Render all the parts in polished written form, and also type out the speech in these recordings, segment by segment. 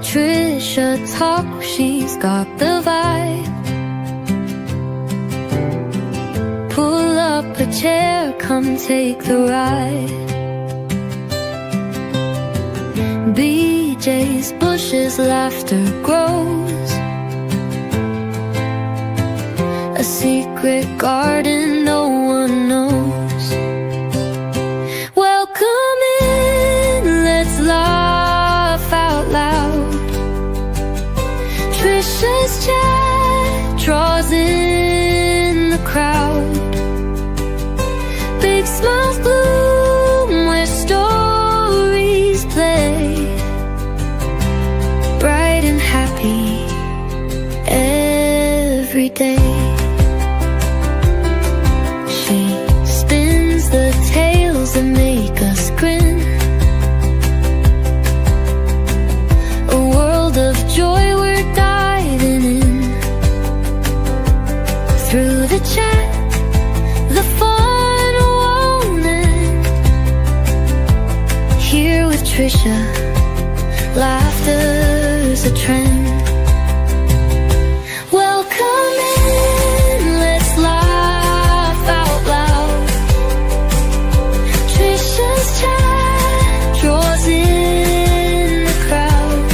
Trisha talk, she's got the vibe. Pull up a chair, come take the ride. BJ's bushes, laughter grows. A secret garden no one knows. Welcome in, let's laugh out loud. Trisha's chat draws in the crowd. Big smiles bloom where stories play. Bright and happy every day. She spins the tales that make us grin. A world of joy we're diving in. Through the chat, the fun won't end. Here with Trisha, laughter's a trend. Welcome in, let's laugh out loud. Trisha's chat draws in the crowd.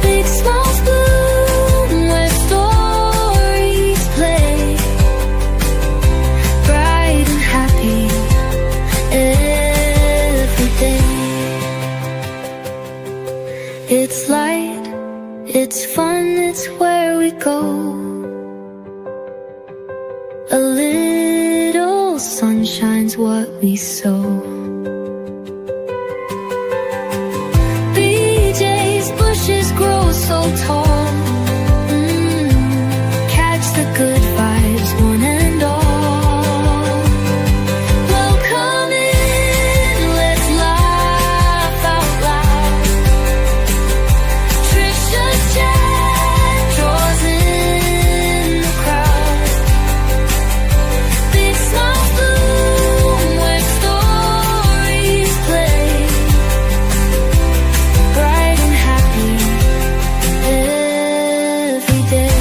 Big smiles bloom where stories play. Bright and happy every day. It's light, it's fun, it's where we go. A little sunshine's what we sow. BJ's bushes grow so tall. Catch the good vibes, one and all. Welcome in, let's laugh out loud. Trisha's chat draws in the crowd. Big smiles bloom where stories play. Bright and happy every day.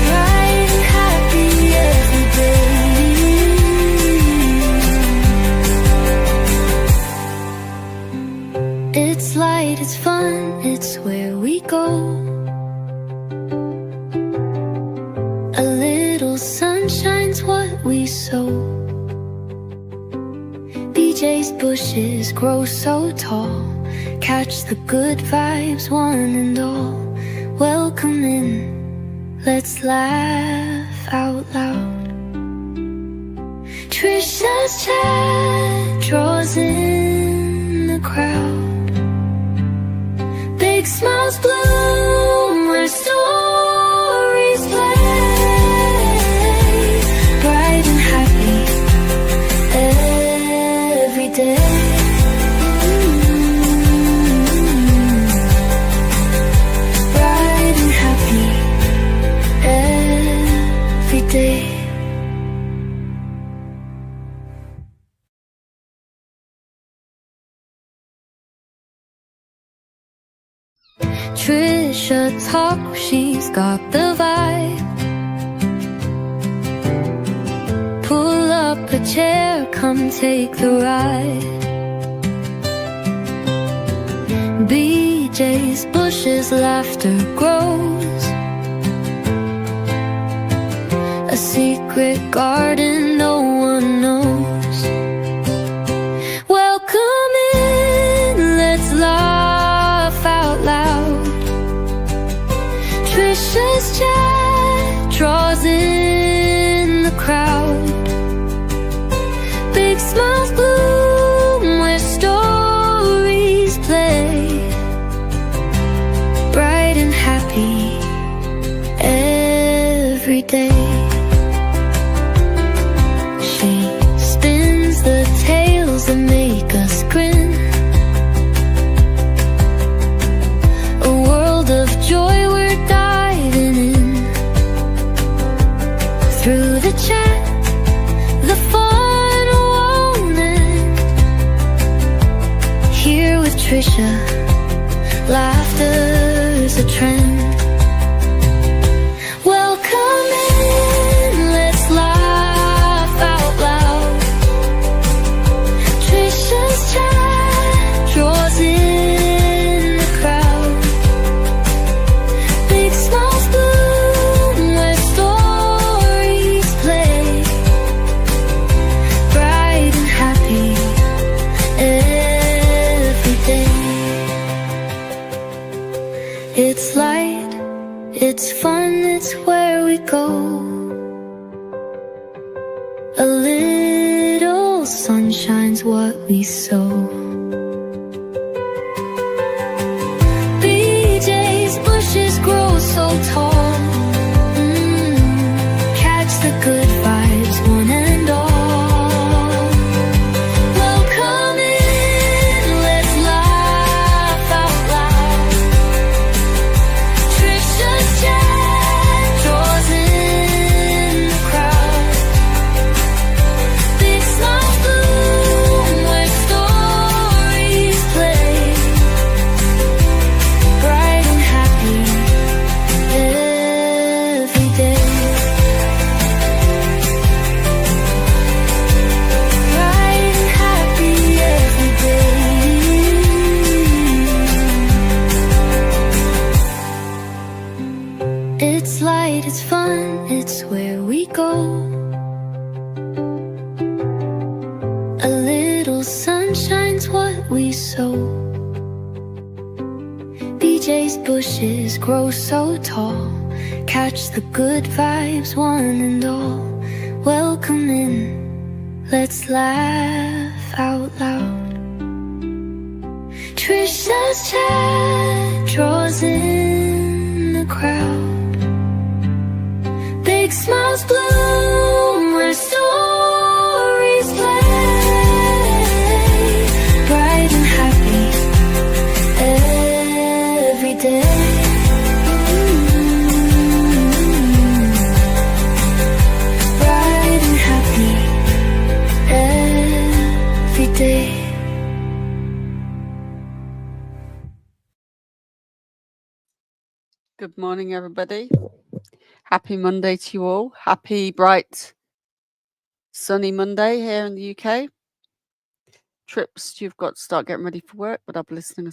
Bright and happy every day. It's light, it's fun, it's where we go. A little sunshine's what we sow. BJ's bushes grow so tall. Catch the good vibes, one and all. Welcome in, let's laugh out loud. Trisha's chat draws in the crowd. Big smiles bloom where stories play. Bright and happy every day. Bright and happy every day. Trisha talk, she's got the vibe. Pull up a chair, come take the ride. BJ's bushes, laughter grows. A secret garden no one knows. Welcome in, let's laugh out loud. Trisha's chat draws in the crowd. Big smiles bloom where stories play. Bright and happy every day. She spins the tales that make us grin. A world of joy we're diving in. Through the chat, the fun won't end. Trisha, laughter's a trend. Welcome in, let's laugh out loud. Trisha's chat draws in the crowd. Big smiles bloom where stories play. Bright and happy every day. It's light, it's fun, it's where we go. A little sunshine's what we sow. BJ's bushes grow so tall. Catch the good vibes, one and all. Welcome in, let's laugh out loud. Trisha's chat draws in the crowd. Big smiles bloom where stories play. Bright and happy every day. Bright and happy every day. It's light, it's fun, it's where we go. A little sunshine's what we sow. BJ's bushes grow so tall. Catch the good vibes, one and all. Welcome in, let's laugh out loud. Trisha's chat draws in the crowd. Big smiles bloom where stories play. Bright and happy every day. Bright and happy every day. Good morning, everybody. Happy Monday to you all. Happy, bright, sunny Monday here in the UK. Trips, you've got to start getting ready for work, but I'll be listening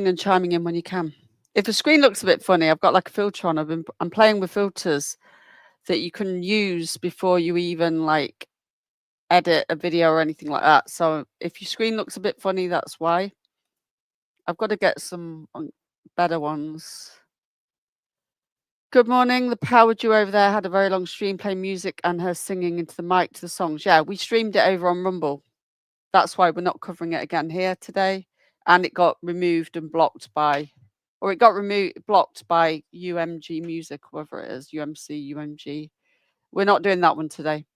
and chiming in when you can. If the screen looks a bit funny, I've got like a filter on. I'm playing with filters that you can use before you even like edit a video or anything like that. So if your screen looks a bit funny, that's why. I've got to get some better ones. Good morning. The power duo over there had a very long stream playing music and her singing into the mic to the songs. Yeah, we streamed it over on Rumble. That's why we're not covering it again here today. And it got removed and blocked by, or it got blocked by UMG Music, whatever it is, UMC, UMG. We're not doing that one today.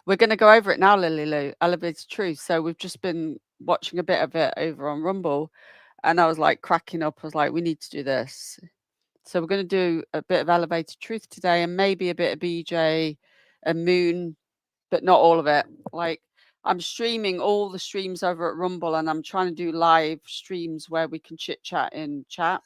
We're going to go over it now, Lily Lou, Elevated Truth. So we've just been watching a bit of it over on Rumble. And I was like cracking up. I was like, we need to do this. So we're going to do a bit of Elevated Truth today and maybe a bit of BJ and Moon, but not all of it. Like I'm streaming all the streams over at Rumble and I'm trying to do live streams where we can chit chat in chat.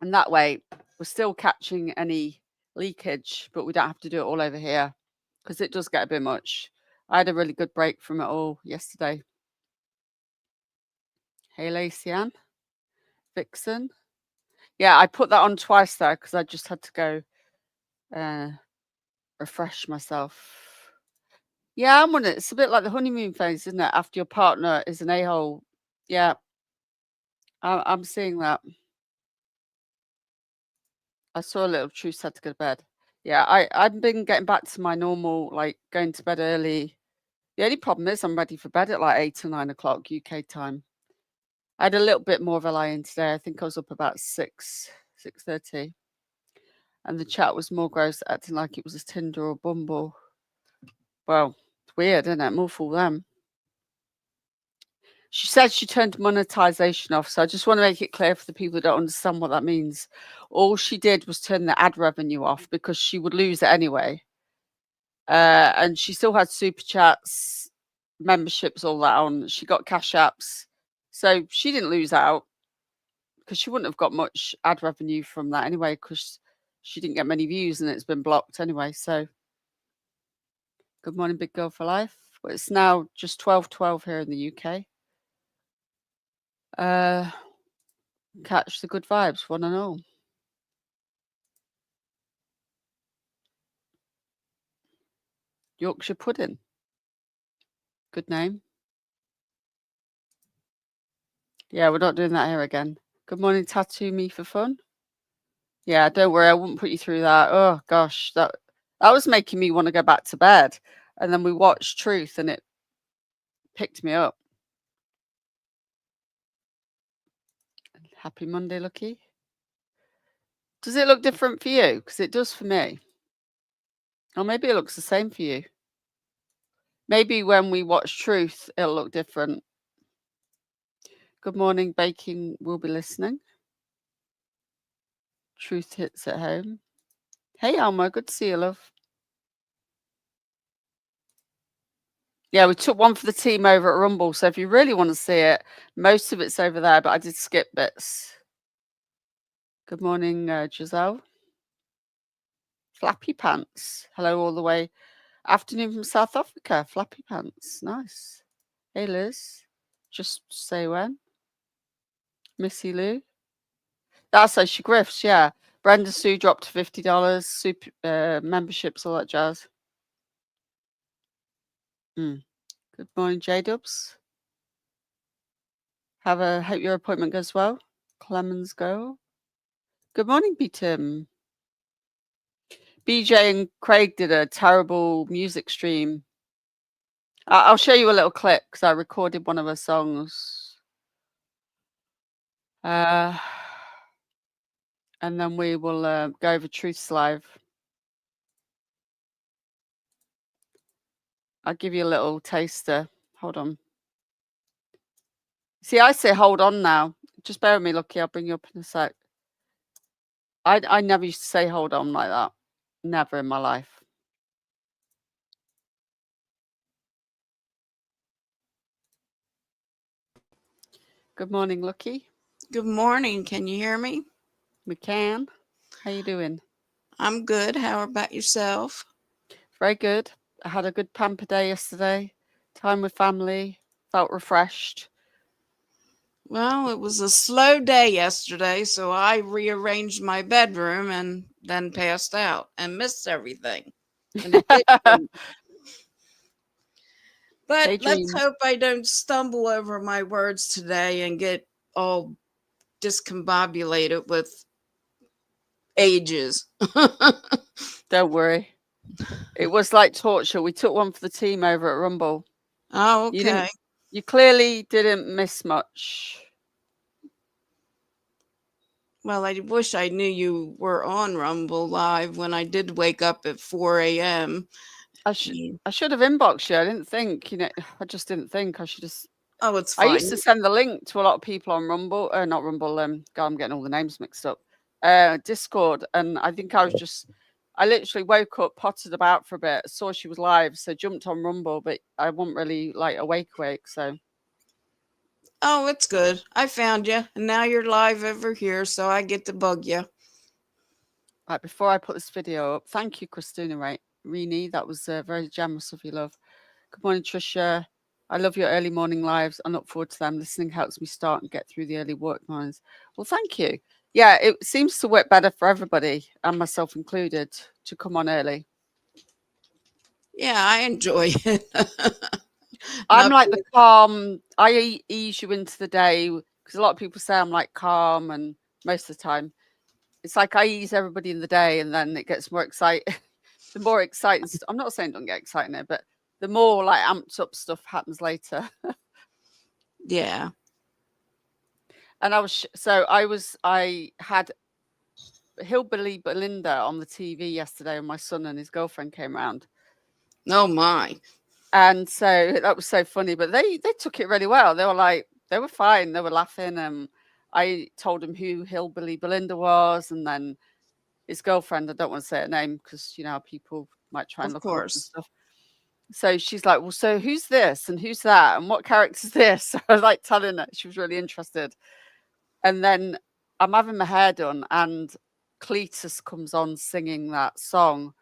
And that way we're still catching any leakage, but we don't have to do it all over here because it does get a bit much. I had a really good break from it all yesterday. Hey, Lacey-Ann, Vixen. Yeah, I put that on twice there because I just had to go refresh myself. Yeah, I'm on it. It's a bit like the honeymoon phase, isn't it? After your partner is an a-hole. Yeah, I'm seeing that. I saw a little Truce had to go to bed. Yeah, I've been getting back to my normal, like going to bed early. The only problem is I'm ready for bed at like 8 or 9 o'clock UK time. I had a little bit more of a lie-in today. I think I was up about 6:30. And the chat was more gross, acting like it was a Tinder or Bumble. Well, it's weird, isn't it? More for them. She said she turned monetization off. So I just want to make it clear for the people who don't understand what that means. All she did was turn the ad revenue off because she would lose it anyway. And she still had super chats, memberships, all that on. She got cash apps. So she didn't lose out because she wouldn't have got much ad revenue from that anyway, because she didn't get many views and it's been blocked anyway. So good morning, Big Girl for Life. But it's now just 12:12 here in the UK. Catch the good vibes, one and all. Yorkshire pudding. Good name. Yeah, we're not doing that here again. Good morning, Tattoo Me for Fun. Yeah, don't worry, I wouldn't put you through that. Oh gosh, that was making me want to go back to bed. And then we watched Truth and it picked me up. Happy Monday, Lucky. Does it look different for you? Because it does for me. Or maybe it looks the same for you. Maybe when we watch Truth, it'll look different. Good morning, Baking will be listening. Truth hits at home. Hey, Alma, good to see you, love. Yeah, we took one for the team over at Rumble. So if you really want to see it, most of it's over there, but I did skip bits. Good morning, Giselle. Flappy Pants. Hello, all the way. Afternoon from South Africa. Flappy Pants. Nice. Hey, Liz. Just say when. Missy Lou. That's how she grifts, yeah. Brenda Sue dropped to $50. Super memberships, all that jazz. Good morning, J-Dubs. Hope your appointment goes well. Clemens Go. Good morning, B-Tim. BJ and Craig did a terrible music stream. I'll show you a little clip because I recorded one of her songs. And then we will go over Truth's Live. I'll give you a little taster. Hold on. See, I say hold on now. Just bear with me, Lucky. I'll bring you up in a sec. I never used to say hold on like that. Never in my life. Good morning, Lucky. Good morning. Can you hear me? We can. How you doing? I'm good. How about yourself? Very good. I had a good pamper day yesterday. Time with family. Felt refreshed. Well, it was a slow day yesterday, so I rearranged my bedroom and then passed out and missed everything in the kitchen. But let's hope I don't stumble over my words today and get all discombobulated with ages. Don't worry. It was like torture. We took one for the team over at Rumble. Oh, okay. You clearly didn't miss much. Well, I wish I knew you were on Rumble Live when I did wake up at 4 a.m. I should have inboxed you. I didn't think, I just didn't think I should just. Oh, it's fine. I used to send the link to a lot of people on Rumble, not Rumble. God, I'm getting all the names mixed up. Discord, and I think I literally woke up, potted about for a bit, saw she was live, so jumped on Rumble, but I wasn't really like awake. So. Oh, it's good. I found you, and now you're live over here, so I get to bug you. Right, before I put this video up, thank you, Christina Rini. That was very generous of you, love. Good morning, Trisha. I love your early morning lives. I look forward to them. Listening helps me start and get through the early work mornings. Well, thank you. Yeah, it seems to work better for everybody, and myself included, to come on early. Yeah, I enjoy it. I'm like the calm. I ease you into the day because a lot of people say I'm like calm, and most of the time, it's like I ease everybody in the day, and then it gets more exciting. The more exciting, I'm not saying don't get excited there, but the more like amped up stuff happens later. Yeah. And I had Hillbilly Belinda on the TV yesterday, and my son and his girlfriend came around. Oh my. And so that was so funny, but they took it really well. They were fine. They were laughing. And I told them who Hillbilly Belinda was, and then his girlfriend, I don't want to say her name because, people might try and Of look them up and course. stuff. So she's like, well, so who's this and who's that and what character's this? So I was like telling her, she was really interested. And then I'm having my hair done and Cletus comes on singing that song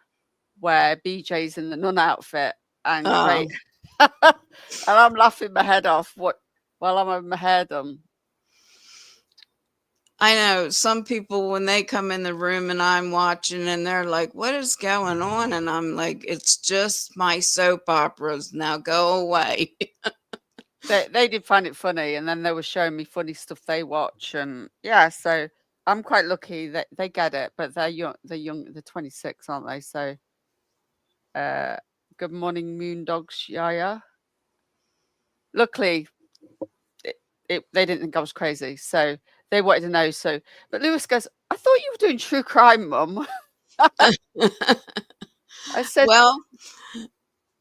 where BJ's in the nun outfit and Oh, great. And I'm laughing my head off while I'm having my hair done. I know some people when they come in the room and I'm watching and they're like, what is going on? And I'm like, it's just my soap operas. Now go away. They did find it funny, and then they were showing me funny stuff they watch, and yeah, so I'm quite lucky that they get it, but they're young, they're 26, aren't they? So good morning, moon dogs, Yaya. Luckily, they didn't think I was crazy, so they wanted to know. So, but Lewis goes, I thought you were doing true crime, Mum. I said, Well,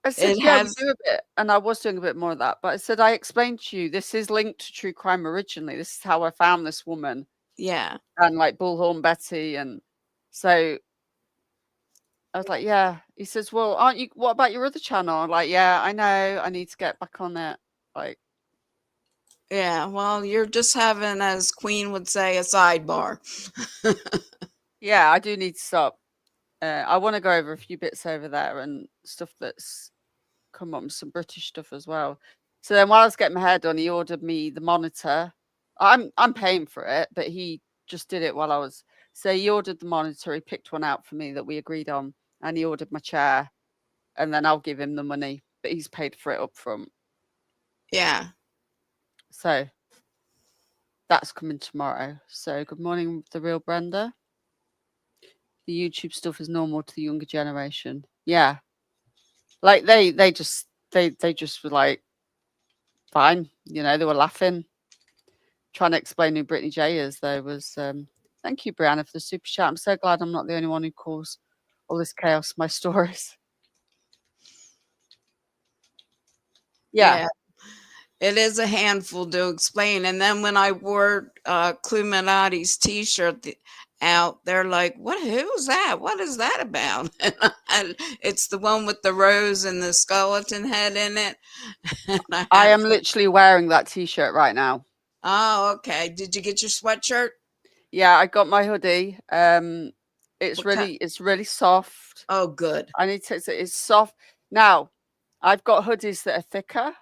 it yeah, we has, do a bit, and I was doing a bit more of that. But I said, I explained to you, this is linked to true crime originally. This is how I found this woman, yeah. and like Bullhorn Betty, and so I was like, yeah. He says, well, aren't you? What about your other channel? I'm like, yeah, I know. I need to get back on it. Like, Yeah. Well, you're just having, as Queen would say, a sidebar. yeah, I do need to stop. I want to go over a few bits over there and stuff that's come up, some British stuff as well. So then while I was getting my hair done, he ordered me the monitor. I'm paying for it, but he just did it while I was. So he ordered the monitor. He picked one out for me that we agreed on, and he ordered my chair, and then I'll give him the money, but he's paid for it up front. Yeah. So that's coming tomorrow. So good morning, the real Brenda. The YouTube stuff is normal to the younger generation. Yeah. Like they just were like fine, you know, they were laughing. Trying to explain who Brittany J is though was thank you, Brianna, for the super chat. I'm so glad I'm not the only one who calls all this chaos my stories. Yeah. Yeah. It is a handful to explain. And then when I wore Cluminati's t-shirt out, they're like, who's that? What is that about? And it's the one with the rose and the skeleton head in it. And I am literally wearing that t-shirt right now. Oh, okay. Did you get your sweatshirt? Yeah, I got my hoodie. It's really soft. Oh, good. I need to say it's soft. Now, I've got hoodies that are thicker.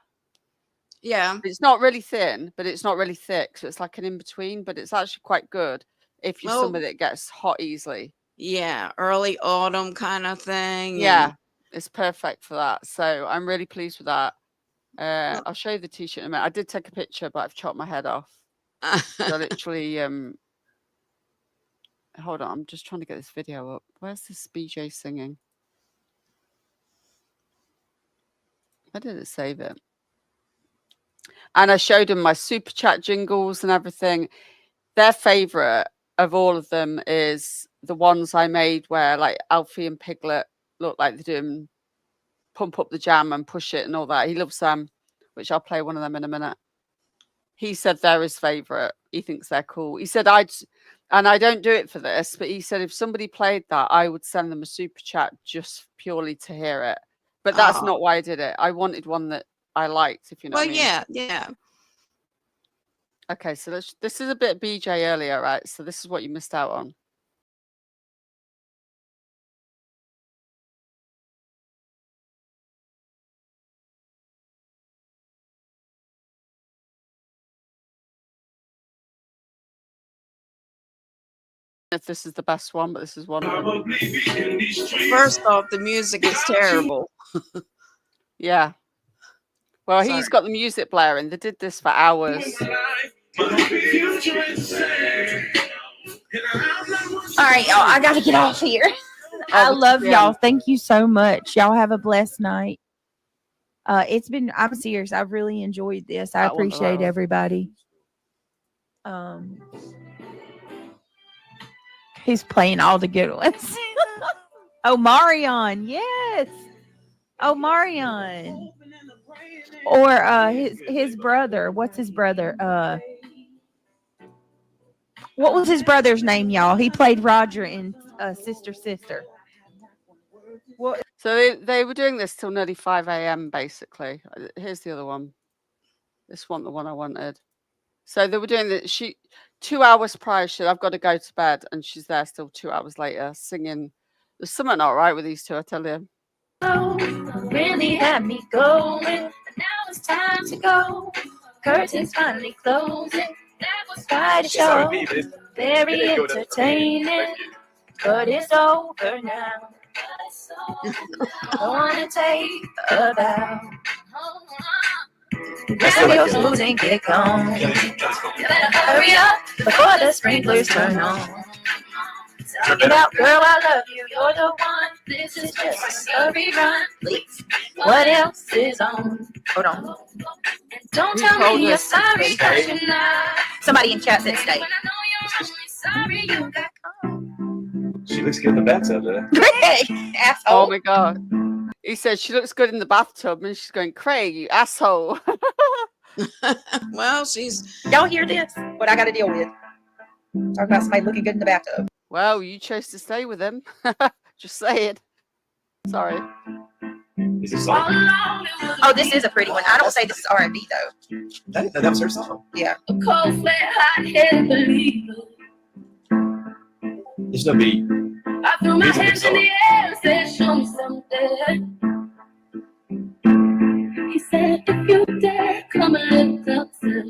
Yeah. It's not really thin, but it's not really thick. So it's like an in-between, but it's actually quite good if you're somebody that gets hot easily. Yeah, early autumn kind of thing. Yeah, it's perfect for that. So I'm really pleased with that. I'll show you the t-shirt in a minute. I did take a picture, but I've chopped my head off. So literally, hold on, I'm just trying to get this video up. Where's this BJ singing? Where did it save it? And I showed him my super chat jingles and everything. Their favorite of all of them is the ones I made where like Alfie and Piglet look like they're doing pump up the jam and push it and all that. He loves them, which I'll play one of them in a minute. He said they're his favorite. He thinks they're cool. He said and I don't do it for this, but he said if somebody played that, I would send them a super chat just purely to hear it. But that's not why I did it. I wanted one that I liked, if you know what I mean. Yeah. Okay, so this is a bit BJ earlier, right? So this is what you missed out on. If this is the best one, but this is one of them. First off, the music is terrible. Yeah. Well, he's got the music blaring. They did this for hours. All right, y'all. I gotta get off here. I love y'all. Thank you so much. Y'all have a blessed night. I'm serious. I've really enjoyed this. I appreciate everybody. He's playing all the good ones. Oh, Marion. Yes. Oh, Marion. Or his brother. What's his brother? What was his brother's name, y'all? He played Roger in Sister Sister. Well, So they were doing this till nearly 5 a.m. basically. Here's the other one. This one, the one I wanted. So they were doing it. 2 hours prior, she said, I've got to go to bed, and she's there still 2 hours later singing. There's something not right with these two, I tell you. Really had me going, but now it's time to go. Curtains finally closing. That was quite a show. Very entertaining, but it's over now. I wanna take a bow. Grab your shoes and get gone. You better hurry up before the sprinklers turn on. Talking about, girl, I love you, you're the one. This is just a rerun. Please, what else is on? hold on. And don't tell me you're sorry, 'cause you're not. Somebody in chat said stay. When I know you're only sorry you got caught. She looks good in the bathtub there. Craig, asshole. Oh my god. He said she looks good in the bathtub, and she's going, Craig, you asshole. Well, she's Y'all hear this? What I got to deal with? Talking about somebody looking good in the bathtub. Well, you chose to stay with him. Just saying. Sorry. Is this song? Oh, this is a pretty one. I don't say this is R&B though. That was her song. Yeah. A cold, flat, hot-headed believer. There's no beat. I threw my Music hands in song. the air and said, show me something. He said, if you dare, come a little closer.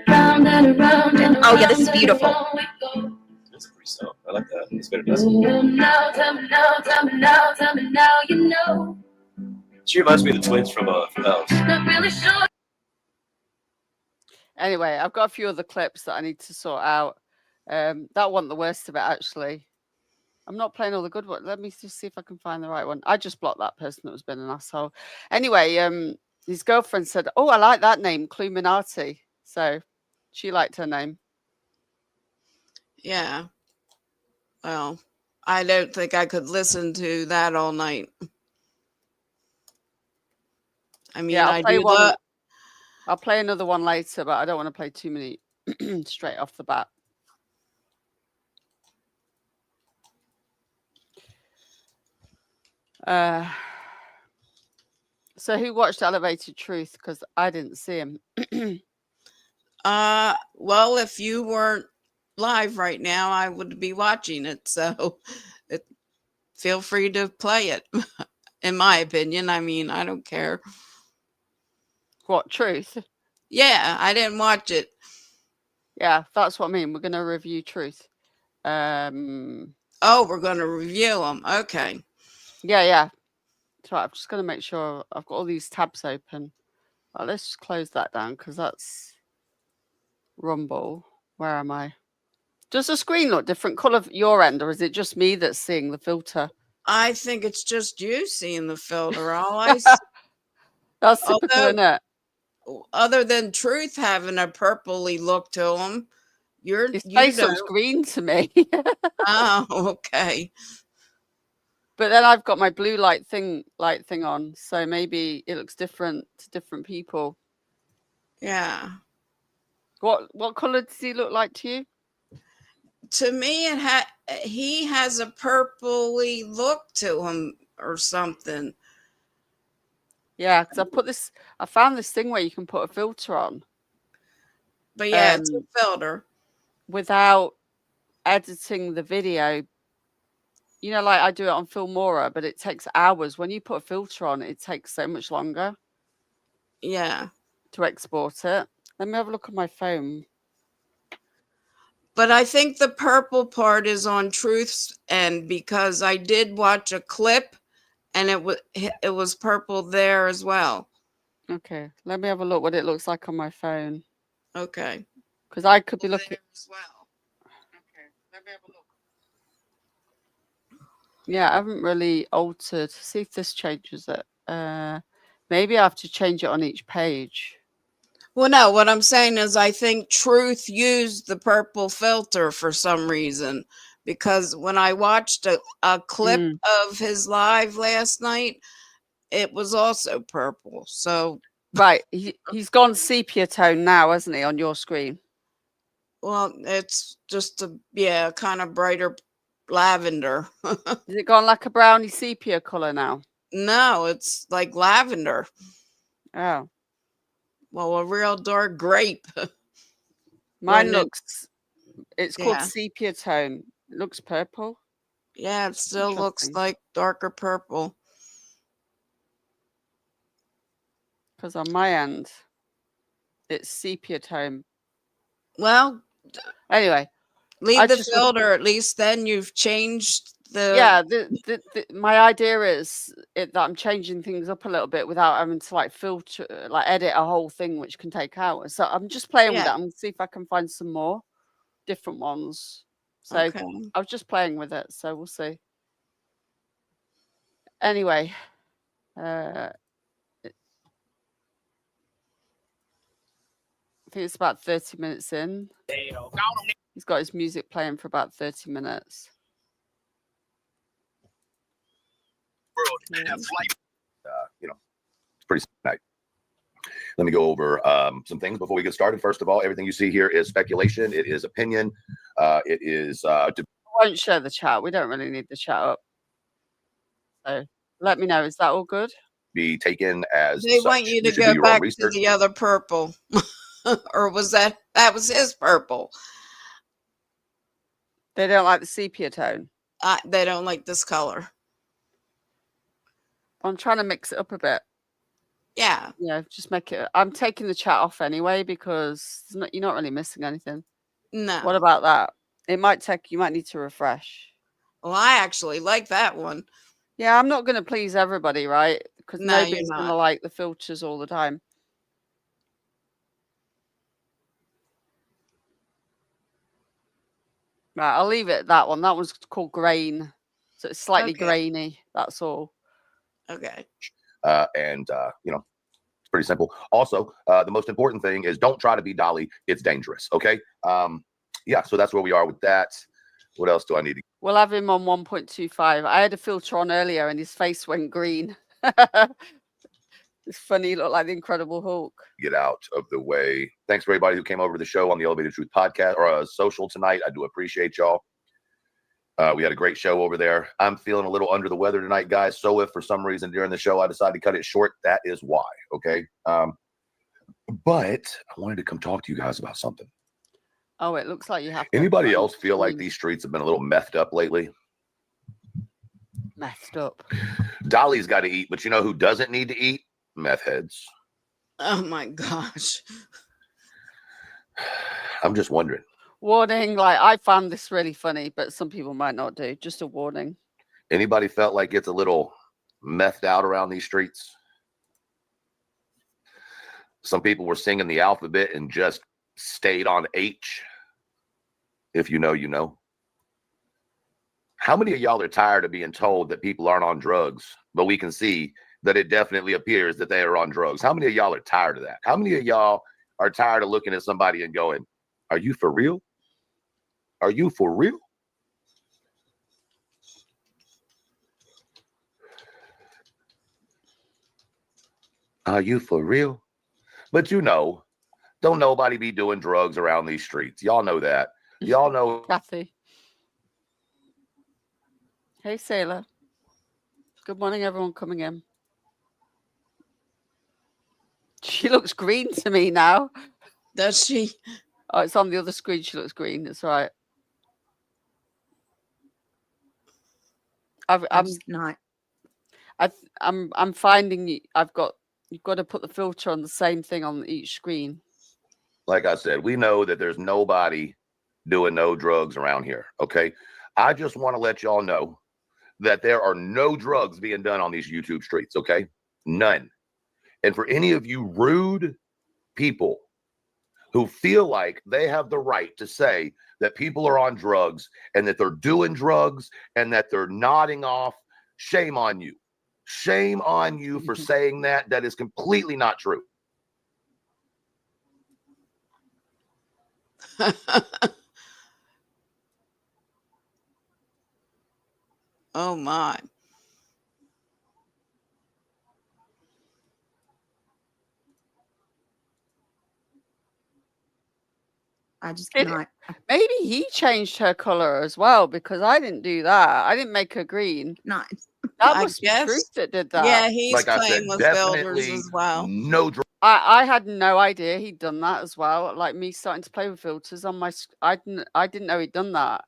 Round and around and around. Oh, yeah, this is and beautiful. around we go. That's a pretty song. I like that. It's better than this. Oh, now, tell me now, tell me now, tell me now, you know. She reminds me of the twins from Elves. Not really sure. Anyway, I've got a few other clips that I need to sort out. That wasn't the worst of it, actually. I'm not playing all the good ones. Let me just see if I can find the right one. I just blocked that person that was being an asshole. Anyway, his girlfriend said, oh, I like that name, Cluminati. So she liked her name. yeah. Well, I don't think I could listen to that all night. I mean, Yeah, I do I'll play another one later, but I don't want to play too many straight off the bat. So who watched Elevated Truth? Because I didn't see him. well, if you weren't live right now, I would be watching it. So feel free to play it. In my opinion, I mean, I don't care. What, Truth? Yeah, I didn't watch it. Yeah, that's what I mean. We're going to review Truth. Oh, we're going to review them. Okay. Yeah. So I'm just going to make sure I've got all these tabs open. Right, let's just close that down because that's Rumble. Where am I? Does the screen look different color your end, or is it just me that's seeing the filter? I think it's just you seeing the filter. All I see, That's typical, isn't it? other than Truth having a purpley look to him, His face looks green to me. Oh, okay. But then I've got my blue light thing on, so maybe it looks different to different people. Yeah. What color does he look like to you? To me, he has a purpley look to him or something. Yeah, because I found this thing where you can put a filter on. But yeah, it's a filter. Without editing the video. You know, like I do it on Filmora, but it takes hours. When you put a filter on, it takes so much longer. Yeah. To export it. Let me have a look at my phone. But I think the purple part is on Truth's end because I did watch a clip and it was purple there as well. Okay, let me have a look what it looks like on my phone. Okay. Because I could be looking as well. Okay, let me have a look. Yeah, I haven't really altered. See if this changes it. Maybe I have to change it on each page. Well, no, what I'm saying is I think Truth used the purple filter for some reason because when I watched a clip of his live last night, it was also purple. So right, he's gone sepia tone now, hasn't he, on your screen? Well, it's just kind of brighter, lavender. Is it gone like a brownie sepia color now? No, it's like lavender. Oh, Well, a real dark grape. mine When it- looks. It's called Yeah. sepia tone. It looks purple. Yeah, it still looks Interesting. like darker purple. Because on my end, it's sepia tone. Well, Anyway, leave I the just filter. At least then you've changed the. yeah. My idea is that I'm changing things up a little bit without having to like filter, like edit a whole thing, which can take hours. So I'm just playing with it. Yeah. I'm gonna see if I can find some more different ones. So Okay. I was just playing with it. So we'll see. Anyway, I think it's about 30 minutes in. He's got his music playing for about 30 minutes. It's pretty nice. Let me go over some things before we get started. First of all, everything you see here is speculation. It is opinion. It is I won't share the chat. We don't really need the chat up. So let me know. Is that all good? be taken as They such. want you to should do go your own back to research. the other purple. Or was that was his purple? They don't like the sepia tone. They don't like this color. I'm trying to mix it up a bit. Yeah. Yeah, just make it. I'm taking the chat off anyway because you're not really missing anything. No. What about that? It might take. You might need to refresh. Well, I actually like that one. Yeah, I'm not going to please everybody, right? Because No, you're nobody's going to not. like the filters all the time. Right, I'll leave it at that one. That one's called grain. So it's slightly Okay. grainy. That's all. Okay. It's pretty simple. Also, the most important thing is don't try to be Dolly. It's dangerous. Okay. Yeah. So that's where we are with that. What else do I need to We'll have him on 1.25. I had a filter on earlier and his face went green. It's funny. He looked like the Incredible Hulk. get out of the way? Thanks for everybody who came over to the show on the Elevated Truth podcast or social tonight. I do appreciate y'all. We had a great show over there. I'm feeling a little under the weather tonight, guys. So if for some reason during the show I decided to cut it short, that is why. Okay. But I wanted to come talk to you guys about something. Oh, it looks like you have. Anybody else feel like these streets have been a little methed up lately? Messed up. Dolly's got to eat, but you know who doesn't need to eat? Meth heads. Oh my gosh. I'm just wondering. Warning, like I found this really funny, but some people might not do. Just a warning. Anybody felt like it's a little methed out around these streets? Some people were singing the alphabet and just stayed on H. If you know, you know. How many of y'all are tired of being told that people aren't on drugs, but we can see that it definitely appears that they are on drugs? How many of y'all are tired of that? How many of y'all are tired of looking at somebody and going, are you for real? Are you for real? Are you for real? But you know, don't nobody be doing drugs around these streets. Y'all know that. Y'all know. Kathy. Hey, Sailor. Good morning, everyone coming in. She looks green to me now. Does she? Oh, it's on the other screen. She looks green. That's right. I'm not. I'm finding you've got to put the filter on the same thing on each screen. Like I said, we know that there's nobody doing no drugs around here. Okay. I just want to let y'all know that there are no drugs being done on these YouTube streets. Okay. None. And for any of you rude people who feel like they have the right to say that people are on drugs and that they're doing drugs and that they're nodding off, shame on you. Shame on you for saying that. That is completely not true. Oh my. I just cannot. Maybe he changed her color as well, because I didn't do that. I didn't make her green. Nice. That I must be guess. Truth that did that. Yeah, he's Like I playing said, with filters definitely as well. no drugs. I had no idea he'd done that as well. Like me starting to play with filters on my. I didn't know he'd done that.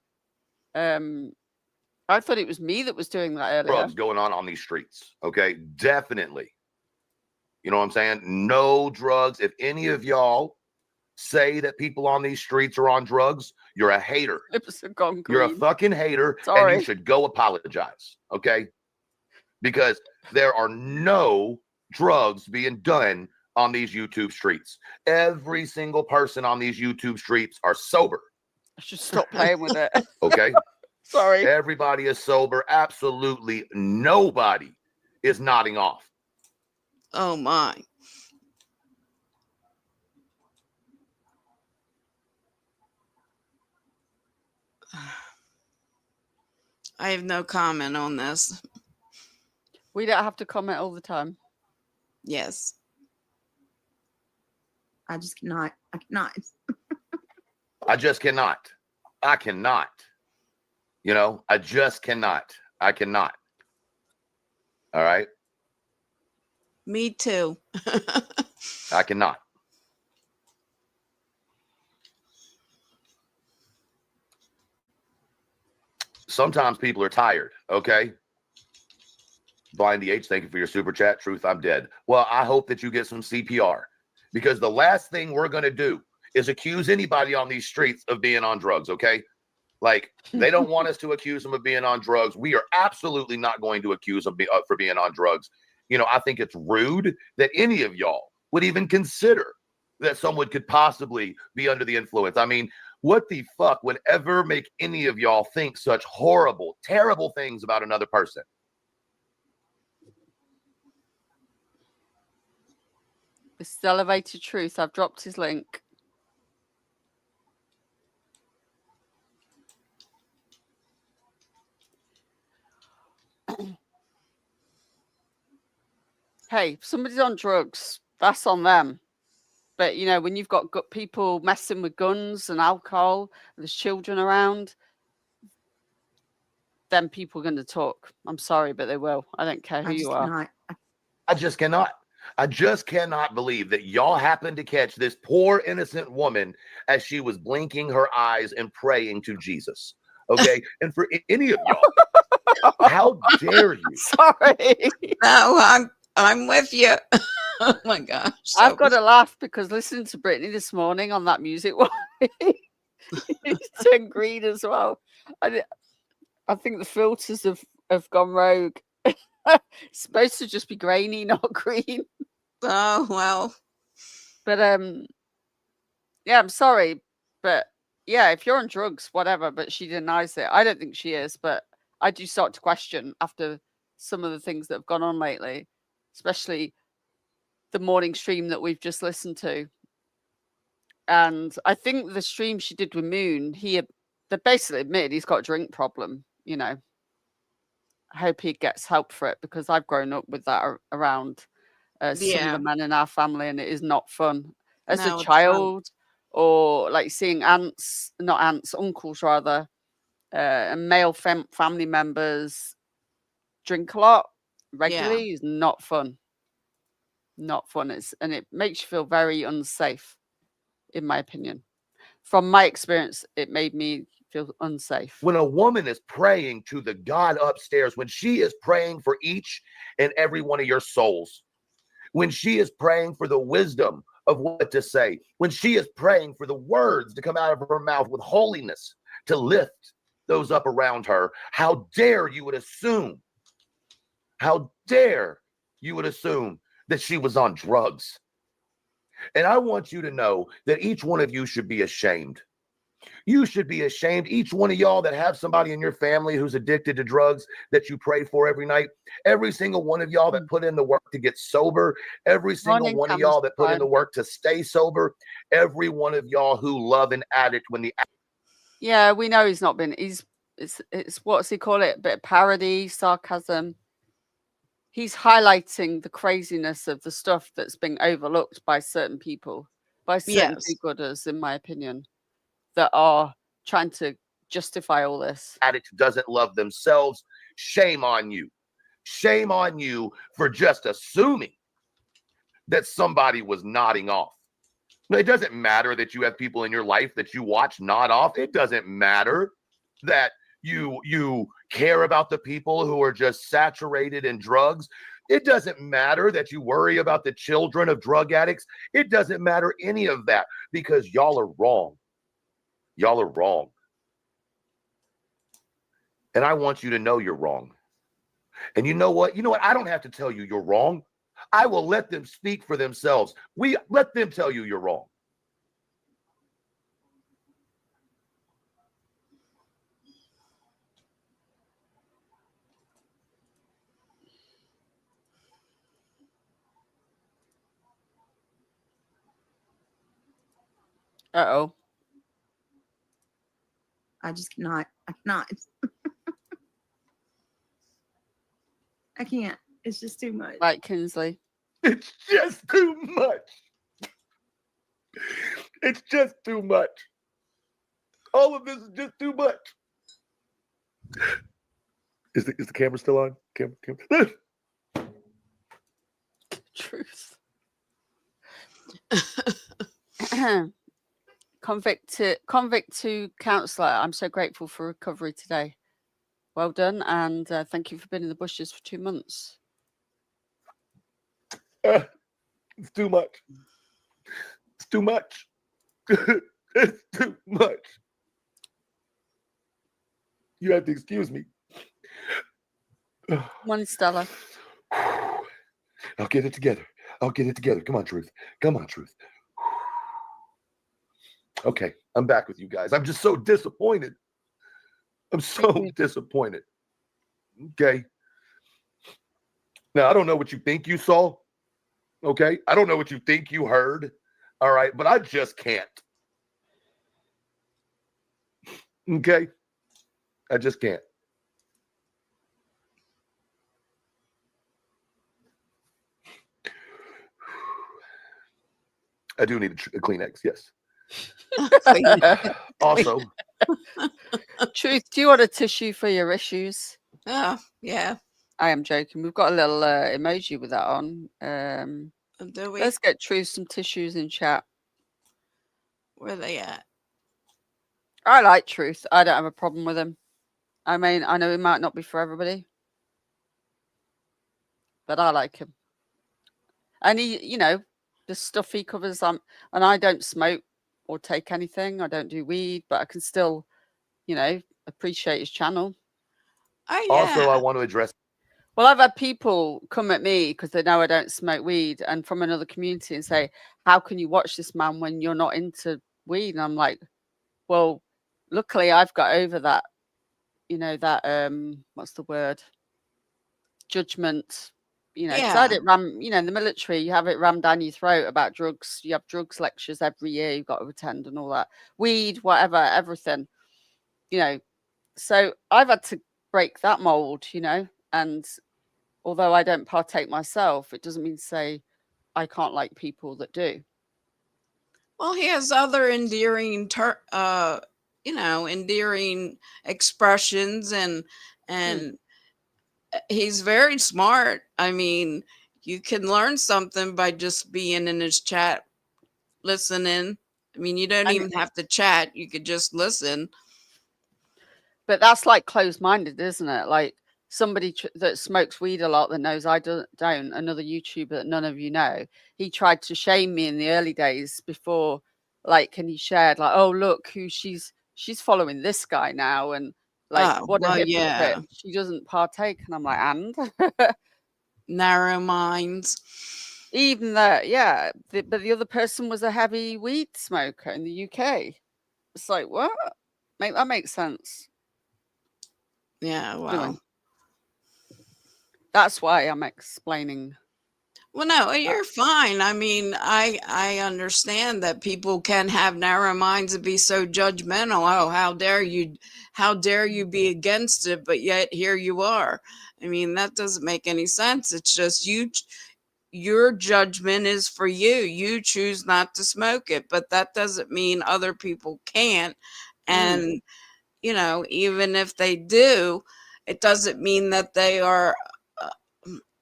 I thought it was me that was doing that earlier. Drugs going on these streets. Okay, definitely. You know what I'm saying? No drugs. If any of y'all say that people on these streets are on drugs, you're a hater. Lips have gone You're a green. fucking hater, and Sorry. you should go apologize. Okay, because there are no drugs being done on these YouTube streets. Every single person on these YouTube streets are sober. I should stop playing with it. Okay. Sorry. Everybody is sober. Absolutely nobody is nodding off. Oh my. I have no comment on this. We don't have to comment all the time. Yes. I just cannot. I cannot. I just cannot. I cannot. You know, I just cannot. I cannot. All right. Me too. I cannot. Sometimes people are tired. Okay. Blind DH, thank you for your super chat. Truth, I'm dead. Well, I hope that you get some CPR, because the last thing we're going to do is accuse anybody on these streets of being on drugs. Okay. Like, they don't want us to accuse them of being on drugs. We are absolutely not going to accuse them for being on drugs. You know, I think it's rude that any of y'all would even consider that someone could possibly be under the influence. I mean, what the fuck would ever make any of y'all think such horrible, terrible things about another person? This is Elevated Truth. I've dropped his link. Hey, if somebody's on drugs, that's on them. But, you know, when you've got people messing with guns and alcohol, there's children around, then people are going to talk. I'm sorry, but they will. I don't care who you are. Cannot. I just cannot. I just cannot believe that y'all happened to catch this poor innocent woman as she was blinking her eyes and praying to Jesus. Okay. And for any of y'all, how dare you? Sorry. No, I'm with you. Oh my gosh. I've got to laugh because listening to Brittany this morning on that music one, it's turned green as well. I think the filters have gone rogue. It's supposed to just be grainy, not green. Oh well. But yeah, I'm sorry, but yeah, if you're on drugs, whatever. But she denies it. I don't think she is, but I do start to question after some of the things that have gone on lately, especially the morning stream that we've just listened to. And I think the stream she did with Moon, they basically admitted he's got a drink problem. You know, I hope he gets help for it, because I've grown up with that around some of the men in our family, and it is not fun as a child, or like seeing uncles rather, and male family members drink a lot regularly is not fun. Not fun. And it makes you feel very unsafe, in my opinion. From my experience, it made me feel unsafe. When a woman is praying to the God upstairs, when she is praying for each and every one of your souls, when she is praying for the wisdom of what to say, when she is praying for the words to come out of her mouth with holiness to lift those up around her, how dare you would assume that she was on drugs? And I want you to know that each one of you should be ashamed. You should be ashamed. Each one of y'all that have somebody in your family who's addicted to drugs that you pray for every night, every single one of y'all that put in the work to get sober, every single one of y'all that put in the work to stay sober, every one of y'all who love an addict when the... Yeah, we know he's not been, it's what's he call it? A bit of parody, sarcasm. He's highlighting the craziness of the stuff that's being overlooked by certain people, by certain do-gooders, in my opinion. that are trying to justify all this. Addict doesn't love themselves. Shame on you. Shame on you for just assuming that somebody was nodding off. It doesn't matter that you have people in your life that you watch nod off. It doesn't matter that you care about the people who are just saturated in drugs. It doesn't matter that you worry about the children of drug addicts. It doesn't matter any of that, because y'all are wrong. Y'all are wrong. And I want you to know you're wrong. And you know what? I don't have to tell you you're wrong. I will let them speak for themselves. Let them tell you you're wrong. Uh-oh. I just cannot. I cannot. I can't. It's just too much. Right, Kinsley. It's just too much. It's just too much. All of this is just too much. Is the camera still on? Camera. Truth. Convict to counselor. I'm so grateful for recovery today. Well done, and thank you for being in the bushes for 2 months. It's too much. It's too much. It's too much. You have to excuse me. Morning, Stella. I'll get it together. Come on, Truth. Okay, I'm back with you guys. I'm just so disappointed. I'm so disappointed. Okay. Now, I don't know what you think you saw. Okay. I don't know what you think you heard. All right. But I just can't. Okay. I just can't. I do need a Kleenex. Yes. Also, Truth, do you want a tissue for your issues? Oh, yeah. I am joking. We've got a little emoji with that on. Do we? Let's get Truth some tissues in chat. Where they at? I like Truth. I don't have a problem with him. I mean, I know he might not be for everybody, but I like him. And he, the stuff he covers, and I don't smoke or take anything. I don't do weed, but I can still, appreciate his channel. Oh, yeah. also, I want to address. Well, I've had people come at me because they know I don't smoke weed, and from another community, and say, how can you watch this man when you're not into weed? And I'm like, well, luckily I've got over that, what's the word? Judgment. Because I had it ram, in the military, you have it rammed down your throat about drugs. You have drugs lectures every year you've got to attend and all that. Weed, whatever, everything, So I've had to break that mold, and although I don't partake myself, it doesn't mean to say I can't like people that do. Well, he has other endearing expressions, and he's very smart. I mean, you can learn something by just being in his chat, listening. I mean, you don't even have to chat. You could just listen. But that's like closed-minded, isn't it? Like somebody that smokes weed a lot that knows I don't, another YouTuber that none of you know, he tried to shame me in the early days before, and he shared oh, look who she's following this guy now, and what a hypocrite. Yeah. She doesn't partake. And I'm like, and? Narrow minds. Even that, yeah. But the other person was a heavy weed smoker in the UK. It's like, what? That makes sense. Yeah, well. That's why I'm explaining. Well, no, you're fine. I mean, I understand that people can have narrow minds and be so judgmental. Oh, how dare you be against it, but yet here you are. I mean, that doesn't make any sense. It's just your judgment is for you. You choose not to smoke it, but that doesn't mean other people can't. And, even if they do, it doesn't mean that they are,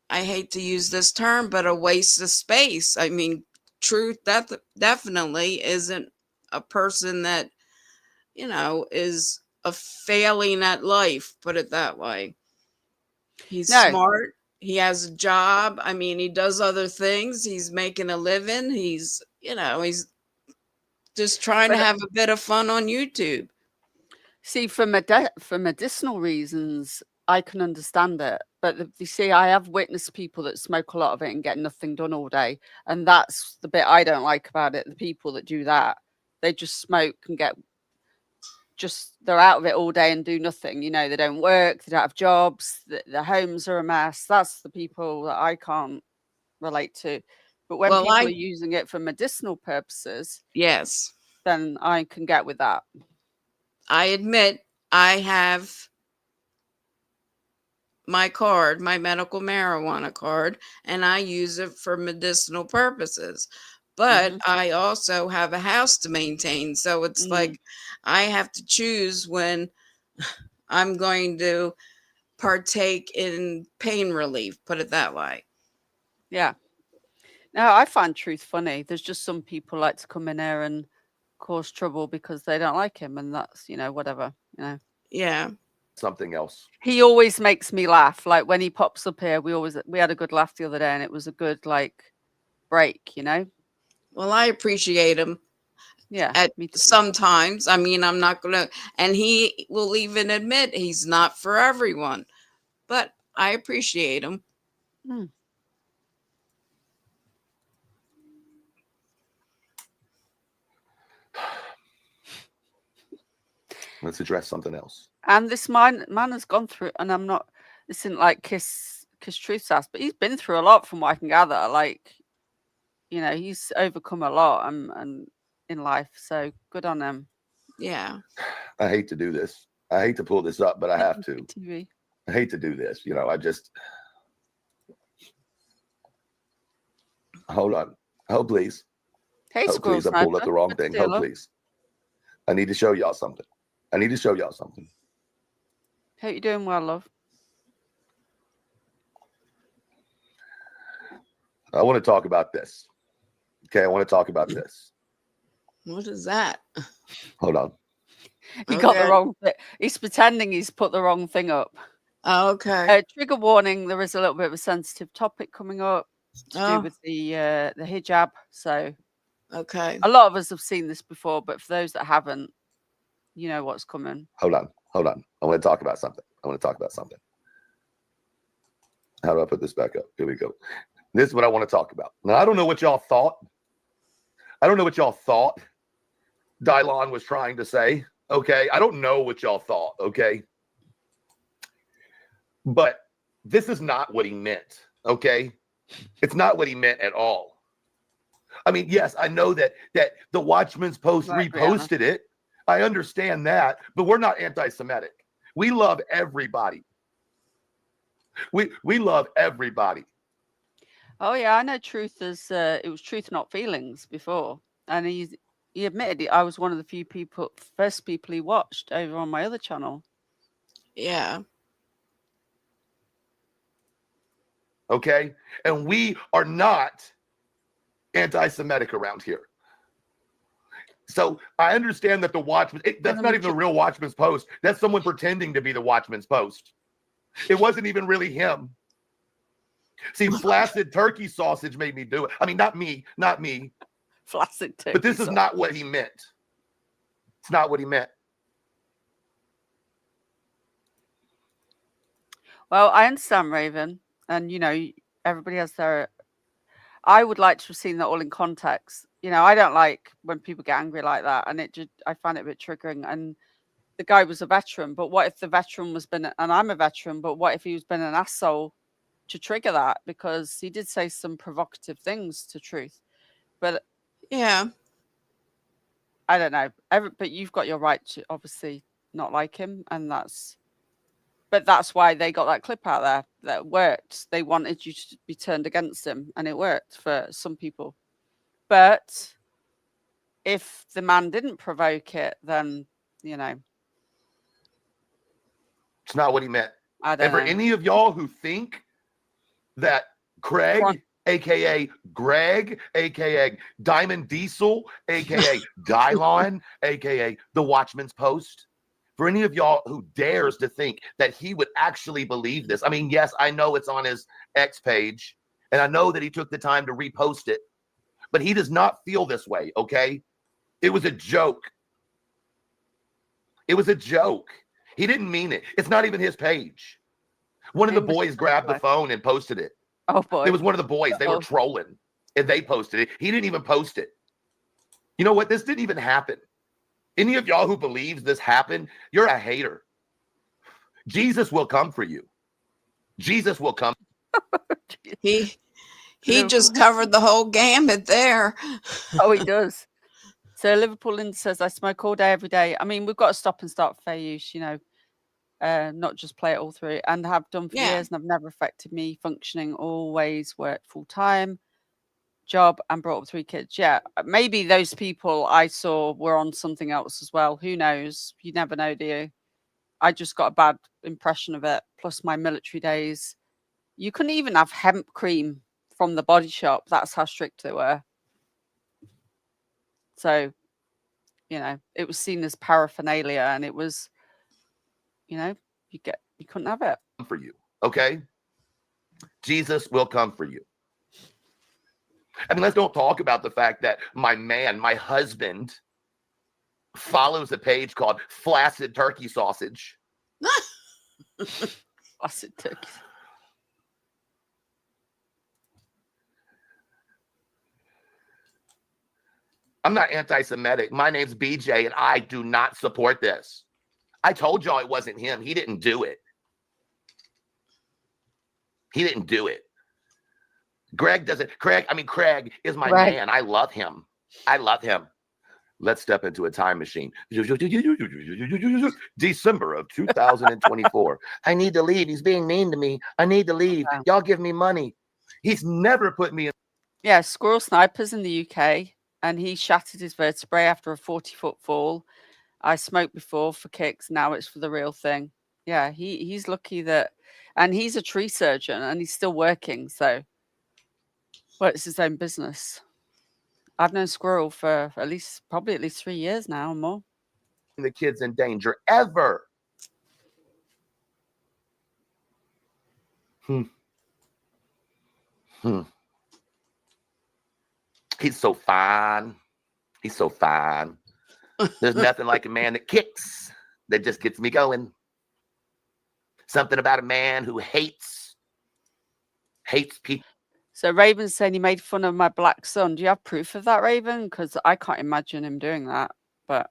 I hate to use this term, but a waste of space. I mean, truth that definitely isn't a person that, is a failing at life, put it that way. He's No. smart. He has a job. I mean, he does other things. He's making a living. He's just trying to But have a bit of fun on YouTube. see, for medicinal reasons, I can understand it. But you see, I have witnessed people that smoke a lot of it and get nothing done all day, and that's the bit I don't like about it. The people that do that, they just smoke and they're out of it all day and do nothing. They don't work, they don't have jobs, their homes are a mess. That's the people that I can't relate to. But when Well, people are using it for medicinal purposes, yes, then I can get with that. I admit I have my card, my medical marijuana card, and I use it for medicinal purposes. But I also have a house to maintain. So it's like I have to choose when I'm going to partake in pain relief, put it that way. Yeah. No, I find Truth funny. There's just some people like to come in here and cause trouble because they don't like him, and that's, whatever, Yeah. Something else. He always makes me laugh. Like when he pops up here, we had a good laugh the other day, and it was a good break, Well, I appreciate him. Yeah. At Me too. sometimes, I mean, I'm not gonna, and he will even admit he's not for everyone, but I appreciate him. Let's address something else. And this man has gone through, and this isn't like Kiss Truth's ass, but he's been through a lot from what I can gather. He's overcome a lot and in life. So good on him. Yeah. I hate to do this. I hate to pull this up, but I have to. TV. I hate to do this. I just. Hold on. Hold, please. Hey, Hold, please. I pulled up the wrong thing. Hold, please. I need to show y'all something. Hope you're doing well, love. I want to talk about this. Okay, I want to talk about this. What is that? Hold on. He got the wrong thing. He's pretending he's put the wrong thing up. Oh, okay. Trigger warning, there is a little bit of a sensitive topic coming up to do with the hijab. So okay. A lot of us have seen this before, but for those that haven't, you know what's coming. Hold on. I want to talk about something. How do I put this back up? Here we go. This is what I want to talk about. Now, I don't know what y'all thought. Dylon was trying to say. Okay. I don't know what y'all thought. Okay. But this is not what he meant. Okay. It's not what he meant at all. I mean, yes, I know that the Watchman's Post reposted it. I understand that, but we're not anti-Semitic. We love everybody. We love everybody. Oh yeah, I know Truth is it was Truth Not Feelings before, and he admitted it. I was one of the first people he watched over on my other channel. Yeah. Okay, and we are not anti-Semitic around here. So I understand that the Watchman, that's not even the real Watchman's Post. That's someone pretending to be the Watchman's Post. It wasn't even really him. See, flaccid turkey sausage made me do it. I mean, not me. Flaccid turkey. But this is not what he meant. It's not what he meant. Well, I understand, Raven, and everybody has their. I would like to have seen that all in context. I don't like when people get angry like that, and I find it a bit triggering. And the guy was a veteran, but what if the veteran and I'm a veteran, but what if he was been an asshole to trigger that? Because he did say some provocative things to Truth. But yeah, I don't know. But you've got your right to obviously not like him, and that's But that's why they got that clip out there that worked. They wanted you to be turned against him, and it worked for some people. But if the man didn't provoke it, then, you know, It's not what he meant. I And don't for know. any of y'all who think that Craig, Quan- aka Greg, aka Diamond Diesel, aka Dylon, aka The Watchman's Post, for any of y'all who dares to think that he would actually believe this. I mean, yes, I know it's on his X page, and I know that he took the time to repost it, but he does not feel this way, okay? It was a joke. It was a joke. He didn't mean it. It's not even his page. One of the boys grabbed the phone and posted it. Oh boy. It was one of the boys. They were trolling, and they posted it. He didn't even post it. You know what? This didn't even happen. Any of y'all who believes this happened, you're a hater. Jesus will come for you. Jesus will come. He just covered the whole gamut there. Oh, he does. So Liverpool Linda says, I smoke all day, every day. I mean, we've got to stop and start fair use, you know, not just play it all through, and have done for years, and have never affected me functioning. Always worked full time job and brought up 3 kids. Yeah, maybe those people I saw were on something else as well. Who knows? You never know, do you? I just got a bad impression of it. Plus my military days, you couldn't even have hemp cream from the Body Shop. That's how strict they were. So, you know, it was seen as paraphernalia, and it was, you know, you couldn't have it. For you, okay? Jesus will come for you. I mean, let's don't talk about the fact that my man, my husband, follows a page called Flaccid Turkey Sausage. Flaccid turkey. I'm not anti-Semitic. My name's BJ, and I do not support this. I told y'all it wasn't him. He didn't do it. He didn't do it. Greg doesn't. Craig is my man. I love him. I love him. Let's step into a time machine. December of 2024. I need to leave. He's being mean to me. I need to leave. Y'all give me money. He's never put me in. Yeah, Squirrel Snipers in the UK, and he shattered his vertebrae after a 40-foot fall. I smoked before for kicks. Now it's for the real thing. Yeah, he's lucky that, and he's a tree surgeon, and he's still working. So, well, it's his own business. I've known Squirrel for probably at least 3 years now or more. The kids in danger ever. He's so fine. He's so fine. There's nothing like a man that kicks, that just gets me going. Something about a man who hates people. So Raven's saying he made fun of my black son. Do you have proof of that, Raven? Because I can't imagine him doing that. But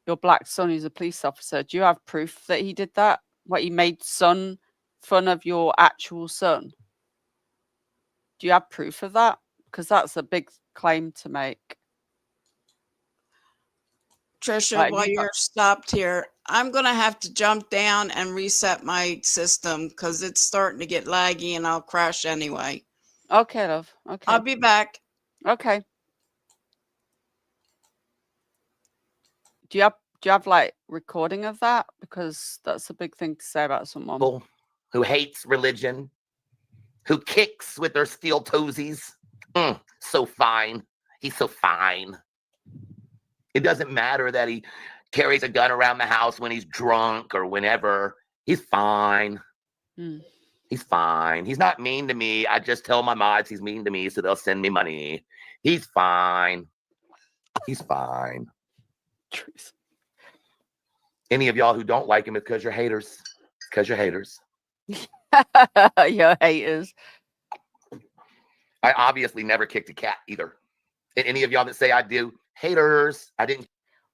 your black son is a police officer. Do you have proof that he did that? What, he made fun of your actual son? Do you have proof of that? Because that's a big claim to make. Trisha, while you're stopped here, I'm going to have to jump down and reset my system because it's starting to get laggy and I'll crash anyway. Okay, love. Okay. I'll be back. Okay. Do you have like recording of that? Because that's a big thing to say about someone who hates religion, who kicks with their steel toesies. So fine. He's so fine. It doesn't matter that he carries a gun around the house when he's drunk or whenever. He's fine. He's fine. He's not mean to me. I just tell my mods he's mean to me, so they'll send me money. He's fine. He's fine. Truth. Any of y'all who don't like him, it's because you're haters. It's because you're haters. You're haters. I obviously never kicked a cat either. And any of y'all that say I do, haters. I didn't.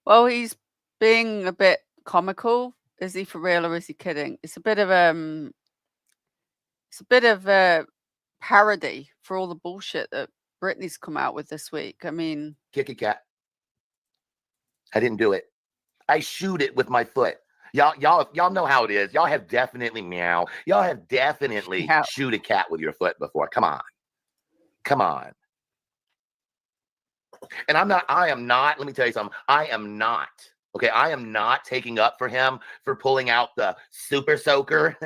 Well, he's being a bit comical. Is he for real or is he kidding? It's a bit of a parody for all the bullshit that Britney's come out with this week. I mean, kick a cat. I didn't do it. I shoot it with my foot. Y'all know how it is. Y'all have definitely meow. Y'all have definitely Yeah. shoot a cat with your foot before. Come on. And I am not, let me tell you something. I am not taking up for him for pulling out the super soaker.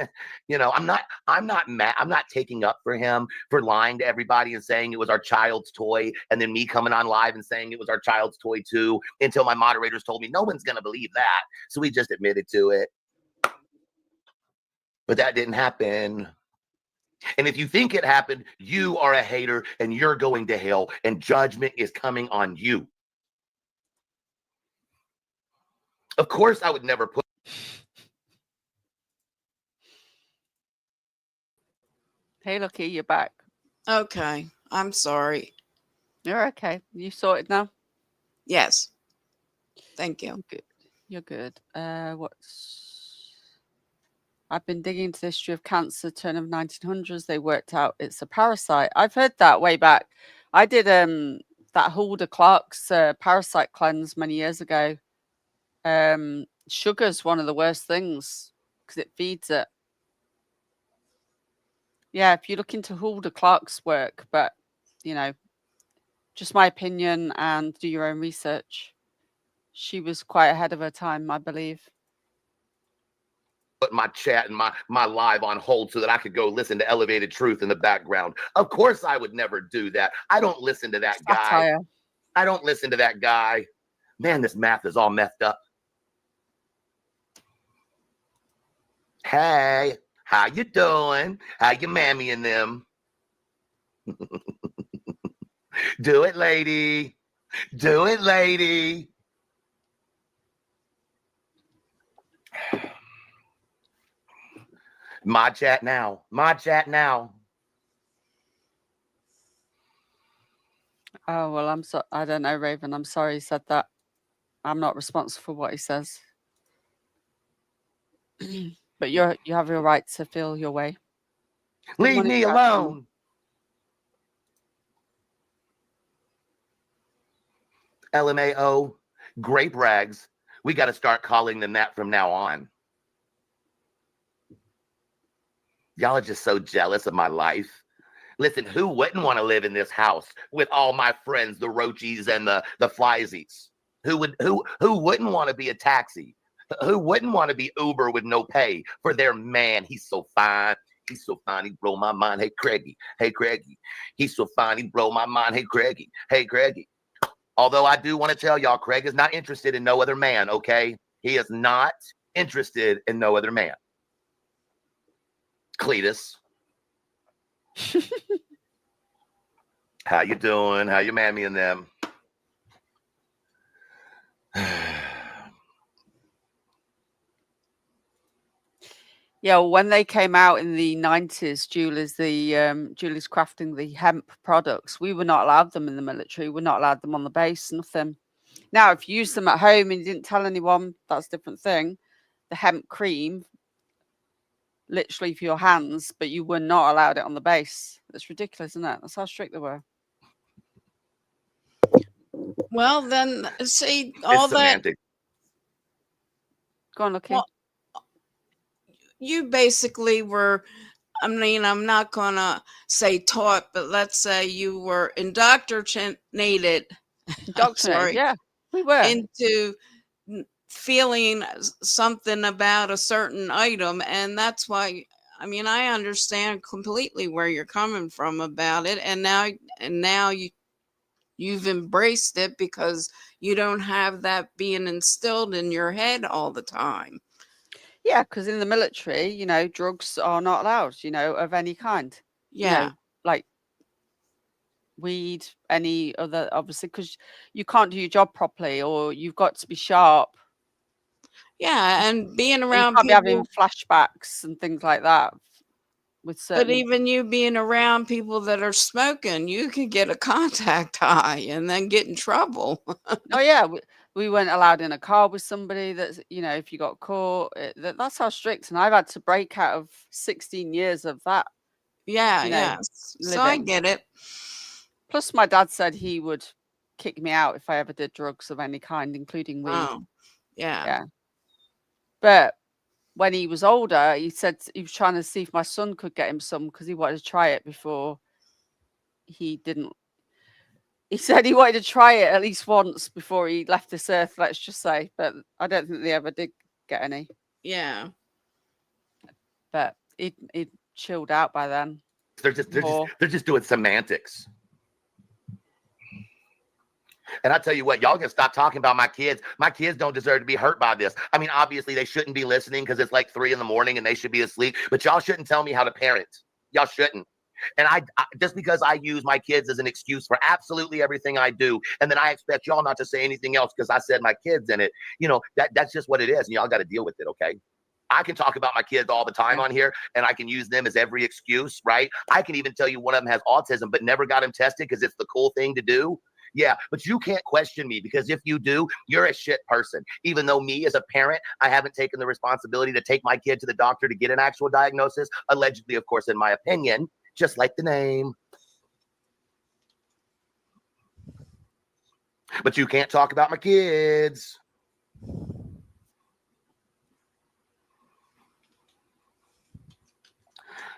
I'm not mad. I'm not taking up for him for lying to everybody and saying it was our child's toy, and then me coming on live and saying it was our child's toy too, until my moderators told me no one's going to believe that. So we just admitted to it. But that didn't happen. And if you think it happened, you are a hater and you're going to hell, and judgment is coming on you. Of course, I would never put. Hey, Lucky, you're back. Okay, I'm sorry. You're okay. You sorted now? Yes. Thank you. Good. You're good. I've been digging into the history of cancer, turn of 1900s. They worked out it's a parasite. I've heard that way back. I did that Hulda Clark's parasite cleanse many years ago. Sugar's one of the worst things because it feeds it. Yeah, if you look into Hulda Clark's work, but just my opinion, and do your own research. She was quite ahead of her time, I believe. Put my chat and my live on hold so that I could go listen to Elevated Truth in the background. Of course I would never do that. I don't listen to that guy. Satire. I don't listen to that guy. Man, this math is all messed up. Hey, how you doing? How you mammy and them? Do it, lady. Do it, lady. My chat now. My chat now. Oh, well, I don't know, Raven. I'm sorry he said that. I'm not responsible for what he says. But you have your right to feel your way. Leave me alone. LMAO, grape rags. We got to start calling them that from now on. Y'all are just so jealous of my life. Listen, who wouldn't want to live in this house with all my friends, the Roachies and the Flysies? Who wouldn't want to be a taxi? Who wouldn't want to be Uber with no pay for their man? He's so fine. He's so fine. He blow my mind. Hey, Craigie. Hey, Craigie. He's so fine. He blow my mind. Hey, Craigie. Hey, Craigie. Although I do want to tell y'all, Craig is not interested in no other man, okay? He is not interested in no other man. Cletus. How you doing? How you mammy and them? Yeah, when they came out in the 90s, Julie's crafting the hemp products, we were not allowed them in the military. We're not allowed them on the base, nothing. Now, if you use them at home and you didn't tell anyone, that's a different thing. The hemp cream, literally for your hands, but you were not allowed it on the base. That's ridiculous, isn't it? That's how strict they were. Well, then, see, all it's that. Semantic. Go on, Lucky. Well, you basically were, I mean, I'm not going to say taught, but let's say you were indoctrinated. Indoctrinated, yeah, we were. Into feeling something about a certain item. And that's why, I mean, I understand completely where you're coming from about it. And now you've embraced it because you don't have that being instilled in your head all the time. Yeah, because in the military, drugs are not allowed, of any kind. Yeah. Like weed, any other, obviously, because you can't do your job properly, or you've got to be sharp. Yeah, and being You around can't be having people, flashbacks and things like that with certain. but even you being around people that are smoking, you could get a contact high and then get in trouble. Oh yeah, we weren't allowed in a car with somebody that's, if you got caught, that's how strict. And I've had to break out of 16 years of that. Yeah, yeah. So I get it. Plus, my dad said he would kick me out if I ever did drugs of any kind, including weed. Oh, yeah. Yeah. But when he was older, he said he was trying to see if my son could get him some because he wanted to try it before he didn't. He said he wanted to try it at least once before he left this earth, let's just say. But I don't think they ever did get any. Yeah. But he'd chilled out by then. They're just doing semantics. And I tell you what, y'all can stop talking about my kids. My kids don't deserve to be hurt by this. I mean, obviously they shouldn't be listening because it's like 3 a.m. and they should be asleep. But y'all shouldn't tell me how to parent. Y'all shouldn't. And I just because I use my kids as an excuse for absolutely everything I do, and then I expect y'all not to say anything else because I said my kids in it. You know, that's just what it is, and y'all got to deal with it, okay? I can talk about my kids all the time on here, and I can use them as every excuse, right? I can even tell you one of them has autism, but never got him tested because it's the cool thing to do. Yeah, but you can't question me because if you do, you're a shit person. Even though me as a parent, I haven't taken the responsibility to take my kid to the doctor to get an actual diagnosis, allegedly, of course, in my opinion, just like the name. But you can't talk about my kids.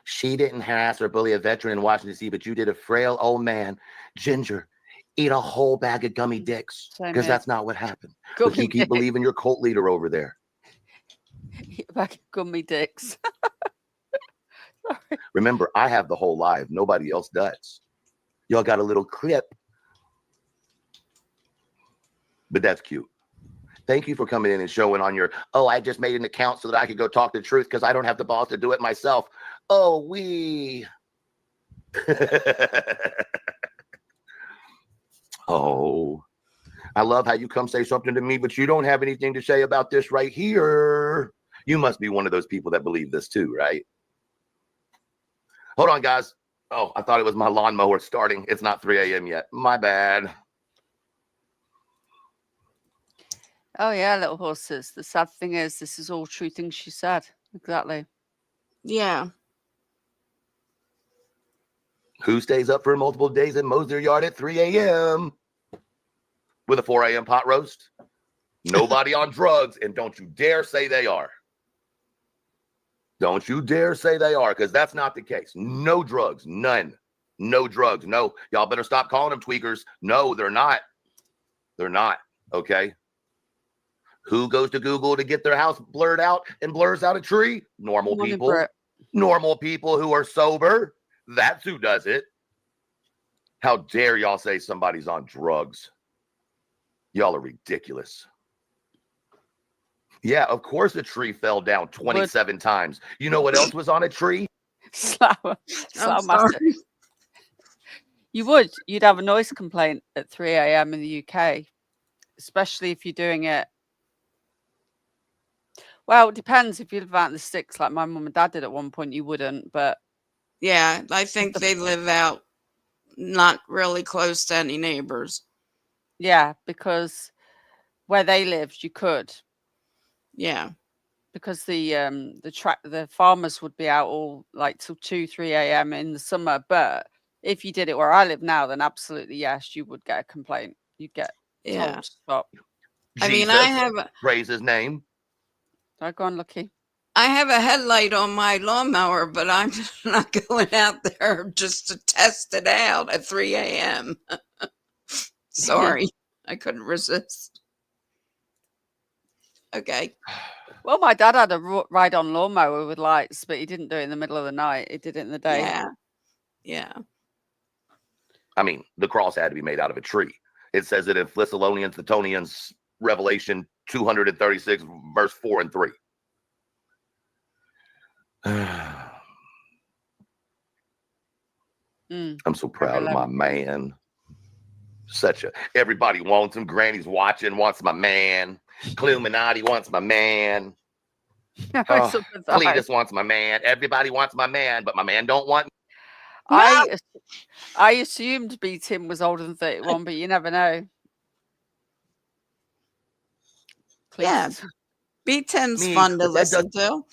She didn't harass or bully a veteran in Washington, D.C., but you did a frail old man, Ginger, eat a whole bag of gummy dicks because that's not what happened. But you keep believing your cult leader over there. Eat a bag of gummy dicks. Remember, I have the whole live. Nobody else does. Y'all got a little clip. But that's cute. Thank you for coming in and showing on your, oh, I just made an account so that I could go talk the truth because I don't have the balls to do it myself. Oh, we. Oh, I love how you come say something to me, but you don't have anything to say about this right here. You must be one of those people that believe this too, right? Hold on, guys. Oh, I thought it was my lawnmower starting. It's not 3 a.m. yet. My bad. Oh, yeah, little horses. The sad thing is, this is all true things she said. Exactly. Yeah. Who stays up for multiple days and mows their yard at 3 a.m. with a 4 a.m. pot roast? Nobody on drugs, and don't you dare say they are. Don't you dare say they are, because that's not the case. No drugs, none. No drugs, no. Y'all better stop calling them tweakers. No, they're not. They're not, okay? Who goes to Google to get their house blurred out and blurs out a tree? Normal people. Normal people who are sober. That's who does it. How dare y'all say somebody's on drugs? Y'all are ridiculous. Yeah, of course a tree fell down 27 times. You know what else was on a tree? You would. You'd have a noise complaint at 3 a.m. in the UK, especially if you're doing it. Well, it depends. If you live out in the sticks like my mum and dad did at one point, you wouldn't, but yeah, I think they live out not really close to any neighbors. Yeah, because where they lived, you could. Yeah, because the farmers would be out all like till 2-3 a.m. in the summer. But if you did it where I live now, then absolutely yes, you would get a complaint. You'd get told to stop. I mean, I have praise his name. Go on, Lucky. I have a headlight on my lawnmower, but I'm not going out there just to test it out at 3 a.m. Sorry, I couldn't resist. Okay. Well, my dad had a ride-on lawnmower with lights, but he didn't do it in the middle of the night. He did it in the day. Yeah. Yeah. I mean, the cross had to be made out of a tree. It says it in Thessalonians, Revelation 236, verse 4 and 3. I'm so proud of my man. Everybody wants him. Granny's watching, wants my man. Illuminati wants my man. Cletus wants my man. Everybody wants my man, but my man don't want me. I assumed B Tim was older than 31, but you never know. Please. Yeah, B Tim's fun to listen to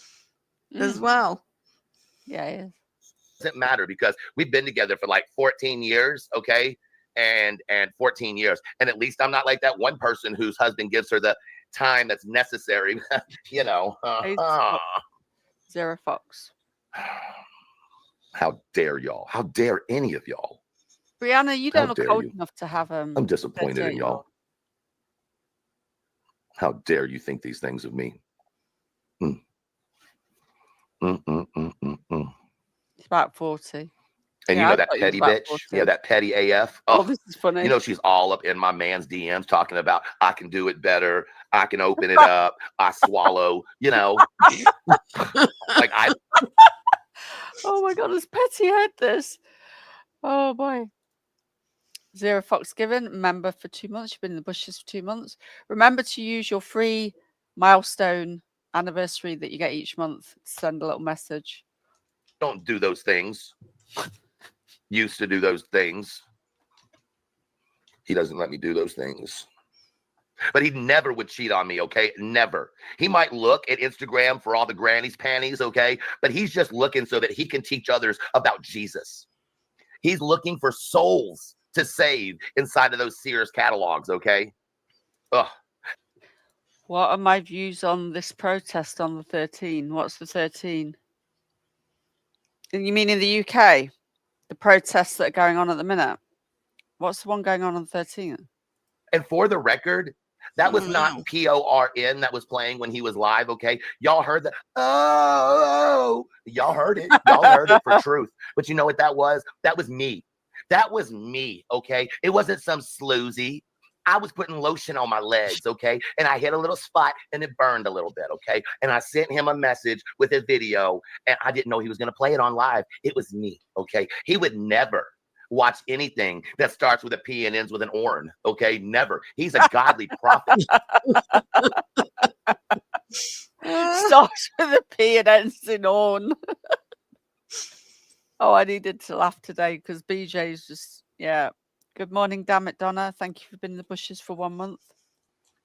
as well. Yeah, it is. Doesn't matter because we've been together for like 14 years, okay? And 14 years. And at least I'm not like that one person whose husband gives her the, time that's necessary. You know. Hey, Zero Fox. How dare y'all? How dare any of y'all? Brianna, you How don't look dare old you? enough to have I'm disappointed in 38-year-old. y'all. How dare you think these things of me? Mm. He's about 40. And Yeah, you know I that thought he was petty about bitch? 40. Yeah, that petty AF. Oh, Oh, this is funny. you know, she's all up in my man's DMs talking about, I can do it better. I can open it up. I swallow, you know. Like I. Oh my God, has Petty heard this? Oh boy. Zero Fox Given, member for 2 months. You've been in the bushes for 2 months. Remember to use your free milestone anniversary that you get each month to send a little message. Don't do those things. Used to do those things. He doesn't let me do those things. But he never would cheat on me, okay? Never. He might look at Instagram for all the granny's panties, okay? But he's just looking so that he can teach others about Jesus. He's looking for souls to save inside of those Sears catalogs, okay? Ugh. What are my views on this protest on the 13? What's the 13? You mean in the UK? The protests that are going on at the minute? What's the one going on the 13th? And for the record, that was not Wow. PORN that was playing when he was live, okay? Y'all heard that? Oh, y'all heard it. Y'all heard it for truth. But you know what that was? That was me. That was me, okay? It wasn't some sloozy. I was putting lotion on my legs, okay? And I hit a little spot and it burned a little bit, okay? And I sent him a message with a video and I didn't know he was going to play it on live. It was me, okay? He would never watch anything that starts with a P and ends with an orn, okay? Never. He's a godly prophet. Starts with a P and ends in on. Oh, I needed to laugh today because BJ's just, yeah. Good morning, damn it, Donna. Thank you for being in the bushes for 1 month.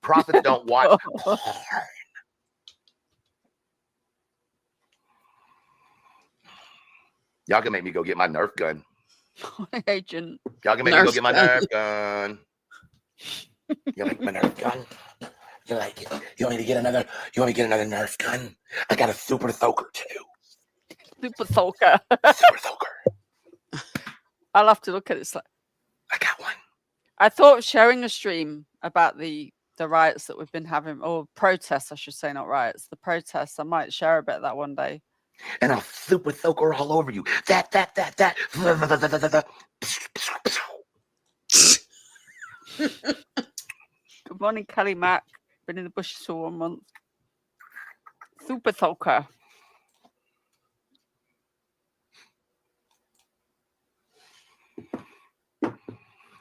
Prophets don't watch porn. Y'all can make me go get my Nerf gun. Agent. Y'all can make me go Nerf get my gun. Nerf gun. You like my Nerf gun? You like it? You want me to get another? You want me to get another Nerf gun? I got a Super Thoker too. Super Thulker. Super Thoker. I'll have to look at it. I got one. I thought of sharing a stream about the riots that we've been having, or protests, I should say, not riots. The protests. I might share a bit of that one day. And I'll Super Thoker all over you. That. Good morning, Kelly Mac. Been in the bushes for 1 month. Super Thulker.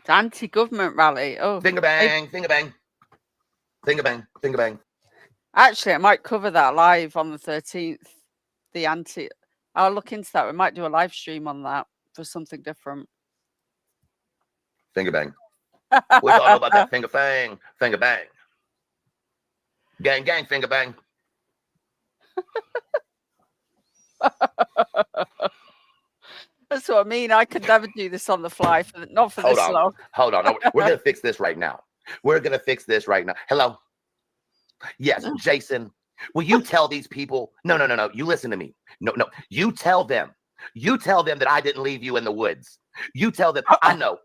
It's anti-government rally. Oh, Finger bang, finger bang. Finger bang, finger bang. actually, I might cover that live on the 13th. I'll look into that. We might do a live stream on that for something different. Finger bang. We all know about that finger bang, finger bang. Gang, gang, finger bang. That's what I mean. I could never do this on the fly, not for this long. Hold on. No, we're going to fix this right now. We're going to fix this right now. Hello? Yes, Jason. Will you tell these people? No. You listen to me. No. You tell them. You tell them that I didn't leave you in the woods. You tell them. I know.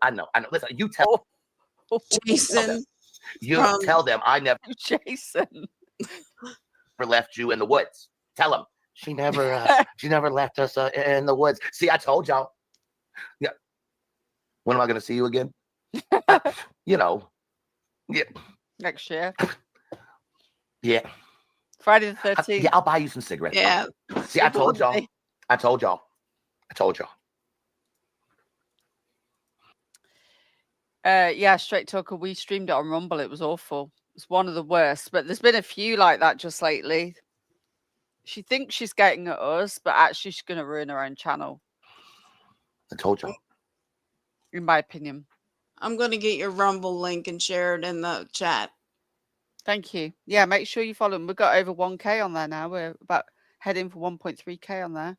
Listen, you tell Jason. tell them I never Jason. left you in the woods. Tell them. She never left us in the woods. See, I told y'all. Yeah. When am I going to see you again? You know. Yeah. Next year. Yeah. Friday the 13th. Yeah, I'll buy you some cigarettes. Yeah. See, I told y'all. Yeah, Straight Talker. We streamed it on Rumble. It was awful. It's one of the worst. But there's been a few like that just lately. She thinks she's getting at us, but actually she's going to ruin her own channel. I told y'all. In my opinion. I'm going to get your Rumble link and share it in the chat. Thank you. Yeah, make sure you follow them. We've got over 1K on there now. We're about heading for 1.3K on there.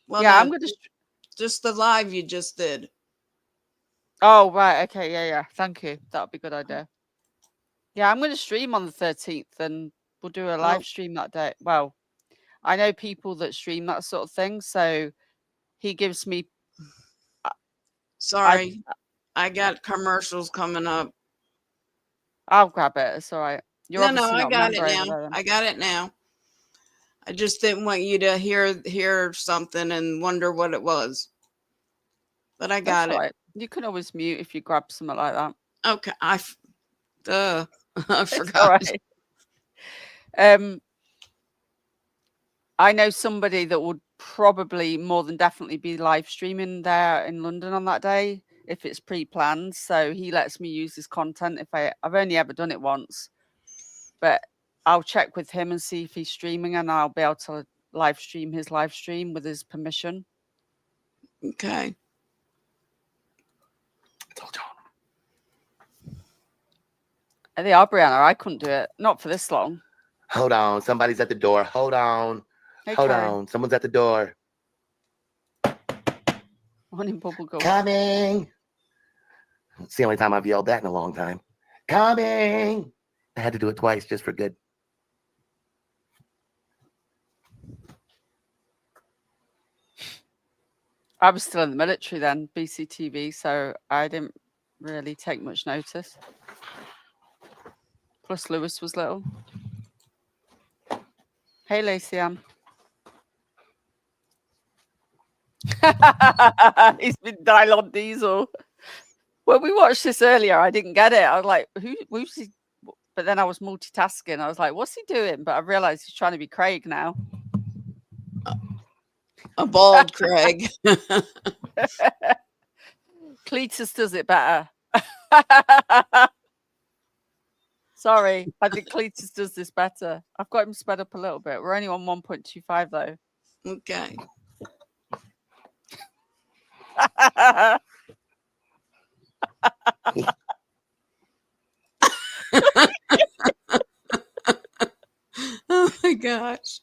Well, yeah, no, I'm going to... Just the live you just did. Oh, right. Okay. Yeah. Thank you. That would be a good idea. Yeah, I'm going to stream on the 13th, and we'll do a Oh, live stream that day. Well, I know people that stream that sort of thing, so he gives me. I sorry. I got commercials coming up. I'll grab it. It's all right. You're No, obviously I not a got it member over now. there, then. I got it now. I just didn't want you to hear something and wonder what it was. But I That's got all it. right. You can always mute if you grab something like that. Okay. I It's all forgot. right. I know somebody that would probably more than definitely be live streaming there in London on that day if it's pre-planned. So he lets me use his content if I've only ever done it once, but I'll check with him and see if he's streaming, and I'll be able to live stream his live stream with his permission. Okay. They are, Brianna. I couldn't do it. Not for this long. Hold on. Somebody's at the door. Hold on. Hey, Hold Carrie. on. Someone's at the door. Morning, Bubblegum. Coming. It's the only time I've yelled that in a long time. Coming. I had to do it twice just for good. I was still in the military then, BCTV, so I didn't really take much notice. Plus, Lewis was little. Hey, Lacey Ann. He's been Dylon Diesel. When we watched this earlier, I didn't get it. I was like, who's he? But then I was multitasking. I was like, what's he doing? But I realized he's trying to be Craig now. A bald Craig. Cletus does it better. Sorry, I think Cletus does this better. I've got him sped up a little bit. We're only on 1.25 though. Okay. Oh my gosh.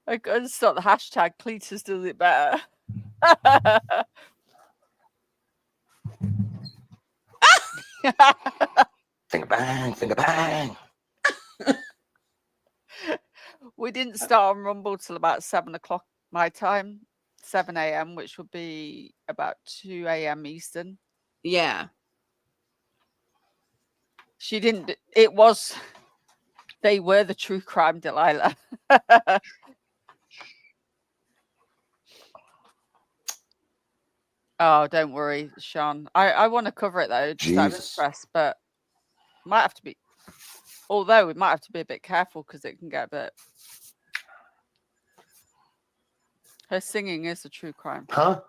I got to start the hashtag Cletus does it better. Finger bang, finger bang. We didn't start on Rumble till about 7 o'clock my time, 7 a.m., which would be about 2 a.m. Eastern. Yeah. She didn't. It was. They were the true crime, Delilah. Oh, don't worry, Sean. I want to cover it though, just out of Jesus. interest, but might have to be. Although we might have to be a bit careful because it can get a bit. Her singing is a true crime. Huh?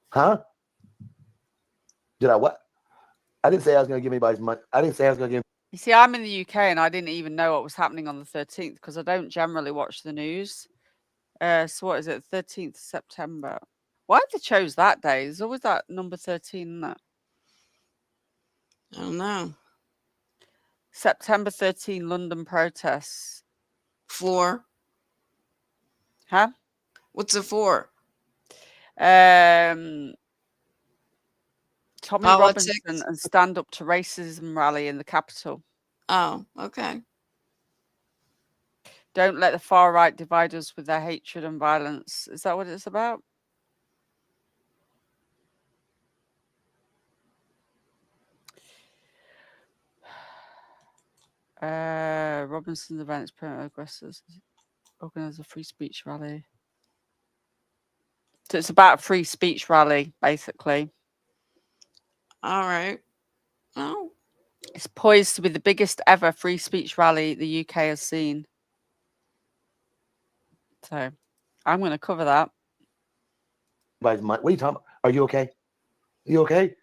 Huh? Did I what? I didn't say I was going to give anybody's money. I didn't say I was going to give. You see, I'm in the UK and I didn't even know what was happening on the 13th because I don't generally watch the news. So what is it? 13th September. Why have they chose that day? There's always that number 13, isn't it? I don't know. September 13, London protests. For? Huh? What's it for? Tommy Politics? Robinson and Stand Up to Racism rally in the capital. Oh, okay. Don't let the far right divide us with their hatred and violence. Is that what it's about? Robinson's events promote aggressors. Organize a free speech rally. So it's about a free speech rally, basically. All right. Oh. It's poised to be the biggest ever free speech rally the UK has seen. So I'm going to cover that. What are you talking about? Are you okay? You okay?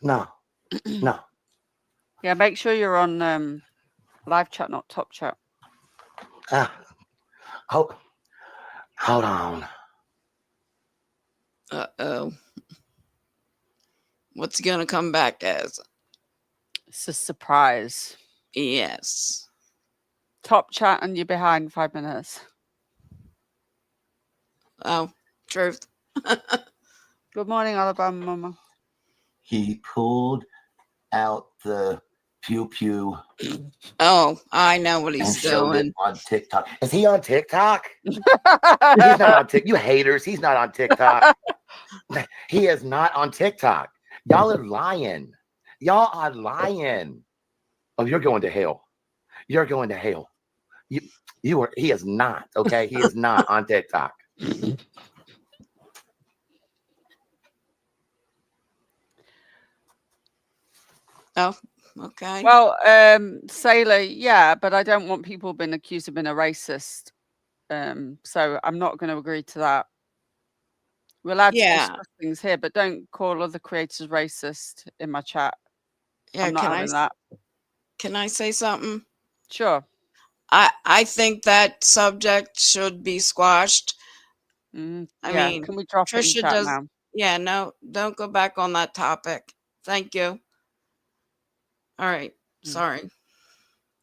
No. No. Yeah, make sure you're on live chat, not top chat. Hold on. Uh-oh. What's he going to come back as? It's a surprise. Yes. Top chat and you're behind 5 minutes. Oh, truth. Good morning, Alabama Mama. He pulled out the pew pew Oh, I know what and he's showed it doing. on TikTok. Is he on TikTok? He's not on TikTok. You haters, he's not on TikTok. He is not on TikTok. Y'all are lying. Y'all are lying. Oh, you're going to hell. You're going to hell. He is not, okay? He is not on TikTok. Oh, okay. Well, Sailor, yeah, but I don't want people being accused of being a racist. So I'm not going to agree to that. We're allowed to Yeah. discuss things here, but don't call other creators racist in my chat. Yeah. I'm not having that. Can I say something? Sure. I think that subject should be squashed. I Yeah, mean, can we drop it in Trisha chat does. now? Yeah, no, don't go back on that topic. Thank you. All right. Sorry.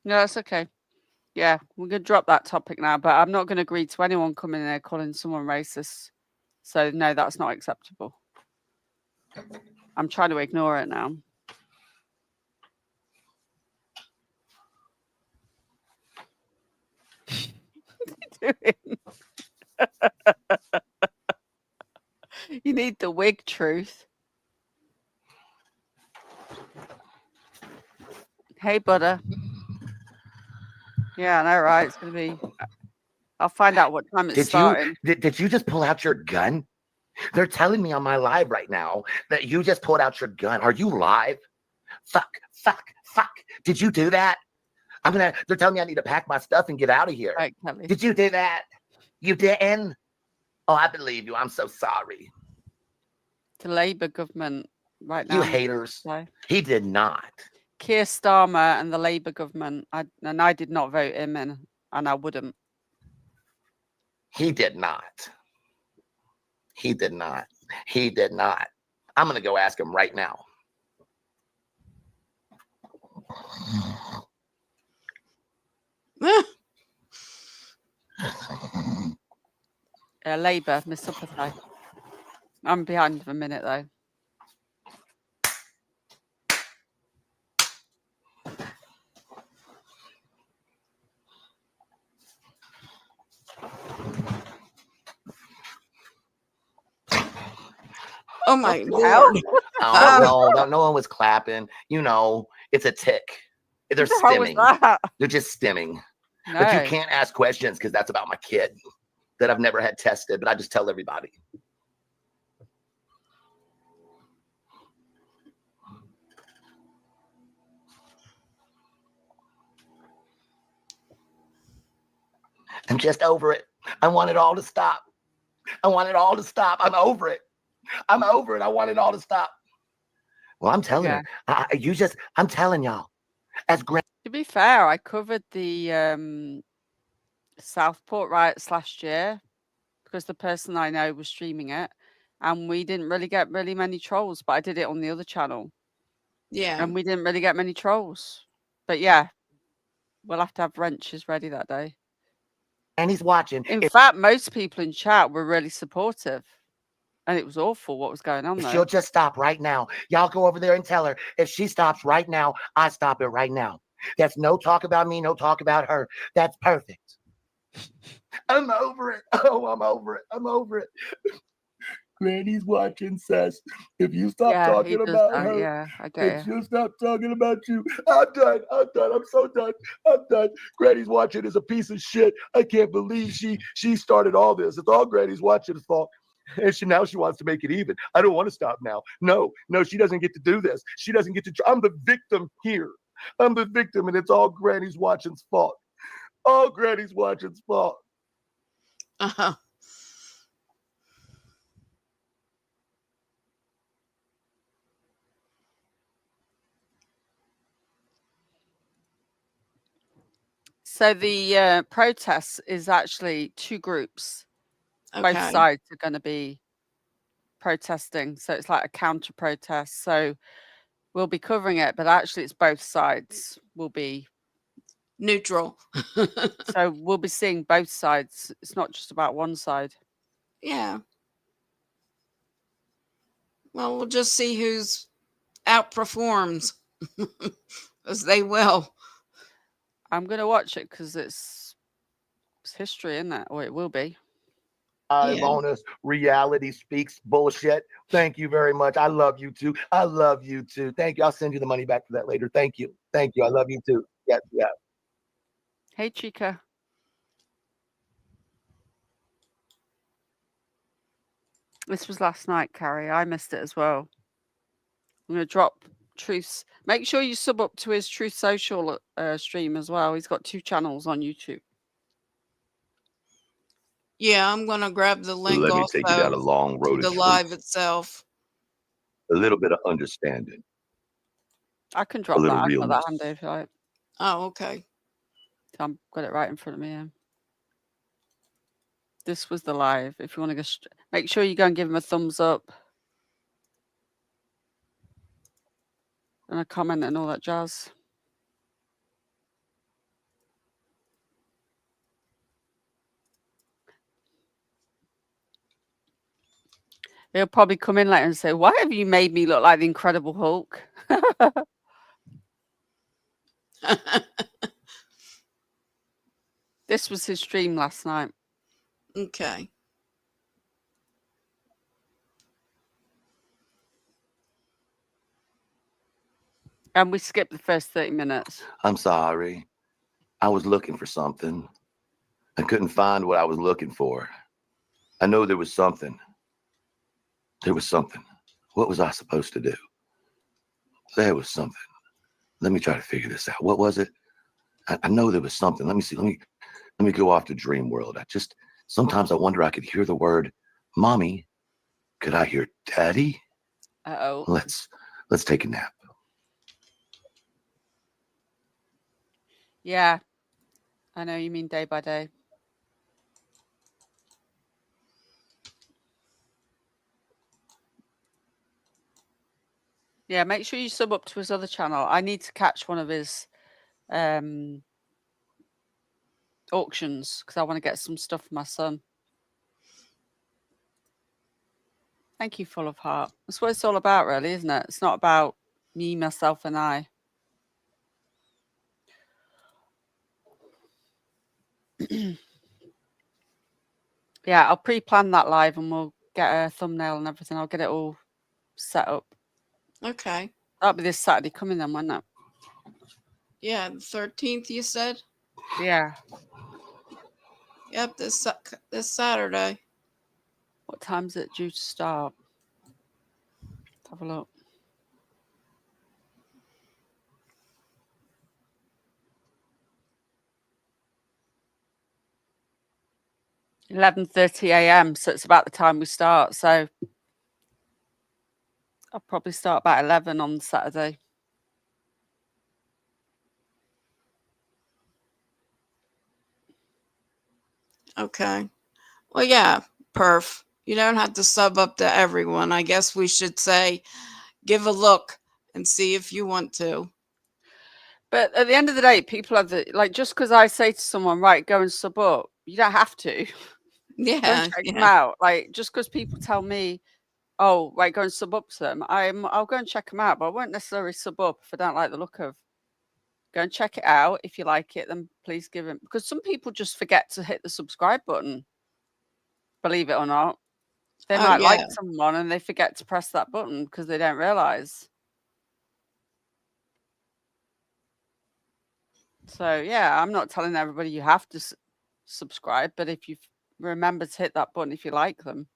No, that's okay. Yeah, we're going to drop that topic now, but I'm not going to agree to anyone coming in there calling someone racist. So, no, that's not acceptable. I'm trying to ignore it now. You need the wig, Truth. Hey, butter. Yeah, I know, right? It's going to be... I'll find out what time it's starting. Did you just pull out your gun? They're telling me on my live right now that you just pulled out your gun. Are you live? Fuck. Did you do that? They're telling me I need to pack my stuff and get out of here. Right, Kelly. Did you do that? You didn't? Oh, I believe you. I'm so sorry. The Labour government right now. You haters. He did not. Keir Starmer and the Labour government. I did not vote him in, and I wouldn't. He did not. He did not. He did not. I'm going to go ask him right now. Labour, Miss Sympathy. I'm behind for a minute, though. Oh my Lord. Oh, no one was clapping. You know, it's a tick. They're stimming. They're just stimming. No. But you can't ask questions because that's about my kid that I've never had tested, but I just tell everybody. I'm just over it. I want it all to stop. I want it all to stop. I'm over it. I'm over it. I want it all to stop. Well, I'm telling her. I'm telling y'all. To be fair, I covered the Southport riots last year because the person I know was streaming it, and we didn't really get many trolls, but I did it on the other channel. Yeah. And we didn't really get many trolls. But yeah, we'll have to have wrenches ready that day. And he's watching. In fact, most people in chat were really supportive. And it was awful what was going on there. She'll just stop right now. Y'all go over there and tell her, if she stops right now, I stop it right now. That's no talk about me, no talk about her. That's perfect. I'm over it. Oh, I'm over it. I'm over it. Granny's watching, says, if you stop talking about her, if you stop talking about you, I'm done. I'm done. I'm so done. I'm done. Granny's watching is a piece of shit. I can't believe she started all this. It's all Granny's watching's fault. And now she wants to make it even. I don't want to stop now. No, she doesn't get to do this. She doesn't get to. I'm the victim here. I'm the victim, and it's all Granny's watching's fault. All Granny's watching's fault. Uh-huh. So the protest is actually two groups. Okay. Both sides are going to be protesting. So it's like a counter protest. So we'll be covering it, but actually it's both sides will be neutral. So we'll be seeing both sides. It's not just about one side. Yeah. Well, we'll just see who's outperforms. As they will. I'm gonna watch it because it's history, isn't it? Or it will be. Yeah. On us. Reality speaks bullshit. Thank you very much. I love you too. I love you too. Thank you. I'll send you the money back for that later. Thank you. Thank you. I love you too. Yeah, yeah. Hey, Chica. This was last night, Carrie. I missed it as well. I'm gonna drop Truth's. Make sure you sub up to his Truth Social stream as well. He's got 2 channels on YouTube. Yeah, I'm gonna grab the link Let me take you down a also long to road the of live truth. itself. A little bit of understanding. I can A drop little that. I've got realness. that handy if you like. Oh, okay. I've got it right in front of me. Yeah. This was the live. If you want to go, make sure you go and give him a thumbs up and a comment and all that jazz. He'll probably come in later and say, "Why have you made me look like the Incredible Hulk?" This was his stream last night. Okay. And we skipped the first 30 minutes. I'm sorry. I was looking for something. I couldn't find what I was looking for. I know there was something. There was something. What was I supposed to do? There was something. Let me try to figure this out. What was it? I know there was something. Let me see. Let me go off to dream world. Sometimes I wonder I could hear the word mommy. Could I hear daddy? Uh-oh. Let's take a nap. Yeah. I know you mean day by day. Yeah, make sure you sub up to his other channel. I need to catch one of his auctions because I want to get some stuff for my son. Thank you, Full of Heart. That's what it's all about, really, isn't it? It's not about me, myself, and I. Yeah, I'll pre-plan that live and we'll get a thumbnail and everything. I'll get it all set up. Okay. That'll be this Saturday coming then, won't it? Yeah, the 13th, you said? Yeah. Yep, this Saturday. What time's it due to start? Let's have a look. $11:30 a.m. So it's about the time we start. So I'll probably start about 11 on Saturday. Okay. Well, yeah, perf. You don't have to sub up to everyone. I guess we should say, give a look and see if you want to. But at the end of the day, people have just because I say to someone, right, go and sub up, you don't have to. Yeah. Go and check them out. Like, just because people tell me, oh, right, go and sub up to them, I'll go and check them out, but I won't necessarily sub up if I don't like the look of. Go and check it out. If you like it, then please give it. Because some people just forget to hit the subscribe button. Believe it or not. They might like someone and they forget to press that button because they don't realize. So, yeah, I'm not telling everybody you have to subscribe, but if you remember to hit that button if you like them.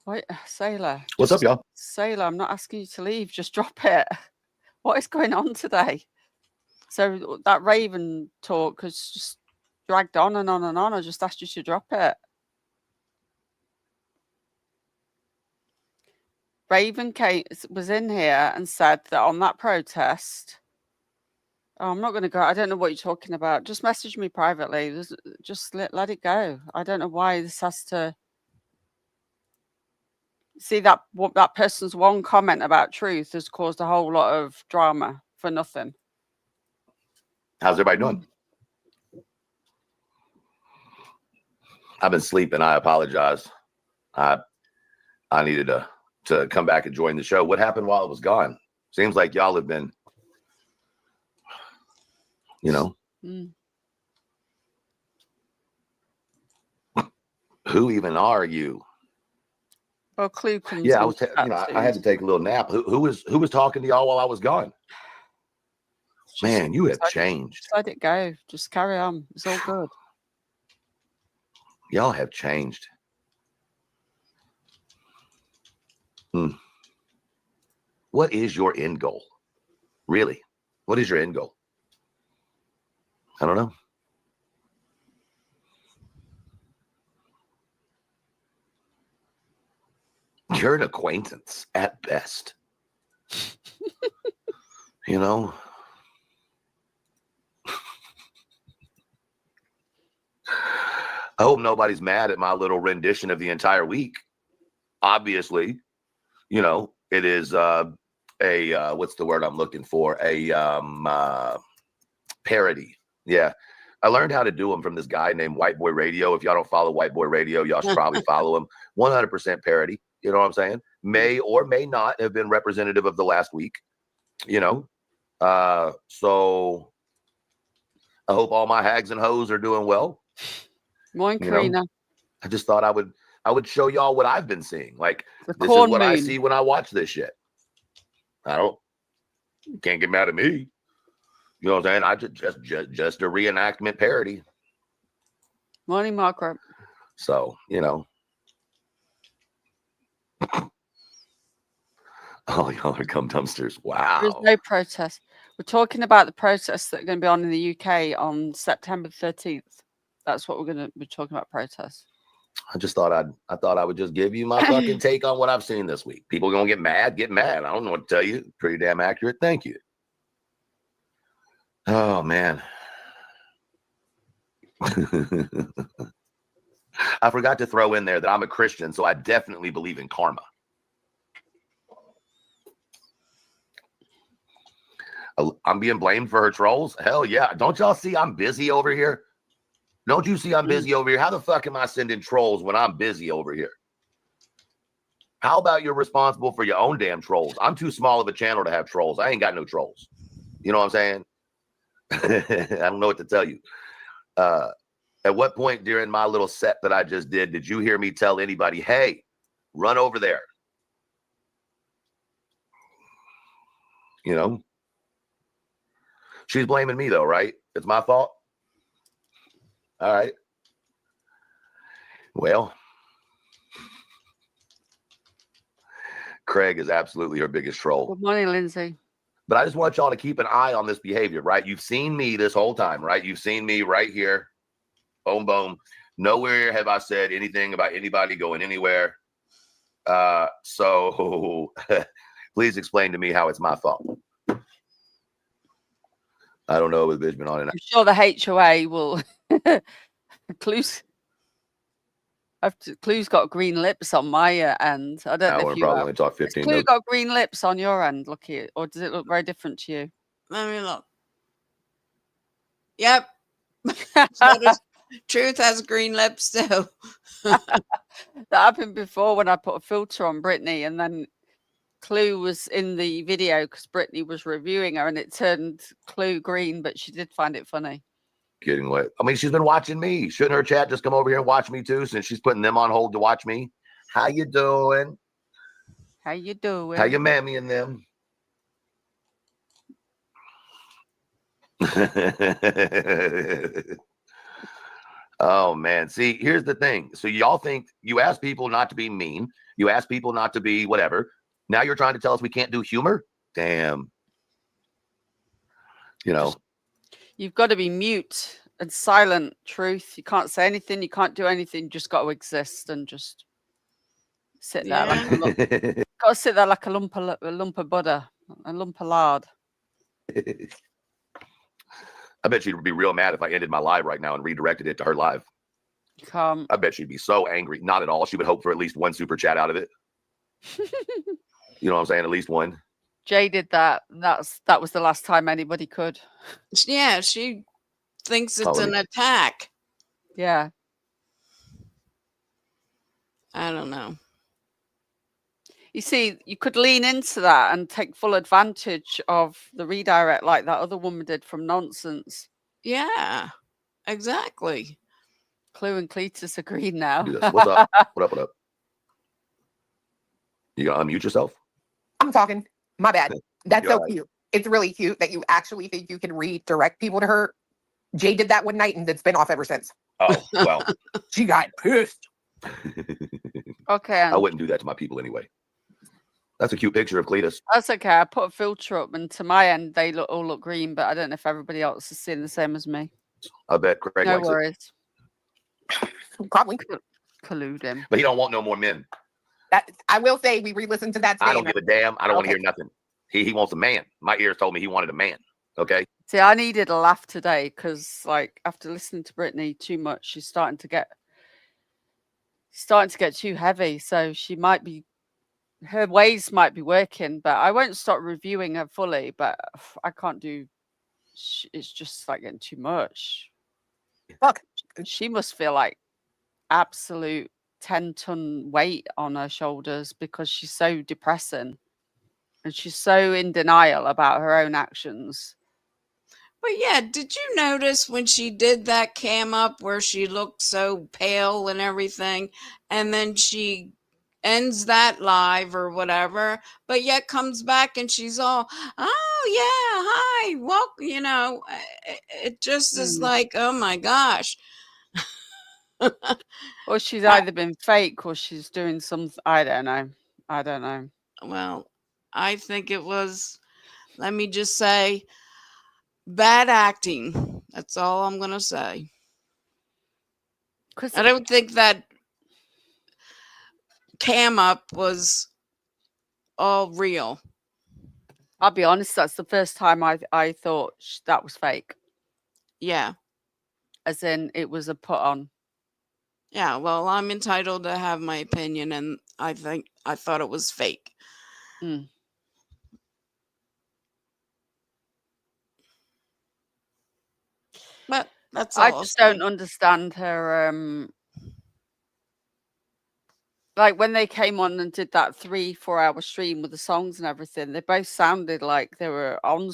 Wait, Sailor. What's up, y'all? Sailor, I'm not asking you to leave. Just drop it. What is going on today? So that Raven talk has just dragged on and on and on. I just asked you to drop it. Raven was in here and said that on that protest. Oh, I'm not going to go. I don't know what you're talking about. Just message me privately. Just let it go. I don't know why this has to. See that person's one comment about truth has caused a whole lot of drama for nothing. How's everybody doing? I've been sleeping. I apologize. I needed to come back and join the show. What happened while I was gone? Seems like y'all have been, you know. Mm. Who even are you? Well, Clue comes. Yeah, I in was. chat I had to take a little nap. Who was talking to y'all while I was gone? Man, you have changed. Just let it go. Just carry on. It's all good. Y'all have changed. What is your end goal? Really? What is your end goal? I don't know. You're an acquaintance at best. You know? I hope nobody's mad at my little rendition of the entire week. Obviously, you know, it is what's the word I'm looking for? Parody. Yeah. I learned how to do them from this guy named White Boy Radio. If y'all don't follow White Boy Radio, y'all should probably follow him. 100% parody. You know what I'm saying? May or may not have been representative of the last week. You know? So I hope all my hags and hoes are doing well. Morning, You Karina. know? I just thought I would show y'all what I've been seeing. Like, The this is corn what I moon. see when I watch this shit. You can't get mad at me. You know what I'm saying? I just a reenactment parody. Morning, Margaret. So, you know. Oh, y'all are cum dumpsters. Wow. There's no protest. We're talking about the protests that are going to be on in the UK on September 13th. That's what we're talking about, protests. I just thought I thought I would just give you my fucking take on what I've seen this week. People gonna get mad. I don't know what to tell you. Pretty damn accurate. Thank you. Oh man. I forgot to throw in there that I'm a Christian, so I definitely believe in karma. I'm being blamed for her trolls. Hell yeah. Don't y'all see I'm busy over here? Don't you see I'm busy over here? How the fuck am I sending trolls when I'm busy over here? How about you're responsible for your own damn trolls? I'm too small of a channel to have trolls. I ain't got no trolls. You know what I'm saying? I don't know what to tell you. At what point during my little set that I just did you hear me tell anybody, hey, run over there? You know? She's blaming me though, right? It's my fault. All right. Well, Craig is absolutely her biggest troll. Good morning, Lindsay. But I just want y'all to keep an eye on this behavior, right? You've seen me this whole time, right? You've seen me right here. Boom, boom. Nowhere have I said anything about anybody going anywhere. So please explain to me how it's my fault. I don't know if it's been on and I'm sure the HOA will. Clue's got green lips on my end. I don't know if you probably have. only talk Has 15 Clue minutes. got green lips on your end? Look here, or does it look very different to you? Let me look. Yep. Truth has green lips too. That happened before when I put a filter on Brittany, and then Clue was in the video because Brittany was reviewing her, and it turned Clue green, but she did find it funny. Getting wet. I mean, she's been watching me. Shouldn't her chat just come over here and watch me too, since she's putting them on hold to watch me? How you doing? How you doing? How you mammy and them? Oh man. See, here's the thing. So y'all think you ask people not to be mean, you ask people not to be whatever. Now you're trying to tell us we can't do humor? Damn. You know. You've got to be mute and silent, Truth. You can't say anything, you can't do anything, you just got to exist and just sit there like a got to sit there like a lump of butter, a lump of lard. I bet she'd be real mad if I ended my live right now and redirected it to her live. I bet she'd be so angry. Not at all. She would hope for at least one super chat out of it. You know what I'm saying? At least one. Jay did that. That was the last time anybody could. Yeah, she thinks it's an attack. Yeah. I don't know. You see, you could lean into that and take full advantage of the redirect like that other woman did from Nonsense. Yeah, exactly. Clue and Cletus agreed now. Do this. What's up? What up? What up? You gotta unmute yourself. I'm talking. My bad. That's You're so all right. cute. It's really cute that you actually think you can redirect people to her. Jay did that one night and it's been off ever since. Oh, well. She got pissed. Okay, I wouldn't do that to my people anyway. That's a cute picture of Cletus. that's okay. I put a filter up, and to my end, they all look green, but I don't know if everybody else is seeing the same as me. I bet Craig No likes worries. Probably. Collude him. it. But he don't want no more men. That I will say we re-listened to that I don't statement. give a damn. I don't want to Okay. hear nothing. He wants a man. My ears told me he wanted a man. Okay. See, I needed a laugh today because, like, after listening to Brittany too much, she's starting to get too heavy. So she might be, her ways might be working, but I won't stop reviewing her fully. But I can't do. It's just like getting too much. Look, She must feel like absolute 10-ton weight on her shoulders because she's so depressing and she's so in denial about her own actions. But yeah, did you notice when she did that cam up where she looked so pale and everything, and then she ends that live or whatever, but yet comes back and she's all, oh yeah, hi, welcome, you know, it just is like, oh my gosh. Or she's either been fake or she's doing some, I don't know. Well, I think it was, let me just say, bad acting. That's all I'm going to say. I don't think that cam up was all real. I'll be honest, that's the first time I thought that was fake. Yeah. As in, it was a put on. Yeah, well, I'm entitled to have my opinion, and I thought it was fake. Mm. But that's all I I'll just say. don't understand her. Like when they came on and did that 3-4 hour stream with the songs and everything, they both sounded like they were on.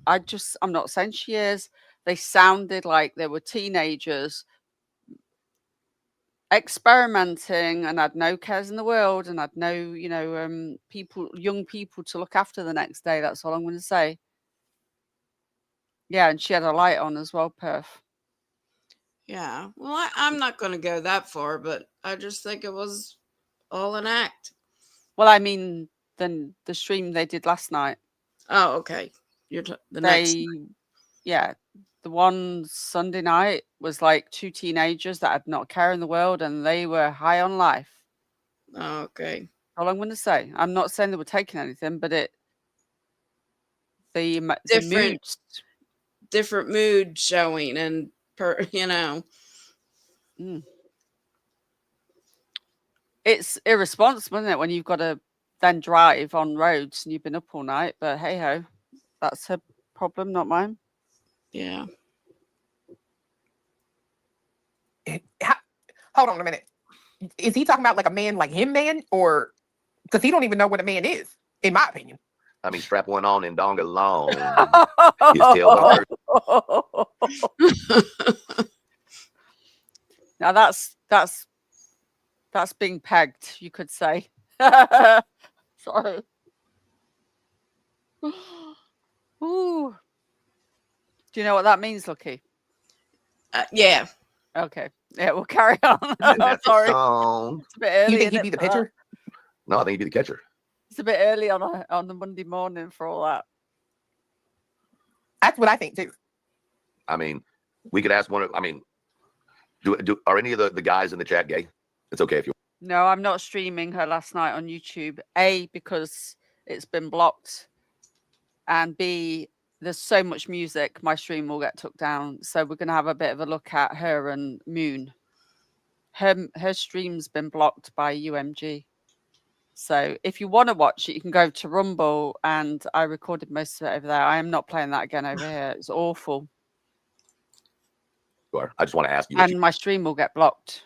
I'm not saying she is. They sounded like they were teenagers experimenting and had no cares in the world and had no, young people to look after the next day. That's all I'm going to say. Yeah, and she had a light on as well, Perf. Yeah, well, I'm not going to go that far, but I just think it was all an act. Well, I mean, then the stream they did last night. Oh, okay. Next. Yeah, the one Sunday night was like two teenagers that had not a care in the world, and they were high on life. Oh, okay. All I'm going to say. I'm not saying they were taking anything, but the moods. Different mood showing and It's irresponsible, isn't it, when you've got to then drive on roads and you've been up all night? But hey ho, that's her problem, not mine. Yeah. Hold on a minute. Is he talking about like a man like him, man? Or because he don't even know what a man is, in my opinion. I mean, strap one on and dong along. His tail Now that's being pegged, you could say. Sorry. Ooh. Do you know what that means, Lucky? Yeah. Okay. Yeah, we'll carry on. That's Sorry. song. It's a bit early. You think he'd be the pitcher? No, I think he'd be the catcher. It's a bit early on the Monday morning for all that. That's what I think too. I mean, we could ask one of, I mean, are any of the guys in the chat gay? It's okay if you. No, I'm not streaming her last night on YouTube. A, because it's been blocked. And B, there's so much music, my stream will get took down. So we're going to have a bit of a look at her and Moon. Her stream's been blocked by UMG. So if you want to watch it, you can go to Rumble, and I recorded most of it over there. I am not playing that again over here. It's awful. I just want to ask you. And my stream will get blocked.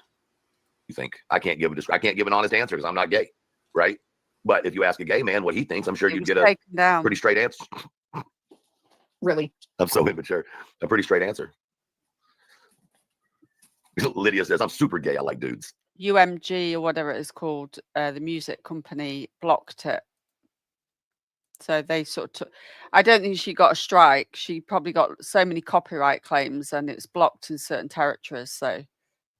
you think? I can't give an honest answer because I'm not gay, right? But if you ask a gay man what he thinks, I'm sure you'd get a taken down. pretty straight answer. Really? I'm so immature. A pretty straight answer. Lydia says, I'm super gay. I like dudes. UMG or whatever it is called, the music company blocked it. So they sort of took, I don't think she got a strike. She probably got so many copyright claims and it's blocked in certain territories. So,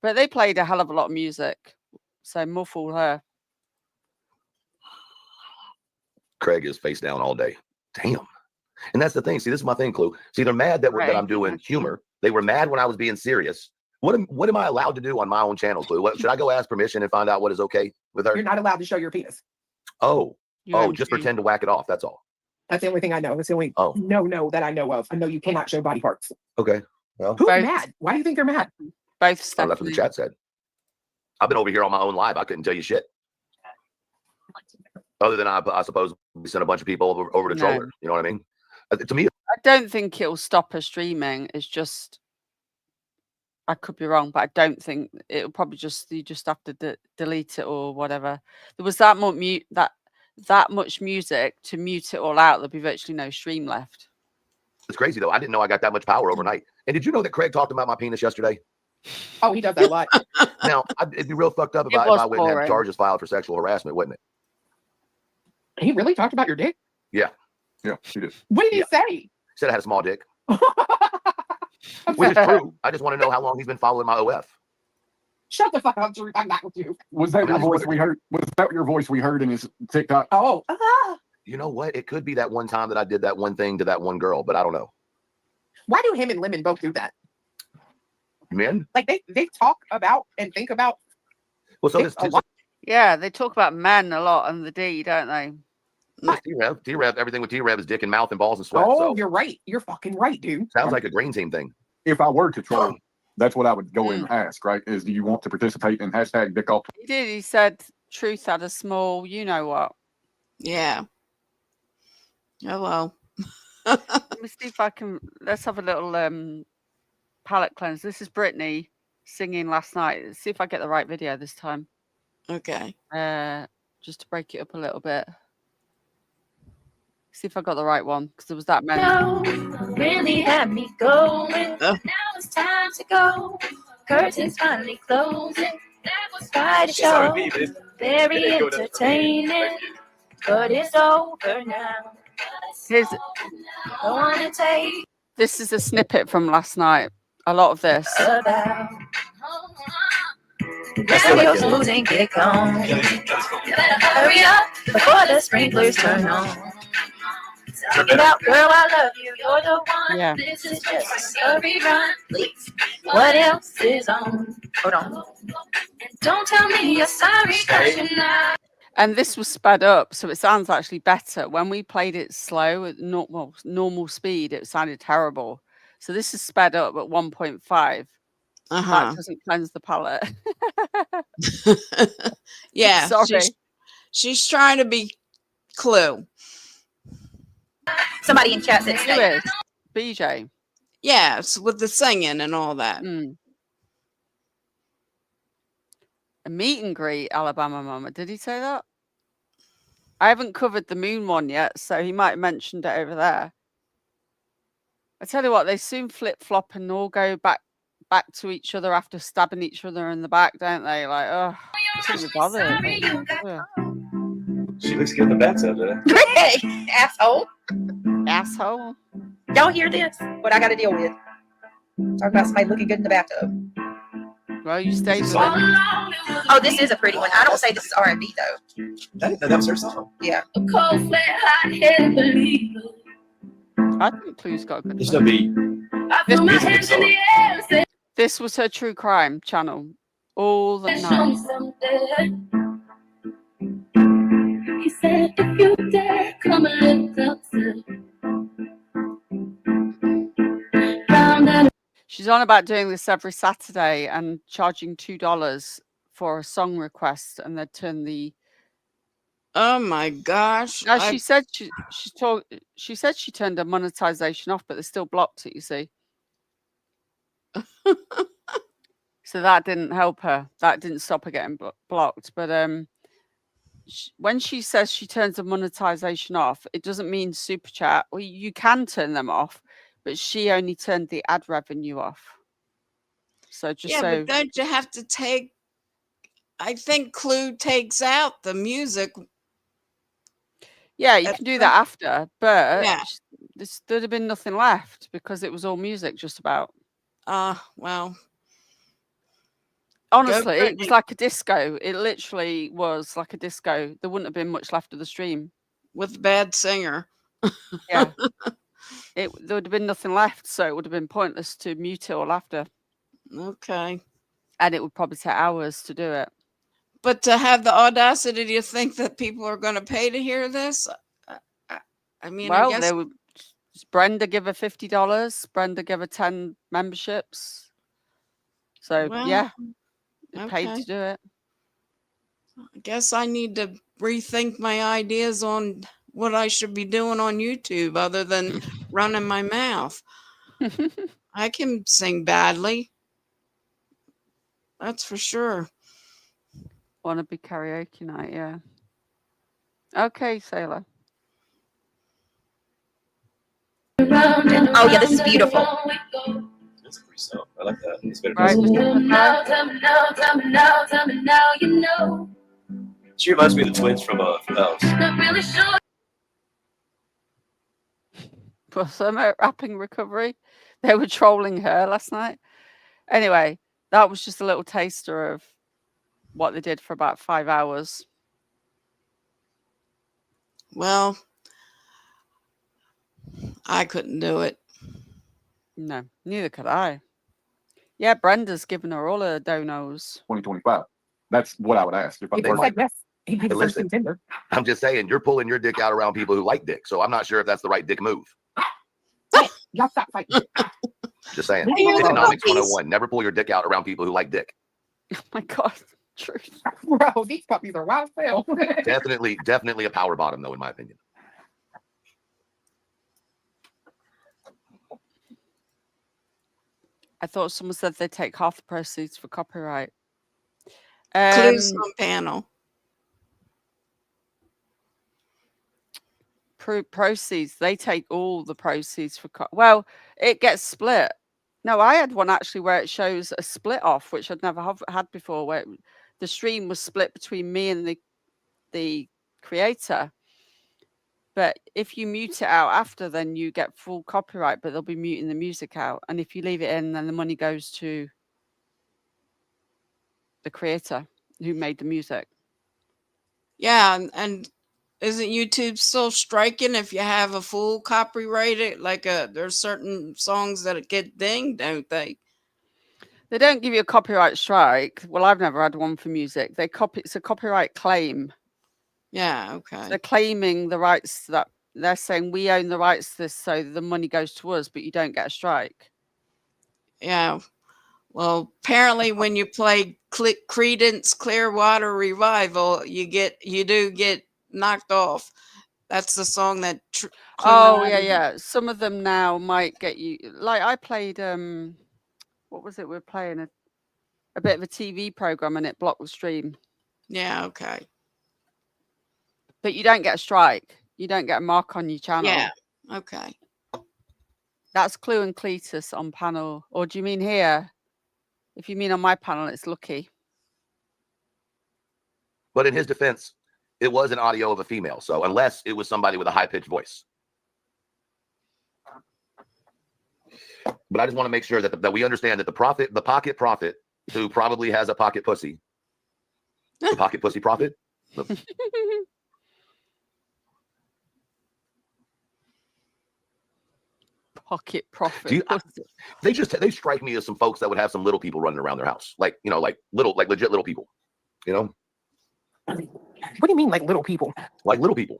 but they played a hell of a lot of music. So more fool her. Craig is face down all day. Damn. And that's the thing. See, this is my thing, Clue. See, they're mad that, that I'm doing humor. They were mad when I was being serious. What am I allowed to do on my own channel, Clue? Should I go ask permission and find out what is okay with her? You're not allowed to show your penis. Oh, just pretend to whack it off. That's all. That's the only thing I know. That's the only no that I know of. I know you cannot show body parts. Okay. Well, who's mad? Why do you think they're mad? Both stuff. Oh, that's what the chat said. I've been over here on my own live. I couldn't tell you shit. Other than I suppose we sent a bunch of people over to troll her. You know what I mean? To me, I don't think it'll stop her streaming. It's just, I could be wrong, but I don't think it'll probably you just have to delete it or whatever. There was that much music to mute it all out. There'll be virtually no stream left. It's crazy though. I didn't know I got that much power overnight. And did you know that Craig talked about my penis yesterday? Oh, he does that a lot. Now, it'd be real fucked up if I went and had charges filed for sexual harassment, wouldn't it? He really talked about your dick? Yeah. Yeah, he did. What did he say? He said I had a small dick. Which is true. I just want to know how long he's been following my OF. Shut the fuck up, Drew. I'm not with you. Was that your voice we heard? Was that your voice we heard in his TikTok? Oh. You know what? It could be that one time that I did that one thing to that one girl, but I don't know. Why do him and Lemon both do that? Men? Like they talk about and think about. Well, so yeah, they talk about men a lot on the D, don't they? T-Rev, everything with T-Rev is dick and mouth and balls and sweat. Oh, so. You're right. You're fucking right, dude. Sounds like a green team thing. If I were to troll, that's what I would go and ask, right? Is do you want to participate in hashtag dick off? He did. He said Truth had a small, you know what? Yeah. Oh well. Let me see if I can. Let's have a little palette cleanse. This is Brittany singing last night. Let's see if I get the right video this time. Okay. Just to break it up a little bit. See if I got the right one because there was that many. Really had me going. Now it's time to go. Curtains finally closing. That was quite a show. Very entertaining, but it's over now. This is a snippet from last night. A lot of this. Radio's losing, get gone. You better hurry up before the sprinklers turn on. Talking about, girl, I love you, you're the one. Yeah. This is just a rerun, please. What else is on? Hold on. And don't tell me you're sorry, 'cause you're not. And this was sped up, so it sounds actually better. When we played it slow at normal speed, it sounded terrible. So this is sped up at 1.5. That doesn't cleanse the palate. Yeah. Sorry. She's trying to be Clue. Somebody in chat said Who is? BJ. Yes, with the singing and all that. A meet and greet, Alabama Mama. Did he say that? I haven't covered the moon one yet, so he might have mentioned it over there. I tell you what, they soon flip-flop and all go back to each other after stabbing each other in the back, don't they? Like, oh, shouldn't be bothered. She looks good in the bathtub, though. Greg, asshole. Asshole. Y'all hear this? What I got to deal with? Talk about somebody looking good in the bathtub. Well, you stayed with him. Oh, this is a pretty one. I don't say this is R&B though. That was her song. Yeah. I think Clue's got a good There's song. no beat. This was her true crime channel. All the night. He said, if you dare, come a little closer. She's on about doing this every Saturday and charging $2 for a song request, and they'd turn the. Oh my gosh! Now she said she said she turned her monetization off, but they still blocked it. You see. So that didn't help her. That didn't stop her getting blocked. But when she says she turns the monetization off, it doesn't mean super chat. Well, you can turn them off, but she only turned the ad revenue off. So just Yeah, so but don't you have to take? I think Clue takes out the music. yeah, you at can do some- that after, but Yeah. there'd have been nothing left because it was all music just about. Well, Honestly, it was Brittany. like a disco. It literally was like a disco. There wouldn't have been much left of the stream. with a bad singer. Yeah. There would have been nothing left, so it would have been pointless to mute it all after. Okay. And it would probably take hours to do it. But to have the audacity to think that people are going to pay to hear this, I mean, I Well, guess. they would. Brenda give her $50. Brenda give her 10 memberships. So Well, yeah, they paid okay. to do it. I guess I need to rethink my ideas on what I should be doing on YouTube other than running my mouth. I can sing badly. That's for sure. Want to be karaoke night, yeah. Okay, Sailor. Oh yeah, this is beautiful. That's a pretty song. I like that. It's better Right, than Now, tell me now, tell me now, tell me now, you know. She reminds me of the twins from Alice. Not really sure. For some rapping recovery. They were trolling her last night. Anyway, that was just a little taster of what they did for about 5 hours. Well, I couldn't do it. No, neither could I. Yeah, Brenda's given her all her donos. 2025. That's what I would ask if I He were said yes. He made Hey, the first listen. contender. I'm just saying, you're pulling your dick out around people who like dick. So I'm not sure if that's the right dick move. Y'all stop fighting. Just saying. Hey, you're the Economics puppies. 101. Never pull your dick out around people who like dick. Oh my God, truth. Bro, these puppies are wild as hell. Definitely a power bottom, though, in my opinion. I thought someone said they take half the proceeds for copyright. Clues on panel. Proceeds, they take all the proceeds for well, it gets split. No, I had one actually where it shows a split off, which I'd never had before, where the stream was split between me and the creator. But if you mute it out after, then you get full copyright, but they'll be muting the music out. And if you leave it in, then the money goes to the creator who made the music. Yeah, and isn't YouTube still striking if you have a full copyrighted? Like there's certain songs that get dinged, don't they? They don't give you a copyright strike. Well, I've never had one for music. It's a copyright claim. Yeah, okay. So they're claiming the rights to that. They're saying we own the rights to this, so the money goes to us, but you don't get a strike. Yeah. Well, apparently when you play Creedence Clearwater Revival, you do get knocked off. That's the song that Oh yeah. Some of them now might get you. Like I played what was it? We're playing a bit of a TV program and it blocked the stream. Yeah, okay. But you don't get a strike. You don't get a mark on your channel. Yeah, okay. That's Clue and Cletus on panel. Or do you mean here? If you mean on my panel, it's Lucky. But in his defense, it was an audio of a female. So unless it was somebody with a high-pitched voice. But I just want to make sure that we understand that the pocket prophet, who probably has a pocket pussy, the pocket pussy prophet. Pocket profit. They strike me as some folks that would have some little people running around their house, like like legit little people, What do you mean, like little people? like little people.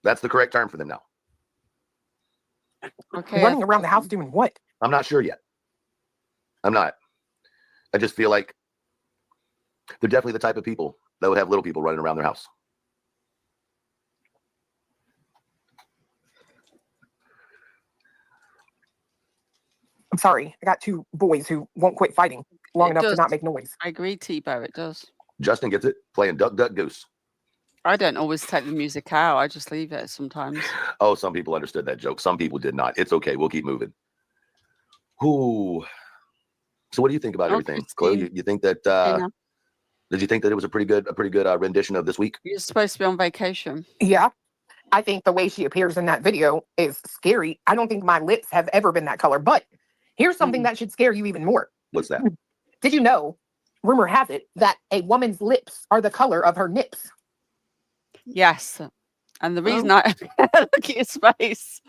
That's the correct term for them now. Okay. Running around the house doing what? I'm not sure yet. I'm not. I just feel like they're definitely the type of people that would have little people running around their house. I'm sorry. I got two boys who won't quit fighting long It enough to does. not make noise. I agree, Tebow. It does. Justin gets it. Playing Duck, Duck, Goose. I don't always take the music out. I just leave it sometimes. Oh, some people understood that joke. Some people did not. It's okay. We'll keep moving. Ooh. So what do you think about everything? Chloe, you think that did you think that it was a pretty good rendition of this week? You're supposed to be on vacation. Yeah. I think the way she appears in that video is scary. I don't think my lips have ever been that color. But here's something that should scare you even more. What's that? Did you know, rumor has it, that a woman's lips are the color of her nips? Yes. And the reason I look at your face.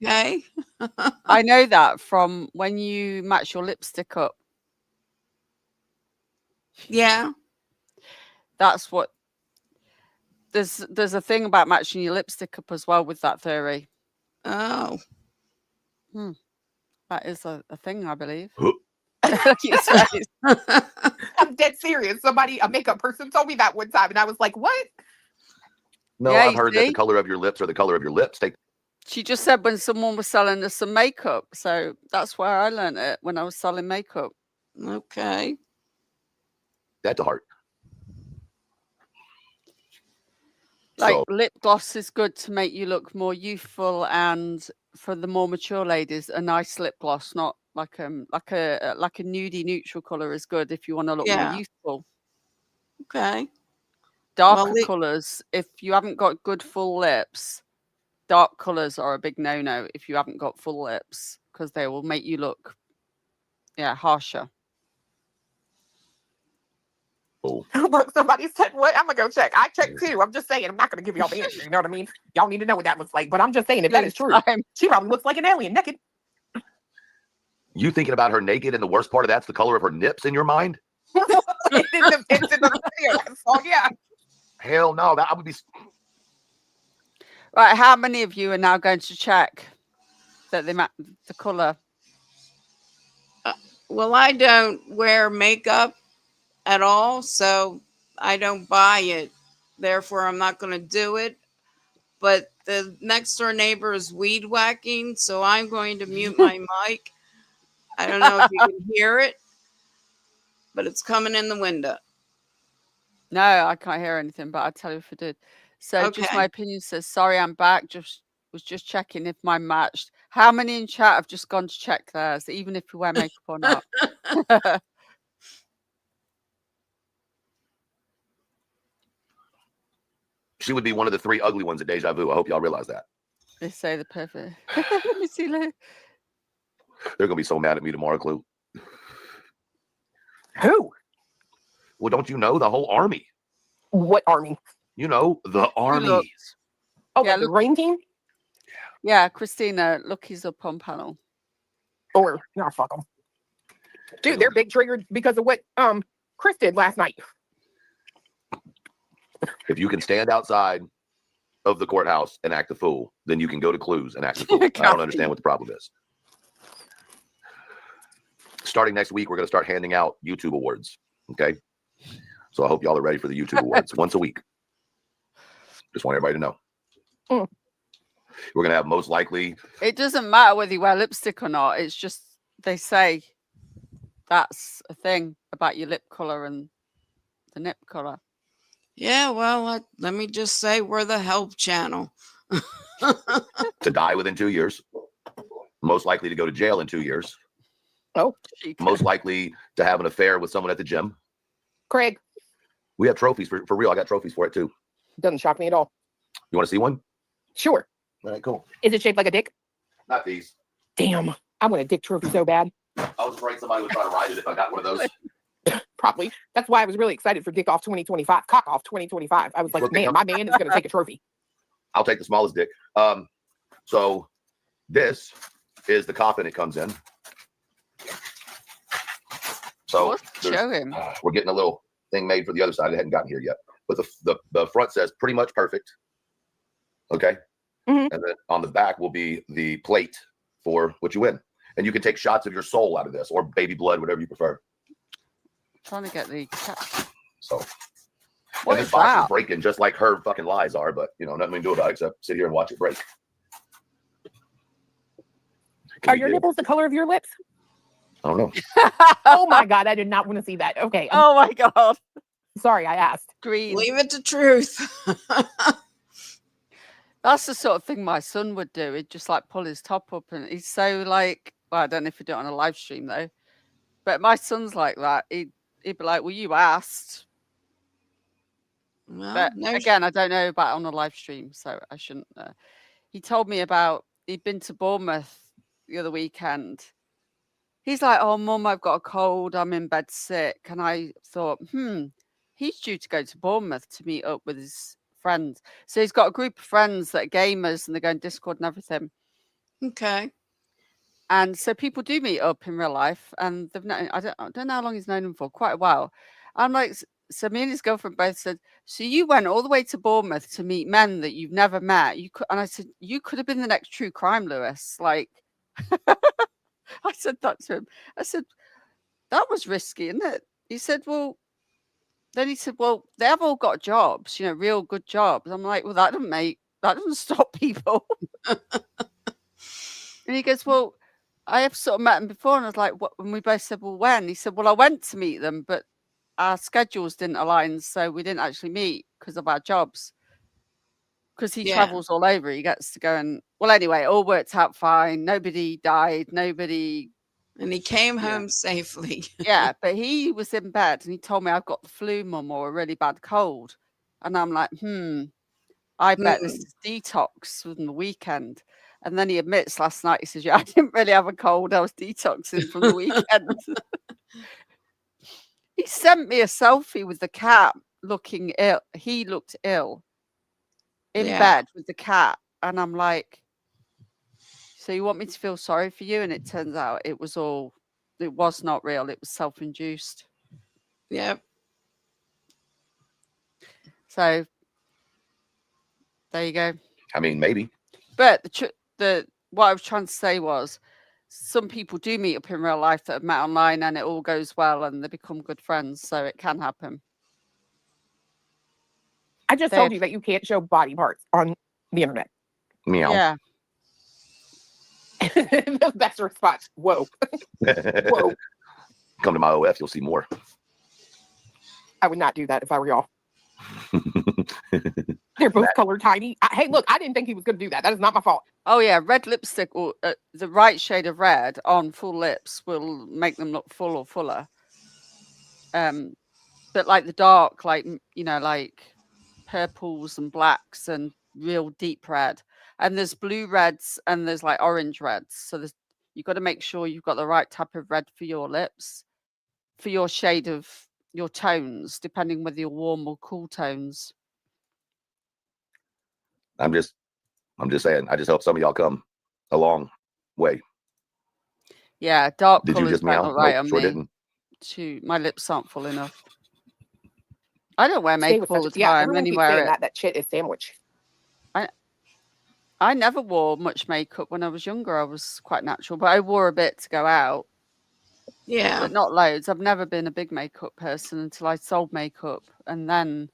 Okay. I know that from when you match your lipstick up. Yeah. That's what there's a thing about matching your lipstick up as well with that theory. Oh. That is a thing, I believe. I'm dead serious. Somebody, a makeup person, told me that one time, and I was like, "What?" No, Yeah, I've heard that the color of your lips are the color of your lipstick. She just said when someone was selling us some makeup, so that's where I learned it when I was selling makeup. Okay. That's a heart. Like lip gloss is good to make you look more youthful, and for the more mature ladies, a nice lip gloss, not like a nudie neutral color, is good if you want to look more youthful. Okay. Darker colors, if you haven't got good full lips, dark colors are a big no-no if you haven't got full lips, because they will make you look harsher. Look, somebody said, "What?" I'm gonna go check. I checked too. I'm just saying. I'm not gonna give y'all the answer. You know what I mean? Y'all need to know what that looks like. But I'm just saying, if that is true, she probably looks like an alien naked. You thinking about her naked, and the worst part of that's the color of her nips in your mind? It's in the video. So yeah. Hell no, that would be. Right, how many of you are now going to check that they match the color? Well, I don't wear makeup at all, so I don't buy it. Therefore, I'm not going to do it. But the next door neighbor is weed whacking, so I'm going to mute my mic. I don't know if you can hear it, but it's coming in the window. No, I can't hear anything, but I'll tell you if I did. So just my opinion says, sorry, I'm back. Was just checking if mine matched. How many in chat have just gone to check theirs, even if you wear makeup or not? She would be one of the 3 ugly ones at Deja Vu. I hope y'all realize that. They say the perfect. Let me see. Look. They're gonna be so mad at me tomorrow, Clue. Who? Well, don't you know the whole army? What army? You know, the army. Oh, yeah, the rain team? Yeah, Christina, look, he's up on panel. Or, no, fuck them. Dude, they're big triggered because of what Chris did last night. If you can stand outside of the courthouse and act a fool, then you can go to Clues and act a fool. I don't understand what the problem is. Starting next week, we're going to start handing out YouTube awards. Okay? So I hope y'all are ready for the YouTube awards once a week. Just want everybody to know. We're going to have most likely. It doesn't matter whether you wear lipstick or not. It's just they say that's a thing about your lip color and the nip color. Yeah, well, let me just say we're the help channel. To die within 2 years. Most likely to go to jail in 2 years. Oh. Most likely to have an affair with someone at the gym. Craig. We have trophies for real. I got trophies for it too. Doesn't shock me at all. You want to see one? Sure. All right, cool. Is it shaped like a dick? Not these. Damn. I want a dick trophy so bad. I was afraid somebody would try to ride it if I got one of those. Probably. That's why I was really excited for Dick Off 2025. Cock Off 2025. I was like, man, my man is going to take a trophy. I'll take the smallest dick. So this is the coffin it comes in. So show him. We're getting a little thing made for the other side. It hadn't gotten here yet. But the front says pretty much perfect. Okay. And then on the back will be the plate for what you win. And you can take shots of your soul out of this, or baby blood, whatever you prefer. Trying to get the cat. So what and is this box that? is breaking just like her fucking lies are, but you know, nothing we can do about it except sit here and watch it break. Are your nipples the color of your lips? I don't know. Oh my God, I did not want to see that. Okay. Oh my God. Sorry, I asked. Green. Leave it to truth. That's the sort of thing my son would do. He'd just like pull his top up, and he's so like, well, I don't know if he'd do it on a live stream though, but my son's like that. He'd be like, well, you asked. Well, But no, again, I don't know about on a live stream, so I shouldn't. He told me about he'd been to Bournemouth the other weekend. He's like, oh, Mum, I've got a cold. I'm in bed sick. And I thought, he's due to go to Bournemouth to meet up with his friends. So he's got a group of friends that are gamers and they go on Discord and everything. okay. And so people do meet up in real life, and they've known, I don't know how long he's known him for, quite a while. I'm like, so me and his girlfriend both said, so you went all the way to Bournemouth to meet men that you've never met. You could, and I said, you could have been the next true crime, Lewis. Like, I said that to him. I said, that was risky, isn't it? He said, well, then he said, well, they have all got jobs, you know, real good jobs. I'm like, well, that doesn't stop people. And he goes, well, I have sort of met them before. And I was like, what? And we both said, well, when? He said, well, I went to meet them, but our schedules didn't align. So we didn't actually meet because of our jobs. Because he travels all over. He gets to go and, well, anyway, it all worked out fine. Nobody died. Nobody. And he came home safely. Yeah, but he was in bed and he told me, I've got the flu, Mum, or a really bad cold. And I'm like, I bet this is detox from the weekend. And then he admits last night, he says, yeah, I didn't really have a cold. I was detoxing from the weekend. He sent me a selfie with the cat looking ill. He looked ill in bed with the cat. And I'm like, so you want me to feel sorry for you? And it turns out it was not real. It was self-induced. Yep. So there you go. I mean, maybe. But what I was trying to say was, some people do meet up in real life that have met online, and it all goes well, and they become good friends. So it can happen. I just told you that you can't show body parts on the internet. Meow. Yeah. That's the response. Whoa. Whoa. Come to my OF, you'll see more. I would not do that if I were y'all. They're both colored tiny. Hey, look, I didn't think he was going to do that. That is not my fault. Oh, yeah. Red lipstick, or the right shade of red on full lips will make them look full or fuller. But like the dark, like, you know, like purples and blacks and real deep red. And there's blue reds and there's like orange reds. So you've got to make sure you've got the right type of red for your lips, for your shade of your tones, depending whether you're warm or cool tones. I'm just saying, I just hope some of y'all come a long way. Yeah, dark Did you colours just don't meow? look right Nope, on sure me. didn't. My lips aren't full enough. I don't wear Stay makeup with all the such- yeah, time. everyone Only keeps wear saying it. that shit is sandwich. I never wore much makeup when I was younger. I was quite natural, but I wore a bit to go out. Yeah. But not loads. I've never been a big makeup person until I sold makeup. And then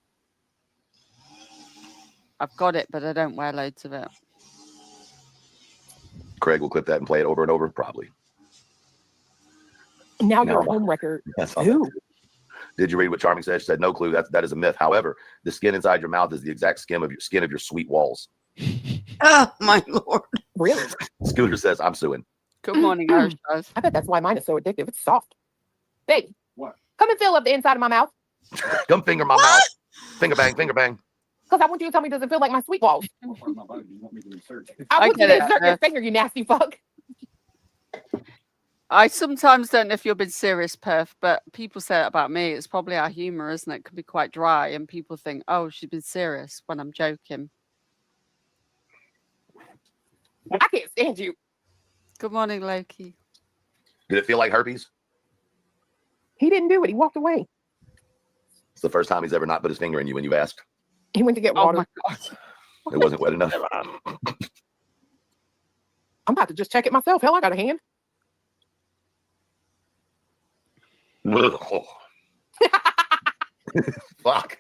I've got it, but I don't wear loads of it. Craig will clip that and play it over and over, probably. Now No. you're a home wrecker. That's all Who? that is. Did you read what Charming said? She said, no clue. That is a myth. However, the skin inside your mouth is the exact skin of your sweet walls. Oh, my Lord. Really? Scooter says, I'm suing. Good morning, Irish guys. I bet that's why mine is so addictive. It's soft. Baby, What? come and fill up the inside of my mouth. Come finger my mouth. Finger bang, finger bang. Because I want you to tell me, does it feel like my sweet walls? What part of my body do you want me to insert? I want you get to it. insert your finger, you nasty fuck. I sometimes don't know if you're being serious, Perf, but people say that about me. It's probably our humour, isn't it? It can be quite dry, and people think, oh, she's been serious when I'm joking. I can't stand you. Good morning, Loki. Did it feel like herpes? He didn't do it. He walked away. It's the first time he's ever not put his finger in you when you asked. He went to get Oh, water. my God. It wasn't wet enough. I'm about to just check it myself. Hell, I got a hand. Fuck.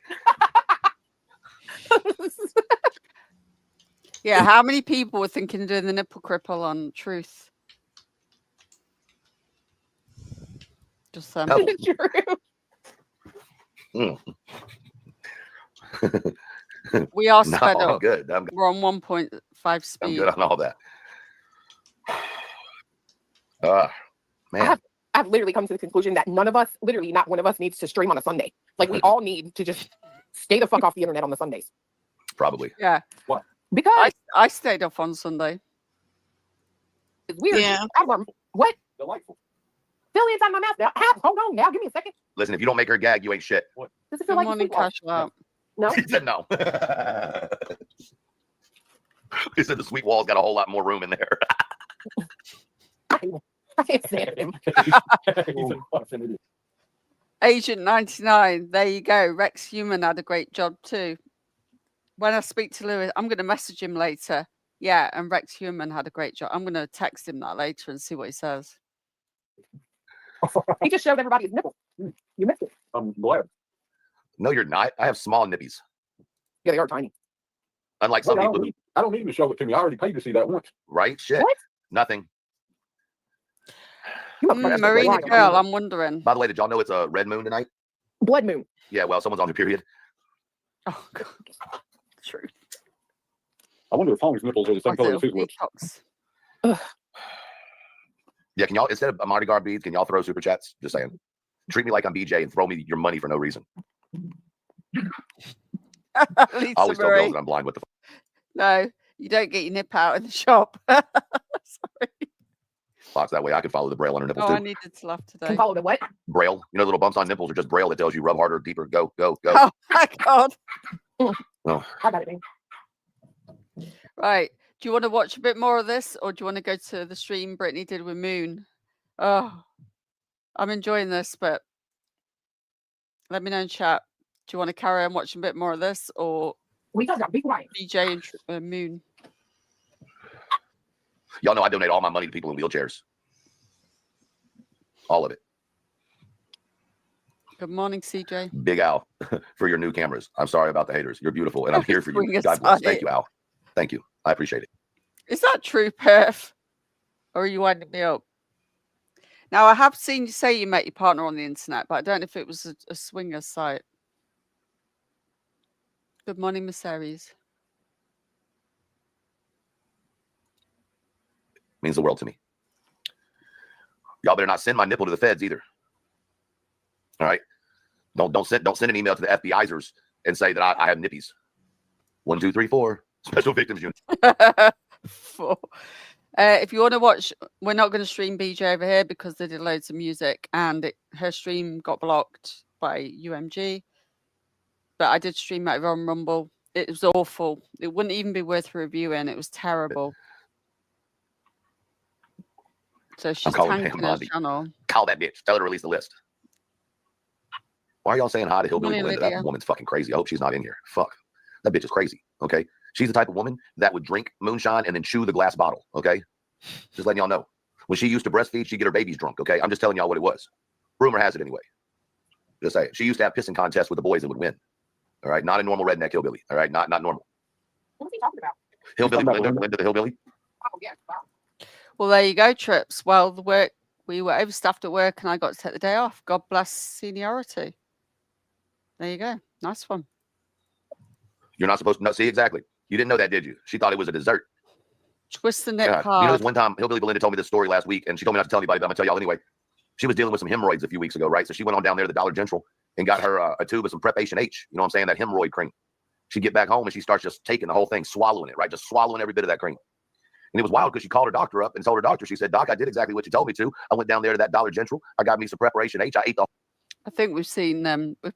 Yeah, how many people were thinking of doing the nipple cripple on Truth? Just True. we are No, sped I'm up. good. I'm good. We're on 1.5 speed. I'm good on all that. Man. I've literally come to the conclusion that none of us, literally not one of us, needs to stream on a Sunday. Like we all need to just stay the fuck off the internet on the Sundays. Probably. Yeah. What? Because I stayed off on Sunday. it's weird. Yeah. What? Delightful. Fill inside my mouth now. Hold on now. Give me a second. Listen, if you don't make her gag, you ain't shit. Does it Good feel like morning, a sweet wall? Casual. No. He said no. He said the sweet wall's got a whole lot more room in there. I can't stand him. Agent 99. There you go. Rex Human had a great job too. When I speak to Lewis, I'm going to message him later. Yeah, and Rex Human had a great job. I'm going to text him that later and see what he says. He just showed everybody his nipple. You missed it. I'm glad. No, you're not. I have small nippies. Yeah, they are tiny. Unlike some I people, don't need to show it to me. I already paid to see that once. right? Shit. What? Nothing. You must have Marina lying. Girl, I'm wondering. By the way, did y'all know it's a red moon tonight? Blood moon. Yeah, well, someone's on their period. Oh, God. True. I wonder if Holmes' nipples are the same color as his lips. Yeah, can y'all, instead of Mardi Gras beads, can y'all throw super chats? Just saying. Treat me like I'm BJ and throw me your money for no reason. I always tell girls that I'm blind. What the No, you don't get your nip out in the shop. Sorry. Fox, that way I can follow the braille on her nipples Oh, too. I needed to laugh today. Can follow the what? Braille. You know, little bumps on nipples are just braille that tells you rub harder, deeper, go, go, go. Oh, my God. Oh. I got it, man. Right. Do you want to watch a bit more of this, or do you want to go to the stream Brittany did with Moon? Oh, I'm enjoying this, but let me know in chat. Do you want to carry on watching a bit more of this, or We got big right. BJ and Moon? Y'all know I donate all my money to people in wheelchairs. All of it. Good morning, CJ. Big Al, for your new cameras. I'm sorry about the haters. You're beautiful, and I'm here for you. Swing God bless. aside. Thank you, Al. Thank you. I appreciate it. Is that true, Perf? Or are you winding me up? Now, I have seen you say you met your partner on the internet, but I don't know if it was a swinger site. Good morning, Miss Aries. Means the world to me. Y'all better not send my nipple to the feds either. All right. Don't send an email to the FBI'ers and say that I have nippies. 1, 2, 3, 4. Special Victims Unit. 4. If you want to watch, we're not going to stream BJ over here because they did loads of music and her stream got blocked by UMG. But I did stream it over on Rumble. It was awful. It wouldn't even be worth reviewing. It was terrible. So she's tanking her channel. Call that bitch. Tell her to release the list. Why are y'all saying hi to Hillbilly Belinda? That woman's fucking crazy. I hope she's not in here. Fuck. That bitch is crazy. Okay. She's the type of woman that would drink moonshine and then chew the glass bottle. Okay. Just letting y'all know. When she used to breastfeed, she'd get her babies drunk. Okay. I'm just telling y'all what it was. Rumor has it anyway. Just saying. She used to have pissing contests with the boys that would win. All right. Not a normal redneck hillbilly. All right. Not normal. What's he talking about? Hillbilly Belinda the hillbilly. Oh, yeah. Wow. Well, there you go, Trips. Well, we were overstaffed at work and I got to take the day off. God bless seniority. There you go. Nice one. You're not supposed to know. See, exactly. You didn't know that, did you? She thought it was a dessert. Twist the nip hard. You know, this one time, Hillbilly Belinda told me this story last week, and she told me not to tell anybody, but I'm going to tell y'all anyway. She was dealing with some hemorrhoids a few weeks ago, right? So she went on down there to the Dollar General and got her a tube of some Prep H&H. You know what I'm saying? That hemorrhoid cream. She get back home and she starts just taking the whole thing, swallowing it, right? Just swallowing every bit of that cream. And it was wild because she called her doctor up and told her doctor, she said, Doc, I did exactly what you told me to. I went down there to that Dollar General. I got me some Preparation H. I ate the. I think we've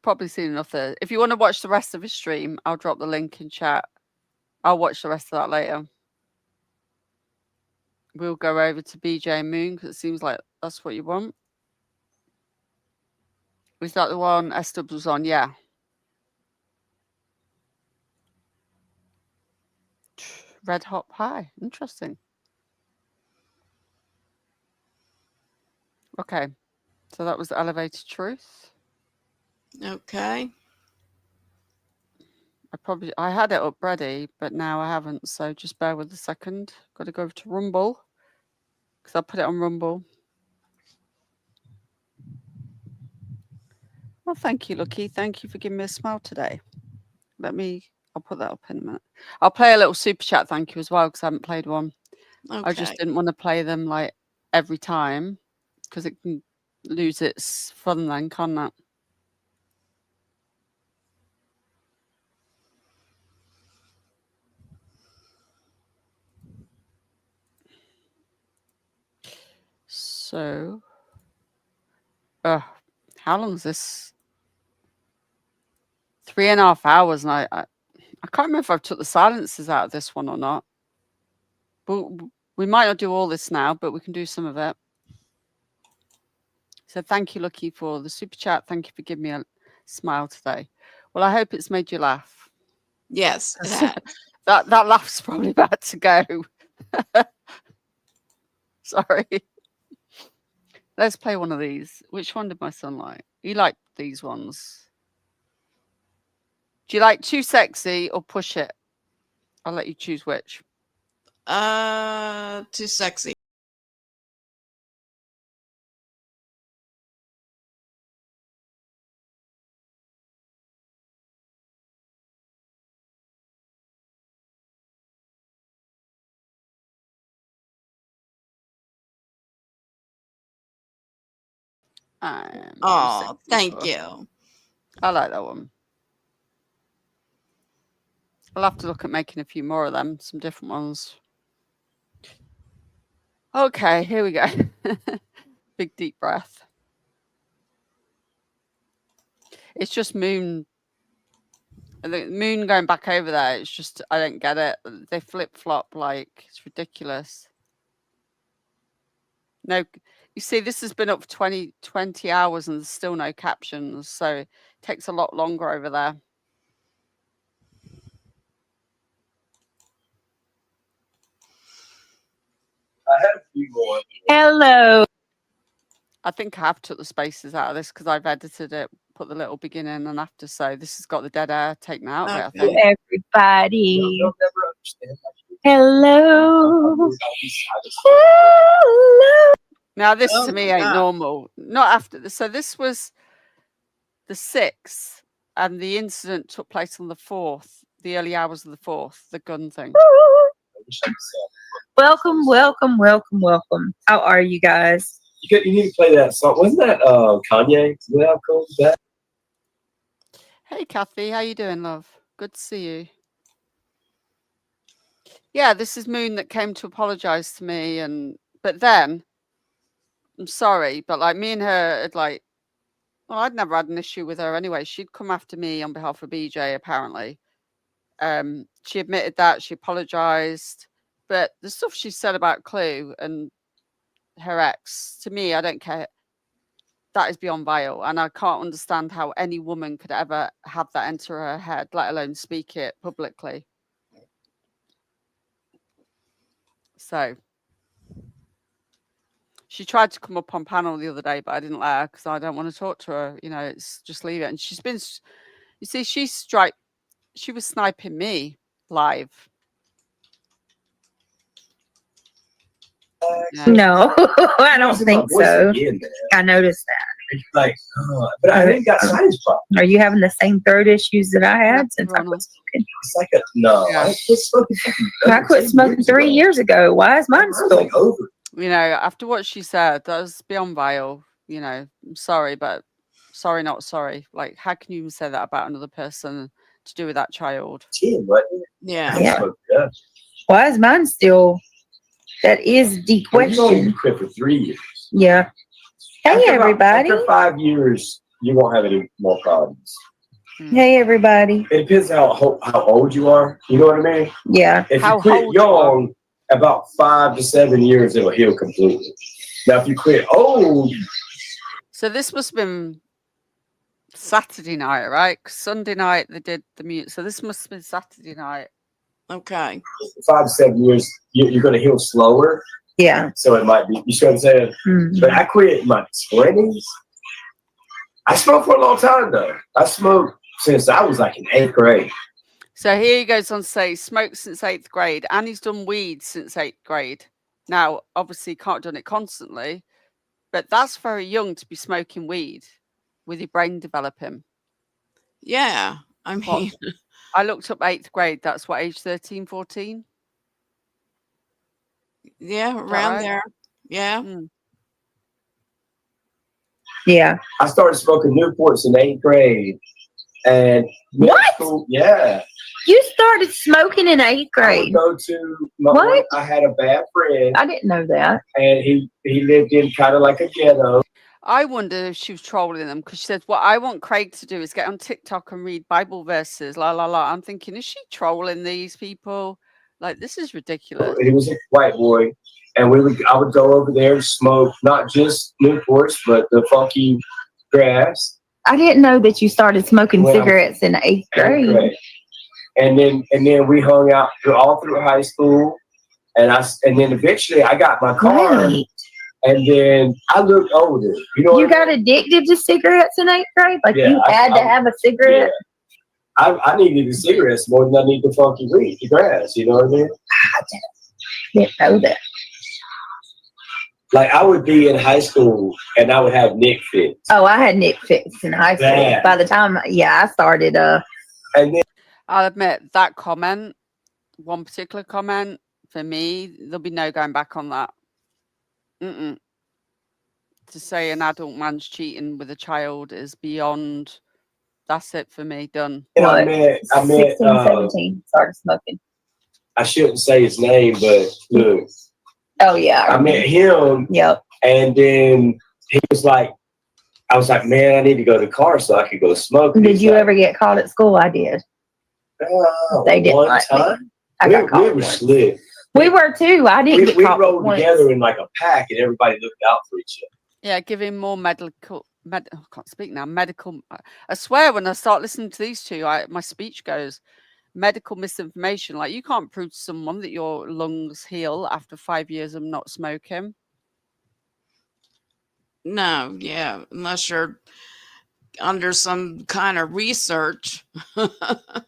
probably seen enough there. If you want to watch the rest of his stream, I'll drop the link in chat. I'll watch the rest of that later. We'll go over to BJ and Moon because it seems like that's what you want. Was that the one S-Dubs was on? Yeah. Red Hot Pie. Interesting. Okay. So that was Elevated Truth. Okay. I had it up ready, but now I haven't. So just bear with a second. Got to go over to Rumble because I put it on Rumble. Well, thank you, Lucky. Thank you for giving me a smile today. I'll put that up in a minute. I'll play a little super chat thank you as well, because I haven't played one. I just Okay. didn't want to play them like every time, because it can lose its fun then, can't it? So, how long is this? 3.5 hours, and I can't remember if I've took the silences out of this one or not. But we might not do all this now, but we can do some of it. So thank you, Lucky, for the super chat. Thank you for giving me a smile today. Well, I hope it's made you laugh. Yes, it has. that laugh's probably about to go. Sorry. Let's play one of these. Which one did my son like? He liked these ones. Do you like Too Sexy or Push It? I'll let you choose which. Too sexy. Oh, thank you. I like that one. I'll have to look at making a few more of them, some different ones. Okay, here we go. Big deep breath. It's just Moon. The Moon going back over there. It's just, I don't get it. They flip flop like it's ridiculous. No, you see, this has been up for 20 hours and there's still no captions. So it takes a lot longer over there. I had a few more. Hello. I think I have took the spaces out of this because I've edited it, put the little beginning and after. So this has got the dead air taken out of it, I think. Everybody. You'll never understand. Hello. Now this Oh to me my ain't God. normal. Not after this. So this was the 6th, and the incident took place on the 4th, the early hours of the 4th, the gun thing. Welcome, welcome, welcome, welcome. How are you guys? You need to play that song. Wasn't that Kanye? Is that how cool is that? Hey Kathy, how you doing, love? Good to see you. Yeah, this is Moon that came to apologize to me, but then I'm sorry, but like me and her had well, I'd never had an issue with her anyway. She'd come after me on behalf of BJ apparently. She admitted that, she apologized, but the stuff she said about Clue and her ex, to me, I don't care. That is beyond vile, and I can't understand how any woman could ever have that enter her head, let alone speak it publicly. So she tried to come up on panel the other day, but I didn't let her because I don't want to talk to her. You know, it's just leave it. And she's been, you see, she was sniping me live. Yeah. No, I don't think so. I noticed that. Like, but I think got sinus problem. Are you having the same throat issues that I had since I quit smoking? It's like no. Yeah. I quit smoking. I quit smoking 3 years ago. Why is mine still like over? You know, after what she said, that was beyond vile. You know, I'm sorry, but sorry, not sorry. Like, how can you even say that about another person to do with that child? Yeah. Yeah. Why is mine still? That is the question. You quit for 3 years. Yeah. Hey, everybody. After 5 years, you won't have any more problems. Hey, everybody. It depends how old you are. You know what I mean? Yeah. If you quit young, about 5 to 7 years, it'll heal completely. Now, if you quit old. So this must have been Saturday night, right? 'Cause Sunday night they did the mute. So this must have been Saturday night. Okay. 5 to 7 years, you're going to heal slower. Yeah. So it might be, you see what I'm saying? Mm-hmm. But I quit in my 20s. I smoked for a long time, though. I smoked since I was like in 8th grade. So here he goes on to say, smoked since 8th grade, and he's done weed since 8th grade. Now, obviously, he can't have done it constantly, but that's very young to be smoking weed. with your brain developing. Yeah. I What? mean, I looked up 8th grade. That's what, age 13, 14? yeah, Is that around right? there. Yeah. Mm. Yeah. I started smoking Newports in 8th grade. And middle What? school, yeah. You started smoking in 8th I would grade. go to What? I had a bad friend, I didn't know that. and he lived in kind of like a ghetto. I wonder if she was trolling them because she said, "What I want Craig to do is get on TikTok and read Bible verses." La la la. I'm thinking, is she trolling these people? Like, this is ridiculous. He was a white boy, and I would go over there and smoke not just Newports, but the funky grass. I didn't know that you started smoking Well, cigarettes in 8th grade. And then we hung out all through high school, and then eventually I got my car, Right. and then I looked older. You know, You got addicted to cigarettes in 8th grade? Like Yeah, you had to have a cigarette? I needed the cigarettes more than I need the funky weed, the grass. You know what I mean? I didn't know that. Like I would be in high school and I would have Nick fits. Oh, I had Nick fits in high school. Bad. By the time, I started. And then I'll admit that comment, one particular comment, for me, there'll be no going back on that. To say an adult man's cheating with a child is beyond. That's it for me. Done. What? I met 16, 17, started smoking. I shouldn't say his name, but look. Oh yeah. I met him. Yep. And then he was like, I was like, man, I need to go to the car so I could go smoke. Did you ever get caught at school? I did. They didn't one like time. me. I got caught We were once. slick. We were too. I didn't get We caught rolled once. together in like a pack, and everybody looked out for each other. Yeah, giving more medical. I can't speak now. Medical. I swear, when I start listening to these two, my speech goes. Medical misinformation. Like, you can't prove to someone that your lungs heal after 5 years of not smoking. No, yeah, unless you're under some kind of research.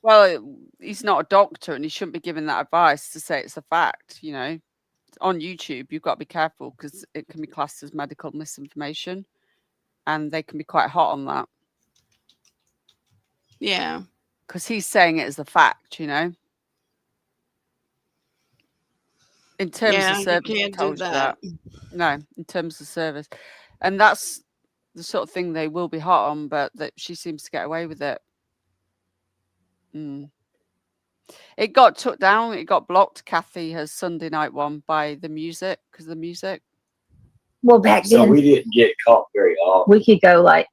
Well, he's not a doctor and he shouldn't be giving that advice to say it's a fact. You know, on YouTube, you've got to be careful because it can be classed as medical misinformation and they can be quite hot on that. Yeah. Because he's saying it as a fact, you know. In terms of service, you can't do told you that. No, in terms of service. And that's the sort of thing they will be hot on, but that she seems to get away with it. It got took down. It got blocked, Kathy, her Sunday night one, by the music, because of the music. Well, back then. So we didn't get caught very often. We could go like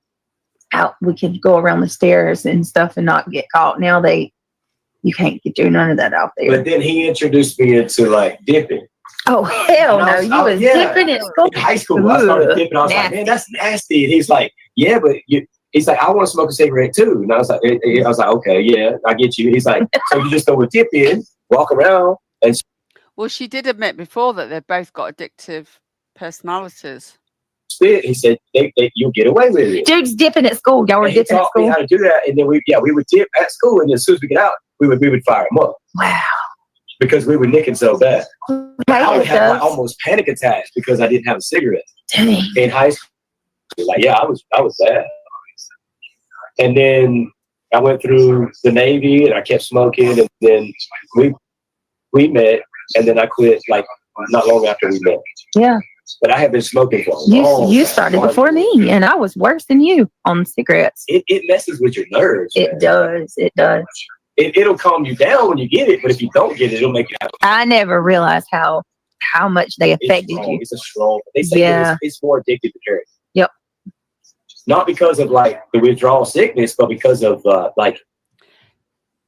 out. We could go around the stairs and stuff and not get caught. Now you can't do none of that out there. But then he introduced me into like dipping. Oh hell no! You was dipping at school. In high school, I started dipping. I was like, man, that's nasty. And he's like, yeah, but he's like, I want to smoke a cigarette too. And I was like, okay, yeah, I get you. He's like, so you just go with dip in, walk around, and. Well, she did admit before that they've both got addictive personalities. He said, you'll get away with it. Dude's dipping at school. Y'all were dipping at school. He taught me how to do that, and then we would dip at school, and as soon as we get out, we would fire him up. Wow. Because we were nicking so bad. I would have like almost panic attacks because I didn't have a cigarette. Dang. In high school. Like, yeah, I was bad. And then I went through the Navy and I kept smoking, and then we met, and then I quit like not long after we met. Yeah. But I have been smoking for a long time. You started before me, and I was worse than you on cigarettes. It messes with your nerves. It does. It does. It'll calm you down when you get it, but if you don't get it, it'll make you happy. I never realized how much they affected you. It's a strong. They say it's more addictive to carry. Yep. Not because of like the withdrawal sickness, but because of like.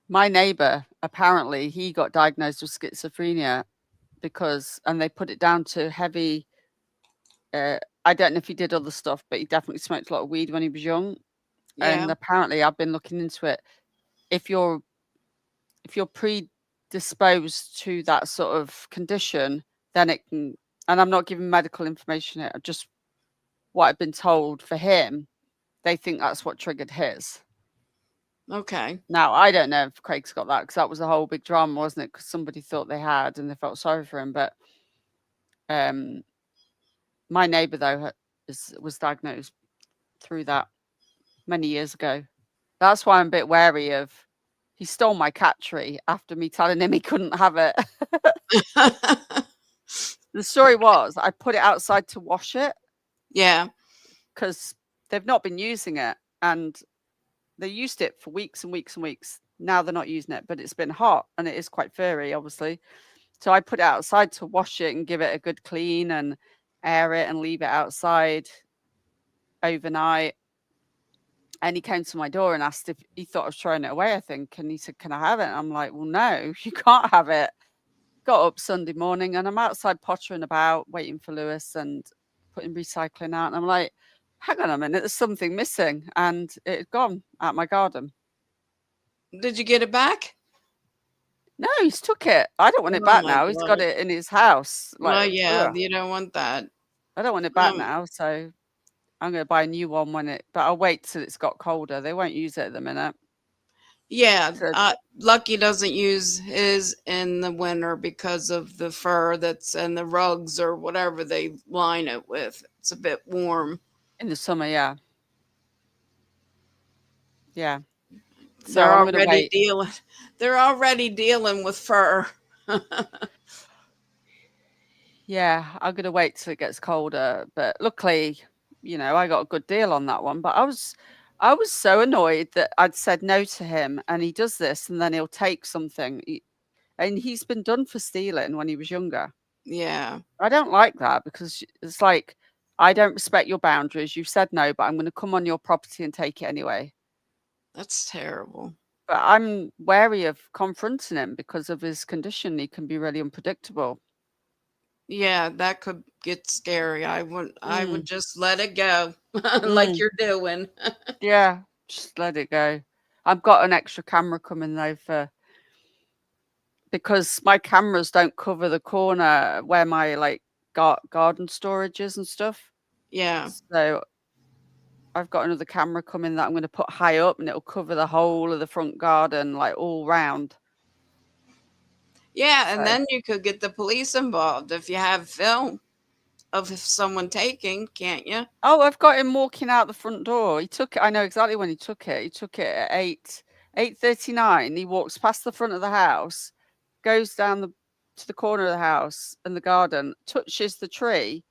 My neighbor, apparently, he got diagnosed with schizophrenia and they put it down to heavy. I don't know if he did other stuff, but he definitely smoked a lot of weed when he was young. Yeah. And apparently, I've been looking into it. If you're predisposed to that sort of condition, then it can. And I'm not giving medical information here. Just what I've been told for him. They think that's what triggered his. Okay. Now, I don't know if Craig's got that, because that was a whole big drama, wasn't it? Because somebody thought they had and they felt sorry for him. But my neighbor, though, was diagnosed through that. many years ago. That's why I'm a bit wary of. He stole my cat tree after me telling him he couldn't have it. The story was I put it outside to wash it. Yeah. Because they've not been using it, and they used it for weeks and weeks and weeks. Now they're not using it, but it's been hot and it is quite furry, obviously. So I put it outside to wash it and give it a good clean and air it and leave it outside overnight. And he came to my door and asked if he thought I was throwing it away, I think. And he said, can I have it? And I'm like, well, no, you can't have it. Got up Sunday morning and I'm outside pottering about, waiting for Lewis and putting recycling out. And I'm like, hang on a minute, there's something missing. And it had gone out my garden. Did you get it back? No, he's took it. I don't want it back now. He's got it in his house. Well, Like, yeah, ugh. you don't want that. I don't want it back now. So I'm going to buy a new one but I'll wait till it's got colder. They won't use it at the minute. Yeah, Lucky doesn't use his in the winter because of the fur that's in the rugs or whatever they line it with. It's a bit warm. In the summer, yeah. Yeah. So They're already dealing with fur. Yeah, I'm going to wait till it gets colder. But luckily, I got a good deal on that one. But I was so annoyed that I'd said no to him, and he does this, and then he'll take something. And he's been done for stealing when he was younger. Yeah. I don't like that because it's like, I don't respect your boundaries. You've said no, but I'm going to come on your property and take it anyway. That's terrible. But I'm wary of confronting him because of his condition. He can be really unpredictable. Yeah, that could get scary. I would just let it go like you're doing. Yeah, just let it go. I've got an extra camera coming though because my cameras don't cover the corner where my garden storage is and stuff. Yeah. So I've got another camera coming that I'm going to put high up, and it'll cover the whole of the front garden, like all round. Yeah, and then you could get the police involved if you have film of someone taking, can't you? Oh, I've got him walking out the front door. He took it. I know exactly when he took it. He took it at 8:39. He walks past the front of the house, goes down to the corner of the house and the garden, touches the tree,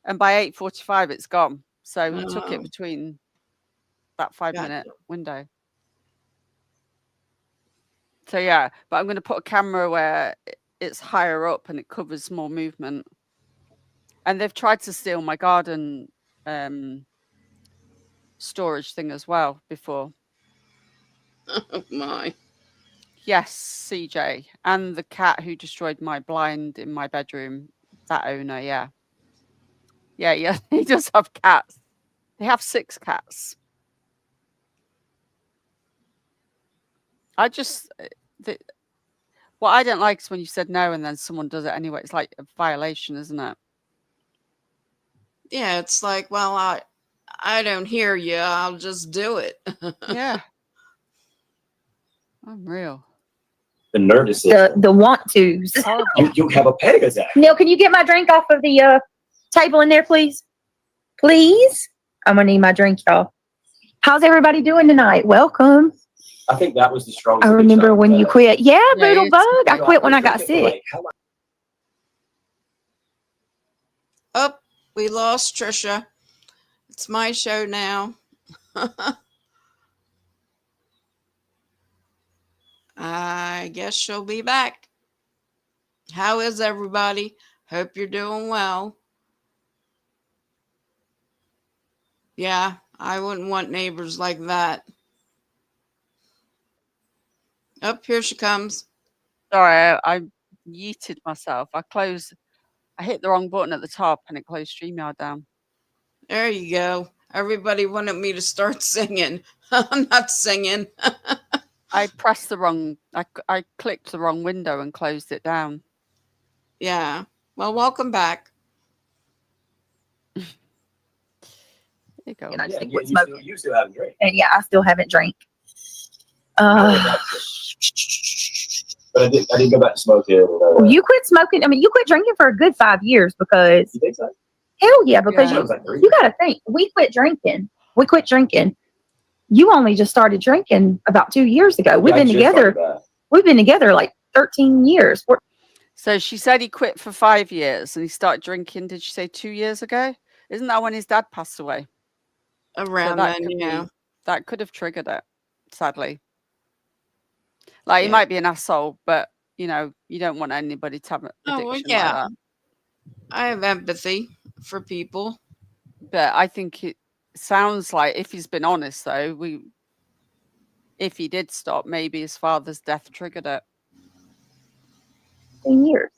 and by 8:45 it's gone. So he took it between that 5-minute window. So yeah, but I'm going to put a camera where it's higher up and it covers more movement. And they've tried to steal my garden storage thing as well before. Oh my. Yes, CJ. And the cat who destroyed my blind in my bedroom, that owner, yeah. Yeah, he does have cats. They have 6 cats. What I don't like is when you said no and then someone does it anyway. It's like a violation, isn't it? Yeah, it's like, well, I don't hear you. I'll just do it. Yeah. Unreal. The nervous system. The want tos. You have a panic attack. Neil, can you get my drink off of the table in there, please? Please? I'm going to need my drink, y'all. How's everybody doing tonight? Welcome. I think that was the strongest. I remember when you quit. Yeah, Boodle Bug. I quit when I got sick. Oh, we lost Trisha. It's my show now. I guess she'll be back. How is everybody? Hope you're doing well. Yeah, I wouldn't want neighbors like that. Oh, here she comes. Sorry, I yeeted myself. I hit the wrong button at the top and it closed StreamYard down. There you go. Everybody wanted me to start singing. I'm not singing. I pressed the wrong, I clicked the wrong window and closed it down. Yeah. Well, welcome back. There you go. And I just You still haven't drank. And yeah, I still haven't drank. But I did go back to smoking. Well, you quit smoking. I mean, you quit drinking for a good 5 years because. You think so? Hell yeah, because Yeah. you got to think. We quit drinking. you only just started drinking about 2 years ago. We've Yeah, I been just together. started that. We've been together like 13 years. So she said he quit for 5 years and he started drinking, did she say 2 years ago? Isn't that when his dad passed away? Around that then, could yeah. that could have triggered it, sadly. Like, he Yeah. might be an asshole, but, you know, you don't want anybody to have an Oh, well, addiction yeah. like that. I have empathy for people. But I think it sounds like, if he's been honest, though, if he did stop, maybe his father's death triggered it. 10 years.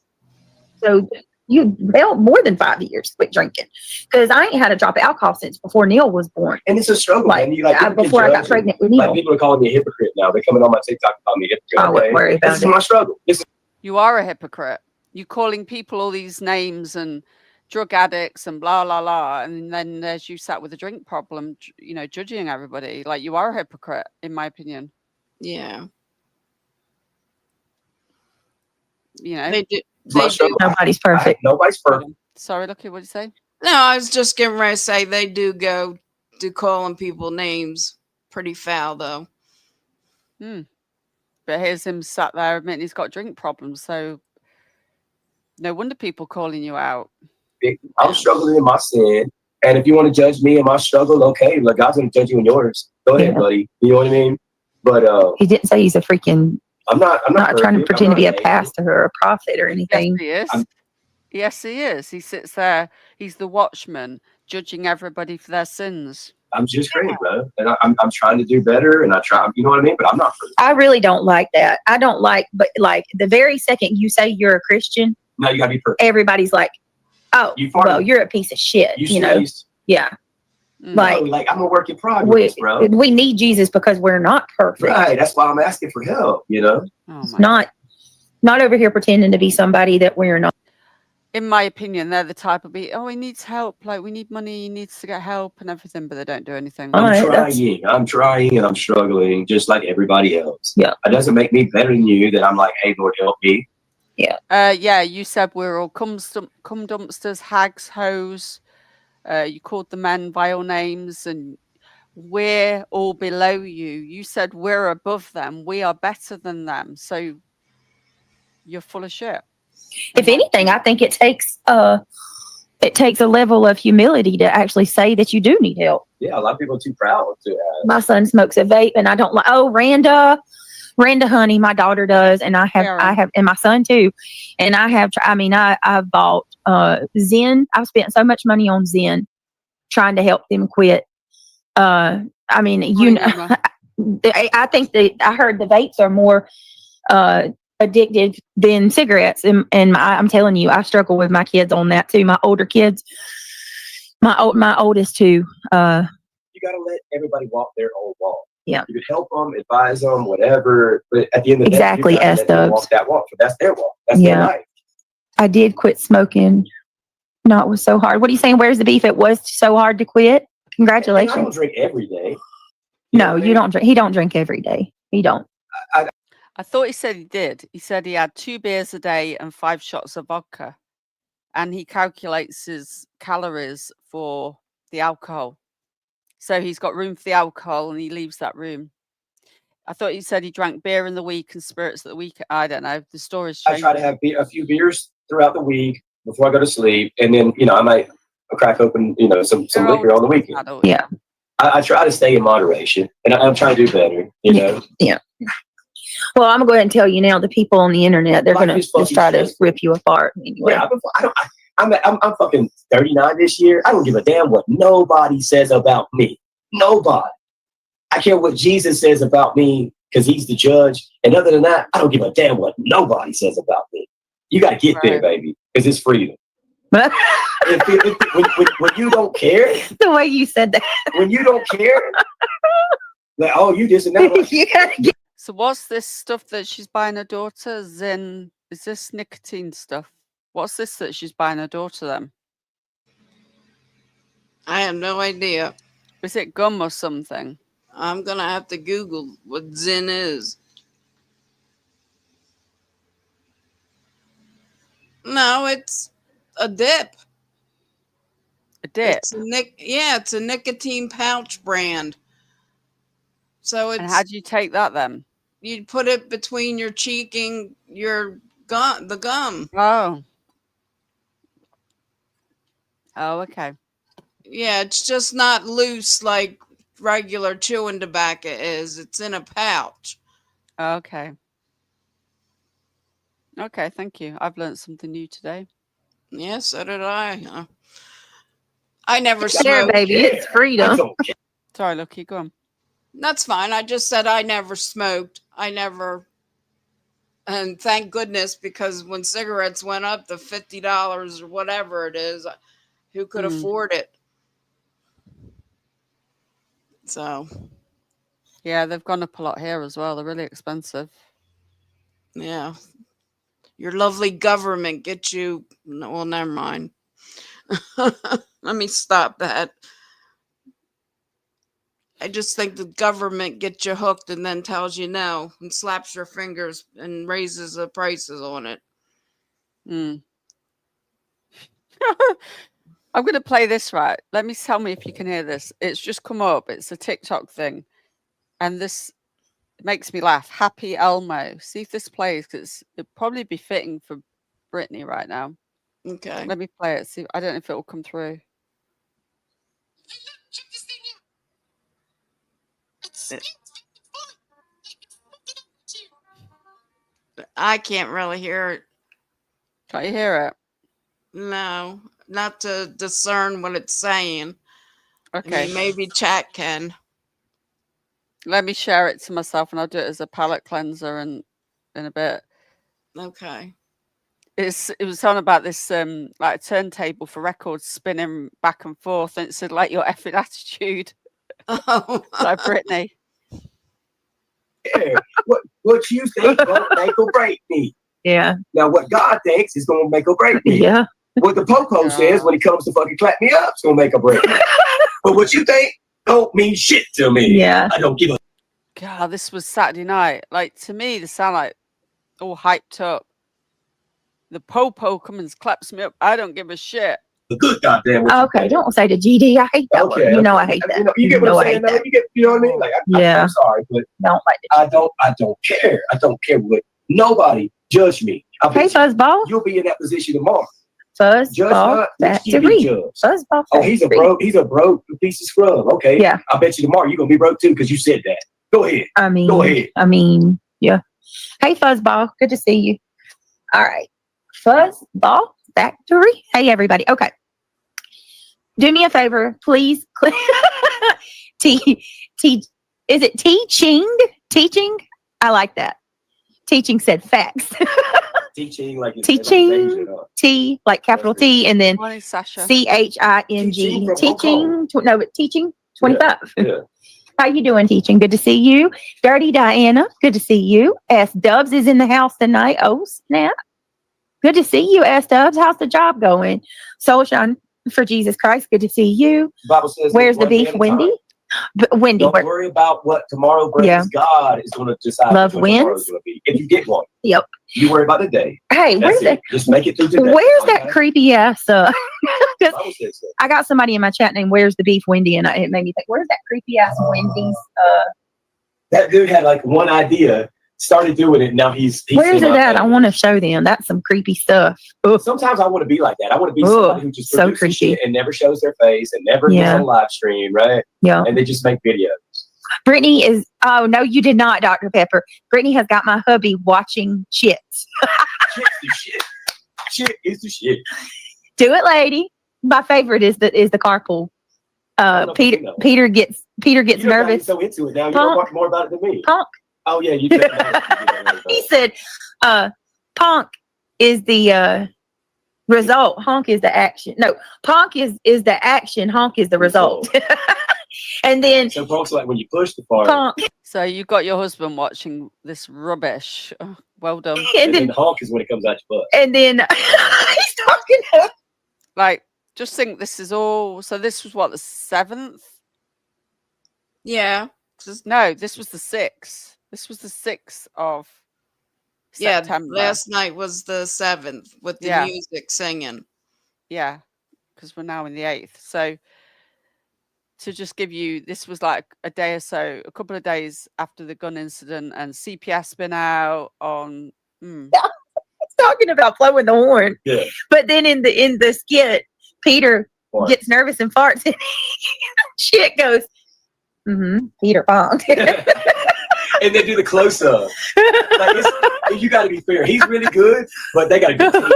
So you more than 5 years quit drinking, because I ain't had a drop of alcohol since before Neil was born. And it's a struggle, man. You, like, before I got pregnant with Neil. Like, people are calling me a hypocrite now. They're coming on my TikTok and calling me a hypocrite. I wouldn't worry about this is my struggle. You are a hypocrite. You calling people all these names and drug addicts and blah, blah, blah. And then there's you sat with a drink problem, you know, judging everybody. Like, you are a hypocrite, in my opinion. Yeah. You know, They do. Nobody's perfect. Nobody's perfect. Sorry, Lucky, what did you say? No, I was just getting ready to say they do go to calling people names pretty foul, though. But here's him sat there admitting he's got drink problems. So no wonder people calling you out. I'm struggling in my sin. And if you want to judge me in my struggle, okay, like, God's going to judge you in yours. Go ahead, buddy. You know what I mean? But he didn't say he's a freaking. I'm not trying to pretend to be a pastor or a prophet or anything. Yes, he is. Yes, he is. He sits there. He's the watchman, judging everybody for their sins. I'm just great, bro. And I'm trying to do better, and I try, you know what I mean? But I'm not perfect. I really don't like that. I don't like, but like the very second you say you're a Christian, no, you gotta be perfect. Everybody's like, oh, well, you're a piece of shit. You know? Yeah. Like, I'm a work in progress, bro. We need Jesus because we're not perfect. Right. That's why I'm asking for help, you know? Not over here pretending to be somebody that we're not. In my opinion, they're the type of he needs help. Like, we need money, he needs to get help and everything, but they don't do anything. I'm trying and I'm struggling just like everybody else. Yeah. It doesn't make me better than you that I'm like, hey, Lord, help me. Yeah. Yeah, you said we're all cum dumpsters, hags, hoes. You called the men vile names, and we're all below you. You said we're above them. We are better than them. So you're full of shit. If anything, I think it takes a level of humility to actually say that you do need help. Yeah, a lot of people are too proud to. My son smokes a vape, and I don't like. Oh, Randa, honey, my daughter does, and I have, and my son too. And I've bought Zen. I've spent so much money on Zen, trying to help them quit. I think I heard the vapes are more addictive than cigarettes, and I'm telling you, I struggle with my kids on that too. My older kids, my oldest too. You got to let everybody walk their own walk. Yeah, you could help them, advise them, whatever. But at the end of the day, you let them walk that walk. That's their walk. That's their life. I did quit smoking. No, it was so hard. What are you saying? Where's the beef? It was so hard to quit. Congratulations. And I don't drink every day. No, you don't drink. He don't drink every day. He don't. I thought he said he did. He said he had 2 beers a day and 5 shots of vodka, and he calculates his calories for the alcohol. So he's got room for the alcohol, and he leaves that room. I thought he said he drank beer in the week and spirits at the week. I don't know. The story's changed. I try to have a few beers throughout the week before I go to sleep, and then I might crack open some liquor on the weekend. Yeah, I try to stay in moderation, and I'm trying to do better. Yeah. Well, I'm going to go ahead and tell you now. The people on the internet, they're going to just try to rip you apart. Anyway. Yeah, I'm fucking 39 this year. I don't give a damn what nobody says about me. Nobody. I care what Jesus says about me because he's the judge. And other than that, I don't give a damn what nobody says about me. You got to get there, baby, because it's freedom. When you don't care, the way you said that, when you don't care, like, oh, you this and that. So what's this stuff that she's buying her daughter? Zen? Is this nicotine stuff? What's this that she's buying her daughter then? I have no idea. Is it gum or something? I'm going to have to Google what Zen is. No, it's a dip. A dip? It's a nicotine pouch brand. So And how it's do you take that then? you put it between your cheek and your gum, the gum. Oh. Oh, okay. Yeah, it's just not loose like regular chewing tobacco is. It's in a pouch. Okay. Okay, thank you. I've learned something new today. Yeah, so did I. I never Share, smoked. baby. It's freedom. Sorry, Lucky, go on. That's fine. I just said I never smoked. I never. And thank goodness, because when cigarettes went up to $50 or whatever it is, who could afford it? So, yeah, they've gone up a lot here as well. They're really expensive. Yeah. Your lovely government get you. No, well, never mind. Let me stop that. I just think the government gets you hooked and then tells you no and slaps your fingers and raises the prices on it. I'm going to play this, right? Let me tell me if you can hear this. It's just come up. It's a TikTok thing. And this makes me laugh. Happy Elmo. See if this plays, because it'd probably be fitting for Brittany right now. Okay. Let me play it. See, I don't know if it will come through. I can't really hear it. Can't you hear it? No, not to discern what it's saying. Okay. I mean, maybe chat can. Let me share it to myself, and I'll do it as a palate cleanser in a bit. Okay. It was on about this like a turntable for records spinning back and forth, and it said like your effing attitude. Oh. Like Brittany. Yeah. What you think gonna make or break me? Yeah. Now what God thinks is gonna make or break me. Yeah. What the Popo says when it comes to fucking clap me up, it's gonna make or break me. But what you think don't mean shit to me. Yeah. I don't give a. God, this was Saturday night. Like, to me, they sound like all hyped up. The Popo comes and claps me up. I don't give a shit. The good goddamn. Okay, don't say the GD. I hate that word. You know I hate that. You get what I'm saying? Though? You know what I mean? Like, yeah. I'm sorry, but don't like it. I don't care. I don't care what nobody judge me. Hey, Fuzzball. You'll be in that position tomorrow. Fuzzball Factory. Fuzzball. Oh, he's a broke piece of scrub. Okay. Yeah. I bet you tomorrow you're gonna be broke too because you said that. Go ahead. Go ahead. Yeah. Hey, Fuzzball. Good to see you. All right. Fuzzball Factory. Hey, everybody. Okay. Do me a favor, please. Is it teaching? Teaching? I like that. Teaching said facts. Teaching like teaching. T like capital T and then Morning, Sasha. CHING. Teaching. No, but teaching 25. Yeah. How you doing, teaching? Good to see you. Dirty Diana. Good to see you. S Dubs is in the house tonight. Oh, snap. Good to see you, S Dubs. How's the job going? Soulshine for Jesus Christ. Good to see you. The Bible says, where's the beef, Wendy? Wendy, don't worry about what tomorrow brings. Yeah. God is going to decide Love what wins. tomorrow's going to be. If you get one. Yep. You worry about the day. Hey, where's that? Just make it through the day. Where's that creepy ass? I got somebody in my chat named Where's the Beef Wendy, and it made me think, where's that creepy ass Wendy's? That dude had like one idea, started doing it. Now he's where's it at? I want to show them. That's some creepy stuff. Ugh. Sometimes I want to be like that. I want to be somebody who just so produces creepy shit and never shows their face and never gets on live stream, right? Yeah. And they just make videos. Brittany is, oh, no, you did not, Dr. Pepper. Brittany has got my hubby watching Chits. Chits is shit. Shit is the shit. Do it, lady. My favorite is the carpool. Peter gets nervous. So into it now. You know more about it than me. Punk. Oh yeah, you. He said, "Punk is the result. Honk is the action. No, punk is the action. Honk is the result." And then so punk's like when you push the part. Punk. So you got your husband watching this rubbish. Oh, well done. And then honk is when it comes out your butt. And then he's talking. Like, just think this is all. So this was what, the 7th? Yeah. No, this was the 6th. This was the 6th of September. Yeah, last night was the 7th with the music singing. Yeah, because we're now in the 8th. So to just give you, this was like a day or so, a couple of days after the gun incident, and CPS been out on. Talking about blowing the horn. Yeah. But then in the skit, Peter gets nervous and farts, and shit goes. Peter Pong. And they do the close up. Like you got to be fair. He's really good, but they got a good team.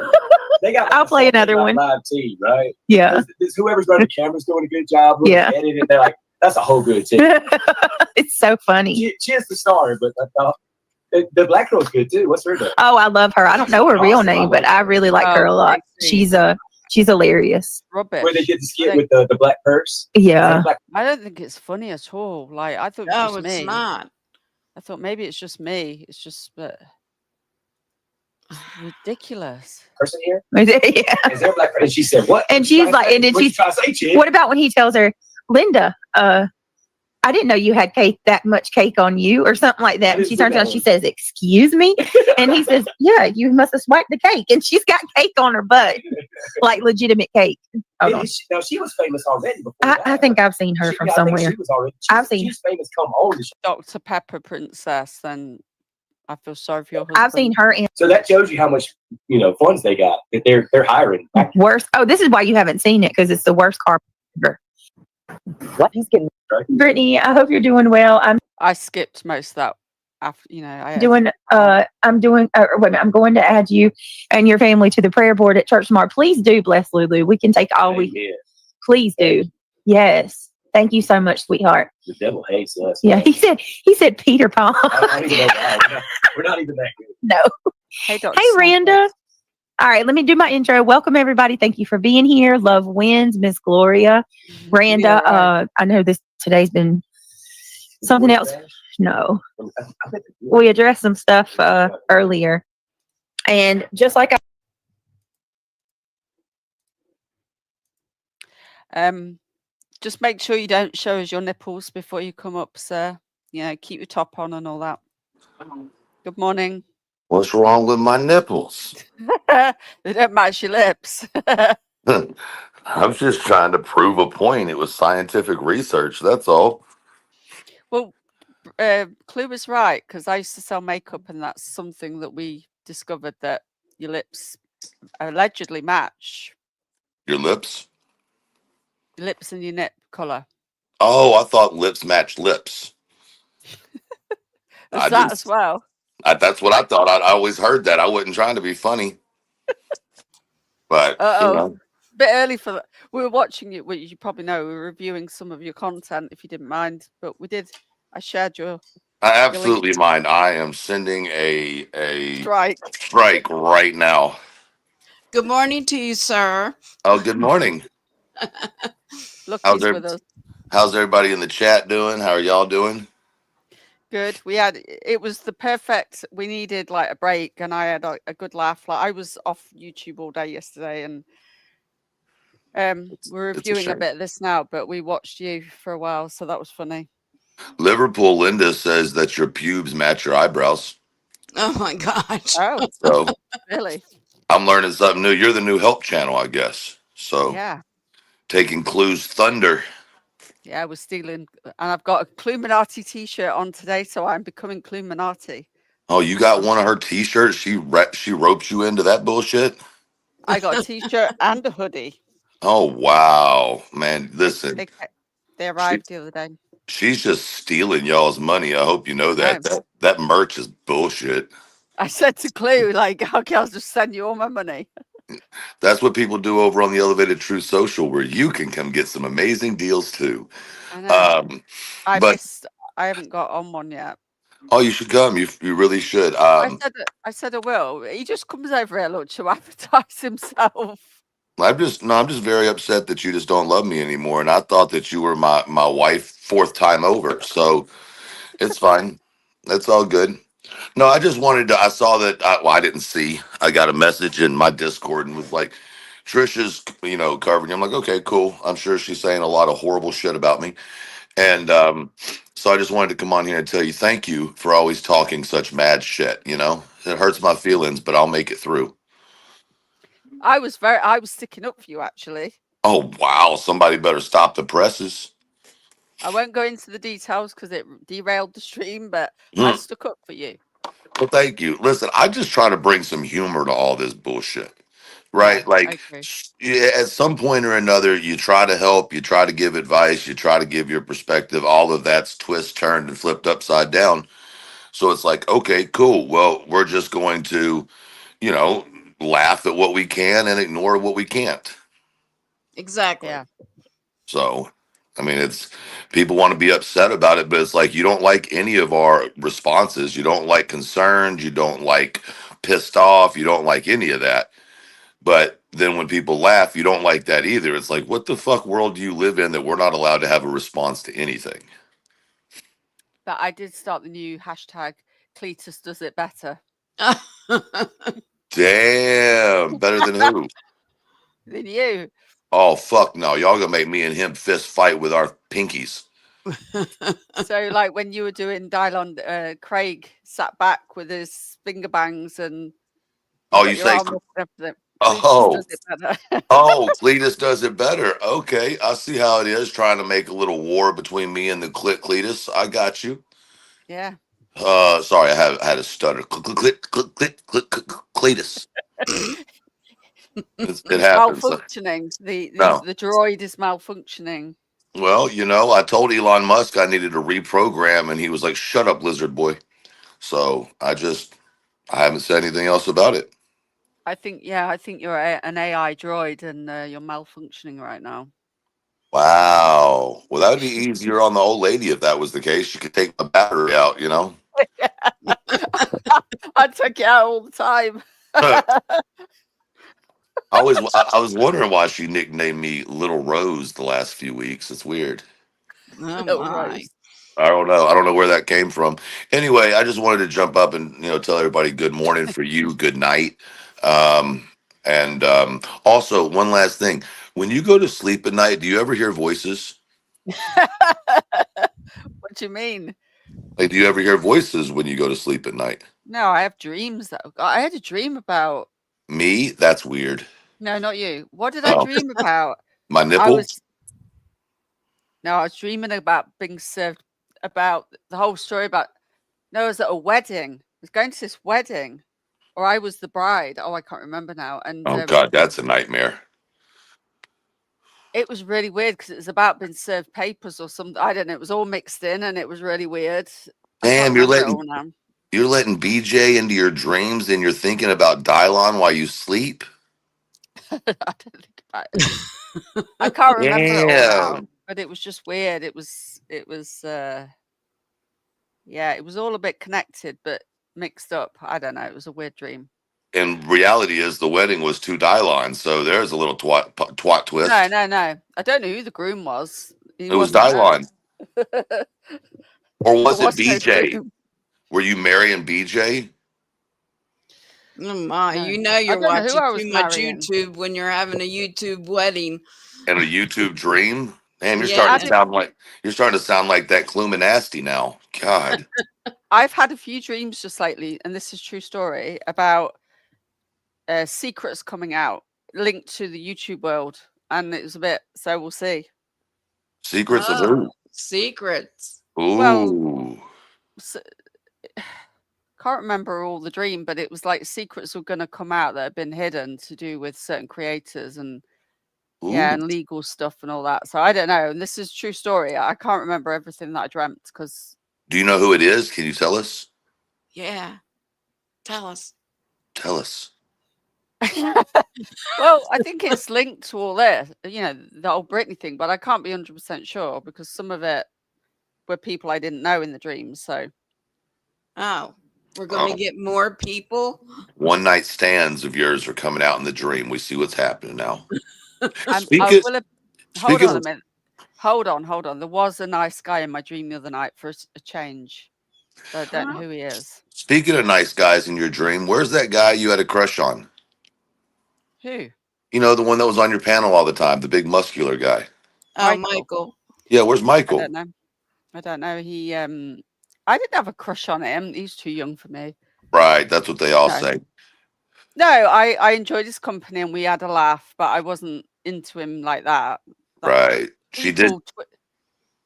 They got. I'll play another one. Live team, right? Yeah. Whoever's running the camera's doing a good job. Yeah. Editing, they're like, that's a whole good team. It's so funny. She's the star, but the black girl's good too. What's her name? Oh, I love her. I don't know her real name, but I really like her a lot. She's hilarious. Rubbish. Where they did the skit with the black purse. Yeah. I don't think it's funny at all. Like, I thought it was just me. it's not. I thought maybe it's just me. It's just ridiculous. Person here? Yeah. Is there a black person? And she said, what? And she's like, and then she's, what about when he tells her, Linda, I didn't know you had cake, that much cake on you, or something like that. And she turns around, she says, excuse me? And he says, yeah, you must have swiped the cake. And she's got cake on her butt, like legitimate cake. Now, she was famous already before I think I've seen her from somewhere. She was already, she's famous come on the show. Dr. Pepper Princess, then I feel sorry for your husband. I've seen her in. So that shows you how much, funds they got, that they're hiring. Worst. Oh, this is why you haven't seen it, because it's the worst car ever. What? He's getting Brittany, I hope you're doing well. I skipped most of that after, I'm going to add you and your family to the prayer board at church tomorrow. Please do bless Lulu. We can take all please do. Yes. Thank you so much, sweetheart. The devil hates us. Yeah, he said Peter Pan. We're not even that good. No. Hey, Randa. All right, let me do my intro. Welcome, everybody. Thank you for being here. Love wins, Miss Gloria. Randa, right. I know today's been something else. No. We addressed some stuff earlier. And just like just make sure you don't show us your nipples before you come up, sir. Keep your top on and all that. Good morning. What's wrong with my nipples? They don't match your lips. I was just trying to prove a point. It was scientific research. That's all. Well, Clue was right, because I used to sell makeup, and that's something that we discovered, that your lips allegedly match. Your lips? Your lips and your nip color. Oh, I thought lips match lips. There's that as well. That's what I thought. I always heard that. I wasn't trying to be funny. But, a bit early for that. We were watching you. Well, you probably know we were reviewing some of your content, if you didn't mind. But we did. I shared your. I absolutely mind. I am sending a strike right now. Good morning to you, sir. Oh, good morning. Look, with us. How's everybody in the chat doing? How are y'all doing? Good. It was the perfect, we needed like a break, and I had a good laugh. Like, I was off YouTube all day yesterday, and we're reviewing a bit of this now, but we watched you for a while, so that was funny. Liverpool Linda says that your pubes match your eyebrows. Oh my gosh. Oh, so really? I'm learning something new. You're the new help channel, I guess. So yeah, taking Clue's thunder. Yeah, I was stealing, and I've got a Cluminati t-shirt on today, so I'm becoming Cluminati. Oh, you got one of her t-shirts? She roped you into that bullshit? I got a t-shirt and a hoodie. Oh, wow. Man, listen. They arrived the other day. She's just stealing y'all's money. I hope you know that. That merch is bullshit. I said to Clue, like, okay, I'll just send you all my money. That's what people do over on the Elevated Truth Social, where you can come get some amazing deals too. I know. I haven't got on one yet. Oh, you should come. You really should. I said I will. He just comes over here, look, to advertise himself. I'm just very upset that you just don't love me anymore. And I thought that you were my wife fourth time over. So it's fine. That's all good. No, I just wanted to, I saw that, I didn't see, I got a message in my Discord and was like, Trisha's, covering. I'm like, okay, cool. I'm sure she's saying a lot of horrible shit about me. And so I just wanted to come on here and tell you, thank you for always talking such mad shit. It hurts my feelings, but I'll make it through. I was sticking up for you, actually. Oh, wow. Somebody better stop the presses. I won't go into the details because it derailed the stream, but I stuck up for you. Well, thank you. Listen, I just try to bring some humor to all this bullshit, right? Yeah, Like, I yeah, at some point or another, you try to help, you try to give advice, you try to give your perspective. All of that's twist, turned, and flipped upside down. So it's like, okay, cool. Well, we're just going to, you know, laugh at what we can and ignore what we can't. Exactly. Yeah. So, I mean, it's people want to be upset about it, but it's like you don't like any of our responses. You don't like concerned. You don't like pissed off. You don't like any of that. But then when people laugh, you don't like that either. It's like, what the fuck world do you live in that we're not allowed to have a response to anything? But I did start the new hashtag Cletus does it better. Damn, better than who? Than you. Oh fuck no! Y'all gonna make me and him fist fight with our pinkies. So, like when you were doing Dylon, Craig sat back with his finger bangs and you say? Oh, Cletus does it better. Okay, I see how it is. Trying to make a little war between me and the Cletus. I got you. Yeah. Sorry, I had a stutter. Cletus. It happens. Malfunctioning. The droid is malfunctioning. Well, you know, I told Elon Musk I needed to reprogram, and he was like, "Shut up, lizard boy." So I haven't said anything else about it. I think you're an AI droid, and you're malfunctioning right now. Wow. Well, that would be easier on the old lady if that was the case. She could take my battery out, you know. I took it out all the time. I was wondering why she nicknamed me Little Rose the last few weeks. It's weird. Oh my. I don't know. I don't know where that came from. Anyway, I just wanted to jump up and tell everybody good morning for you, good night, and also one last thing. When you go to sleep at night, do you ever hear voices? What do you mean? Like, do you ever hear voices when you go to sleep at night? No, I have dreams though. I had a dream about me. That's weird. No, not you. What did I dream about? My nipple? I was dreaming about being served, about the whole story about, no, I was at a wedding. I was going to this wedding, or I was the bride. Oh, I can't remember now. And oh God, that's a nightmare. It was really weird because it was about being served papers or something. I don't know. It was all mixed in, and it was really weird. Damn, you're letting BJ into your dreams, and you're thinking about Dylon while you sleep. I don't think about it. I can't remember it all now, but it was just weird. It was yeah, it was all a bit connected but mixed up. I don't know. It was a weird dream. And reality is the wedding was 2 Dylons, so there's a little twat twist. No. I don't know who the groom was. It was Dylon. Or was it BJ? No, were you marrying BJ? Oh my, no. You're watching too much YouTube when you're having a YouTube wedding. And a YouTube dream? Man, you're starting to sound like that Cluminasty now. God. I've had a few dreams just lately, and this is true story, about secrets coming out linked to the YouTube world. And it was a bit, so we'll see. Secrets of who? Secrets. Ooh. Well, can't remember all the dream, but it was like secrets were going to come out that have been hidden to do with certain creators and and legal stuff and all that. So I don't know. And this is true story. I can't remember everything that I dreamt because. Do you know who it is? Can you tell us? Yeah. Tell us. Tell us. Well, I think it's linked to all this, the whole Britney thing, but I can't be 100% sure because some of it were people I didn't know in the dreams. So. Oh, we're going to get more people. One night stands of yours are coming out in the dream. We see what's happening now. Hold on a minute. Hold on. There was a nice guy in my dream the other night for a change. So I don't know who he is. Speaking of nice guys in your dream, where's that guy you had a crush on? Who? You know, the one that was on your panel all the time, the big muscular guy. Oh, Michael. Yeah, where's Michael? I don't know. He I didn't have a crush on him. He's too young for me. Right, that's what they all say. No, I enjoyed his company and we had a laugh, but I wasn't into him like that. Right. She did.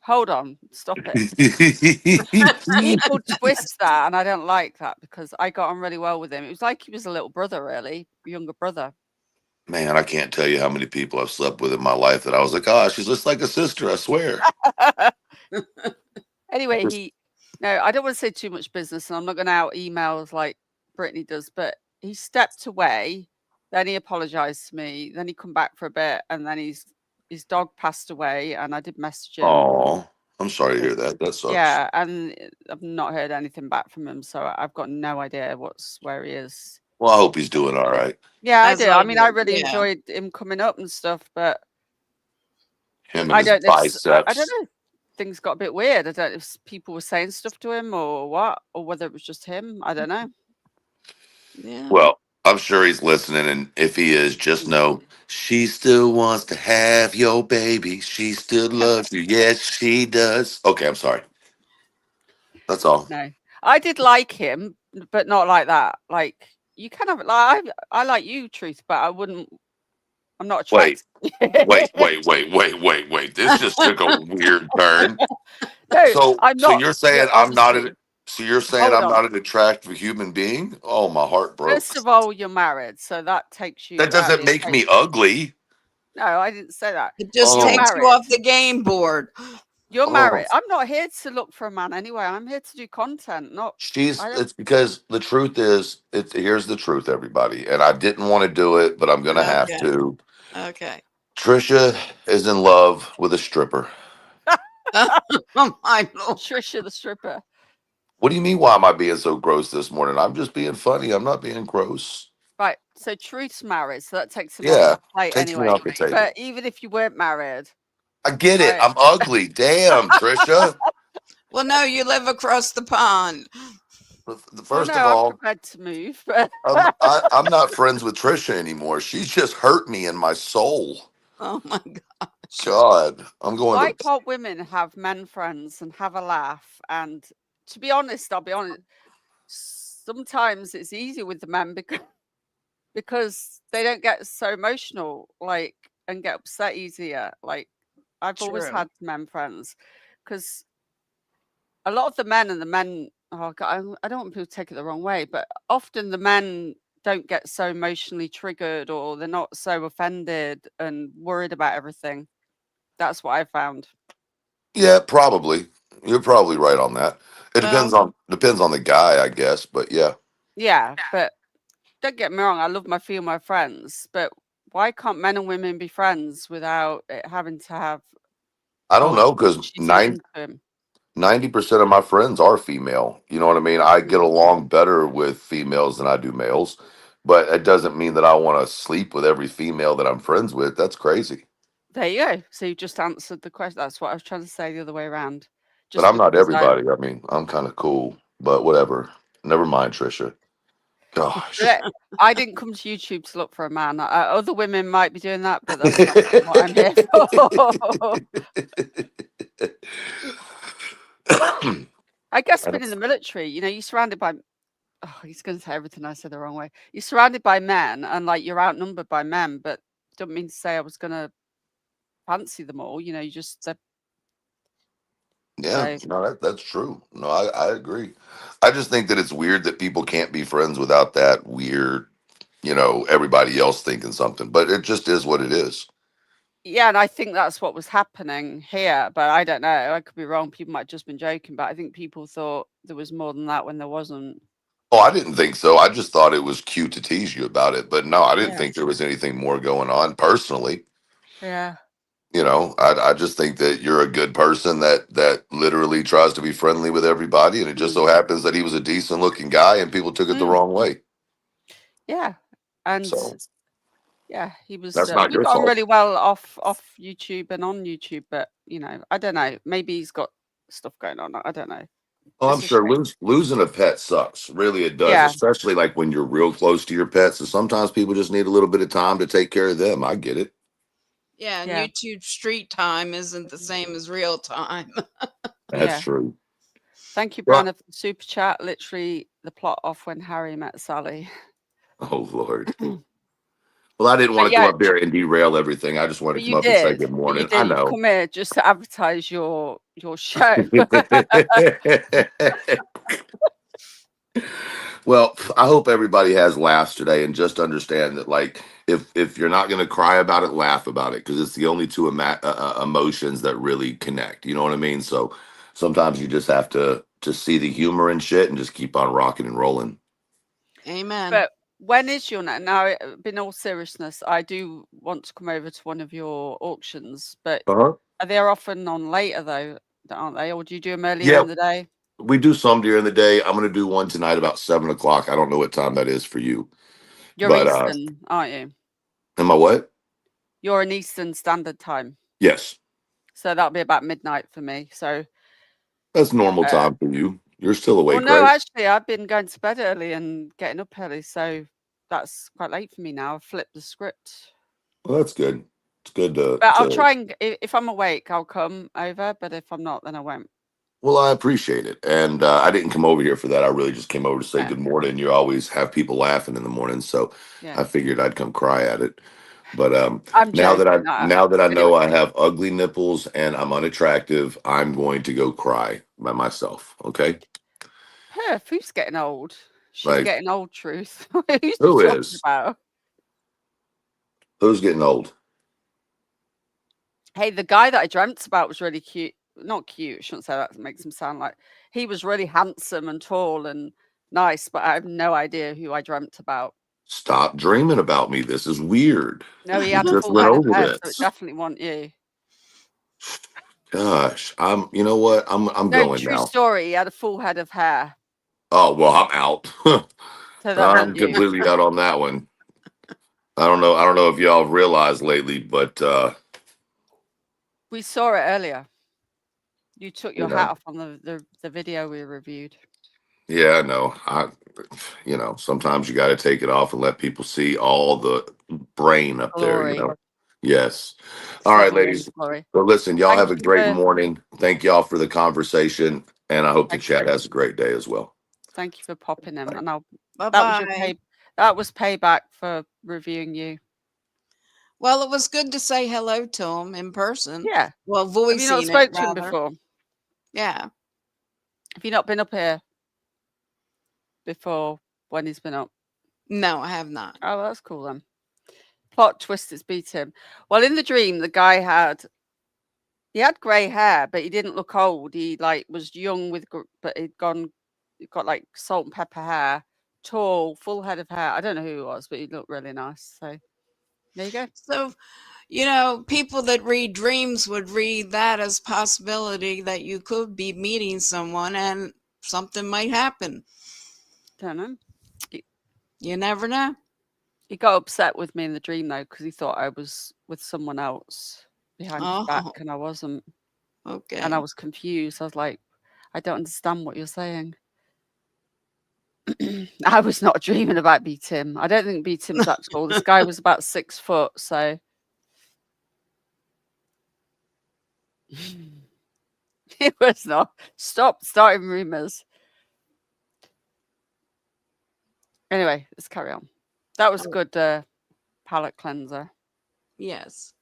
Hold on, stop it. People twist that, and I don't like that because I got on really well with him. It was like he was a little brother, really, younger brother. Man, I can't tell you how many people I've slept with in my life that I was like, oh, she's just like a sister, I swear. Anyway, no, I don't want to say too much business, and I'm not going to out emails like Brittany does, but he stepped away, then he apologized to me, then he come back for a bit, and then his dog passed away, and I did message him. Oh, I'm sorry to hear that. That sucks. Yeah, and I've not heard anything back from him, so I've got no idea where he is. Well, I hope he's doing all right. Yeah, I do. I mean, I really enjoyed him coming up and stuff, but him and I his don't know. biceps. I don't know. Things got a bit weird. I don't know if people were saying stuff to him or what, or whether it was just him. I don't know. Yeah. Well, I'm sure he's listening, and if he is, just know she still wants to have your baby. She still loves you. Yes, she does. Okay, I'm sorry. That's all. No, I did like him, but not like that. Like you kind of like I like you, Truth, but I wouldn't. I'm not attracted. Wait. This just took a weird turn. No, So I'm not. you're saying I'm not an attractive human being? Oh, my heart broke. First of all, you're married, so that takes you. That doesn't make me ugly. No, I didn't say that. It just takes you off the game board. You're married. I'm not here to look for a man anyway. I'm here to do content, not. It's because the truth is, here's the truth, everybody. And I didn't want to do it, but I'm gonna have to. Okay. Trisha is in love with a stripper. Oh my Lord. Trisha the stripper. What do you mean? Why am I being so gross this morning? I'm just being funny. I'm not being gross. Right. So Truth's married, so that takes him Yeah, off the plate takes me anyway. off the table. But even if you weren't married, I get it. I'm ugly. Damn, Trisha. Well, no, you live across the pond. First of all, I'm prepared to move. But I'm not friends with Trisha anymore. She's just hurt me in my soul. Oh my gosh. God, I'm going. Why can't women have men friends and have a laugh? And to be honest, I'll be honest. Sometimes it's easier with the men because they don't get so emotional, like, and get upset easier. Like, I've always had men friends because a lot of the men. Oh God, I don't want people to take it the wrong way, but often the men don't get so emotionally triggered, or they're not so offended and worried about everything. That's what I found. Yeah, probably. You're probably right on that. It depends on the guy, I guess. But yeah. Yeah, but don't get me wrong. I love my female friends, but why can't men and women be friends without it having to have? I don't know, because 90% of my friends are female. You know what I mean? I get along better with females than I do males, but it doesn't mean that I want to sleep with every female that I'm friends with. That's crazy. There you go. So you just answered the question. That's what I was trying to say the other way around. But I'm not everybody. I mean, I'm kind of cool, but whatever. Never mind, Trisha. Gosh. I didn't come to YouTube to look for a man. Other women might be doing that, but that's not what I'm here for. I guess being in the military, you're surrounded by. Oh, he's going to say everything I said the wrong way. You're surrounded by men, and like you're outnumbered by men. But don't mean to say I was going to fancy them all. You just. Yeah, no, that's true. No, I agree. I just think that it's weird that people can't be friends without that weird, everybody else thinking something. But it just is what it is. Yeah, and I think that's what was happening here. But I don't know. I could be wrong. People might have just been joking. But I think people thought there was more than that when there wasn't. Oh, I didn't think so. I just thought it was cute to tease you about it. But no, I didn't think there was anything more going on personally. Yeah. I just think that you're a good person that literally tries to be friendly with everybody, and it just so happens that he was a decent looking guy and people took it the wrong way. Yeah, and so, yeah, he was. That's not we your got on fault. really well off YouTube and on YouTube, but I don't know. Maybe he's got stuff going on. I don't know. Oh, I'm sure losing a pet sucks. Really, it does, especially like when you're real close to your pets. And sometimes people just need a little bit of time to take care of them. I get it. Yeah, and YouTube street time isn't the same as real time. That's true. Thank you, Brianna, for the super chat. Literally the plot off when Harry met Sally. Oh, Lord. Well, I didn't want to yeah, come up here and derail everything. I just wanted but to you come up and say did. good But you morning. I did. You've know. come here just to advertise your show. Well, I hope everybody has laughs today, and just understand that, like, if you're not going to cry about it, laugh about it, because it's the only two emotions that really connect. You know what I mean? So sometimes you just have to just see the humor and shit, and just keep on rocking and rolling. Amen. But when is your now? In all seriousness, I do want to come over to one of your auctions, but they're often on later though, aren't they? Or do you do them earlier Yeah, in the day? we do some during the day. I'm going to do one tonight about 7 o'clock. I don't know what time that is for you, You're but Eastern, aren't you? am I what? You're an Eastern Standard Time. Yes. So that'll be about midnight for me. So That's normal time for you. You're still well, awake, no, right? actually, I've been going to bed early and getting up early, so that's quite late for me now. I've flipped the script. Well, that's good. It's good to. But I'll try and if I'm awake, I'll come over. But if I'm not, then I won't. Well, I appreciate it, and I didn't come over here for that. I really just came over to say Yeah. good morning. You always have people laughing in the morning, so Yeah. I figured I'd come cry at it. But I'm now that joking. I know I have ugly nipples and I'm unattractive, I'm going to go cry by myself. Okay. Perf, who's getting old? She's Like, getting old, Truth. Who's you who talking is? about? Who's getting old? Hey, the guy that I dreamt about was really cute. Not cute, I shouldn't say that. It makes him sound like he was really handsome and tall and nice, but I have no idea who I dreamt about. Stop dreaming about me. This is weird. No, he We had a just full went head of over hair, so it this. definitely wasn't you. Gosh, you know what? I'm No, going true now. story. He had a full head of hair. Oh, well, I'm out. So that I'm wasn't you. completely out on that one. I don't know if y'all have realized lately, but We saw it earlier. You took your you hat know, off on the video we reviewed. yeah, no, sometimes you got to take it off and let people see all the brain up there, Glory. Yes. All right, ladies. Glory. So listen, y'all Thank have a you great for morning. Thank y'all for the conversation, and I hope the Thank chat you. has a great day as well. Thank you for popping in. Bye. And that was your Bye-bye. that was payback for reviewing you. Well, it was good to say hello to him in person. Yeah. Well, Have you not voicing it spoke to him rather. before? Yeah. Have you not been up here before when he's been up? No, I have not. Oh, that's cool then. Plot twist, it's beat him. Well, in the dream, the guy had grey hair, but he didn't look old. He was young but he'd got like salt and pepper hair, tall, full head of hair. I don't know who he was, but he looked really nice. So there you go. So, people that read dreams would read that as possibility that you could be meeting someone and something might happen. Don't know. You never know. He got upset with me in the dream though, because he thought I was with someone else behind his back, and I wasn't. Okay. And I was confused. I was like, I don't understand what you're saying. I was not dreaming about B Tim. I don't think B Tim's that tall. This guy was about 6 foot, so it was not. Stop starting rumors. Anyway, let's carry on. That was a good palate cleanser. Yes.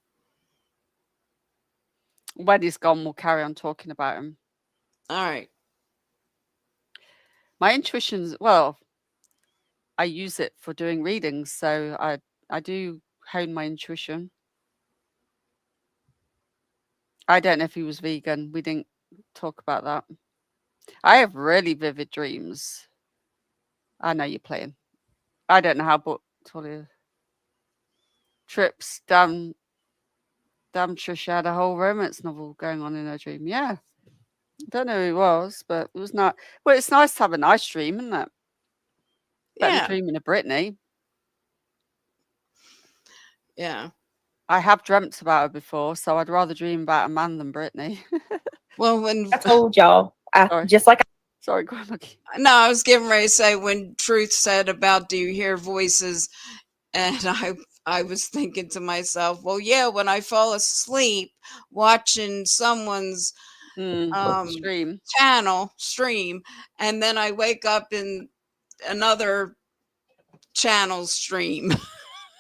When he's gone, we'll carry on talking about him. All right. My intuition's, well, I use it for doing readings, so I do hone my intuition. I don't know if he was vegan. We didn't talk about that. I have really vivid dreams. I know you're playing. I don't know how, but trips damn Trisha had a whole romance novel going on in her dream. Yeah. I don't know who he was, but it was not. Well, it's nice to have a nice dream, isn't it? Better than dreaming of Brittany. Yeah. I have dreamt about her before, so I'd rather dream about a man than Brittany. Well, when I told y'all, Sorry, go on. No, I was getting ready to say when Truth said about do you hear voices, and I was thinking to myself, well, yeah, when I fall asleep watching someone's stream, and then I wake up in another channel stream.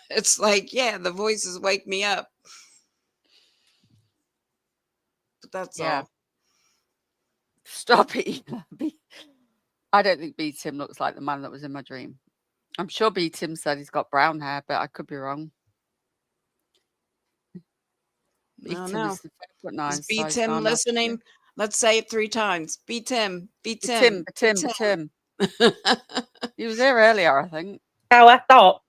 It's like, yeah, the voices wake me up. But that's all. Stop it. I don't think B Tim looks like the man that was in my dream. I'm sure B Tim said he's got brown hair, but I could be wrong. No, no. Is 5'9", Is B Tim listening? Let's say it 3 times. B Tim, B Tim, Tim. He was there earlier, I think. How I thought.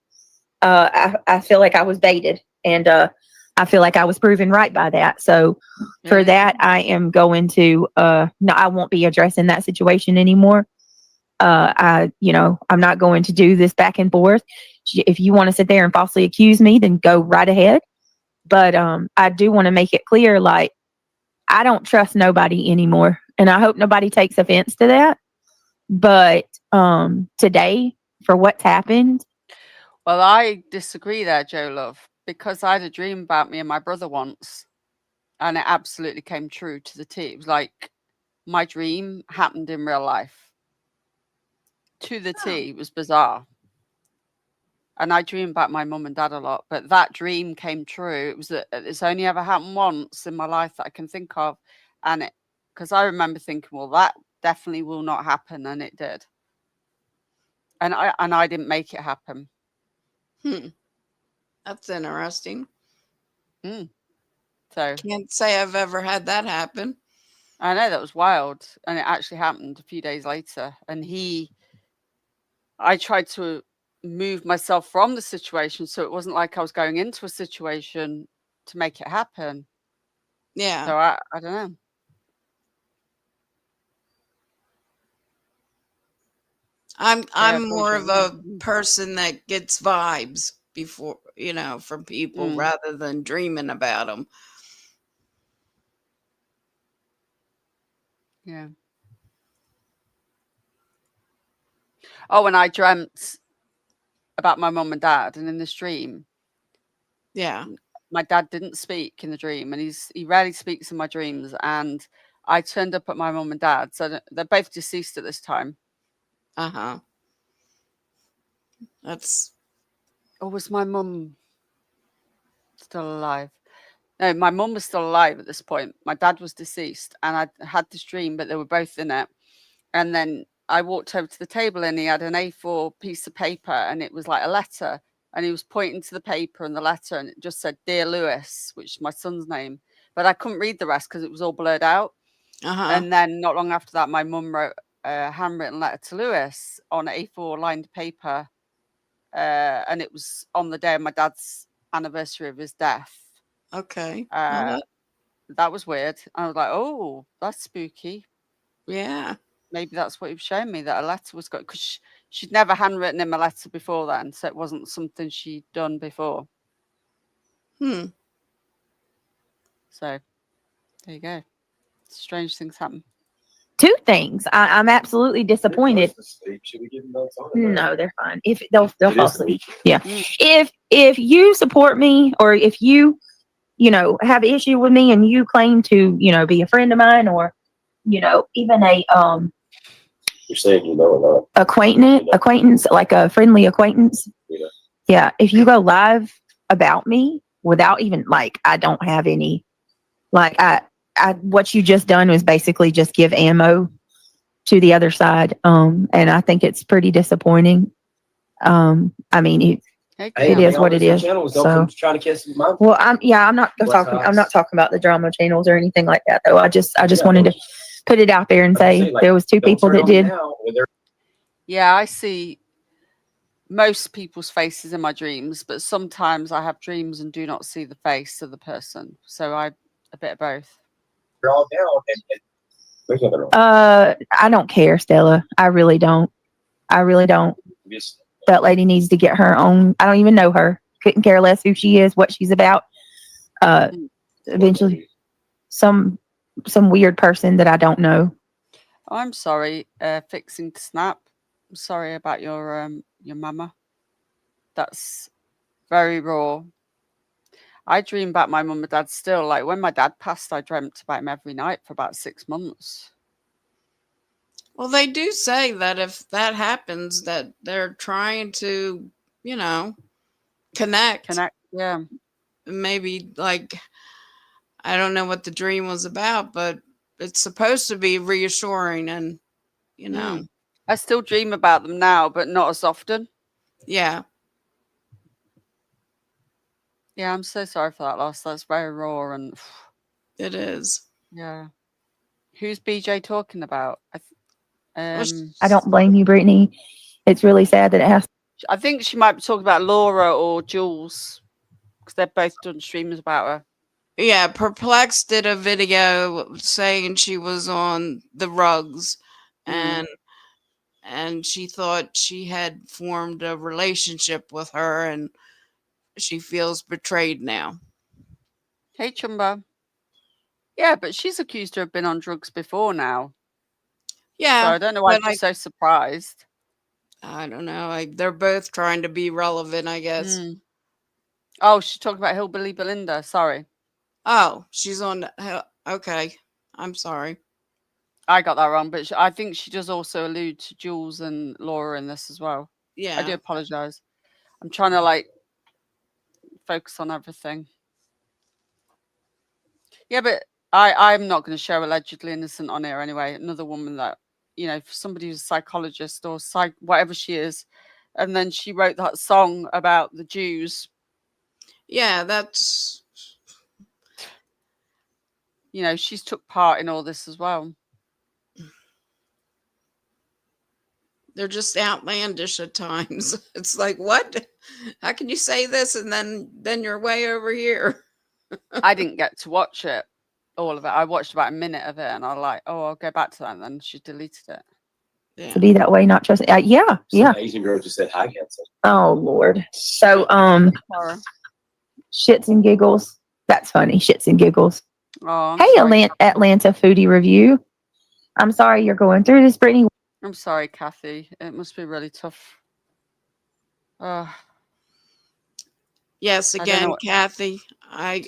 I feel like I was baited, and I feel like I was proven right by that. So for that, I am going to no, I won't be addressing that situation anymore. I'm not going to do this back and forth. If you want to sit there and falsely accuse me, then go right ahead. But I do want to make it clear, like, I don't trust nobody anymore, and I hope nobody takes offense to that. But today, for what's happened. Well, I disagree there, Joe Love, because I had a dream about me and my brother once, and it absolutely came true to the T. It was like my dream happened in real life. To the T. It was bizarre. And I dream about my mum and dad a lot, but that dream came true. It's only ever happened once in my life that I can think of, and because I remember thinking, well, that definitely will not happen, and it did. And I didn't make it happen. That's interesting. So can't say I've ever had that happen. I know, that was wild, and it actually happened a few days later. And I tried to move myself from the situation, so it wasn't like I was going into a situation to make it happen. Yeah. So I don't know. I'm more of a person that gets vibes before, from people rather than dreaming about them. Yeah. Oh, and I dreamt about my mum and dad, and in this dream, my dad didn't speak in the dream, and he rarely speaks in my dreams. And I turned up at my mum and dad, so they're both deceased at this time. Or was my mum still alive? No, my mum was still alive at this point. My dad was deceased, and I had this dream, but they were both in it. And then I walked over to the table, and he had an A4 piece of paper, and it was like a letter. And he was pointing to the paper and the letter, and it just said, "Dear Lewis," which is my son's name. But I couldn't read the rest because it was all blurred out. And then not long after that, my mum wrote a handwritten letter to Lewis on A4 lined paper. And it was on the day of my dad's anniversary of his death. Okay. That was weird. I was like, oh, that's spooky. Yeah. Maybe that's what he was showing me, that a letter was got, because she'd never handwritten him a letter before then, so it wasn't something she'd done before. So there you go. Strange things happen. 2 things. I'm absolutely disappointed. Should we give them notes on it? No, they're fine. If they'll fall asleep. Yeah. If you support me, or if you have an issue with me, and you claim to be a friend of mine, or even a You're saying a lot. Acquaintance, like a friendly acquaintance. Yeah. If you go live about me without even, like, I don't have any, like, what you just done was basically just give ammo to the other side. And I think it's pretty disappointing. I mean, it is what it is. So, trying to catch my. well, I'm not talking. I'm not talking about the drama channels or anything like that, though. I just wanted to put it out there and say there was 2 people that did. Yeah, I see most people's faces in my dreams, but sometimes I have dreams and do not see the face of the person. So a bit of both. You're all down. I don't care, Stella. I really don't. That lady needs to get her own. I don't even know her. Couldn't care less who she is, what she's about. Eventually, some weird person that I don't know. Oh, I'm sorry. Fixing to snap. I'm sorry about your mama. That's very raw. I dream about my mum and dad still. Like, when my dad passed, I dreamt about him every night for about 6 months. Well, they do say that if that happens, that they're trying to, connect. Yeah. Maybe like, I don't know what the dream was about, but it's supposed to be reassuring and, you know. I still dream about them now, but not as often. Yeah. Yeah, I'm so sorry for that loss. That's very raw and it is. Yeah. Who's BJ talking about? I don't blame you, Brittany. It's really sad that it has. I think she might be talking about Laura or Jules because they've both done streams about her. Yeah, Perplex did a video saying she was on the rugs and she thought she had formed a relationship with her and she feels betrayed now. Hey, Chumba. Yeah, but she's accused her of being on drugs before now. Yeah. So I don't know why she's so surprised. I don't know. They're both trying to be relevant, I guess. Oh, she's talking about Hillbilly Belinda. Sorry. Oh, she's on. Okay. I'm sorry. I got that wrong, but I think she does also allude to Jules and Laura in this as well. Yeah. I do apologize. I'm trying to like focus on everything. Yeah, but I'm not going to show allegedly innocent on here anyway. Another woman that, you know, for somebody who's a psychologist or whatever she is, and then she wrote that song about the Jews. Yeah, that's, you know, she's took part in all this as well. They're just outlandish at times. It's like, what? How can you say this and then you're way over here? I didn't get to watch it, all of it. I watched about a minute of it and I was like, oh, I'll go back to that. And then she deleted it. Yeah. To be that way, not trust. Yeah. Asian girl just said hi, handsome. Oh Lord. So shits and giggles. That's funny. Shits and giggles. Oh, hey, Atlanta foodie review. I'm sorry you're going through this, Brittany. I'm sorry, Kathy. It must be really tough. Yes, again, Kathy. I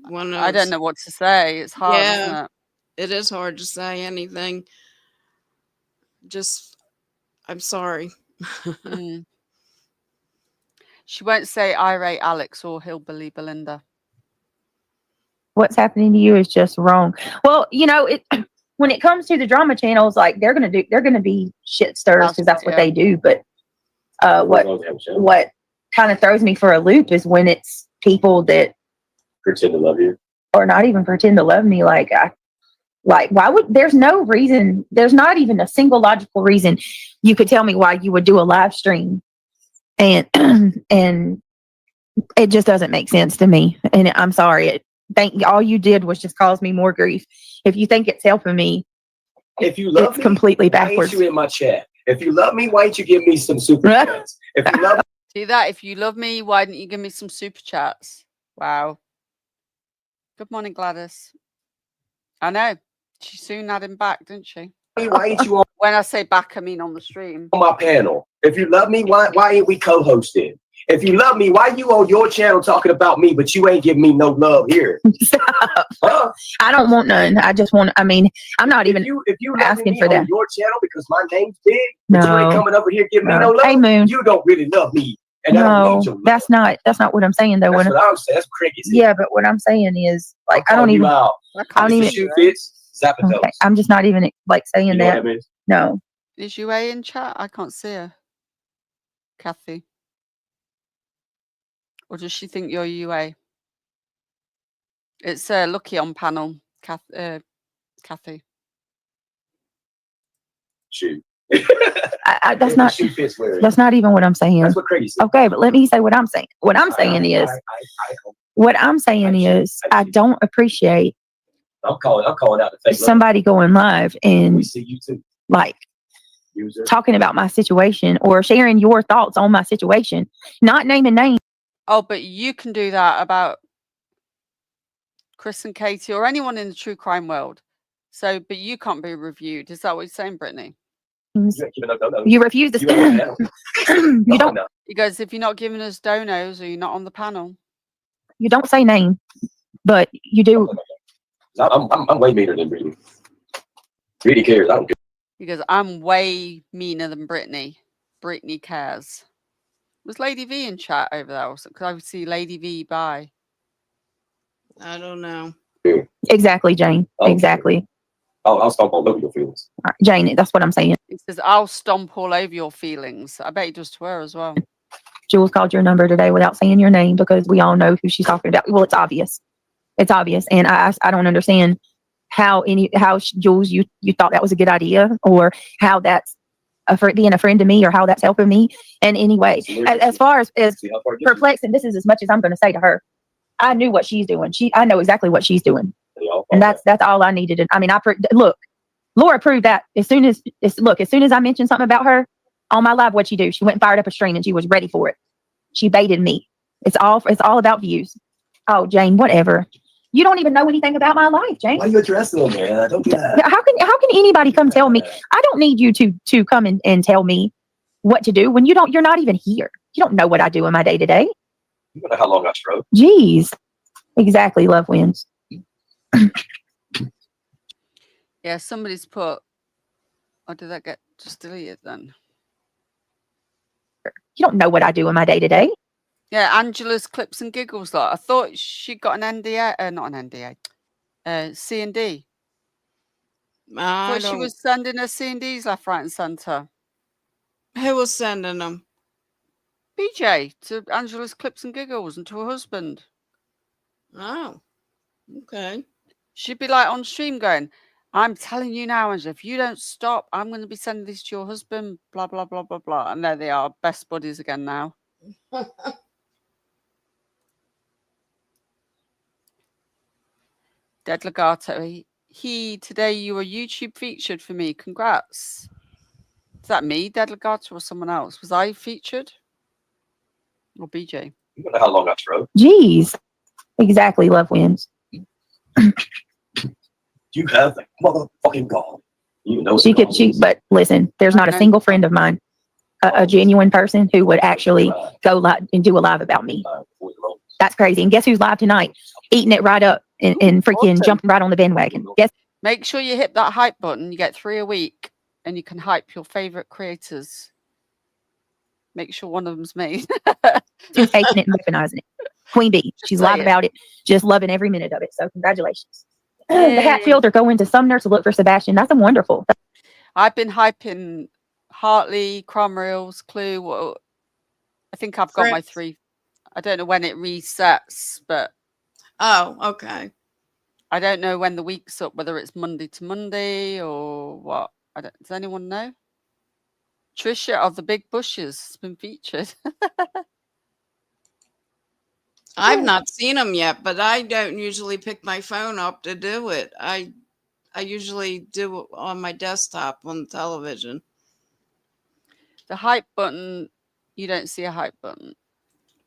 want to. I don't know what to say. It's hard, isn't it? It is hard to say anything. Just, I'm sorry. She won't say irate Alex or Hillbilly Belinda. What's happening to you is just wrong. Well, you know, when it comes to the drama channels, like they're gonna be shit stirs because that's what they do. But what kind of throws me for a loop is when it's people that pretend to love you or not even pretend to love me. Like why would there's no reason, there's not even a single logical reason you could tell me why you would do a live stream and and it just doesn't make sense to me. And I'm sorry, all you did was just cause me more grief. If you think it's helping me, if you love it's completely backwards. Why ain't you in my chat? If you love me, why don't you give me some super chats? If you love see that, if you love me, why didn't you give me some super chats? Wow. Good morning, Gladys. I know. She soon had him back, didn't she? Why ain't you on? When I say back, I mean on the stream. On my panel. If you love me, why ain't we co-hosting? If you love me, why you on your channel talking about me, but you ain't giving me no love here? Stop. Huh? I don't want none. I just want. I mean, I'm not even. If you asking me for that on your channel because my name's big, no, but you ain't coming over here giving me no love. Hey, Moon. You don't really love me. And no, that's not what I'm saying though. That's what I'm saying. That's crickets. Yeah, but what I'm saying is like I don't even. I don't even. Shoe fits. Okay, I'm just not even like saying you know that. No. Is Yue in chat? I can't see her. Kathy. Or does she think you're UA? It's Lucky on panel, Kathy. Shoot. That's not. That's not even what I'm saying. That's what crazy. Okay, but let me say what I'm saying. What I'm saying is. What I'm saying is, I don't appreciate. I'm calling out the fake somebody going live and we see you too. Like talking about my situation or sharing your thoughts on my situation, not naming names. Oh, but you can do that about Chris and Katie or anyone in the true crime world. So, but you can't be reviewed. Is that what you're saying, Brittany? You refuse to. You don't. He goes, if you're not giving us donos or you're not on the panel. You don't say name, but you do. I'm way meaner than Brittany. Brittany cares. I don't care. He goes, I'm way meaner than Brittany. Brittany cares. Was Lady V in chat over there? Because I would see Lady V by. I don't know. Exactly, Jane. Okay. Exactly. I'll stomp all over your feelings. Jane, that's what I'm saying. It says, I'll stomp all over your feelings. I bet he does to her as well. Jules called your number today without saying your name because we all know who she's talking about. Well, it's obvious. It's obvious. And I don't understand how Jules, you thought that was a good idea, or how that's being a friend to me, or how that's helping me in any way. As far as perplexing, this is as much as I'm going to say to her. I knew what she's doing. I know exactly what she's doing. And that's all I needed. I mean, look, Laura proved that as soon as I mentioned something about her on my live, what'd she do? She went and fired up a string and she was ready for it. She baited me. It's all about views. Oh, Jane, whatever. You don't even know anything about my life, Jane. Why are you addressing them, man? Don't do that. How can anybody come tell me? I don't need you to come and tell me what to do when you're not even here. You don't know what I do in my day to day. You know how long I struggled. Jeez. Exactly. Love wins. Yeah, somebody's put. Or did that get just deleted then? You don't know what I do in my day to day. Yeah, Angela's clips and giggles. Like, I thought she got an NDA, not an NDA, C&D. I thought she was sending her C&Ds left, right, and centre. Who was sending them? BJ to Angela's clips and giggles and to her husband. Oh, okay. She'd be like on stream going, I'm telling you now, Angela, if you don't stop, I'm going to be sending this to your husband, blah, blah, blah, blah, blah. And there they are, best buddies again now. Dead Legato, today you were YouTube featured for me. Congrats. Is that me, Dead Legato, or someone else? Was I featured? Or BJ? You know how long I struggled. Jeez. Exactly. Love wins. You have the motherfucking gall. You know but listen, there's not a single friend of mine, a genuine person who would actually go live and do a live about me. That's crazy. And guess who's live tonight? Eating it right up and freaking jumping right on the bandwagon. Guess. Make sure you hit that hype button. You get 3 a week and you can hype your favorite creators. Make sure one of them's me. Who's taking it and weaponizing it? Queen Bee. She's live about it. Just loving every minute of it. So congratulations. The Hatfield are going to Sumner to look for Sebastian. That's wonderful. I've been hyping Hartley, Cromwell's, Clue. Well, I think I've got my 3. I don't know when it resets, but okay. I don't know when the week's up, whether it's Monday to Monday or what. Does anyone know? Trisha of the Big Bushes has been featured. I've not seen them yet, but I don't usually pick my phone up to do it. I usually do it on my desktop on the television. The hype button, you don't see a hype button.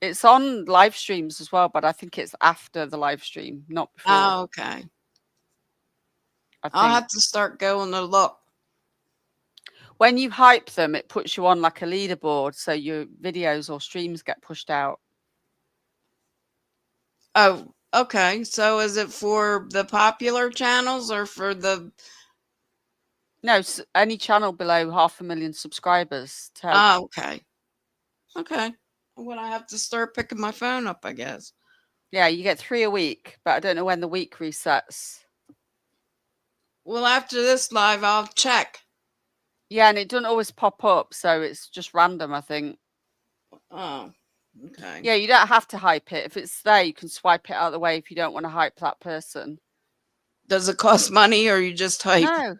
It's on live streams as well, but I think it's after the live stream, not before. Oh, okay. I'll have to start going to look. When you hype them, it puts you on like a leaderboard, so your videos or streams get pushed out. Oh, okay. So is it for the popular channels or for the... No, any channel below 500,000 subscribers. Oh, okay. Okay. Well, I have to start picking my phone up, I guess. Yeah, you get 3 a week, but I don't know when the week resets. Well, after this live, I'll check. Yeah, and it doesn't always pop up, so it's just random, I think. Oh, okay. Yeah, you don't have to hype it. If it's there, you can swipe it out of the way if you don't want to hype that person. Does it cost money or you just hype? No.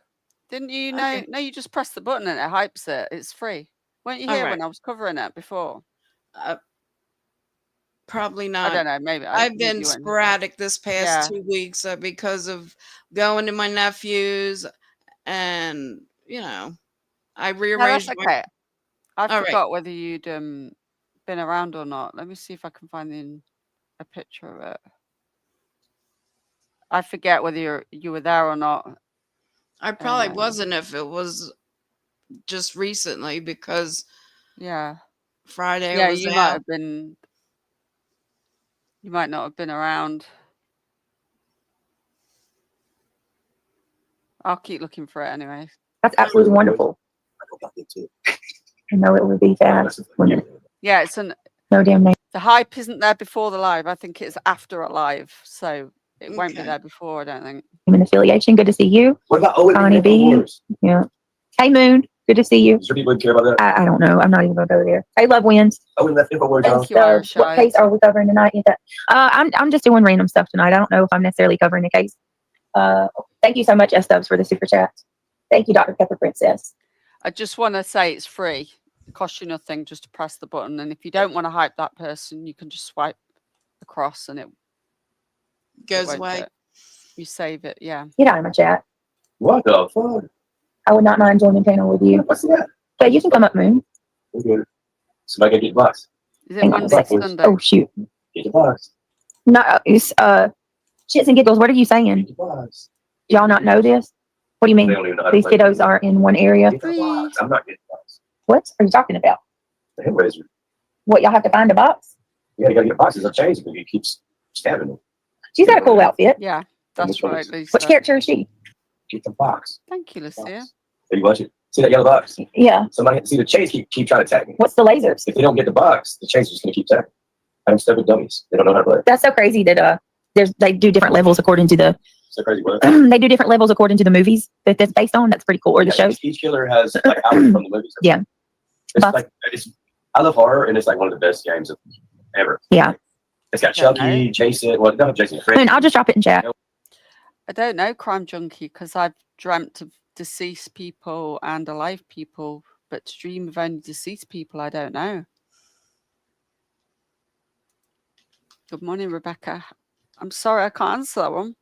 Didn't you know? Okay. No, you just press the button and it hypes it. It's free. Weren't you here when I was covering it before? Probably not. I don't know. Maybe I've been sporadic this past 2 weeks because of going to my nephews, and I rearranged. No, that's okay. I forgot whether you'd been around or not. Let me see if I can find a picture of it. I forget whether you were there or not. I probably wasn't if it was just recently because Friday was you out. might have been. You might not have been around. I'll keep looking for it anyway. That's absolutely wonderful. I know it would be fast. Yeah, it's an No damn name. the hype isn't there before the live. I think it's after a live, so it won't be Okay. there before. I don't think. An affiliation. Good to see you. What about Owen Connie B? Yeah. Hey Moon. Good to see you. Is there people who care about that? I don't know. I'm not even gonna go there. Hey Love Wins. Owen left InfoWars on. Thank you, Irish What Eyes. case are we covering tonight? Is that I'm just doing random stuff tonight. I don't know if I'm necessarily covering the case. Thank you so much, S-Dubs, for the super chat. Thank you, Dr. Pepper Princess. I just want to say it's free. It costs you nothing just to press the button. And if you don't want to hype that person, you can just swipe across and it Goes won't do away. it. You save it, yeah. Get out of my chat. What the fuck? I would not mind joining panel with you. What's that? Yeah, you can come up, Moon. Okay. Somebody gonna get boxed. Is it Hang on, Monday, like, Sunday? oh shoot. Get the box. No, it's shits and giggles. What are you saying? Get the box. Y'all not know this? What do you They mean? don't even know how to These play. kiddos are in one area. Get the box. I'm not getting the box. What are you talking about? The hand raiser. What, y'all have to find a box? Yeah, you gotta get boxes. I'll change it because he keeps stabbing them. She's got a cool outfit. Yeah, that's which one right, is- Lisa. Which character is she? Get the box. Thank you, Lucia. Box. Are you watching? See that yellow box? Yeah. Somebody see the chains keep trying to tag me. What's the lasers? If they don't get the box, the chains are just gonna keep tagging. I'm stuck with dummies. They don't know how to play. That's so crazy that they do different levels according to the So crazy. What? they do different levels according to the movies that that's based on. That's pretty cool. Or the shows. Each killer has like hours from the movies. Yeah. It's like I love horror, and it's like one of the best games ever. Yeah. It's got Chucky, Jason. Well, not Jason. Freddy. And I'll just drop it in chat. I don't know, Crime Junkie, because I've dreamt of deceased people and alive people, but to dream of only deceased people, I don't know. Good morning, Rebecca. I'm sorry, I can't answer that one.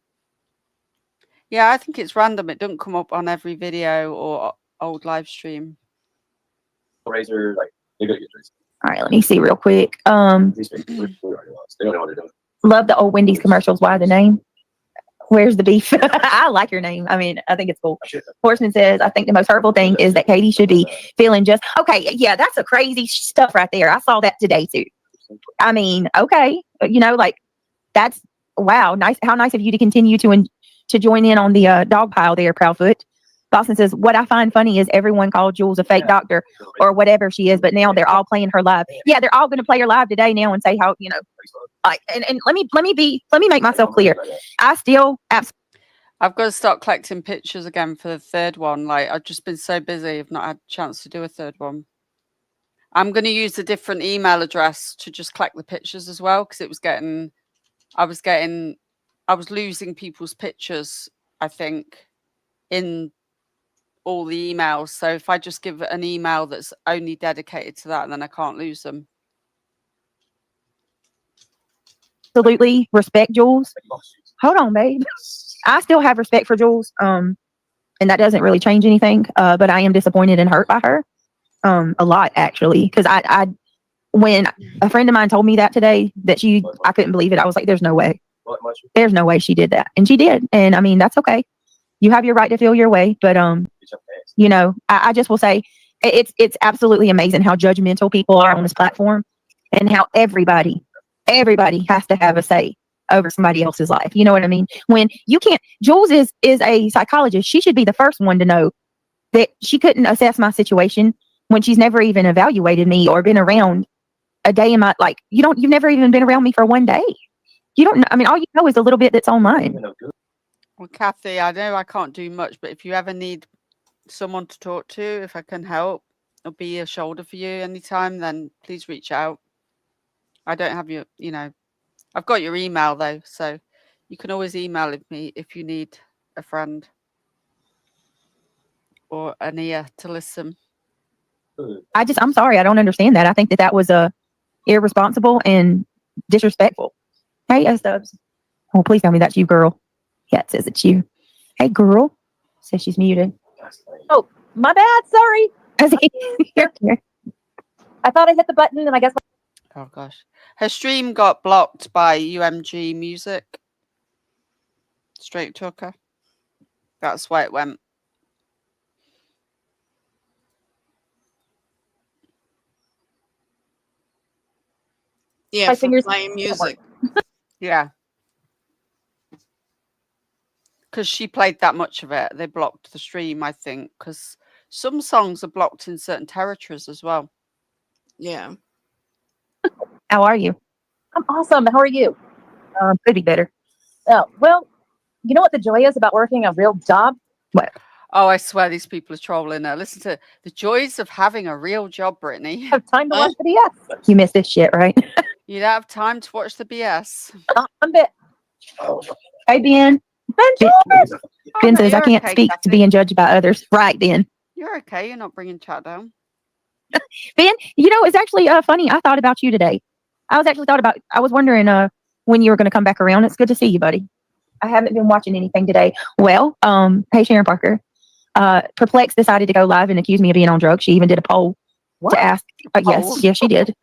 Yeah, I think it's random. It doesn't come up on every video or old live stream. Razor, like they gotta get Razor. All right, let me see real quick. These people, we're already lost. They don't know what they're doing. Love the old Wendy's commercials. Why the name? Where's the beef? I like your name. I mean, I think it's cool. Horseman says, I think the most hurtful thing is that Katie should be feeling just okay. Yeah, that's a crazy stuff right there. I saw that today too. I mean, okay, you know, like that's wow, nice. How nice of you to continue to join in on the dog pile there, Proudfoot. Boston says, what I find funny is everyone called Jules a fake doctor or whatever she is, but now they're all playing her live. Yeah, they're all going to play her live today now and say how, you know, like, and let me make myself clear. I still absolutely. I've got to start collecting pictures again for the third one. Like, I've just been so busy, I've not had a chance to do a third one. I'm going to use a different email address to just collect the pictures as well, because it was getting, I was losing people's pictures, I think, in all the emails. So if I just give an email that's only dedicated to that, then I can't lose them. Absolutely respect Jules. Hold on, babe. I still have respect for Jules. And that doesn't really change anything. But I am disappointed and hurt by her. A lot actually. Because I when a friend of mine told me that today, that I couldn't believe it. I was like, there's no way. There's no way she did that. And she did. And I mean, that's okay. You have your right to feel your way. But you know, I just will say it's absolutely amazing how judgmental people are on this platform and how everybody has to have a say over somebody else's life. You know what I mean? When you can't, Jules is a psychologist. She should be the first one to know that she couldn't assess my situation when she's never even evaluated me or been around a day in my, like, you've never even been around me for one day. You don't know. I mean, all you know is a little bit that's online. Well, Kathy, I know I can't do much, but if you ever need someone to talk to, if I can help or be a shoulder for you anytime, then please reach out. I don't have your, you know, I've got your email though, so you can always email me if you need a friend or an ear to listen. I'm sorry, I don't understand that. I think that was irresponsible and disrespectful. Hey, S-Dubs. Oh, please tell me that's you, girl. Yeah, it says it's you. Hey, girl. Says she's muted. Oh, my bad. Sorry. I thought I hit the button and I guess. Oh, gosh. Her stream got blocked by UMG Music. Straight Talker. That's why it went. Yeah, for playing music. Yeah. Because she played that much of it. They blocked the stream, I think, because some songs are blocked in certain territories as well. Yeah. How are you? I'm awesome. How are you? Could be better. Oh, well, you know what the joy is about working a real job? What? Oh, I swear these people are trolling her. Listen to the joys of having a real job, Brittany. Have time to watch the BS. You missed this shit, right? You don't have time to watch the BS. I'm bit. Hey, Ben. Ben says, I can't okay, speak to Kathy. being judged by others. Right, Ben. You're okay. You're not bringing chat down. Ben, you know, it's actually funny. I thought about you today. I was wondering when you were going to come back around. It's good to see you, buddy. I haven't been watching anything today. Well, hey, Sharon Parker. Perplex decided to go live and accuse me of being on drugs. She even did a poll to ask. Yes, she did.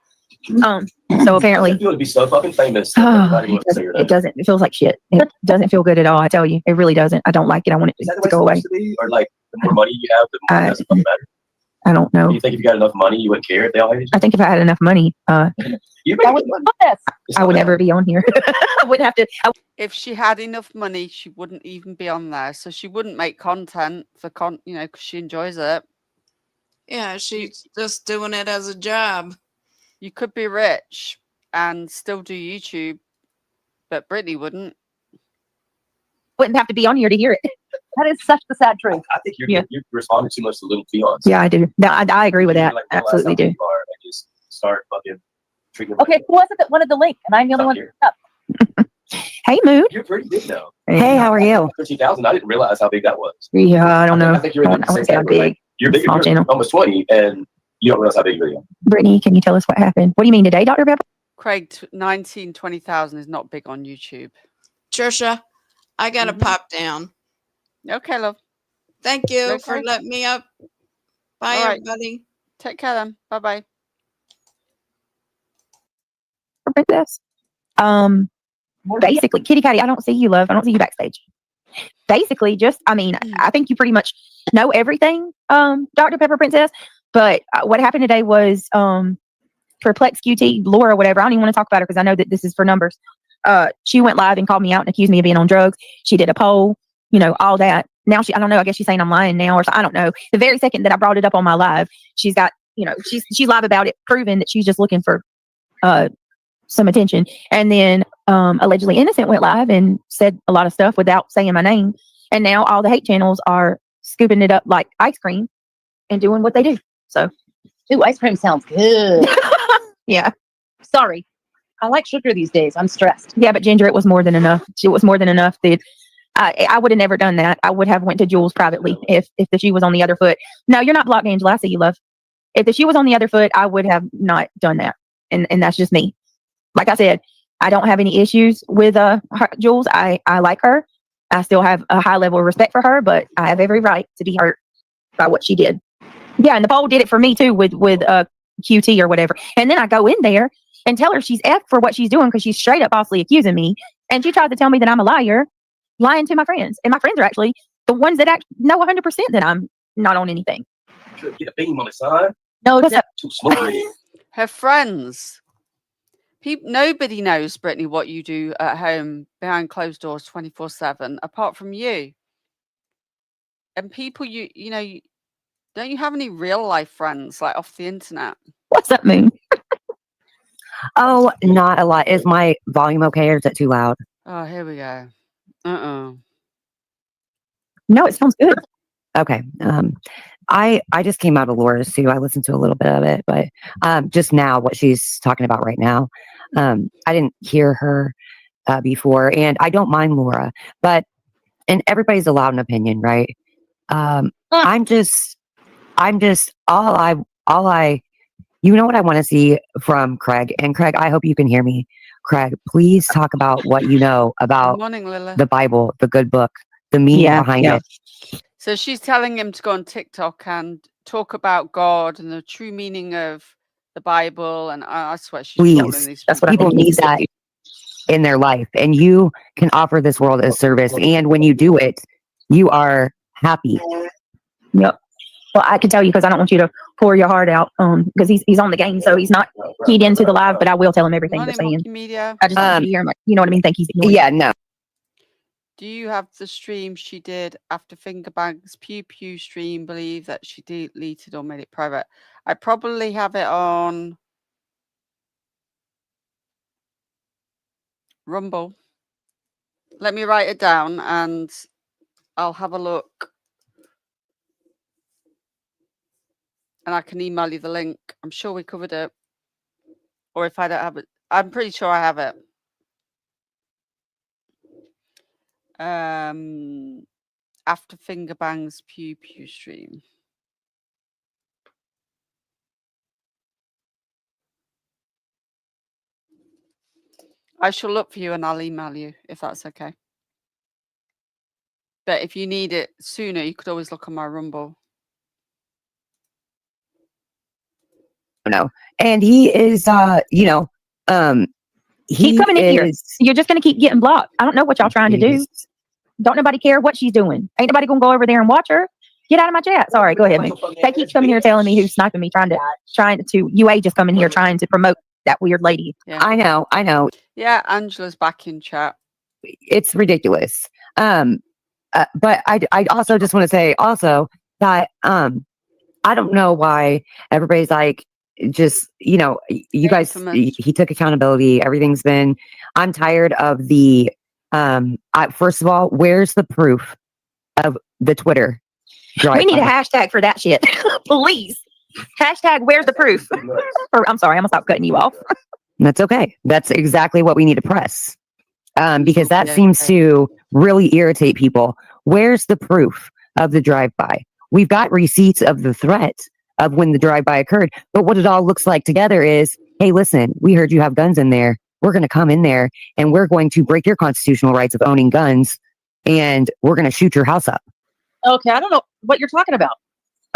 So apparently, You want to be so fucking famous. it doesn't. It feels like shit. It doesn't feel good at all. I tell you, it really doesn't. I don't like it. I want Is that it the to way go it's away. supposed to be? Or like the more money you have, the more it doesn't fucking matter? I don't know. Do you think if you got enough money, you wouldn't care if they all hated you? I think if I had enough money, You make money. I would never be on here. I wouldn't have to. If she had enough money, she wouldn't even be on there. So she wouldn't make content for because she enjoys it. Yeah, she's just doing it as a job. You could be rich and still do YouTube, but Brittany wouldn't. Wouldn't have to be on here to hear it. That is such the sad truth. I think you're responding too much to little peons. Yeah, I do. No, I agree with You that. like realize Absolutely how do. people are and just start fucking treating them Okay, who was it that wanted the link? And I'm the only one here. up. Hey, Mood. You're pretty big now. Hey, how are you? 13,000. I didn't realize how big that was. Yeah, I don't know. I think you're in the I same wouldn't say I'm category. big. Like, you're big. Small You're channel. almost 20, and you don't realize how big you are. Brittany, can you tell us what happened? What do you mean today, Dr. Pepper? Craig, 20,000 is not big on YouTube. Trisha, I got to pop down. Okay, love. Thank you Okay. for letting me up. Bye, All right. everybody. Take care then. Bye-bye. Princess. Basically, Kitty Catty, I don't see you, love. I don't see you backstage. Basically, I think you pretty much know everything, Dr. Pepper Princess. But what happened today was Perplex QT, Laura, whatever. I don't even want to talk about her because I know that this is for numbers. She went live and called me out and accused me of being on drugs. She did a poll, all that. Now I don't know. I guess she's saying I'm lying now, or I don't know. The very second that I brought it up on my live, she's got, she's live about it, proving that she's just looking for some attention. And then allegedly Innocent went live and said a lot of stuff without saying my name. And now all the hate channels are scooping it up like ice cream and doing what they do. So, ooh, ice cream sounds good. yeah. Sorry. I like sugar these days. I'm stressed. Yeah, but Ginger, it was more than enough. It was more than enough. I would have never done that. I would have went to Jules privately if the shoe was on the other foot. No, you're not blocked, Angela. I see you, love. If the shoe was on the other foot, I would have not done that. And that's just me. Like I said, I don't have any issues with Jules. I like her. I still have a high level of respect for her, but I have every right to be hurt by what she did. Yeah, and the poll did it for me too with QT or whatever. And then I go in there and tell her she's F for what she's doing because she's straight up falsely accusing me. And she tries to tell me that I'm a liar, lying to my friends. And my friends are actually the ones that know 100% that I'm not on anything. Should get a beam on the side. No, What's Too smooth. Her friends. Nobody knows, Brittany, what you do at home behind closed doors 24/7, apart from you. And people, don't you have any real life friends like off the internet? What's that mean? Oh, not a lot. Is my volume okay or is it too loud? Oh, here we go. No, it sounds good. Okay. I just came out of Laura's too. I listened to a little bit of it, but just now what she's talking about right now, I didn't hear her before, and I don't mind Laura, and everybody's allowed an opinion, right? I'm just all I you know what I want to see from Craig, and Craig, I hope you can hear me. Craig, please talk about what you know about the Bible, the good book, the meaning behind it. So she's telling him to go on TikTok and talk about God and the true meaning of the Bible. And I swear she's trolling these That's what people need that in their life. And you can offer this world a service. And when you do it, you are happy. Yep. Well, I can tell you because I don't want you to pour your heart out because he's on the game. So he's not keyed into the live, but I will tell him everything you're saying. I just want you to hear him. You know what I mean? Think he's yeah, no. Do you have the stream she did after Fingerbank's Pew Pew stream? Believe that she deleted or made it private. I probably have it on Rumble. Let me write it down and I'll have a look. And I can email you the link. I'm sure we covered it. Or if I don't have it, I'm pretty sure I have it. After Finger Bangs Pew Pew stream. I shall look for you and I'll email you if that's okay. But if you need it sooner, you could always look on my Rumble. No. And he is, keep coming in here. You're just going to keep getting blocked. I don't know what y'all trying to do. Don't nobody care what she's doing. Ain't nobody going to go over there and watch her. Get out of my chat. Sorry, go ahead, man. They keep coming here telling me who's sniping me, trying to UA just come in here trying to promote that weird lady. Yeah. I know. Yeah, Angela's back in chat. It's ridiculous. But I also just want to say also that I don't know why everybody's like, just, you guys, he took accountability. Everything's been, I'm tired of the, first of all, where's the proof of the Twitter? We need a hashtag for that shit. Please. Hashtag where's the proof? I'm sorry, I'm gonna stop cutting you off. That's okay. That's exactly what we need to press. Because that seems to really irritate people. Where's the proof of the drive-by? We've got receipts of the threat of when the drive-by occurred, but what it all looks like together is, hey, listen, we heard you have guns in there. We're going to come in there and we're going to break your constitutional rights of owning guns and we're going to shoot your house up. Okay, I don't know what you're talking about.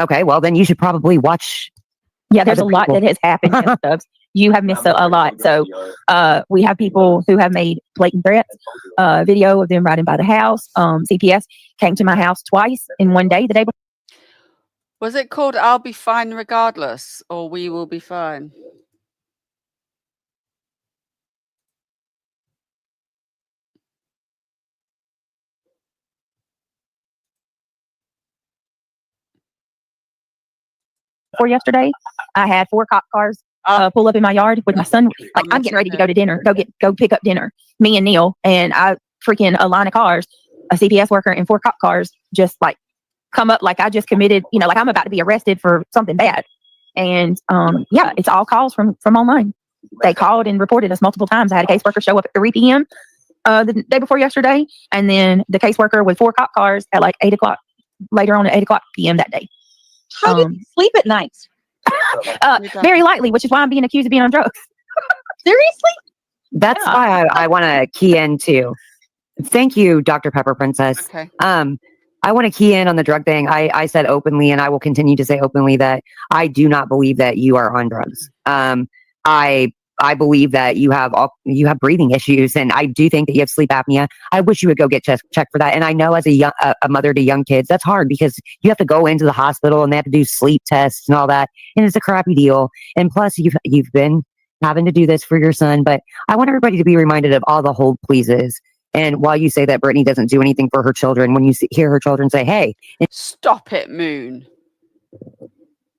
Okay, well, then you should probably watch. Yeah, there's a lot that has happened. Stubbs. You have missed a lot. So we have people who have made blatant threats. Video of them riding by the house. CPS came to my house twice in one day, the day before. Was it called I'll Be Fine Regardless or We Will Be Fine? For yesterday, I had 4 cop cars pull up in my yard with my son. Like, I'm getting ready to go to dinner, go pick up dinner. Me and Neil, and I freaking a line of cars, a CPS worker and 4 cop cars just like come up like I just committed, like I'm about to be arrested for something bad. And yeah, it's all calls from online. They called and reported us multiple times. I had a caseworker show up at 3 p.m. The day before yesterday, and then the caseworker with 4 cop cars at like 8 o'clock later on at 8 o'clock p.m. that day. How do you sleep at night? Very lightly, which is why I'm being accused of being on drugs. Seriously? That's why I want to key in too. Thank you, Dr. Pepper Princess. Okay. I want to key in on the drug thing. I said openly, and I will continue to say openly, that I do not believe that you are on drugs. I believe that you have breathing issues, and I do think that you have sleep apnea. I wish you would go get checked for that. And I know as a mother to young kids, that's hard because you have to go into the hospital and they have to do sleep tests and all that, and it's a crappy deal. And plus, you've been having to do this for your son. But I want everybody to be reminded of all the hold pleases. And while you say that Brittany doesn't do anything for her children, when you hear her children say, "Hey, stop it, Moon,"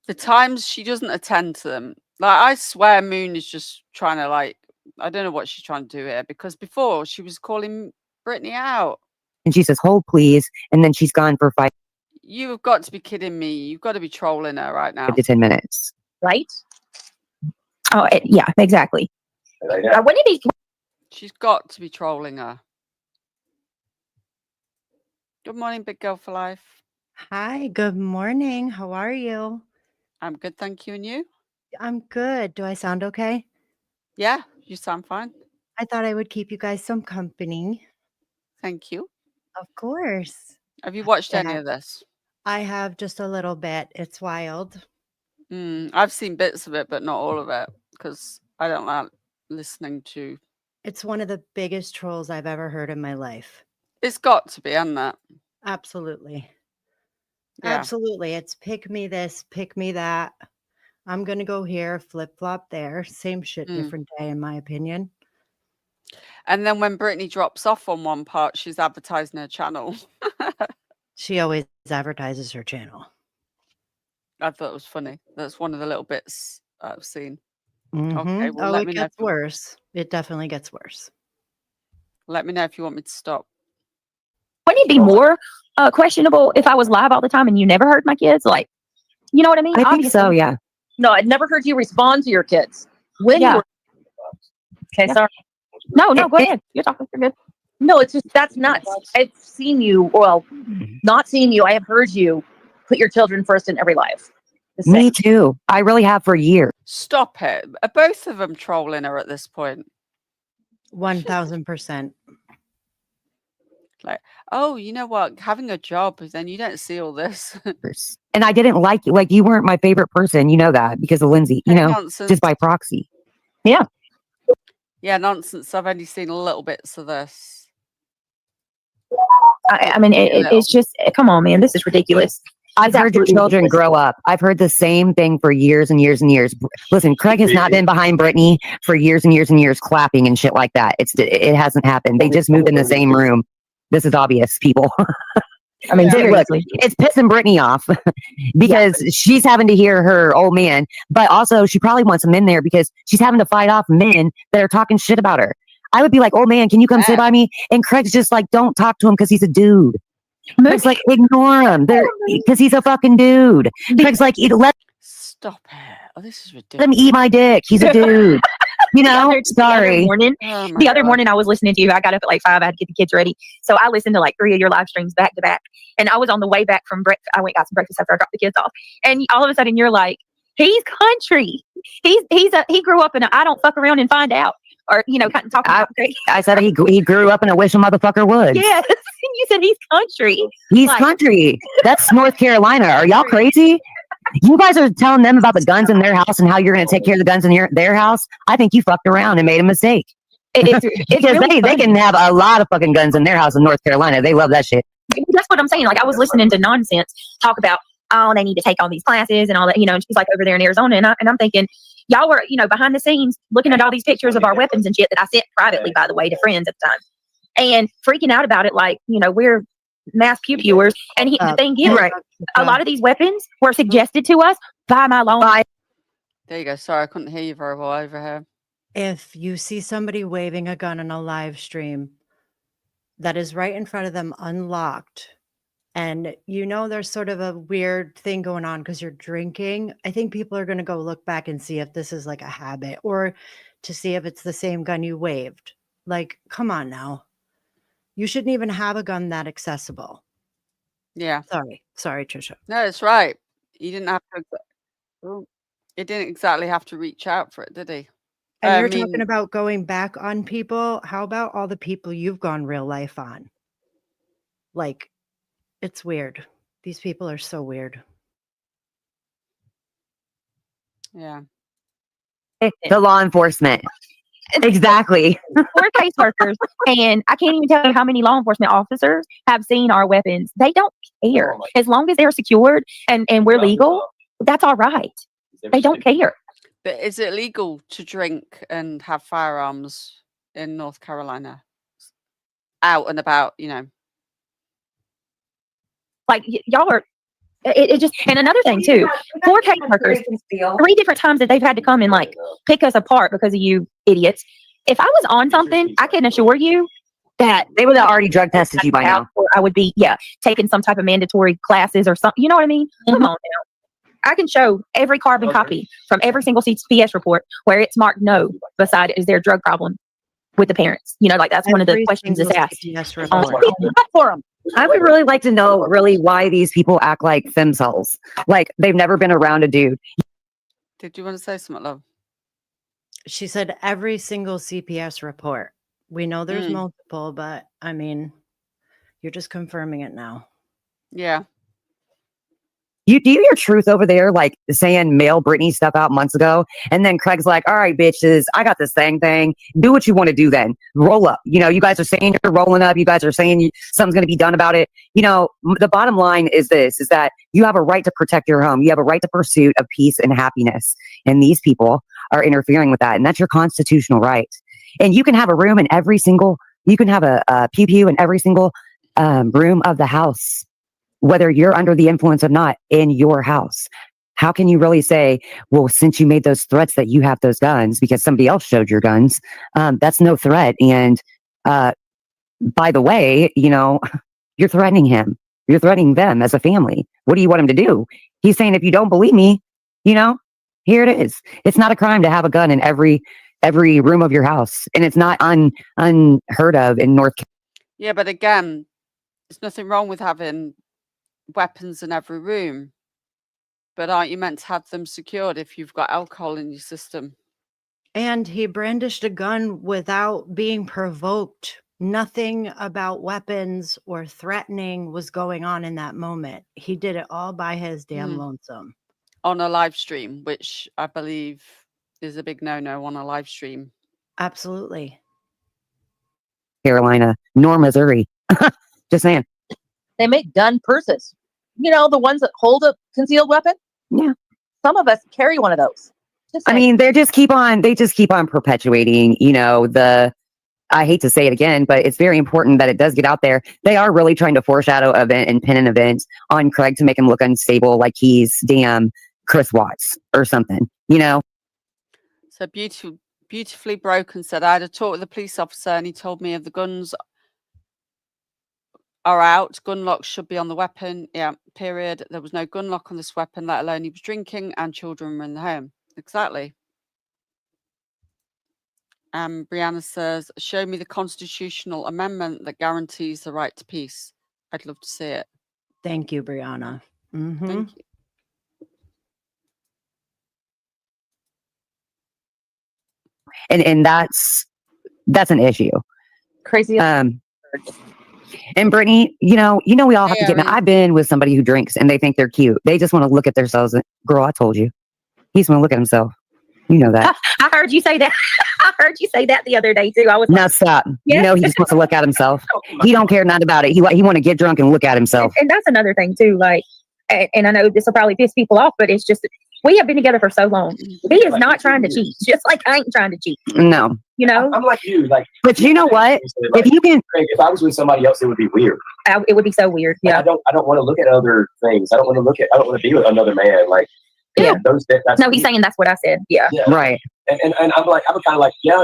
the times she doesn't attend to them. Like, I swear Moon is just trying to, like, I don't know what she's trying to do here, because before she was calling Brittany out. And she says, "Hold, please." And then she's gone for 5. You have got to be kidding me. You've got to be trolling her right now. 5 to 10 minutes. Right? Oh, yeah, exactly. She's got to be trolling her. Good morning, Big Girl for Life. Hi, good morning. How are you? I'm good, thank you. And you? I'm good. Do I sound okay? Yeah, you sound fine. I thought I would keep you guys some company. Thank you. Of course. Have you watched any of this? I have just a little bit. It's wild. I've seen bits of it, but not all of it, because I don't like listening to. It's one of the biggest trolls I've ever heard in my life. It's got to be, hasn't it? Absolutely. Yeah. Absolutely. It's pick me this, pick me that. I'm going to go here, flip-flop there. Same shit, different day, in my opinion. And then when Brittany drops off on one part, she's advertising her channel. She always advertises her channel. I thought it was funny. That's one of the little bits I've seen. Mm-hmm. Okay, well, oh, let it me know. gets worse. It definitely gets worse. Let me know if you want me to stop. Wouldn't it be more questionable if I was live all the time and you never heard my kids? Like, you know what I mean? I think so, yeah. No, I'd never heard you respond to your kids. When Yeah. you were okay, sorry. No, go ahead. You're talking. You're good. No, it's just that's nuts. I've seen you, well, not seen you. I have heard you put your children first in every life. Me too. I really have for years. Stop it. Are both of them trolling her at this point? 1000%. Like, oh, you know what? Having a job, then you don't see all this. And I didn't like you. Like, you weren't my favorite person. You know that because of Lindsay, you know, Nonsense. just by proxy. Yeah. Yeah, nonsense. I've only seen little bits of this. I mean, it's just, come on, man. This is ridiculous. I've heard your children grow up. I've heard the same thing for years and years and years. Listen, Craig has not been behind Brittany for years and years and years, clapping and shit like that. It hasn't happened. They just moved in the same room. This is obvious, people. I mean, look, it's pissing Brittany off because she's having to hear her old man, but also she probably wants him in there because she's having to fight off men that are talking shit about her. I would be like, old man, can you come sit by me? And Craig's just like, don't talk to him because he's a dude. Craig's like, ignore him because he's a fucking dude. Craig's like, stop it. Oh, this is ridiculous. Let him eat my dick. He's a dude. You know, sorry. The other morning I was listening to you. I got up at like 5. I had to get the kids ready. So I listened to like 3 of your live streams back to back. And I was on the way back from breakfast. I went and got some breakfast after I dropped the kids off. And all of a sudden you're like, he's country. He grew up in a I don't fuck around and find out. Or, you know, kind of talking about Craig. I said he grew up in a wish a motherfucker would. Yes. You said he's country. He's country. That's North Carolina. Are y'all crazy? You guys are telling them about the guns in their house and how you're going to take care of the guns in their house. I think you fucked around and made a mistake. Because really they can have a lot of fucking guns in their house in North Carolina. They love that shit. That's what I'm saying. Like, I was listening to nonsense talk about, oh, they need to take all these classes and all that, you know, and she's like over there in Arizona. And I'm thinking, y'all were, you know, behind the scenes looking at all these pictures of our weapons and shit that I sent privately, by the way, to friends at the time, and freaking out about it like, you know, we're mass pewers. And the thing is, a lot of these weapons were suggested to us by my law. There you go. Sorry, I couldn't hear you very well over here. If you see somebody waving a gun on a live stream that is right in front of them unlocked, and you know there's sort of a weird thing going on because you're drinking, I think people are going to go look back and see if this is like a habit or to see if it's the same gun you waved. Like, come on now. You shouldn't even have a gun that accessible. Yeah. Sorry, Trisha. No, it's right. You didn't have to. He didn't exactly have to reach out for it, did he? And you're talking about going back on people. How about all the people you've gone real life on? Like, it's weird. These people are so weird. Yeah. The law enforcement. Exactly. We're caseworkers, and I can't even tell you how many law enforcement officers have seen our weapons. They don't care. As long as they're secured and we're legal, that's all right. They don't care. But is it legal to drink and have firearms in North Carolina? Out and about, you know. Like, y'all are, it just, and another thing too, 4 caseworkers, 3 different times that they've had to come and like pick us apart because of you idiots. If I was on something, I can assure you that they would have already drug tested you by now. Or I would be, taking some type of mandatory classes or something. You know what I mean? Come on now. I can show every carbon copy from every single CPS report where it's marked no beside it is there a drug problem with the parents. You know, like that's one of the questions that's asked. I would really like to know really why these people act like themselves. Like they've never been around a dude. Did you want to say something, love? She said every single CPS report. We know there's multiple, but I mean, you're just confirming it now. Yeah. You do your truth over there, like saying mail Britney stuff out months ago. And then Craig's like, all right, bitches, I got this thing. Do what you want to do then. Roll up. You know, you guys are saying you're rolling up. You guys are saying something's going to be done about it. You know, the bottom line is this, is that you have a right to protect your home. You have a right to pursuit of peace and happiness. And these people are interfering with that. And that's your constitutional right. And you can have a room in every single, you can have a pew in every single room of the house, whether you're under the influence or not in your house. How can you really say, well, since you made those threats that you have those guns because somebody else showed your guns, that's no threat. And by the way, you're threatening him. You're threatening them as a family. What do you want him to do? He's saying, if you don't believe me, here it is. It's not a crime to have a gun in every room of your house, and it's not unheard of in North Carolina. Yeah, but again, there's nothing wrong with having weapons in every room, but aren't you meant to have them secured if you've got alcohol in your system? And he brandished a gun without being provoked. Nothing about weapons or threatening was going on in that moment. He did it all by his damn lonesome. On a live stream, which I believe is a big no-no on a live stream. Absolutely. Carolina, nor Missouri. Just saying. They make gun purses. The ones that hold a concealed weapon? Yeah. Some of us carry one of those. I mean, they just keep on perpetuating, I hate to say it again, but it's very important that it does get out there. They are really trying to foreshadow event and pin an event on Craig to make him look unstable, like he's damn Chris Watts or something, So beautifully broken said, I had a talk with a police officer and he told me if the guns are out, gun locks should be on the weapon. Yeah, period. There was no gun lock on this weapon, let alone he was drinking and children were in the home. Exactly. Brianna says, show me the constitutional amendment that guarantees the right to peace. I'd love to see it. Thank you, Brianna. Mm-hmm. Thank you. And that's an issue. Crazy. And Brittany, we all have to get. I've been with somebody who drinks and they think they're cute. They just want to look at themselves. And, girl, I told you, he's going to look at himself. You know that. I heard you say that. I heard you say that the other day too. I was now stop. Yeah. He just wants to look at himself. He don't care nothing about it. He want to get drunk and look at himself. And that's another thing too. Like, and I know this will probably piss people off, but it's just we have been together for so long. He is not trying to cheat, just like I ain't trying to cheat. No, I'm like you, like. But you know what? Like, if you can, if I was with somebody else, it would be weird. It would be so weird. Yeah, I don't want to look at other things. I don't want to be with another man. Like, yeah, that's no, he's saying that's what I said. Yeah, right. And I'm kind of like, yeah,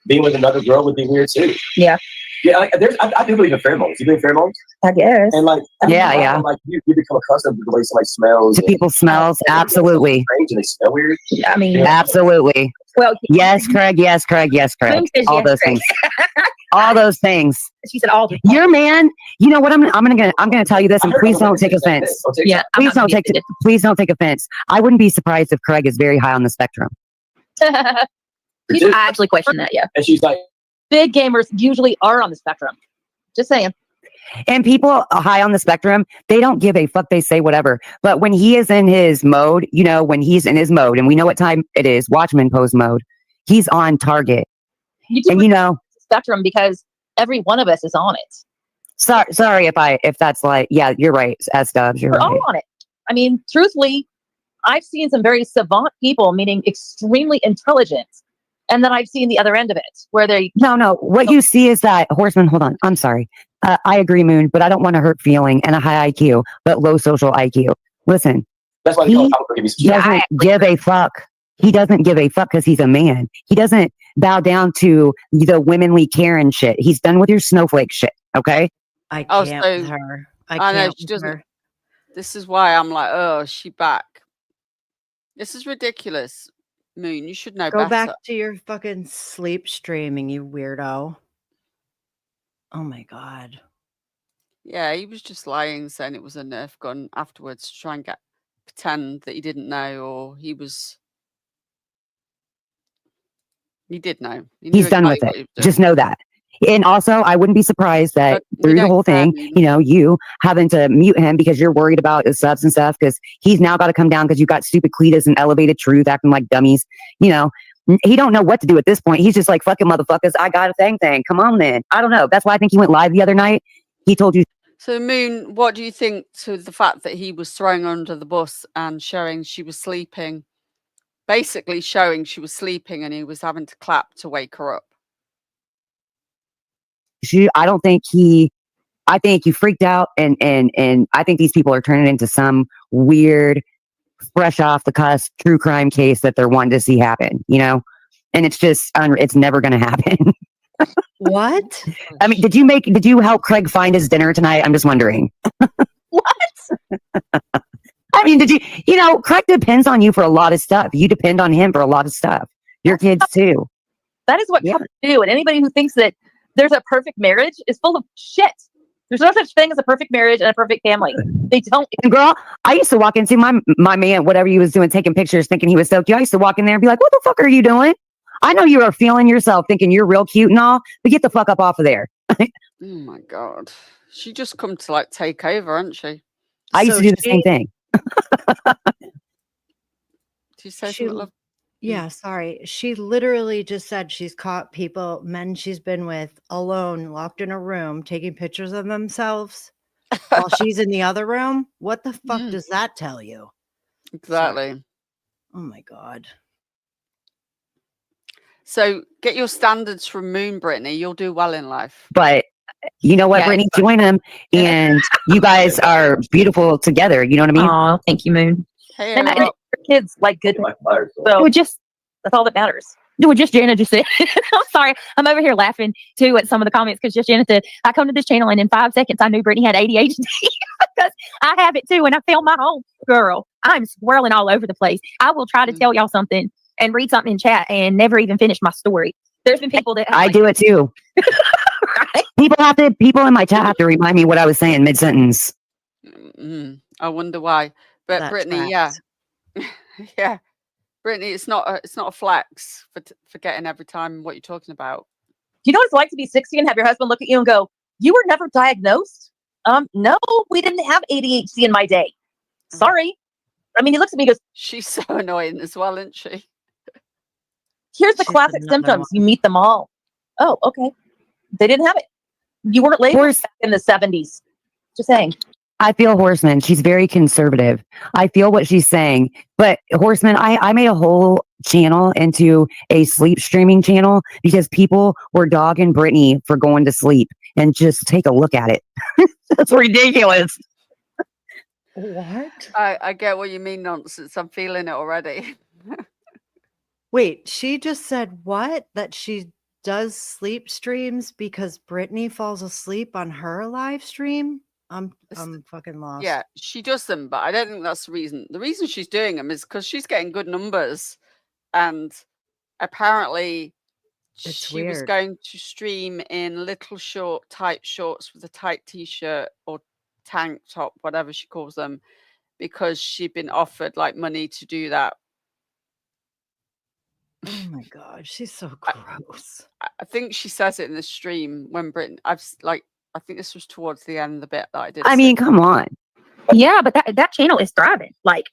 being with another girl would be weird too. Yeah. Yeah, like I do believe in pheromones. You believe in pheromones? I guess. And like, yeah. Like you become accustomed to the way somebody smells. To people's smells, absolutely. Strange and they smell weird. I mean, absolutely. Well, yes, Craig. Yes, Craig. Yes, Craig. All those things. All those things. She said all. Your man. You know what? I'm gonna tell you this, and please don't take offense. Yeah. Please don't take offense. I wouldn't be surprised if Craig is very high on the spectrum. I actually question that. Yeah. And she's like, big gamers usually are on the spectrum. Just saying. And people high on the spectrum, they don't give a fuck. They say whatever. But when he is in his mode, when he's in his mode, and we know what time it is, Watchman pose mode, he's on target. Spectrum because every one of us is on it. Sorry if that's like, yeah, you're right. As Dubs, you're We're right. all on it. I mean, truthfully, I've seen some very savant people, meaning extremely intelligent. And then I've seen the other end of it where they... No. What you see is that Horseman, hold on. I'm sorry. I agree, Moon, but I don't want to hurt feeling and a high IQ, but low social IQ. Listen. That's why he doesn't give a fuck. He doesn't give a fuck because he's a man. He doesn't bow down to the womanly Karen shit. He's done with your snowflake shit. Okay. I can't with her. I know can't she with doesn't. her. This is why I'm like, oh, she back. This is ridiculous. Moon, you should know Go better. back to your fucking sleep streaming, you weirdo. Oh my God. Yeah, he was just lying, saying it was a Nerf gun afterwards to try and pretend that he didn't know, or he did know. He's done with it. Just know that. And also, I wouldn't be surprised that through the whole thing, you having to mute him because you're worried about his subs and stuff, because he's now got to come down because you got stupid Cletus and Elevated Truth acting like dummies. He don't know what to do at this point. He's just like, fucking motherfuckers, I got a thing. Come on, then. I don't know. That's why I think he went live the other night. He told you. So, Moon, what do you think to the fact that he was throwing her under the bus and showing she was sleeping? Basically showing she was sleeping and he was having to clap to wake her up. I think he freaked out and I think these people are turning into some weird, fresh off the cusp true crime case that they're wanting to see happen, and it's just, it's never going to happen. What? I mean, did you help Craig find his dinner tonight? I'm just wondering. What? I mean, Craig depends on you for a lot of stuff. You depend on him for a lot of stuff. Your kids too. That is what couples do. And anybody who thinks that there's a perfect marriage is full of shit. There's no such thing as a perfect marriage and a perfect family. They don't. And girl, I used to walk into my man, whatever he was doing, taking pictures, thinking he was so cute. I used to walk in there and be like, what the fuck are you doing? I know you are feeling yourself, thinking you're real cute and all, but get the fuck up off of there. Oh my God. She just come to like take over, hasn't she? I used to do the same thing. Did you say something, love? Yeah, sorry. She literally just said she's caught men she's been with alone, locked in a room, taking pictures of themselves while she's in the other room. What the fuck does that tell you? Exactly. Sorry. Oh my God. So get your standards from Moon, Brittany. You'll do well in life. But you know what, Brittany? Join him, and you guys are beautiful together. You know what I mean? Oh, thank you, Moon. Hey, And your kids like good. So that's all that matters. What just Jana just said. I'm sorry. I'm over here laughing too at some of the comments because just Jana said, I come to this channel and in 5 seconds I knew Brittany had ADHD because I have it too. And I found my home. Girl, I'm swirling all over the place. I will try to tell y'all something and read something in chat and never even finish my story. There's been people that I do it too. Right? People in my chat have to remind me what I was saying mid-sentence. I wonder why. But That Brittany, tracks. yeah. Brittany, it's not a flex for forgetting every time what you're talking about. Do you know what it's like to be 60 and have your husband look at you and go, "You were never diagnosed?" No, we didn't have ADHD in my day. Sorry. I mean, he looks at me and goes, she's so annoying as well, isn't she? Here's the classic symptoms. You meet them all. Oh, okay. They didn't have it. You weren't labeled back in the 70s. Just saying. I feel Horseman. She's very conservative. I feel what she's saying. But Horseman, I made a whole channel into a sleep streaming channel because people were dogging Brittany for going to sleep. And just take a look at it. That's ridiculous. What? I get what you mean, nonsense. I'm feeling it already. Wait, she just said what? That she does sleep streams because Brittany falls asleep on her live stream? I'm fucking lost. Yeah, she does them, but I don't think that's the reason. The reason she's doing them is because she's getting good numbers, and apparently she was going to stream in little short, tight shorts with a tight t-shirt or tank top, whatever she calls them, because she'd been offered like money to do that. Oh my God, she's so gross. I think she says it in the stream when Brittany. I think this was towards the end of the bit that I did. I mean, come on. Yeah, but that channel is thriving. Like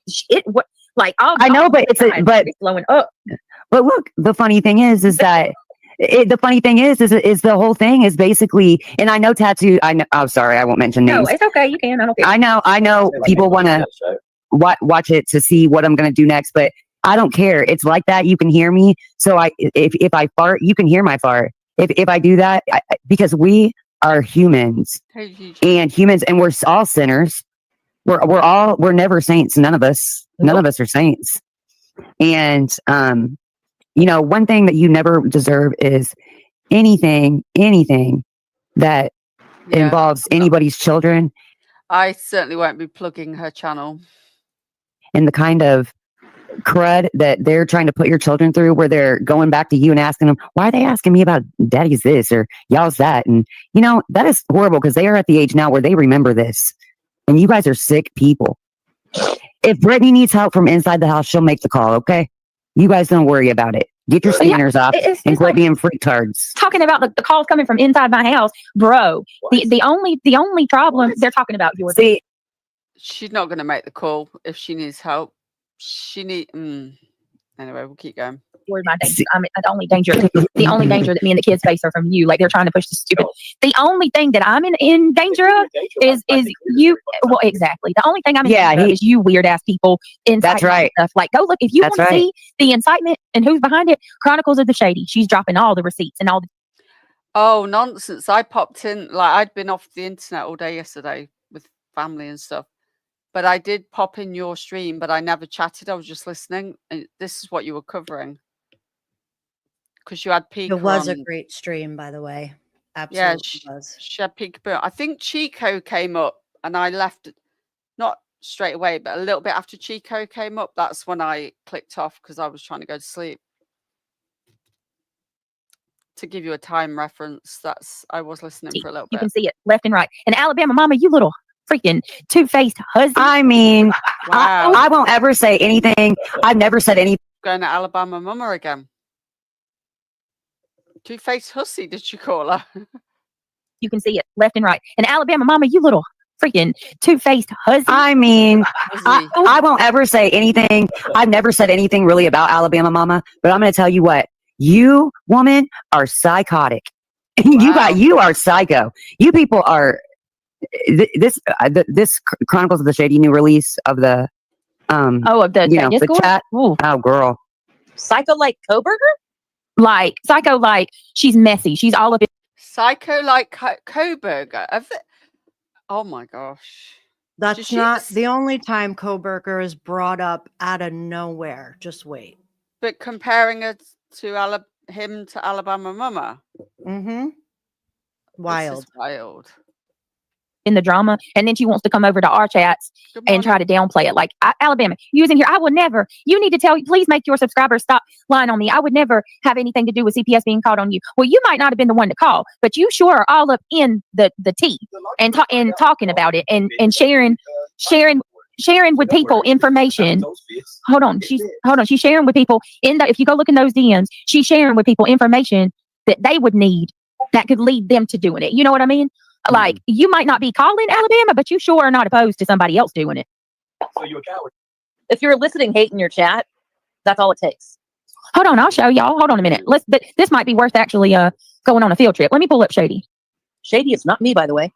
I know, but it's blowing up. But look, the funny thing is that the whole thing is basically, and I know tattoo. I know. I'm sorry, I won't mention names. No, it's okay. You can. I don't care. I know. People want to watch it to see what I'm going to do next, but I don't care. It's like that. You can hear me. So if I fart, you can hear my fart. If I do that, because we are humans, and we're all sinners. We're never saints. None of us are saints. And one thing that you never deserve is anything that involves anybody's children. I certainly won't be plugging her channel. And the kind of crud that they're trying to put your children through, where they're going back to you and asking them, why are they asking me about daddy's this or y'all's that? And that is horrible, because they are at the age now where they remember this, and you guys are sick people. If Brittany needs help from inside the house, she'll make the call. Okay, you guys don't worry about it. Get your scanners off and quit being freaktards. Talking about the calls coming from inside my house, bro. The only problem they're talking about yours. See, she's not going to make the call if she needs help. Anyway, we'll keep going. My danger. I mean, the only danger that me and the kids face are from you. Like, they're trying to push the stupid. The only thing that I'm in danger of is you. Well, exactly. The only thing I'm in danger of is you weird ass people. That's right. Stuff. Like, go look if you want to see the incitement and who's behind it. Chronicles of the Shady. She's dropping all the receipts and all the. Oh, nonsense! I popped in, like, I'd been off the internet all day yesterday with family and stuff. But I did pop in your stream, but I never chatted. I was just listening. And this is what you were covering. because you had Pika It was a on. great stream, by the way. Yeah, Absolutely was. she had Peekaboo. I think Chico came up and I left, not straight away, but a little bit after Chico came up. That's when I clicked off because I was trying to go to sleep. To give you a time reference, I was listening for a little bit. You can see it left and right. And Alabama mama, you little freaking two-faced husband. I mean, Wow. I won't ever say anything. I've never said anything. Going to Alabama mama again. Two-faced hussy, did you call her? You can see it left and right. And Alabama mama, you little freaking two-faced husband. I mean, I won't ever say anything. I've never said anything really about Alabama mama, but I'm going to tell you what. You, woman, are psychotic. Wow. You are psycho. You people are. This Chronicles of the Shady new release of the of the the chat. Ooh. Oh, girl. Psycho like Koberger? Like psycho, like she's messy. She's all of it. Psycho like Koberger. Oh my gosh. That's not the only time Koberger is brought up out of nowhere. Just wait. But comparing it to him to Alabama mama. Mm-hmm. Wild. This is wild. In the drama, and then she wants to come over to our chats and try to downplay it. Like, Alabama, you was in here. I would never. You need to please make your subscribers stop lying on me. I would never have anything to do with CPS being called on you. Well, you might not have been the one to call, but you sure are all up in the tea and talking about it and sharing with people information. Hold on, she's sharing with people if you go look in those DMs, she's sharing with people information that they would need that could lead them to doing it. You know what I mean? Like, you might not be calling Alabama, but you sure are not opposed to somebody else doing it. So you a coward. If you're eliciting hate in your chat, that's all it takes. Hold on, I'll show y'all. Hold on a minute. This might be worth actually going on a field trip. Let me pull up Shady. Shady, it's not me, by the way.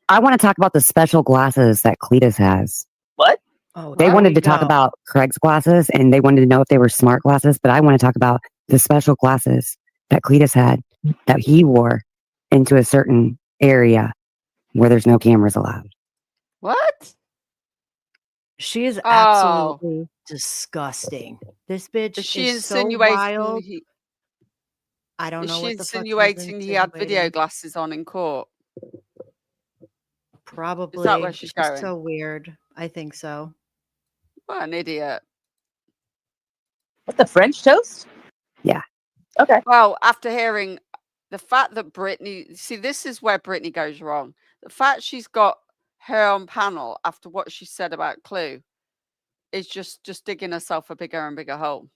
I want to talk about the special glasses that Cletus has. What? Oh, they wanted to talk about Craig's glasses, and they wanted to know if they were smart glasses, but I want to talk about the special glasses that Cletus had that he wore into a certain area where there's no cameras allowed. What? She is absolutely disgusting. This bitch is so wild. I don't know what the fuck insinuating he had video glasses on in court. Probably. Is that where she's going? So weird. I think so. What an idiot. What, the French toast? Yeah. Okay. Well, after hearing the fact that Brittany, see, this is where Brittany goes wrong. The fact she's got her on panel after what she said about Clue is just digging herself a bigger and bigger hole.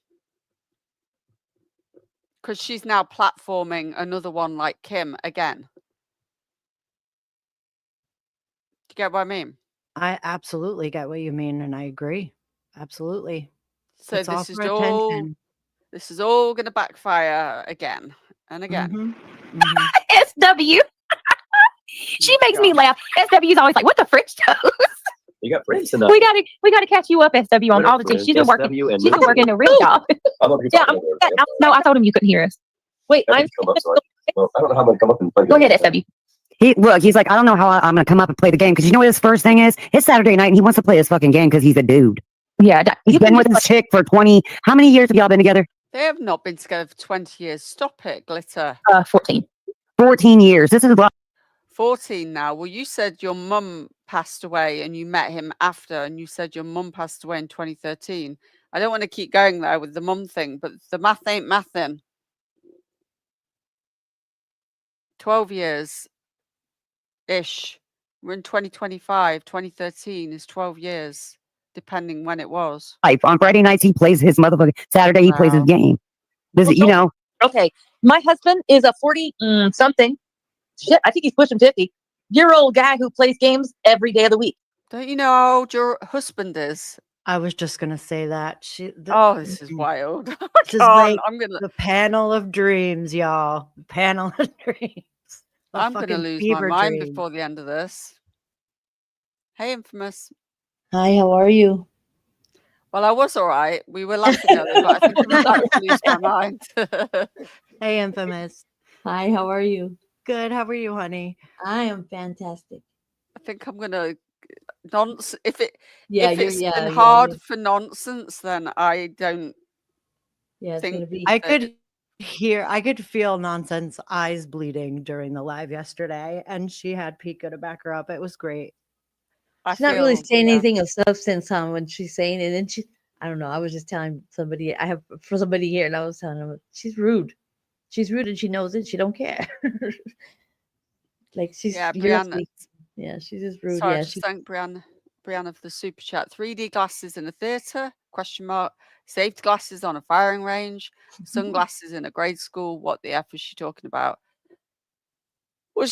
Because she's now platforming another one like Kim again. Do you get what I mean? I absolutely get what you mean, and I agree. Absolutely. So it's this is all going to backfire again and again. SW. She makes me laugh. SW is always like, "What the French toast?" You got friends tonight. We gotta catch you up, SW, on all the things. She's been working. She's been working a real job. Yeah, no, I told him you couldn't hear us. Wait, I don't know how I'm gonna come up and play. Go ahead, SW. He's like, I don't know how I'm gonna come up and play the game, because you know what his first thing is? It's Saturday night and he wants to play his fucking game because he's a dude. Yeah, he's been with his chick for 20. How many years have y'all been together? They have not been together for 20 years. Stop it, Glitter. 14. 14 years. This is 14 now. Well, you said your mum passed away and you met him after, and you said your mum passed away in 2013. I don't want to keep going there with the mum thing, but the math ain't mathing. 12 years ish. We're in 2025. 2013 is 12 years, depending when it was. On Friday nights he plays his motherfucking, Saturday he plays his game. Okay, my husband is a 40 something. Shit, I think he's pushing 50-year-old guy who plays games every day of the week. Don't you know how old your husband is? I was just gonna say that. This is wild. This is like the panel of dreams, y'all. The panel of dreams. I'm gonna lose my mind before the end of this. Hey, Infamous. Hi, how are you? Well, I was all right. We were laughing at it, but I think I'm about to lose my mind. Hey, Infamous. Hi, how are you? Good. How are you, honey? I am fantastic. I think I'm gonna nonsense. If it's been yeah. hard for nonsense, then I don't Yeah, it's think gonna be. I could I could feel Nonsense eyes bleeding during the live yesterday, and she had Pika to back her up. It was great. She's not really saying anything of substance, when she's saying it. And I don't know. I was just telling somebody, for somebody here, and I was telling them, she's rude. She's rude and she knows it. She don't care. Like she's, Brianna. Yeah, she's just rude. Sorry, Yeah, just thank Brianna for the super chat. 3D glasses in a theatre? ? Safety glasses on a firing range? Sunglasses in a grade school? What the F is she talking about? Well,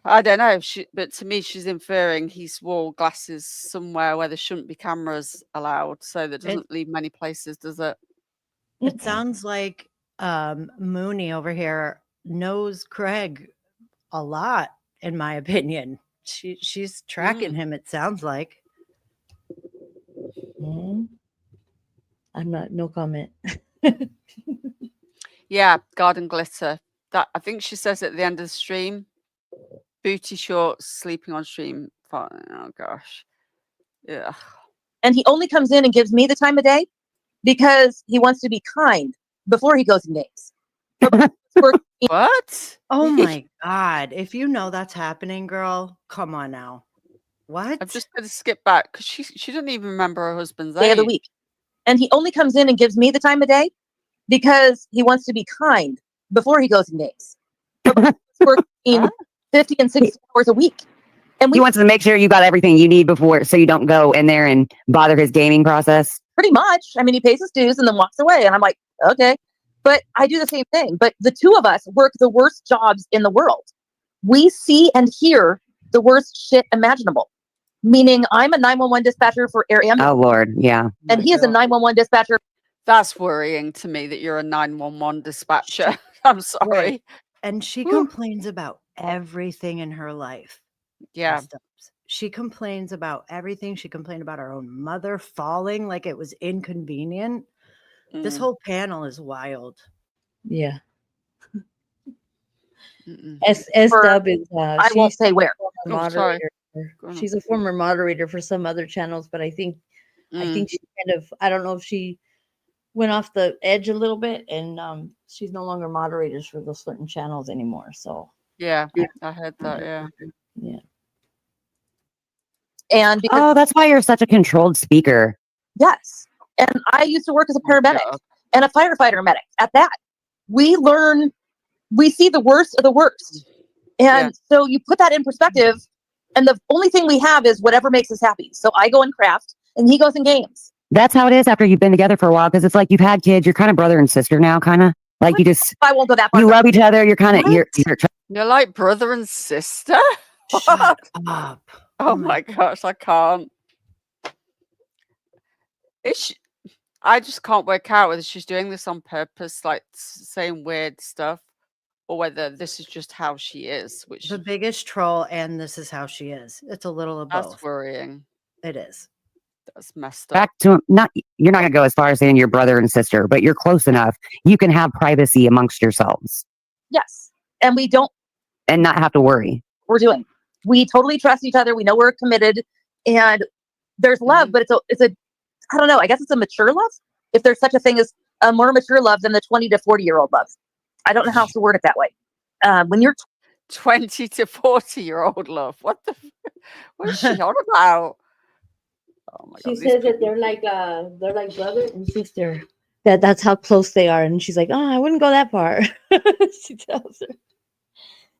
I don't know. But to me, she's inferring he's wore glasses somewhere where there shouldn't be cameras allowed. So that doesn't leave many places, does it? It sounds like Mooney over here knows Craig a lot, in my opinion. She's tracking him, it sounds like. I'm not, no comment. Yeah, garden glitter. That I think she says at the end of the stream. Booty shorts, sleeping on stream. Oh gosh. Yeah. And he only comes in and gives me the time of day because he wants to be kind before he goes and dates. What? Oh my God. If you know that's happening, girl, come on now. What? I'm just going to skip back because she didn't even remember her husband's day age. of the week. And he only comes in and gives me the time of day because he wants to be kind before he goes and dates. Working 50 and 60 hours a week. And he wants to make sure you got everything you need before, so you don't go in there and bother his gaming process. Pretty much. I mean, he pays his dues and then walks away. And I'm like, okay. But I do the same thing. But the two of us work the worst jobs in the world. We see and hear the worst shit imaginable. Meaning I'm a 911 dispatcher for air ambulance. Oh, Lord. Yeah. And he is a 911 dispatcher. That's worrying to me that you're a 911 dispatcher. I'm sorry. Right. And she complains about everything in her life. Yeah. She complains about everything. She complained about her own mother falling like it was inconvenient. This whole panel is wild. Yeah. S-Dub is I won't say where. Moderator. She's a former moderator for some other channels, but I think she kind of, I don't know if she went off the edge a little bit, and she's no longer moderators for those certain channels anymore. So yeah, I heard that. Yeah. And because, that's why you're such a controlled speaker. Yes. And I used to work as a paramedic and a firefighter medic. At that, we see the worst of the worst. And so you put that in perspective, and the only thing we have is whatever makes us happy. So I go and craft, and he goes and games. That's how it is after you've been together for a while, because it's like you've had kids. You're kind of brother and sister now, kind of. Like you just, I won't go that far. You love each other. You're kind of, you're like brother and sister? Shut up. Oh my gosh, I can't. I just can't work out whether she's doing this on purpose, like saying weird stuff, or whether this is just how she is. Which the biggest troll, and this is how she is. It's a little of both. That's worrying. It is. That's messed up. Back to you're not gonna go as far as saying you're brother and sister, but you're close enough. You can have privacy amongst yourselves. Yes, and we don't, and not have to worry. We totally trust each other. We know we're committed, and there's love, but it's a I don't know. I guess it's a mature love. If there's such a thing as a more mature love than the 20 to 40-year-old love. I don't know how else to word it that way. When you're 20 to 40-year-old love, what is she on about? Oh my God, she says that they're like brother and sister. That's how close they are, and she's like, "Oh, I wouldn't go that far." She tells her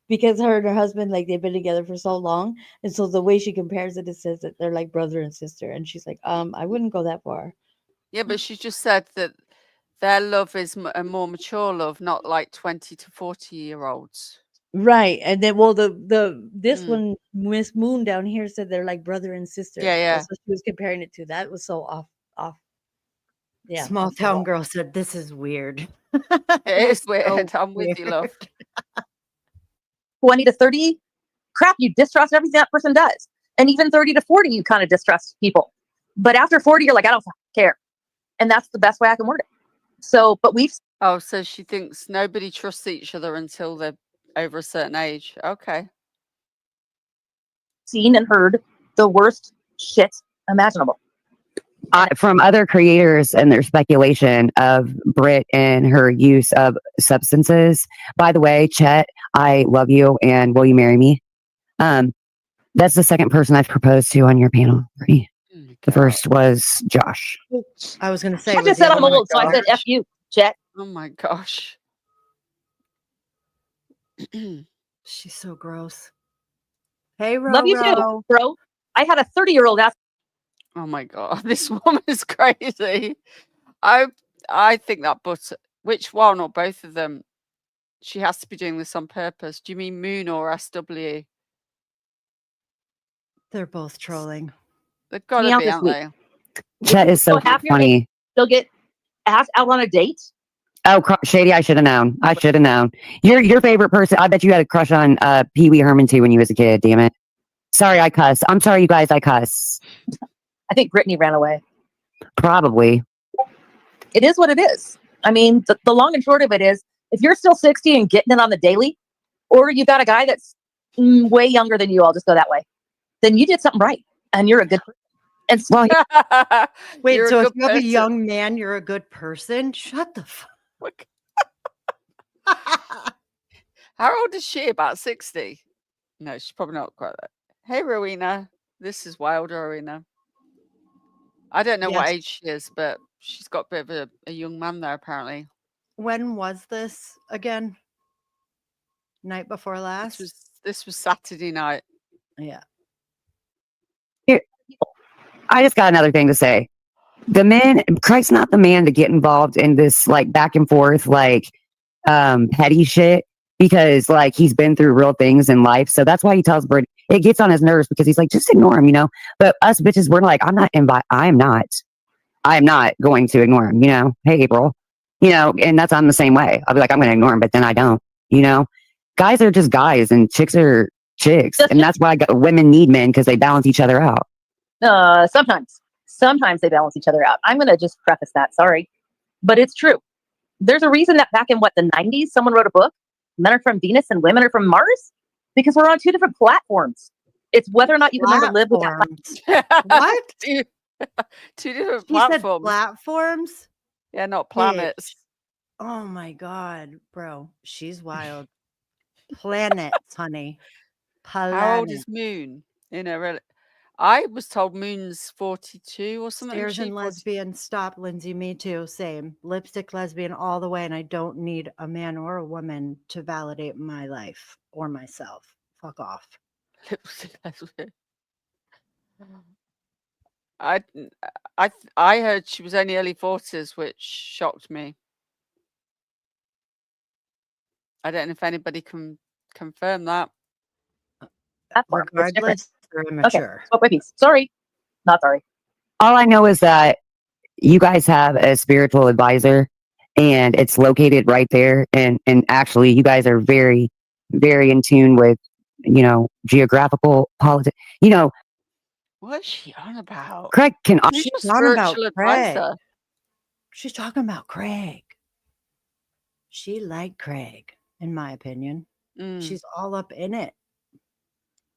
because her and her husband, like, they've been together for so long, and so the way she compares it, it says that they're like brother and sister, and she's like, "I wouldn't go that far." Yeah, but she just said that their love is a more mature love, not like 20 to 40-year-olds. Right, and then this one, Miss Moon down here, said they're like brother and sister. Yeah. That's what she was comparing it to. That was so off. Yeah. Small town girl said, "This is weird." It is weird. So I'm with you, love. 20 to 30, crap, you distrust everything that person does. And even 30 to 40, you kind of distrust people. But after 40, you're like, I don't care. And that's the best way I can word it. So, but so she thinks nobody trusts each other until they're over a certain age. Okay. Seen and heard the worst shit imaginable. from other creators and their speculation of Brit and her use of substances. By the way, Chet, I love you, and will you marry me? That's the second person I've proposed to on your panel. Brittany. The first was Josh. I was going to say, I just said I'm old, so I said F you, Chet. Oh my gosh. She's so gross. Hey, Love you too, bro. I had a 30-year-old ask. Oh my god, this woman is crazy. I think that butter. Which one or both of them? She has to be doing this on purpose. Do you mean Moon or SW? They're both trolling. They've got to be, aren't they? Chet is so funny. They'll get asked out on a date. Oh, Shady, I should have known. I should have known. Your favorite person. I bet you had a crush on Pee Wee Herman too when you was a kid. Damn it. Sorry, I cuss. I'm sorry, you guys. I cuss. I think Brittany ran away. Probably. It is what it is. I mean, the long and short of it is, if you're still 60 and getting it on the daily, or you've got a guy that's way younger than you, I'll just go that way, then you did something right, and you're a good person. And well, wait, You're so a if good you have a person. young man, you're a good person? Shut the fuck. How old is she? About 60? No, she's probably not quite that. Hey, Rowena. This is Wilder, Rowena. I don't know what Yes. age she is, but she's got a bit of a young man there, apparently. When was this again? Night before last? This was Saturday night. Yeah. Here, I just got another thing to say. The man, Christ's not the man to get involved in this like back and forth, like petty shit, because like he's been through real things in life. So that's why he tells Brit, it gets on his nerves because he's like, just ignore him, you know. But us bitches, we're like, I am not going to ignore him, you know. Hey, April, you know, and I'm the same way. I'll be like, I'm going to ignore him, but then I don't, you know. Guys are just guys and chicks are chicks. And that's why women need men, because they balance each other out. Sometimes they balance each other out. I'm going to just preface that. Sorry, but it's true. There's a reason that back in the 90s, someone wrote a book, Men Are From Venus and Women Are From Mars, because we're on two different platforms. It's whether or not you can learn to live with that. What? Two different He said platforms. platforms? Yeah, not planets. Bitch. Oh my God, bro. She's wild. Planets, honey. How old is Moon? In a I was told Moon's 42 or something. Stairs and lesbian. Stop, Lindsay. Me too. Same. Lipstick lesbian all the way. And I don't need a man or a woman to validate my life or myself. Fuck off. Lipstick lesbian. I heard she was only early 40s, which shocked me. I don't know if anybody can confirm that. Regardless, they're immature. Okay. Sorry. Not sorry. All I know is that you guys have a spiritual advisor, and it's located right there. And actually, you guys are very, very in tune with, you know, geographical politics. You know, What's she on about? Craig can. She's talking about Craig. She's talking about Craig. She liked Craig, in my opinion. She's all up in it.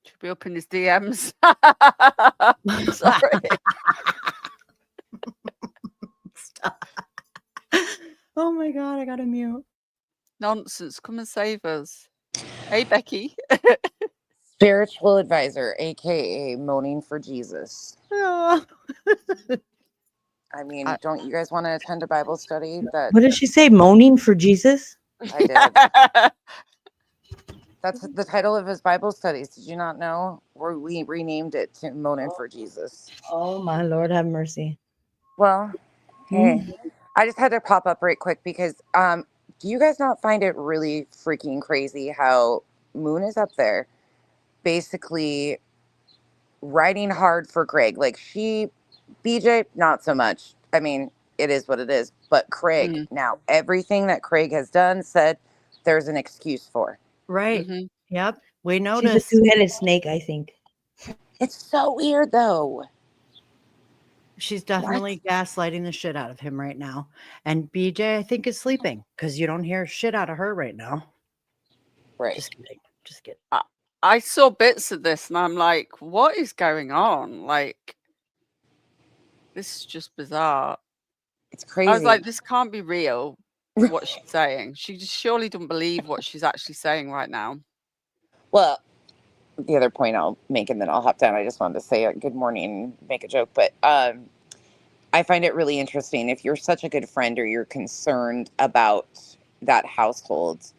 She'll be up in his DMs. Sorry. Stop. Oh my God, I got to mute. Nonsense. Come and save us. Hey, Becky. Spiritual advisor, aka moaning for Jesus. Oh. I mean, don't you guys want to attend a Bible study? What did she say? Moaning for Jesus? I did. That's the title of his Bible studies. Did you not know? We renamed it to Moaning for Jesus. Oh my Lord, have mercy. Well, hey, I just had to pop up right quick because do you guys not find it really freaking crazy how Moon is up there basically riding hard for Craig? Like BJ, not so much. I mean, it is what it is. But Craig, now everything that Craig has done, said, there's an excuse for. Right. Yep. We She's noticed. a two-headed snake, I think. It's so weird, though. She's definitely gaslighting the shit out of him right now. And BJ, I think, is sleeping because you don't hear shit out of her right now. Right. Just kidding. Just kidding. I saw bits of this and I'm like, what is going on? Like, this is just bizarre. It's crazy. I was like, this can't be real, what she's saying. She just surely doesn't believe what she's actually saying right now. Well, the other point I'll make, and then I'll hop down. I just wanted to say good morning, make a joke, but I find it really interesting. If you're such a good friend or you're concerned about that household,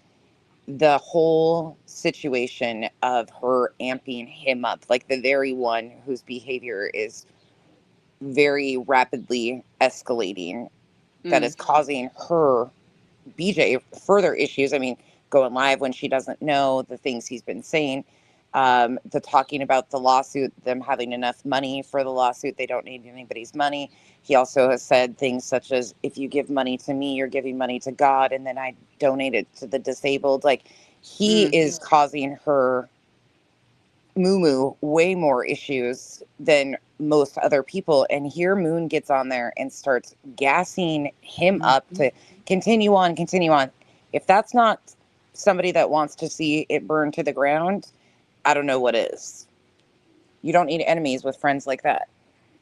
the whole situation of her amping him up, like the very one whose behavior is very rapidly escalating, that is causing her, BJ, further issues. I mean, going live when she doesn't know, the things he's been saying, the talking about the lawsuit, them having enough money for the lawsuit, they don't need anybody's money. He also has said things such as, if you give money to me, you're giving money to God, and then I donate it to the disabled. Like, he is causing her moo way more issues than most other people. And here Moon gets on there and starts gassing him up to continue on. If that's not somebody that wants to see it burn to the ground, I don't know what is. You don't need enemies with friends like that.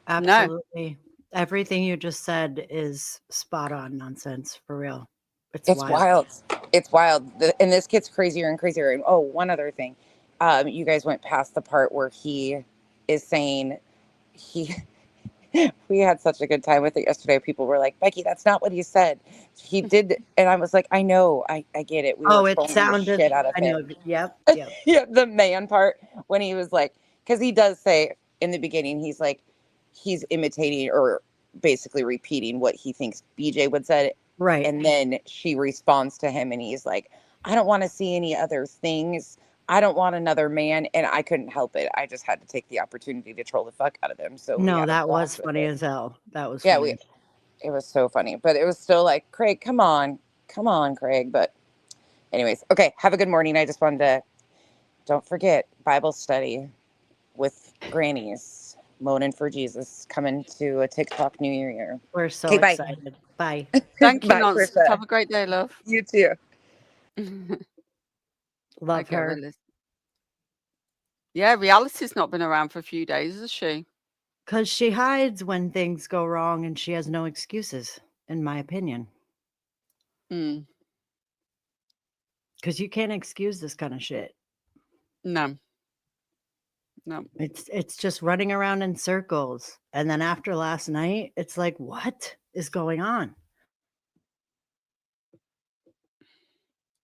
Absolutely. No. Everything you just said is spot on nonsense, for real. It's wild. It's wild. And this gets crazier and crazier. And oh, one other thing. You guys went past the part where he is saying we had such a good time with it yesterday. People were like, Becky, that's not what he said. He did. And I was like, I know, I get it. We were it sounded the shit out of him. Yep. Yeah, the man part, when he was like, because he does say in the beginning, he's like, he's imitating or basically repeating what he thinks BJ would say. Right. And then she responds to him and he's like, I don't want to see any other things. I don't want another man. And I couldn't help it. I just had to take the opportunity to troll the fuck out of them. So no, that was funny as hell. That was funny. It was so funny, but it was still like, Craig, come on, Craig. But anyways, okay. Have a good morning. I just wanted to, don't forget Bible study with grannies, moaning for Jesus, coming to a TikTok New Year. We're so excited. Bye. Thank you, Bye, Nonsense. Trisha. Have a great day, love. You too. Love her. Yeah, reality's not been around for a few days, has she? Because she hides when things go wrong and she has no excuses, in my opinion. Because you can't excuse this kind of shit. No. It's just running around in circles. And then after last night, it's like, what is going on?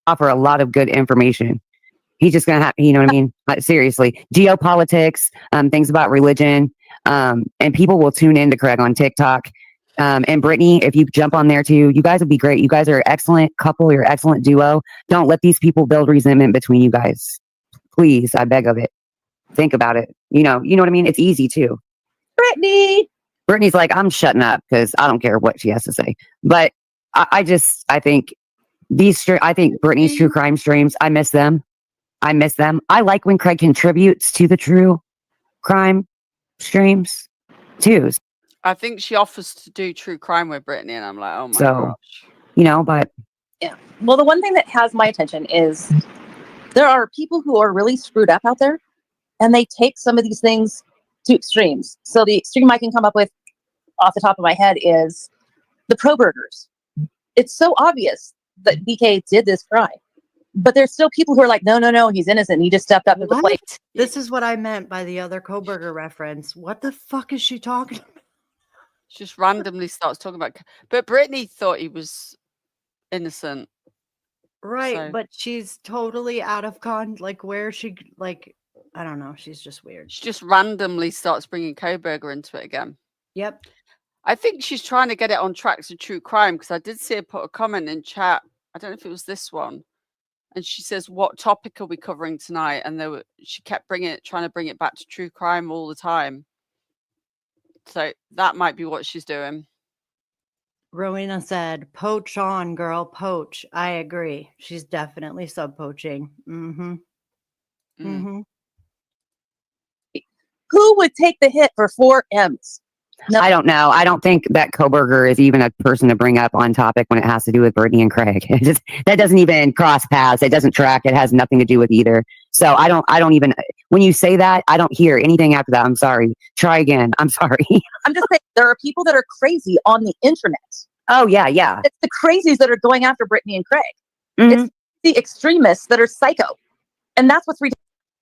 Offer a lot of good information. He's just gonna have, you know what I mean? Seriously, geopolitics, things about religion, and people will tune in to Craig on TikTok. And Brittany, if you jump on there too, you guys would be great. You guys are an excellent couple. You're an excellent duo. Don't let these people build resentment between you guys. Please, I beg of it. Think about it. You know what I mean? It's easy too. Brittany's like, I'm shutting up because I don't care what she has to say. But I think Brittany's true crime streams, I miss them. I like when Craig contributes to the true crime streams too. I think she offers to do true crime with Brittany, and I'm like, oh my gosh. But yeah. Well, the one thing that has my attention is there are people who are really screwed up out there, and they take some of these things to extremes. So the extreme I can come up with off the top of my head is the pro burgers. It's so obvious that BK did this crime, but there's still people who are like, no, he's innocent. He just stepped up to the plate. This is what I meant by the other Koberger reference. What the fuck is she talking about? She just randomly starts talking about, but Brittany thought he was innocent. Right, So- but she's totally out of where she, I don't know. She's just weird. She just randomly starts bringing Koberger into it again. Yep. I think she's trying to get it on track to true crime, because I did see her put a comment in chat. I don't know if it was this one. And she says, what topic are we covering tonight? And she kept trying to bring it back to true crime all the time. So that might be what she's doing. Rowena said, poach on, girl, poach. I agree. She's definitely sub-poaching. Mm-hmm. Mm-hmm. Who would take the hit for 4 M's? No. I don't know. I don't think that Koberger is even a person to bring up on topic when it has to do with Brittany and Craig. That doesn't even cross paths. It doesn't track. It has nothing to do with either. So I don't even, when you say that, I don't hear anything after that. I'm sorry. Try again. I'm sorry. I'm just saying there are people that are crazy on the internet. Oh yeah, yeah. It's the crazies that are going after Brittany and Craig. Mm-hmm. It's the extremists that are psycho, and that's what's ridiculous.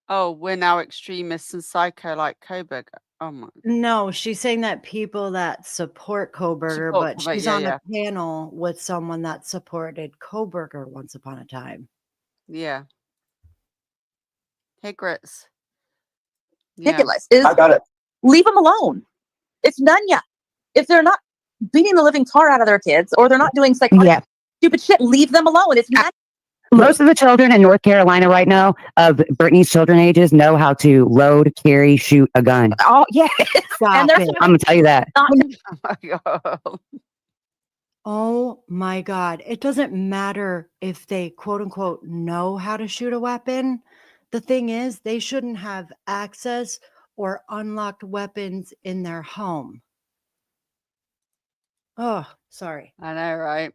Oh, we're now extremists and psycho like Coburg. Oh my. No, she's saying that people that support Coburger, Support but Coburg, she's yeah, on yeah. a panel with someone that supported Coburger once upon a time. Yeah. Hey, Grits. Yeah. Ridiculous is I got it. leave them alone. It's done yet. If they're not beating the living tar out of their kids or they're not doing psychotic stupid shit, leave them alone. It's not. Most of the children in North Carolina right now of Brittany's children ages know how to load, carry, shoot a gun. Oh yes, Stop and it. I'm gonna tell you that. Oh my God. Oh my God. It doesn't matter if they quote unquote know how to shoot a weapon. The thing is, they shouldn't have access or unlocked weapons in their home. Oh, sorry. I know, right?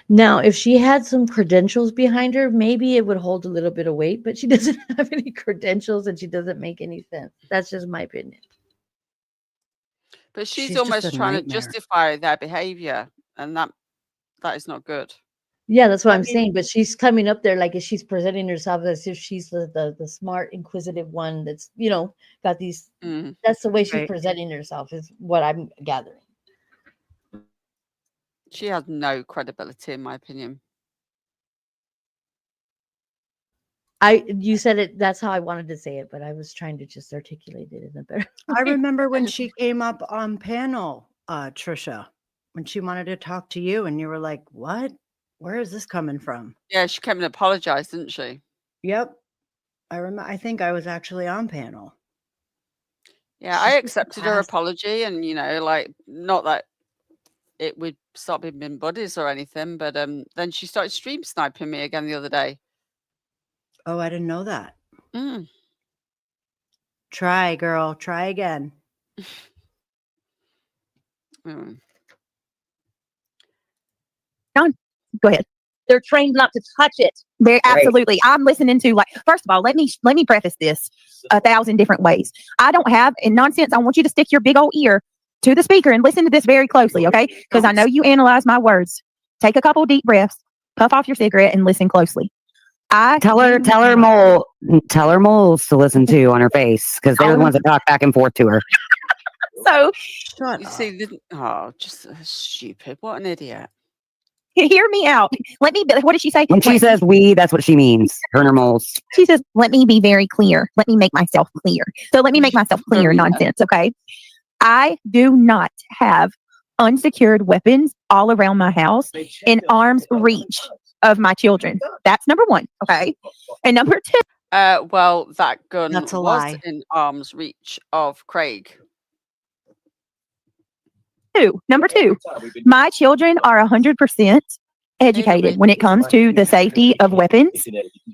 Now, if she had some credentials behind her, maybe it would hold a little bit of weight, but she doesn't have any credentials and she doesn't make any sense. That's just my opinion. But she's She's just almost a trying to nightmare. justify their behavior, and that is not good. Yeah, that's what I I'm mean- saying. But she's coming up there like she's presenting herself as if she's the smart, inquisitive one that's, got these. Mm. That's the way she's Right. presenting herself, is what I'm gathering. She has no credibility, in my opinion. You said it, that's how I wanted to say it, but I was trying to just articulate it in a better I remember when she came up on panel, Trisha, when she wanted to talk to you and you were like, what? Where is this coming from? Yeah, she came and apologized, didn't she? Yep. I think I was actually on panel. Yeah, She's I just accepted her ass- apology, and not that it would stop being buddies or anything, but then she started stream sniping me again the other day. Oh, I didn't know that. Mm. Try, girl. Try again. Mm. Go ahead. They're trained not to touch it. Very absolutely. I'm listening to first of all, let me preface this 1,000 different ways. I don't have in nonsense. I want you to stick your big old ear to the speaker and listen to this very closely, okay? Because I know you analyze my words. Take a couple deep breaths, puff off your cigarette, and listen closely. Tell her moles to listen to on her face because they're the ones that talk back and forth to her. So you see, just stupid. What an idiot. Hear me out. What did she say? When she says we, that's what she means. Her and her moles. She says, let me be very clear. Let me make myself clear. So let me make myself clear, nonsense, okay? I do not have unsecured weapons all around my house in arm's reach of my children. That's number one, okay? And number two. Well, that gun That's a was lie. in arm's reach of Craig. Number two, my children are 100% educated when it comes to the safety of weapons,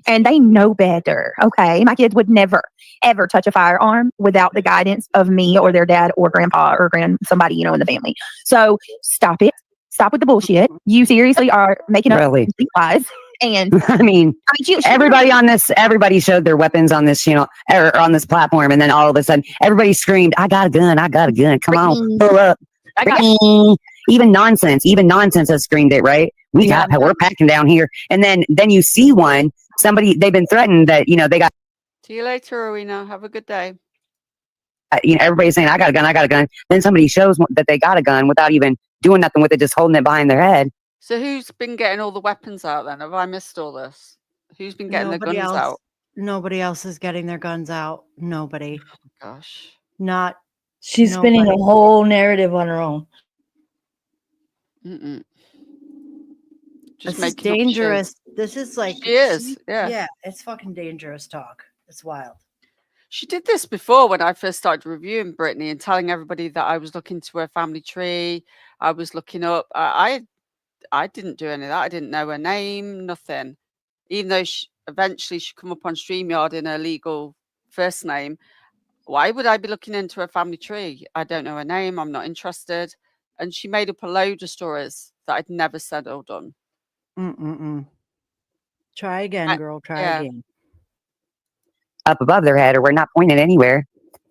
and they know better. Okay, my kids would never ever touch a firearm without the guidance of me or their dad or grandpa or somebody in the family. So stop it. Stop with the bullshit. You seriously are making up lies. And I mean, everybody showed their weapons on this channel or on this platform, and then all of a sudden, everybody screamed, "I got a gun! I got a gun! Come on, pull up!" Even nonsense has screamed it, right? We're packing down here, and then you see somebody they've been threatened that they got. See you later, Rowena. Have a good day. Everybody's saying, "I got a gun! I got a gun!" Then somebody shows that they got a gun without even doing nothing with it, just holding it behind their head. So who's been getting all the weapons out then? Have I missed all this? Who's been getting the guns out? Nobody else is getting their guns out. Nobody. Oh my gosh. Not. She's spinning a whole narrative on her own. Just this is making up shit. dangerous. This is like She is. Yeah. Yeah, it's fucking dangerous talk. It's wild. She did this before when I first started reviewing Brittany and telling everybody that I was looking to her family tree. I was looking up. I didn't do any of that. I didn't know her name, nothing. Even though eventually she come up on StreamYard in her legal first name. Why would I be looking into her family tree? I don't know her name. I'm not interested. And she made up a load of stories that I'd never said or done. Try again, girl. Try again. up above their head, or we're not pointed anywhere.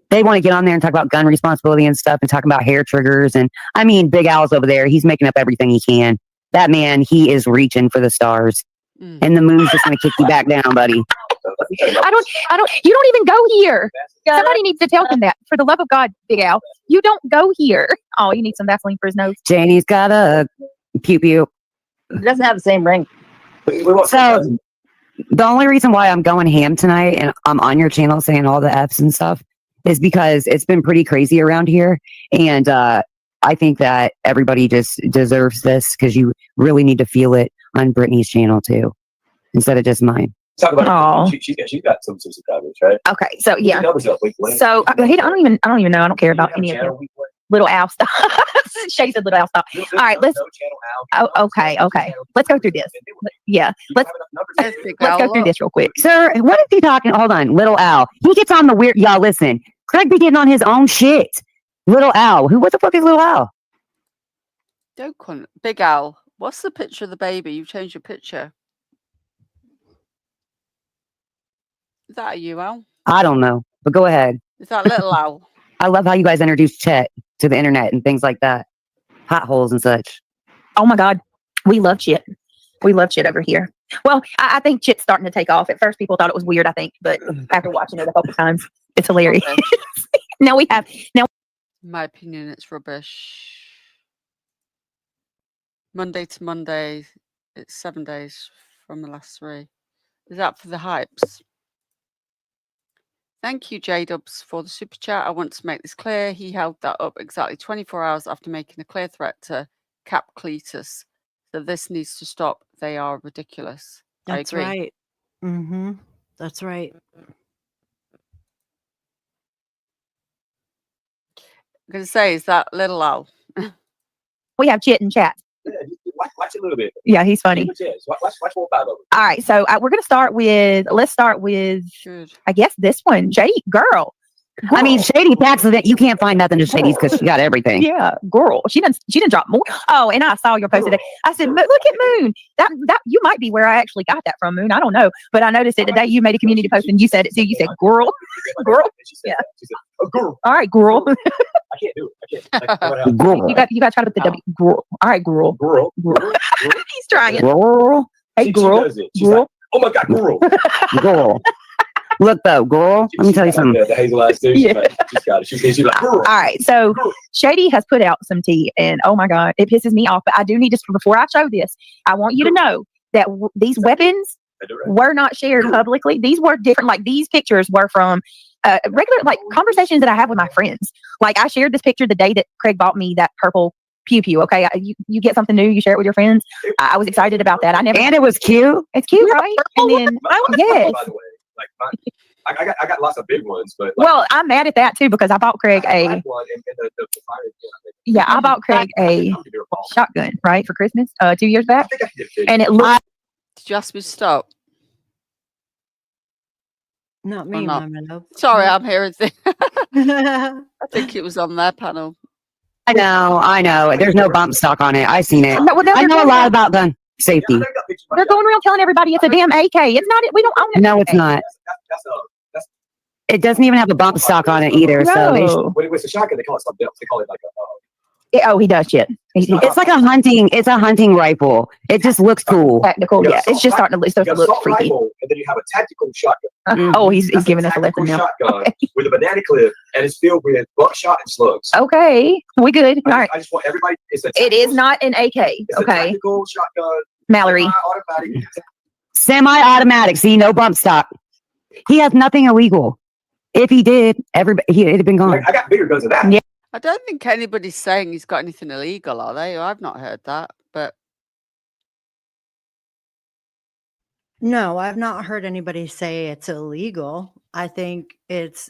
They want to get on there and talk about gun responsibility and stuff, and talk about hair triggers. And I mean, Big Al's over there. He's making up everything he can. That man, he is reaching for the stars, and the moon's just going to kick you back down, buddy. I don't, you don't even go here. Somebody needs to tell him that. For the love of God, Big Al, you don't go here. Oh, you need some Vaseline for his nose. Janie's got a pew pew. It doesn't have the same ring. So the only reason why I'm going ham tonight and I'm on your channel saying all the F's and stuff is because it's been pretty crazy around here. And I think that everybody just deserves this, because you really need to feel it on Brittany's channel too, instead of just mine. Talk about she's got some comments, right? Okay, so yeah. So I don't even know. I don't care about any of them. Little Al stuff. Shay said Little Al stuff. All right, let's. Oh, okay. Let's go through this. Yeah, let's go through this real quick. Sir, what is he talking? Hold on, Little Al. He gets on the weird. Y'all listen. Craig be getting on his own shit. Little Al. What the fuck is Little Al? Don't call it Big Al. What's the picture of the baby? You've changed your picture. Is that you, Al? I don't know, but go ahead. Is that Little Al? I love how you guys introduce Chet to the internet and things like that. Hot holes and such. Oh my God. We love Chet. We love Chet over here. Well, I think Chet's starting to take off. At first, people thought it was weird, I think, but after watching it a couple times, it's hilarious. Now, in my opinion, it's rubbish. Monday to Monday, it's 7 days from the last 3. Is that for the hypes? Thank you, J-Dubs, for the super chat. I want to make this clear. He held that up exactly 24 hours after making a clear threat to Cap Cletus. So this needs to stop. They are ridiculous. That's I agree. right. Mm-hmm. That's right. I'm going to say, is that Little Al? we have Chet in chat. Yeah, watch a little bit. Yeah, he's funny. Watch 4 or 5 of them. All right, so we're gonna start with. Let's start with. I guess this one, Shady girl. I mean, Shady packs that you can't find nothing to Shady's because she got everything. Yeah, girl. She didn't drop more. Oh, and I saw your post today. I said, look at Moon. That you might be where I actually got that from, Moon. I don't know, but I noticed it today. You made a community post and you said it too. You said, girl, girl. Yeah. She said, oh, girl. All right, girl. I can't do it. I can't. Girl. You got to try to put the W. Girl. All right, girl. Girl. He's trying. Girl. Hey, girl. She's like, oh my God, girl. Girl. Look though, girl. Let me tell you something. The hazel eyes too. Yeah. She's got it. She's like, girl. All right, so Shady has put out some tea, and oh my God, it pisses me off. But I do need to, before I show this, I want you to know that these weapons were not shared publicly. These were different. Like these pictures were from regular, like conversations that I have with my friends. Like I shared this picture the day that Craig bought me that purple pew pew. Okay, you get something new, you share it with your friends. I was excited about that. And it was cute. It's cute, right? And then yes. I got lots of big ones, but well, I'm mad at that too because I bought Craig I bought Craig a shotgun right for Christmas 2 years back, and it looked. Did you ask me to stop? Not me, Mama. Nope. Sorry, I'm hearing things. I think it was on their panel. I know. There's no bump stock on it. I've seen it. No, I know a lot about gun safety. They're going around telling everybody it's a damn AK. It's not. We don't own it. No, it's not. It doesn't even have a bump stock on it either. No. So it's a shotgun. They call it something else. They call it like a. Oh, he does shit. It's like a hunting rifle. It just looks cool. Tactical, yeah. It's just starting to look freaky. Rifle, and then you have a tactical shotgun. Oh, he's giving us a lesson now. Shotgun with a banana clip, and it's filled with buckshot and slugs. Okay, we good. All right. I just want everybody. It is not an AK. It's Okay. a tactical shotgun. Mallory. Semi-automatic. See, no bump stock. He has nothing illegal. If he did, it'd have been gone. I got bigger guns than that. Yeah. I don't think anybody's saying he's got anything illegal, are they? I've not heard that, but no, I've not heard anybody say it's illegal. I think it's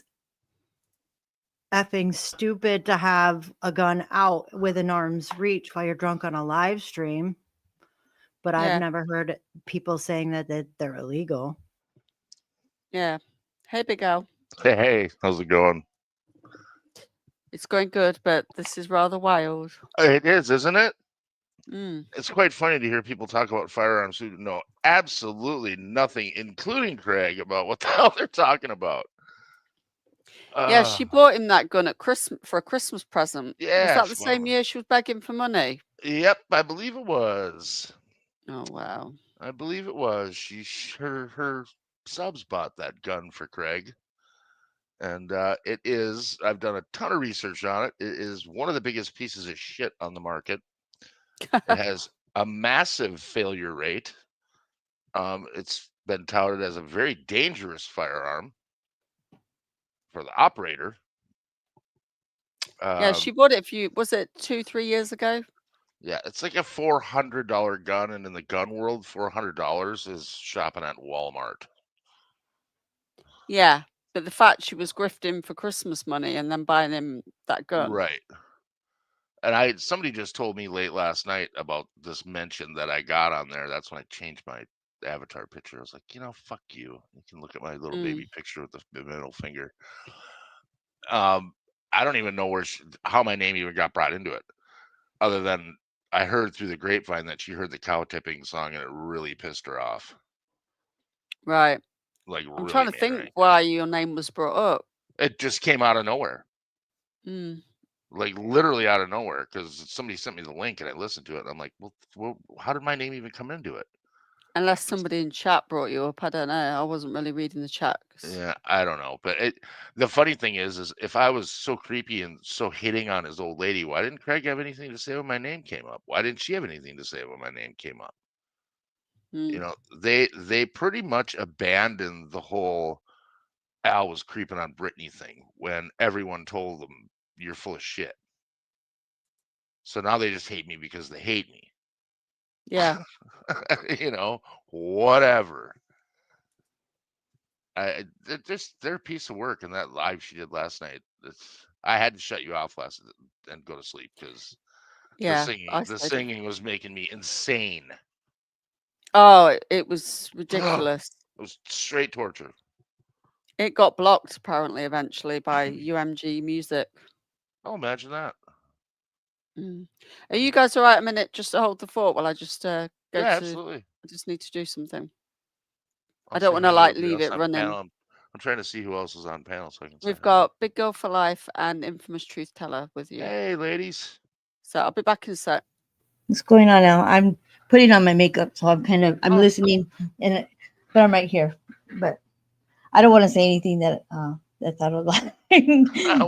effing stupid to have a gun out within arm's reach while you're drunk on a live stream. But Yeah. I've never heard people saying that they're illegal. yeah. Hey, Big Al. Hey, how's it going? It's going good, but this is rather wild. It is, isn't it? It's quite funny to hear people talk about firearms who know absolutely nothing, including Craig, about what the hell they're talking about. Yeah, she bought him that gun at Christmas for a Christmas present. Yeah, Was that the same year she was begging for money? Yep, I believe it was. Oh wow. I believe it was. Her subs bought that gun for Craig. And it is, I've done a ton of research on it. It is one of the biggest pieces of shit on the market. It has a massive failure rate. It's been touted as a very dangerous firearm for the operator. Yeah, she bought it was it 2-3 years ago? Yeah, it's like a $400 gun, and in the gun world, $400 is shopping at Walmart. Yeah, but the fact she was grifting for Christmas money and then buying him that gun. Right. And somebody just told me late last night about this mention that I got on there. That's when I changed my avatar picture. I was like, fuck you. You can look at my little baby picture with the middle finger. I don't even know how my name even got brought into it, other than I heard through the grapevine that she heard the cow tipping song and it really pissed her off. Right. Like, I'm really trying to think why your name was brought up. It just came out of nowhere. Like, literally out of nowhere, because somebody sent me the link and I listened to it. And I'm like, well, how did my name even come into it? Unless somebody in chat brought you up. I don't know. I wasn't really reading the chat. Yeah, I don't know. But the funny thing is if I was so creepy and so hitting on his old lady, why didn't Craig have anything to say when my name came up? Why didn't she have anything to say when my name came up? They pretty much abandoned the whole Al was creeping on Britney thing when everyone told them you're full of shit. So now they just hate me because they hate me. Yeah. Whatever. They're a piece of work, and that live she did last night. I had to shut you off and go to sleep because the singing was making me insane. Oh, it was ridiculous. It was straight torture. It got blocked apparently eventually by UMG Music. Oh, imagine that. Are you guys all right a minute just to hold the fort while I just go Yeah, to absolutely. I just need to do something. I'll I don't see want to who like everybody leave else it on running. panel. I'm trying to see who else is on panel so I can say We've got Big Girl for Life and Infamous Truth Teller with you. Hey, ladies. So I'll be back in a sec. What's going on now? I'm putting on my makeup, so I'm listening, but I'm right here. But I don't want to say anything that's out of line.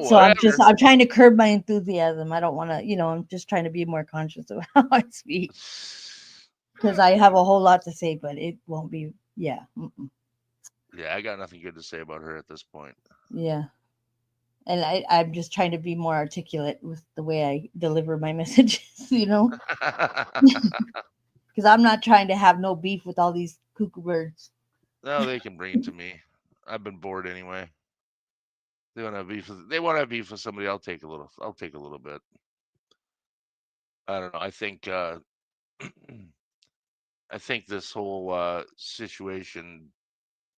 So I'm trying to curb my enthusiasm. I don't want to, I'm just trying to be more conscious of how I speak because I have a whole lot to say, but it won't be. Yeah. Yeah, I got nothing good to say about her at this point. Yeah. And I'm just trying to be more articulate with the way I deliver my messages, because I'm not trying to have no beef with all these cuckoo birds. No, they can bring it to me. I've been bored anyway. They want to have beef. They want to have beef with somebody. I'll take a little bit. I don't know. I think I think this whole situation,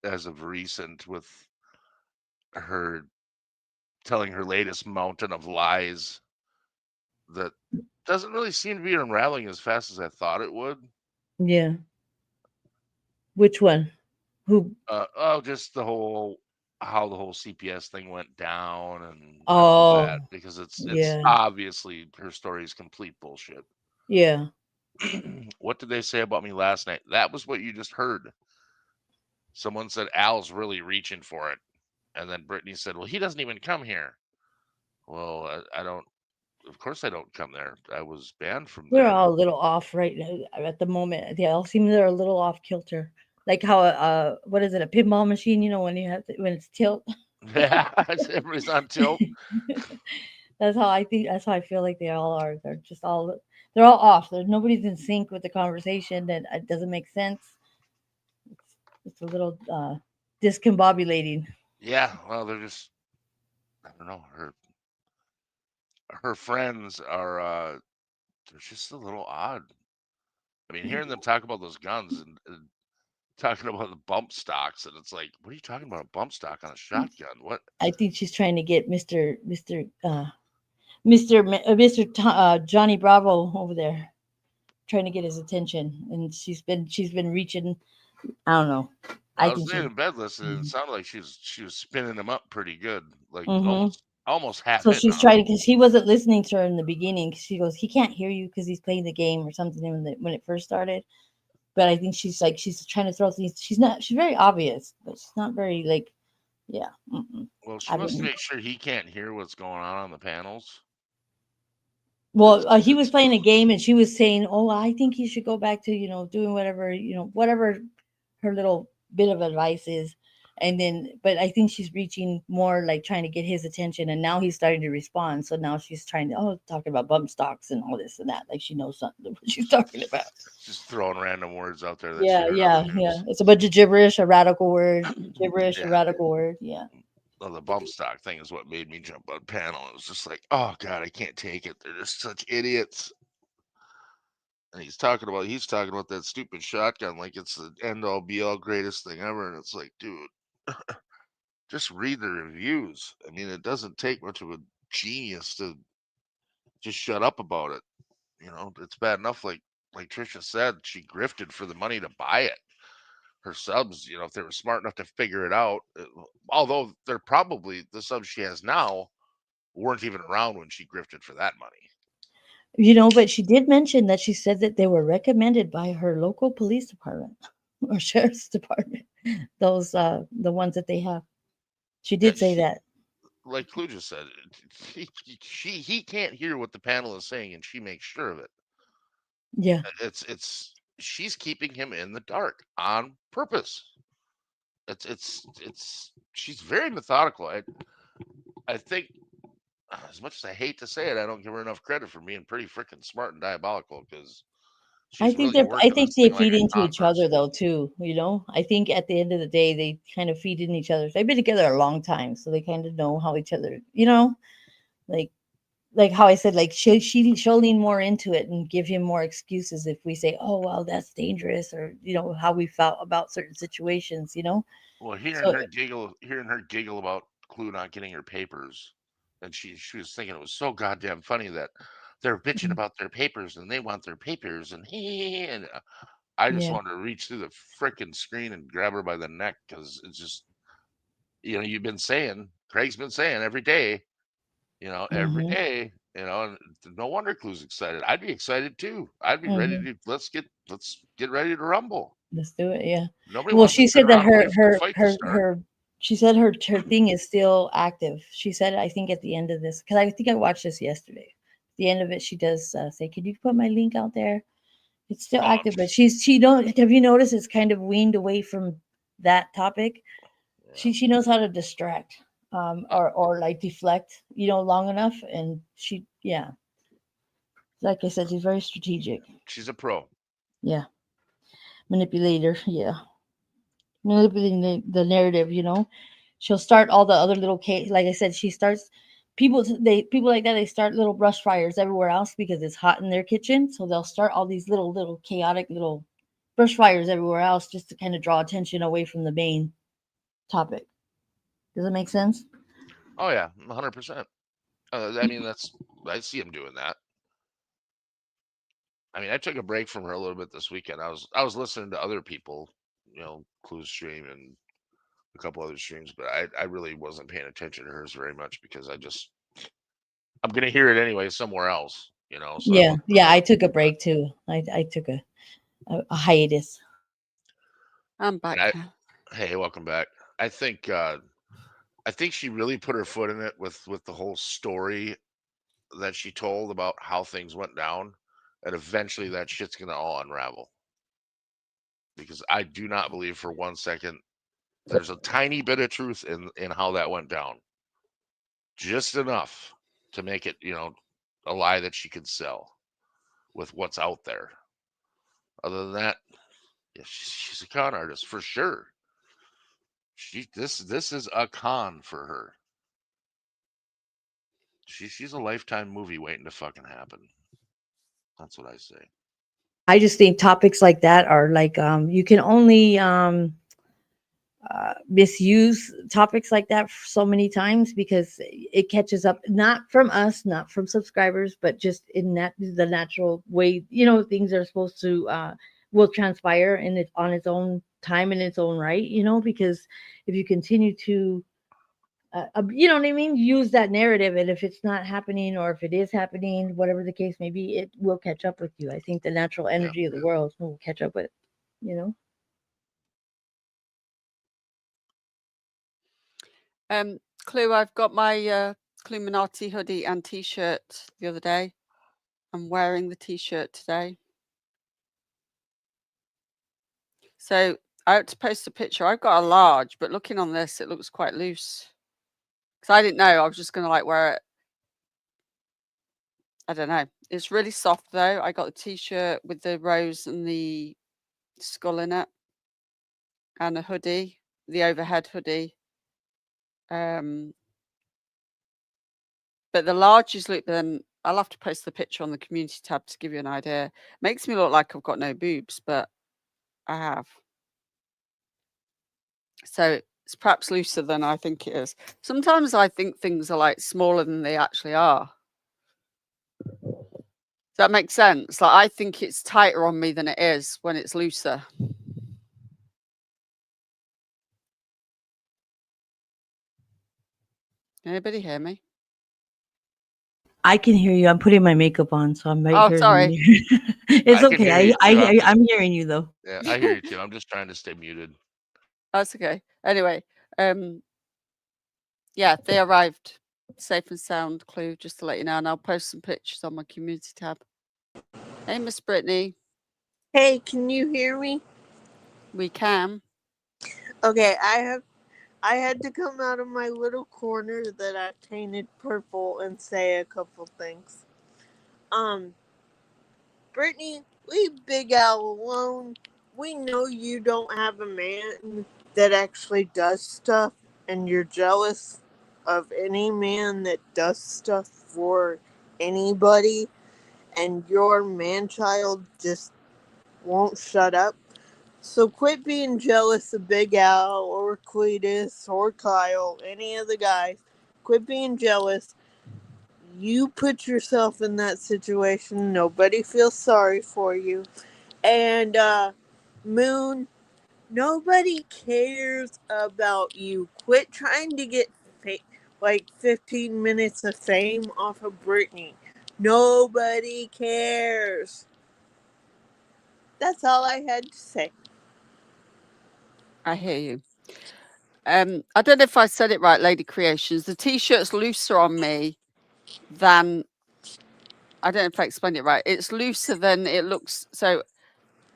as of recent, with her telling her latest mountain of lies that doesn't really seem to be unraveling as fast as I thought it would. Yeah. Which one? Who? Just how the whole CPS thing went down and all that, because it's obviously her story is complete bullshit. Yeah. What did they say about me last night? That was what you just heard. Someone said Al's really reaching for it. And then Brittany said, well, he doesn't even come here. Well, I don't. Of course I don't come there. I was banned from there. They're all a little off right now at the moment. They all seem they're a little off kilter. Like how what is it, a pinball machine, when you have when it's tilt. Yeah, everybody's on tilt. That's how I think. That's how I feel like they all are. They're all off. Nobody's in sync with the conversation. That it doesn't make sense. It's a little discombobulating. Yeah, well, they're just, I don't know. Her friends are they're just a little odd. I mean, hearing them talk about those guns and talking about the bump stocks, and it's like, what are you talking about? A bump stock on a shotgun? What? I think she's trying to get Mr. Johnny Bravo over there. trying to get his attention, and she's been reaching. I don't know. I I was think laying she. in bed listening, and it sounded like she was spinning him up pretty good, like Mm-hmm. almost half So hitting she's on him. trying, because he wasn't listening to her in the beginning. 'Cause she goes, he can't hear you because he's playing the game or something when it first started. But I think she's trying to throw things. She's very obvious, but she's not very like, yeah. Well, she I wants to didn't. make sure he can't hear what's going on the panels. Well, he was playing a game, and she was saying, "Oh, I think he should go back to doing whatever her little bit of advice is." And then, but I think she's reaching more like trying to get his attention, and now he's starting to respond. So now she's trying to talking about bump stocks and all this and that, like she knows something what she's talking about. Just throwing random words out there that she Yeah, heard on yeah, the yeah. news. It's a bunch of gibberish, a radical word, gibberish, a Yeah. radical word. Yeah. Well, the bump stock thing is what made me jump on panel. It was just like, oh god, I can't take it. They're just such idiots. And he's talking about that stupid shotgun like it's the end all be all greatest thing ever. And it's like, dude, just read the reviews. I mean, it doesn't take much of a genius to just shut up about it. It's bad enough. Like Trisha said, she grifted for the money to buy it. Her subs, if they were smart enough to figure it out, although they're probably the subs she has now weren't even around when she grifted for that money. But she did mention that she said that they were recommended by her local police department or sheriff's department. Those the ones that they have. She did say that. Like Clue just said, he can't hear what the panel is saying, and she makes sure of it. Yeah. She's keeping him in the dark on purpose. She's very methodical. I think, as much as I hate to say it, I don't give her enough credit for being pretty freaking smart and diabolical, because I she's think really working this they thing like feed a into con each other though too. I think at the end of the day they kind of feed in each other. They've been together a long time, so they kind of know how each other. Like how I said, like she'll lean more into it and give him more excuses if we say, "Oh, well, that's dangerous," or how we felt about certain situations. Well, So hearing her giggle about Clue not getting her papers, and she was thinking it was so goddamn funny that they're bitching about their papers and they want their papers, and and I just yeah. wanted to reach through the frickin' screen and grab her by the neck, because it's just you've been saying, Craig's been saying every day, every Mm-hmm. day, and no wonder Clue's excited. I'd be excited too. I'd be ready Mm-hmm. to let's get ready to rumble. Let's do it. Yeah. Nobody Well, wants to she sit said that around and wait for the fight to start. she said her thing is still active. She said, I think at the end of this, because I think I watched this yesterday. At the end of it, she does say, "Could you put my link out there?" It's still active, but she don't. Have you noticed it's kind of weaned away from that topic? She knows how to distract, or like deflect, long enough, and like I said, she's very strategic. She's a pro. Yeah. Manipulator. Yeah. Manipulating the narrative. She'll start all the other little like I said, she starts people like that. They start little brush fires everywhere else because it's hot in their kitchen, so they'll start all these little chaotic little brush fires everywhere else just to kind of draw attention away from the main topic. Does it make sense? Oh yeah, 100%. I mean, I see him doing that. I mean, I took a break from her a little bit this weekend. I was listening to other people, Clue's stream and a couple other streams, but I really wasn't paying attention to hers very much because I'm gonna hear it anyway somewhere else, So I Yeah, wasn't yeah. really. I took a break too. I took a hiatus. I'm back. Hey, welcome back. I think she really put her foot in it with the whole story that she told about how things went down, and eventually that shit's gonna all unravel. Because I do not believe for 1 second there's a tiny bit of truth in how that went down. Just enough to make it, a lie that she could sell with what's out there. Other than that, yeah, she's a con artist for sure. This is a con for her. She's a Lifetime movie waiting to fucking happen. That's what I say. I just think topics like that are like you can only misuse topics like that so many times because it catches up, not from us, not from subscribers, but just in the natural way, things are supposed to will transpire in it on its own time in its own right, because if you continue to you know what I mean, use that narrative, and if it's not happening or if it is happening, whatever the case may be, it will catch up with you. I think the natural energy of the world will catch up with it. Clue, I've got my Cluminati hoodie and t-shirt the other day. I'm wearing the t-shirt today. So I had to post a picture. I've got a large, but looking on this, it looks quite loose. Because I didn't know. I was just going to like wear it. I don't know. It's really soft though. I got the t-shirt with the rose and the skull in it. And a hoodie, the overhead hoodie. But the larges look, then I'll have to post the picture on the community tab to give you an idea. Makes me look like I've got no boobs, but I have. So it's perhaps looser than I think it is. Sometimes I think things are like smaller than they actually are. Does that make sense? Like I think it's tighter on me than it is when it's looser. Anybody hear me? I can hear you. I'm putting my makeup on, so I'm right here. Sorry. It's I can okay. hear you I'm hearing you though. Yeah, I hear you too. I'm just trying to stay muted. That's okay. Anyway, yeah, they arrived safe and sound, Clue, just to let you know, and I'll post some pictures on my community tab. Hey, Miss Brittany. Hey, can you hear me? We can. Okay, I had to come out of my little corner that I painted purple and say a couple things. Brittany, leave Big Al alone. We know you don't have a man that actually does stuff, and you're jealous of any man that does stuff for anybody, and your man-child just won't shut up. So quit being jealous of Big Al or Cletus or Kyle, any of the guys. Quit being jealous. You put yourself in that situation. Nobody feels sorry for you. And, Moon, nobody cares about you. Quit trying to get like 15 minutes of fame off of Brittany. Nobody cares. That's all I had to say. I hear you. I don't know if I said it right, Lady Creations. The t-shirt's looser on me than, I don't know if I explained it right. It's looser than it looks. So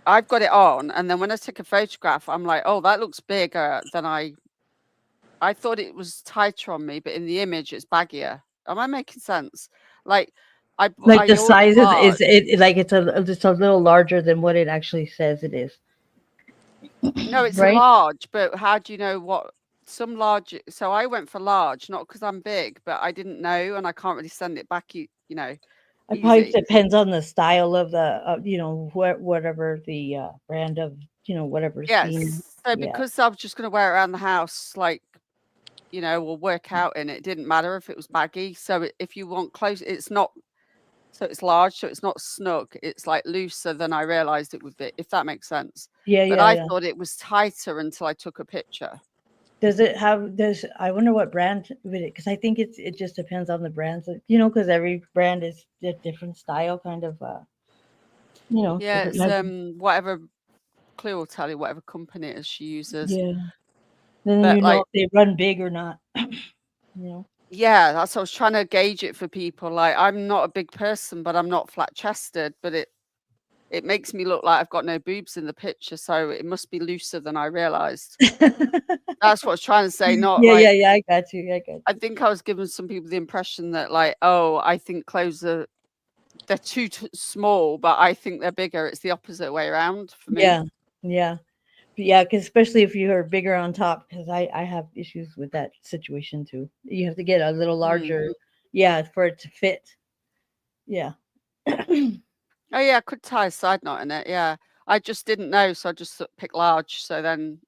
I've got it on, and then when I take a photograph, I'm like, oh, that looks bigger than I thought it was tighter on me, but in the image it's baggier. Am I making sense? Like The size is it like it's a little larger than what it actually says it is. No, it's right? a large, but how do you know what some large? So I went for large, not because I'm big, but I didn't know, and I can't really send it back. You know, It probably easy. depends on the style of the, whatever the brand of, whatever's being. Yes. So because I was just going to wear it around the house, like, or work out in it, didn't matter if it was baggy. So if you want close, it's not. So it's large, so it's not snug. It's like looser than I realized it would be, if that makes sense. But I thought it was tighter until I took a picture. Does it have? I wonder what brand with it, because I think it just depends on the brands, because every brand is a different style, kind of. Yeah, it's whatever Clue will tell you, whatever company it is she uses. Yeah. Then but if they run big or not. Yeah, that's what I was trying to gauge it for people. Like, I'm not a big person, but I'm not flat chested, but it makes me look like I've got no boobs in the picture, so it must be looser than I realized. That's what I was trying to say. Not Yeah, I got you. I think I was giving some people the impression that, like, oh, I think clothes they're too small, but I think they're bigger. It's the opposite way around for me. Yeah, because especially if you are bigger on top, because I have issues with that situation too. You have to get a little larger, for it to fit. Yeah. Oh yeah, I could tie a side knot in it. Yeah, I just didn't know, so I just picked large. So then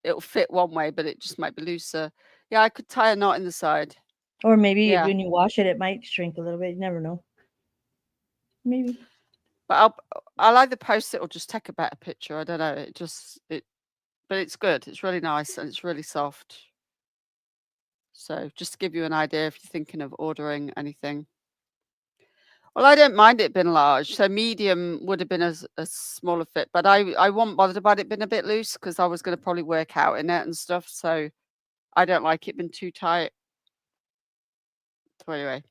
it'll fit one way, but it just might be looser. Yeah, I could tie a knot in the side. Or maybe Yeah. when you wash it, it might shrink a little bit. You never know. Maybe. But I'll either post it or just take a better picture. I don't know. But it's good. It's really nice and it's really soft. So just to give you an idea if you're thinking of ordering anything. Well, I don't mind it being large. So medium would have been a smaller fit, but I wasn't bothered about it being a bit loose because I was going to probably work out in it and stuff. So I don't like it being too tight. So anyway,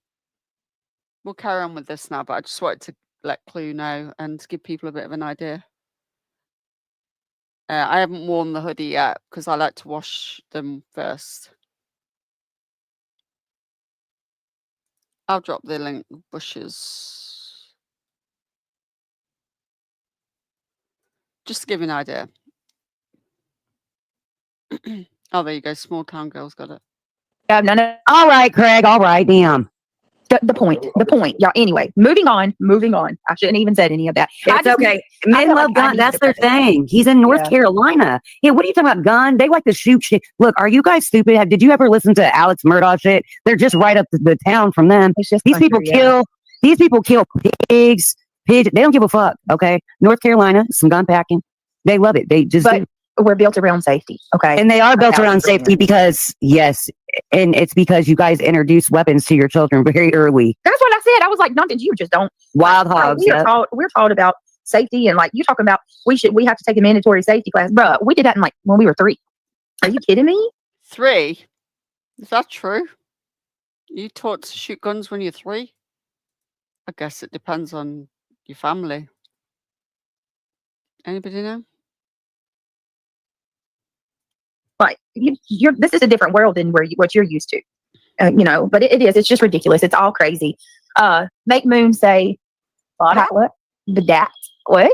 we'll carry on with this now, but I just wanted to let Clue know and give people a bit of an idea. I haven't worn the hoodie yet because I like to wash them first. I'll drop the link, bushes. Just to give you an idea. Oh, there you go. Small town girls got it. No. All right, Craig. All right, damn. The point. Yeah. Anyway, moving on. I shouldn't even said any of that. It's okay. Men love gun. That's their thing. He's in North Carolina. Yeah. What are you talking about? Gun? They like to shoot shit. Look, are you guys stupid? Did you ever listen to Alex Murdaugh shit? They're just right up the town from them. These people kill pigs. They don't give a fuck. Okay. North Carolina, some gun packing. They love it. They just. But we're built around safety. Okay. And they are built around safety because and it's because you guys introduce weapons to your children very early. That's what I said. I was like, you just don't. Wild hogs. We're taught about safety and like you talking about we have to take a mandatory safety class. Bruh, we did that in when we were 3. Are you kidding me? 3? Is that true? You taught to shoot guns when you're 3? I guess it depends on your family. Anybody know? Like this is a different world than what you're used to, but it is. It's just ridiculous. It's all crazy. Make Moon say, what? The dat. What?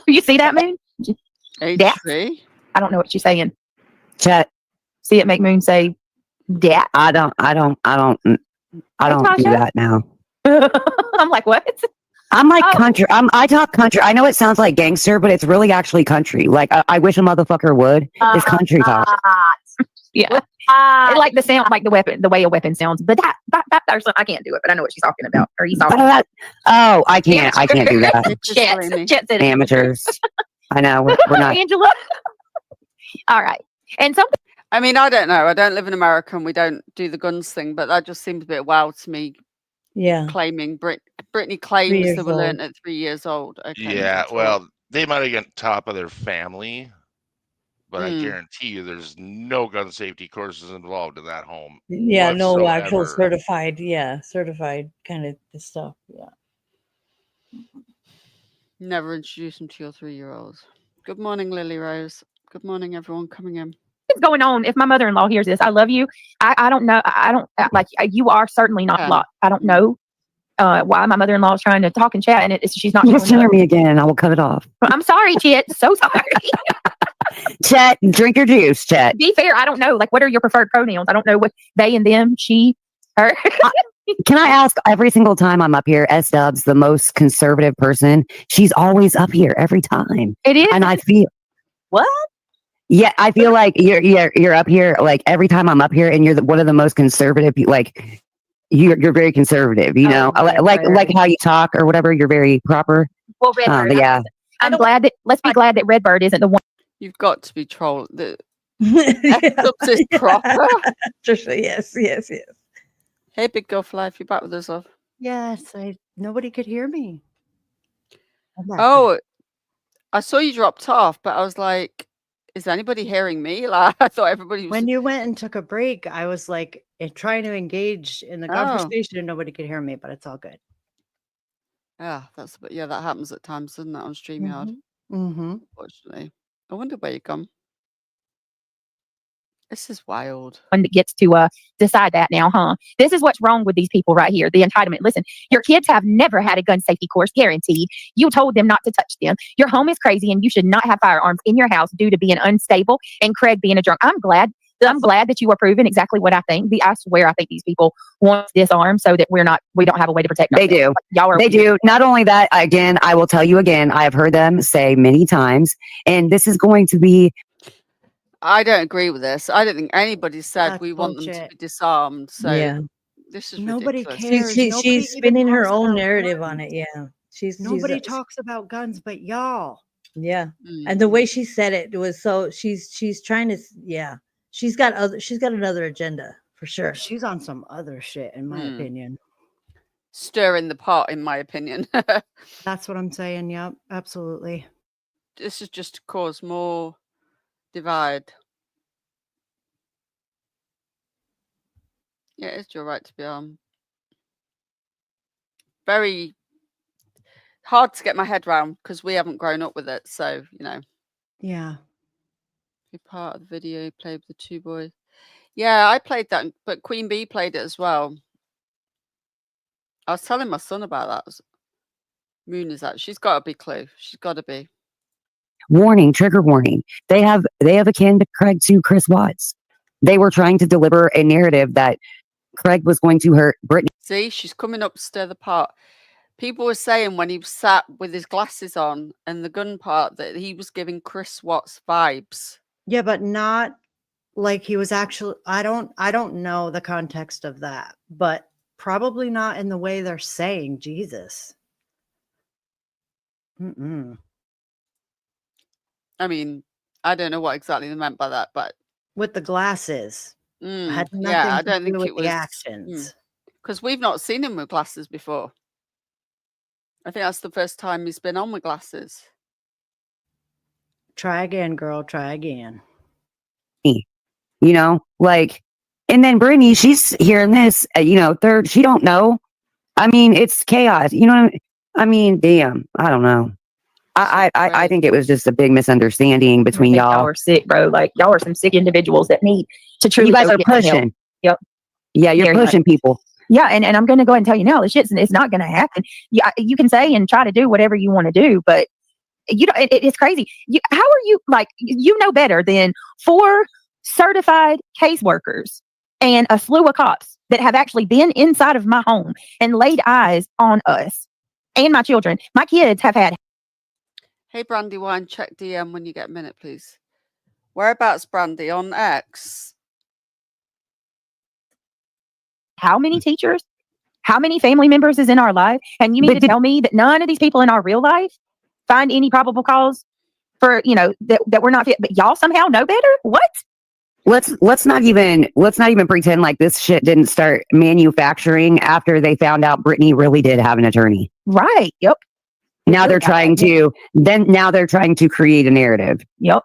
You see that, Moon? Dat. I don't know what she's saying. Chat. See it make Moon say, dat. I don't do that now. I'm like, what? I'm like country. I talk country. I know it sounds like gangster, but it's really actually country. Like I wish a motherfucker would. It's country talk. Yeah. It like the sound, like the way a weapon sounds. But that person, I can't do it. But I know what she's talking about. Are you talking about? Oh, I can't. I can't do that. Chet Amateurs. I know. We're not. Angela. All right. And something. I mean, I don't know. I don't live in America and we don't do the guns thing, but that just seems a bit wild to me. Yeah. Claiming Brittany claims they were learned at 3 years old. Okay, yeah, well, they might have got top of their family, but I guarantee you there's no gun safety courses involved in that home. Yeah, whatsoever. no actual certified kind of stuff. Yeah. Never introduce them to your 3-year-olds. Good morning, Lily Rose. Good morning, everyone coming in. What's going on? If my mother-in-law hears this, I love you. I don't know. I don't like you are certainly not blocked. I don't know why my mother-in-law is trying to talk and chat, and she's not. You'll hear me again. I will cut it off. I'm sorry, Chet. So sorry. Chet, drink your juice, Chet. Be fair. I don't know. Like, what are your preferred pronouns? I don't know what they and them, she, her. Can I ask every single time I'm up here, S-Dub's the most conservative person. She's always up here every time. It is. And I feel. What? Yeah, I feel like you're up here like every time I'm up here, and you're one of the most conservative. Like you're very conservative, like how you talk or whatever. You're very proper. Well, Redbird, yeah. I'm glad that. Let's be glad that Redbird isn't the one. You've got to be trolled. The is proper. Trisha, yes. Hey, big girl for life. You back with us, love? Yes, nobody could hear me. Oh, I saw you dropped off, but I was like, is anybody hearing me? Like, I thought everybody was. When you went and took a break, I was like trying to engage in the conversation and nobody could hear me, but it's all good. Yeah, that happens at times, doesn't it, on StreamYard? Mm-hmm. Unfortunately. I wonder where you've gone. This is wild. One that gets to decide that now, huh? This is what's wrong with these people right here. The entitlement. Listen, your kids have never had a gun safety course, guaranteed. You told them not to touch them. Your home is crazy, and you should not have firearms in your house due to being unstable and Craig being a drunk. I'm glad that you are proving exactly what I think. I swear, I think these people want to disarm so that we don't have a way to protect ourselves. They do. Like, y'all are. They do. Not only that, again, I will tell you again. I have heard them say many times, and this is going to be. I don't agree with this. I don't think anybody said That's we want them to bullshit. be disarmed. So Yeah. this is Nobody ridiculous. cares. Nobody She's even spinning her talks own about narrative guns. on it. Yeah. She's Nobody talks about guns but y'all. yeah. And the way she said it was so she's trying to yeah. She's got another agenda for sure. She's on some other shit, in my opinion. Stirring the pot, in my opinion. That's what I'm saying. Yep, absolutely. This is just to cause more divide. Yeah, it's your right to be armed. Very hard to get my head around because we haven't grown up with it. So, you know. Yeah. Be part of the video, played with the two boys. Yeah, I played that, but Queen Bee played it as well. I was telling my son about that. Moon is out. She's got to be Clue. She's got to be. Warning, trigger warning. They have akin to Craig to Chris Watts. They were trying to deliver a narrative that Craig was going to hurt Brittany. See, she's coming up to stir the pot. People were saying when he sat with his glasses on and the gun part that he was giving Chris Watts vibes. Yeah, but not like he was actually. I don't know the context of that, but probably not in the way they're saying Jesus. I mean, I don't know what exactly they meant by that, but with the glasses, had nothing yeah, I to don't do think with it was the actions. because we've not seen him with glasses before. I think that's the first time he's been on with glasses. Try again, girl. Try again. You know, like, and then Brittany, she's hearing this, she don't know. I mean, it's chaos. You know what I mean? Damn, I don't know. I think it was just a big misunderstanding between y'all. Y'all are sick, bro. Like, y'all are some sick individuals that need to truly. You guys go are get help. pushing. Yep. Yeah, you're pushing people. Yeah, and I'm going to go ahead and tell you now, it's not going to happen. Yeah, you can say and try to do whatever you want to do, but it's crazy. How are you, like, you know better than 4 certified caseworkers and a slew of cops that have actually been inside of my home and laid eyes on us and my children. My kids have had. Hey, Brandywine, check DM when you get a minute, please. Whereabouts, Brandy? On X? How many teachers? How many family members is in our life? And you mean to tell me that none of these people in our real life find any probable cause for, that we're not fit, but y'all somehow know better? What? Let's not even pretend like this shit didn't start manufacturing after they found out Brittany really did have an attorney. Right. Yep. Now they're trying to create a narrative. Yep.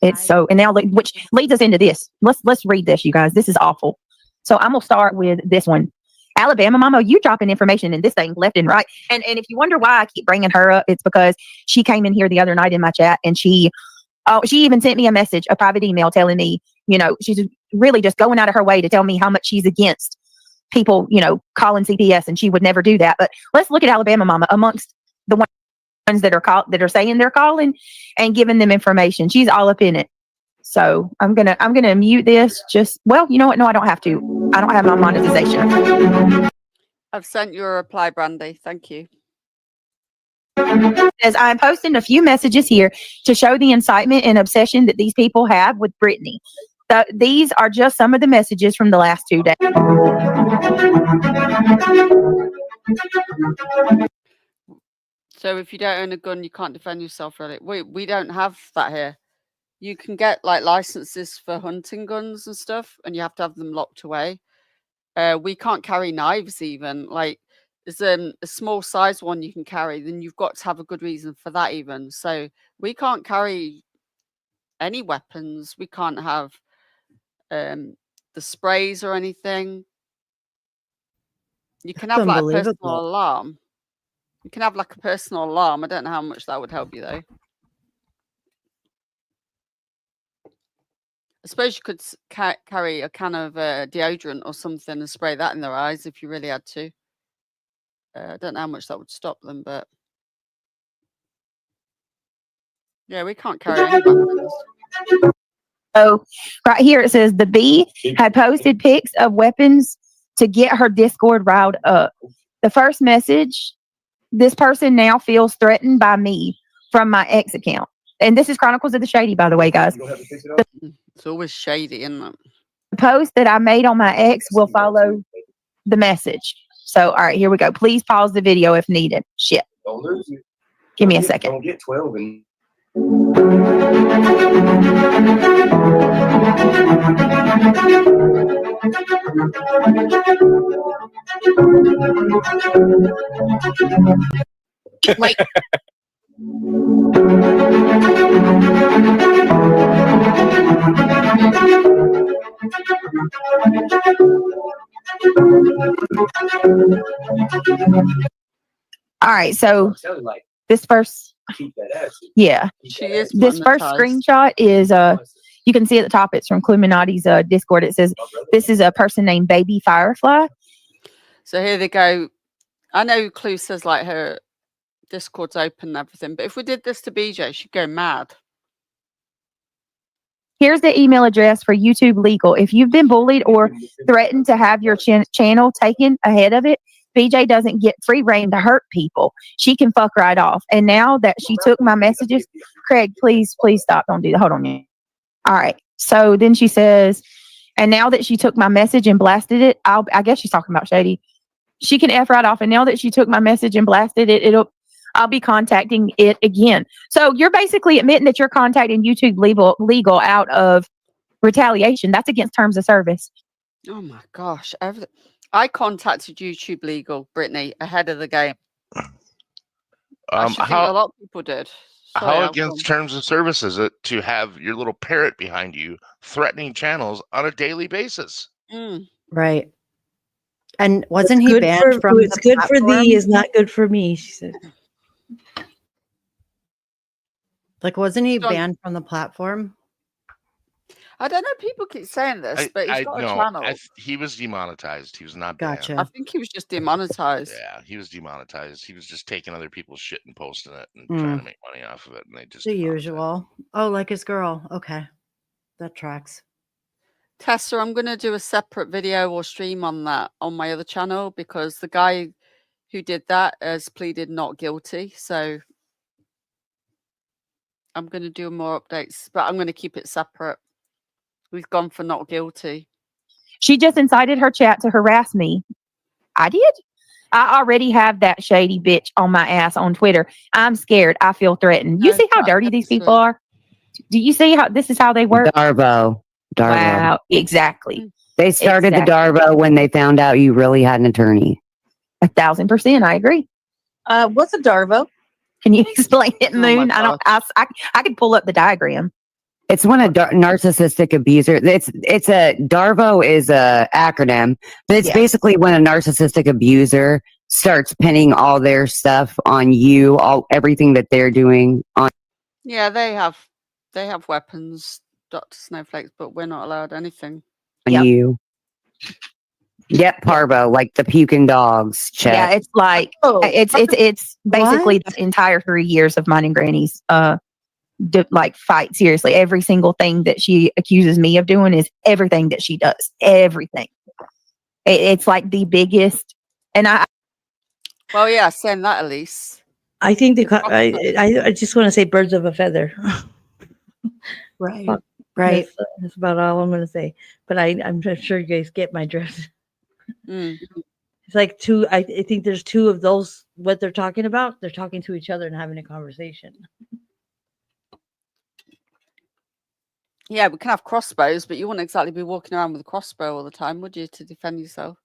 It's so, and now which leads us into this. Let's read this, you guys. This is awful. So I'm gonna start with this one. Alabama Mama, you dropping information in this thing left and right. And if you wonder why I keep bringing her up, it's because she came in here the other night in my chat and she even sent me a message, a private email telling me, she's really just going out of her way to tell me how much she's against people, calling CPS, and she would never do that. But let's look at Alabama Mama amongst the ones that are saying they're calling and giving them information. She's all up in it. So I'm gonna mute this. You know what? No, I don't have to. I don't have my monetization. I've sent you a reply, Brandy. Thank you. As I'm posting a few messages here to show the incitement and obsession that these people have with Brittany. These are just some of the messages from the last 2 days. So if you don't own a gun, you can't defend yourself, really. We don't have that here. You can get like licenses for hunting guns and stuff, and you have to have them locked away. We can't carry knives even. Like there's a small size one you can carry, then you've got to have a good reason for that even. So we can't carry any weapons. We can't have the sprays or anything. You can have like a personal alarm. You can have like a personal alarm. I don't know how much that would help you though. I suppose you could carry a can of deodorant or something and spray that in their eyes if you really had to. I don't know how much that would stop them, but yeah, we can't carry any weapons. So right here it says the bee had posted pics of weapons to get her Discord riled up. The first message, this person now feels threatened by me from my ex account. and this is Chronicles of the Shady, by the way, guys. It's always shady, isn't it? The post that I made on my ex will follow the message. So, all right, here we go. Please pause the video if needed. Shit. Don't lose it. Give me a second. Don't get 12 and Wait. All right, so this first, yeah, She is this first monetized. screenshot is you can see at the top. It's from Cluminati's Discord. It says this is a person named Baby Firefly. So here they go. I know Clue says like her Discord's open and everything, but if we did this to BJ, she'd go mad. Here's the email address for YouTube Legal. If you've been bullied or threatened to have your channel taken ahead of it, BJ doesn't get free reign to hurt people. She can fuck right off. And now that she took my messages, Craig, please stop. Don't do that. Hold on. All right. So then she says, and now that she took my message and blasted it, I guess she's talking about Shady. She can F right off. And now that she took my message and blasted it, I'll be contacting it again. So you're basically admitting that you're contacting YouTube legal out of retaliation. That's against terms of service. Oh my gosh. I contacted YouTube Legal, Brittany, ahead of the game. I think a lot of people did. Sorry, How against terms of service is it to have your little parrot behind you threatening channels on a daily basis? Right. And wasn't he banned from It's good for thee is not good for me, she said. Like, wasn't he banned from the platform? I don't know. People keep saying this, but he's got a channel. He was demonetized. He was not Gotcha. banned. I think he was just demonetized. Yeah, he was demonetized. He was just taking other people's shit and posting it and trying to make money off of it. And they just the usual. Oh, like his girl. Okay. That tracks. Tessa, I'm going to do a separate video or stream on that on my other channel because the guy who did that has pleaded not guilty. So I'm going to do more updates, but I'm going to keep it separate. We've gone for not guilty. She just incited her chat to harass me. I did. I already have that shady bitch on my ass on Twitter. I'm scared. I feel threatened. You see how dirty these people are? Do you see how this is how they work? Darvo. Wow, exactly. They started the Darvo when they found out you really had an attorney. 1,000%. I agree. What's a Darvo? Can you explain it, Moon? I could pull up the diagram. It's when a narcissistic abuser. It's a Darvo is a acronym, but it's basically when a narcissistic abuser starts pinning all their stuff on you, everything that they're doing on. Yeah, they have weapons, Dr. Snowflakes, but we're not allowed anything. On you. Yep, Parvo, like the puking dogs. Check. Yeah, it's like it's basically the entire 3 years of mine and Granny's like fight. Seriously, every single thing that she accuses me of doing is everything that she does. Everything. It's like the biggest. And Well, yeah, saying that, Elise. I think I just want to say birds of a feather. Right. Right. That's about all I'm going to say. But I'm sure you guys get my drift. It's like two. I think there's two of those. What they're talking about, they're talking to each other and having a conversation. Yeah, we can have crossbows, but you wouldn't exactly be walking around with a crossbow all the time, would you, to defend yourself?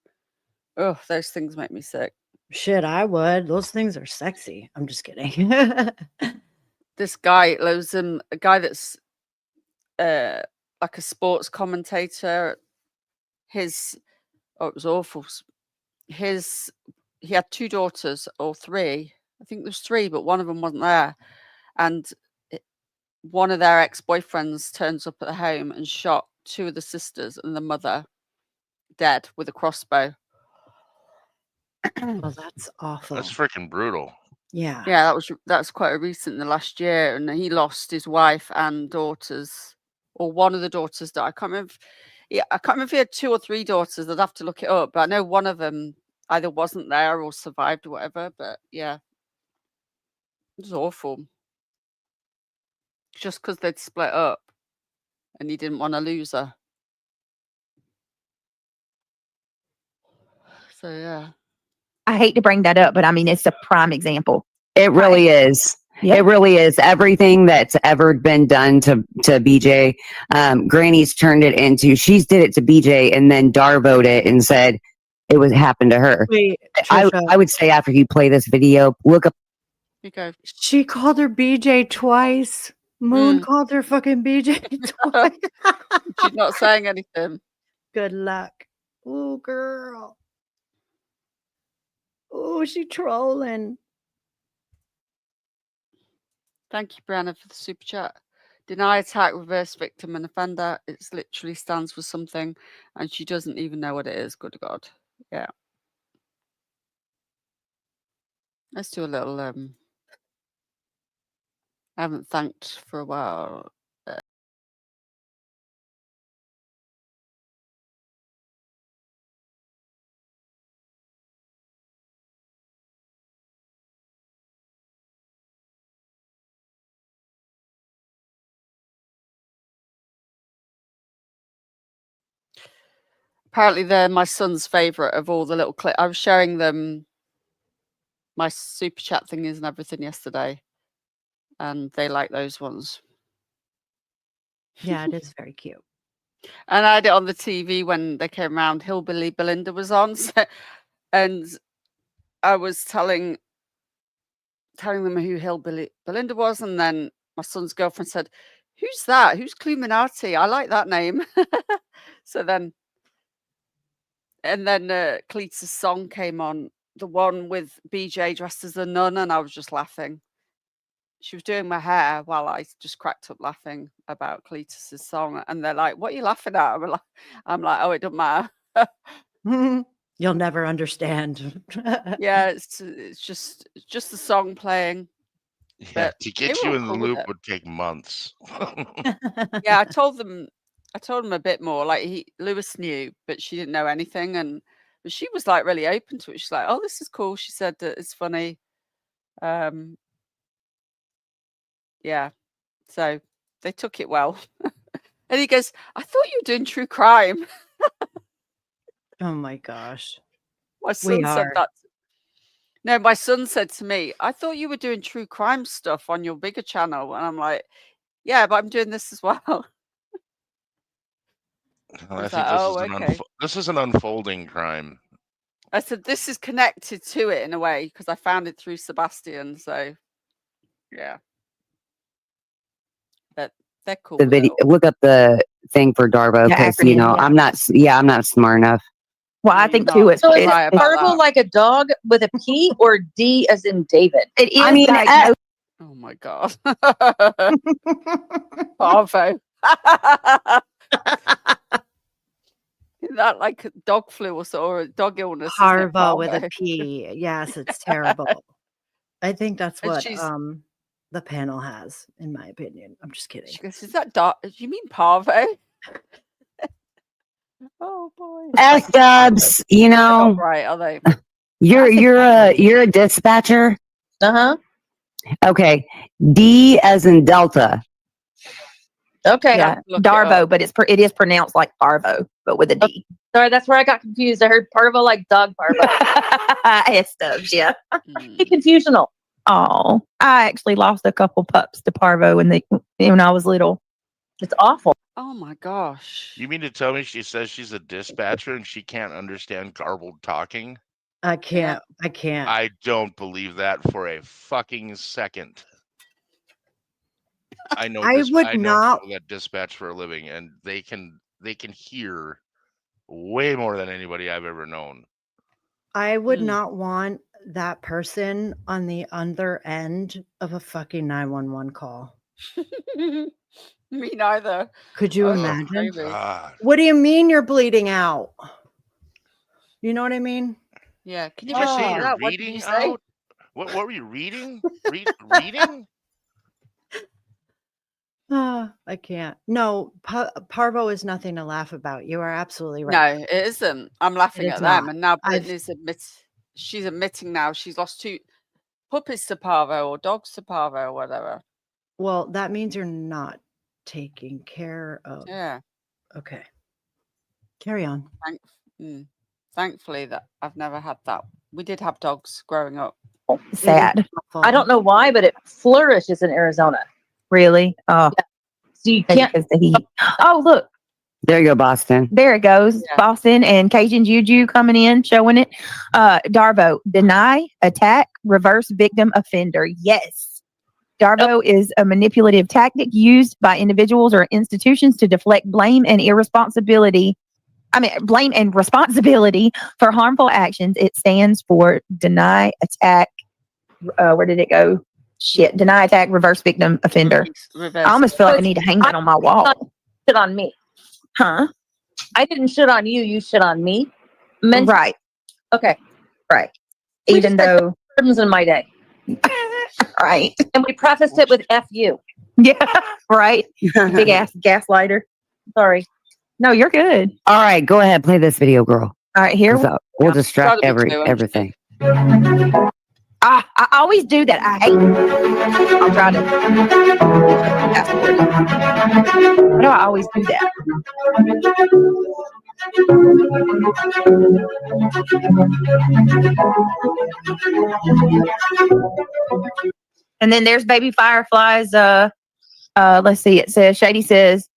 Oh, those things make me sick. Shit, I would. Those things are sexy. I'm just kidding. This guy, there's a guy that's like a sports commentator. It was awful. He had 2 daughters or 3. I think there's 3, but one of them wasn't there. And one of their ex-boyfriends turns up at the home and shot 2 of the sisters and the mother dead with a crossbow. Well, that's awful. That's freaking brutal. Yeah, that's quite recent in the last year, and he lost his wife and daughters, or one of the daughters that I can't remember. I can't remember if he had 2 or 3 daughters. I'd have to look it up, but I know one of them either wasn't there or survived or whatever. But yeah, it was awful. just because they'd split up and he didn't want to lose her. So yeah. I hate to bring that up, but I mean, it's a prime example. It really is. Yep. It really is. Everything that's ever been done to BJ, Granny's turned it into, she's did it to BJ and then Darvoed it and said it would happen to her. Wait, I Trisha. would say after you play this video, look up. She called her BJ twice. Moon called her fucking BJ twice. She's not saying anything. Good luck. Oh, girl. Oh, she trolling. Thank you, Brianna, for the super chat. Deny attack, reverse victim and offender. It literally stands for something, and she doesn't even know what it is. Good God. Yeah. Let's do a little. I haven't thanked for a while. Apparently, they're my son's favorite of all the little clips. I was showing them my super chat thingies and everything yesterday, and they like those ones. Yeah, it is very cute. And I had it on the TV when they came around. Hillbilly Belinda was on, and I was telling them who Hillbilly Belinda was, and then my son's girlfriend said, "Who's that? Who's Cluminati? I like that name." So then, and then Cletus' song came on, the one with BJ dressed as a nun, and I was just laughing. She was doing my hair while I just cracked up laughing about Cletus' song, and they're like, "What are you laughing at?" I'm like, "Oh, it doesn't matter." You'll never understand. Yeah, it's just the song playing. Yeah, But to they get were you all in the cool with loop it. would take months. Yeah, I told them a bit more. Like Lewis knew, but she didn't know anything, but she was like really open to it. She's like, "Oh, this is cool." She said that it's funny. Yeah, so they took it well. And he goes, "I thought you were doing true crime." Oh my gosh. My son said that. No, my son said to me, "I thought you were doing true crime stuff on your bigger channel." And I'm like, "Yeah, but I'm doing this as well." I think like, "Oh, okay." this is an unfolding crime. I said, "This is connected to it in a way because I found it through Sebastian." So, yeah. But they're cool. The video, look up the thing for Darvo because you know I'm not smart enough. Well, I think too. So is it Darvo like a dog with a P or D as in David? It is. I mean, oh my God. Parvo. Isn't that like dog flu or a dog illness? Parvo with a P. Yes, it's terrible. I think that's what the panel has, in my opinion. I'm just kidding. She goes, "Is that dog? You mean Parvo?" Oh boy. Dubs, you know. Right, are they? You're a dispatcher. Uh-huh. Okay. D as in Delta. Okay. Yeah, Darvo, but it is pronounced like Parvo, but with a D. Sorry, that's where I got confused. I heard Parvo like dog Parvo. It's Dubs, yeah. Confusional. Oh, I actually lost a couple pups to Parvo when I was little. It's awful. Oh my gosh. You mean to tell me she says she's a dispatcher and she can't understand garbled talking? I can't. I don't believe that for a fucking second. I know that dispatch for a living, and they can hear way more than anybody I've ever known. I would not want that person on the other end of a fucking 911 call. Me neither. Could you Oh, imagine? God. What do you mean you're bleeding out? You know what I mean? Yeah. Can you Did you repeat say you're that? What did reading you say? out? What were you reading? Reading? I can't. No, Parvo is nothing to laugh about. You are absolutely right. No, it isn't. I'm laughing It at is them, not. and now Brittany's she's admitting now she's lost 2 puppies to Parvo or dogs to Parvo or whatever. Well, that means you're not taking care of. Yeah. Okay. Carry on. Thankfully that I've never had that. We did have dogs growing up. Sad. I don't know why, but it flourishes in Arizona. Really? Oh. Yeah. So you Maybe can't. because the heat. Oh, look. There you go, Boston. There it goes. Yeah. Boston and Cajun Juju coming in, showing it. Darvo, deny, attack, reverse victim offender. Yes. Darvo is a manipulative tactic used by individuals or institutions to deflect blame and responsibility for harmful actions. It stands for deny, attack. Where did it go? Shit. Deny, attack, reverse victim offender. Reverse. I almost feel like I need to hang that on my wall. Shit on me. Huh? I didn't shit on you. You shit on me. Right. Okay. Right. We Even just had though. burdens in my day. Right. And we prefaced it with F you. Yeah. Right. Big ass gaslighter. Sorry. No, you're good. All right, go ahead, play this video, girl. All right, here. We'll distract Gotta be true, everything. I always do that. I hate. I'll try to. Why do I always do that? And then there's baby fireflies. Let's see. It says Shady says,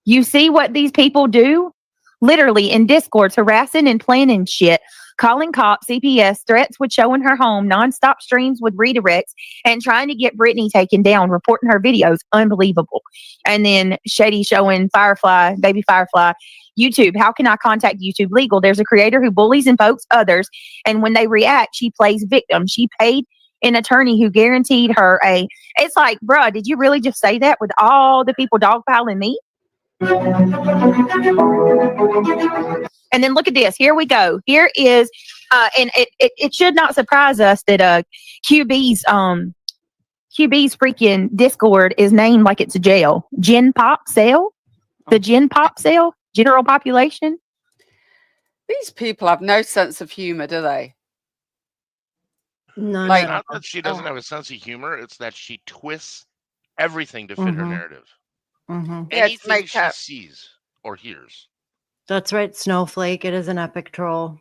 "You see what these people do? Literally in Discords, harassing and planning shit, calling cops, CPS, threats with showing her home, nonstop streams with redirects, and trying to get Brittany taken down, reporting her videos. Unbelievable." And then Shady showing Firefly, baby Firefly, YouTube. How can I contact YouTube Legal? There's a creator who bullies and pokes others, and when they react, she plays victim. She paid an attorney who guaranteed her a. It's like, bruh, did you really just say that with all the people dogpiling me? And then look at this. Here we go. Here is, and it should not surprise us that QB's freaking Discord is named like it's a jail. Gen Pop Cell, the Gen Pop Cell, general population. These people have no sense of humor, do they? No, Like, not that she doesn't have a sense of humor, it's that she twists everything to fit her narrative. Mm-hmm. Yeah, Anything she sees or hears. That's right, Snowflake. It is an epic troll.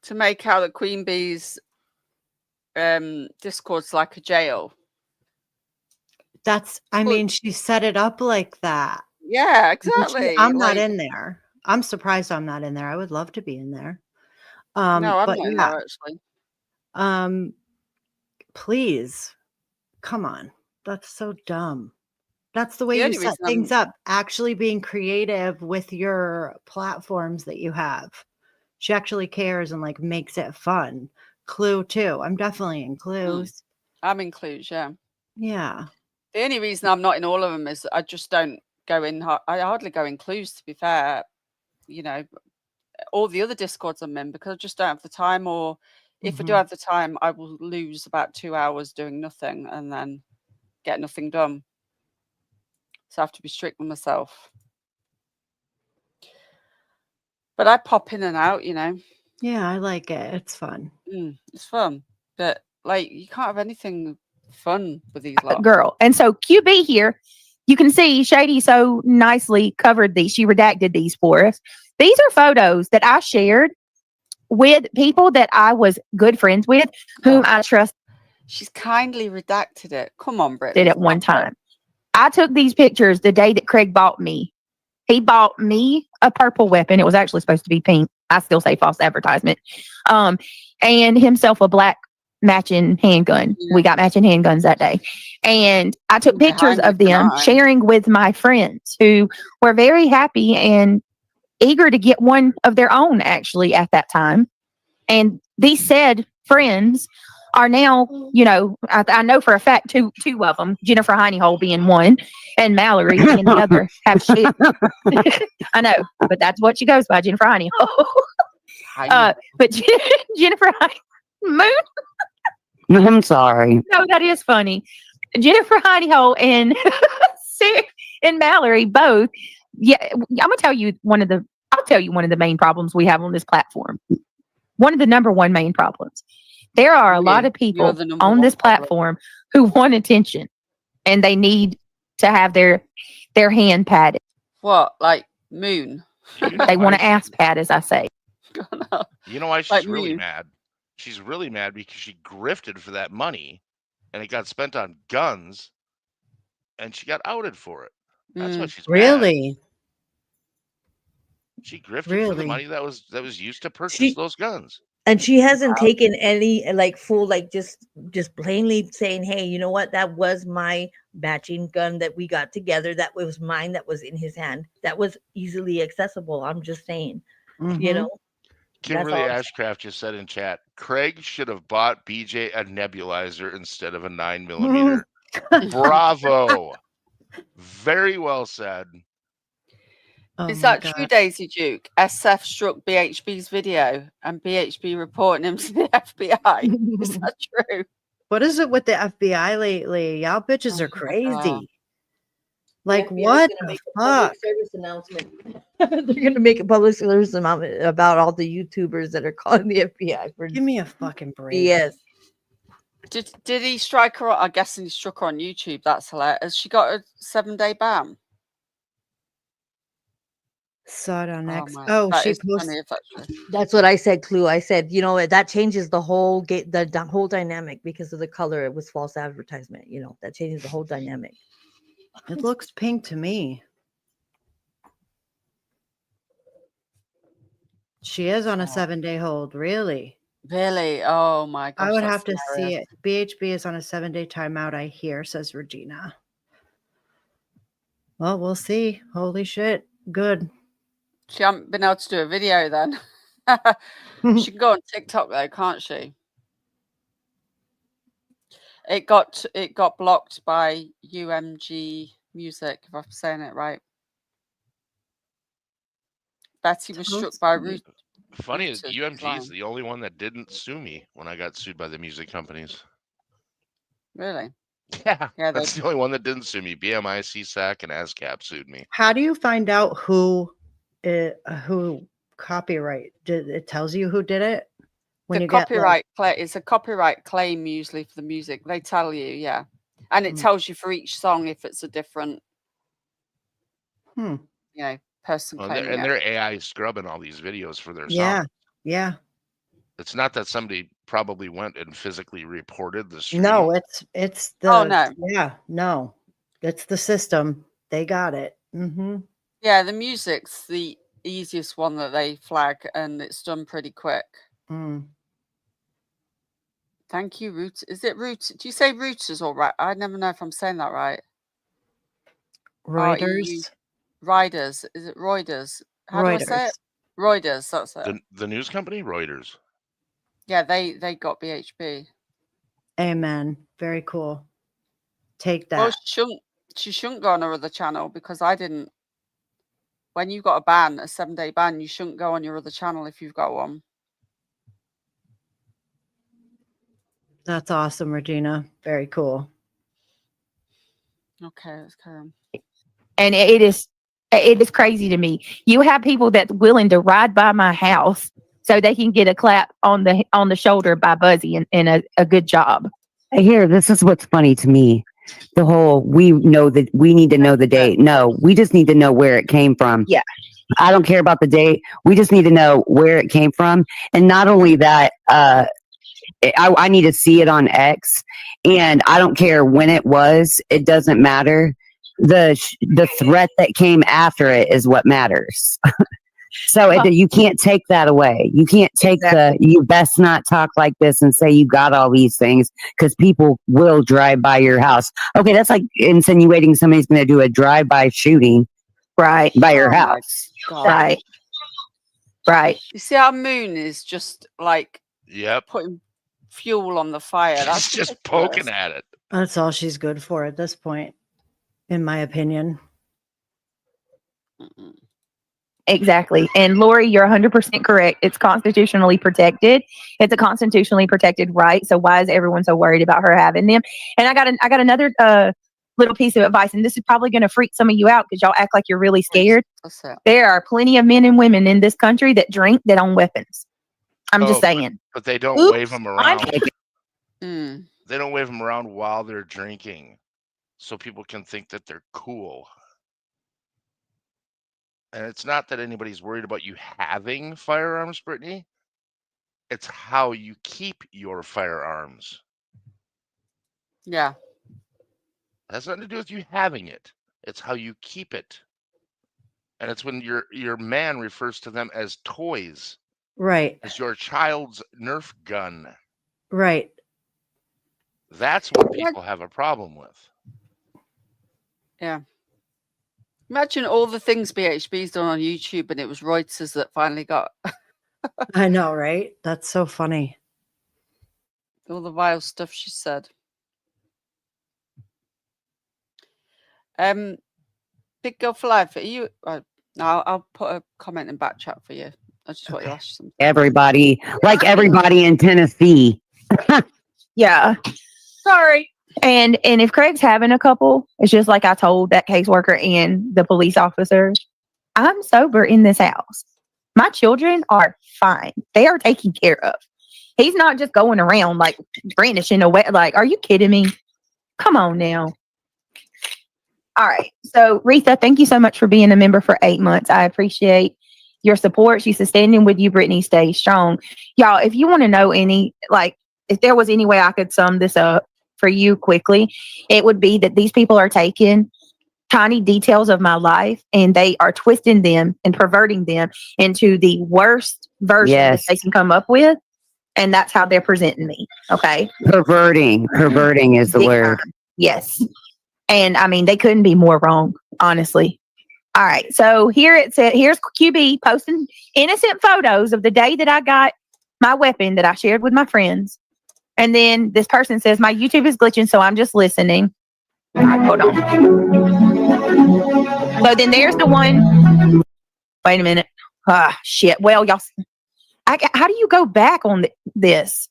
To make out that Queen Bee's Discord's like a jail. I mean, she set it up like that. Yeah, exactly. I'm not in there. I'm surprised I'm not in there. I would love to be in there. No, I'm but not in there, actually. Please, come on. That's so dumb. That's the way The you only set reason things up. Actually being creative with your platforms that you have. She actually cares and like makes it fun. Clue too. I'm definitely in Clues. I'm in Clues, yeah. Yeah. The only reason I'm not in all of them is I just don't go in. I hardly go in Clues, to be fair. You know, all the other Discords I'm in, because I just don't have the time, or if I do have the time, I will lose about 2 hours doing nothing and then get nothing done. So I have to be strict with myself. But I pop in and out, you know. Yeah, I like it. It's fun. It's fun. But like, you can't have anything fun with these lot. Girl. And so QB here, you can see Shady so nicely covered these. She redacted these for us. These are photos that I shared with people that I was good friends with, whom I trust. She's kindly redacted it. Come on, Britt. Did at one time. I took these pictures the day that Craig bought me. He bought me a purple weapon. It was actually supposed to be pink. I still say false advertisement. And himself a black matching handgun. Yeah. We got matching handguns that day. And I took pictures of them, sharing with my friends who were very happy and eager to get one of their own, actually, at that time. And these said friends are now, you know, I know for a fact two of them, Jennifer Hineyhole being one and Mallory being the other, have shared. I know, but that's what she goes by, Jennifer Hineyhole. But Jennifer Moon. I'm sorry. No, that is funny. Jennifer Hineyhole and Mallory both. Yeah, I'll tell you one of the main problems we have on this platform. One of the number one main problems. There are a lot of people on this platform who want attention. and they need to have their hand patted. What, like Moon? They want to ass pat, as I say. You know why she's Like really me. mad? She's really mad because she grifted for that money and it got spent on guns and she got outed for it. That's why she's mad. Really? She grifted for the Really? money that was used to purchase those guns. And she hasn't taken any like full, like just plainly saying, hey, you know what, that was my matching gun that we got together, that was mine, that was in his hand, that was easily accessible. I'm just saying, you know. Kimberly Ashcraft just said in chat, Craig should have bought BJ a nebulizer instead of a 9mm. Bravo. Very well said. Is that true, Daisy Duke? SF struck BHB's video and BHB reporting him to the FBI. Is that true? What is it with the FBI lately? Y'all bitches are crazy. Like, The FBI 's what gonna the make a fuck? public service announcement. They're gonna make a public service announcement about all the YouTubers that are calling the FBI for. Give me a fucking break. BS. Did he strike her? I'm guessing he struck her on YouTube. That's hilarious. Has she got a 7-day ban? Saw it on X. My, Oh, that she is funny posted. if that's true. That's what I said, Clue. I said, you know, that changes the whole the whole dynamic because of the color. It was false advertisement. You know, that changes the whole dynamic. It looks pink to me. She is on a 7-day hold. Really? Really? Oh my gosh. I would that's have to see hilarious. it. BHB is on a 7-day timeout, I hear, says Regina. Well, we'll see. Holy shit. Good. She hasn't been able to do a video then. She can go on TikTok though, can't she? It got blocked by UMG Music, if I'm saying it right. Betty was struck by root. Funny is UMG is the only one that didn't sue me when I got sued by the music companies. Really? Yeah, Yeah, that's the only one that didn't sue me. BMI, CSAC, and ASCAP sued me. How do you find out who copyright? It tells you who did it? When The you get copyright it's a copyright claim usually for the music. They tell you, yeah. And it tells you for each song if it's a different you know, person claiming And it. their AI scrubbing all these videos for their songs. Yeah. Yeah. It's not that somebody probably went and physically reported the stream. No, it's the no. Yeah, no. It's the system. They got it. Yeah, the music's the easiest one that they flag and it's done pretty quick. Thank you, Root. Is it Root? Do you say Rooters or right? I never know if I'm saying that right. Reuters. Riders. Is it Reuters? How do I say it? Reuters, that's it. The news company, Reuters. Yeah, they got BHB. Amen. Very cool. Take that. Well, she shouldn't go on her other channel because I didn't. When you got a ban, a 7-day ban, you shouldn't go on your other channel if you've got one. That's awesome, Regina. Very cool. Okay, let's carry on. And it is crazy to me. You have people that's willing to ride by my house so they can get a clap on the shoulder by Buzzy and a good job. Here, this is what's funny to me. The whole we know that we need to know the date. No, we just need to know where it came from. Yeah. I don't care about the date. We just need to know where it came from. And not only that, I need to see it on X, and I don't care when it was. It doesn't matter. The threat that came after it is what matters. So you can't take that away. You can't take you best not talk like this and say you got all these things because people will drive by your house. Okay, that's like insinuating somebody's going to do a drive-by shooting by your house. Right. You see how Moon is just like Yep. putting fuel on the fire. That's She's just poking at it. That's all she's good for at this point, in my opinion. Exactly. And Lori, you're 100% correct. It's constitutionally protected. It's a constitutionally protected right. So why is everyone so worried about her having them? And I got another little piece of advice, and this is probably going to freak some of you out because y'all act like you're really scared. There are plenty of men and women in this country that drink that own weapons. I'm just saying. But they don't wave them around. They don't wave them around while they're drinking. so people can think that they're cool. And it's not that anybody's worried about you having firearms, Brittany. It's how you keep your firearms. Yeah. It has nothing to do with you having it. It's how you keep it. And it's when your man refers to them as toys. Right. As your child's Nerf gun. Right. That's what people have a problem with. Yeah. Imagine all the things BHB's done on YouTube, and it was Reuters that finally got. I know, right? That's so funny. All the vile stuff she said. Big Girl for Life. Are you? I'll put a comment in back chat for you. I just want you to ask something. Everybody in Tennessee. Yeah. Sorry. And if Craig's having a couple, it's just like I told that caseworker and the police officer, I'm sober in this house. My children are fine. They are taken care of. He's not just going around like brandishing away. Like, are you kidding me? Come on now. All right. So, Retha, thank you so much for being a member for 8 months. I appreciate your support. She's standing with you, Brittany. Stay strong. Y'all, if you want to know if there was any way I could sum this up for you quickly, it would be that these people are taking tiny details of my life and they are twisting them and perverting them into the worst version that they can come up with. And that's how they're presenting me. Okay. Perverting is the word. Yes. And I mean, they couldn't be more wrong, honestly. All right. So here's QB posting innocent photos of the day that I got my weapon that I shared with my friends. And then this person says, my YouTube is glitching, so I'm just listening. All right, hold on. So then there's the one. Wait a minute. Ah, shit. Well, y'all, how do you go back on this?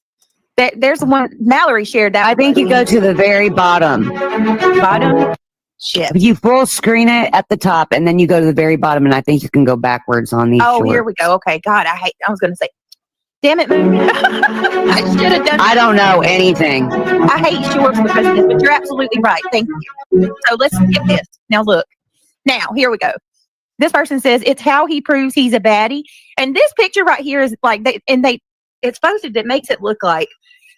There's the one Mallory shared that. I think you go to the very bottom. Bottom? Shit. You full screen it at the top, and then you go to the very bottom, and I think you can go backwards on these. Oh, here we go. Okay. God, I was going to say, damn it, Moon. I should have done I don't know anything. I hate shorts because of this, but you're absolutely right. Thank you. So let's get this. Now look. Now, here we go. This person says it's how he proves he's a baddie. And this picture right here is like it's posted that makes it look like,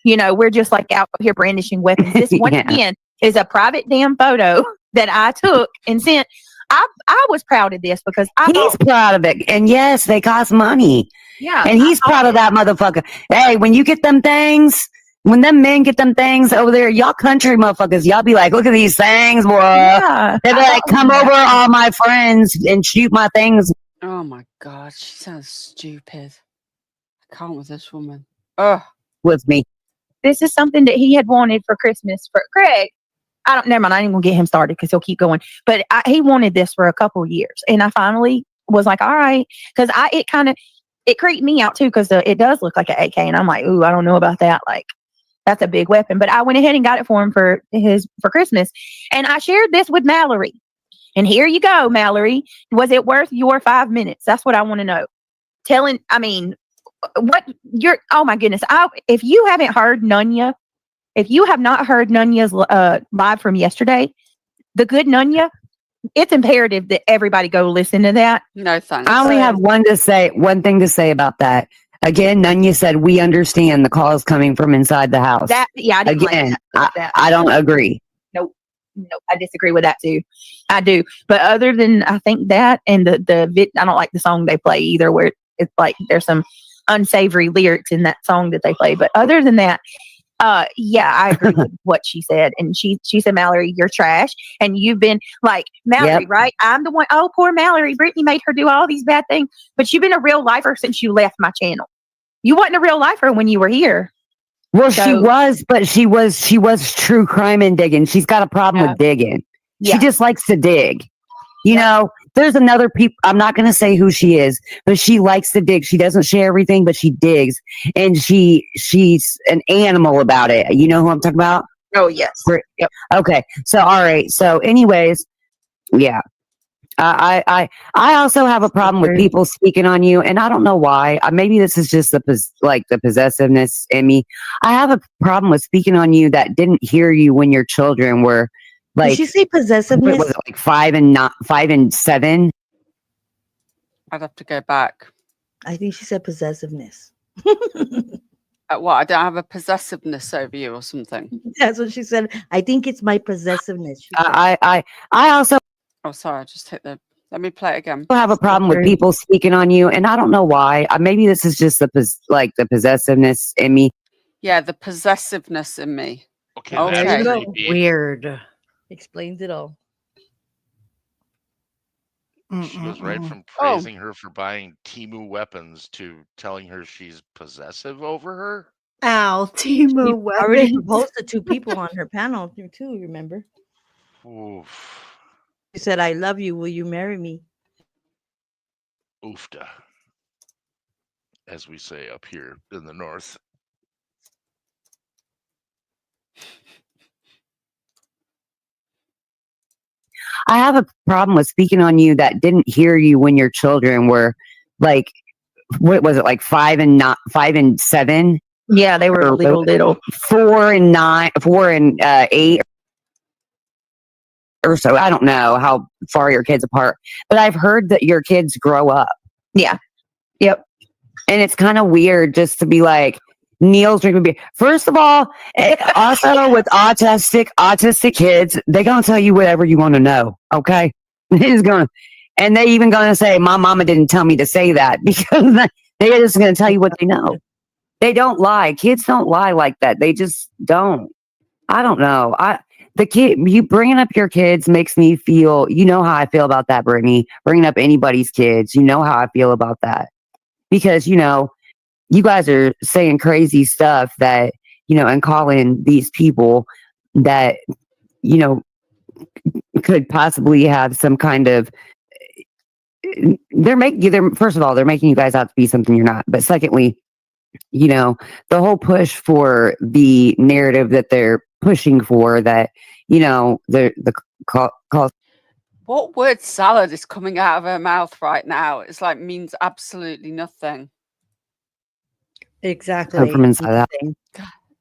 we're just like out here brandishing weapons. This once again is a private damn photo that I took and sent. I was proud of this because he's proud of it. And yes, they cost money. Yeah. And he's proud of that motherfucker. Hey, when you get them things, when them men get them things over there, y'all country motherfuckers, y'all be like, look at these things, boy. Yeah, they be like, come over, all my friends, and shoot my things. Oh my God, she sounds stupid. I can't with this woman. Ugh. With me. This is something that he had wanted for Christmas for Craig. Never mind. I ain't gonna get him started because he'll keep going. But he wanted this for a couple years, and I finally was like, all right, because it creeped me out too because it does look like an AK, and I'm like, ooh, I don't know about that. Like, that's a big weapon. But I went ahead and got it for him for Christmas, and I shared this with Mallory. And here you go, Mallory. Was it worth your 5 minutes? That's what I want to know. Oh my goodness. If you haven't heard Nunya, if you have not heard Nunya's live from yesterday, the good Nunya, it's imperative that everybody go listen to that. No thanks. I only have one thing to say about that. Again, Nunya said, we understand the calls coming from inside the house. I didn't Again, like that. I don't agree. Nope, I disagree with that too. I do. But other than, I think that and I don't like the song they play either, where it's like there's some unsavory lyrics in that song that they play. But other than that, I agree with what she said. And she said, Mallory, you're trash. And you've been like, Mallory, right? I'm the one. Oh, poor Mallory. Brittany made her do all these bad things. But you've been a real lifer since you left my channel. You wasn't a real lifer when you were here. Well, she was true crime and digging. She's got a problem with digging. Yeah. She just likes to dig. There's another people. I'm not going to say who she is, but she likes to dig. She doesn't share everything, but she digs, and she's an animal about it. You know who I'm talking about? Oh yes. Yep. Okay. So all right. So anyways, yeah. I also have a problem with people speaking on you, and I don't know why. Maybe this is just the possessiveness in me. I have a problem with speaking on you that didn't hear you when your children were Did Like, she say what possessiveness? was it, like 5 and 7? I'd have to go back. I think she said possessiveness. What? I don't have a possessiveness over you or something. That's what she said. I think it's my possessiveness. She said. I also Oh, sorry. I just hit the. Let me play it again. have a problem with people speaking on you, and I don't know why. Maybe this is just the possessiveness in me. Yeah, the possessiveness in me. Okay, Okay. that's So creepy. weird. Explains it all. She goes right from Oh. praising her for buying Timu weapons to telling her she's possessive over her. Ow, Timu She weapons. already proposed to 2 people on her panel too. Remember? Oof. She said, "I love you. Will you marry me?" Oofda. As we say up here in the north. I have a problem with speaking on you that didn't hear you when your children were like, what was it, like 5 and 7? Yeah, they were little. 4 and 9, 4 and 8 or so. I don't know how far your kids apart, but I've heard that your kids grow up. Yeah. Yep. And it's kind of weird just to be like, Neil's drinking beer. First of all, also with autistic kids, they're gonna tell you whatever you want to know. Okay, and they even gonna say, "My mama didn't tell me to say that," because they're just gonna tell you what they know. They don't lie. Kids don't lie like that. They just don't. I don't know. You bringing up your kids makes me feel. You know how I feel about that, Brittany. Bringing up anybody's kids. You know how I feel about that because you guys are saying crazy stuff that, and calling these people that, could possibly have some kind of, first of all, they're making you guys out to be something you're not. But secondly, the whole push for the narrative that they're pushing for that, the call. What word salad is coming out of her mouth right now? It's like means absolutely nothing. Exactly. Come from inside out.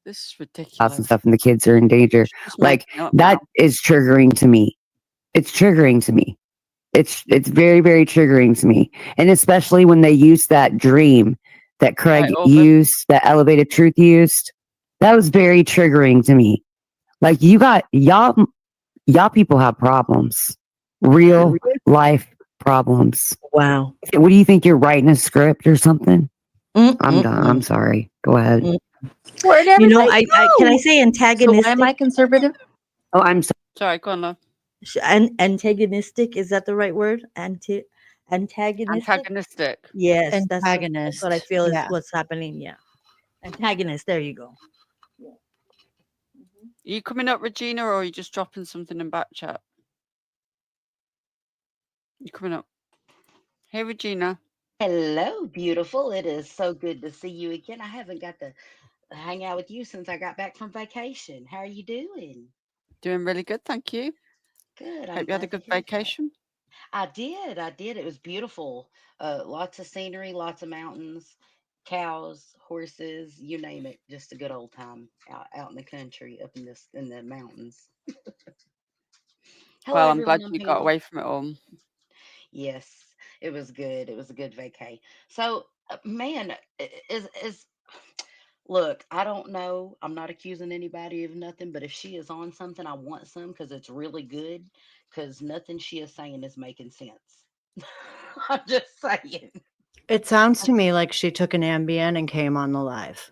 This is House ridiculous. and stuff, and the kids are in danger. Like that is triggering to me. It's triggering to me. It's very, very triggering to me, and especially when they use that dream that Craig used, that elevated truth used. That was very triggering to me. Like y'all people have problems, real life problems. Wow. What do you think? You're writing a script or something? I'm done. I'm sorry. Go ahead. Where'd You know, everybody can I go? say So antagonistic? why am I conservative? Oh, I'm sorry. Sorry, go on, love. Antagonistic, is that the right word? Antagonistic? Yes, that's what I feel is what's happening. Yeah. Antagonist, there you go. Are you coming up, Regina, or are you just dropping something in back chat? You coming up? Hey, Regina. Hello, beautiful. It is so good to see you again. I haven't got to hang out with you since I got back from vacation. How are you doing? Doing really good, thank you. Good. I'm Hope you had a glad to good hear that. vacation. I did. I did. It was beautiful. Lots of scenery, lots of mountains, cows, horses, you name it. Just a good old time out in the country, up in the mountains. Hello, Well, I'm glad everyone on you got panel. away from it all. Yes, it was good. It was a good vacay. So, man, is look, I don't know. I'm not accusing anybody of nothing, but if she is on something, I want some because it's really good. Because nothing she is saying is making sense. I'm just saying. It sounds to me like she took an Ambien and came on the live.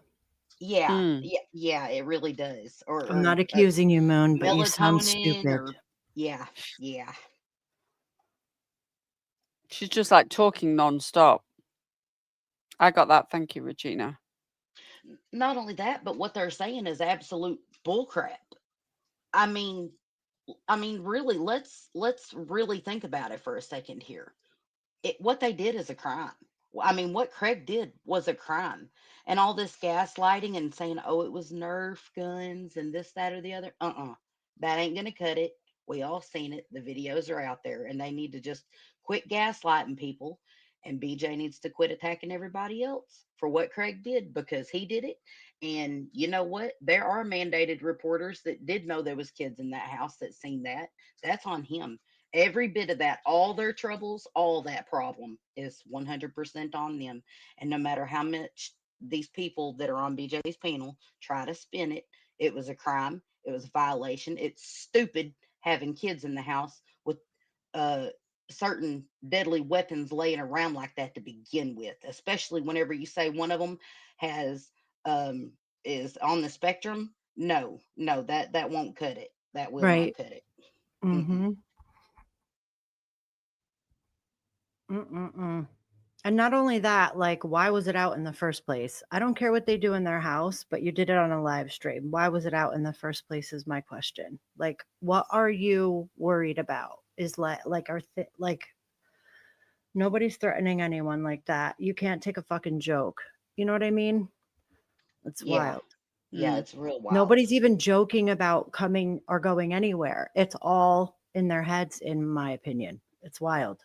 Yeah, yeah, it really does. I'm not accusing you, Moon, but you sound melatonin, stupid. or yeah, yeah. She's just like talking nonstop. I got that. Thank you, Regina. Not only that, but what they're saying is absolute bullcrap. I mean, really, let's really think about it for a second here. What they did is a crime. I mean, what Craig did was a crime. And all this gaslighting and saying, oh, it was Nerf guns and this, that, or the other. That ain't going to cut it. We all seen it. The videos are out there and they need to just quit gaslighting people And BJ needs to quit attacking everybody else for what Craig did, because he did it. And you know what? There are mandated reporters that did know there was kids in that house that seen that. That's on him. Every bit of that, all their troubles, all that problem is 100% on them. And no matter how much these people that are on BJ's panel try to spin it, it was a crime. It was a violation. It's stupid having kids in the house with uh certain deadly weapons laying around like that to begin with, especially whenever you say one of them has is on the spectrum. No, that won't cut it. That will not Right. cut it. Mm-hmm. Mm-mm-mm. And not only that, like, why was it out in the first place? I don't care what they do in their house, but you did it on a live stream. Why was it out in the first place is my question. Like, what are you worried about? Is like nobody's threatening anyone like that. You can't take a fucking joke. You know what I mean? It's Yeah. wild. Yeah, it's real wild. Nobody's even joking about coming or going anywhere. It's all in their heads, in my opinion. It's wild.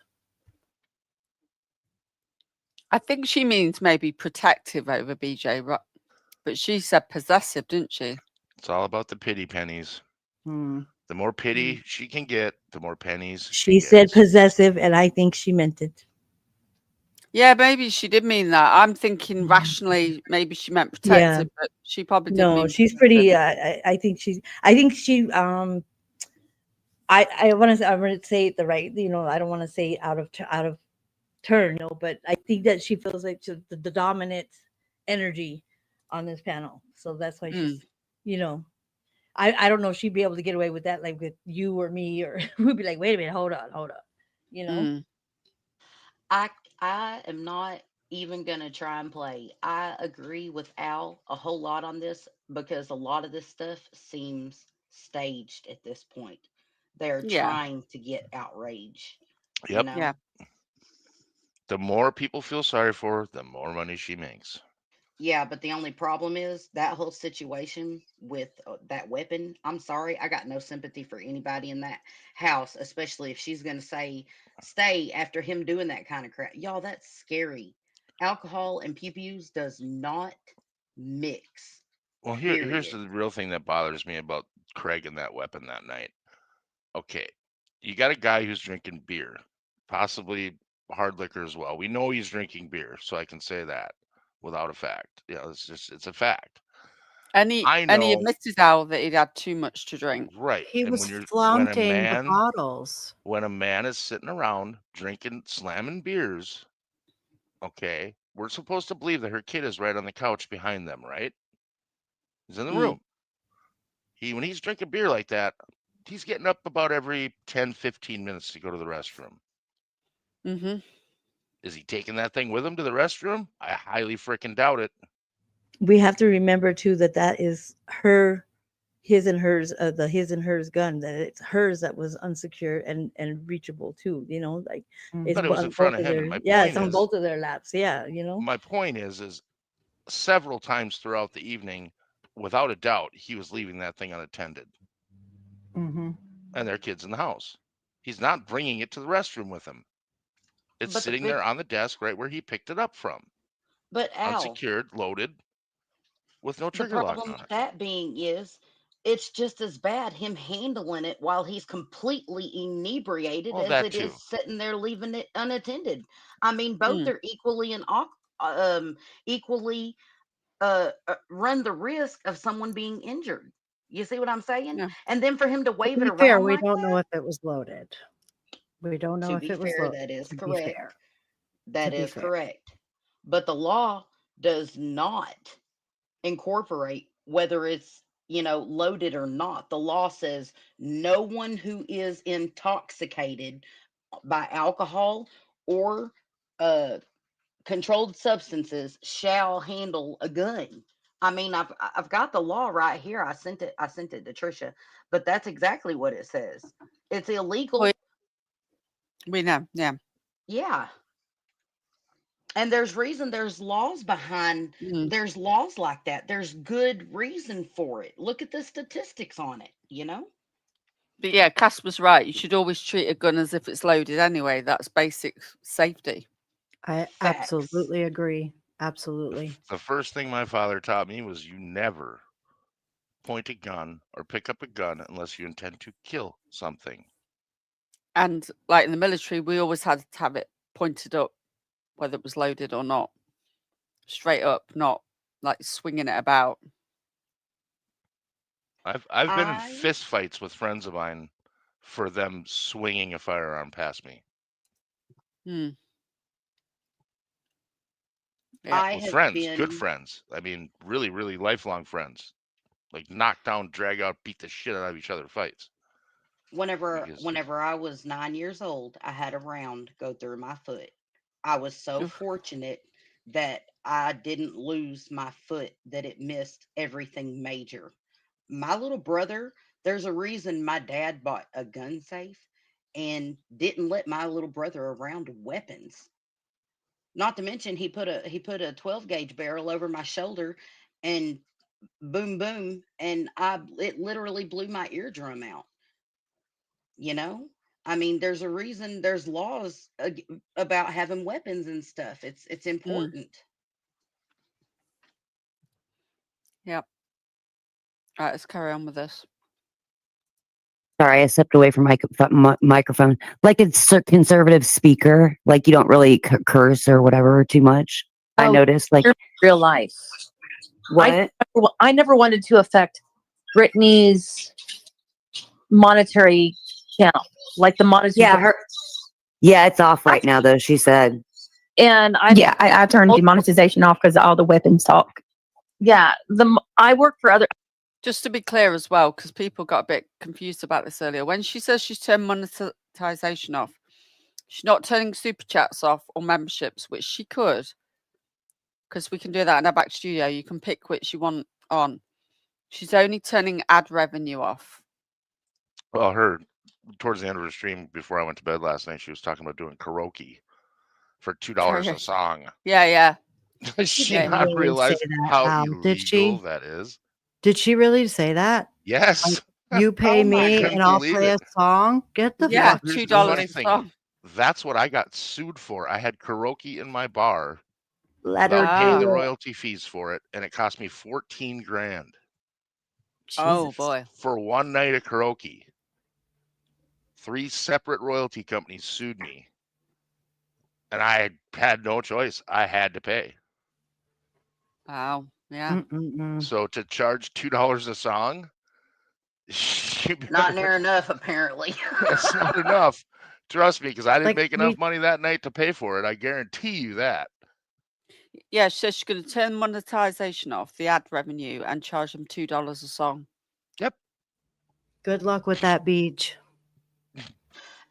I think she means maybe protective over BJ, but she said possessive, didn't she? It's all about the pity pennies. Mm. The more pity she can get, the more pennies She gets. said possessive, and I think she meant it. Yeah, maybe she did mean that. I'm thinking rationally, maybe she meant Yeah. protective, but she probably did No, mean she's possessive. pretty. I think she's. I think she. I want to. I want to say it the right. You know, I don't want to say out of turn. No, but I think that she feels like she's the dominant energy on this panel. So that's why she's. You know, I don't know if she'd be able to get away with that, like with you or me, or we'd be like, wait a minute, hold on. You know. I am not even gonna try and play. I agree with Al a whole lot on this, because a lot of this stuff seems staged at this point. They're trying to get outrage. You Yep. know? Yeah. The more people feel sorry for her, the more money she makes. Yeah, but the only problem is that whole situation with that weapon. I'm sorry, I got no sympathy for anybody in that house, especially if she's going to say stay after him doing that kind of crap. Y'all, that's scary. Alcohol and pew-pews does not mix. Well, here's Period. the real thing that bothers me about Craig and that weapon that night. Okay, you got a guy who's drinking beer, possibly hard liquor as well. We know he's drinking beer, so I can say that without a fact. Yeah, it's a fact. And he admitted, Al, that he'd had too much to drink. Right. He And was flaunting the bottles. when a man is sitting around drinking, slamming beers, okay, we're supposed to believe that her kid is right on the couch behind them, right? He's in the room. When he's drinking beer like that, he's getting up about every 10, 15 minutes to go to the restroom. Mm-hmm. Is he taking that thing with him to the restroom? I highly freaking doubt it. We have to remember too that is his and hers, the his and hers gun, that it's hers that was unsecured and reachable too. You know, like it's But it was in on front both of of him. their. And my Yeah, point it's on is, both of their laps. Yeah, you know. my point is several times throughout the evening, without a doubt, he was leaving that thing unattended. Mm-hmm. And their kids in the house. He's not bringing it to the restroom with him. It's But sitting there on the desk right where he picked it up from. But Al, Unsecured, loaded, with no the trigger lock problem on with it. that being is it's just as bad him handling it while he's completely inebriated Well, as that it too. is sitting there leaving it unattended. I mean, both are equally run the risk of someone being injured. You see what I'm saying? Yeah. And then for him to To wave it be fair, around we like don't know that. if it was loaded. We don't know To if be it was fair, loaded. that is To be correct. fair. That To be is fair. correct. But the law does not incorporate whether it's loaded or not. The law says no one who is intoxicated by alcohol or controlled substances shall handle a gun. I mean, I've got the law right here. I sent it to Trisha, but that's exactly what it says. It's illegal. We know. Yeah. Yeah. And there's laws behind, there's laws like that. There's good reason for it. Look at the statistics on it, But yeah, Cass was right. You should always treat a gun as if it's loaded anyway. That's basic safety. I Facts. absolutely agree. Absolutely. The first thing my father taught me was you never point a gun or pick up a gun unless you intend to kill something. And like in the military, we always had to have it pointed up, whether it was loaded or not. Straight up, not like swinging it about. I've been in I fist fights with friends of mine for them swinging a firearm past me. Hmm. Yeah. I With have friends, good been friends. I mean, really, really lifelong friends. Like knock down, drag out, beat the shit out of each other fights. whenever Because whenever I was 9 years old, I had a round go through my foot. I was so Oof. fortunate that I didn't lose my foot, that it missed everything major. My little brother, there's a reason my dad bought a gun safe and didn't let my little brother around weapons. Not to mention he put a 12 gauge barrel over my shoulder and boom boom, and I it literally blew my eardrum out, you know? I mean, there's a reason there's laws about having weapons and stuff. It's important. Yep. All right, let's carry on with this. Sorry, I stepped away from my microphone. Like it's a conservative speaker. Like you don't really curse or whatever too much. I noticed. Like real life. what? I never wanted to affect Brittany's monetary channel, like the monetary. Yeah, yeah, it's off right now though. She said. And I turned demonetization off because of all the weapons talk. Yeah, I work for other. Just to be clear as well, because people got a bit confused about this earlier. When she says she's turned monetization off, she's not turning super chats off or memberships, which she could, because we can do that in our back studio. You can pick which you want on. She's only turning ad revenue off. Well, her towards the end of her stream before I went to bed last night, she was talking about doing karaoke for $2 a song. Yeah. Does she didn't not really realize say that, how Al, did she? illegal that is? Did she really say that? Yes. You pay me couldn't and I'll believe play it. a song? Get the Yeah, fuck Here's the $2 funny a thing. song. That's what I got sued for. I had karaoke in my bar Let without her paying the do it. royalty fees for it, and it cost me 14 grand. Oh boy. For one night of karaoke. 3 separate royalty companies sued me. And I had no choice. I had to pay. Wow. Yeah. So to charge $2 a song, Not near enough, apparently. It's not enough. Trust me, because I didn't Like, make enough money that night to pay for it. I guarantee you that. Yeah, she says she's going to turn monetization off, the ad revenue, and charge them $2 a song. Yep. Good luck with that beach.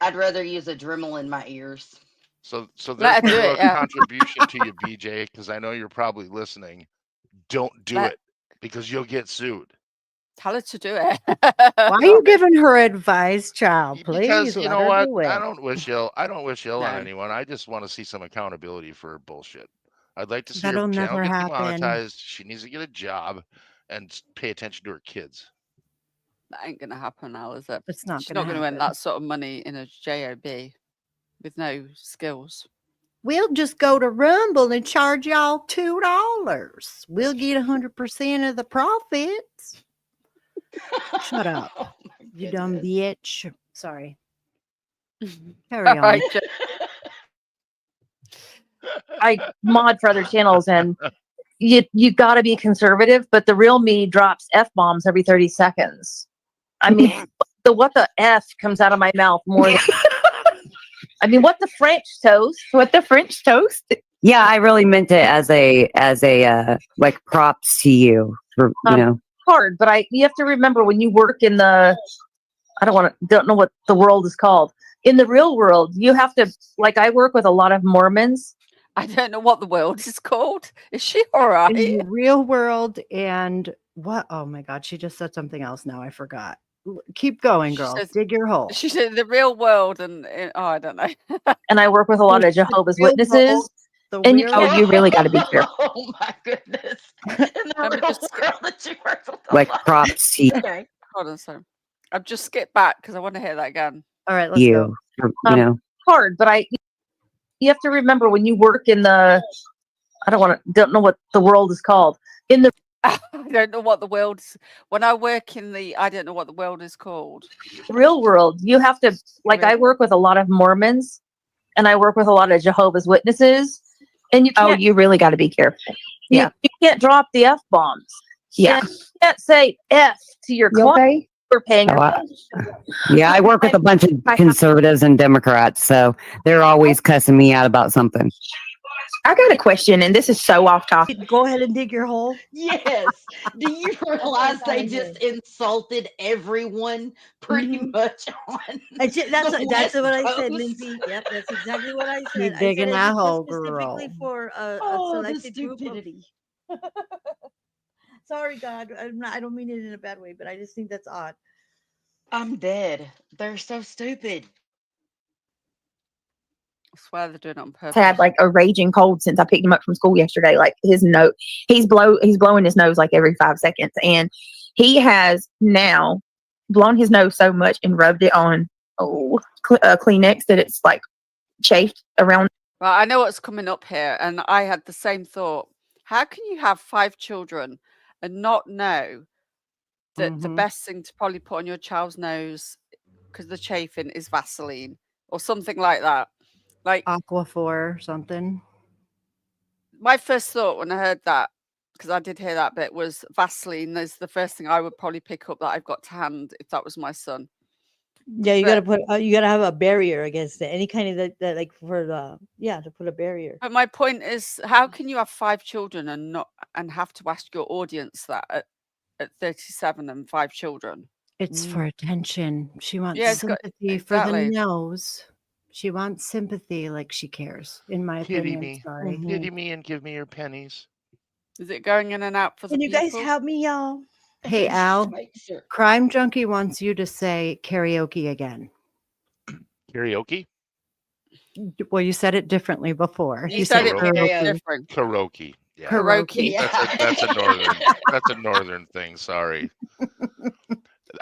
I'd rather use a Dremel in my ears. So Let there's her my do it, little yeah. contribution to you, BJ, because I know you're probably listening. Don't do Let- it because you'll get sued. Tell her to do it. Why are you giving her advice, child? Because Please you let know her what? do it. I don't wish ill on No. anyone. I just want to see some accountability for her bullshit. I'd like to see That'll her channel never get happen. demonetized. She needs to get a job and pay attention to her kids. That ain't going to happen now, is it? It's not She's gonna not going to earn happen. that sort of money in a job with no skills. We'll just go to Rumble and charge y'all $2. We'll get 100% of the profits. Shut up, you dumb bitch. Sorry. Carry All on. right, I mod for other channels, and you got to be conservative, but the real me drops F-bombs every 30 seconds. I mean, what the F comes out of my mouth more than, I mean, what the French toast? What the French toast? Yeah, I really meant it as a like props to you for hard, but you have to remember when you work in the, don't know what the world is called. In the real world, you have to, like, I work with a lot of Mormons. I don't know what the world is called. Is she all right? In the real world and what? Oh my God, she just said something else now. I forgot. Keep going, girl. Dig your hole. She said the real world and I don't know. And I work with a lot of Jehovah's Witnesses. And you really got to be careful. Oh my goodness. In the real world that you work with like props to you. Okay. Hold on a second. I've just skipped back because I want to hear that again. All right, let's go. You know. Hard, but you have to remember when you work in the, don't know what the world is called. In the I don't know what the world's, when I work in the, I don't know what the world is called. real world, you have to, like, I work with a lot of Mormons and I work with a lot of Jehovah's Witnesses, and you can't, you really got to be careful. Yeah. you can't drop the F bombs. Yeah. And you can't say F to your You client okay? for paying. Yeah, I work with a bunch of conservatives and Democrats, so they're always cussing me out about something. I got a question, and this is so off topic. Go ahead and dig your hole. Yes. Do you realize they just insulted everyone pretty much on That's the that's West what I said, Coast? Lindsay. Yep, that's exactly what I said. Keep I said digging it that was hole, specifically girl. for a Oh, the selected group of. stupidity. Sorry, God, I don't mean it in a bad way, but I just think that's odd. I'm dead. They're so stupid. I swear they're doing it on purpose. Had like a raging cold since I picked him up from school yesterday. Like his nose, he's blowing his nose like every 5 seconds, and he has now blown his nose so much and rubbed it on Kleenex that it's like chafed around. Well, I know what's coming up here, and I had the same thought. How can you have 5 children and not know that the best thing to probably put on your child's nose, because the chafing, is Vaseline or something like that? Like Aquaphor or something. My first thought when I heard that, because I did hear that bit, was Vaseline is the first thing I would probably pick up that I've got to hand if that was my son. Yeah, you gotta have a barrier against it. Any kind of that like for the to put a barrier. But my point is, how can you have 5 children and have to ask your audience that at 37 and 5 children? It's for attention. She wants Yeah, it's got- sympathy for the exactly. nose. She wants sympathy, like she cares, in my Pity opinion. me. Sorry. Pity me and give me your pennies. Is it going in and out for the Can you people? guys help me, y'all? Hey, Al, Crime Junkie wants you to say karaoke again. Karaoke? Well, you said it differently before. You said it different. Karaoke. Yeah. Karaoke. That's a northern thing. Sorry.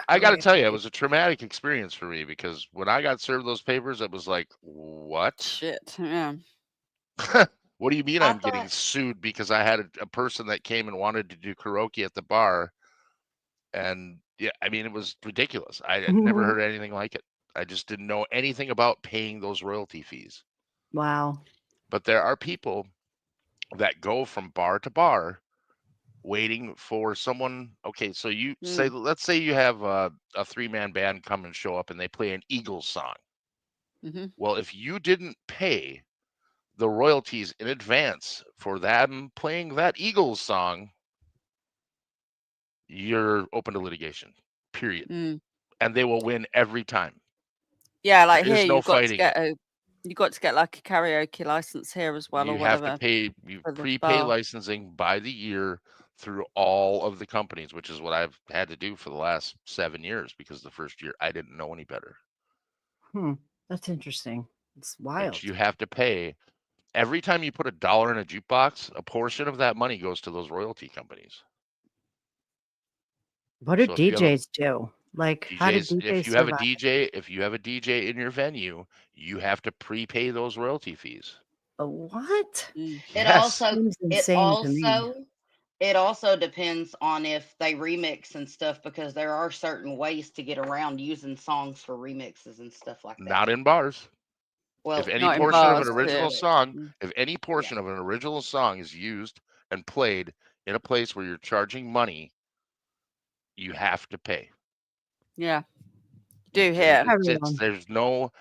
I got to tell you, it was a traumatic experience for me because when I got served those papers, it was like, what? Shit. Yeah. What do you mean I'm getting sued because I had a person that came and wanted to do karaoke at the bar? And yeah, I mean, it was ridiculous. I had never heard anything like it. I just didn't know anything about paying those royalty fees. Wow. But there are people that go from bar to bar waiting for someone. Okay, so you say, let's say you have a 3-man band come and show up and they play an Eagles song. Well, if you didn't pay the royalties in advance for them playing that Eagles song, you're open to litigation, period. And they will win every time. Yeah, like There is here no you've got to fighting get it. you got to get like a karaoke license here as well, You or have whatever. to pay, you for the prepay bar. licensing by the year through all of the companies, which is what I've had to do for the last 7 years because the first year I didn't know any better. That's interesting. It's wild. But you have to pay every time you put $1 in a jukebox, a portion of that money goes to those royalty companies. What do So if you have a- DJs do? Like, how do DJs, DJs if you have a survive? if you have a DJ in your venue, you have to prepay those royalty fees. What? It Yes. also Seems insane to me. it also depends on if they remix and stuff because there are certain ways to get around using songs for remixes and stuff like that. Not in bars. Well, If any Not in portion of bars, an original yeah. song, if any portion of an original song is used and played in a place where you're charging money, you have to pay. Yeah. Do here. There's no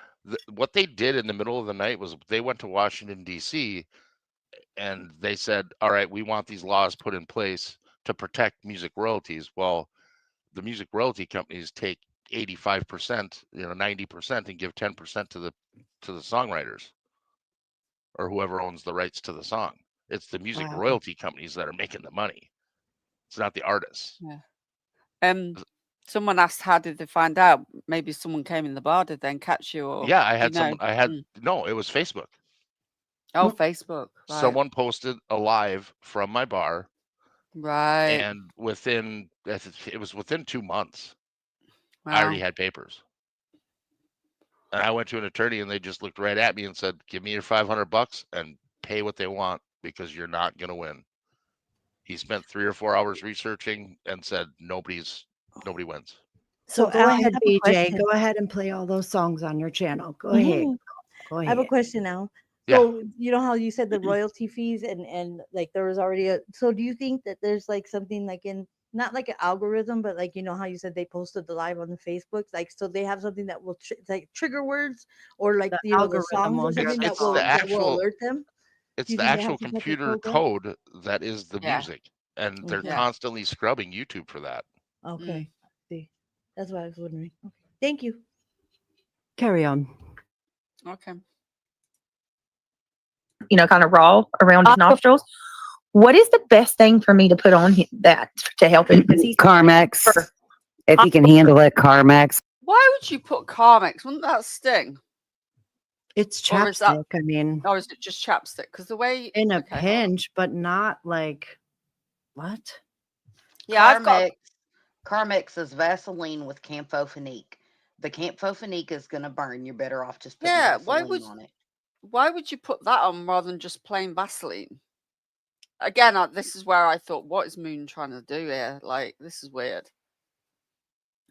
what they did in the middle of the night was they went to Washington D.C. and they said, all right, we want these laws put in place to protect music royalties. Well, the music royalty companies take 85%, 90% and give 10% to the songwriters or whoever owns the rights to the song. It's the music Wow. royalty companies that are making the money. It's not the artists. Yeah. Someone asked how did they find out? Maybe someone came in the bar, did they catch you? Or Yeah, I do had you know? someone. No, it was Facebook. Oh, Facebook. Right. Someone posted a live from my bar. Right. And it was within 2 months, Wow. I already had papers. And I went to an attorney and they just looked right at me and said, give me your $500 and pay what they want because you're not going to win. He spent 3 or 4 hours researching and said, nobody wins. So go Al, I ahead, have a BJ. question. Go ahead and play all those songs on your channel. Go ahead. Go I have a ahead. question now. Yeah. So you know how you said the royalty fees and like there was already a, so do you think that there's like something like in, not like an algorithm, but like, you know how you said they posted the live on the Facebook, like, so they have something that will like trigger words or like, The you know, the algorithm songs will or hear something the that It's the will actual alert them? it's Do you the think they have actual some type of computer program? code that is the Yeah. music, and they're Okay. constantly scrubbing YouTube for that. Okay. See, that's what I was wondering. Okay. Thank you. Carry on. Okay. You know, kind of raw around his nostrils. What is the best thing for me to put on that to help him? Because he's Carmex. If he can handle it, Carmex. Why would you put Carmex? Wouldn't that sting? It's Or is that, chapstick. I mean, or is it just chapstick? Because the way in a okay, hold on. pinch, but not like what? Yeah, I've got Carmex is Vaseline with camphorphenique. The camphorphenique is going to burn. You're better off just putting Vaseline on it. Why would you put that on rather than just plain Vaseline? Again, this is where I thought, what is Moon trying to do here? Like, this is weird.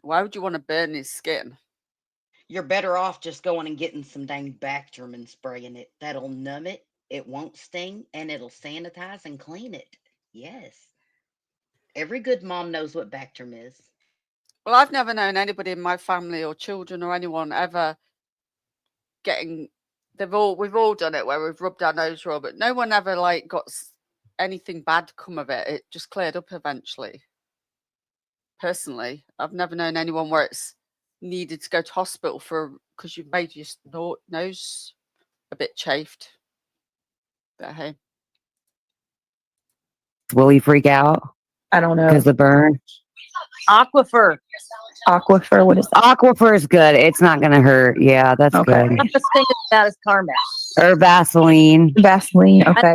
Why would you want to burn his skin? You're better off just going and getting some dang Bactrim and spraying it. That'll numb it. It won't sting, and it'll sanitize and clean it. Yes. Every good mom knows what Bactrim is. Well, I've never known anybody in my family or children or anyone ever getting. We've all done it where we've rubbed our nose raw, but no one ever like got anything bad come of it. It just cleared up eventually. Personally, I've never known anyone where it's needed to go to hospital for because you've made your nose a bit chafed. But hey, Will he freak out? I don't know. Because the burn. Aquifer. Aquifer. What is that? Aquifer is good. It's not going to hurt. Yeah, that's Okay. good. I'm just thinking about his Carmex. Or Vaseline. Vaseline. Okay.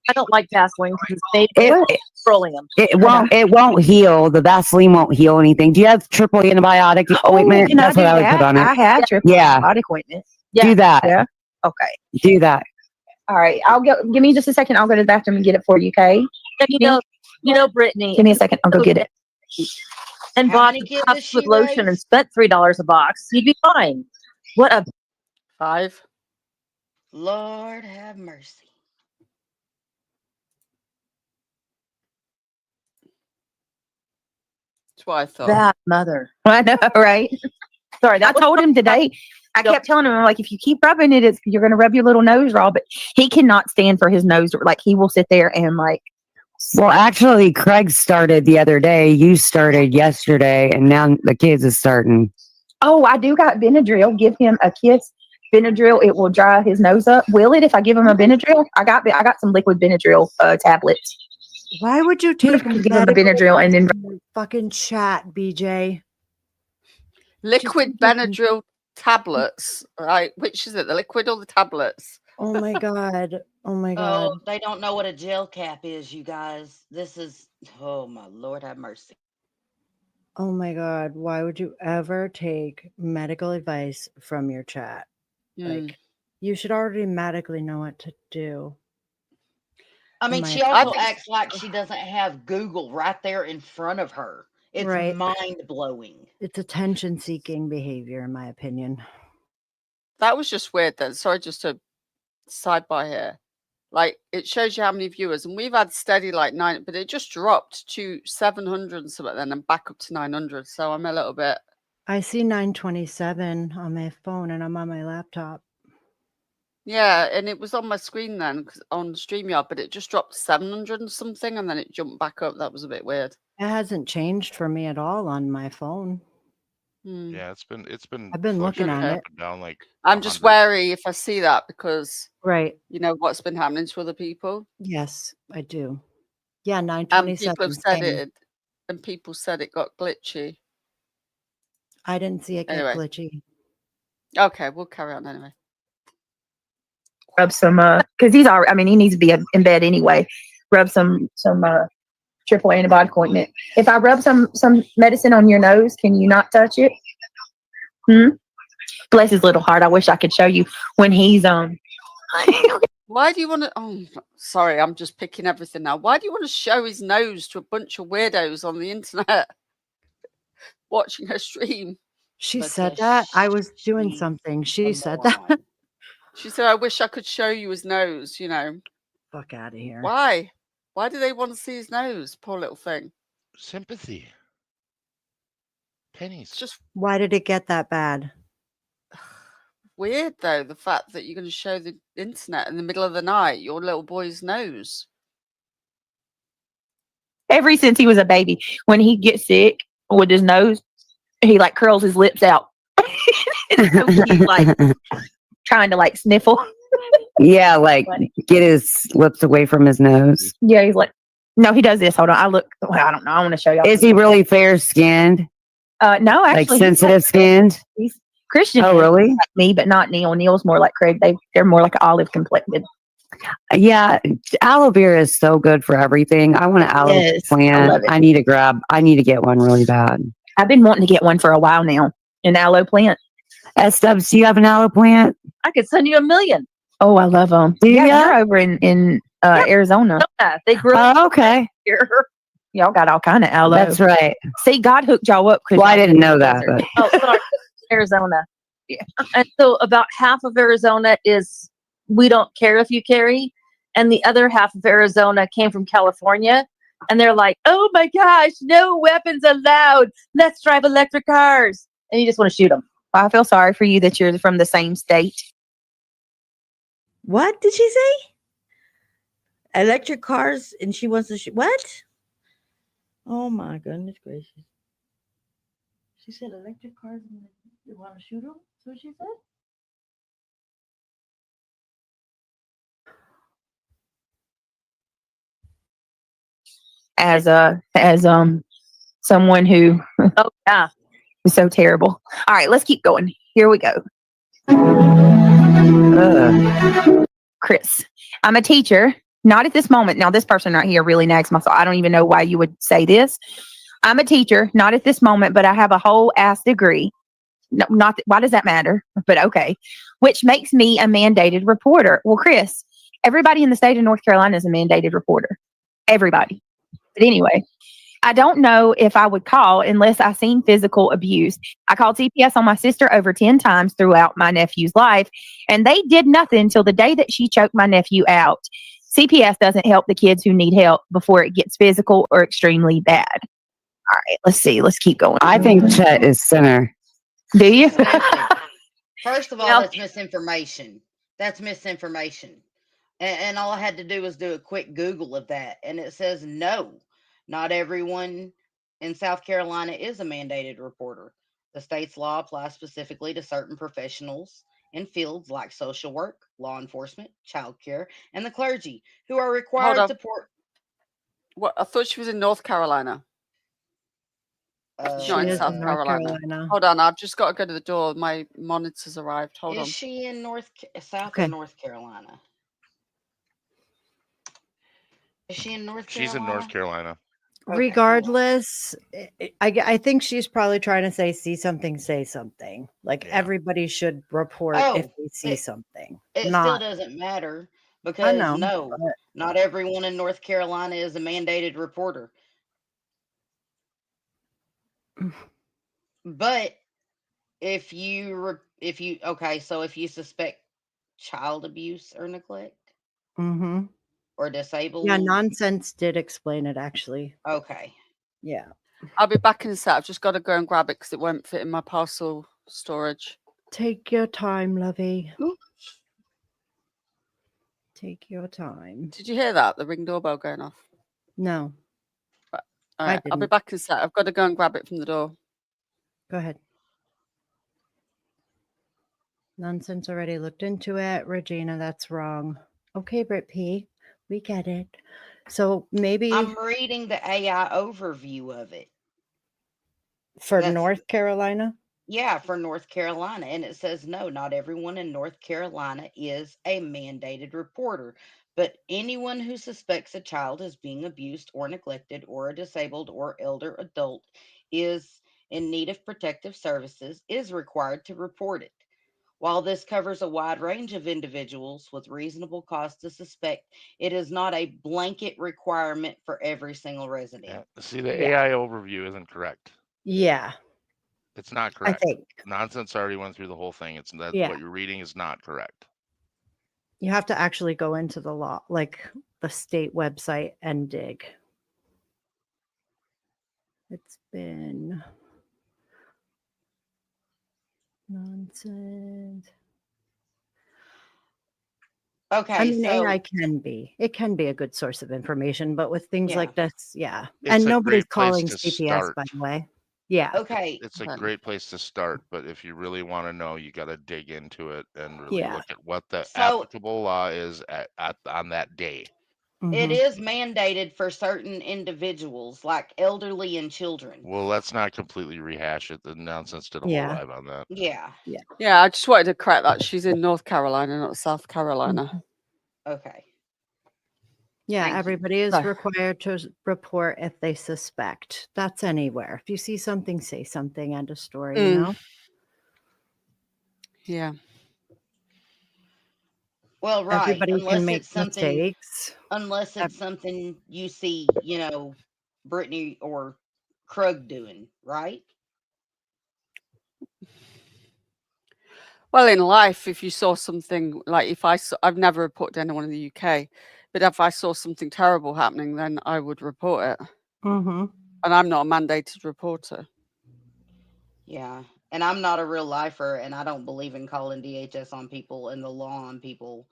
I don't like Vaseline because it's made petroleum. It won't heal. The Vaseline won't heal anything. Do you have triple antibiotic ointment? That's what I would put on it. I have triple antibiotic ointment. Yeah. Do that. Yeah. Okay. Do that. All right. I'll go. Give me just a second. I'll go to the bathroom and get it for you. Okay. You know, Brittany. Give me a second. I'll go get it. And bought the cups with lotion and spent $3 a box. You'd be fine. What a 5. Lord have mercy. That's what I thought. bad mother. I know, right? Sorry, I told him today. I kept telling him, I'm like, if you keep rubbing it, you're going to rub your little nose raw. But he cannot stand for his nose. Like, he will sit there and like. Well, actually, Craig started the other day. You started yesterday, and now the kids is starting. Oh, I do got Benadryl. Give him a kiss. Benadryl, it will dry his nose up. Will it if I give him a Benadryl? I got some liquid Benadryl tablets. Why would you take give him a Benadryl and then fucking chat, BJ? Liquid Benadryl tablets, right? Which is it, the liquid or the tablets? Oh my god! Oh my god! Oh, they don't know what a gel cap is, you guys. This is, oh my Lord have mercy. Oh my god! Why would you ever take medical advice from your chat? Like, you should already medically know what to do. I mean, she also acts like she doesn't have Google right there in front of her. It's Right. mind-blowing. It's attention-seeking behavior, in my opinion. That was just weird then. Sorry, just to sidebar here. Like, it shows you how many viewers, and we've had steady like 9, but it just dropped to 700 and something then and back up to 900. So I'm a little bit. I see 927 on my phone, and I'm on my laptop. Yeah, and it was on my screen then on StreamYard, but it just dropped 700 and something, and then it jumped back up. That was a bit weird. It hasn't changed for me at all on my phone. Yeah, it's been. I've been looking fluctuating at up and down like. I'm just wary if I see that because you know what's been happening to other people. Yes, I do. Yeah, And 927. people have said same. it, and people said it got glitchy. I didn't see it get Anyway. glitchy. Okay, we'll carry on anyway. rub some because he's already. I mean, he needs to be in bed anyway. Rub some triple antibiotic ointment. If I rub some medicine on your nose, can you not touch it? Bless his little heart. I wish I could show you when he's Why do you want to? Oh, sorry, I'm just picking everything now. Why do you want to show his nose to a bunch of weirdos on the internet watching her stream? She said that. I was doing something. She said that. She said, "I wish I could show you his nose." You know. Fuck out of here. Why? Why do they want to see his nose? Poor little thing. Sympathy. Pennies. It's just Why did it get that bad? weird, though, the fact that you're going to show the internet in the middle of the night your little boy's nose. ever since he was a baby. When he gets sick with his nose, he like curls his lips out. It's so cute, like trying to like sniffle. Yeah, like get his lips away from his nose. Yeah, he's like, no, he does this. Hold on, I look. Well, I don't know. I want to show y'all. Is he really fair skinned? No, actually, like sensitive skinned. He's Christian. Oh, really? Like me, but not Neil. Neil's more like Craig. They're more like olive complected. Yeah, aloe vera is so good for everything. I want an aloe plant. I need to get one really bad. I've been wanting to get one for a while now. An aloe plant. S-Dubs, do you have an aloe plant? I could send you 1,000,000. Oh, I love them. Yeah, they're over in Arizona. They grow. Oh, okay. Here. Y'all got all kind of aloe. That's right. See, God hooked y'all up. Well, I didn't know that. But. Oh, sorry. Arizona. Yeah. And so about half of Arizona is we don't care if you carry. And the other half of Arizona came from California. And they're like, oh my gosh, no weapons allowed. Let's drive electric cars. And you just want to shoot them. Well, I feel sorry for you that you're from the same state. What did she say? Electric cars, and she wants to shoot. What? Oh my goodness gracious. She said electric cars, and you want to shoot them? That's what she said? As someone who oh yeah is so terrible. All right, let's keep going. Here we go. Chris, I'm a teacher, not at this moment. Now, this person right here really nags my soul. I don't even know why you would say this. I'm a teacher, not at this moment, but I have a whole ass degree. No, why does that matter? But okay. Which makes me a mandated reporter. Well, Chris, everybody in the state of North Carolina is a mandated reporter. Everybody. But anyway, I don't know if I would call unless I seen physical abuse. I called CPS on my sister over 10 times throughout my nephew's life, and they did nothing until the day that she choked my nephew out. CPS doesn't help the kids who need help before it gets physical or extremely bad. All right, let's see. Let's keep going. I think Chet is center. Do you? First of all, that's misinformation. That's misinformation. And all I had to do was do a quick Google of that. And it says, no, not everyone in South Carolina is a mandated reporter. The state's law applies specifically to certain professionals in fields like social work, law enforcement, childcare, and the clergy, who are required to report. What? I thought she was in North Carolina. Not in South Carolina. Hold on, I've just got to go to the door. My monitor's arrived. Hold on. Is she in South or North Carolina? Is she in North Carolina? She's in North Carolina. Regardless, I think she's probably trying to say something, say something. Like everybody should report if they see something. It still doesn't matter because not everyone in North Carolina is a mandated reporter. But if you suspect child abuse or neglect or disabled, Nonsense did explain it actually. Okay. Yeah. I'll be back in a sec. I've just got to go and grab it because it won't fit in my parcel storage. Take your time, lovey. Take your time. Did you hear that? The Ring doorbell going off? No. All right, I'll be back in a sec. I've got to go and grab it from the door. Go ahead. Nonsense already looked into it. Regina, that's wrong. Okay, Britt P. We get it. So maybe I'm reading the AI overview of it. For North Carolina? Yeah, for North Carolina. And it says, no, not everyone in North Carolina is a mandated reporter. But anyone who suspects a child is being abused or neglected or a disabled or elder adult is in need of protective services is required to report it. While this covers a wide range of individuals with reasonable cause to suspect, it is not a blanket requirement for every single resident. See, the Yeah. AI overview isn't correct. Yeah. It's not I correct. think. Nonsense already went through the whole thing. It's that Yeah. what you're reading is not correct. You have to actually go into the law, like the state website, and dig. It's been nonsense. Okay, I mean, so AI can be a good source of information, but with things Yeah. like this, yeah. It's And a nobody's great place calling to CPS, start. by the way. Yeah. Okay. It's a great place to start, but if you really want to know, you got to dig into it and really Yeah. look at what the So applicable law is on that day. it Mhm. is mandated for certain individuals, like elderly and children. Well, let's not completely rehash it. The nonsense did a whole Yeah. live on that. Yeah. Yeah. Yeah, I just wanted to correct that. She's in North Carolina, not South Carolina. Okay. Yeah, Thank you. everybody is No. required to report if they suspect. That's anywhere. If you see something, say something. End of story, you know? Yeah. Well, right. Everybody can Unless make it's something mistakes. unless Ev- it's something you see, Brittany or Krug doing, right? Well, in life, if you saw something like I've never reported to anyone in the UK, but if I saw something terrible happening, then I would report it. Mhm. And I'm not a mandated reporter. Yeah. And I'm not a real lifer, and I don't believe in calling DHS on people and the law on people.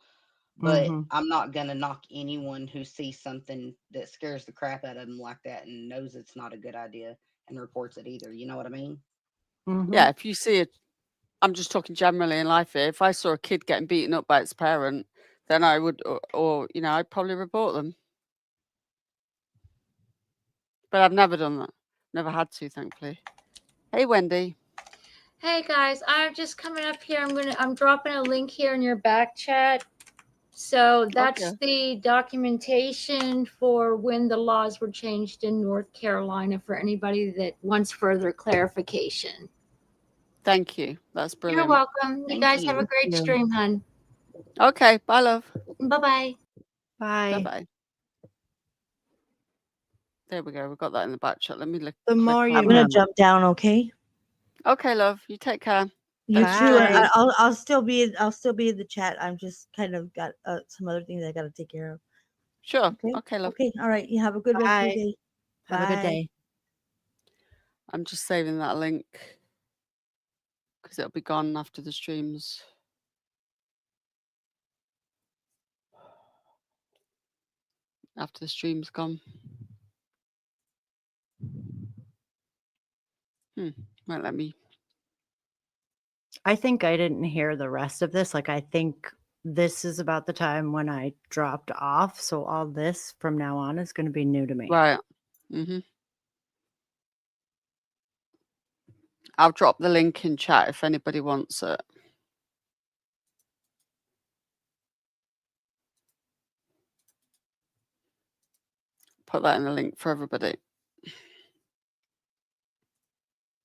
But Mhm. I'm not gonna knock anyone who sees something that scares the crap out of them like that and knows it's not a good idea and reports it either. You know what I mean? Mhm. Yeah, if you see it, I'm just talking generally in life here. If I saw a kid getting beaten up by its parent, then I would, or I'd probably report them. But I've never done that. Never had to, thankfully. Hey, Wendy. Hey guys, I'm just coming up here. I'm dropping a link here in your back chat. So that's the documentation for when the laws were changed in North Carolina for anybody that wants further clarification. Thank you. That's brilliant. You're welcome. You Thank guys have a you. great stream, hun. Okay. Bye, love. Bye-bye. Bye. Bye-bye. There we go. We've got that in the back chat. Let me look. The more you I'm gonna know. jump down, okay? Okay, love. You take care. You Thanks too. for joining. I'll still be in the chat. I'm just kind of got some other things I got to take care of. Sure. Okay. Okay, love. Okay. All right. You have a good rest of your Bye. day. Have a good Bye. day. I'm just saving that link because it'll be gone after the streams. After the stream's gone. Won't let me. I think I didn't hear the rest of this. Like, I think this is about the time when I dropped off. So all this from now on is going to be new to me. Right. I'll drop the link in chat if anybody wants it. Put that in the link for everybody.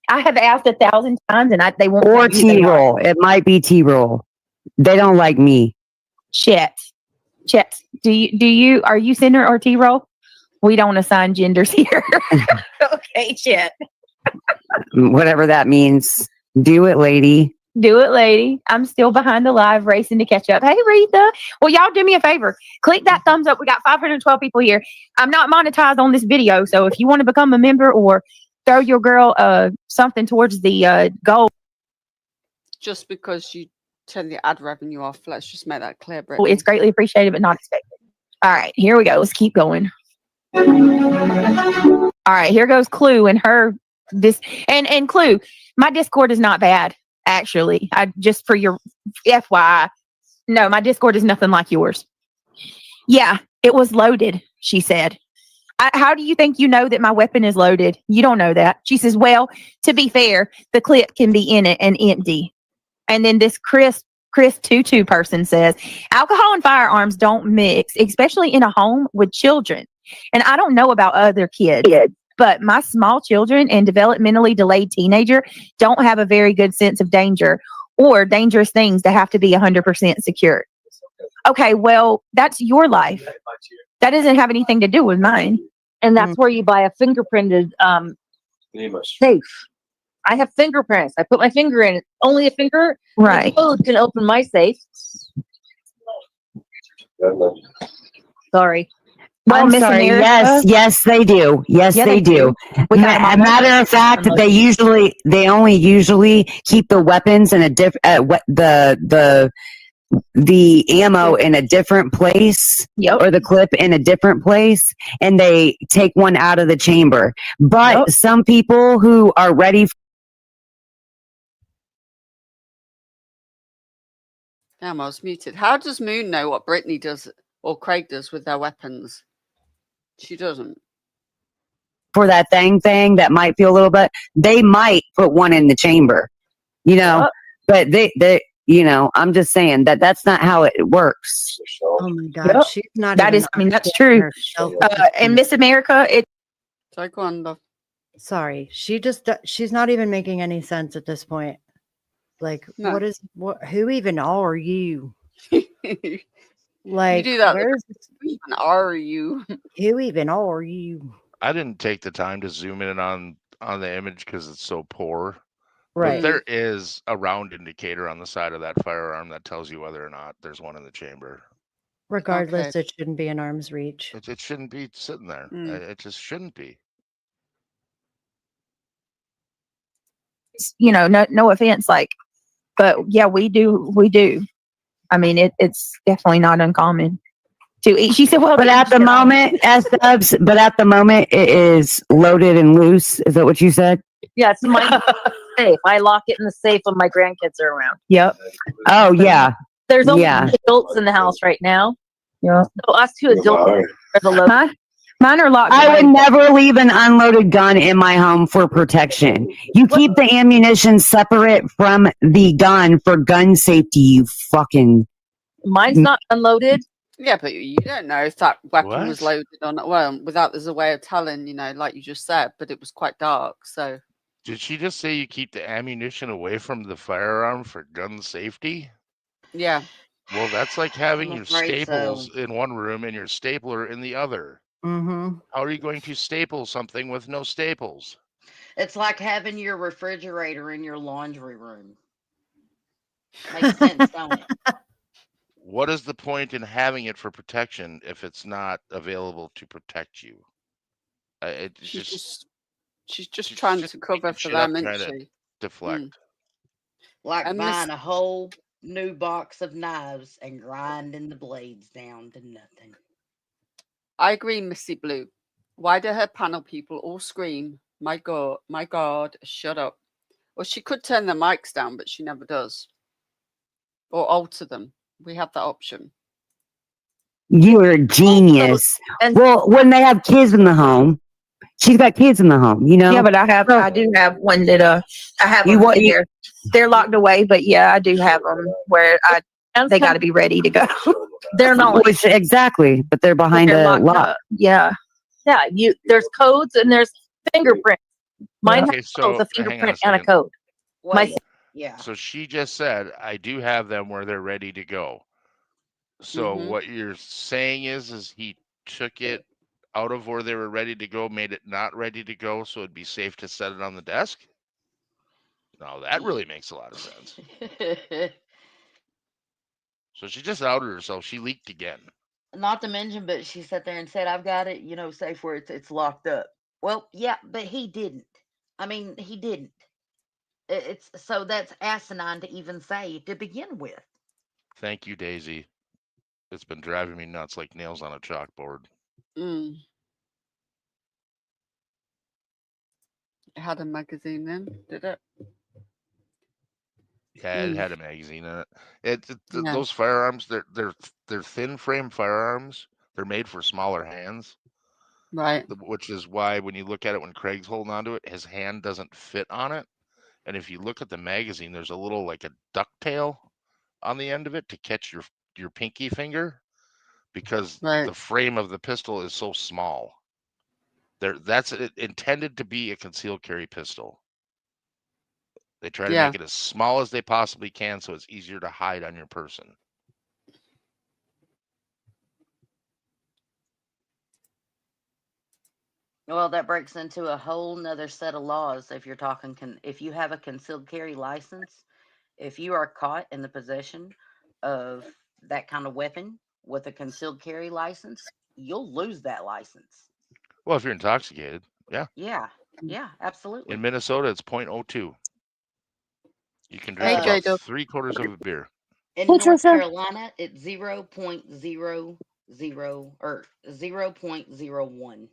I have asked 1,000 times and they won't. Or T-roll. It might be T-roll. They don't like me. Chet. Are you Cinder or T-roll? We don't assign genders here. Okay, Chet. Whatever that means. Do it, lady. Do it, lady. I'm still behind the live racing to catch up. Hey, Retha. Well, y'all do me a favor. Click that thumbs up. We got 512 people here. I'm not monetized on this video. So if you want to become a member or throw your girl something towards the goal. Just because you turn the ad revenue off, let's just make that clear, Brittany. Well, it's greatly appreciated, but not expected. All right, here we go. Let's keep going. All right, here goes Clue and her and Clue. My Discord is not bad, actually. I just for your FYI. No, my Discord is nothing like yours. Yeah, it was loaded, she said. How do you think you know that my weapon is loaded? You don't know that. She says, well, to be fair, the clip can be in it and empty. And then this Chris Tutu person says, alcohol and firearms don't mix, especially in a home with children. And I don't know about other kids, but my small children and developmentally delayed teenager don't have a very good sense of danger or dangerous things that have to be 100% secure. Okay, well, that's your life. That doesn't have anything to do with mine. And that's where you buy a fingerprinted safe. I have fingerprints. I put my finger in it. Only a finger Right. code can open my safe. Sorry. Well, I'm Miss sorry. America. Yes, they do. Yes, Yeah, they do. We got 'em all Matter of fact, they only usually keep the weapons in a the ammo in a different place, or the clip in a different place, and they take one out of the chamber. But some people who are ready. Damn, I was muted. How does Moon know what Brittany does or Craig does with their weapons? She doesn't. For that thing that might feel a little bit, they might put one in the chamber, but they I'm just saying that's not how it works. Oh my God, she's not. That is, I mean, that's true. And Miss America, Sorry, go on, love. Sorry, she's not even making any sense at this point. Like, No. who even are you? Like, you do that. where's who even are you? Who even are you? I didn't take the time to zoom in on the image because it's so poor. Right. But there is a round indicator on the side of that firearm that tells you whether or not there's one in the chamber. Regardless, it shouldn't be in arm's reach. It shouldn't be sitting there. It just shouldn't be. no offense, but yeah, we do. I mean, it's definitely not uncommon to eat. She said, well, but at the moment, but at the moment, it is loaded and loose. Is that what you said? Yeah, it's my safe. I lock it in the safe when my grandkids are around. Yep. Oh, yeah. There's only adults in the house right now. Yeah. So us two adults are the low. Mine are locked. I would never leave an unloaded gun in my home for protection. You keep the ammunition separate from the gun for gun safety, you fucking... Mine's not unloaded. Yeah, but you don't know if that weapon was loaded or not. Well, there's a way of telling, like you just said, but it was quite dark, so... Did she just say you keep the ammunition away from the firearm for gun safety? Yeah. Well, that's like having I'm your afraid staples so. in one room and your stapler in the other. Mm-hmm. How are you going to staple something with no staples? It's like having your refrigerator in your laundry room. Makes sense, don't it? What is the point in having it for protection if it's not available to protect you? She's just trying to cover for them, isn't she? Deflect. Like And buying a whole new box of knives and grinding the blades down to nothing. I agree, Missy Blue. Why do her panel people all scream, my God, shut up? Well, she could turn their mics down, but she never does. Or alter them. We have that option. You're a genius. Well, when they have kids in the home, she's got kids in the home, Yeah, but I do have one that I have them here. They're locked away, but yeah, I do have them where they got to be ready to go. They're not exactly, but they're behind a lock. Yeah. Yeah, there's codes and there's fingerprints. Mine Okay, has so both a hang on fingerprint a and a second. code. Yeah. So she just said, I do have them where they're ready to go. So what you're saying is he took it out of where they were ready to go, made it not ready to go, so it'd be safe to set it on the desk? Now that really makes a lot of sense. So she just outed herself. She leaked again. Not to mention, but she sat there and said, I've got it, safe where it's locked up. Well, yeah, but he didn't. I mean, he didn't. It's so that's asinine to even say to begin with. Thank you, Daisy. It's been driving me nuts like nails on a chalkboard. It had a magazine then, did it? Yeah, it had a magazine in it. Those firearms, they're thin frame firearms. They're made for smaller hands. Right. Which is why when you look at it when Craig's holding onto it, his hand doesn't fit on it. And if you look at the magazine, there's a little like a ducktail on the end of it to catch your pinky finger because the frame of the pistol is so small. That's intended to be a concealed carry pistol. They try to make it as small as they possibly can so it's easier to hide on your person. Well, that breaks into a whole nother set of laws. If you're talking, if you have a concealed carry license, if you are caught in the possession of that kind of weapon with a concealed carry license, you'll lose that license. Well, if you're intoxicated, yeah. Yeah, absolutely. In Minnesota, it's 0.02. You can drink about 3/4 of a beer. In North Carolina, it's 0.00 or 0.01.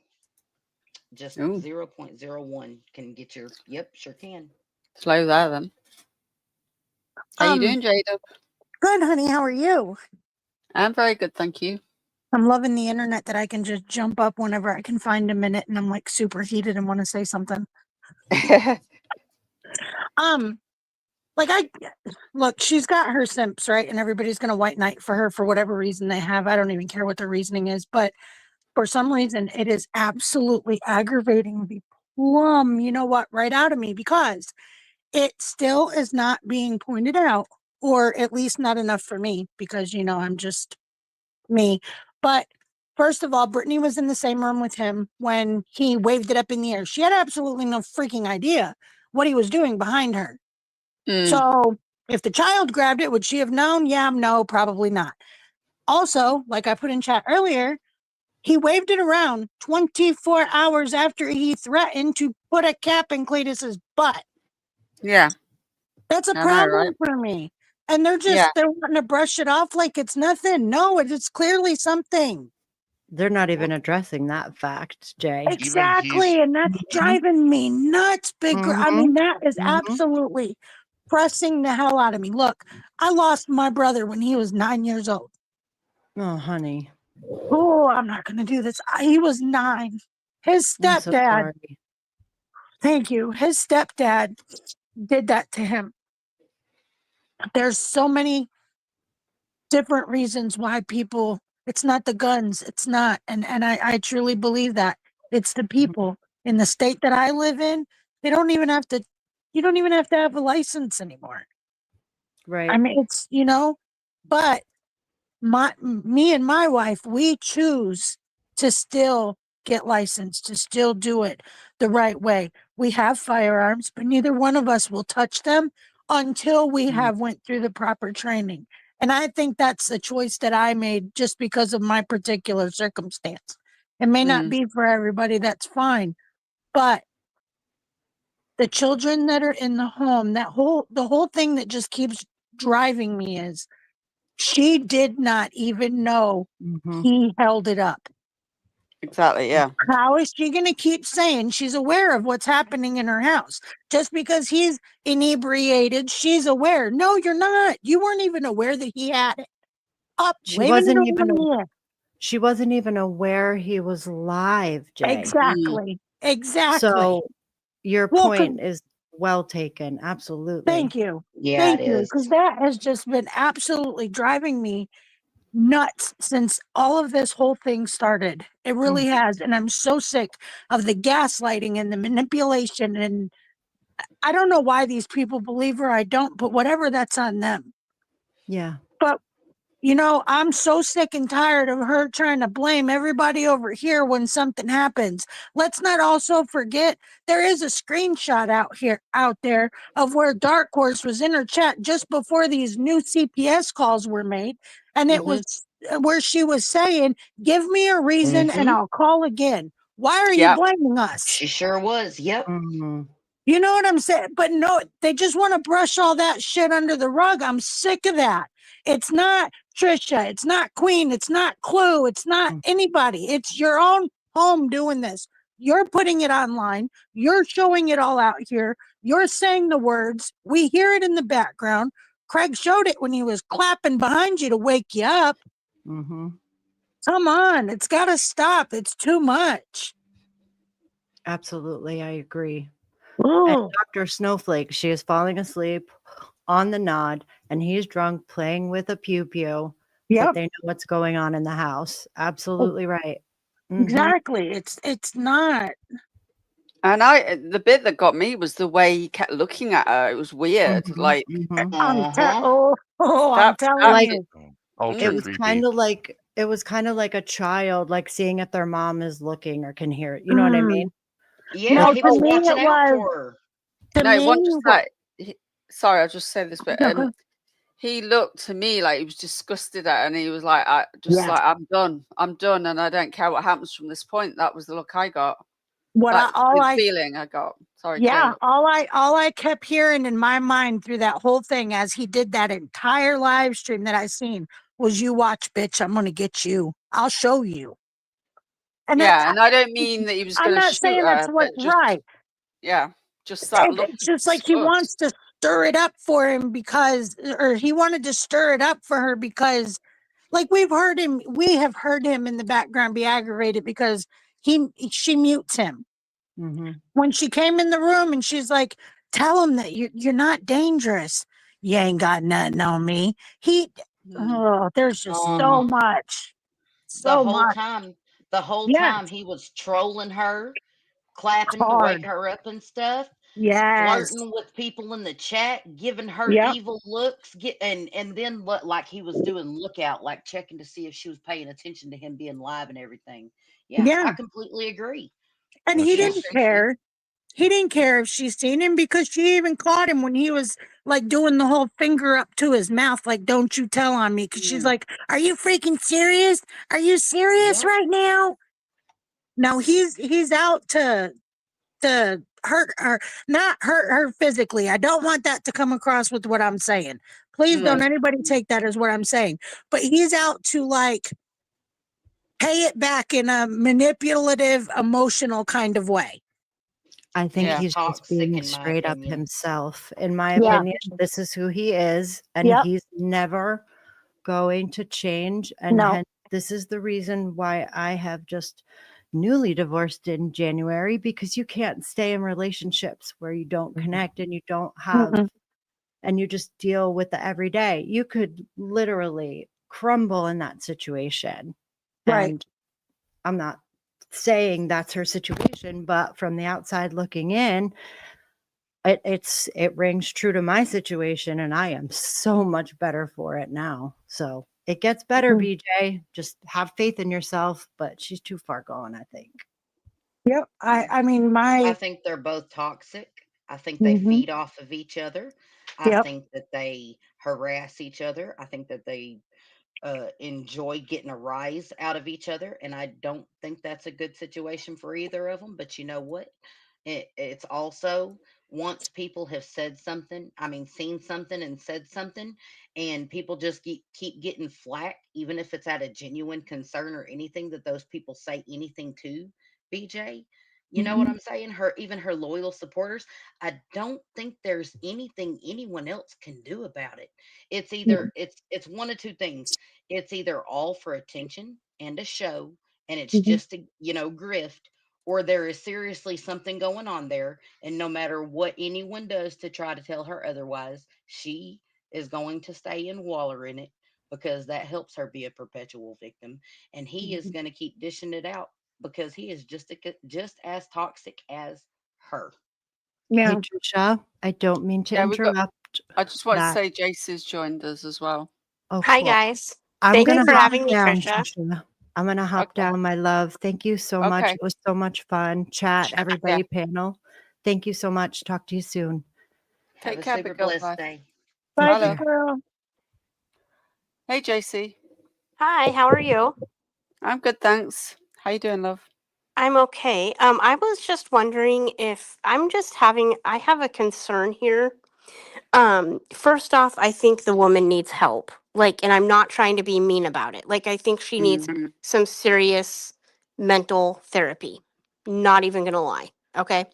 Just 0.01 can get your. Yep, sure can. Slow there then. How you doing, Jada? Good, honey. How are you? I'm very good, thank you. I'm loving the internet that I can just jump up whenever I can find a minute, and I'm like super heated and want to say something. Look, she's got her simps, right? And everybody's gonna white knight for her for whatever reason they have. I don't even care what their reasoning is, but for some reason, it is absolutely aggravating the plum, you know what, right out of me, because it still is not being pointed out, or at least not enough for me, because I'm just me. But first of all, Brittany was in the same room with him when he waved it up in the air. She had absolutely no freaking idea what he was doing behind her. So if the child grabbed it, would she have known? Yeah, no, probably not. Also, like I put in chat earlier, he waved it around 24 hours after he threatened to put a cap in Cletus's butt. Yeah. That's a problem for me. And they're wanting to brush it off like it's nothing. No, it's clearly something. They're not even addressing that fact, Jay. Exactly. And that's driving me nuts. I mean, that is absolutely pressing the hell out of me. Look, I lost my brother when he was 9 years old. Oh, honey. Oh, I'm not going to do this. He was 9. His stepdad. Thank you. His stepdad did that to him. There's so many different reasons why people, it's not the guns. It's not. And I truly believe that. It's the people. In the state that I live in, you don't even have to have a license anymore. Right. I mean, it's, but me and my wife, we choose to still get licensed, to still do it the right way. We have firearms, but neither one of us will touch them until we have went through the proper training. And I think that's the choice that I made just because of my particular circumstance. It may not be for everybody, that's fine. But the children that are in the home, the whole thing that just keeps driving me is she did not even know he held it up. Exactly, yeah. How is she going to keep saying she's aware of what's happening in her house? Just because he's inebriated, she's aware. No, you're not. You weren't even aware that he had it up. She wasn't even aware he was live, Jay. Exactly. So your point is well taken. Absolutely. Thank you. Yeah, Thank it you. is. Because that has just been absolutely driving me nuts since all of this whole thing started. It really has. And I'm so sick of the gaslighting and the manipulation. And I don't know why these people believe her. I don't, but whatever, that's on them. Yeah. But I'm so sick and tired of her trying to blame everybody over here when something happens. Let's not also forget there is a screenshot out there of where Dark Horse was in her chat just before these new CPS calls were made. And it was where she was saying, give me a reason and I'll call again. Why are you blaming us? She sure was. Yep. You know what I'm saying? But no, they just want to brush all that shit under the rug. I'm sick of that. It's not Trisha. It's not Queen. It's not Clue. It's not anybody. It's your own home doing this. You're putting it online. You're showing it all out here. You're saying the words. We hear it in the background. Craig showed it when he was clapping behind you to wake you up. Come on. It's got to stop. It's too much. Absolutely. I agree. And Dr. Snowflake, she is falling asleep on the nod, and he's drunk playing with a pew-pew. But they know what's going on in the house. Absolutely right. Exactly. It's not. And the bit that got me was the way he kept looking at her. It was weird. Like, I'm that, telling you. It was kind of like a child, like seeing if their mom is looking or can hear it. You know what I mean? Yeah, No, he to was me watching it out was. for her. To no, it me, wasn't just that. Sorry, I'll just say this bit. No, go- He looked to me like he was disgusted at her, and he was like, Yes. like, I'm done, and I don't care what happens from this point. That was the look I got. Feeling I got. Sorry. Yeah, Kayla. all I kept hearing in my mind through that whole thing as he did that entire live stream that I seen was, "You watch, bitch. I'm gonna get you. I'll show you." And Yeah, and I don't mean that he was I'm going to not shoot saying that's her, what but just right. just that look. It's just like he wants to stir it up for him because, or he wanted to stir it up for her because, like we have heard him in the background be aggravated because she mutes him. When she came in the room and she's like, "Tell him that you're not dangerous. You ain't got nothing on me." There's just so much. The So whole much. time, the whole Yes. time he was trolling her, clapping to Hard. wake her up and stuff. Yes. Flirting with people in the chat, giving her Yep. evil looks, and then like he was doing lookout, like checking to see if she was paying attention to him being live and everything. Yeah, Yeah. I completely agree. And he didn't care. He didn't care if she's seen him because she even caught him when he was like doing the whole finger up to his mouth, like, "Don't you tell on me." Because she's like, "Are you freaking serious? Are you serious right now?" No, he's out to hurt her, not hurt her physically. I don't want that to come across with what I'm saying. Please don't anybody take that as what I'm saying. But he's out to like pay it back in a manipulative, emotional kind of way. I think He's he's just toxic, being in my straight up opinion. himself. In my Yeah. opinion, this is who he is, and Yep. he's never going to change. And No. hence, this is the reason why I have just newly divorced in January, because you can't stay in relationships where you don't connect and you don't have, and you just deal with the everyday. You could literally crumble in that situation. Right. And I'm not saying that's her situation, but from the outside looking in, it rings true to my situation, and I am so much better for it now. So it gets better, BJ. Just have faith in yourself, but she's too far gone, I think. Yep. I mean, I think they're both toxic. I think they feed off of each other. I Yep. think that they harass each other. I think that they enjoy getting a rise out of each other, and I don't think that's a good situation for either of them. But you know what? It's also, once people have said something, I mean, seen something and said something, and people just keep getting flack, even if it's out of genuine concern or anything that those people say anything to BJ. You know what I'm saying? Even her loyal supporters. I don't think there's anything anyone else can do about it. It's either it's one of two things. It's either all for attention and a show, and it's just a grift, or there is seriously something going on there, and no matter what anyone does to try to tell her otherwise, she is going to stay and waller in it because that helps her be a perpetual victim, and he is going to keep dishing it out because he is just as toxic as her. Hey, Trisha, I don't mean to interrupt. I just want to that. say Jace's joined us as well. Oh, Hi, cool. guys. I'm Thank gonna you for hop having me, down, Trisha. Trisha. I'm gonna hop down, my love. Thank you so much. Okay. It was so much fun. Chat, everybody, panel. Thank you so much. Talk to you soon. Have Take a care, super big girl. blessed Bye. day. Bye, Love. girl. Hey, JC. Hi, how are you? I'm good, thanks. How you doing, love? I'm okay. I was just wondering if I have a concern here. First off, I think the woman needs help. Like, and I'm not trying to be mean about it. Like, I think she needs some serious mental therapy. Not even gonna lie. Okay.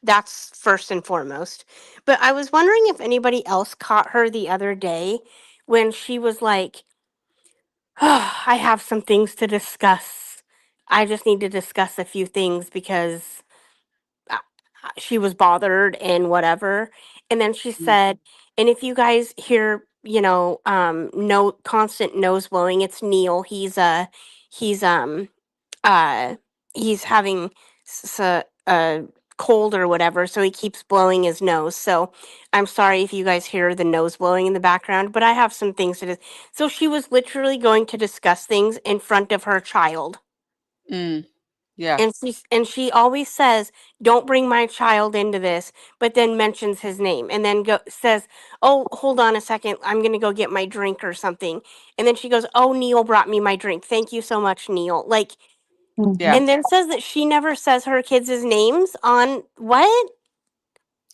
That's first and foremost. But I was wondering if anybody else caught her the other day when she was like, "Oh, I have some things to discuss. I just need to discuss a few things because she was bothered and whatever." And then she said, "And if you guys hear, no constant nose blowing, it's Neil. He's uh he's having cold or whatever, so he keeps blowing his nose. So I'm sorry if you guys hear the nose blowing in the background, but I have some things to do. So she was literally going to discuss things in front of her child. Yeah. And she always says, "Don't bring my child into this," but then mentions his name and then says, "Oh, hold on a second, I'm gonna go get my drink or something." And then she goes, "Oh, Neil brought me my drink. Thank you so much, Neil." Like, Yeah. and then says that she never says her kids' names on what?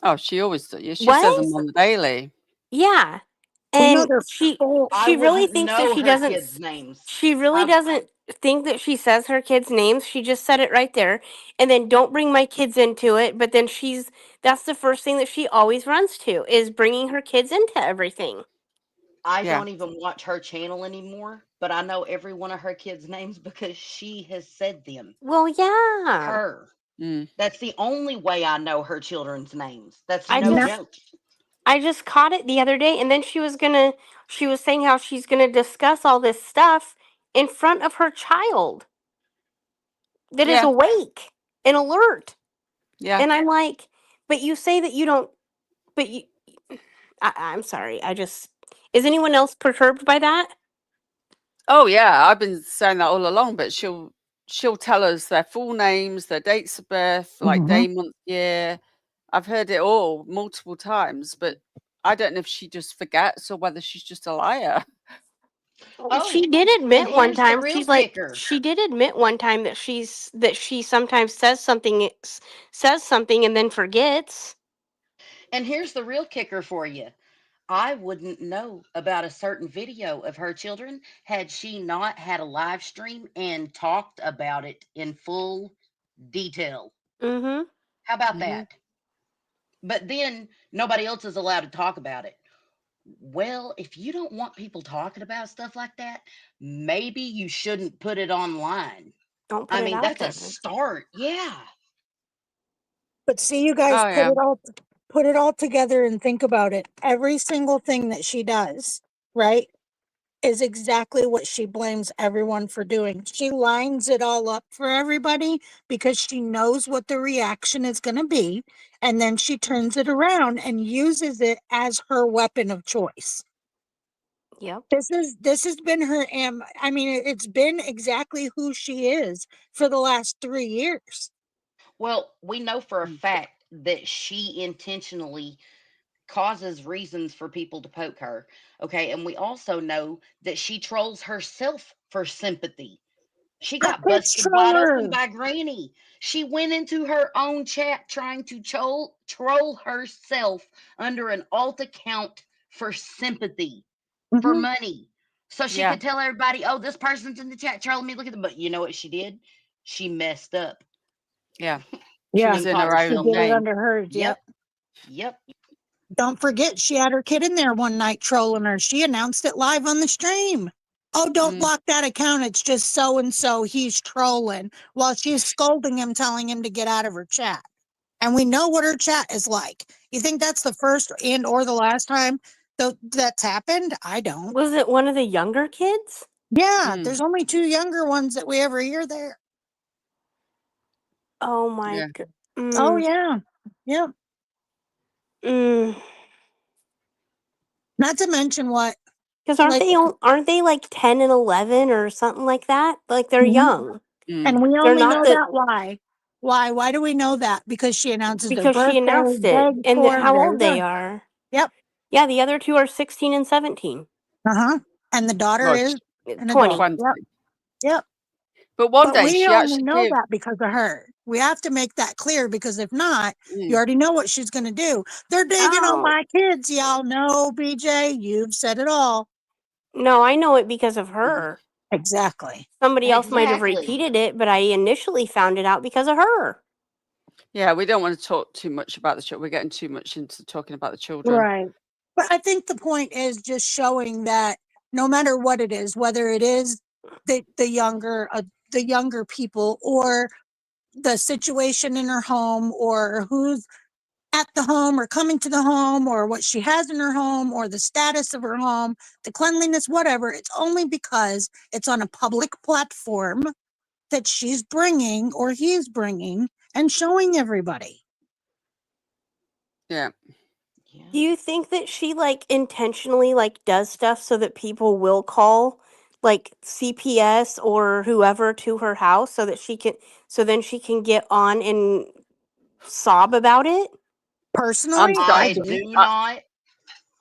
Oh, she always does. Yeah, she says them What? on the daily. Yeah. We know And they're she full. she really wouldn't thinks that know she her doesn't kids' names. she really doesn't think that she says her kids' names. She just said it right there. And then don't bring my kids into it, but then that's the first thing that she always runs to is bringing her kids into everything. I Yeah. don't even watch her channel anymore, but I know every one of her kids' names because she has said them. Well, yeah. Her. That's the only way I know her children's names. That's I no just joke. I just caught it the other day, and then she was saying how she's gonna discuss all this stuff in front of her child that is Yeah. awake and alert. Yeah. And I'm like, but you say that you don't, but you, I'm sorry. Is anyone else perturbed by that? Oh yeah, I've been saying that all along, but she'll tell us their full names, their dates of birth, like day, month, year. I've heard it all multiple times, but I don't know if she just forgets or whether she's just a liar. She did and admit one here's the time. real She's like, kicker. she did admit one time that she sometimes says something and then forgets. And here's the real kicker for you. I wouldn't know about a certain video of her children had she not had a live stream and talked about it in full detail. Mm-hmm. How about that? But then nobody else is allowed to talk about it. Well, if you don't want people talking about stuff like that, maybe you shouldn't put it online. Don't put I it mean, out that's a there. start. Yeah. But see, you guys Oh yeah. put it all together and think about it. Every single thing that she does, right, is exactly what she blames everyone for doing. She lines it all up for everybody because she knows what the reaction is going to be, and then she turns it around and uses it as her weapon of choice. Yep. This has been her I mean, it's been exactly who she is for the last 3 years. Well, we know for a fact that she intentionally causes reasons for people to poke her. Okay. And we also know that she trolls herself for sympathy. She Her got kids busted troll wide open her. by Granny. She went into her own chat trying to troll herself under an alt account for sympathy, for money. So she Yeah. could tell everybody, oh, this person's in the chat trolling me. Look at them. But you know what she did? She messed up. Yeah. She Yeah, was And in caught her she herself own did it game. under hers. Yep. Yep. Don't forget, she had her kid in there one night trolling her. She announced it live on the stream. Oh, don't block that account. It's just so and so. He's trolling while she's scolding him, telling him to get out of her chat. And we know what her chat is like. You think that's the first and or the last time that's happened? I don't. Was it one of the younger kids? Yeah, there's only 2 younger ones that we ever hear there. Oh my Yeah. god. Oh yeah. Yeah. Not to mention what Because like aren't they like 10 and 11 or something like that? Like they're young. and we They're only not know that why. Why do we know that? Because she announces their because she birthdays, announced it begs and for 'em, how there you old they go. are. Yep. Yeah, the other two are 16 and 17. And the daughter is an 20. adult. Yep. Yep. But one But day we she only actually know gave. that because of her. We have to make that clear because if not, you already know what she's going to do. They're digging on Oh. my kids, y'all know, BJ. You've said it all. No, I know it because of her. Exactly. Somebody else might have repeated it, but I initially found it out because of her. Yeah, we don't want to talk too much about the children. We're getting too much into talking about the children. Right. But I think the point is just showing that no matter what it is, whether it is the younger people or the situation in her home or who's at the home or coming to the home or what she has in her home or the status of her home, the cleanliness, whatever, it's only because it's on a public platform that she's bringing or he's bringing and showing everybody. Yeah. Do you think that she like intentionally like does stuff so that people will call like CPS or whoever to her house so that so then she can get on and sob about it? Personally, I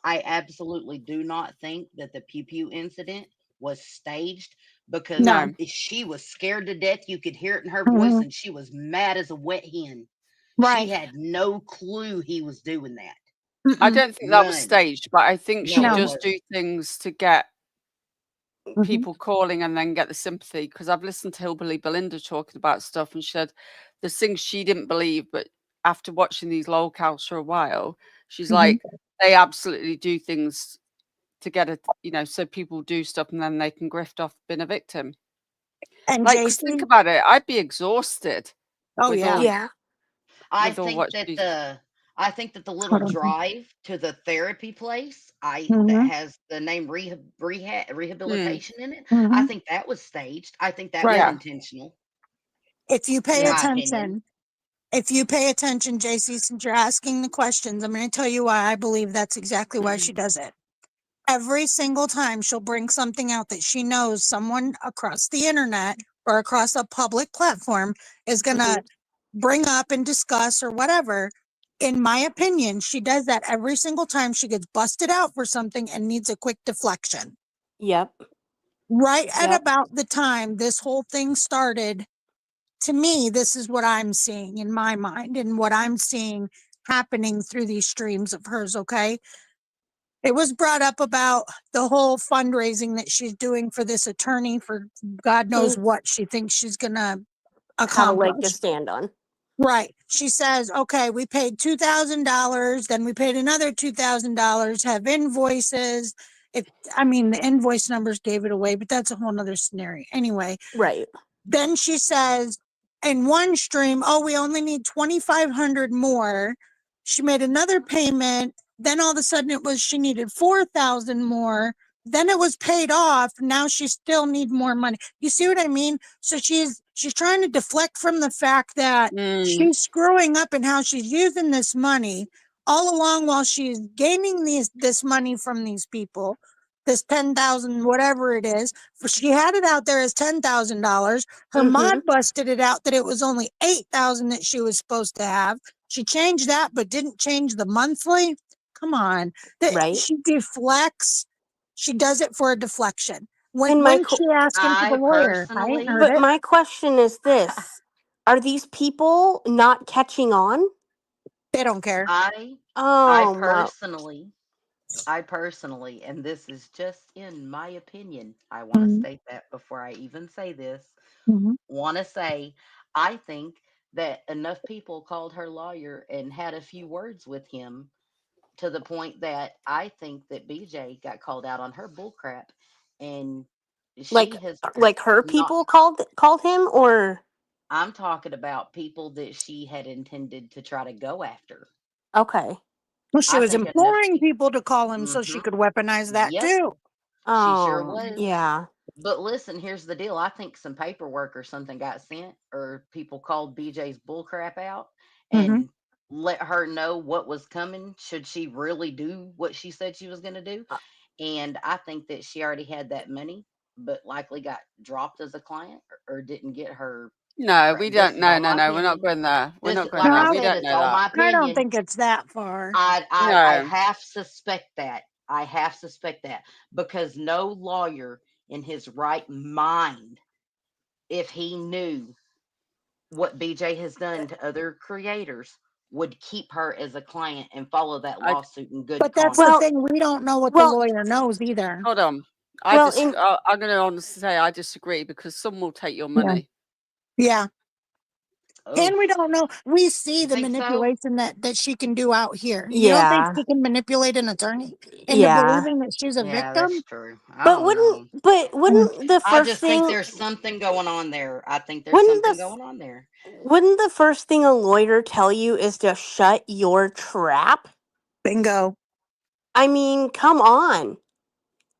I absolutely do not think that the pew pew incident was staged, because No. she was scared to death. You could hear it in her voice, Mhm. and she was mad as a wet hen. Right. She had no clue he was doing that. I Mm-mm. don't think that was None. staged, but I think she No, it No. does do wasn't. things to get Mhm. people calling and then get the sympathy. Because I've listened to Hillbilly Belinda talking about stuff, and she said there's things she didn't believe, but after watching these locals for a while, she's Mhm. like, they absolutely do things to get it, so people do stuff and then they can grift off being a victim. And Like, 'cause think JC, about it, I'd be exhausted oh with yeah. all Yeah. I with all think what that she's the little Hold on. drive to the therapy place, that Mhm. has the name Mm, rehabilitation in it. I Mhm. think that was staged. I think that was Yeah. yeah. intentional, If you pay in Yeah. my opinion. attention, JC, since you're asking the questions, I'm going to tell you why I believe that's exactly why she does it. Every single time she'll bring something out that she knows someone across the internet or across a public platform is going to bring up and discuss or whatever. In my opinion, she does that every single time she gets busted out for something and needs a quick deflection. Yep. Right at Yep. about the time this whole thing started, to me, this is what I'm seeing in my mind and what I'm seeing happening through these streams of hers. Okay. It was brought up about the whole fundraising that she's doing for this attorney for God knows what she thinks she's going to Have a leg to accomplish. stand on. Right. She says, okay, we paid $2,000, then we paid another $2,000, have invoices. The invoice numbers gave it away, but that's a whole nother scenario. Anyway, Right. then she says in one stream, oh, we only need 2,500 more. She made another payment. Then all of a sudden it was she needed 4,000 more. Then it was paid off. Now she still need more money. You see what I mean? So she's trying to deflect from the fact that she's screwing up in how she's using this money all along while she's gaining this money from these people. This 10,000, whatever it is. She had it out there as $10,000. Her mod busted it out that it was only 8,000 that she was supposed to have. She changed that, but didn't change the monthly. Come on. Right. She deflects. She does it for a deflection. And When she asking for the I lawyer, I ain't heard But it. my question is this: are these people not catching on? They don't care. I Oh my. personally, and this is just in my opinion, I want to state that before I even say this, want to say, I think that enough people called her lawyer and had a few words with him, to the point that I think that BJ got called out on her bullcrap, and Like she has her not. people called him, or I'm talking about people that she had intended to try to go after. okay. Well, she I was think enough. imploring people to call him so she could weaponize that Yep, too. she sure Oh was. yeah. But listen, here's the deal. I think some paperwork or something got sent, or people called BJ's bullcrap out Mhm. and let her know what was coming should she really do what she said she was going to do. And I think that she already had that money, but likely got dropped as a client, or didn't get her. No, we This don't. is all No, my we're not opinion. going there. We're This, not going like I there. No, We said, don't it's know all that. my I don't opinion. think it's that far. I No. half suspect that. I half suspect that, because no lawyer in his right mind, if he knew what BJ has done to other creators, would keep her as a client and follow that I lawsuit in good But that's conscience. the thing. We don't know what the lawyer knows either. Hold on. Well, I'm going to honestly say I disagree, because some will take your Yeah. money. Yeah. And we don't know. We see the think so? manipulation that she can do out here. You don't think Yeah. she can manipulate an attorney into Yeah. believing that she's a Yeah, victim? that's true. I But don't know. wouldn't the I first just think thing there's something going on there. I think there's wouldn't something the going on there. wouldn't the first thing a lawyer tell you is to shut your trap? Bingo. I mean, come on.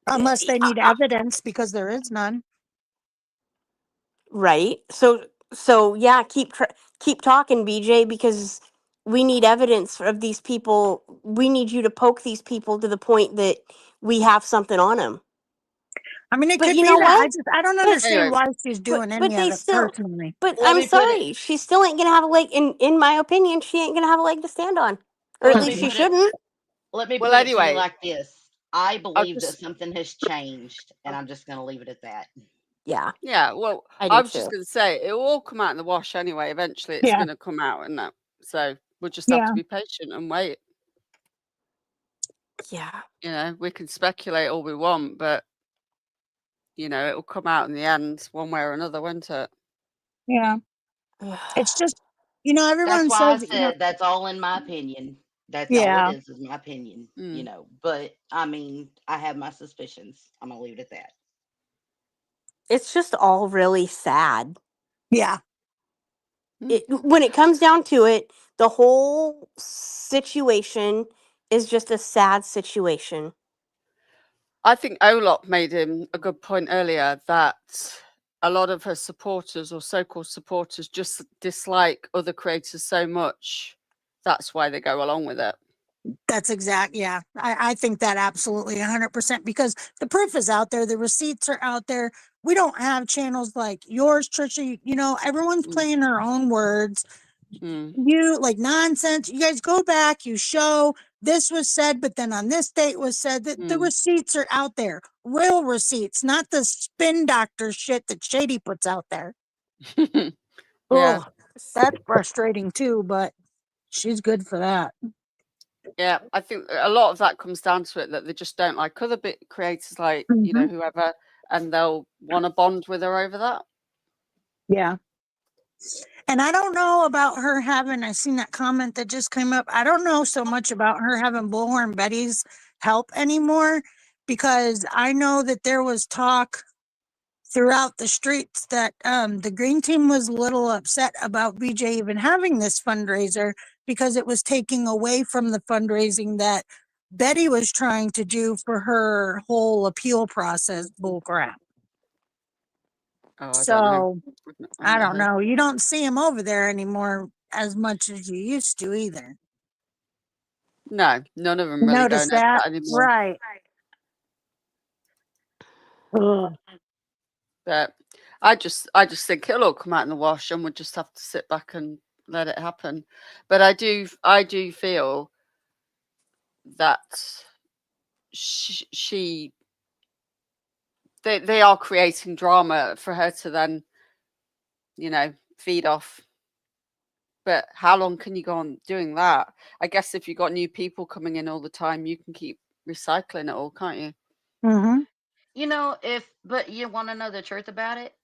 Unless they need evidence, because there is none. Right? So yeah, keep talking, BJ, because we need evidence of these people. We need you to poke these people to the point that we have something on them. I mean, it But could you be know that. what? I don't But understand why she's doing but any they of it still. personally. But Let I'm me put it. sorry, she still ain't gonna have a leg. In my opinion, she ain't gonna have a leg to stand on, or at Let me least she put it. shouldn't. Let me Well, put it to you anyway, like this. I I'll believe that just something has changed, and I'm just going to leave it at that. Yeah, yeah. Well, I I do was just too. going to say it will all come out in the wash anyway. Eventually, it's Yeah. going to come out, and that. So we'll just have Yeah. to be patient and wait. Yeah. You know, we can speculate all we want, but you know, it will come out in the end, one way or another, won't it? Yeah. It's just, That's everyone why I says, said that's all in my opinion. That's all yeah. it is my opinion, Mm. But I mean, I have my suspicions. I'm gonna leave it at that. It's just all really sad. Yeah. When it comes down to it, the whole situation is just a sad situation. I think Olop made him a good point earlier that a lot of her supporters or so-called supporters just dislike other creators so much. That's why they go along with it. That's exact. Yeah. I think that absolutely 100% because the proof is out there. The receipts are out there. We don't have channels like yours, Trisha. Everyone's playing their own words. You like nonsense. You guys go back, you show this was said, but then on this date was said that the receipts are out there. Real receipts, not the spin doctor shit that Shady puts out there. Yeah. Oh, that's frustrating too, but she's good for that. Yeah, I think a lot of that comes down to it that they just don't like other bit creators like, whoever, and they'll want to bond with her over that. Yeah. And I don't know about her having, I seen that comment that just came up. I don't know so much about her having Bullhorn Betty's help anymore because I know that there was talk throughout the streets that the green team was a little upset about BJ even having this fundraiser because it was taking away from the fundraising that Betty was trying to do for her whole appeal process bullcrap. Oh, So I don't know. You don't see him over there anymore as much as you used to either. No, none of them really Notice going over that, that anymore. right? Ugh. But I just think it'll all come out in the wash, and we'll just have to sit back and let it happen. But I do feel that they are creating drama for her to then, feed off. But how long can you go on doing that? I guess if you've got new people coming in all the time, you can keep recycling it all, can't you? Mm-hmm. But you want to know the truth about it?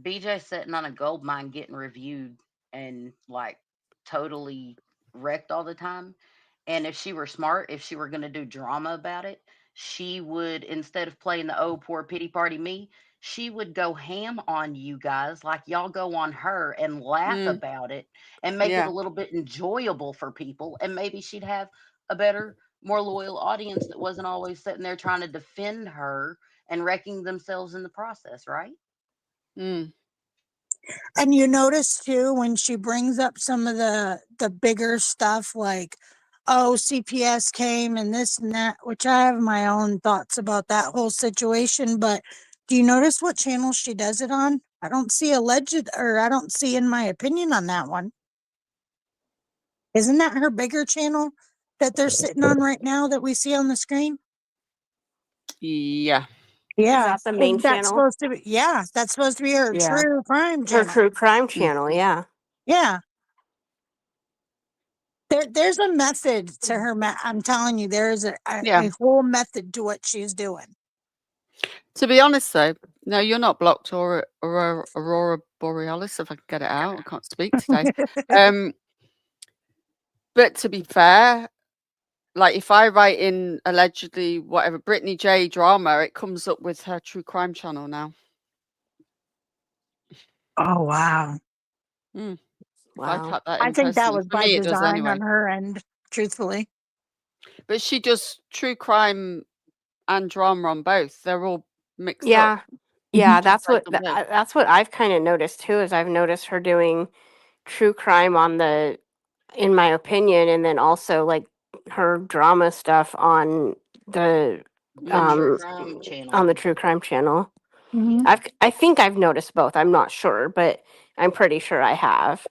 BJ's sitting on a gold mine getting reviewed and like totally wrecked all the time. And if she were smart, if she were going to do drama about it, she would, instead of playing the oh, poor pity party me, she would go ham on you guys like y'all go on her and laugh about it and make it a little bit enjoyable for people. And maybe she'd have a better, more loyal audience that wasn't always sitting there trying to defend her and wrecking themselves in the process, right? And you notice too when she brings up some of the bigger stuff like, oh, CPS came and this and that, which I have my own thoughts about that whole situation. But do you notice what channel she does it on? I don't see alleged, or I don't see in my opinion on that one. Isn't that her bigger channel that they're sitting on right now that we see on the screen? Yeah. Yeah. That's the main That's channel. supposed to be, yeah, that's supposed to be her true crime Her channel. true crime channel, yeah. Yeah. There's a method to her. I'm telling you, there is a whole method to what she's doing. To be honest, though, no, you're not blocked or Aurora Borealis, if I can get it out. I can't speak today. But to be fair, like if I write in allegedly whatever Brittany J drama, it comes up with her true crime channel now. Oh wow! If Wow. I type that in I think that personally, was for by me it does design anyway. on her end, truthfully. But she does true crime and drama on both. They're all mixed Yeah. up. Yeah, Just that's what based on that's what I've kind of noticed too, is I've noticed her doing true crime on the in my opinion, and then also like her drama stuff on the True crime channel. on the true crime channel. Mhm. I think I've noticed both. I'm not sure, but I'm pretty sure I have.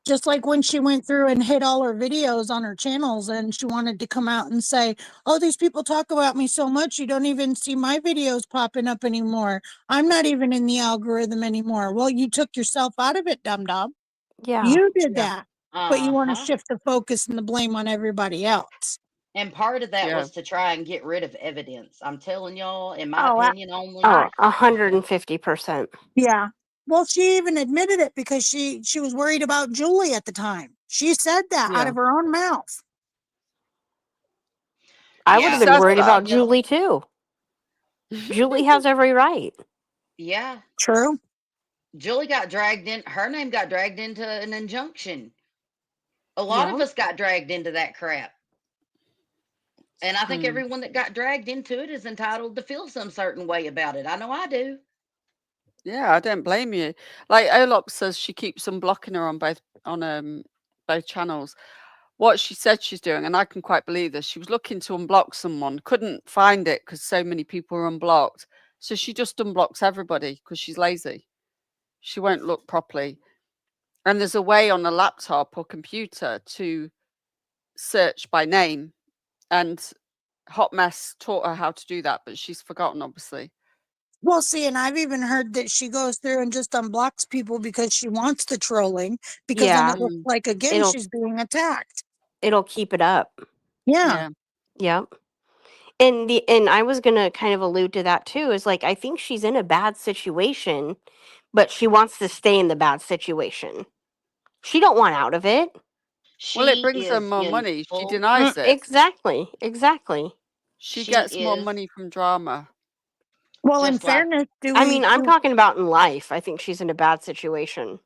Just like when she went through and hid all her videos on her channels and she wanted to come out and say, oh, these people talk about me so much, you don't even see my videos popping up anymore. I'm not even in the algorithm anymore. Well, you took yourself out of it, dum-dum. Yeah. You did that. But you want to Uh-huh. shift the focus and the blame on everybody else. And part of that Yeah. was to try and get rid of evidence. I'm telling y'all, in my Oh, opinion only. Oh, 150%. Yeah. Well, she even admitted it because she was worried about Julie at the time. She said that out Yeah. of her own mouth. I would have She been says worried that. about Julie too. Julie has every right. Yeah. True. Julie got dragged in. Her name got dragged into an injunction. A lot of Yeah. us got dragged into that crap. And I think Mm. everyone that got dragged into it is entitled to feel some certain way about it. I know I do. Yeah, I don't blame you. Like Olop says, she keeps unblocking her on both channels. What she said she's doing, and I can quite believe this. She was looking to unblock someone, couldn't find it because so many people were unblocked. So she just unblocks everybody because she's lazy. She won't look properly. And there's a way on a laptop or computer to search by name. And Hot Mess taught her how to do that, but she's forgotten, obviously. Well, see, and I've even heard that she goes through and just unblocks people because she wants the trolling, because then Yeah. it looks like, again, It'll she's being attacked. it'll keep it up. Yeah. Yep. And I was gonna kind of allude to that too, is like I think she's in a bad situation, but she wants to stay in the bad situation. She don't want out of it. Well, it She brings her is more in money. She full. denies it. Exactly. She She gets more is money from drama. Well, in just like fairness, I mean, I'm talking about in life. I think she's in a bad situation.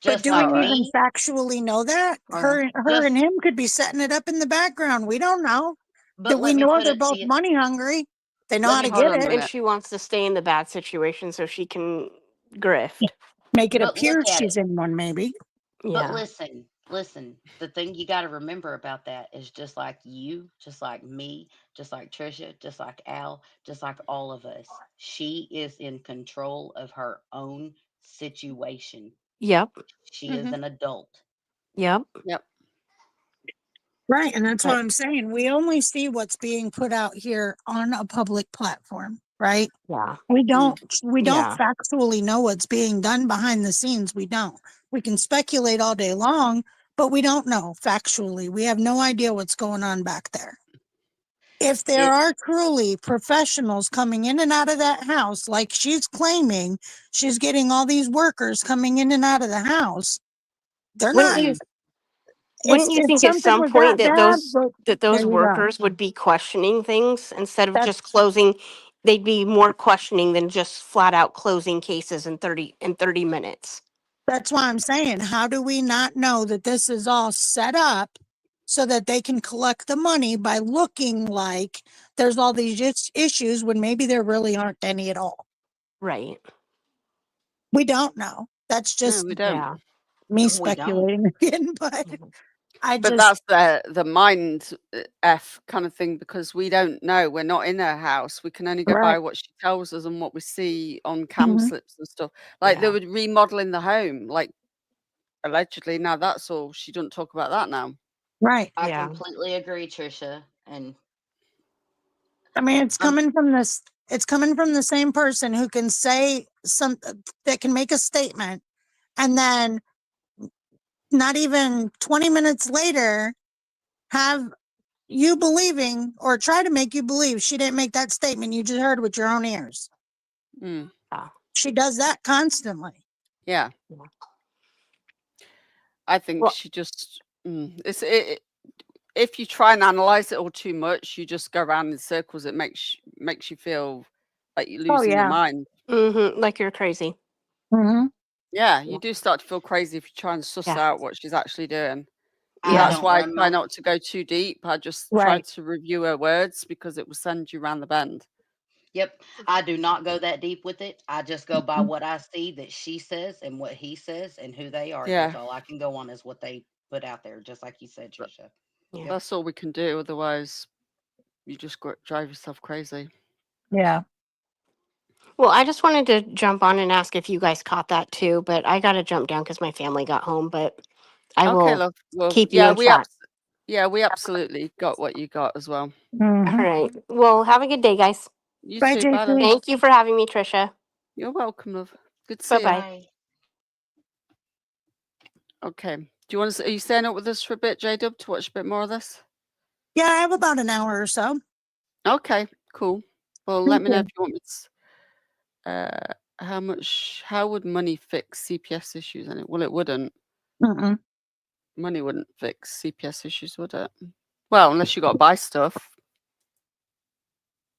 but just do we like right. even me. factually know that? Her Just and him could be setting it up in the background. We don't know. but Do we let me know put they're it to both you. money hungry? They know Let how me to Hold get on a it. And minute. she wants to stay in the bad situation so she can grift. Make it but appear look at she's it. in one, maybe. But Yeah. listen. The thing you got to remember about that is just like you, just like me, just like Trisha, just like Al, just like all of us. She is in control of her own situation. Yep. She is an adult. Yep. Yep. Right. And that's what But I'm saying. We only see what's being put out here on a public platform, right? yeah. We Mm. don't Yeah. factually know what's being done behind the scenes. We don't. We can speculate all day long, but we don't know factually. We have no idea what's going on back there. If there It are truly professionals coming in and out of that house, like she's claiming, she's getting all these workers coming in and out of the house. They're Wouldn't not. you If wouldn't you think at something some was point that that bad, but there those you go. workers would be questioning things instead of That's just closing? They'd be more questioning than just flat out closing cases in 30 minutes. That's why I'm saying, how do we not know that this is all set up so that they can collect the money by looking like there's all these issues when maybe there really aren't any at all? Right. We don't know. That's No, just we don't. Yeah. me we don't. speculating again, but I But just, that's the mind F kind of thing because we don't know. We're not in her house. We can only go by right. what she tells us and what we see on cam Mhm. slips and stuff. Like they Yeah. were remodeling the home, like allegedly. Now that's all. She doesn't talk about that now. Right. I Yeah. completely agree, Trisha. And I mean, it's I'm coming from the same person who can say that can make a statement and then not even 20 minutes later have you believing or try to make you believe she didn't make that statement you just heard with your own ears. Mm. Yeah. She does that constantly. Yeah, Yeah. I think Well, she just. If you try and analyze it all too much, you just go around in circles. It makes you feel like you're Oh, losing your yeah. mind. like you're crazy. Mm-hmm. Yeah, Yeah. you do start to feel crazy if you try and suss Yeah. out what she's actually doing. I Yeah. That's don't why I run try my not to go too deep. I just try Right. to review her words because it will send you around the bend. Yep. I do not go that deep with it. I just go by what I see that she says and what he says and who they are. That's Yeah. all I can go on is what they put out there, just like you said, Trisha. Yep. That's all we can do. Otherwise, you just drive yourself crazy. Yeah. Well, I just wanted to jump on and ask if you guys caught that too, but I got to jump down because my family got home. But I Okay, will love. Well, keep you in chat. we absolutely got what you got as well. All right. Well, have a good day, guys. You Bye, too. Bye, love. JC. Thank you for having me, Trisha. You're welcome, love. Good to Bye see you. bye. Okay. Do you want to? Are you staying up with us for a bit, J Dub, to watch a bit more of this? Yeah, I have about an hour or so. Okay. Cool. Well, let me know if you want me to. How would money fix CPS issues? Well, it wouldn't. Mm-mm. Money wouldn't fix CPS issues, would it? Well, unless you got to buy stuff.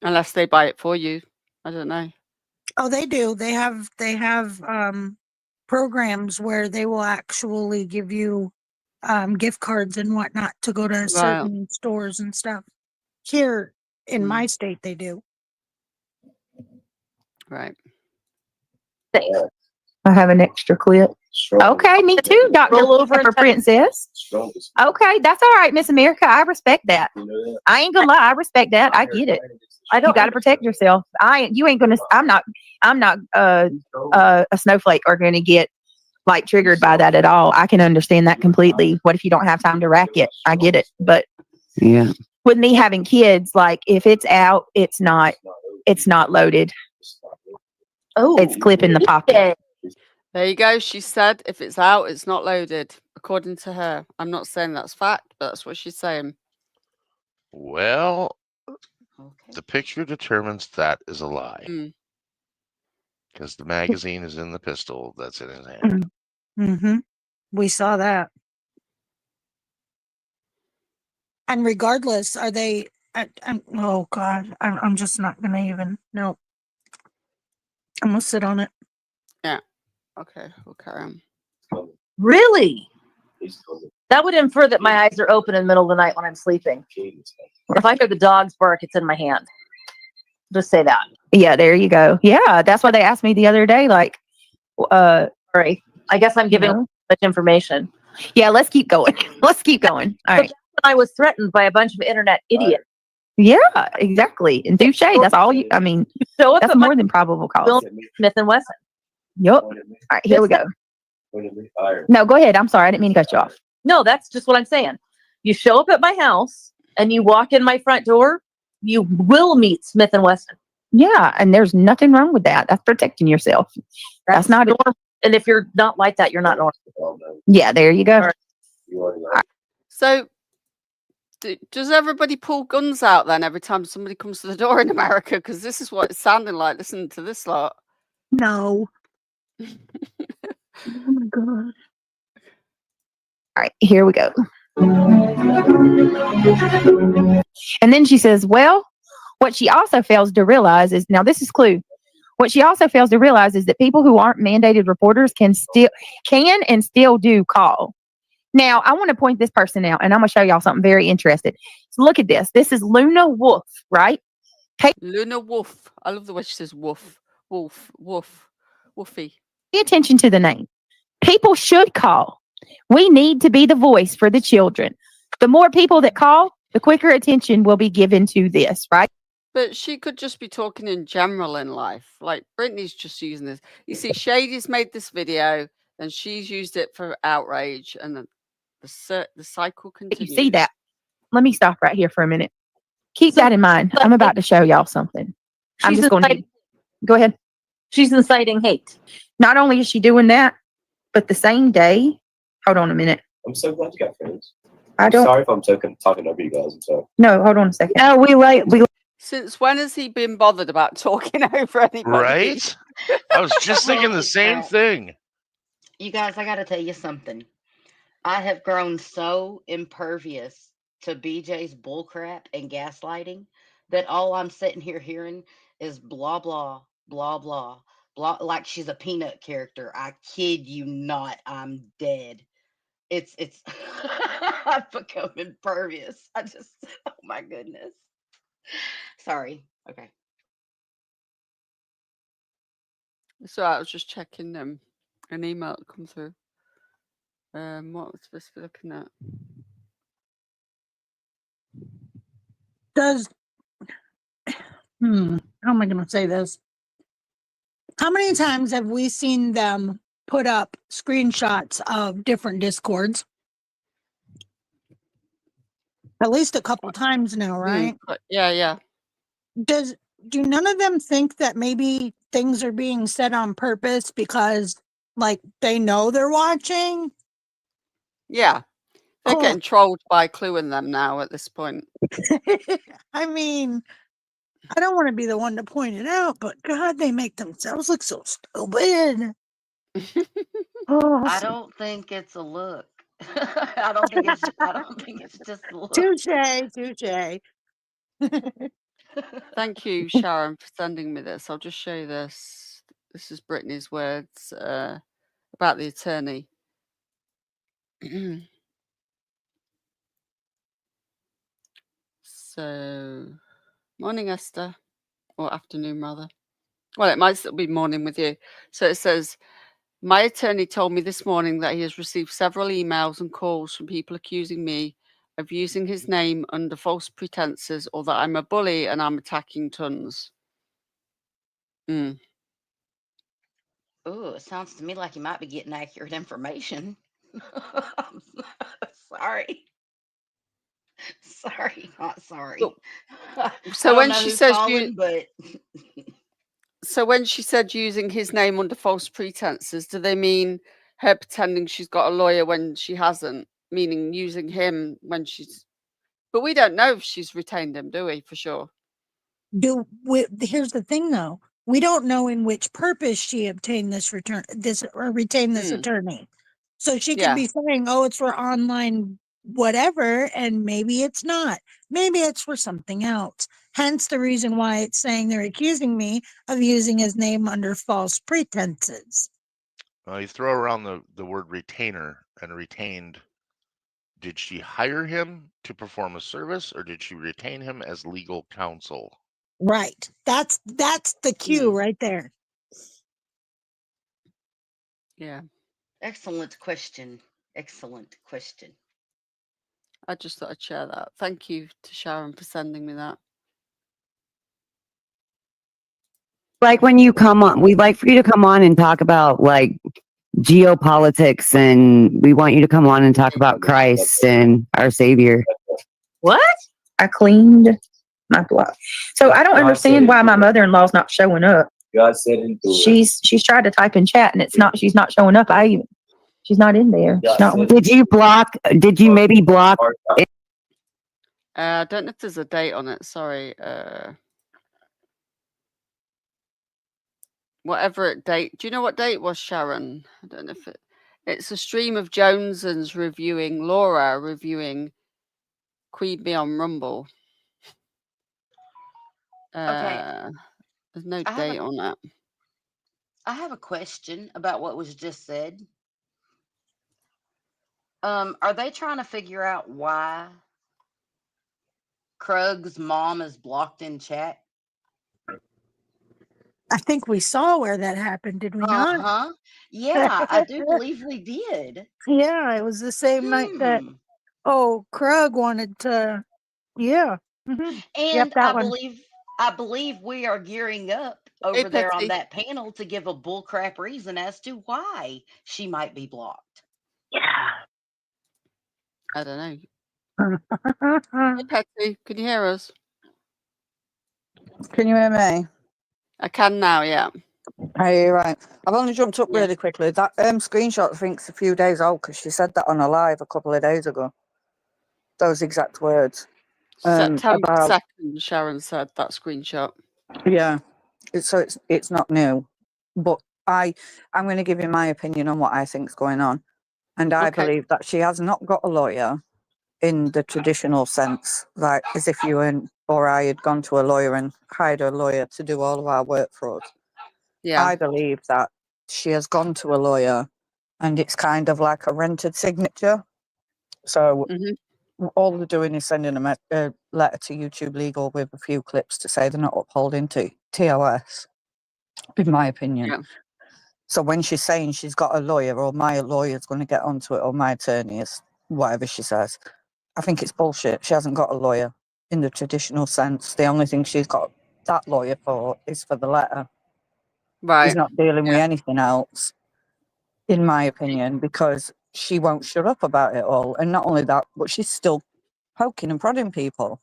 Unless they buy it for you. I don't know. Oh, they do. They have programs where they will actually give you gift cards and whatnot to go to Right. certain stores and stuff. Here in my state, they do. Right. I have an extra clip. Okay, me too, Dr. Pepper Princess. Okay, that's all right, Miss America. I respect that. I ain't gonna lie, I respect that. I get it. You gotta protect yourself. You ain't gonna I'm not a snowflake or gonna get like triggered by that at all. I can understand that completely. What if you don't have time to rack it? I get it. But yeah, with me having kids, like if it's out, it's not loaded. Oh, it's clip in the pocket. There you go. She said if it's out, it's not loaded, according to her. I'm not saying that's fact, but that's what she's saying. Well, the picture determines that is a lie. Because the magazine is in the pistol that's in his hand. Mm-hmm. We saw that. And regardless, are they? Oh God, I'm just not gonna even. No, I'm gonna sit on it. Yeah. Okay. We'll carry on. Really? That would infer that my eyes are open in the middle of the night when I'm sleeping. If I hear the dogs bark, it's in my hand. Just say that. Yeah, there you go. Yeah, that's why they asked me the other day. Like, sorry, I guess I'm giving much information. Yeah, let's keep going. Let's keep going. All right. I was threatened by a bunch of internet idiots. Yeah, exactly. And touche. That's all you. I mean, that's more than probable cause. Smith and Wesson. Yep. All right, here we go. No, go ahead. I'm sorry. I didn't mean to cut you off. No, that's just what I'm saying. You show up at my house and you walk in my front door, you will meet Smith and Wesson. Yeah, and there's nothing wrong with that. That's protecting yourself. That's not normal. And if you're not like that, you're not normal. Yeah, there you go. So, does everybody pull guns out then every time somebody comes to the door in America? Because this is what it's sounding like. Listen to this lot. No. Oh my God. All right, here we go. And then she says, well, what she also fails to realize is, now this is clue. What she also fails to realize is that people who aren't mandated reporters can and still do call. Now, I want to point this person out, and I'm going to show y'all something very interesting. So look at this. This is Luna Wolf, right? Luna Wolf. I love the way she says wolf. Wolf. Wolf. Wolfie. Pay attention to the name. People should call. We need to be the voice for the children. The more people that call, the quicker attention will be given to this, right? But she could just be talking in general in life. Like Brittany's just using this. You see, Shady's made this video and she's used it for outrage, and the cycle continues. You see that? Let me stop right here for a minute. Keep that in mind. I'm about to show y'all something. I'm just going to go ahead. She's inciting hate. Not only is she doing that, but the same day. Hold on a minute. I'm so glad you got friends. I don't. Sorry if I'm talking over you guys. I'm sorry. No, hold on a second. No, we. Since when has he been bothered about talking over anybody? Right? I was just thinking the same thing. You guys, I got to tell you something. I have grown so impervious to BJ's bullcrap and gaslighting that all I'm sitting here hearing is blah, blah, blah, blah, blah, like she's a peanut character. I kid you not. I'm dead. It's I've become impervious. Oh my goodness. Sorry. Okay. So I was just checking an email that come through. What was this we're looking at? Does how am I going to say this? How many times have we seen them put up screenshots of different discords? At least a couple times now, right? Yeah. Do none of them think that maybe things are being said on purpose because, like, they know they're watching? Yeah. They're getting trolled by Clue and them now at this point. I mean, I don't want to be the one to point it out, but God, they make themselves look so stupid. I don't think it's a look. I don't think it's just a look. Touche. Thank you, Sharon, for sending me this. I'll just show you this. This is Brittany's words about the attorney. So, morning, Esther, or afternoon, rather. Well, it might still be morning with you. So it says, my attorney told me this morning that he has received several emails and calls from people accusing me of using his name under false pretenses or that I'm a bully and I'm attacking tons. Oh, it sounds to me like you might be getting accurate information. Sorry. Sorry, not sorry. So when she says but so when she said using his name under false pretenses, do they mean her pretending she's got a lawyer when she hasn't? Meaning using him when she's... But we don't know if she's retained him, do we? For sure. Here's the thing, though. We don't know in which purpose she obtained retained this attorney. So she could be saying, oh, it's for online whatever, and maybe it's not. Maybe it's for something else. Hence the reason why it's saying they're accusing me of using his name under false pretenses. You throw around the word retainer and retained. Did she hire him to perform a service, or did she retain him as legal counsel? Right. That's the cue right there. Yeah. Excellent question. Excellent question. I just thought I'd share that. Thank you to Sharon for sending me that. Like when you come on, we'd like for you to come on and talk about like geopolitics, and we want you to come on and talk about Christ and our Savior. What? I cleaned my block. So I don't understand why my mother-in-law's not showing up. God said it. She's tried to type in chat and she's not showing up. She's not in there. Did you maybe block? I don't know if there's a date on it. Sorry. Whatever date. Do you know what date it was, Sharon? I don't know if it's a stream of Jonesans Laura reviewing Queen Bee on Rumble. Okay. There's no date on that. I have a question about what was just said. Are they trying to figure out why Krug's mom is blocked in chat? I think we saw where that happened, did we not? Uh-huh. Yeah, I do believe we did. Yeah, it was the same night that Krug wanted to. Yeah. Mm-hmm. And I believe we are gearing up over there on that panel to give a bullcrap reason as to why she might be blocked. Yeah. I don't know. Hey, Patsy, can you hear us? Can you hear me? I can now, yeah. Hey, right. I've only jumped up really quickly. That screenshot, I think, is a few days old because she said that on a live a couple of days ago. Those exact words. September 2nd, Sharon said that screenshot. Yeah. It's not new. But I'm going to give you my opinion on what I think is going on. And I believe that she has not got a lawyer in the traditional sense, like as if you or I had gone to a lawyer and hired a lawyer to do all of our work for us. Yeah. I believe that she has gone to a lawyer and it's kind of like a rented signature. So all they're doing is sending a letter to YouTube Legal with a few clips to say they're not upholding TOS, in my opinion. So when she's saying she's got a lawyer or my lawyer's going to get onto it or my attorney is whatever she says, I think it's bullshit. She hasn't got a lawyer in the traditional sense. The only thing she's got that lawyer for is for the letter. Right. She's not dealing with Yeah. anything else, in my opinion, because she won't shut up about it all. And not only that, but she's still poking and prodding people.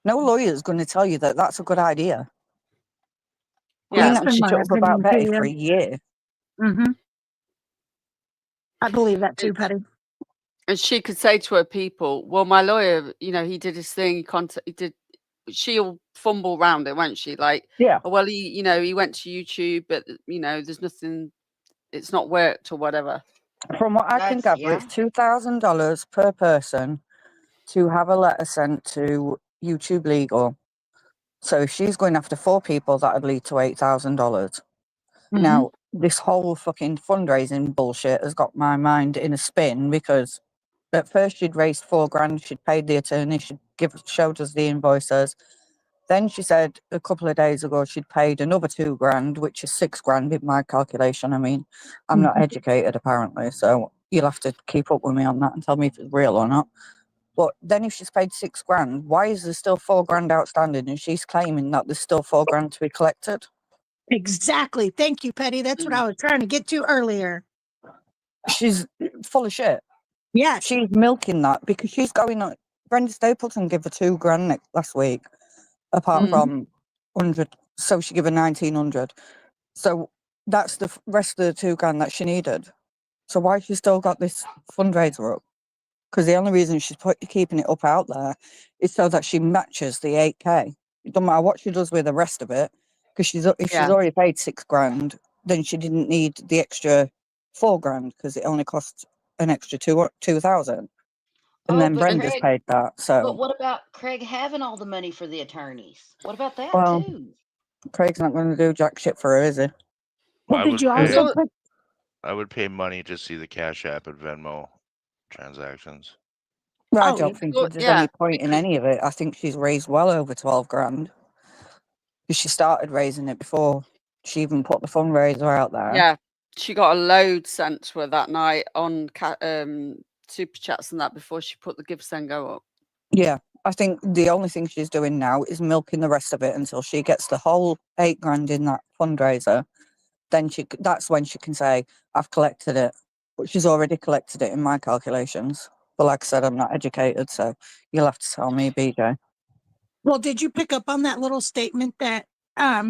No lawyer's going to tell you that that's a good idea. Queen Yeah. That's been actually my shut up about opinion Betty too. for a year. Mm-hmm. I believe that too, Petty. And she could say to her people, well, my lawyer, you know, he did his thing, he did, she'll fumble around it, won't she? Like, yeah, oh, well, he, you know, he went to YouTube, but, you know, there's nothing, it's not worked or whatever. From what I can gather, it's $2,000 per person to have a letter sent to YouTube Legal. So if she's going after 4 people, that would lead to $8,000. Now, this whole fucking fundraising bullshit has got my mind in a spin because at first she'd raised $4,000, she'd paid the attorney, showed us the invoices. Then she said a couple of days ago she'd paid another $2,000, which is $6,000 in my calculation. I mean, I'm not educated apparently, so you'll have to keep up with me on that and tell me if it's real or not. But then if she's paid $6,000, why is there still $4,000 outstanding? And she's claiming that there's still $4,000 to be collected. Exactly. Thank you, Petty. That's what I was trying to get to earlier. She's full of shit. Yes. She's milking that because she's going on. Brenda Stapleton gave her $2,000 last week, apart from 100. So she gave her 1,900. So that's the rest of the $2,000 that she needed. So why has she still got this fundraiser up? Because the only reason she's keeping it up out there is so that she matches the 8K. It doesn't matter what she does with the rest of it, because if she's already paid $6,000, then she didn't need the extra $4,000 because it only costs an extra 2,000. And then but Brenda's Craig, paid that. but So, what about Craig having all the money for the attorneys? What about that well, too? Craig's not going to do jack shit for her, is he? Well, did you also put? I would pay money to see the Cash App and Venmo transactions. Well, I Oh, don't think Well, there's yeah, any point in any of it. I think she's raised well over $12,000 because she started raising it before she even put the fundraiser out there. yeah, she got a load sent to her that night on super chats and that before she put the GiveSend up. Yeah, I think the only thing she's doing now is milking the rest of it until she gets the whole $8,000 in that fundraiser. Then that's when she can say, I've collected it. But she's already collected it in my calculations. But like I said, I'm not educated, so you'll have to tell me, BJ. Well, did you pick up on that little statement that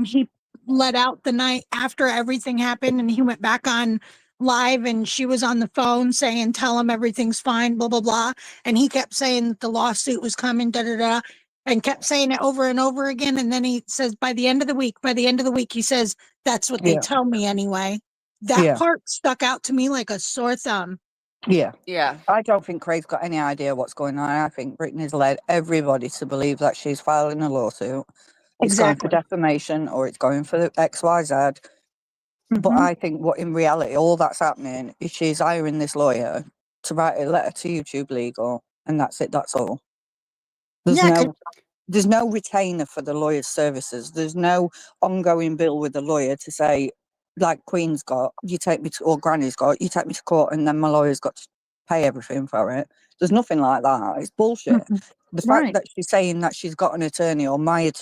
he let out the night after everything happened, and he went back on live, and she was on the phone saying, "Tell him everything's fine," blah blah blah, and he kept saying that the lawsuit was coming, da da da, and kept saying it over and over again, and then he says, by the end of the week, he says, "That's what they tell me anyway." That part stuck out to me like a sore thumb. Yeah. Yeah. I don't think Craig's got any idea what's going on. I think Brittany's led everybody to believe that she's filing a lawsuit. It's going for defamation or it's going for XYZ. But I think what in reality, all that's happening is she's hiring this lawyer to write a letter to YouTube Legal, and that's it. That's all. There's no retainer for the lawyer's services. There's no ongoing bill with the lawyer to say, like Queen's got, you take me to, or Granny's got, you take me to court, and then my lawyer's got to pay everything for it. There's nothing like that. It's bullshit. The fact that she's saying that she's got an attorney or my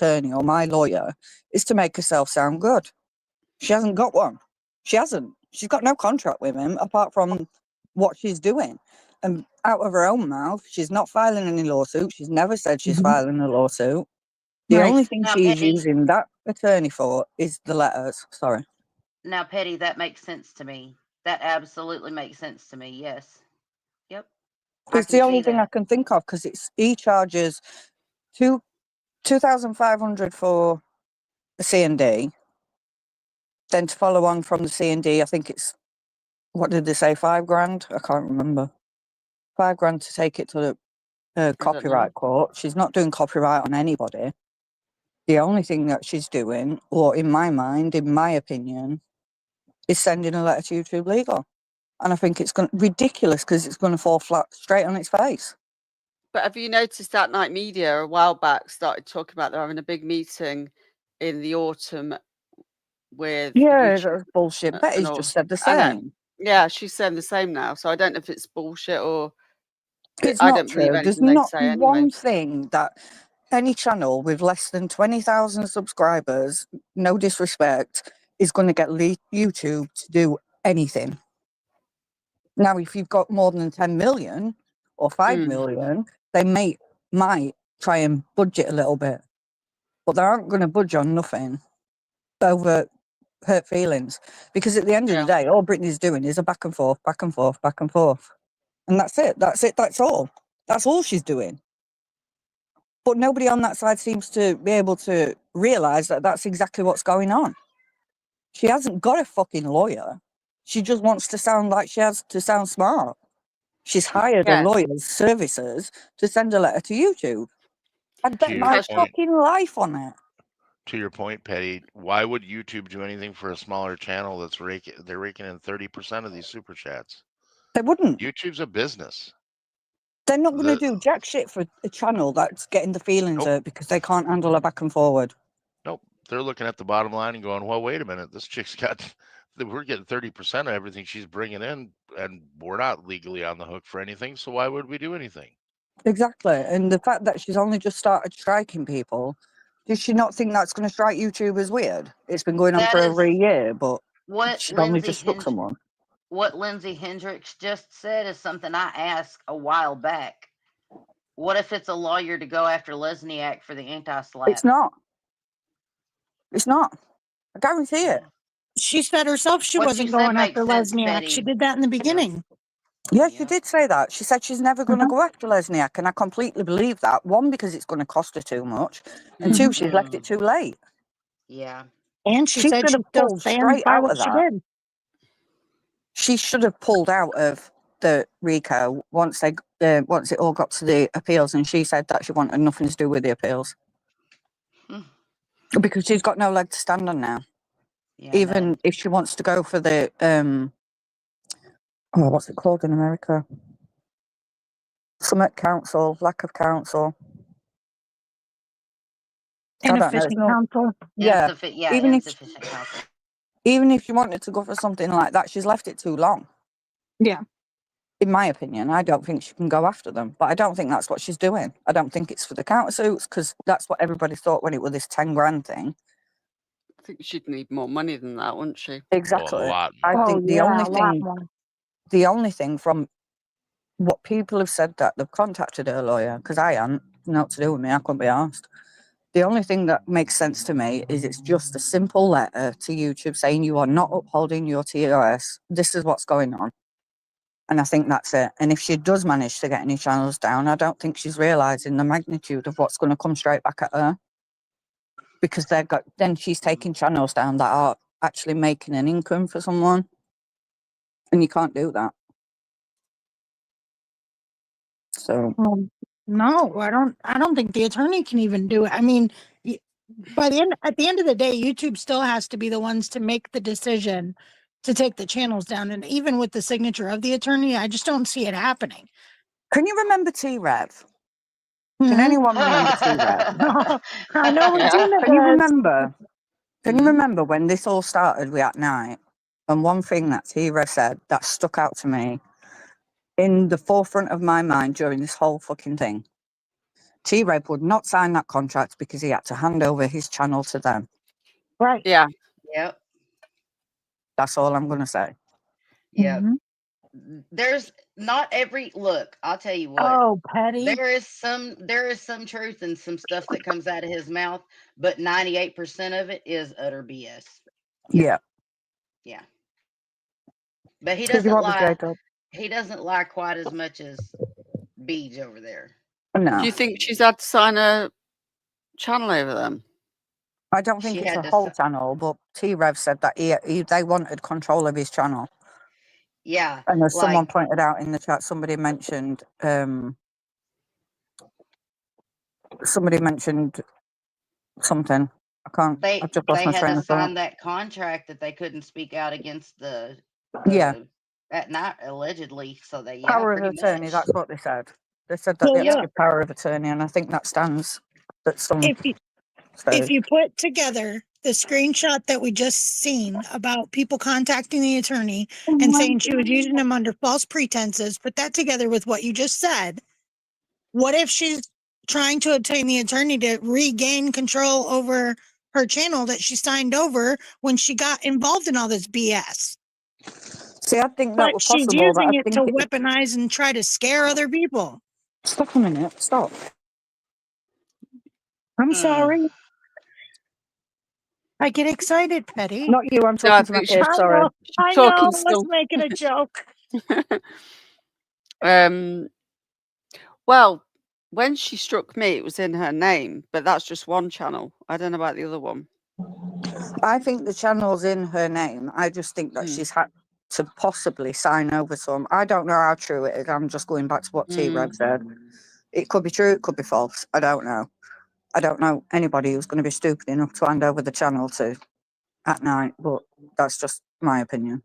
lawyer is to make herself sound good. She hasn't got one. She hasn't. She's got no contract with him apart from what she's doing. And out of her own mouth, she's not filing any lawsuit. She's never said she's filing a lawsuit. The only thing Now, she's Petty, using that attorney for is the letters. Sorry. now, Petty, that makes sense to me. That absolutely makes sense to me. Yes. Yep. I It's can the see only thing I that. can think of because he charges $2,500 for a C&D. Then to follow on from the C&D, I think it's, what did they say, $5,000? I can't remember. $5,000 to take it to the copyright court. She's not doing copyright on anybody. The only thing that she's doing, or in my mind, in my opinion, is sending a letter to YouTube Legal. And I think it's ridiculous because it's going to fall flat straight on its face. But have you noticed that Night Media a while back started talking about they're having a big meeting in the autumn with Yeah, YouTube. that's bullshit. And Betty's all. just said the I know. same. Yeah, she's saying the same now. So I don't know if it's bullshit or It's I not don't believe true. There's anything they not say anyway. one thing that any channel with less than 20,000 subscribers, no disrespect, is going to get YouTube to do anything. Now, if you've got more than 10 million or 5 million, they might try and budge it a little bit, but they aren't going to budge on nothing over hurt feelings, because at the end of the day, all Britney's doing is a back and forth, back and forth, back and forth. And that's it. That's all. That's all she's doing. But nobody on that side seems to be able to realise that that's exactly what's going on. She hasn't got a fucking lawyer. She just wants to sound like she has to sound smart. She's hired a lawyer's services to send a letter to YouTube. I'd bet my fucking life on it. To your point, Petty, why would YouTube do anything for a smaller channel that's they're raking in 30% of these super chats? They wouldn't. YouTube's a business. They're not going to do jack shit for a channel that's getting the feelings hurt because they can't handle a back and forward. Nope. They're looking at the bottom line and going, well, wait a minute. This chick's we're getting 30% of everything she's bringing in, and we're not legally on the hook for anything. So why would we do anything? Exactly. And the fact that she's only just started striking people, does she not think that's going to strike YouTube as weird? It's been going on That for is over a year, but what she's only Lindsay just struck someone. What Lindsay Hendricks just said is something I asked a while back. What if it's a lawyer to go after Lesniak for the anti-slap? It's not. It's not. I guarantee it. She said herself she What wasn't you said going after makes sense, Lesniak. She Betty. did that in the beginning. Yeah, she did say that. She said she's never going to go after Lesniak, and I completely believe that. One, because it's going to cost her too much, and two, she's left it too late. Yeah. And she She said should she have still pulled stands straight by out what of she that. did. She should have pulled out of the RICO once once it all got to the appeals, and she said that she wanted nothing to do with the appeals because she's got no leg to stand on now. Yeah, Even if she wants to go for the what's it called in America? Summit counsel, lack of counsel. I don't know. Inefficient counsel. Yeah. Insufficient counsel. Even if she wanted to go for something like that, she's left it too long. Yeah. In my opinion, I don't think she can go after them, but I don't think that's what she's doing. I don't think it's for the countersuits, because that's what everybody thought when it was this 10 grand thing. I think she'd need more money than that, wouldn't she? Exactly. Oh, a lot I more. think the only thing from what people have said that they've contacted her lawyer, because I haven't, not to do with me, I couldn't be asked. The only thing that makes sense to me is it's just a simple letter to YouTube saying you are not upholding your TOS. This is what's going on. And I think that's it. And if she does manage to get any channels down, I don't think she's realising the magnitude of what's going to come straight back at her. Because then she's taking channels down that are actually making an income for someone. And you can't do that. So No, I don't think the attorney can even do it. I mean, at the end of the day, YouTube still has to be the ones to make the decision to take the channels down. And even with the signature of the attorney, I just don't see it happening. Can you remember T-Rev? Can anyone remember T-Rev? I know what Gina Can you does. remember? Can you remember when this all started with At Night? And one thing that T-Rev said that stuck out to me in the forefront of my mind during this whole fucking thing. T-Rev would not sign that contract because he had to hand over his channel to them. Right. Yeah. Yep. That's all I'm going to say. Yep. There's not every look. I'll tell you what. Oh, Petty. There is some truth in some stuff that comes out of his mouth, but 98% of it is utter BS. Yeah. Yeah. But he Because you doesn't want the lie. J-Dub. He doesn't lie quite as much as Beej over there. No. Do you think she's had to sign a channel over them? I don't think She it's had a to whole channel, but T-Rev said that they wanted control of his channel. Yeah. And as someone Like, pointed out in the chat, somebody mentioned something. they I've just lost my had train to of thought. sign that contract that they couldn't speak out against the Yeah. At Night allegedly. So they Power of pretty attorney, much. that's what they said. They said that Well, they have to yeah. give power of attorney, and I think that stands at some If stage. you put together the screenshot that we just seen about people contacting the attorney and saying she was using him under false pretenses, put that together with what you just said. What if she's trying to obtain the attorney to regain control over her channel that she signed over when she got involved in all this BS? See, I think that But was she's possible, but I using it to think weaponize and try to scare other people. Stop a minute. Stop. I'm sorry. I get excited, Petty. Not you. I'm No, I talking to my think kids. I Sorry. know. I talking know. I was still. making a joke. Well, when she struck me, it was in her name, but that's just one channel. I don't know about the other one. I think the channel's in her name. I just think that she's had to possibly sign over some. I don't know how true it is. I'm just going back to what T-Rev said. It could be true. It could be false. I don't know. I don't know anybody who's going to be stupid enough to hand over the channel to at night, but that's just my opinion.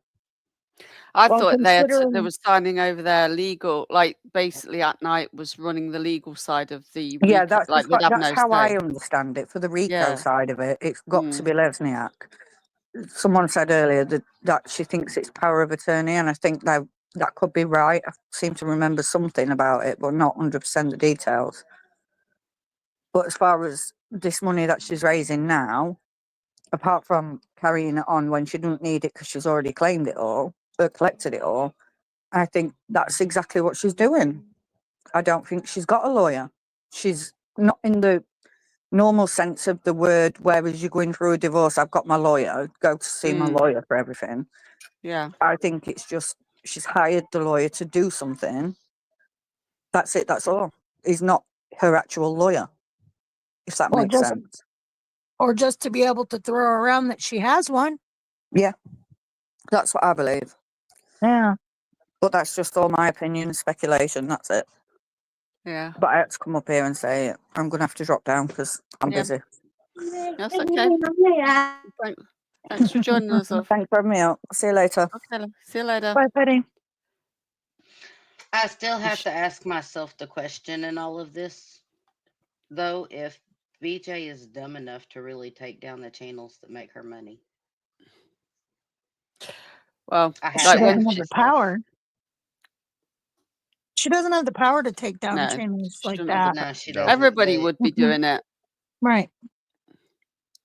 I Well, thought they considering- was signing over their legal, like basically at night was running the legal side of the Yeah, RICO, that's like just they'd have that's no how I say. understand it. For the RICO Yeah. side of it, it's got to be Lesniak. Someone said earlier that she thinks it's power of attorney, and I think that could be right. I seem to remember something about it, but not 100% the details. But as far as this money that she's raising now, apart from carrying it on when she didn't need it because she's already claimed it all, or collected it all, I think that's exactly what she's doing. I don't think she's got a lawyer. She's not in the normal sense of the word, whereas you're going through a divorce, I've got my lawyer, go to see my lawyer for everything. Yeah. I think it's just she's hired the lawyer to do something. That's it, that's all. He's not her actual lawyer, if that makes sense. Or just to be able to throw around that she has one. Yeah, that's what I believe. Yeah. But that's just all my opinion and speculation, that's it. Yeah. But I had to come up here and say it. I'm going to have to drop down because I'm busy. That's okay. Thanks for joining us, love. Thanks for having me out. See you later. Okay, love. See you later. Bye, Petty. I still have to ask myself the question in all of this, though, if BJ is dumb enough to really take down the channels that make her money. Well, I She have to doesn't ask have the myself. power. She doesn't have the power to take down No, channels she like doesn't have that. the No, she power. doesn't. Everybody But would be doing it. Right.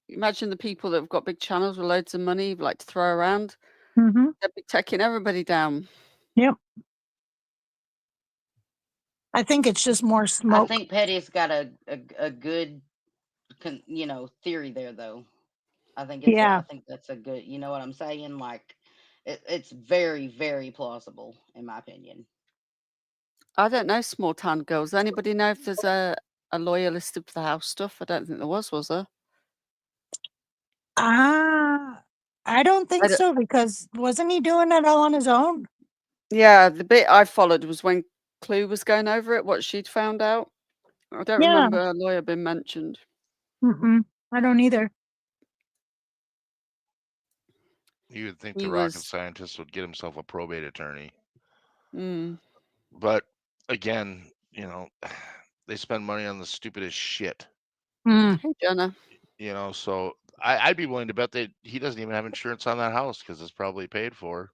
Imagine the people that have got big channels with loads of money, like to throw around. Mm-hmm. They'd be taking everybody down. Yep. I think it's just more I smoke. think Petty's got a good, theory there, though. I think it's Yeah. I think that's a good. You know what I'm saying? Like, it's very, very plausible in my opinion. I don't know small town girls. Anybody know if there's a lawyer listed for the house stuff? I don't think there was there? I don't think so, because wasn't he doing it all on his own? Yeah, the bit I followed was when Clue was going over it, what she'd found out. I don't Yeah. remember a lawyer being mentioned. Mm-mm. I don't either. You would think He the rocket was- scientist would get himself a probate attorney. Mm. But again, they spend money on the stupidest shit. Mm. Hey, Jenna. So I'd be willing to bet that he doesn't even have insurance on that house because it's probably paid for,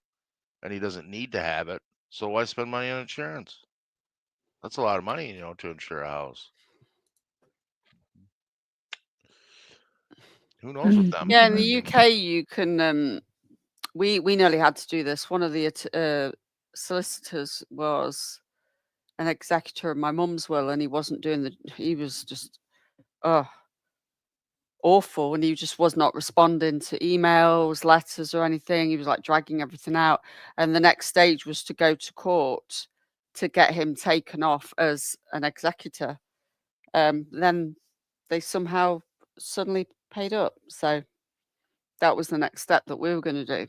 and he doesn't need to have it. So why spend money on insurance? That's a lot of money, to insure a house. Who knows with them? Yeah, in the UK, you can. We nearly had to do this. One of the solicitors was an executor of my mum's will, and he wasn't doing he was just awful, and he just was not responding to emails, letters, or anything. He was like dragging everything out, and the next stage was to go to court to get him taken off as an executor. Then they somehow suddenly paid up, so that was the next step that we were going to do.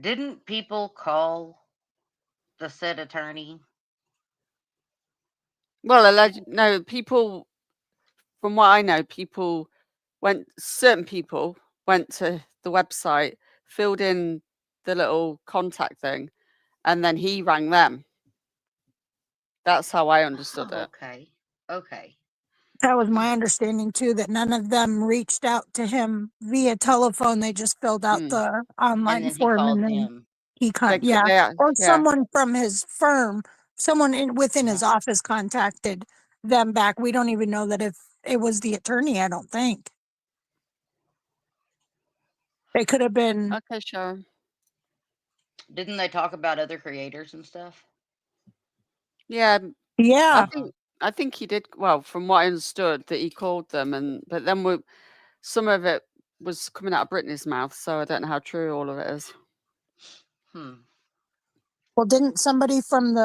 Didn't people call the said attorney? Well, no, people, from what I know, certain people went to the website, filled in the little contact thing, and then he rang them. That's how I understood it. Okay. That was my understanding too, that none of them reached out to him via telephone. They just filled out the And online then he form called and then them. he Yeah, or yeah. someone from his firm, someone within his office contacted them back. We don't even know that if it was the attorney, I don't think. It could have been. Okay, sure. Didn't they talk about other creators and stuff? Yeah. Yeah. I think he did. Well, from what I understood, that he called them, but then some of it was coming out of Brittany's mouth, so I don't know how true all of it is. Well, didn't somebody from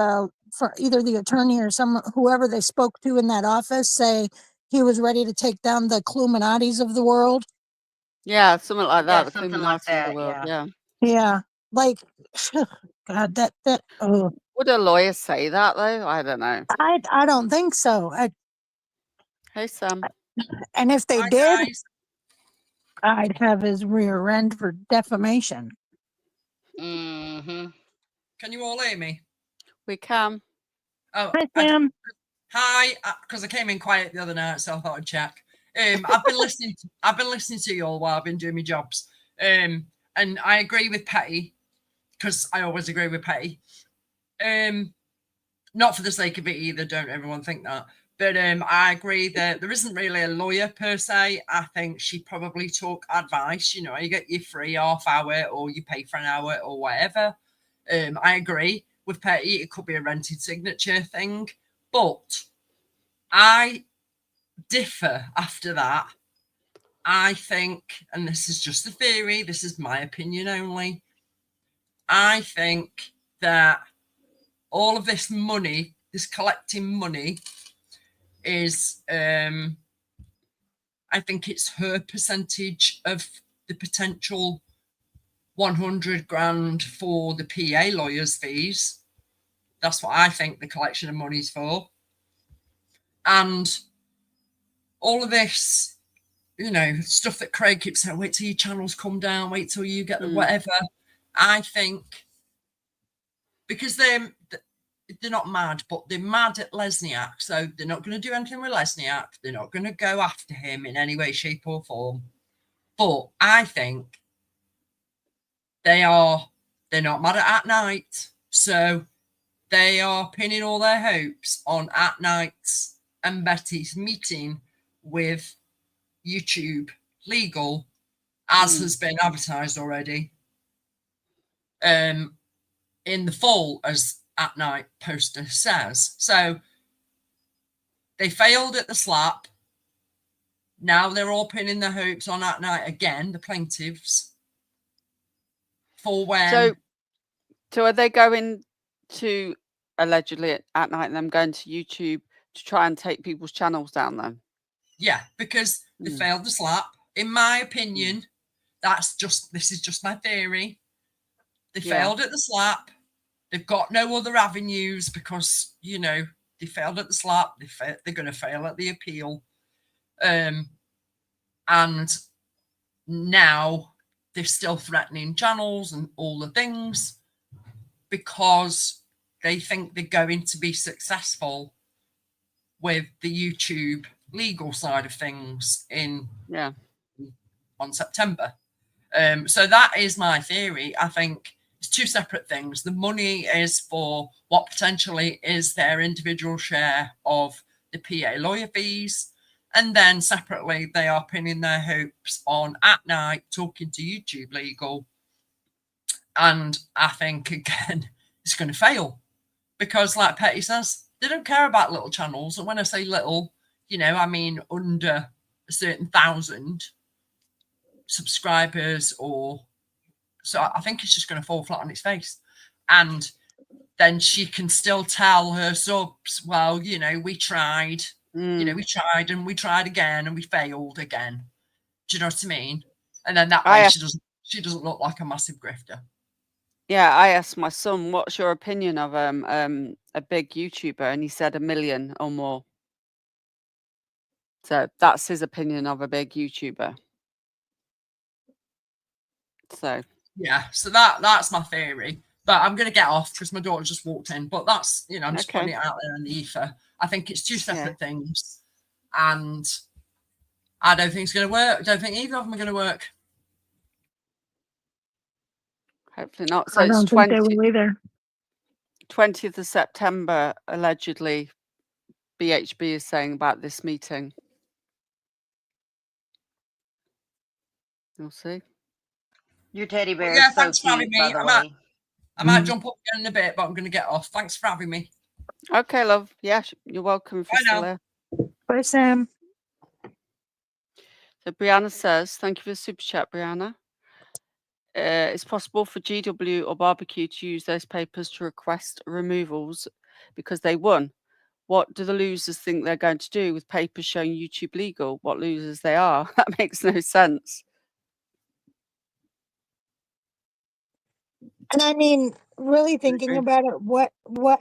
either the attorney or whoever they spoke to in that office say he was ready to take down the Illuminatis of the world? Yeah, something like that. Yeah, The something like Illuminati of the that. world. Yeah. Yeah. Yeah, like God, oh. Would a lawyer say that though? I don't know. I don't think so. Hey, Sam. And if they Hi, did, guys. I'd have his rear end for defamation. Mm-hmm. Can you all hear me? We can. Oh, Hi, Sam. Hi, because I came in quiet the other night, so I thought I'd check. I've been listening. I've been listening to you all while I've been doing my jobs. And I agree with Petty, because I always agree with Petty. Not for the sake of it either. Don't everyone think that. But I agree that there isn't really a lawyer per se. I think she probably took advice. You know, you get your free half hour or you pay for an hour or whatever. I agree with Petty. It could be a rented signature thing. But I differ after that. I think, and this is just a theory, this is my opinion only. I think that all of this money, this collecting money, is I think it's her percentage of the potential 100 grand for the PA lawyers' fees. That's what I think the collection of money is for. And all of this, you know, stuff that Craig keeps saying, wait till your channels come down, wait till you get the whatever. I think because they're not mad, but they're mad at Lesniak. So they're not going to do anything with Lesniak. They're not going to go after him in any way, shape, or form. But I think they're not mad at Night. So they are pinning all their hopes on At Night's and Betty's meeting with YouTube Legal, as has been advertised already. In the fall, as At Night poster says. So they failed at the slap. Now they're all pinning their hopes on At Night again, the plaintiffs. For when. So are they going to allegedly At Night and them going to YouTube to try and take people's channels down then? Yeah, because they failed the slap. In my opinion, this is just my theory. They failed at the slap. They've got no other avenues because, you know, they failed at the slap. They're going to fail at the appeal. And now they're still threatening channels and all the things because they think they're going to be successful with the YouTube legal side of things on September. So that is my theory. I think it's two separate things. The money is for what potentially is their individual share of the PA lawyer fees. And then separately, they are pinning their hopes on At Night talking to YouTube Legal. And I think, again, it's going to fail. Because like Petty says, they don't care about little channels. And when I say little, you know, I mean under a certain 1,000 subscribers so I think it's just going to fall flat on its face. And then she can still tell her subs, well, you know, we tried, you know, we tried and we tried again and we failed again. Do you know what I mean? And then that way she doesn't look like a massive grifter. Yeah, I asked my son, what's your opinion of a big YouTuber? And he said 1 million or more. So that's his opinion of a big YouTuber. So yeah, so that's my theory. But I'm going to get off because my daughter just walked in. But that's, you know, I'm just putting it out there in the ether. I think it's two separate things. And I don't think it's going to work. I don't think either of them are going to work. Hopefully not. So I it's don't think they will either. 20th of September, allegedly, BHB is saying about this meeting. We'll see. Your teddy bear Yeah, is so thanks for having cute, by me. the I way. might jump up again in a bit, but I'm going to get off. Thanks for having me. Okay, love. Yeah, you're welcome if Bye you're still now. there. Bye, Sam. So Brianna says, thank you for the super chat, Brianna. It's possible for GW or Barbecue to use those papers to request removals because they won. What do the losers think they're going to do with papers showing YouTube legal? What losers they are? That makes no sense. And I mean, really thinking about it, what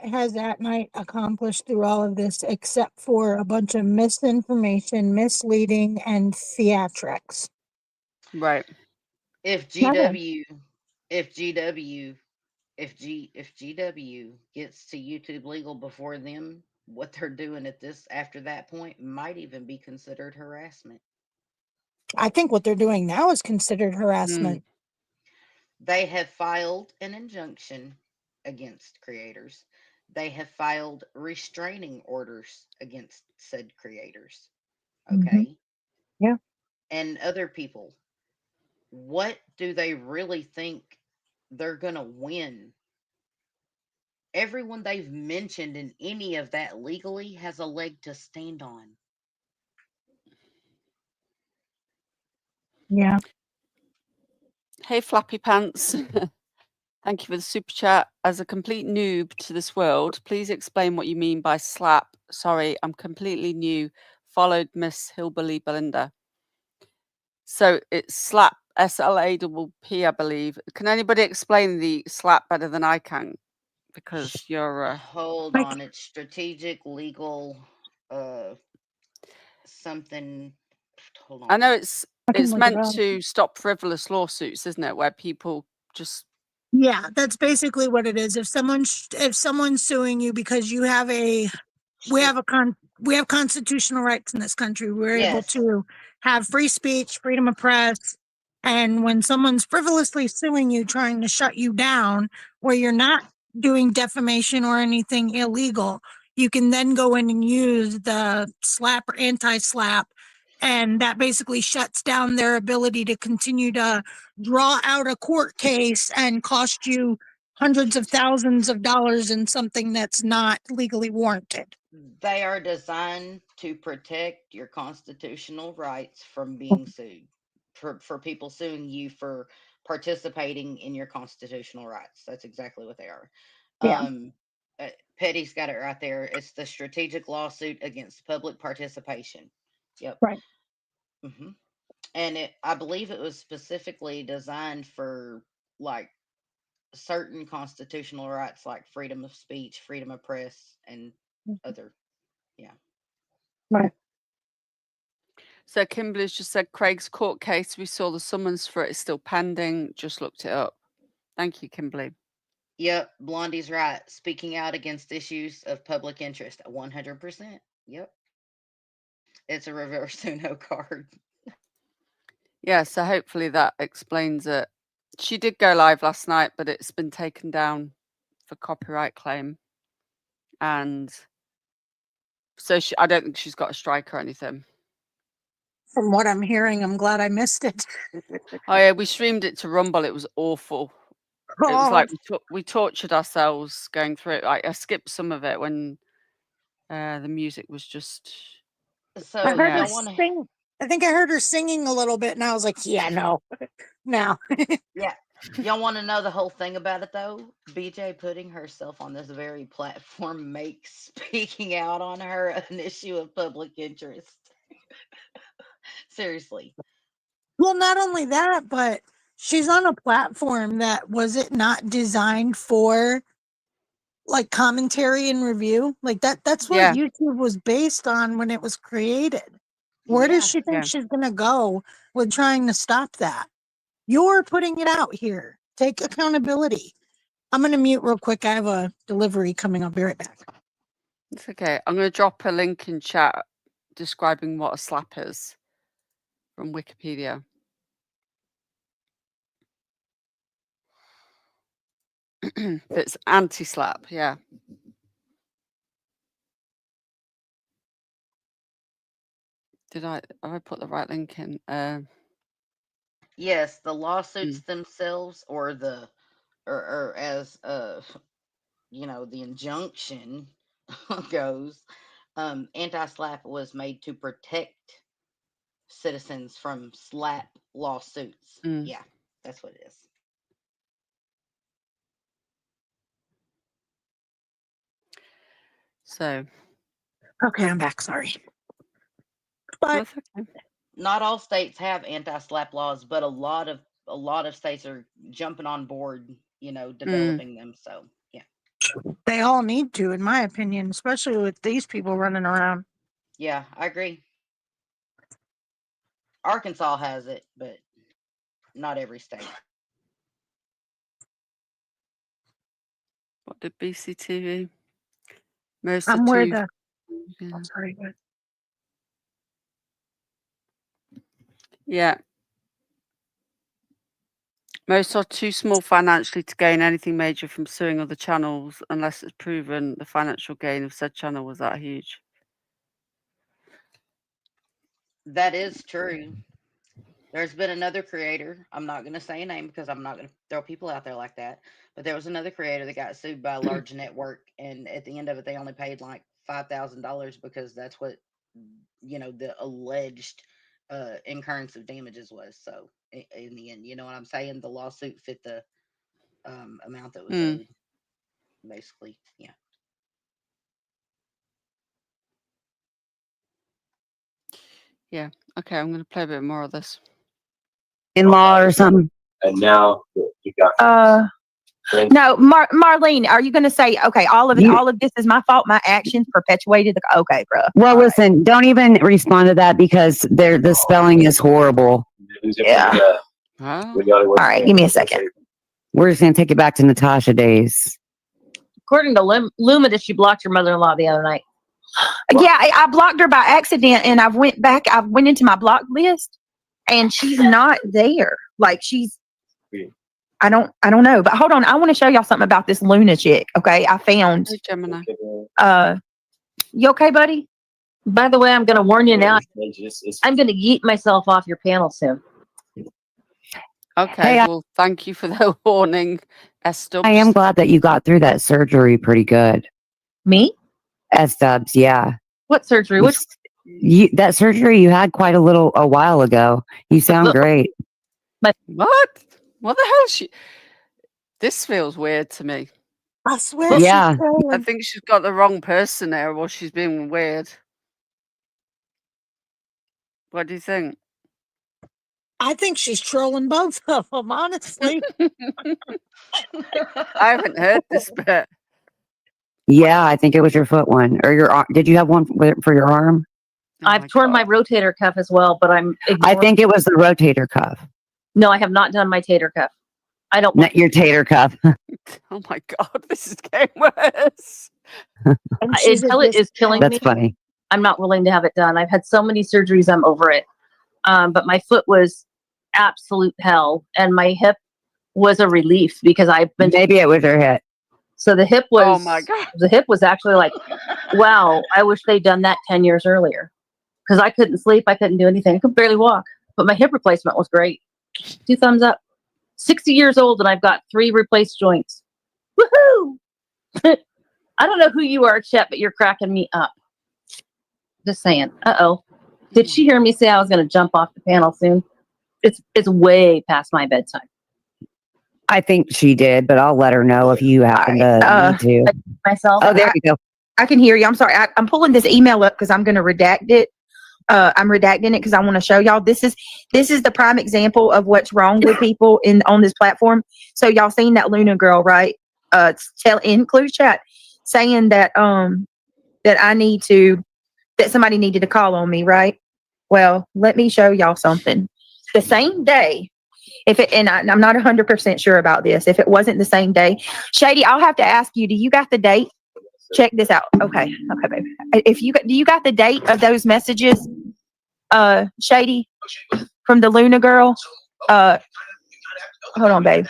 has that night accomplished through all of this except for a bunch of misinformation, misleading, and theatrics? Right. If Nothing. GW gets to YouTube legal before them, what they're doing after that point might even be considered harassment. I think what they're doing now is considered harassment. They have filed an injunction against creators. They have filed restraining orders against said creators. Okay. Yeah. And other people. What do they really think they're going to win? Everyone they've mentioned in any of that legally has a leg to stand on. Yeah. Hey, Flappy Pants. Thank you for the super chat. As a complete noob to this world, please explain what you mean by slap. Sorry, I'm completely new. Followed Miss Hillbilly Belinda. So it's slap, SLAPP, I believe. Can anybody explain the slap better than I can? Because you're... Hold on. It's strategic, legal, something. Hold on. I know it's look it meant up. to stop frivolous lawsuits, isn't it? Where people just... Yeah, that's basically what it is. If someone's suing you because you have we have constitutional rights in this country. We're able Yes. to have free speech, freedom of press, and when someone's frivolously suing you, trying to shut you down, where you're not doing defamation or anything illegal, you can then go in and use the slap or anti-slap, and that basically shuts down their ability to continue to draw out a court case and cost you hundreds of thousands of dollars in something that's not legally warranted. They are designed to protect your constitutional rights from being sued. For people suing you for participating in your constitutional rights. That's exactly what they are. Yeah. Petty's got it right there. It's the strategic lawsuit against public participation. Yep. Right. And I believe it was specifically designed for like certain constitutional rights like freedom of speech, freedom of press, and other. Yeah. Right. So Kimberly's just said Craig's court case. We saw the summons for it is still pending. Just looked it up. Thank you, Kimberly. Yep, Blondie's right. Speaking out against issues of public interest. 100%. Yep. It's a reverse Uno card. Yeah, so hopefully that explains it. She did go live last night, but it's been taken down for copyright claim. And so I don't think she's got a strike or anything. From what I'm hearing, I'm glad I missed it. Oh yeah, we streamed it to Rumble. It was awful. It was like we tortured ourselves going through it. I skipped some of it when the music was just... So I heard her y'all want to... sing. I think I heard her singing a little bit, and I was like, "Yeah, no." Yeah, y'all want to know the whole thing about it though? BJ putting herself on this very platform makes speaking out on her an issue of public interest. Seriously. Well, not only that, but she's on a platform that was it not designed for like commentary and review? Like that's what YouTube was based on when it was created. Where does she think she's gonna go with trying to stop that? You're putting it out here. Take accountability. I'm gonna mute real quick. I have a delivery coming. I'll be right back. It's okay. I'm going to drop a link in chat describing what a slap is from Wikipedia. It's anti-slap, yeah. Have I put the right link in? Yes, the lawsuits themselves, or as you know, the injunction goes, anti-slap was made to protect citizens from slap lawsuits. Yeah, that's what it is. So, okay, I'm back. Sorry. But not all states have anti-slap laws, but a lot of states are jumping on board, you know, developing them. So yeah, they all need to, in my opinion, especially with these people running around. yeah, I agree. Arkansas has it, but not every state. What did BCTV? Most I'm are where too. the. I'm sorry, but Yeah. Most are too small financially to gain anything major from suing other channels unless it's proven the financial gain of said channel was that huge. That is true. There's been another creator. I'm not going to say a name because I'm not going to throw people out there like that. But there was another creator that got sued by a large network, and at the end of it, they only paid like $5,000 because that's what, you know, the alleged incurrence of damages was. So in the end, you know what I'm saying? The lawsuit fit the amount that was owed. Basically, yeah. Yeah. Okay, I'm going to play a bit more of this. In-law or something. And now you got No, Marlene, are you going to say, okay, all of this is my fault. My actions perpetuated the, okay, bro. Well, listen, don't even respond to that because the spelling is horrible. Yeah. All right, give me a second. We're just going to take it back to Natasha days. According to Luma, she blocked your mother-in-law the other night. Yeah, I blocked her by accident, and I went into my block list, and she's not there. Like I don't know, but hold on. I want to show y'all something about this Luna chick. Okay, I found. Hey, Gemini. You okay, buddy? By the way, I'm going to warn you now. I'm going to yeet myself off your panel soon. Okay, well, thank you for the warning, S-Dubs. I am glad that you got through that surgery pretty good. Me? S-Dubs, yeah. What surgery? That surgery you had quite a while ago. You sound great. What? What the hell? This feels weird to me. I swear. Yeah. I think she's got the wrong person there, or she's being weird. What do you think? I think she's trolling both of them, honestly. I haven't heard this bit. Yeah, I think it was your foot one. Or your arm. Did you have one for your arm? I've torn my rotator cuff as well, but I think it was the rotator cuff. No, I have not done my tater cuff. I don't. Not your tater cuff. Oh my God, this is getting worse. Until it is killing me. That's funny. I'm not willing to have it done. I've had so many surgeries, I'm over it. But my foot was absolute hell, and my hip was a relief because I've been. Maybe it was her hip. So the hip was. Oh my God. The hip was actually like, wow, I wish they'd done that 10 years earlier. Because I couldn't sleep, I couldn't do anything, I could barely walk. But my hip replacement was great. 2 thumbs up. 60 years old, and I've got 3 replaced joints. Woohoo! I don't know who you are, Chet, but you're cracking me up. Just saying. Uh-oh. Did she hear me say I was going to jump off the panel soon? It's way past my bedtime. I think she did, but I'll let her know if you happen to need to. Myself. Oh, there you go. I can hear you. I'm sorry. I'm pulling this email up because I'm going to redact it. I'm redacting it because I want to show y'all. This is the prime example of what's wrong with people on this platform. So y'all seen that Luna girl, right? Include chat saying that that somebody needed to call on me, right? Well, let me show y'all something. The same day, I'm not 100% sure about this. If it wasn't the same day, Shady, I'll have to ask you. Do you got the date? Check this out. Okay, baby. If you do you got the date of those messages, Shady, from the Luna girl? Hold on, babe.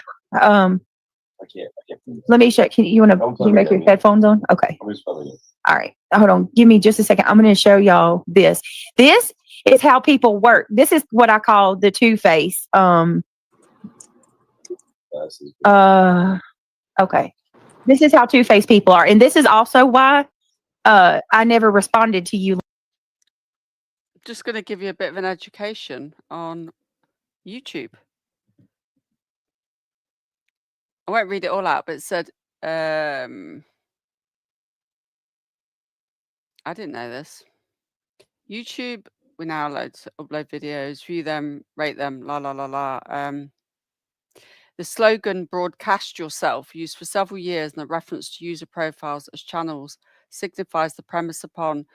Let me check. Can you make your headphones on? Okay. All right. Hold on. Give me just a second. I'm going to show y'all this. This is how people work. This is what I call the two-face. Okay. This is how two-faced people are. And this is also why I never responded to you. Just going to give you a bit of an education on YouTube. I won't read it all out, but it said, I didn't know this. YouTube, we now upload videos, view them, rate them, la la la la. The slogan "broadcast yourself," used for several years and a reference to user profiles as channels, signifies the premise upon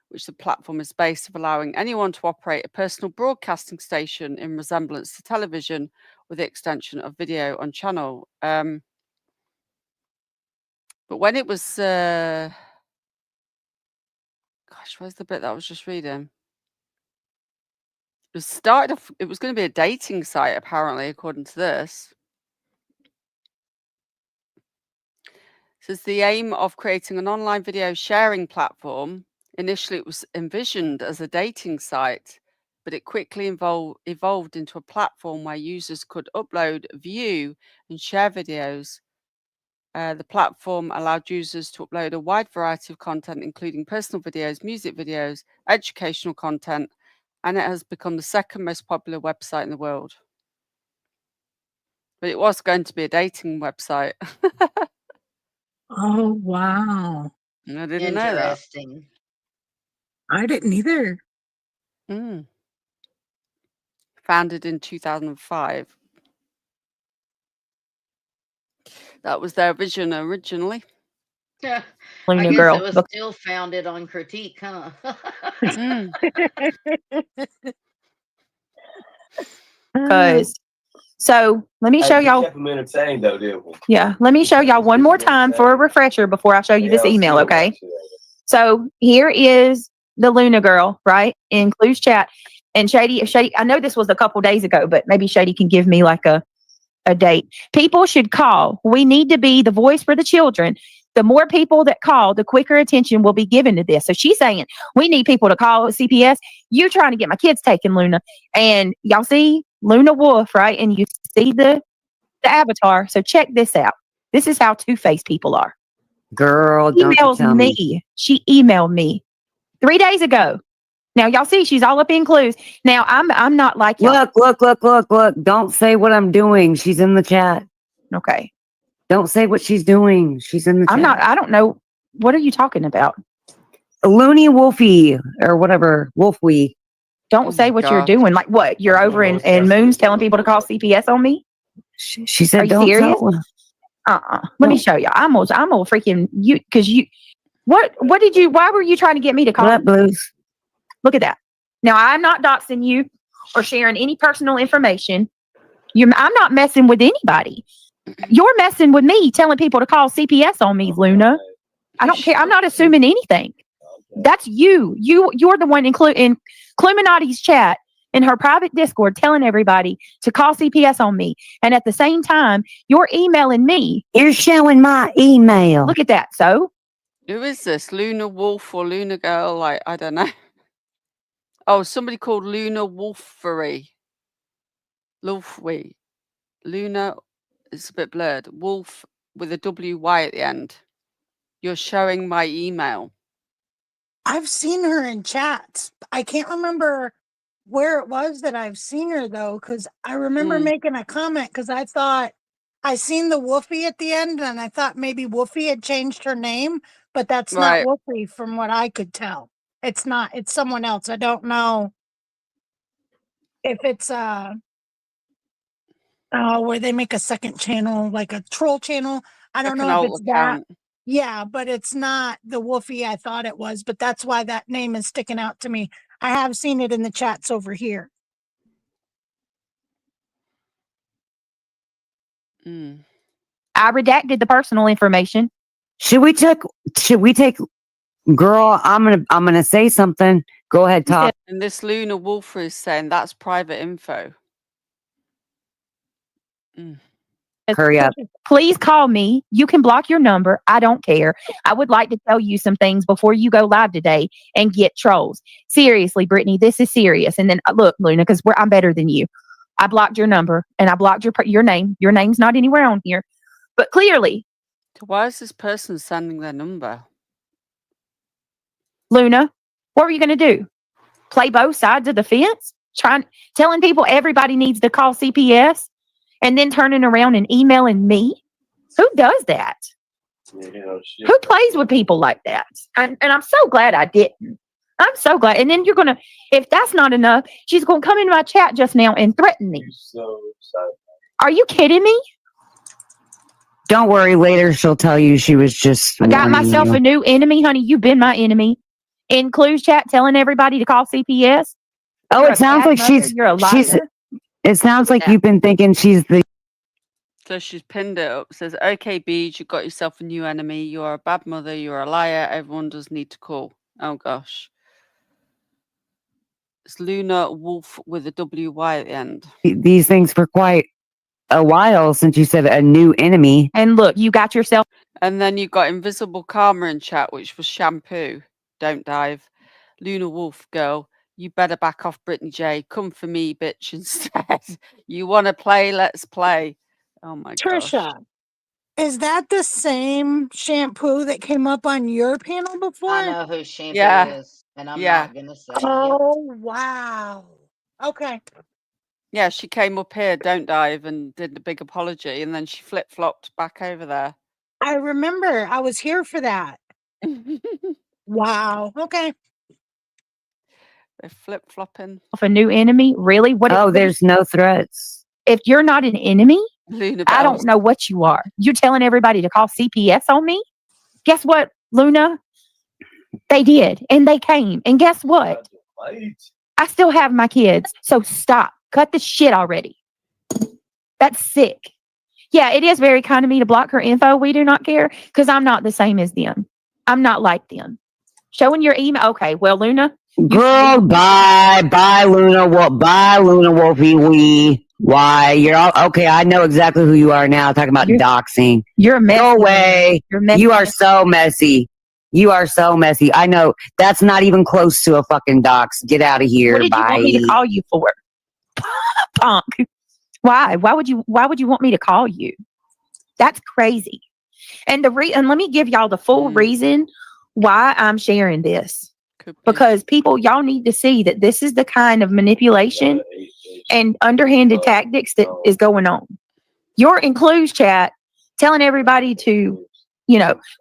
which the platform is based of allowing anyone to operate a personal broadcasting station in resemblance to television with the extension of video on channel. But when it was, gosh, where's the bit that I was just reading? It was started off, it was going to be a dating site, apparently, according to this. It says the aim of creating an online video sharing platform. Initially, it was envisioned as a dating site, but it quickly evolved into a platform where users could upload, view, and share videos. The platform allowed users to upload a wide variety of content, including personal videos, music videos, educational content, and it has become the second most popular website in the world. But it was going to be a dating website. Oh, wow. I didn't know that. Interesting. I didn't either. Founded in 2005. That was their vision originally. Yeah, I Luna guess girl. it was still founded on critique, huh? Because so let me Hey, show we y'all. kept them entertained though, didn't we? Yeah, let me show y'all one more time for a refresher before I show you this email, okay? So here is the Luna girl, right? In Clue's chat. And Shady, I know this was a couple days ago, but maybe Shady can give me like a date. People should call. We need to be the voice for the children. The more people that call, the quicker attention will be given to this. So she's saying we need people to call CPS. You trying to get my kids taken, Luna. And y'all see Luna Wolf, right? And you see the avatar. So check this out. This is how two-faced people are. Girl, don't you tell me. She emailed me 3 days ago. Now y'all see she's all up in Clues. Now I'm not like y'all. Look. Don't say what I'm doing. She's in the chat. Okay. Don't say what she's doing. She's in the chat. I don't know. What are you talking about? Looney Wolfie or whatever. Wolfie. Don't say what you're doing. Like what? You're over in Moons telling people to call CPS on me? She said, are you don't serious? tell. Let me show you. I'm gonna freaking you because you why were you trying to get me to call? What blues? Look at that. Now I'm not doxing you or sharing any personal information. I'm not messing with anybody. You're messing with me, telling people to call CPS on me, Luna. I don't care. I'm not assuming anything. That's you. You're the one in Cluminati's chat in her private Discord telling everybody to call CPS on me. And at the same time, you're emailing me. You're showing my email. Look at that. So who is this? Luna Wolf or Luna Girl? Like, I don't know. Oh, somebody called Luna Wolfery. Wolfwy. Luna, it's a bit blurred. Wolf with a WY at the end. You're showing my email. I've seen her in chats. I can't remember where it was that I've seen her though, because I remember making a comment because I thought I seen the Wolfie at the end and I thought maybe Wolfie had changed her name, but that's not Wolfie from what I could tell. It's not, it's someone else. I don't know if it's where they make a second channel, like a troll channel. I don't know if it's that. Yeah, but it's not the Wolfie I thought it was, but that's why that name is sticking out to me. I have seen it in the chats over here. I redacted the personal information. Should we take girl, I'm gonna say something. Go ahead, talk. And this Luna Wolfer is saying that's private info. Hurry up. Please call me. You can block your number. I don't care. I would like to tell you some things before you go live today and get trolls. Seriously, Brittany, this is serious. And then look, Luna, because I'm better than you. I blocked your number and I blocked your name. Your name's not anywhere on here. But clearly. So why is this person sending their number? Luna, what are you going to do? Play both sides of the fence? Telling people everybody needs to call CPS? And then turning around and emailing me? Who does that? Who plays with people like that? And I'm so glad I didn't. I'm so glad. And then if that's not enough, she's going to come into my chat just now and threaten me. Are you kidding me? Don't worry. Later, she'll tell you she was just. I got myself a new enemy, honey. You've been my enemy. In Clues chat, telling everybody to call CPS. Oh, it sounds like you're a liar. It sounds like you've been thinking she's the. So she's pinned it up. Says, "Okay, Beej, you got yourself a new enemy. You are a bad mother. You are a liar. Everyone does need to call." Oh gosh. It's Luna Wolf with a WY at the end. These things for quite a while since you said a new enemy. And look, you got yourself. And then you got Invisible Karma in chat, which was shampoo. Don't dive. Luna Wolf girl, you better back off Brittany J. Come for me, bitch, instead. You want to play? Let's play. Oh my gosh. Trisha, is that the same shampoo that came up on your panel before? I know who shampoo is, and I'm not gonna say. Oh wow. Okay. Yeah, she came up here, don't dive, and did a big apology, and then she flip-flopped back over there. I remember. I was here for that. Wow. Okay. They're flip-flopping. A new enemy? Really? There's no threats. If you're not an enemy, Luna I don't know what you are. You're telling everybody to call CPS on me? Guess what, Luna? They did. And they came. And guess what? I still have my kids. So stop. Cut the shit already. That's sick. Yeah, it is very kind of me to block her info. We do not care because I'm not the same as them. I'm not like them. Showing your email. Okay, well, Luna. Girl, bye, Luna. Bye, Luna Wolfie. Why? You're all okay. I know exactly who you are now. Talking about doxing. You're a mess. Go away. You are so messy. You are so messy. I know that's not even close to a fucking dox. Get out of here. What did you want me to call you for? Punk. Why? Why would you want me to call you? That's crazy. And and let me give y'all the full reason why I'm sharing this. Because y'all need to see that this is the kind of manipulation and underhanded tactics that is going on. You're in Clues chat telling everybody to,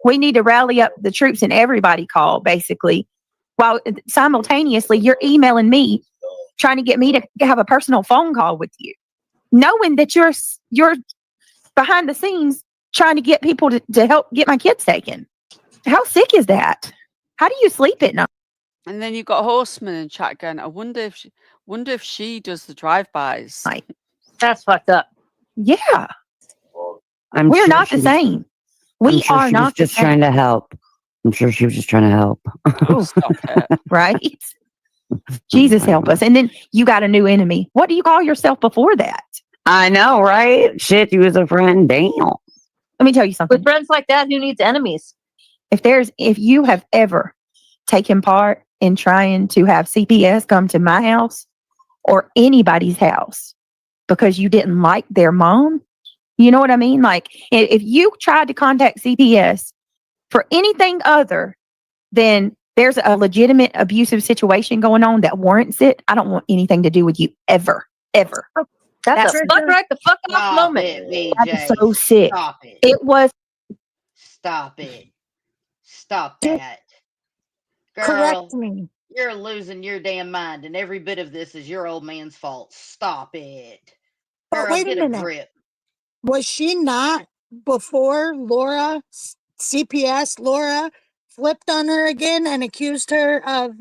we need to rally up the troops and everybody call, basically. While simultaneously you're emailing me, trying to get me to have a personal phone call with you. Knowing that you're behind the scenes trying to get people to help get my kids taken. How sick is that? How do you sleep at night? And then you got Horseman in chat going, I wonder if she does the drive-bys. That's fucked up. Yeah. I'm We're sure not the same. We are not just trying to help. I'm sure she was just trying to help. Oh, stop it. Right? Jesus help us. And then you got a new enemy. What do you call yourself before that? I know, right? Shit, you was a friend. Damn. Let me tell you something. With friends like that, who needs enemies? If you have ever taken part in trying to have CPS come to my house or anybody's house because you didn't like their mom, you know what I mean? Like if you tried to contact CPS for anything other than there's a legitimate abusive situation going on that warrants it, I don't want anything to do with you ever. That's a fuck right the fuck off moment. That's so sick. Stop it. It was. Stop it. Stop that. Girl, Correct me. You're losing your damn mind, and every bit of this is your old man's fault. Stop it. But Girl, wait get a minute. grip. Was she not before CPS Laura flipped on her again and accused her of,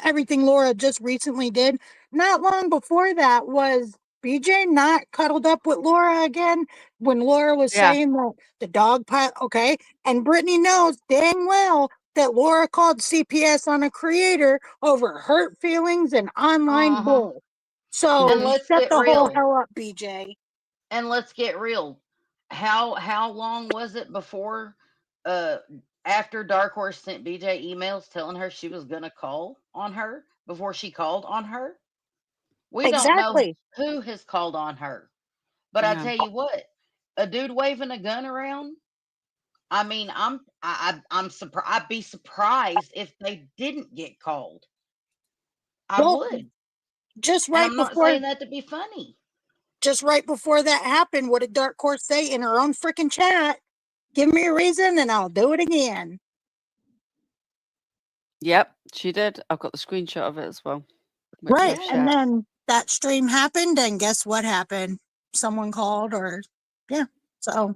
everything Laura just recently did? Not long before that was BJ not cuddled up with Laura again when Laura was saying that the dog pile? Okay. And Brittany knows dang well that Laura called CPS on a creator over hurt feelings and online bull. So And let's shut get the whole real. hell up, BJ. And let's get real. How long was it before after Dark Horse sent BJ emails telling her she was gonna call on her before she called on her? We don't know Exactly. who has called on her. But I tell you what, a dude waving a gun around, I mean, I'm surprised. I'd be surprised if they didn't get called. I Well, would. just And right I'm not before saying that to be funny. just right before that happened, what did Dark Horse say in her own freaking chat? Give me a reason and I'll do it again. Yep, she did. I've got the screenshot of it as well. Which Right. I've And shared. then that stream happened, and guess what happened? Someone called, or yeah. So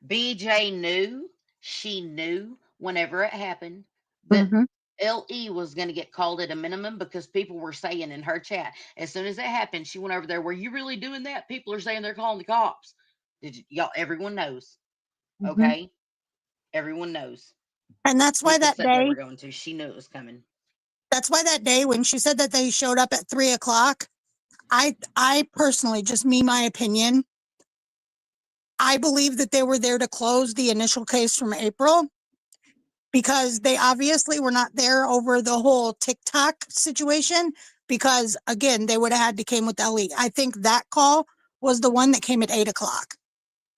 BJ knew, she knew whenever it happened that LE was going to get called at a minimum because people were saying in her chat, as soon as it happened, she went over there, were you really doing that? People are saying they're calling the cops. Y'all, everyone knows. Okay. Everyone knows. And that's why People that said they day, were going to. She knew it was coming. that's why that day when she said that they showed up at 3:00, I personally, just me, my opinion, I believe that they were there to close the initial case from April, because they obviously were not there over the whole TikTok situation, because again, they would have had to came with LE. I think that call was the one that came at 8:00.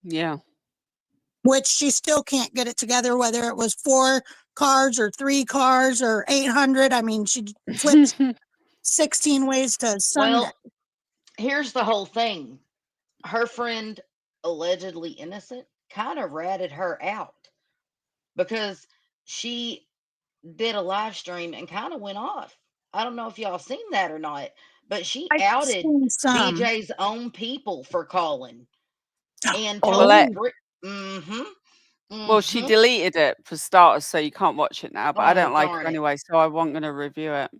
Yeah. Which she still can't get it together, whether it was 4 cars or 3 cars or 800. I mean, she flipped 16 ways to Sunday. Well, here's the whole thing. Her friend, allegedly innocent, kind of ratted her out because she did a live stream and kind of went off. I don't know if y'all seen that or not, but she I've outed seen some. BJ's own people for calling and Well, told let- Well, she deleted it for starters, so you can't watch it now. But I Oh, don't like her darn it. anyway, so I wasn't going to review it.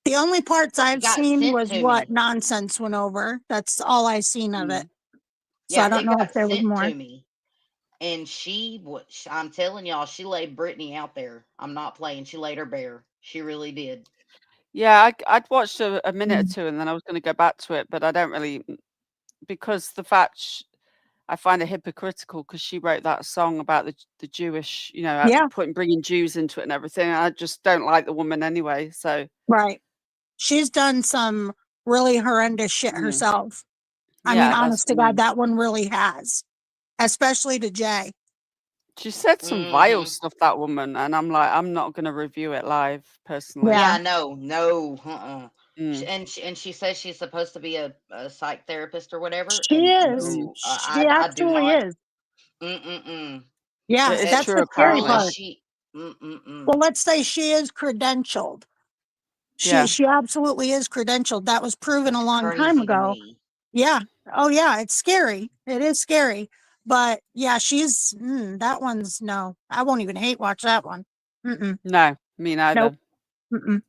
The only parts I've got seen sent was to what me. nonsense went over. That's all I seen of it. So Yeah, I don't it know if got there was sent more. to me. And I'm telling y'all, she laid Brittany out there. I'm not playing. She laid her bare. She really did. Yeah, I'd watched a minute or two, and then I was going to go back to it, but I don't really, because the fact I find it hypocritical because she wrote that song about the Jewish, Yeah. bringing Jews into it and everything. I just don't like the woman anyway. So Right. She's done some really horrendous shit herself. I mean, Yeah, that's honest to what I God, mean. that one really has, especially to Jay. She said some vile stuff, that woman, and I'm like, I'm not going to review it live personally. Yeah, no. Mm. And she says she's supposed to be a psych therapist or whatever. She And is. no, She I do absolutely not. is. Mm-mm-mm. Yeah, It is that's true, the scary apparently. part. Well, let's say she is credentialed. Yeah. She absolutely is credentialed. That was proven a long time Crazy to ago. me. Yeah. Oh, yeah. It's scary. It is scary. But yeah, she's that one's no. I won't even hate watch that one. Mm-mm. No, me neither. Nope. Mm-mm.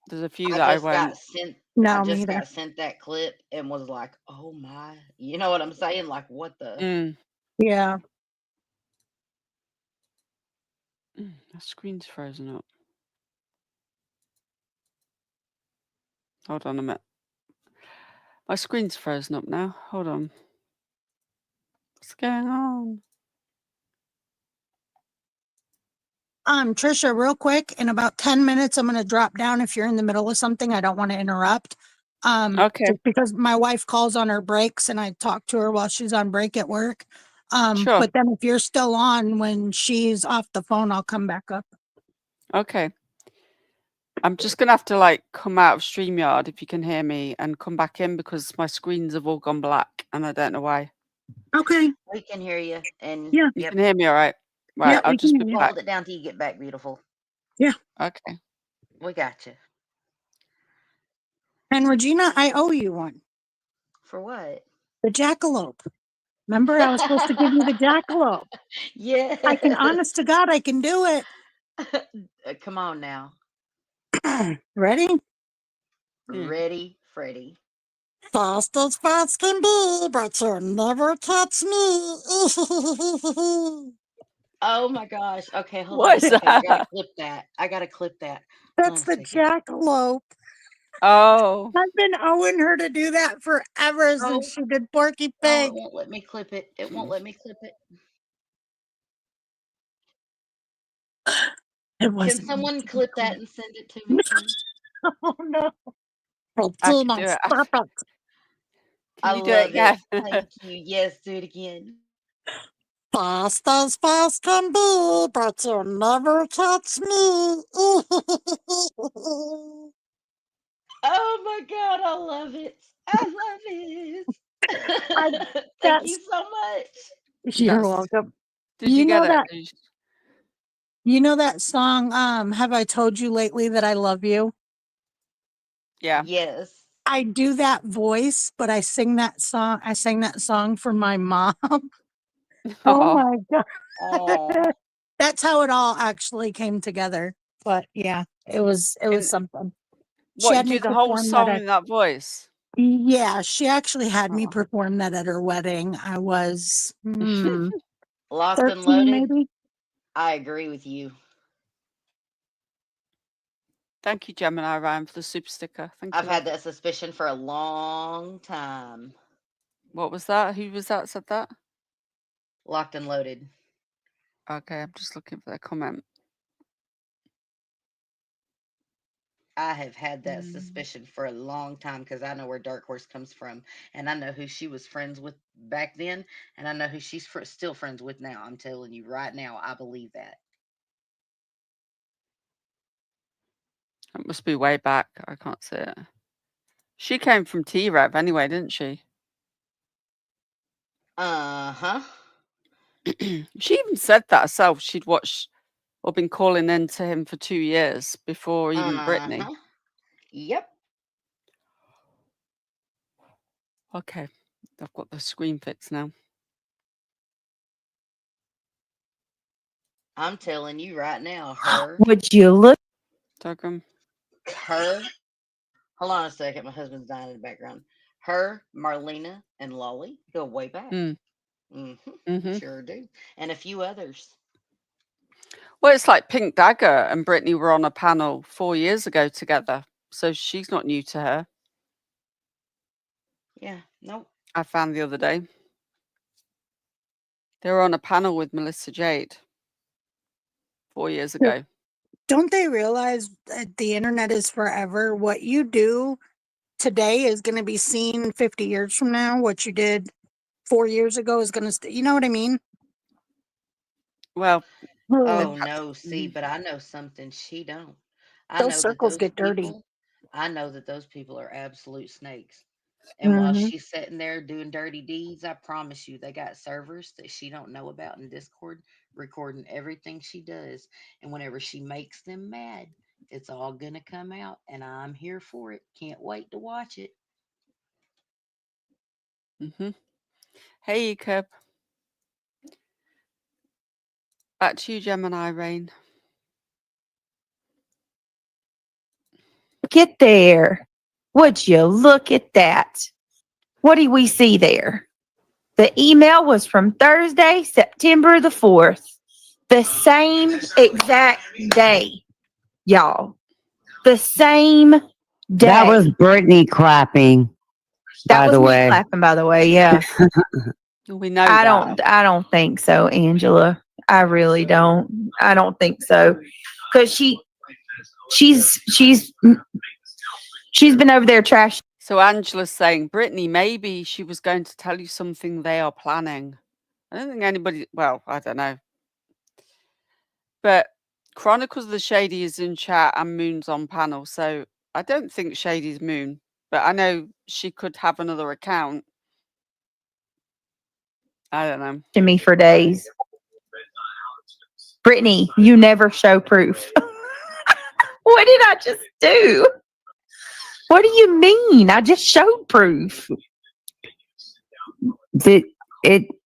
There's a few that I won't. No, I me just either. got sent that clip and was like, oh my, you know what I'm saying? Like, what the? Yeah. My screen's frozen up. Hold on a minute. My screen's frozen up now. Hold on. What's going on? Trisha, real quick, in about 10 minutes, I'm going to drop down. If you're in the middle of something, I don't want to interrupt. Okay. Just because my wife calls on her breaks and I talk to her while she's on break at work. Sure. But then if you're still on when she's off the phone, I'll come back up. Okay. I'm just going to have to come out of StreamYard if you can hear me and come back in because my screens have all gone black and I don't know why. Okay. We can hear you. And yeah, You can hear me all right? Right. I'll just be back. Hold it down till you get back, beautiful. Yeah. Okay. We got you. And Regina, I owe you one. For what? The jackalope. Remember, I was supposed to give you the jackalope. Yeah. I can, honest to God, I can do it. Come on now. Ready? Ready, Freddie. Fast as fast can be, but you'll never catch me. Oh my gosh. Okay, hold on What a is second. I gotta that? clip that. I gotta clip that. Hold That's on a the second. jackalope. Oh. I've been owing her to do that forever since Oh, she did Porky no, it Pig. won't let me clip it. It won't let me clip it. It Can wasn't meant someone to be clip that cool. and send it to me, please? Oh no. I can Regina, do it. stop it. I Can you do it love it. again? Thank you. Yes, do it again. Fast as fast can be, but you'll never catch me. Oh my God, I love it. I love I, it. Thank you that's so much. You're That's. welcome. Did you You get know it? that you know that song, Have I Told You Lately That I Love You? Yeah. Yes. I do that voice, but I sang that song for my mom. Oh Oh. my god. Oh. That's how it all actually came together. But yeah, it was And something. She what, you had me do the whole perform that song at in that voice? Yeah, she actually had me Oh. perform that at her wedding. I was Locked and 13 loaded. maybe. I agree with you. Thank you, Gemini Ryan, for the super sticker. Thank I've you, love. had that suspicion for a long time. What was that? Who was that said that? Locked and loaded. Okay, I'm just looking for that comment. I have had that suspicion for a long time because I know where Dark Horse comes from, and I know who she was friends with back then, and I know who she's still friends with now. I'm telling you right now, I believe that. It must be way back. I can't see it. She came from T-Rev anyway, didn't she? Uh-huh. She even said that herself. She'd watched or been calling in to him for 2 years before even Brittany. Uh-huh. Yep. Okay, I've got the screen fixed now. I'm telling you right now, her. Would you look? Dogram. Her. Hold on a second. My husband's dying in the background. Her, Marlena, and Lolly go way back. Sure do. And a few others. Well, it's like Pink Dagger and Brittany were on a panel 4 years ago together, so she's not new to her. Yeah, nope. I found the other day. They were on a panel with Melissa Jade 4 years ago. Don't they realize that the internet is forever? What you do today is going to be seen 50 years from now. What you did 4 years ago is going to, you know what I mean? Well, Oh no, see, but I know something she don't. I Those know that circles get dirty. I know that those people are absolute snakes. And while she's sitting there doing dirty deeds, I promise you they got servers that she don't know about in Discord recording everything she does. And whenever she makes them mad, it's all gonna come out and I'm here for it. Can't wait to watch it. Hey, Cub. Back to you, Gemini Rain. Get there. Would you look at that? What do we see there? The email was from Thursday, September the 4th. The same exact day, y'all. The same day. That was Brittany clapping. That by was the me way. clapping, by the way. Yeah. We know I that. I don't think so, Angela. I really don't. I don't think so. Because she's been over there trash. So Angela's saying, Brittany, maybe she was going to tell you something they are planning. I don't think anybody, well, I don't know. But Chronicles of the Shady is in chat and Moon's on panel. So I don't think Shady's Moon, but I know she could have another account. I don't know. To me for days. Brittany, you never show proof. What did I just do? What do you mean? I just showed proof.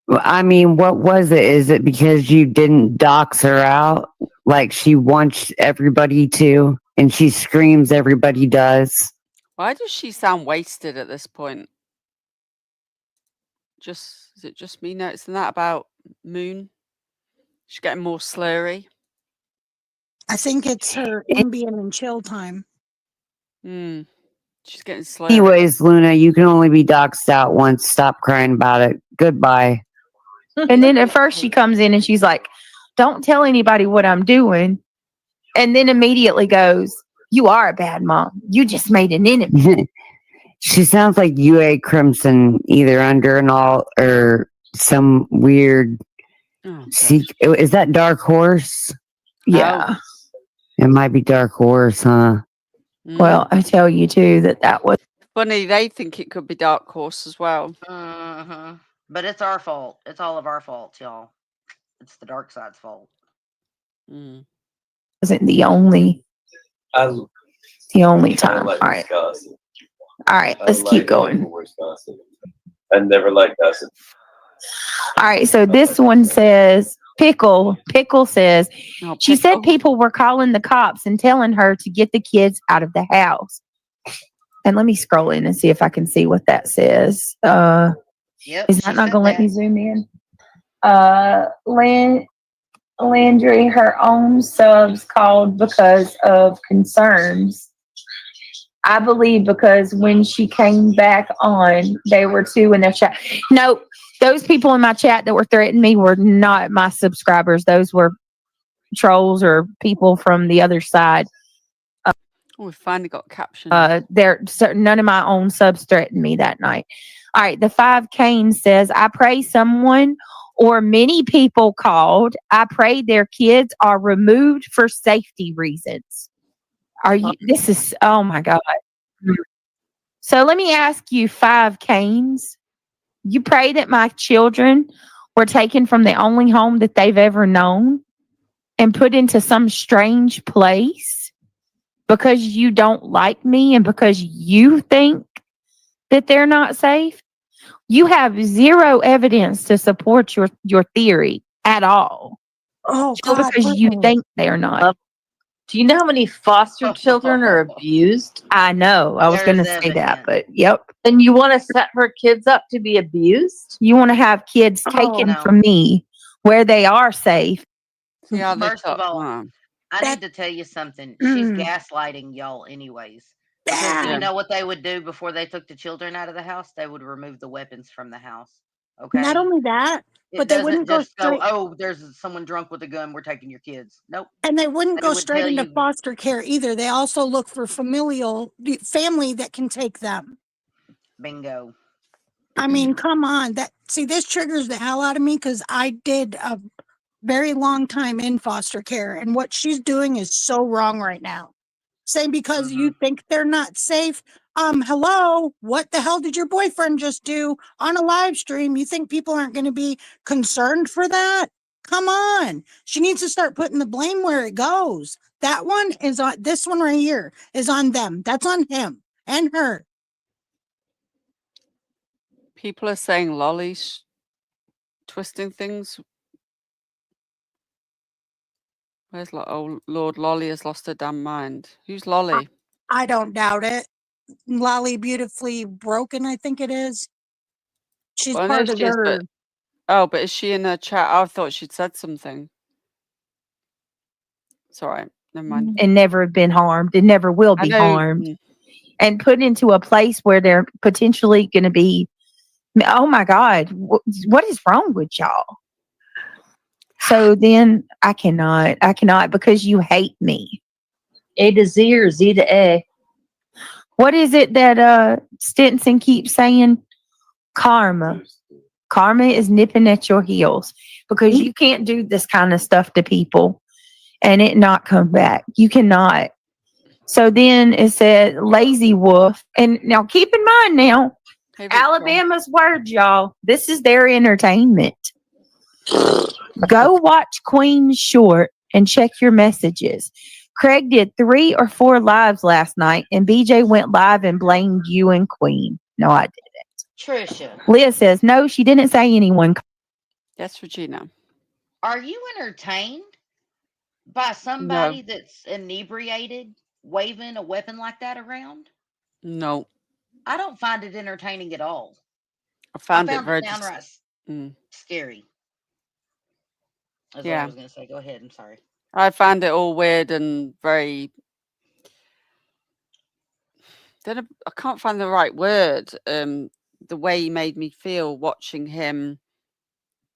I mean, what was it? Is it because you didn't dox her out like she wants everybody to, and she screams everybody does? Why does she sound wasted at this point? Is it just me noticing that about Moon? She's getting more slurry. I think it's her Ambien and chill time. She's getting slurry. Anyways, Luna, you can only be doxed out once. Stop crying about it. Goodbye. And then at first she comes in and she's like, don't tell anybody what I'm doing. And then immediately goes, you are a bad mom. You just made an enemy. She sounds like you ate Crimson either under and all or some weird. Is that Dark Horse? Yeah. It might be Dark Horse, huh? Well, I tell you too that was funny. They think it could be Dark Horse as well. But it's our fault. It's all of our fault, y'all. It's the dark side's fault. wasn't the only time. All right. All right, let's keep going. I never liked us. All right, so this one says Pickle says she said people were calling the cops and telling her to get the kids out of the house. And let me scroll in and see if I can see what that says. Is that not going to let me zoom in? Landry, her own subs called because of concerns. I believe because when she came back on, they were two in their chat. No, those people in my chat that were threatening me were not my subscribers. Those were trolls or people from the other side. We finally got captions. None of my own subs threatened me that night. All right, the 5 Kane says, I pray someone or many people called. I pray their kids are removed for safety reasons. Oh my God. So let me ask you, 5 Canes. You pray that my children were taken from the only home that they've ever known and put into some strange place because you don't like me and because you think that they're not safe? You have zero evidence to support your theory at all. Oh, God, because you think they're not. Do you know how many foster children are abused? I know. I was going to say that, but yep. And you want to set her kids up to be abused? You want to have kids taken from me where they are safe. First of all, I need to tell you something. She's gaslighting y'all anyways. Because do you know what they would do before they took the children out of the house? They would remove the weapons from the house. Okay. Not only that, but they wouldn't go straight. Oh, there's someone drunk with a gun. We're taking your kids. Nope. And they wouldn't go straight into foster care either. They also look for family that can take them. Bingo. I mean, come on. This triggers the hell out of me because I did a very long time in foster care, and what she's doing is so wrong right now. Saying because you think they're not safe. Hello, what the hell did your boyfriend just do on a live stream? You think people aren't going to be concerned for that? Come on. She needs to start putting the blame where it goes. That one is on this one right here is on them. That's on him and her. People are saying Lolly's twisting things. Where's Lord Lolly has lost her damn mind? Who's Lolly? I don't doubt it. Lolly Beautifully Broken, I think it is. She's part of her. But is she in her chat? I thought she'd said something. It's all right. Never mind. And never have been harmed and never will be harmed. And put into a place where they're potentially going to be. Oh my God, what is wrong with y'all? So then I cannot because you hate me. A to Z or Z to A. What is it that Stinson keeps saying? Karma. Karma is nipping at your heels because you can't do this kind of stuff to people and it not come back. You cannot. So then it said lazy wolf. And now keep in mind now, Alabama's words, y'all. This is their entertainment. Go watch Queen's short and check your messages. Craig did 3 or 4 lives last night, and BJ went live and blamed you and Queen. No, I didn't. Trisha. Leah says, no, she didn't say anyone. Yes, Regina. Are you entertained by somebody that's inebriated waving a weapon like that around? No, I don't find it entertaining at all. I found it it very downright scary. Is what I yeah. was going to say. Go ahead. I'm sorry. I found it all weird and very. I can't find the right word. The way he made me feel watching him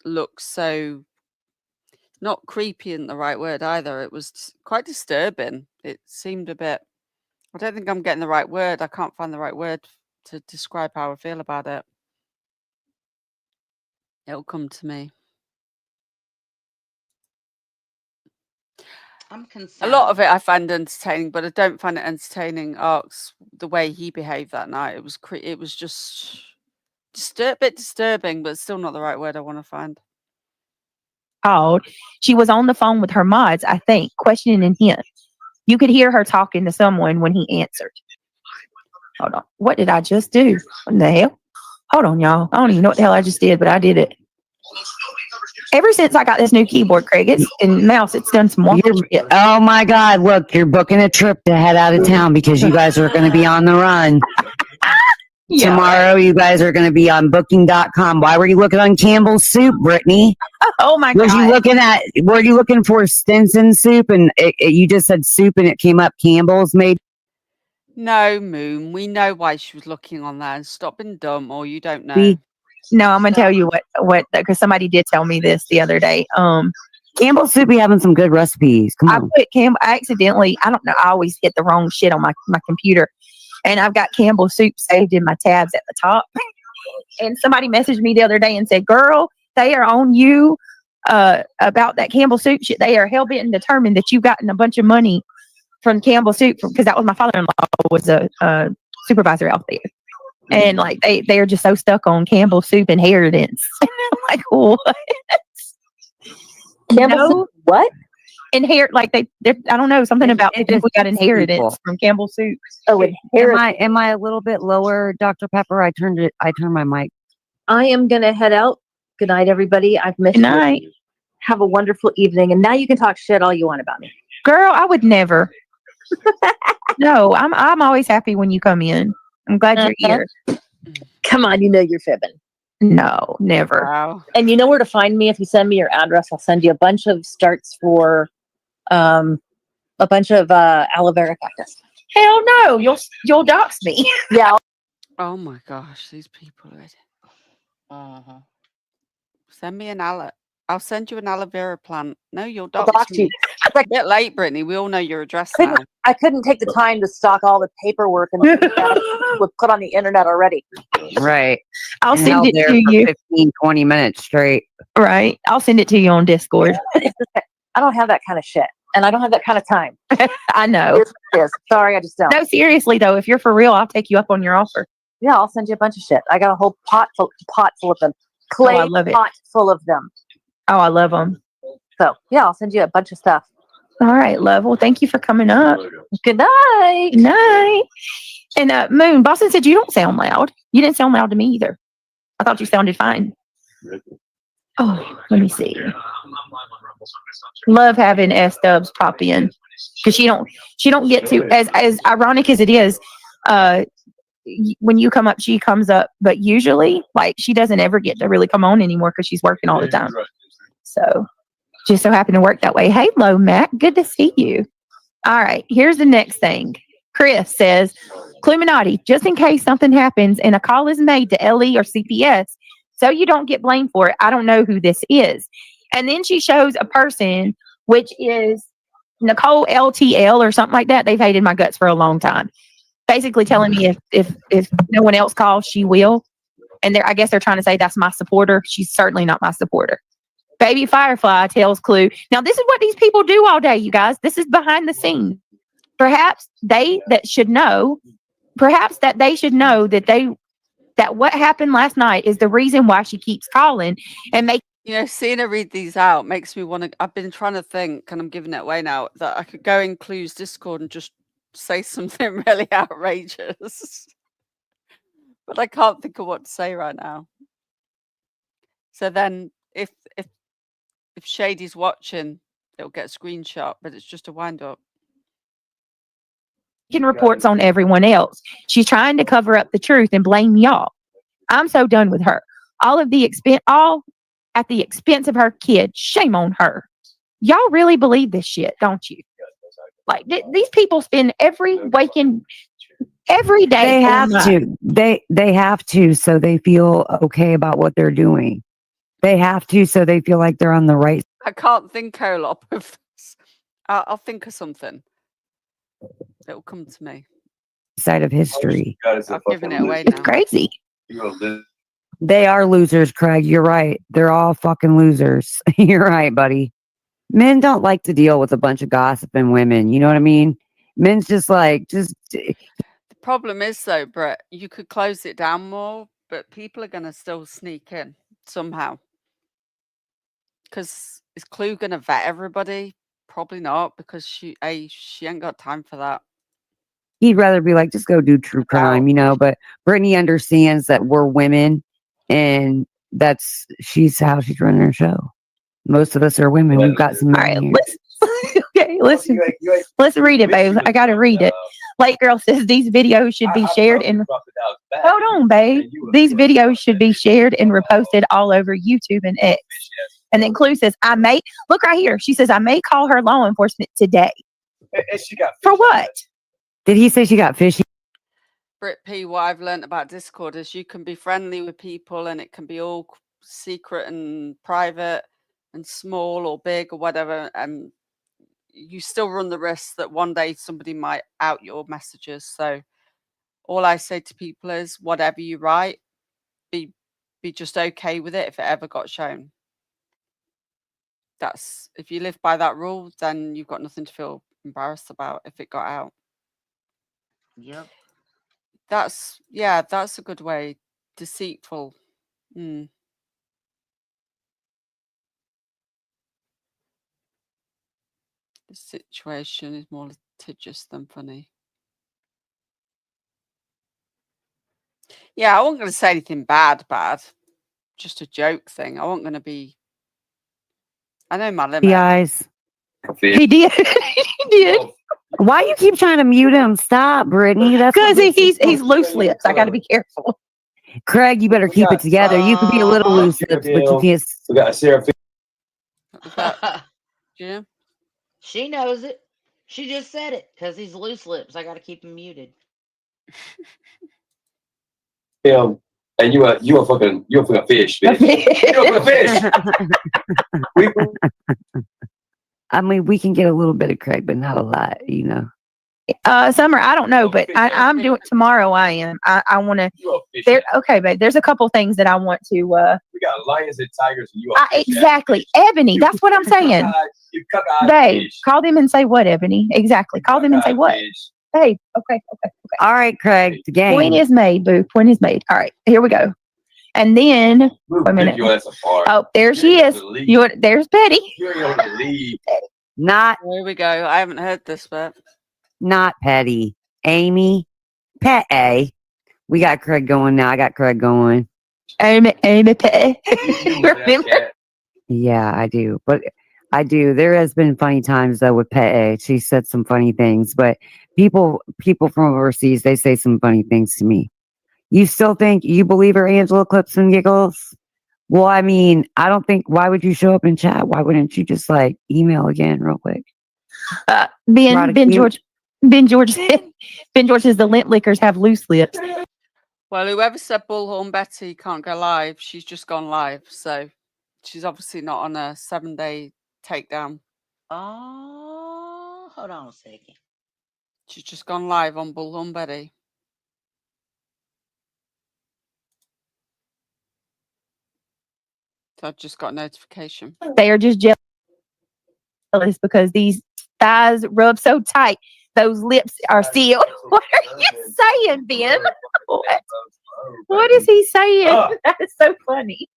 look so not creepy isn't the right word either. It was quite disturbing. It seemed a bit. I don't think I'm getting the right word. I can't find the right word to describe how I feel about it. It'll come to me. I'm A concerned. lot of it I find entertaining, but I don't find it entertaining. Arcs the way he behaved that night. It was just a bit disturbing, but still not the right word I want to find. Called. She was on the phone with her mods, I think, questioning him. You could hear her talking to someone when he answered. Hold on. What did I just do? What the hell? Hold on, y'all. I don't even know what the hell I just did, but I did it. Ever since I got this new keyboard, Craig, and mouse, it's done some wonderful shit. Oh my God! Look, you're booking a trip to head out of town because you guys are going to be on the run. Yeah, Tomorrow, you guys are going to be on Booking.com. Why were you looking on Campbell's Soup, Brittany? Oh my Was you God! Were you looking for Stinson soup, and you just said soup, and it came up Campbell's made? No, Moon. We know why she was looking on that. Stop being dumb, or you don't know. No, I'm gonna tell you what because somebody did tell me this the other day. Campbell's Soup be having some good recipes. Come on. I accidentally, I don't know, I always hit the wrong shit on my computer. And I've got Campbell's Soup saved in my tabs at the top. And somebody messaged me the other day and said, girl, they are on you about that Campbell's Soup shit. They are hell-bent and determined that you've gotten a bunch of money from Campbell's Soup because that was my father-in-law was a supervisor out there. And like they are just so stuck on Campbell's Soup inheritance. Like, what? Campbell's Soup, what? Inherit, like they're I don't know, something about it people got just inheritance people. from Campbell's Soup. Oh, inheritance. Am I a little bit lower, Dr. Pepper? I turned my mic. I am gonna head out. Good night, everybody. I've missed Good night. you. Have a wonderful evening. And now you can talk shit all you want about me. Girl, I would never. No, I'm always happy when you come in. I'm glad you're here. Come on, you know you're fibbing. No, never. Wow. And you know where to find me if you send me your address. I'll send you a bunch of starts for a bunch of aloe vera cactus. Hell no, you'll dox me. Yeah. Oh my gosh, these people. Uh-huh. Send me an aloe. I'll send you an aloe vera plant. No, you'll I'll dox dox me. you. It's a bit late, Brittany. We all know your address now. I couldn't take the time to stock all the paperwork and was put on the internet already. Right. I'll And send held it there to for you. 15, 20 minutes straight. Right. I'll send it to you on Discord. I don't have that kind of shit. And I don't have that kind of time. I know. Yes. Sorry, I just don't. No, seriously though, if you're for real, I'll take you up on your offer. Yeah, I'll send you a bunch of shit. I got a whole pot full of them. Clay I love it. pot full of them. Oh, I love them. So yeah, I'll send you a bunch of stuff. All right, love. Well, thank you for coming up. Good night. Good night. And Moon, Boston said you don't sound loud. You didn't sound loud to me either. I thought you sounded fine. Oh, let me see. Love having S Dubs pop in because she don't get to as ironic as it is. When you come up, she comes up, but usually, like, she doesn't ever get to really come on anymore because she's working all the time. So, just so happened to work that way. Hey, Lo Mac, good to see you. All right, here's the next thing. Chris says, Cluminati, just in case something happens and a call is made to LE or CPS, so you don't get blamed for it. I don't know who this is. And then she shows a person, which is Nicole LTL or something like that. They've hated my guts for a long time. Basically telling me if no one else calls, she will. And I guess they're trying to say that's my supporter. She's certainly not my supporter. Baby Firefly tells Clue. Now, this is what these people do all day, you guys. This is behind the scenes. Perhaps they should know that what happened last night is the reason why she keeps calling and make. You know, seeing her read these out makes me want to. I've been trying to think, and I'm giving it away now, that I could go in Clue's Discord and just say something really outrageous. But I can't think of what to say right now. So then, if Shady's watching, it'll get a screenshot, but it's just a wind up. making reports on everyone else. She's trying to cover up the truth and blame y'all. I'm so done with her. All at the expense of her kid. Shame on her. Y'all really believe this shit, don't you? Like these people spend every day. They have to. They have to, so they feel okay about what they're doing. They have to, so they feel like they're on the right I can't think a lot of this. I'll think of something. It will come to me. side of history. I've given it away It's now. crazy. They are losers, Craig. You're right. They're all fucking losers. You're right, buddy. Men don't like to deal with a bunch of gossiping women. You know what I mean? Men's just like, The problem is, though, Brett, you could close it down more, but people are going to still sneak in somehow. Because is Clue going to vet everybody? Probably not, because she ain't got time for that. he'd rather be like, just go do true crime, you know. But Brittany understands that we're women, and she's how she's running her show. Most of us are women. We've got some men here. Okay, listen. Let's read it, babe. I gotta read it. Late Girl says these videos should be shared and hold on, babe. These videos should be shared and reposted all over YouTube and X. And then Clue says, look right here. She says, I may call her law enforcement today. For what? Did he say she got fishy? Brit P, what I've learned about Discord is you can be friendly with people and it can be all secret and private and small or big or whatever. And you still run the risk that one day somebody might out your messages. So all I say to people is whatever you write, be just okay with it if it ever got shown. If you live by that rule, then you've got nothing to feel embarrassed about if it got out. Yep. That's a good way. Deceitful. The situation is more litigious than funny. Yeah, I wasn't going to say anything bad. Just a joke thing. I wasn't going to be. I know my limit. The eyes. He did. He did. Why you keep trying to mute him? Stop, Brittany. That's because he's loose lips. I got to be careful. Craig, you better keep it together. You could be a little loose lips, but you can't. We got Sarah. Yeah. She knows it. She just said it because he's loose lips. I got to keep him muted. And you a fucking fish, bitch. You a fish. I mean, we can get a little bit of Craig, but not a lot, you know. Summer, I don't know, but I'm doing tomorrow. I am. I want to. Okay, babe. There's a couple things that I want to. We got lions and tigers, and you. Exactly, Ebony. That's what I'm saying. Babe, call them and say what, Ebony? Exactly. Call them and say what. Babe. Okay. All right, Craig. The game. Point is made, boo. Point is made. All right, here we go. And then wait a minute. Oh, there she is. There's Betty. Not. Here we go. I haven't heard this, but not Petty. Amy. Pet A. We got Craig going now. I got Craig going. Amy Petty. Remember? Yeah, I do. But I do. There has been funny times though with Pet A. She said some funny things, but people from overseas, they say some funny things to me. You still think you believe her, Angela Clips and Giggles? Well, I mean, I don't think. Why would you show up in chat? Why wouldn't you just like email again real quick? Ben George says the lint lickers have loose lips. Well, whoever said Bullhorn Betty can't go live, she's just gone live. So she's obviously not on a 7-day takedown. Oh, hold on a second. She's just gone live on Bullhorn Betty. So I just got a notification. They are just jealous because these thighs rub so tight. Those lips are sealed. What are you saying, Ben? What is he saying? That is so funny.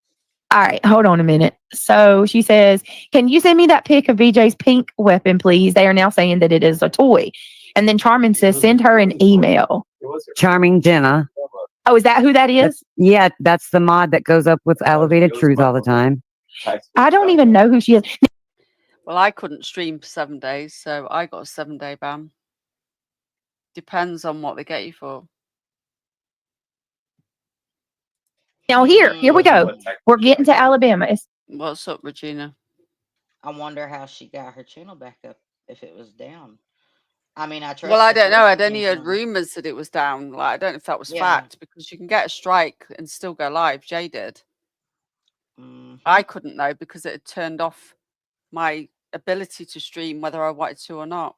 All right, hold on a minute. So she says, can you send me that pic of VJ's pink weapon, please? They are now saying that it is a toy. And then Charmin says, send her an email. Charming Jenna. Oh, is that who that is? That's the mod that goes up with Elevated Truth all the time. I don't even know who she is. Well, I couldn't stream for 7 days, so I got a 7-day ban. Depends on what they get you for. Now here we go. We're getting to Alabama. What's up, Regina? I wonder how she got her channel back up if it was down. I mean, I trust. Well, I the don't know. I'd Trisha only heard channel. rumors that it was down. Like, I don't know if that was Yeah. fact, because you can get a strike and still go live. Jay did. Mhm. I couldn't though, because it had turned off my ability to stream whether I wanted to or not.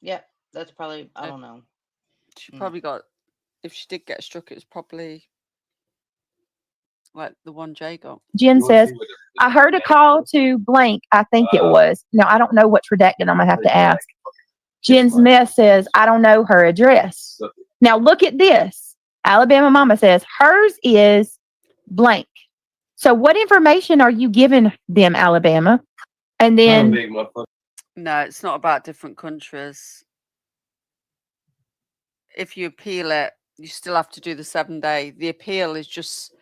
Yeah, that's probably. I don't know. She probably got. If she did get struck, it was probably like the one Jay got. Jen says, I heard a call to blank. I think it was. Now, I don't know what's redacted. I'm going to have to ask. Jen Smith says, I don't know her address. Now, look at this. Alabama Mama says, hers is blank. So what information are you giving them, Alabama? And then... No, it's not about different countries. If you appeal it, you still have to do the 7-day. The appeal is just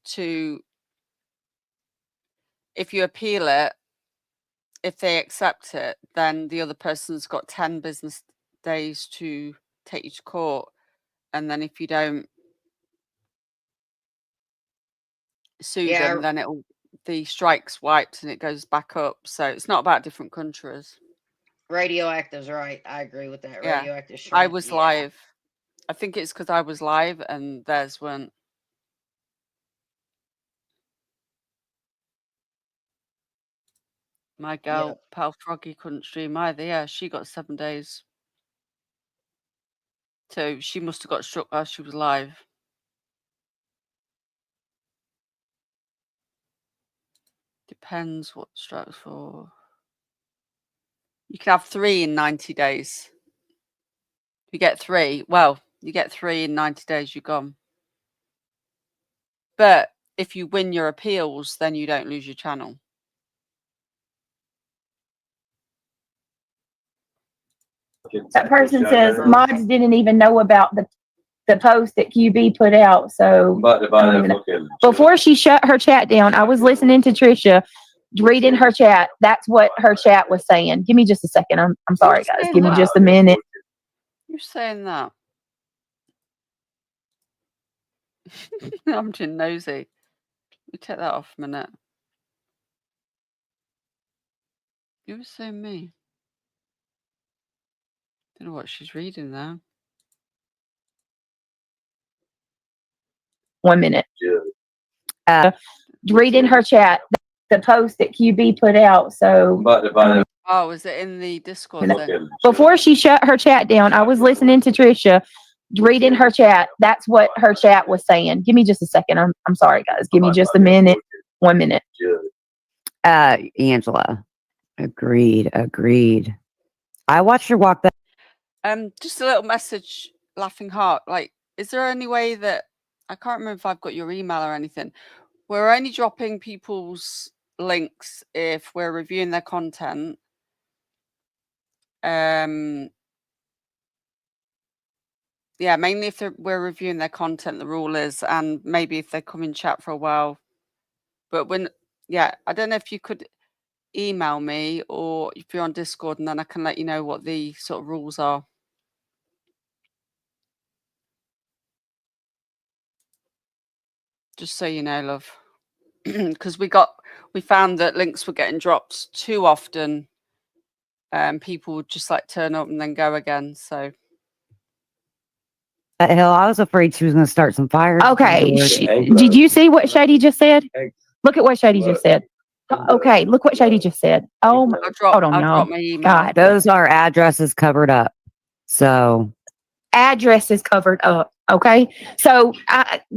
to... If you appeal it, if they accept it, then the other person's got 10 business days to take you to court. And then if you don't sue them, then the strike's wiped and it goes back up. So it's not about different countries. Radioactive's right. I agree with that. Yeah, Radioactive I shrimp. was live. I think it's because I was live and theirs weren't. My girl, Pal Froggy, couldn't stream either. Yeah, she got 7 days. So she must have got struck while she was live. Depends what strike's for. You can have 3 in 90 days. You get 3. Well, you get 3 in 90 days, you're gone. But if you win your appeals, then you don't lose your channel. That person says mods didn't even know about the post that QB put out. So before she shut her chat down, I was listening to Trisha reading her chat. That's what her chat was saying. Give me just a second. I'm sorry, guys. Give me just a minute. You're saying that. I'm just nosy. You take that off a minute. You were saying me. Don't know what she's reading now. 1 minute. Reading her chat, the post that QB put out. So oh, was it in the Discord thing? before she shut her chat down, I was listening to Trisha reading her chat. That's what her chat was saying. Give me just a second. I'm sorry, guys. Give me just a minute. 1 minute. Angela. Agreed. I watched her walk that. Just a little message, Laughing Heart. Like, is there any way that I can't remember if I've got your email or anything? We're only dropping people's links if we're reviewing their content. Yeah, mainly if we're reviewing their content, the rule is, and maybe if they come in chat for a while. But I don't know if you could email me or if you're on Discord, and then I can let you know what the sort of rules are. Just so you know, love. Because we found that links were getting dropped too often. People would just like turn up and then go again. So hell, I was afraid she was going to start some fires. Okay. Did you see what Shady just said? Look at what Shady just said. Okay, look what Shady just said. Oh my! Hold on, y'all. God, those are addresses covered up. So address is covered up. Okay, so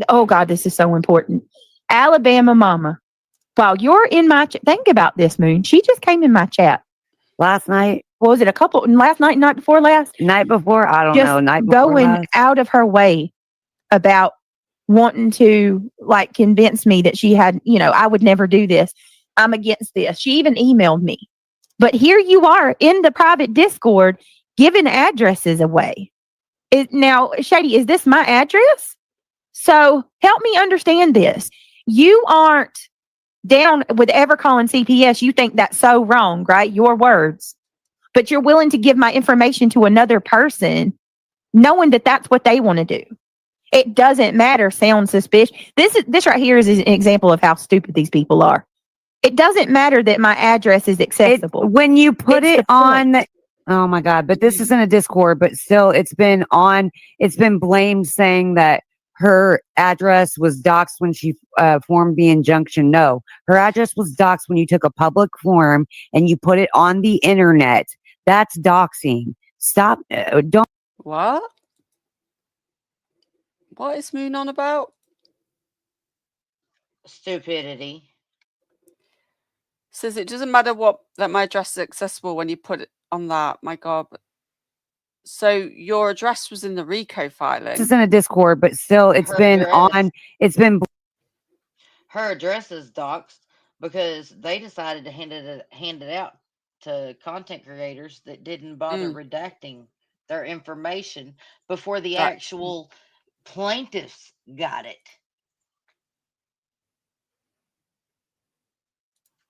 oh God, this is so important. Alabama Mama, while you're in my think about this, Moon. She just came in my chat last night. Was it a couple? Last night, night before last? Night before, I don't know. Night before going last. Out of her way about wanting to like convince me that she had, I would never do this. I'm against this. She even emailed me. But here you are in the private Discord giving addresses away. Now, Shady, is this my address? So help me understand this. You aren't down with ever calling CPS. You think that's so wrong, right? Your words. but you're willing to give my information to another person, knowing that that's what they want to do. It doesn't matter. Sound suspicious. This right here is an example of how stupid these people are. It doesn't matter that my address is accessible. When you put it on, oh my God, but this isn't a Discord, but still it's been blamed saying that her address was doxed when she formed the injunction. No, her address was doxed when you took a public form and you put it on the internet. That's doxing. Stop. Don't. What? What is Moon on about? Stupidity. Says it doesn't matter that my address is accessible when you put it on that. My God. So your address was in the RICO filing. This isn't a Discord, but still it's Her been address- on. It's been. Her address is doxed because they decided to hand it out to content creators that didn't bother redacting their information before the actual plaintiffs got it.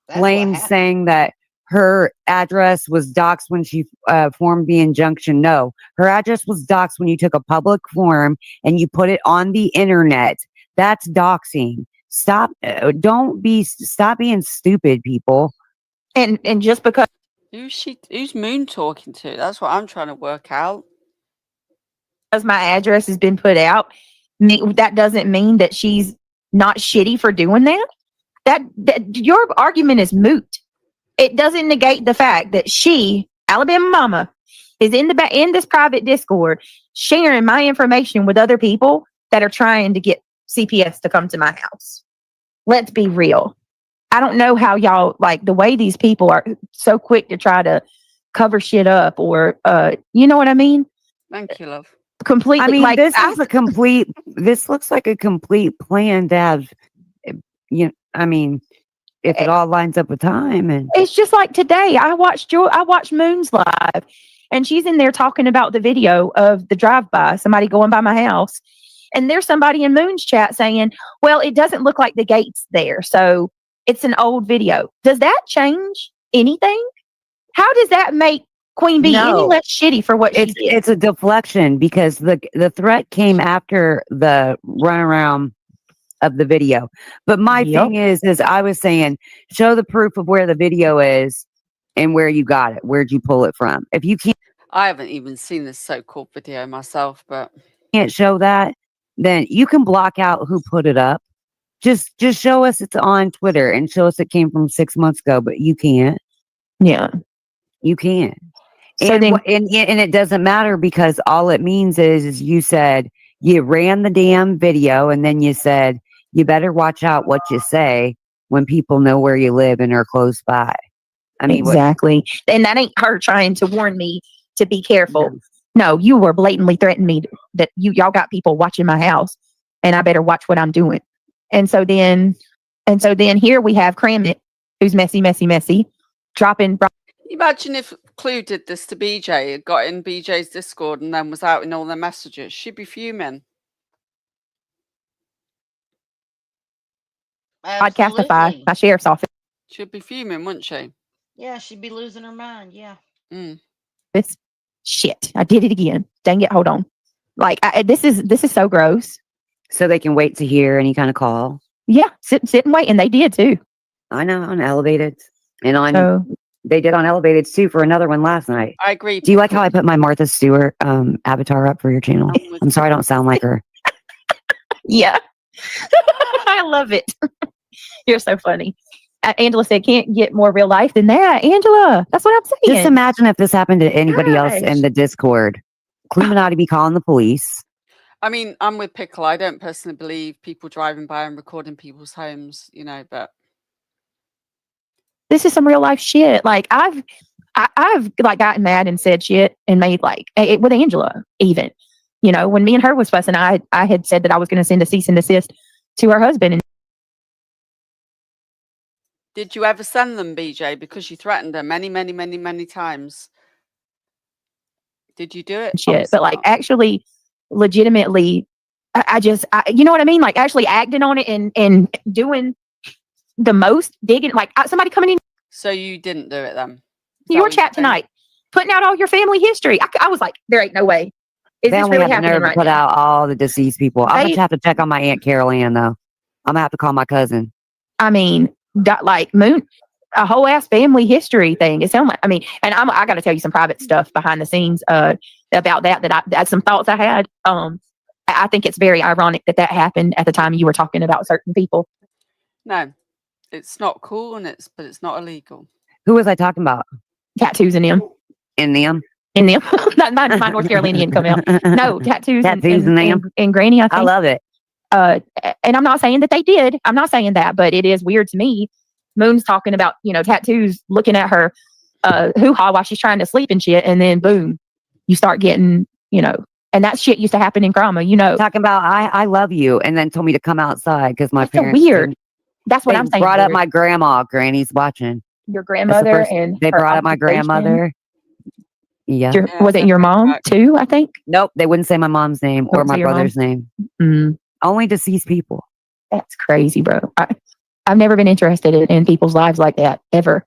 That's what Blame happened. saying that her address was doxed when she formed the injunction. No, her address was doxed when you took a public form and you put it on the internet. That's doxing. Stop. Stop being stupid, people. And just because who's Moon talking to? That's what I'm trying to work out. Because my address has been put out, that doesn't mean that she's not shitty for doing that. That your argument is moot. It doesn't negate the fact that she, Alabama Mama, is in this private Discord sharing my information with other people that are trying to get CPS to come to my house. Let's be real. I don't know how y'all, like, the way these people are so quick to try to cover shit up or you know what I mean? Thank you, love. Completely. I mean, like, this looks like a complete plan to have, I mean, if it all lines up with time. And it's just like today, I watched Moon's live, and she's in there talking about the video of the drive-by, somebody going by my house. And there's somebody in Moon's chat saying, well, it doesn't look like the gate's there, so it's an old video. Does that change anything? How does that make Queen Bee any less shitty for what she did? It's a deflection because the threat came after the runaround of the video. But my thing is I was saying, show the proof of where the video is and where you got it. Where'd you pull it from? If you I haven't even seen this so-called video myself, but can't show that, then you can block out who put it up. Just show us it's on Twitter and show us it came from 6 months ago, but you can't. Yeah. You can't. So and it doesn't matter because all it means is you said you ran the damn video and then you said you better watch out what you say when people know where you live and are close by. I mean, exactly. And that ain't her trying to warn me to be careful. No, you were blatantly threatening me that y'all got people watching my house and I better watch what I'm doing. And so then here we have Cramit, who's messy, dropping. Imagine if Clue did this to BJ, got in BJ's Discord and then was out in all their messages. She'd be fuming. Podcastify, my sheriff's office. She'd be fuming, wouldn't she? Yeah, she'd be losing her mind. Yeah. This shit. I did it again. Dang it. Hold on. Like this is so gross. So they can wait to hear any kind of call. Yeah, sit and wait, and they did too. I know, on Elevated and on. They did on Elevated too for another one last night. I agree. Do you like how I put my Martha Stewart avatar up for your channel? I'm sorry I don't sound like her. Yeah. I love it. You're so funny. Angela said, can't get more real life than that. Angela, that's what I'm saying. Just imagine if this happened to anybody else in the Discord. Illuminati be calling the police. I mean, I'm with Pickle. I don't personally believe people driving by and recording people's homes, but this is some real life shit. Like I've like gotten mad and said shit and made like with Angela even, when me and her was fussing, I had said that I was going to send a cease and desist to her husband. And did you ever send them, BJ? Because you threatened her many times. Did you do it? Shit, but like actually, legitimately, I you know what I mean? Like actually acting on it and doing the most digging, like somebody coming in. So you didn't do it then? Your chat tonight. putting out all your family history. I was like, there ain't no way. Is They this only really have the happening nerve to right put now? out all the deceased people. I'm gonna have to check on my Aunt Carol Ann though. I'm gonna have to call my cousin. I mean, like Moon, a whole ass family history thing. It sounds like, I mean, and I got to tell you some private stuff behind the scenes about that some thoughts I had. I think it's very ironic that happened at the time you were talking about certain people. No, it's not cool, but it's not illegal. Who was I talking about? Tattoos in them. In them. In them. my North Carolinian come out. No, tattoos in them. And Granny, I think. I love it. And I'm not saying that they did. I'm not saying that, but it is weird to me. Moon's talking about, tattoos, looking at her hoo-ha while she's trying to sleep and shit, and then boom, you start getting, and that shit used to happen in Grandma, Talking about I love you, and then told me to come outside because my parents weird. That's what I'm saying. Brought up my grandma. Granny's watching. Your grandmother and they her brought up my grandmother. Yeah. Was it your mom too? I think. Nope, they wouldn't say my mom's name or my brother's name. Only deceased people. That's crazy, bro. I've never been interested in people's lives like that ever.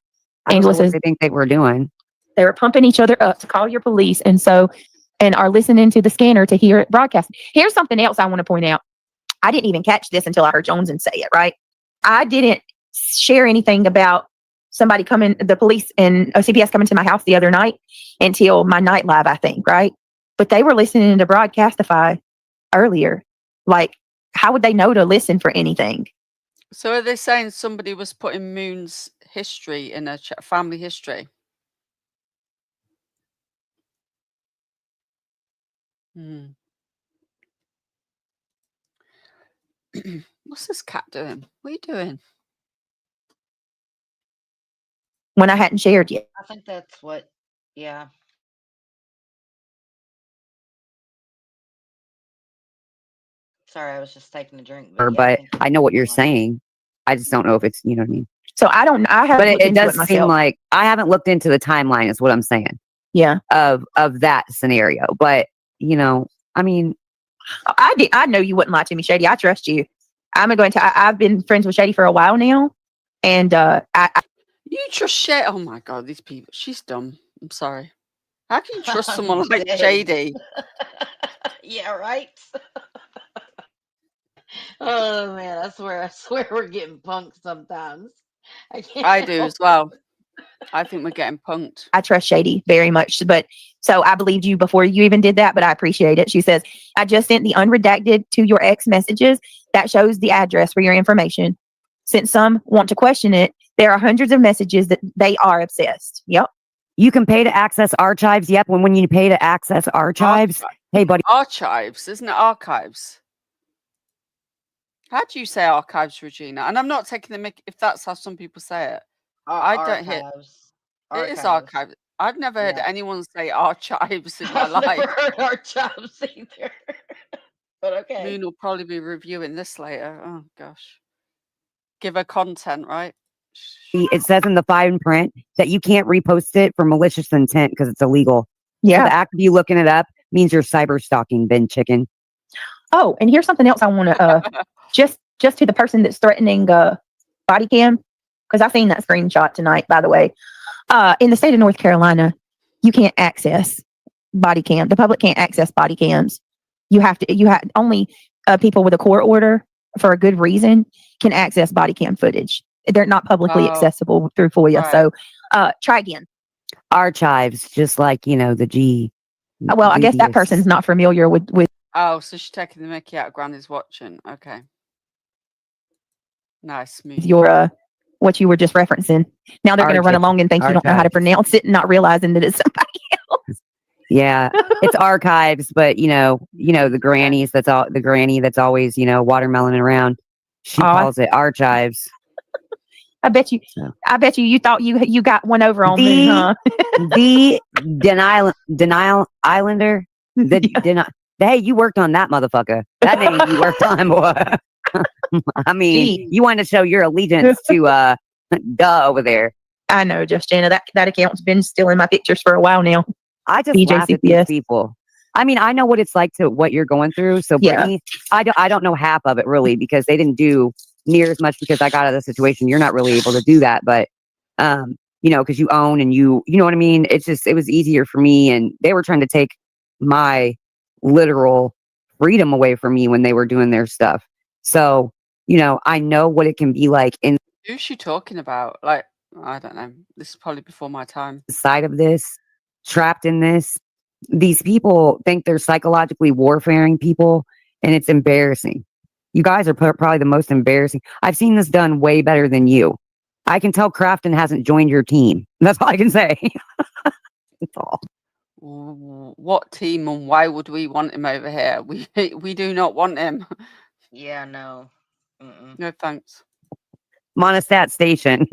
Angela says they think they were doing. They were pumping each other up to call your police, and are listening to the scanner to hear it broadcast. Here's something else I want to point out. I didn't even catch this until I heard Joneson say it. Right? I didn't share anything about somebody coming, the police and CPS coming to my house the other night until my night live, I think. Right? But they were listening to Broadcastify earlier. Like, how would they know to listen for anything? So are they saying somebody was putting Moon's history in a family history? What's this cat doing? What are you doing? When I hadn't shared yet. I think that's what, yeah. Sorry, I was just taking a drink. But I know what you're saying. I just don't know if it's, you know what I mean? So I haven't. But it does seem like I haven't looked into the timeline is what I'm saying. Yeah. Of that scenario. But, I mean. I know you wouldn't lie to me, Shady. I trust you. I've been friends with Shady for a while now. And you trust Shady? Oh my God, these people. She's dumb. I'm sorry. How can you trust someone like dead. Shady? Yeah, right. Oh man, I swear we're getting punked sometimes. I do as well. I think we're getting punked. I trust Shady very much. But so I believed you before you even did that, but I appreciate it. She says, I just sent the unredacted to your ex messages. That shows the address for your information. Since some want to question it, there are hundreds of messages that they are obsessed. Yep. You can pay to access archives. Yep. When you pay to access archives. Hey, buddy. Archives, isn't it archives? How do you say archives, Regina? And I'm not taking the mic if that's how some people say it. I don't hear it is archives. I've never heard anyone say archives in my I've life. never heard archives either. But okay. Moon will probably be reviewing this later. Oh gosh. Give her content, right? It says in the fine print that you can't repost it for malicious intent because it's illegal. Yeah. So the act of you looking it up means you're cyber stalking, Ben Chicken. Oh, and here's something else I want to just to the person that's threatening body cam, because I seen that screenshot tonight, by the way. In the state of North Carolina, you can't access body cam. The public can't access body cams. You have only people with a court order for a good reason can access body cam footage. They're not publicly accessible through FOIA. Right. So try again. Archives, just like, the G. Well, I guess that person's not familiar with. Oh, so she's taking the mickey out. Granny's watching. Okay. Nice. Your what you were just referencing. Now they're going to run along and think you don't know how to pronounce it, and not realizing that it's somebody else. Yeah, it's archives, but the grannies. That's all. The granny that's always watermeloning around. She calls it archives. I bet you. So. I bet you thought you got one over on me, huh? The denial islander. Hey, you worked on that motherfucker. That name you worked on, boy. I mean, you want to show your allegiance to over there. I know, Justina. That account's been stealing my pictures for a while now. I just laugh at these people. I mean, I know what it's like to what you're going through. So, Brittany, I don't know half of it really because they didn't do near as much because I got out of the situation. You're not really able to do that, but because you own and you know what I mean? It was easier for me, and they were trying to take my literal freedom away from me when they were doing their stuff. So, I know what it can be like Who's she talking about? Like, I don't know. This is probably before my time. inside of this, trapped in this. These people think they're psychologically warfaring people, and it's embarrassing. You guys are probably the most embarrassing. I've seen this done way better than you. I can tell Crafton hasn't joined your team. That's all I can say. That's all. What team and why would we want him over here? We do not want him. Yeah, no. Mm-mm. No thanks. Monostat Station.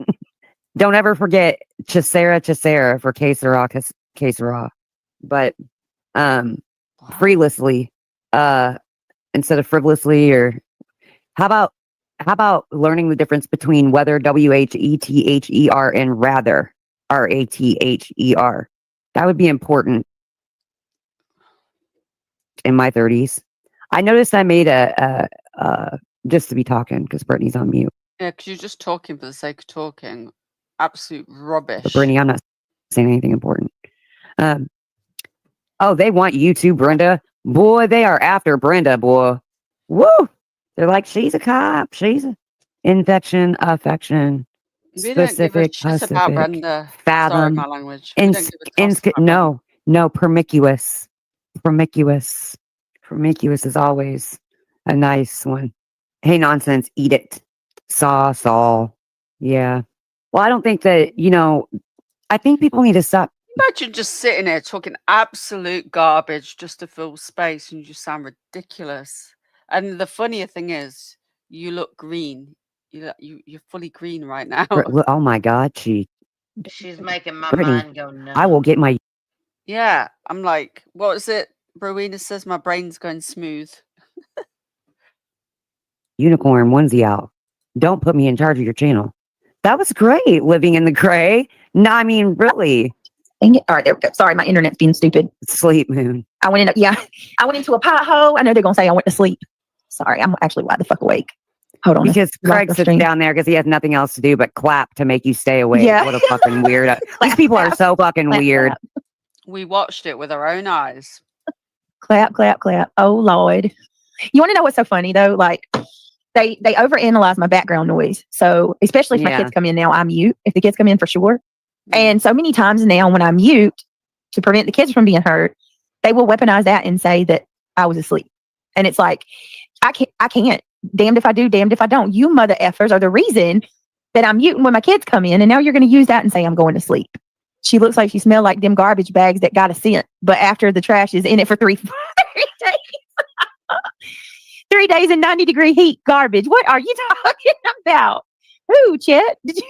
Don't ever forget Chisera for Quesera. But frivolously, instead of frivolously, or how about learning the difference between whether WHETHER and rather RATHER? That would be important in my 30s. I noticed I made a just to be talking because Brittany's on mute. Yeah, because you're just talking for the sake of talking. Absolute rubbish. But Brittany, I'm not saying anything important. Oh, they want you too, Brenda. Boy, they are after Brenda, boy. Woo! They're like, she's a cop. She's a infection, affection, We don't give a specific, shit about Pacific, Brenda. Sorry, fathom, my language. We don't give a toss about no, promiscuous. Promiscuous is always a nice one. Hey, nonsense, eat it. Saw. Yeah. Well, I don't think that, I think people need to stop. Imagine just sitting there talking absolute garbage just to fill space, and you just sound ridiculous. And the funnier thing is, you look green. You're fully green right now. Oh my God, She's making my Brittany, mind go nuts. I will get my Yeah, I'm like, what is it? Rowena says my brain's going smooth. unicorn onesie out. Don't put me in charge of your channel. That was great, living in the gray. No, I mean, really. Dang it. All right, there we go. Sorry, my internet's being stupid. Sleep, Moon. I went into a pothole. I know they're gonna say I went to sleep. Sorry, I'm actually wide the fuck awake. Hold on. Because Craig sits down there because he has nothing else to do but clap to make you stay awake. Yeah. What a fucking weirdo. These people are so fucking weird. We watched it with our own eyes. Clap. Oh Lord. You want to know what's so funny though? Like they overanalyze my background noise. So especially if my kids come in now, I mute. If the kids come in for sure. And so many times now when I mute to prevent the kids from being heard, they will weaponize that and say that I was asleep. And it's like, I can't. Damned if I do, damned if I don't. You mother effers are the reason that I'm muting when my kids come in. And now you're going to use that and say I'm going to sleep. She looks like she smelled like them garbage bags that got a scent. But after the trash is in it for 3 days. 3 days in 90-degree heat garbage. What are you talking about? Who, Chet? Did you?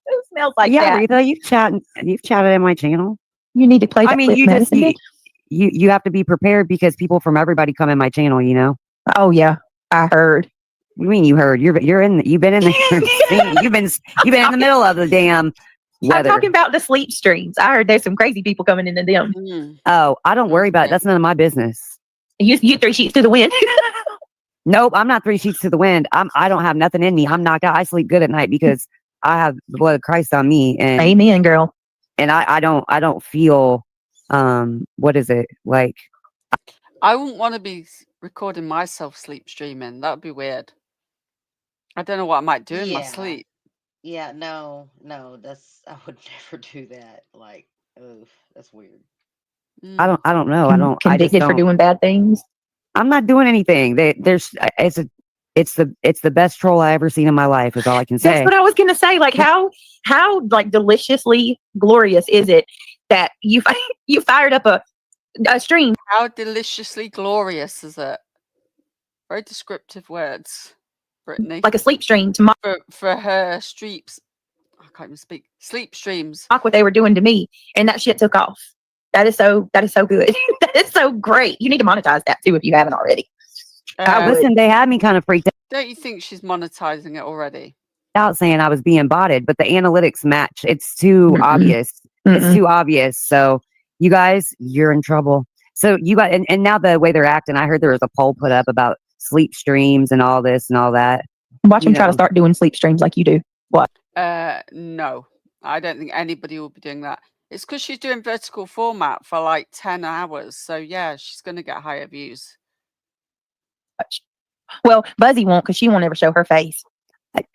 Who smells like that? Yeah, Rita, you've chatted in my channel. You need to play that. I mean, you have to be prepared because people from everybody come in my channel, Oh yeah, I heard. What do you mean you heard? You've been in there. You've been in the middle of the damn weather. I'm talking about the sleep streams. I heard there's some crazy people coming into them. Oh, I don't worry about it. That's none of my business. You 3 sheets to the wind. Nope, I'm not 3 sheets to the wind. I don't have nothing in me. I'm knocked out. I sleep good at night because I have the blood of Christ on me. And amen, girl. And I don't feel what is it like? I wouldn't want to be recording myself sleep streaming. That would be weird. I don't know what I might do in my sleep. Yeah, no, I would never do that. Like, oof, that's weird. I don't know. Convicted for doing bad things. I'm not doing anything. It's the best troll I ever seen in my life. Is all I can say. That's what I was gonna say. Like how like deliciously glorious is it that you fired up a stream? How deliciously glorious is it? Very descriptive words, Brittany. Like a sleep stream to mock for her streams. I can't even speak. Sleep streams. Mock what they were doing to me, and that shit took off. That is so good. That is so great. You need to monetize that too if you haven't already. Listen, they had me kind of freaked out. Don't you think she's monetizing it already? Out saying I was being botted, but the analytics match. It's too obvious. It's too obvious. So you guys, you're in trouble. So you got and now the way they're acting, I heard there was a poll put up about sleep streams and all this and all that. Watch them try to start doing sleep streams like you do. What? No. I don't think anybody will be doing that. It's because she's doing vertical format for like 10 hours. So yeah, she's going to get higher views. Well, Buzzy won't because she won't ever show her face.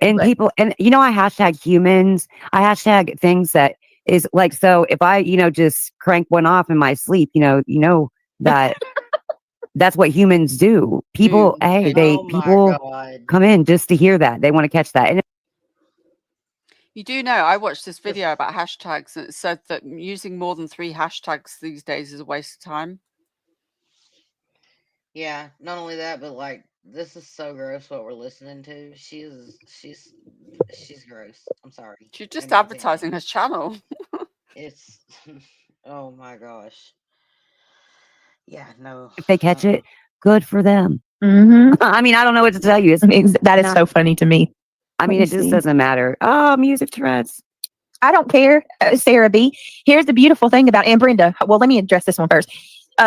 And But people, and you know, I hashtag humans. I hashtag things that is like, so if I, you know, just crank one off in my sleep, you know that that's what humans do. People, hey, Oh my people God. come in just to hear that. They want to catch that. And You do know, I watched this video about hashtags and it said that using more than 3 hashtags these days is a waste of time. Yeah, not only that, but like this is so gross what we're listening to. She's gross. I'm sorry. She's In just my opinion. advertising her channel. It's oh my gosh. Yeah, no. if they catch it, good for them. Mhm. I mean, I don't know what to tell you. That is so funny to me. I mean, me it just see. doesn't matter. Oh, music Tourette's. I don't care, Sarah B. Here's the beautiful thing about, and Brenda, well, let me address this one first.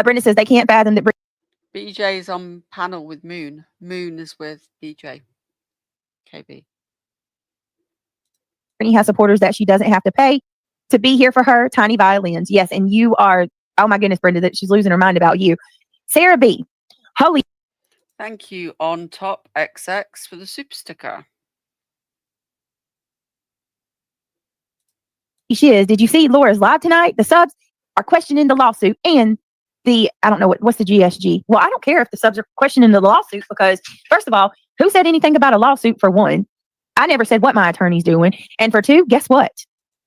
Brenda says they can't fathom that BJ is on panel with Moon. Moon is with BJ. KB. Brittany has supporters that she doesn't have to pay to be here for her. Tiny violins. Yes, and you are, oh my goodness, Brenda, that she's losing her mind about you. Sarah B. Holy. Thank you, On Top XX, for the super sticker. She is. Did you see Laura's live tonight? The subs are questioning the lawsuit and I don't know what's the GSG. Well, I don't care if the subs are questioning the lawsuit because, first of all, who said anything about a lawsuit? For one, I never said what my attorney's doing. And for two, guess what?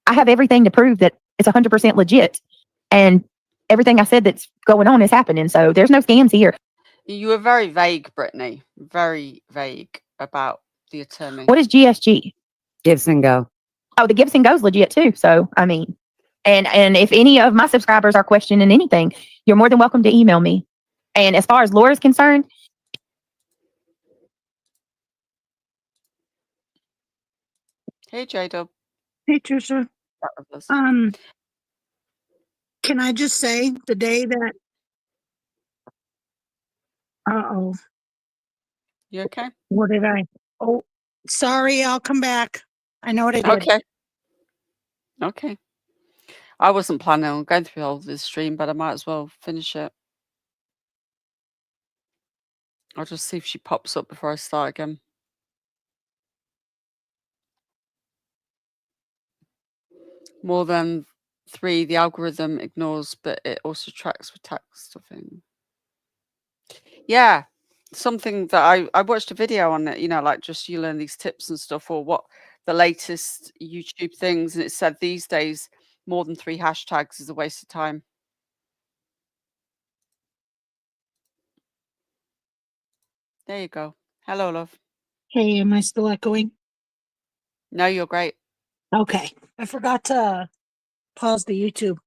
I have everything to prove that it's 100% legit. And everything I said that's going on is happening. So there's no scams here. You were very vague, Brittany. Very vague about the attorney. What is GSG? Gives and go. Oh, the Gives and Go's legit too. So, I mean, and if any of my subscribers are questioning anything, you're more than welcome to email me. And as far as Laura's concerned, Hey, J-Dub. Hey, Trisha. Can I just say the day that, uh-oh, You okay? what did I, oh, sorry, I'll come back. I know what I did. Okay. Okay. I wasn't planning on going through all this stream, but I might as well finish it. I'll just see if she pops up before I start again. More than 3, the algorithm ignores, but it also tracks for tax stuffing. Yeah, something that I watched a video on it, you know, like just you learn these tips and stuff, or what the latest YouTube things, and it said these days more than 3 hashtags is a waste of time. There you go. Hello, love. Hey, am I still echoing? No, you're great. Okay. I forgot to pause the YouTube.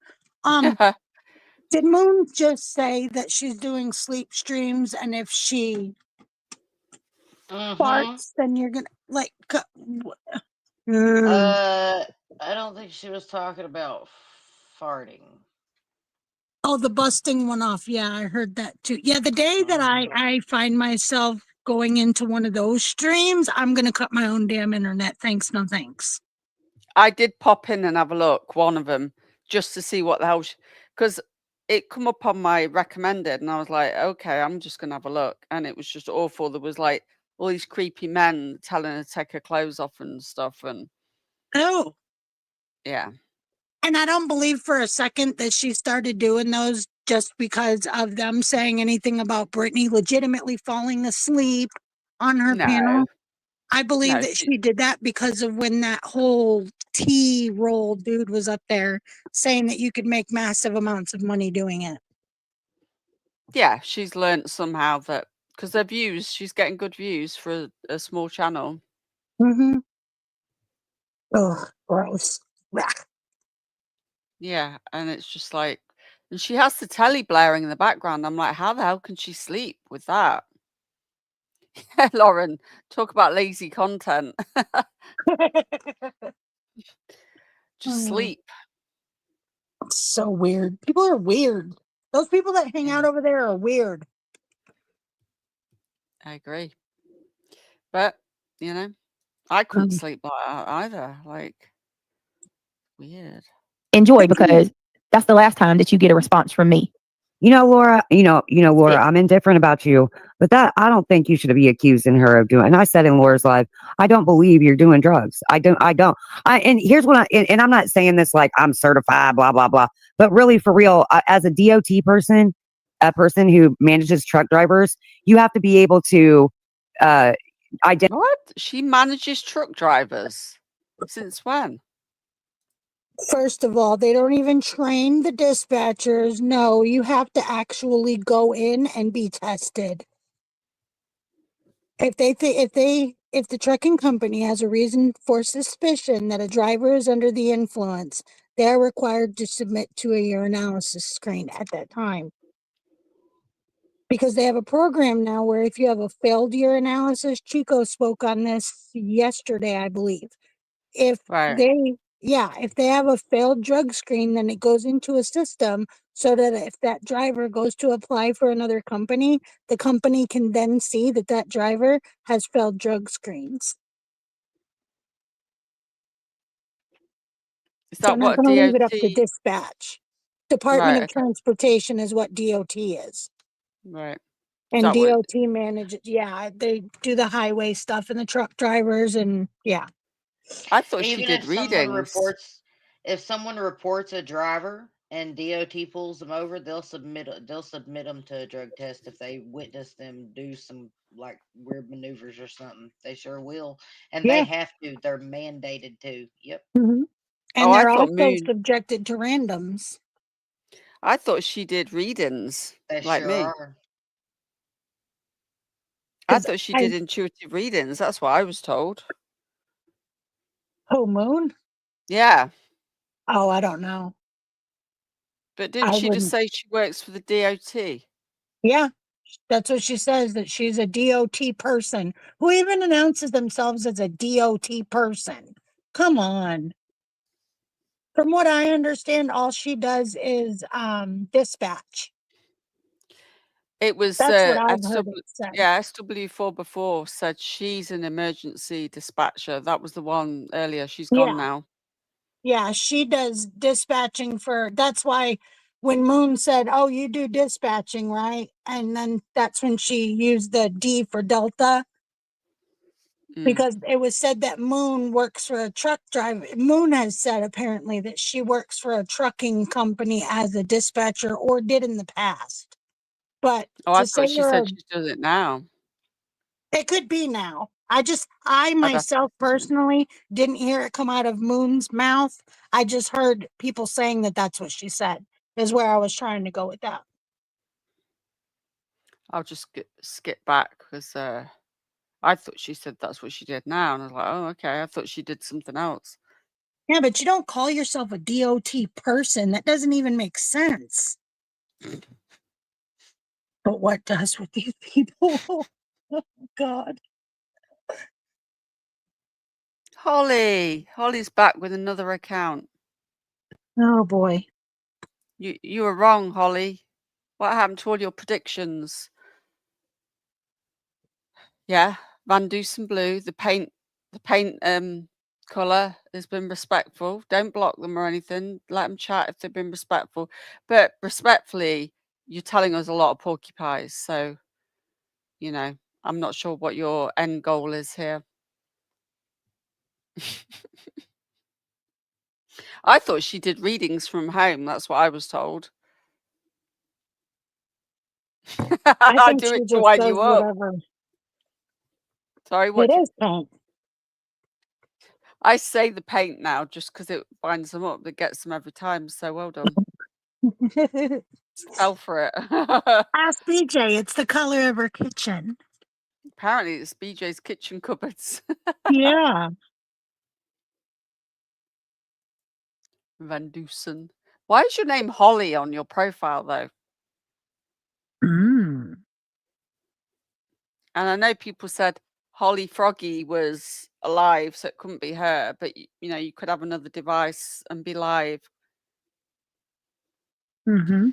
Did Moon just say that she's doing sleep streams and if she farts, then you're gonna like I don't think she was talking about farting. Oh, the busting one off. Yeah, I heard that too. Yeah, the day that I find myself going into one of those streams, I'm gonna cut my own damn internet. Thanks, no thanks. I did pop in and have a look, one of them, just to see what the hell, because it come up on my recommended, and I was like, okay, I'm just gonna have a look, and it was just awful. There was like all these creepy men telling her to take her clothes off and stuff, and oh, yeah. And I don't believe for a second that she started doing those just because of them saying anything about Brittany legitimately falling asleep on her panel. I believe that she did that because of when that whole tea roll dude was up there saying that you could make massive amounts of money doing it. Yeah, she's learned somehow that because her views, she's getting good views for a small channel. Mm-hmm. Oh, gross. Blech. Yeah, and it's just like, and she has the telly blaring in the background. I'm like, how the hell can she sleep with that? Yeah, Lauren, talk about lazy content. Just sleep. It's so weird. People are weird. Those people that hang out over there are weird. I agree. But, you know, I couldn't sleep like that either. Like, Weird. Enjoy, because that's the last time that you get a response from me. You know, Laura, Laura, I'm indifferent about you, but that I don't think you should be accusing her of doing. And I said in Laura's live, I don't believe you're doing drugs. I don't. And here's what and I'm not saying this like I'm certified, blah, blah, blah, but really for real, as a DOT person, a person who manages truck drivers, you have to be able to identify. What? She manages truck drivers? Since when? First of all, they don't even train the dispatchers. No, you have to actually go in and be tested. If the trucking company has a reason for suspicion that a driver is under the influence, they're required to submit to a urinalysis screen at that time. Because they have a program now where if you have a failed urinalysis, Chico spoke on this yesterday, I believe. If they have a failed drug screen, then it goes into a system so that if that driver goes to apply for another company, the company can then see that that driver has failed drug screens. Is So that I'm not what going to leave it DOT? up to dispatch. Department Right. of Transportation is what DOT is. Right. And that what- DOT manages, they do the highway stuff and the truck drivers and I thought she Even did if someone readings. if someone reports a driver and DOT pulls them over, they'll submit them to a drug test if they witness them do some like weird maneuvers or something. They sure will, and they Yeah. have to. They're mandated to. Yep. And Oh, I they're thought also Moon. subjected to randoms. I thought she did readings They like sure me. are. I 'Cause thought she did intuitive readings. That's what I was told. Oh, Moon? Yeah. Oh, I don't know. But didn't she just say she works for the DOT? Yeah, that's what she says, that she's a DOT person. Who even announces themselves as a DOT person? Come on. From what I understand, all she does is dispatch. It was That's what I've heard SW, it said. yeah, SW4 before said she's an emergency dispatcher. That was the one earlier. She's gone now. Yeah, she does dispatching that's why when Moon said, "Oh, you do dispatching, right?" And then that's when she used the D for Delta. Because it was said that Moon works for a truck driver. Moon has said apparently that she works for a trucking company as a dispatcher or did in the past. But Oh, I to say thought she said she does it now. it could be now. I myself personally didn't hear it come out of Moon's mouth. I just heard people saying that that's what she said, is where I was trying to go with that. I'll just skip back because I thought she said that's what she did now. And I was like, oh, okay. I thought she did something else. Yeah, but you don't call yourself a DOT person. That doesn't even make sense. But what does with these people? Oh, God. Holly's back with another account. Oh, boy. You were wrong, Holly. What happened to all your predictions? Yeah, Van Dusen blue. The paint color has been respectful. Don't block them or anything. Let them chat if they've been respectful. But respectfully, you're telling us a lot of porcupines. So, I'm not sure what your end goal is here. I thought she did readings from home. That's what I was told. I do it to wind you up. Whatever. Sorry, what? It is paint. I say the paint now just because it binds them up. It gets them every time. So well done. Fell for it. Ask BJ. It's the color of her kitchen. Apparently, it's BJ's kitchen cupboards. Yeah. Van Dusen. Why is your name Holly on your profile, though? Mm. And I know people said Holly Froggy was alive, so it couldn't be her. But, you could have another device and be live. Mm-hmm.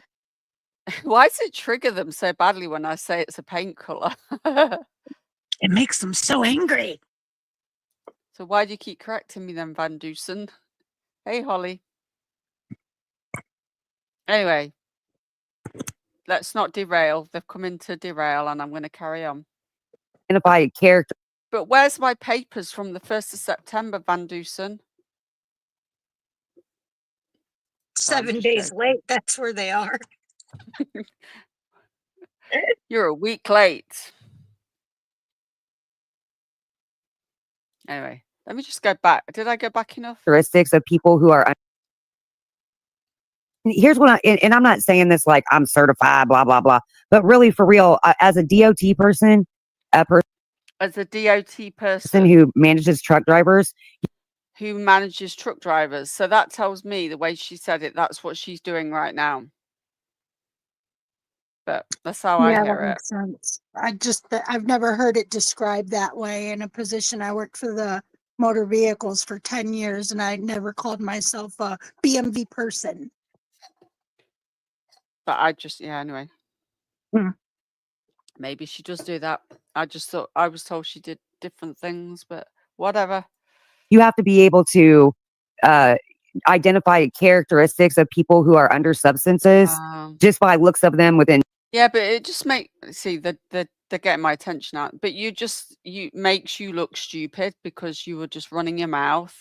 Why does it trigger them so badly when I say it's a paint color? It makes them so angry. So why do you keep correcting me then, Van Dusen? Hey, Holly. Anyway, let's not derail. They've come in to derail, and I'm going to carry on. Identify a character. But where's my papers from the 1st of September, Van Dusen? 7 days late. That's where they are. You're a week late. Anyway, let me just go back. Did I go back enough? Characteristics of people who are. Here's what and I'm not saying this like I'm certified, blah, blah, blah. But really, for real, as a DOT person, As a DOT person who manages truck drivers, who manages truck drivers. So that tells me the way she said it, that's what she's doing right now. But that's how I Yeah, hear that it. makes sense. I've never heard it described that way in a position. I worked for the motor vehicles for 10 years and I never called myself a BMV person. But I just, yeah, anyway. Hmm. Maybe she does do that. I just thought, I was told she did different things, but whatever. you have to be able to identify characteristics of people who are under substances just by looks of them within. Yeah, but it just see they're getting my attention out. But you makes you look stupid because you were just running your mouth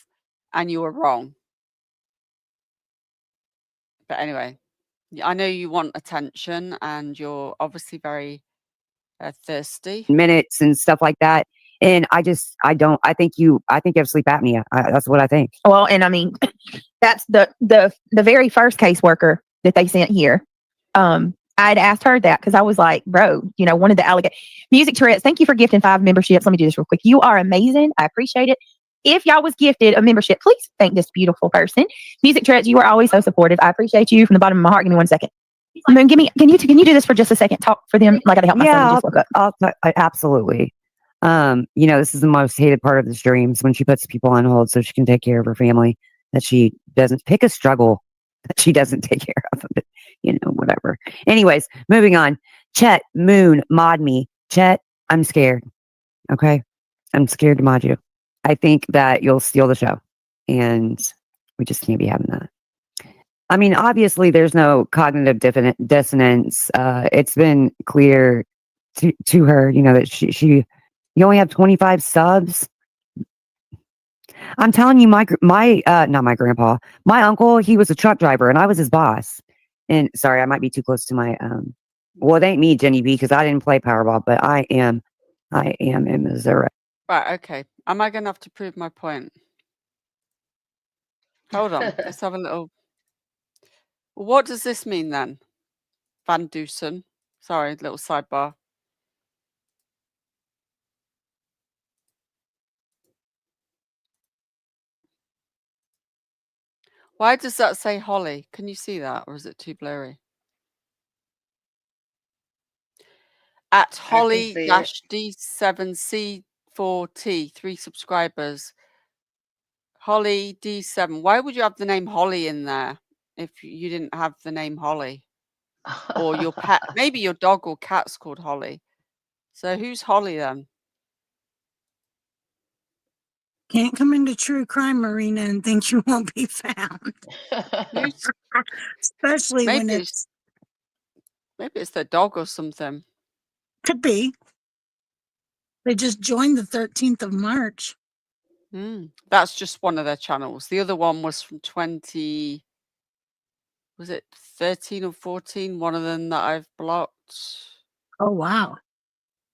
and you were wrong. But anyway, I know you want attention and you're obviously very thirsty. Minutes and stuff like that. And I think you have sleep apnea. That's what I think. Well, and I mean, that's the very first caseworker that they sent here. I'd asked her that because I was like, bro, one of the Music Tourette's, thank you for gifting 5 memberships. Let me do this real quick. You are amazing. I appreciate it. If y'all was gifted a membership, please thank this beautiful person. Music Tourette's, you are always so supportive. I appreciate you from the bottom of my heart. Give me 1 second. Moon, can you do this for just a second? Talk for them. Like I help my son just woke up. Absolutely. This is the most hated part of the streams when she puts people on hold so she can take care of her family, that she doesn't pick a struggle that she doesn't take care of it, whatever. Anyways, moving on. Chet, Moon, mod me. Chet, I'm scared. Okay. I'm scared to mod you. I think that you'll steal the show and we just can't be having that. I mean, obviously there's no cognitive dissonance. It's been clear to her, that you only have 25 subs. I'm telling you, not my grandpa, my uncle, he was a truck driver and I was his boss. And sorry, I might be too close to my, well, it ain't me, Jenny B, because I didn't play Powerball, but I am in Missouri. Right, okay. Am I going to have to prove my point? Hold on. Let's have a little. What does this mean then? Van Dusen. Sorry, little sidebar. Why does that say Holly? Can you see that, or is it too blurry? At Holly-D7C4T, 3 subscribers. Holly D7. Why would you have the name Holly in there if you didn't have the name Holly? Or your pet, maybe your dog or cat's called Holly. So who's Holly then? Can't come into True Crime Arena and think you won't be found. Especially when Maybe it's their dog or something. Could be. They just joined the 13th of March. That's just one of their channels. The other one was from 20, was it 13 or 14? One of them that I've blocked. Oh, wow.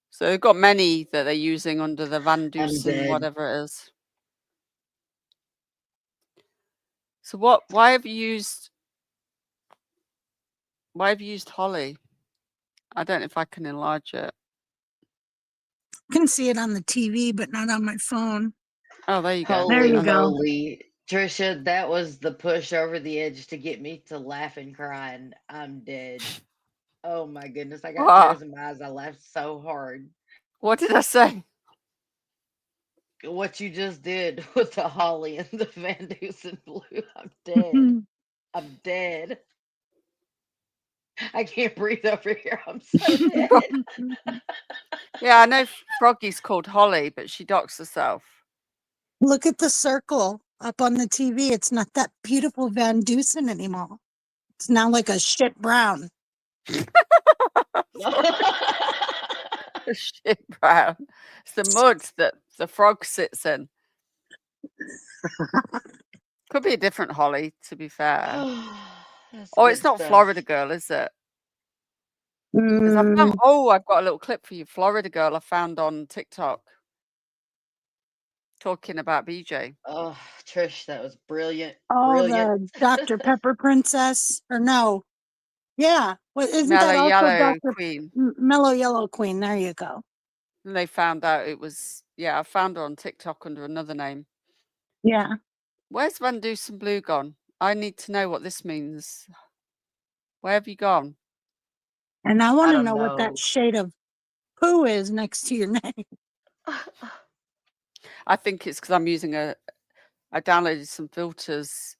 So they've got many that they're using under the Van Dusen, whatever it is. So why have you used Holly? I don't know if I can enlarge it. I can see it on the TV, but not on my phone. Oh, there you go. There you go. Holy, Trisha, that was the push over the edge to get me to laugh and crying. I'm dead. Oh my goodness, I got tears in my eyes. I laughed so hard. What did I say? What you just did with the Holly and the Van Dusen blue. I'm dead. I'm dead. I can't breathe over here. I'm so dead. Yeah, I know Froggy's called Holly, but she docks herself. Look at the circle up on the TV. It's not that beautiful Van Dusen anymore. It's now like a shit brown. The shit brown. It's the mud that the frog sits in. Could be a different Holly, to be fair. That's Oh, good it's not stuff. Florida Girl, is it? 'Cause I found, I've got a little clip for you. Florida Girl I found on TikTok talking about BJ. Oh, Trish, that was brilliant. Oh, Brilliant. the Dr. Pepper princess, or no? Yeah, well, isn't Mellow that also Yellow Dr. Queen. Mellow Yellow Queen? There you go. And they found out it was, yeah, I found her on TikTok under another name. Yeah, Where's Van Dusen Blue gone? I need to know what this means. Where have you gone? and I want I to don't know what that know. shade of poo is next to your name. I think it's because I'm using I downloaded some filters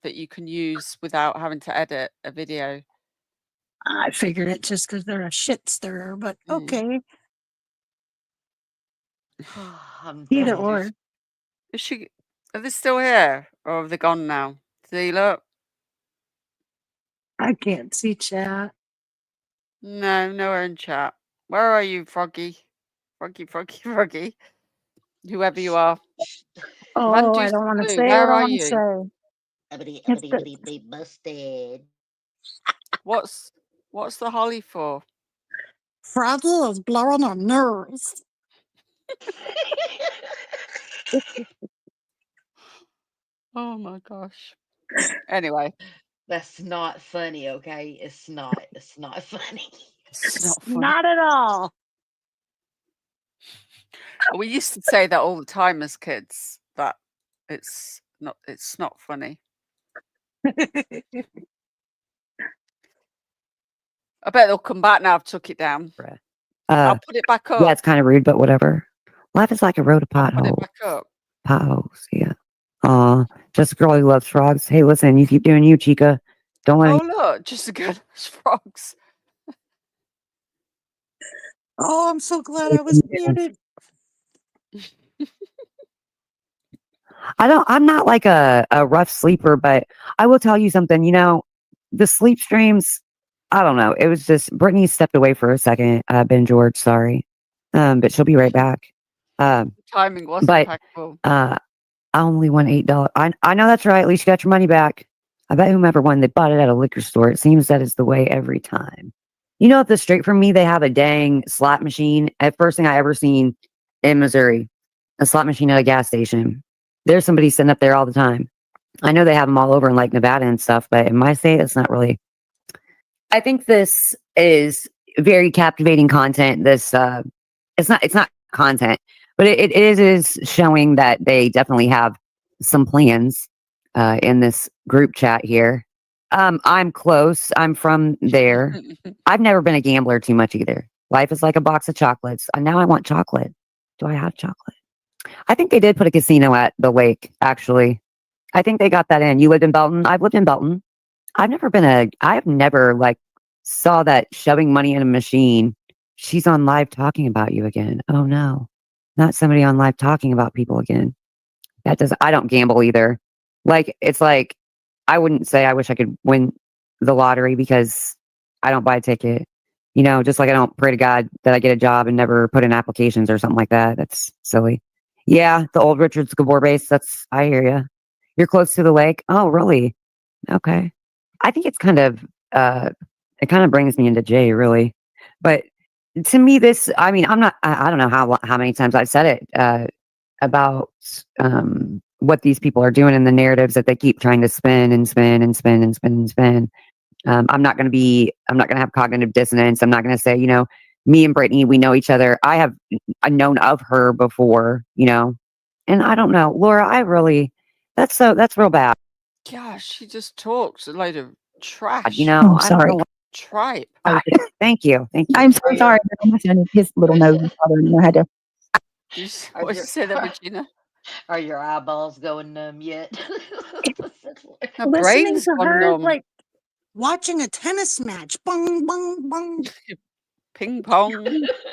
that you can use without having to edit a video. I figured it just because they're a shit stirrer, but okay. I'm Either done. or. Is she? Are they still here, or have they gone now? See, look. I can't see chat. No, nowhere in chat. Where are you, Froggy? Froggy, Froggy, Froggy. Whoever you are. Van Oh, I Dusen don't want to Blue, say where what I are want to you? say. It's the, Busted. What's the holly for? Frazzle is blowing our nerves. Oh my gosh. Anyway, That's not funny, okay? It's not. It's not funny. it's not funny. Not at all. We used to say that all the time as kids, but it's not funny. I bet they'll come back now. I've took it down. I'll put it back up. Yeah, it's kind of rude, but whatever. Life is like a road of I'll put it potholes. back up. Potholes, yeah. Just a girl who loves frogs. Hey, listen, you keep doing you, Chica. Don't let Oh any- look, just a girl who's frogs. Oh, I'm so glad I was muted. I'm not like a rough sleeper, but I will tell you something, the sleep streams, I don't know. It was just Brittany stepped away for a second. Ben George, sorry. But she'll be right back. Timing was But impeccable. I only won $8. I know that's right. At least you got your money back. I bet whomever won, they bought it at a liquor store. It seems that is the way every time. At the Straight From Me, they have a dang slot machine. At first thing I ever seen in Missouri, a slot machine at a gas station. There's somebody sitting up there all the time. I know they have them all over in like Nevada and stuff, but in my state, it's not really. I think this is very captivating content. It's not content, but it is showing that they definitely have some plans in this group chat here. I'm close. I'm from there. I've never been a gambler too much either. Life is like a box of chocolates. And now I want chocolate. Do I have chocolate? I think they did put a casino at the lake, actually. I think they got that in. You lived in Belton? I've lived in Belton. I've never like saw that shoving money in a machine. She's on live talking about you again. Oh no, not somebody on live talking about people again. I don't gamble either. It's like, I wouldn't say I wish I could win the lottery because I don't buy a ticket. Just like I don't pray to God that I get a job and never put in applications or something like that. That's silly. Yeah, the old Richard Gabor base. I hear you. You're close to the lake. Oh, really? Okay. I think it's it kind of brings me into Jay, really. But to me, I don't know how many times I've said it about what these people are doing in the narratives that they keep trying to spin and spin and spin and spin and spin. I'm not going to have cognitive dissonance. I'm not going to say, me and Brittany, we know each other. I've known of her before, and I don't know, Laura, that's real bad. Gosh, she just talks a load of trash. I don't know. Tripe. Thank you. I'm so sorry. My son, his little nose is bothering me. I had to. What did you say there, Regina? Are your eyeballs going numb yet? Her Listening brain's to gone her numb. like watching a tennis match. Bung, bung, bung. Ping pong.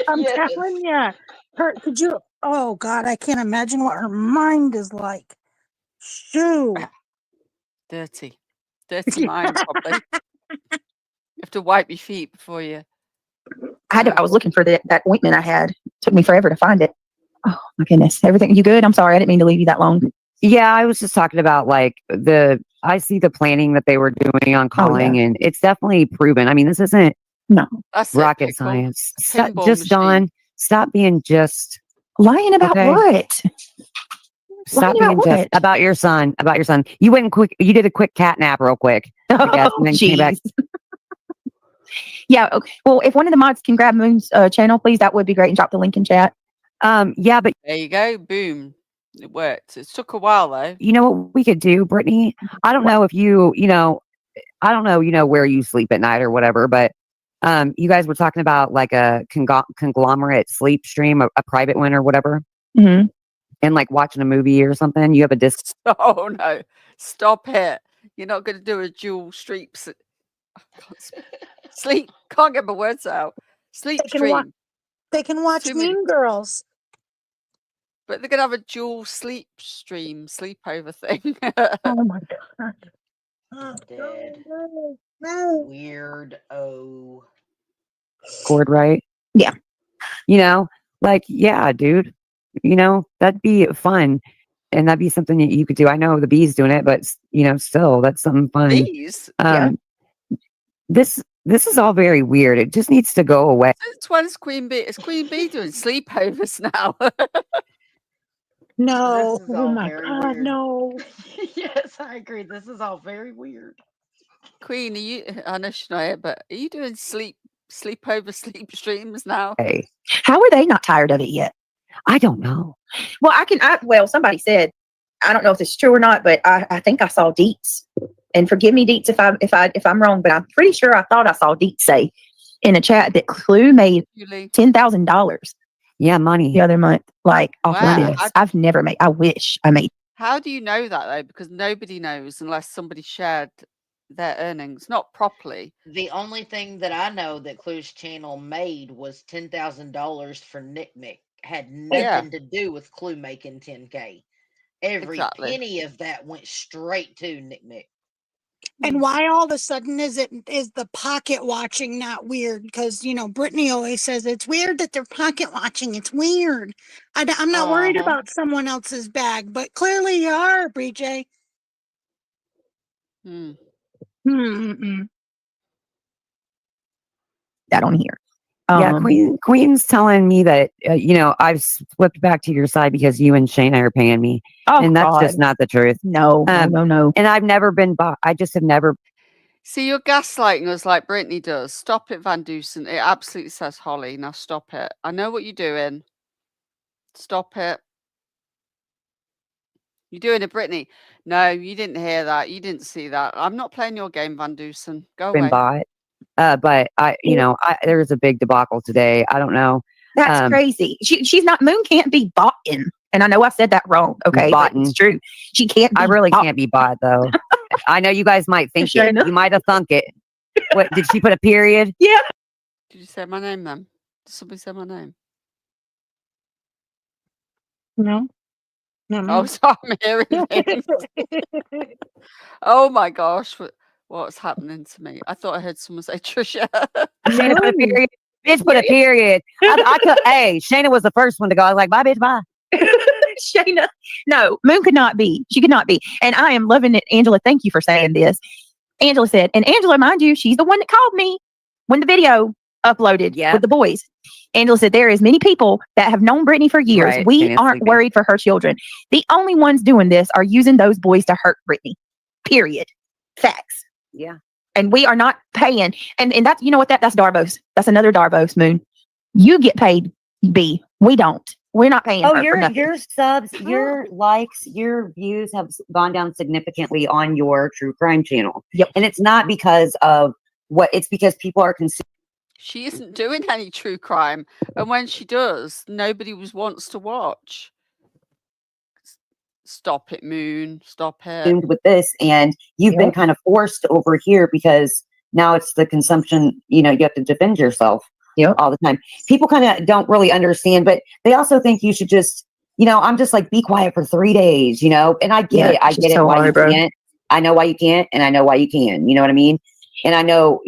I'm Yes. telling you. Oh God, I can't imagine what her mind is like. Shoo. Dirty mind, probably. You have to wipe your feet before you. I was looking for that ointment I had. Took me forever to find it. Oh my goodness. Everything, you good? I'm sorry. I didn't mean to leave you that long. Yeah, I was just talking about like I see the planning that they were doing on calling, and it's definitely proven. I mean, this isn't rocket science. Just Dawn, stop being just lying about what? Stop being just about your son. About your son. You went quick. You did a quick cat nap real quick. I guess, and then came back. Yeah. Okay. Well, if one of the mods can grab Moon's channel, please, that would be great, and drop the link in chat. Yeah, but there you go. Boom. It worked. It took a while though. You know what we could do, Brittany? I don't know if I don't know, where you sleep at night or whatever, but you guys were talking about like a conglomerate sleep stream, a private one or whatever, and like watching a movie or something. You have a disc. Oh no! Stop it! You're not going to do a dual streams. Sleep. Can't get my words out. Sleep stream. They can watch Mean Girls. But they're going to have a dual sleep stream, sleepover thing. Oh my God. Dead. Weird. Oh. Cord, right? Yeah. Like, yeah, dude. That'd be fun. And that'd be something that you could do. I know the bee's doing it, but still, that's something fun. Bees? This is all very weird. It just needs to go away. Since when is Queen Bee? Is Queen Bee doing sleepovers now? No. This is Oh all my very God, weird. no. Yes, I agree. This is all very weird. Queen, are you? I know she's not here, but are you doing sleepover sleep streams now? Hey, how are they not tired of it yet? I don't know. Well, somebody said, I don't know if it's true or not, but I think I saw Deets, and forgive me, Deets, if I'm wrong, but I'm pretty sure I thought I saw Deets say in a chat that Clue made $10,000. Yeah, money the other month, like off Wow. of this. I've never made. I wish I made. How do you know that though? Because nobody knows unless somebody shared their earnings, not properly. The only thing that I know that Clue's channel made was $10,000 for Nick Nick. Had nothing to do with Clue making 10K. Every penny of that went straight to Nick Nick. And why all of a sudden is the pocket watching not weird? Because Brittany always says it's weird that they're pocket watching. It's weird. I'm not worried about someone else's bag, but clearly you are, BJ. That on here. Yeah, Queen's telling me that I've flipped back to your side because you and Shayna are paying me, and that's just not the truth. No. And I've never been bought. I just have never. See, you're gaslighting us like Brittany does. Stop it, Van Dusen. It absolutely says Holly. Now stop it. I know what you're doing. Stop it. You're doing it, Brittany. No, you didn't hear that. You didn't see that. I'm not playing your game, Van Dusen. Go away. Been bought. But there's a big debacle today. I don't know. That's crazy. She's not. Moon can't be bought in. And I know I said that wrong. Okay, but it's true. She can't. I really can't be bought though. I know you guys might think it. You might have thunk it. What did she put a period? Yeah. Did you say my name then? Did somebody say my name? No. Oh, so I'm hearing things. Oh my gosh. What's happening to me? I thought I heard someone say Trisha. Shayna put a period. Bitch put a period. Hey, Shayna was the first one to go. I was like, bye, bitch, bye. Shayna. No, Moon could not be. She could not be. And I am loving it. Angela, thank you for saying this. Angela said, and Angela, mind you, she's the one that called me when the video uploaded with the boys. Angela said, there is many people that have known Brittany for years. Right, we aren't worried for her children. The only ones doing this are using those boys to hurt Brittany. Period. Facts. Yeah. And we are not paying. And that's, you know what, that's Darvos. That's another Darvos, Moon. You get paid, B. We don't. We're not paying her for nothing. Your subs, your likes, your views have gone down significantly on your true crime channel. Yep. And it's not because of it's because people are consuming. She isn't doing any true crime. And when she does, nobody wants to watch. Stop it, Moon. Stop it. With this, and you've been kind of forced over here because now it's the consumption, you have to defend yourself all the time. People kind of don't really understand, but they also think you should just I'm just like, be quiet for 3 days, and I get it. I she's get it so why you hard, bro. can't. I know why you can't, and I know why you can. You know what I mean? And I know,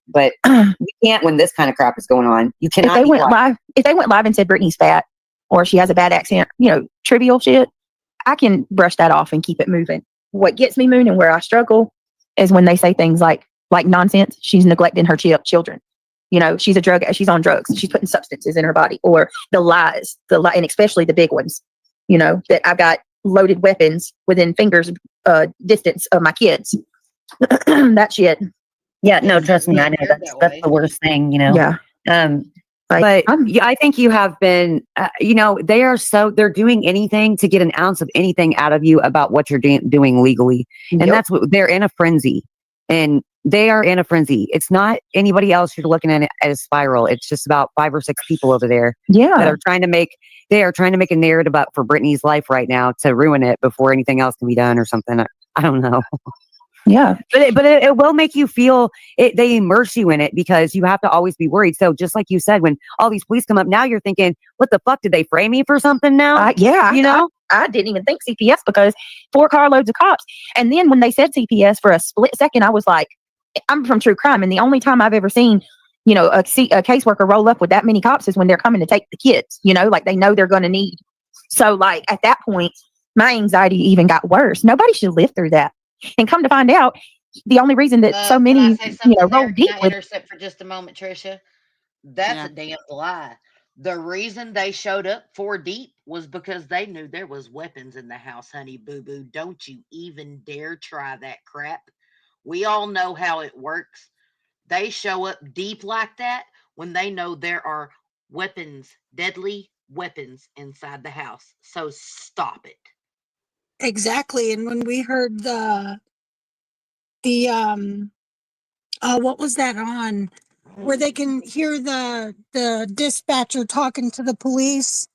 but you can't when this kind of crap is going on. You cannot. If they went live and said Brittany's fat or she has a bad accent, trivial shit, I can brush that off and keep it moving. What gets me moving and where I struggle is when they say things like nonsense. She's neglecting her children. She's she's on drugs. She's putting substances in her body, or the lies, and especially the big ones. That I've got loaded weapons within fingers distance of my kids. That shit. Yeah, no, trust me, I know that's the worst thing. Yeah. But I think you have been, they're doing anything to get an ounce of anything out of you about what you're doing legally. And that's what they're in a frenzy. And they are in a frenzy. It's not anybody else you're looking at it as a spiral. It's just about 5 or 6 people over there. Yeah. That are trying to make a narrative up for Brittany's life right now to ruin it before anything else can be done or something. I don't know. Yeah. But it will make you feel it. They immerse you in it because you have to always be worried. So just like you said, when all these police come up, now you're thinking, what the fuck, did they frame me for something now? I didn't even think CPS because 4 carloads of cops. And then when they said CPS for a split second, I was like, I'm from true crime. And the only time I've ever seen, a caseworker roll up with that many cops is when they're coming to take the kids, like they know they're going to need. So like at that point, my anxiety even got worse. Nobody should live through that. And come to find out, the only reason that so many, roll deep Can I with. intercept for just a moment, Trisha? That's a damn lie. The reason they showed up 4 deep was because they knew there was weapons in the house, honey boo boo. Don't you even dare try that crap. We all know how it works. They show up deep like that when they know there are weapons, deadly weapons inside the house. So stop it. Exactly. And when we heard what was that on where they can hear the dispatcher talking to the police?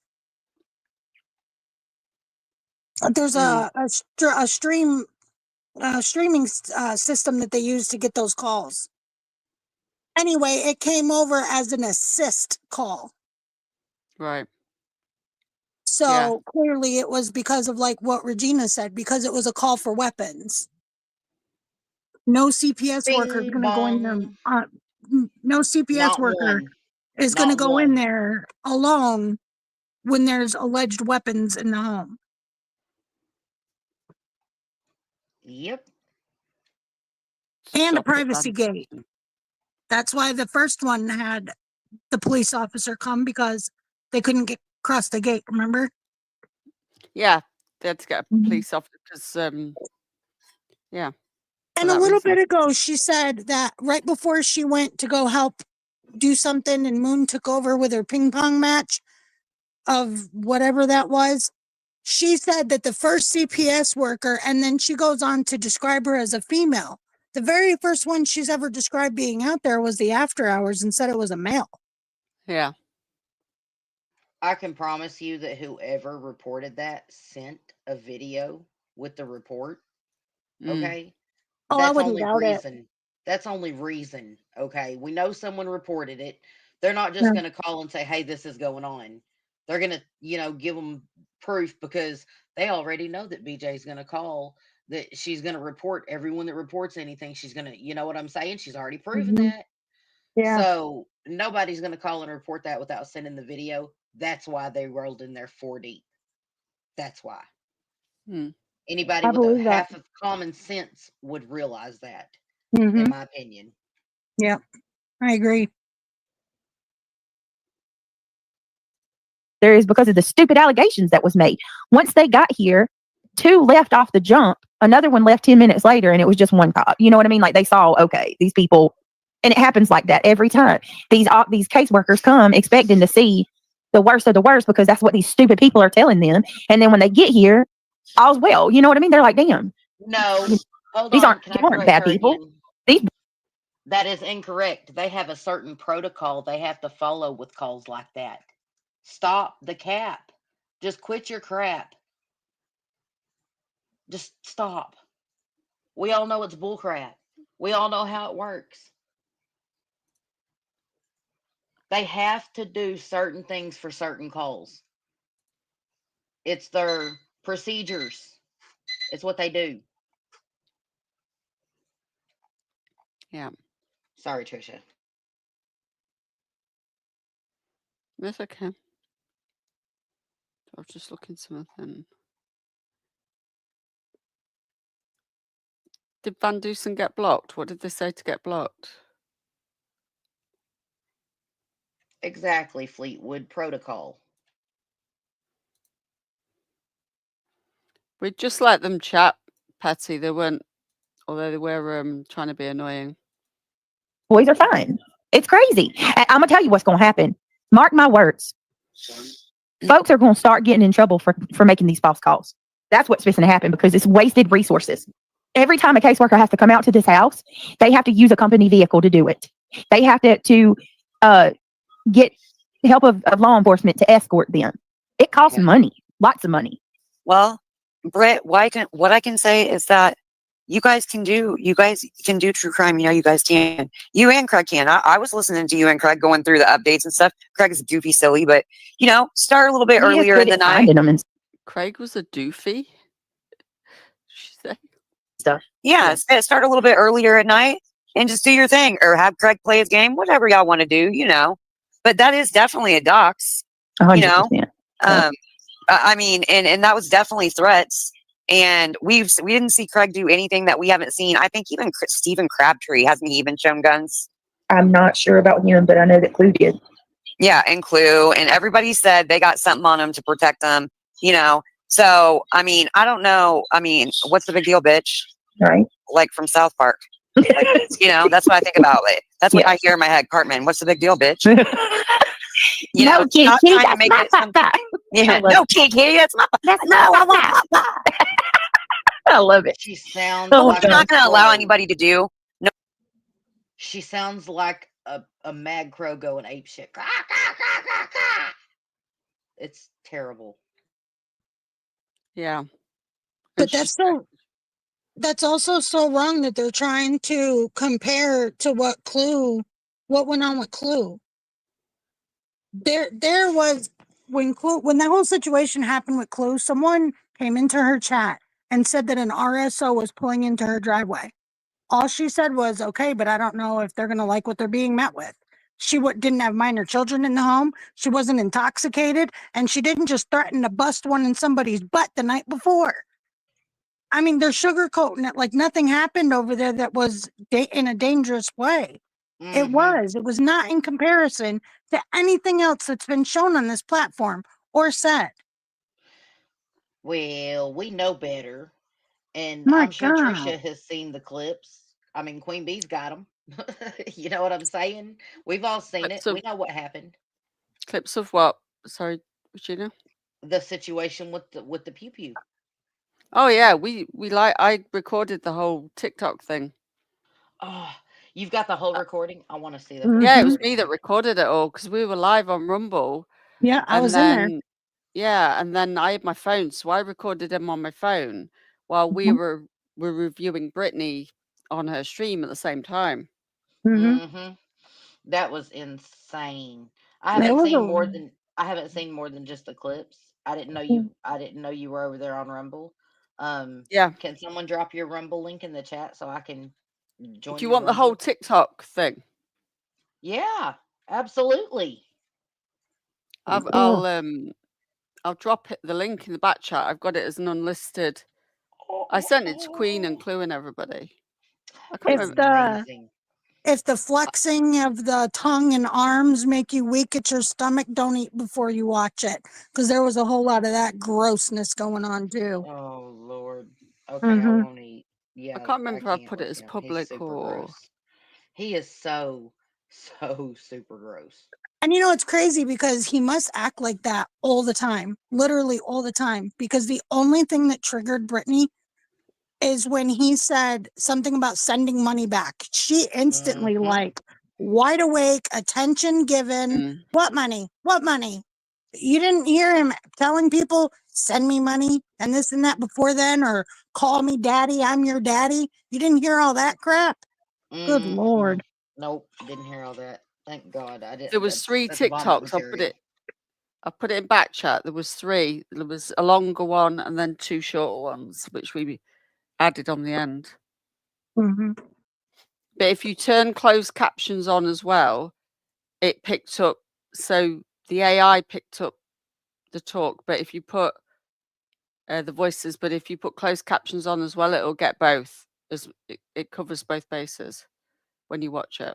There's a streaming system that they use to get those calls. Anyway, it came over as an assist call. Right. So clearly it was because of like what Regina said, because it was a call for weapons. No CPS worker is going to go in there. No CPS worker is going to go in there alone when there's alleged weapons in the home. Yep. And a privacy gate. That's why the first one had the police officer come, because they couldn't get across the gate, remember? Yeah, that's got police officers. Yeah. And a little bit ago, she said that right before she went to go help do something and Moon took over with her ping pong match of whatever that was, she said that the first CPS worker, and then she goes on to describe her as a female. The very first one she's ever described being out there was the after hours and said it was a male. Yeah. I can promise you that whoever reported that sent a video with the report. Okay. Oh, That's I wouldn't only doubt it. reason. That's only reason. Okay. We know someone reported it. They're not just going to call and say, hey, this is going on. They're going to, give them proof, because they already know that BJ's going to call, that she's going to report everyone that reports anything. She's going to, you know what I'm saying? She's already proven that. Yeah. So nobody's going to call and report that without sending the video. That's why they rolled in there 4 deep. That's why. Anybody with a half of common sense would realize that, in my opinion. Yeah, I agree. There is because of the stupid allegations that was made. Once they got here, 2 left off the jump. Another one left 10 minutes later, and it was just 1 cop. You know what I mean? Like they saw, okay, these people, and it happens like that every time. These caseworkers come expecting to see the worst of the worst, because that's what these stupid people are telling them. And then when they get here, all's well. You know what I mean? They're like, damn. No, hold These on. aren't bad people. Again? That is incorrect. They have a certain protocol they have to follow with calls like that. Stop the cap. Just quit your crap. Just stop. We all know it's bullcrap. We all know how it works. They have to do certain things for certain calls. It's their procedures. It's what they do. Yeah. Sorry, Trisha. That's okay. I was just looking something. Did Van Dusen get blocked? What did they say to get blocked? Exactly, Fleetwood protocol. We just let them chat, Patty. They weren't, although they were trying to be annoying. Boys are fine. It's crazy. I'm gonna tell you what's gonna happen. Mark my words. Folks are gonna start getting in trouble for making these false calls. That's what's supposed to happen because it's wasted resources. Every time a caseworker has to come out to this house, they have to use a company vehicle to do it. They have to get the help of law enforcement to escort them. It costs money, lots of money. Well, Britt, what I can say is that you guys can do true crime. You know, you guys can. You and Craig can. I was listening to you and Craig going through the updates and stuff. Craig is goofy, silly, but you know, start a little bit earlier in the night. Craig was a doofy. She said. Stuff. Yeah, start a little bit earlier at night and just do your thing, or have Craig play his game, whatever y'all want to do. You know, but that is definitely a dox. 100%. You know, I mean, and that was definitely threats. And we didn't see Craig do anything that we haven't seen. I think even Stephen Crabtree hasn't he even shown guns? I'm not sure about him, but I know that Clue did. Yeah, and Clue, and everybody said they got something on them to protect them. You know, so I mean, I don't know. I mean, what's the big deal, bitch? Right? Like from South Park. Like, you know, that's what I think about it. That's what I hear in my head. Cartman, what's the big deal, bitch? You know, kitty, stop kitty, trying to that's make my it some- papa. Yeah, I love no, it. kitty, that's not. That's No, I want papa. I love it. She sounds But like we're not a going to allow crow. anybody to do. No. She sounds like a mad crow going ape shit. It's terrible. Yeah. But that's also so wrong that they're trying to compare to what went on with Clue. There was when that whole situation happened with Clue, someone came into her chat and said that an RSO was pulling into her driveway. All she said was, okay, but I don't know if they're going to like what they're being met with. She didn't have minor children in the home. She wasn't intoxicated. And she didn't just threaten to bust one in somebody's butt the night before. I mean, they're sugarcoating it like nothing happened over there that was in a dangerous way. It was not in comparison to anything else that's been shown on this platform or said. Well, we know better. And My I'm sure God. Trisha has seen the clips. I mean, Queen Bee's got them. You know what I'm saying? We've all seen it. We know what happened. Clips of what? Sorry, Regina. The situation with the pew pew. Oh yeah, I recorded the whole TikTok thing. Oh, you've got the whole recording. I want to see the Mm-hmm. whole Yeah, it was recording. me that recorded it all because we were live on Rumble. Yeah, I was in there. Yeah, and then I had my phone, so I recorded him on my phone while we were reviewing Brittany on her stream at the same time. That was insane. I It haven't was seen more than just the clips. I didn't know you were over there on Rumble. Yeah. Can someone drop your Rumble link in the chat so I can join Do you your want the whole Rumble? TikTok thing? Yeah, absolutely. I'll drop the link in the back chat. I've got it as an unlisted. I sent it to Queen and Clue and everybody. I can't remember. If the flexing of the tongue and arms make you weak at your stomach, don't eat before you watch it. Because there was a whole lot of that grossness going on too. Oh Lord. Okay, I won't eat. Yeah, I can't remember if I can't put it with as him. He's public super or. gross. He is so super gross. And you know, it's crazy because he must act like that all the time, literally all the time. Because the only thing that triggered Brittany is when he said something about sending money back. She instantly like wide awake, attention given. What money? What money? You didn't hear him telling people, send me money and this and that before then, or call me daddy, I'm your daddy. You didn't hear all that crap? Good Lord. Nope, didn't hear all that. Thank God. I didn't. There was 3 That's vomit TikToks. I'll put material. it. I put it in back chat. There was 3. There was a longer one and then 2 shorter ones, which we added on the end. Mm-hmm. But if you turn closed captions on as well, it picked up. So the AI picked up the talk. But if you put the voices, but if you put closed captions on as well, it'll get both. It covers both bases when you watch it.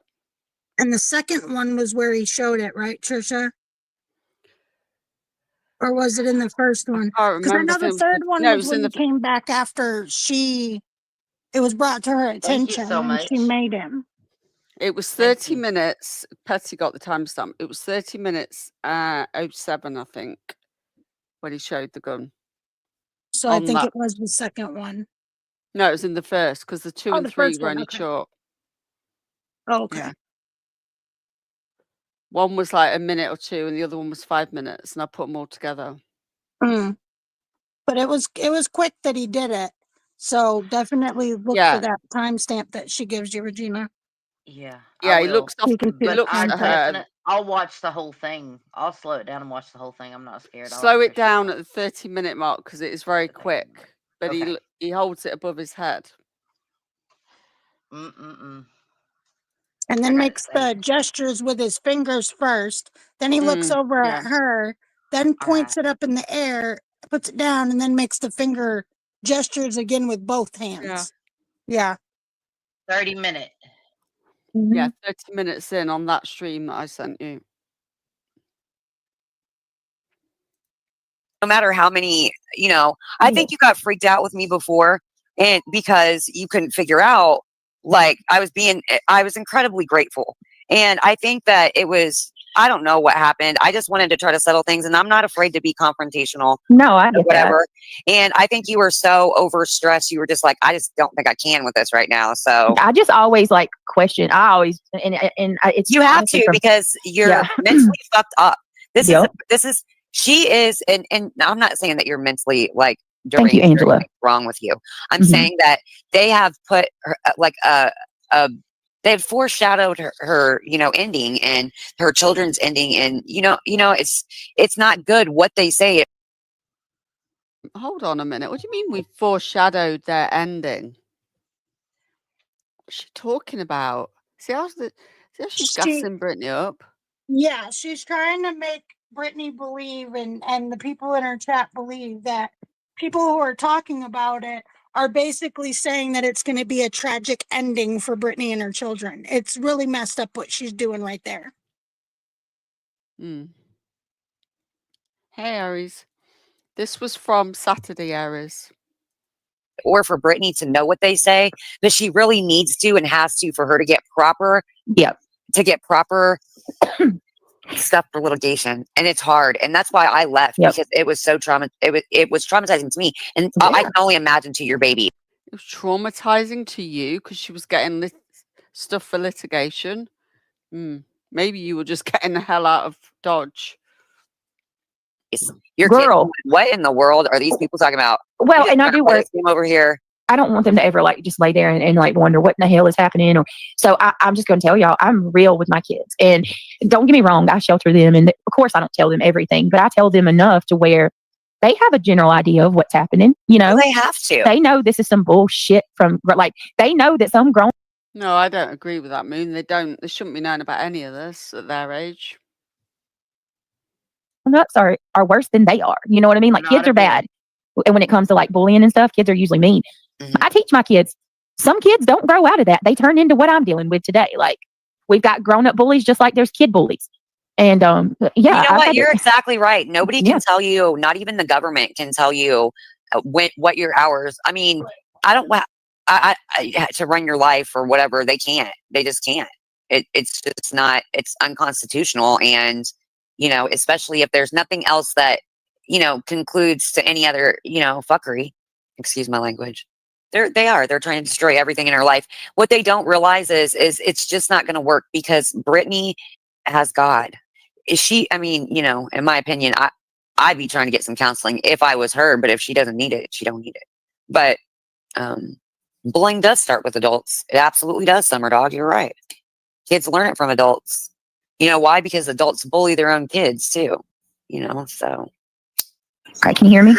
And the second one was where he showed it, right, Trisha? Or was it in the first one? I can't Because I remember know if it the was. third one No, it was was when in he the. came back after it was brought to her Thank you attention so and she much. made him. It was Thank 30 you. minutes. Petty got the timestamp. It was 30 minutes, 07, I think, when he showed the gun. So I On think that. it was the second one. No, it was in the first because the 2 Oh, and the 3 first were one. only Okay. short. Oh, okay. Yeah. One was like a minute or 2, and the other one was 5 minutes, and I put them all together. Mm. But it was quick that he did it. So definitely look for Yeah. that timestamp that she gives you, Regina. Yeah, Yeah, I he will. looks off. You can He see But the looks I at her. timestamp. I'll watch the whole thing. I'll slow it down and watch the whole thing. I'm not scared. I Slow like it Trisha. down at the 30-minute mark because it is very The 30 quick. mark. But Okay. he holds it above his head. Mm-mm-mm. And I then got it makes the saved. gestures with his fingers first. Then he looks over Yeah. at her, then All points right. it up in the air, puts it down, and then makes the finger gestures again with both Yeah. hands. Yeah. 30-minute. Yeah, Mhm. 30 minutes in on that stream that I sent you. No matter how many, I think you got freaked out with me before, and because you couldn't figure out, like, I was incredibly grateful. And I think that I don't know what happened. I just wanted to try to settle things, and I'm not afraid to be confrontational. No, I Or get that. whatever. And I think you were so overstressed. You were just like, I just don't think I can with this right now. So I just always like question. I always it's you have honestly to, from because you're yeah. mentally fucked up. Yep. She is, and I'm not saying that you're mentally like Thank you, deranged or Angela. anything wrong with you. I'm Mhm. saying that they have put her, they've foreshadowed her, ending and her children's ending, and it's not good what they say. Hold on a minute. What do you mean we foreshadowed their ending? What's she talking about? See how she's gassing Brittany up? Yeah, she's trying to make Brittany believe and the people in her chat believe that people who are talking about it are basically saying that it's going to be a tragic ending for Brittany and her children. It's really messed up what she's doing right there. Hmm. Hey, Aries. This was from Saturday, Aries. Or for Brittany to know what they say, but she really needs to and has to for her to get proper stuff for litigation. And it's hard. And that's why I left, because it was so it was traumatizing to me. And I can only imagine to your baby. It was traumatizing to you because she was getting stuff for litigation. Maybe you were just getting the hell out of Dodge. Your Girl. kid, what in the world are these people talking about? Well, and I do work over here. I don't want them to ever like just lay there and like wonder what in the hell is happening. So I'm just going to tell y'all, I'm real with my kids, and don't get me wrong, I shelter them, and of course I don't tell them everything, but I tell them enough to where they have a general idea of what's happening. Well, they have to. They know this is some bullshit they know that some grown. No, I don't agree with that, Moon. They shouldn't be knowing about any of this at their age. Ups are worse than they are. You know what I mean? Like, kids are bad. And when it comes to like bullying and stuff, kids are usually mean. I teach my kids. Some kids don't grow out of that. They turn into what I'm dealing with today. Like, we've got grown up bullies just like there's kid bullies. And yeah, you know what? You're exactly right. Nobody can tell you. Not even the government can tell you what your hours. I mean, I don't. I to run your life or whatever. They can't. They just can't. It's just not. It's unconstitutional. And especially if there's nothing else that concludes to any other fuckery. Excuse my language. They're trying to destroy everything in her life. What they don't realize is it's just not going to work, because Brittany has God. Is she? I mean, in my opinion, I'd be trying to get some counseling if I was her. But if she doesn't need it, she don't need it. But bullying does start with adults. It absolutely does, Summer Dog. You're right. Kids learn it from adults. You know why? Because adults bully their own kids too. So. All right, can you hear me?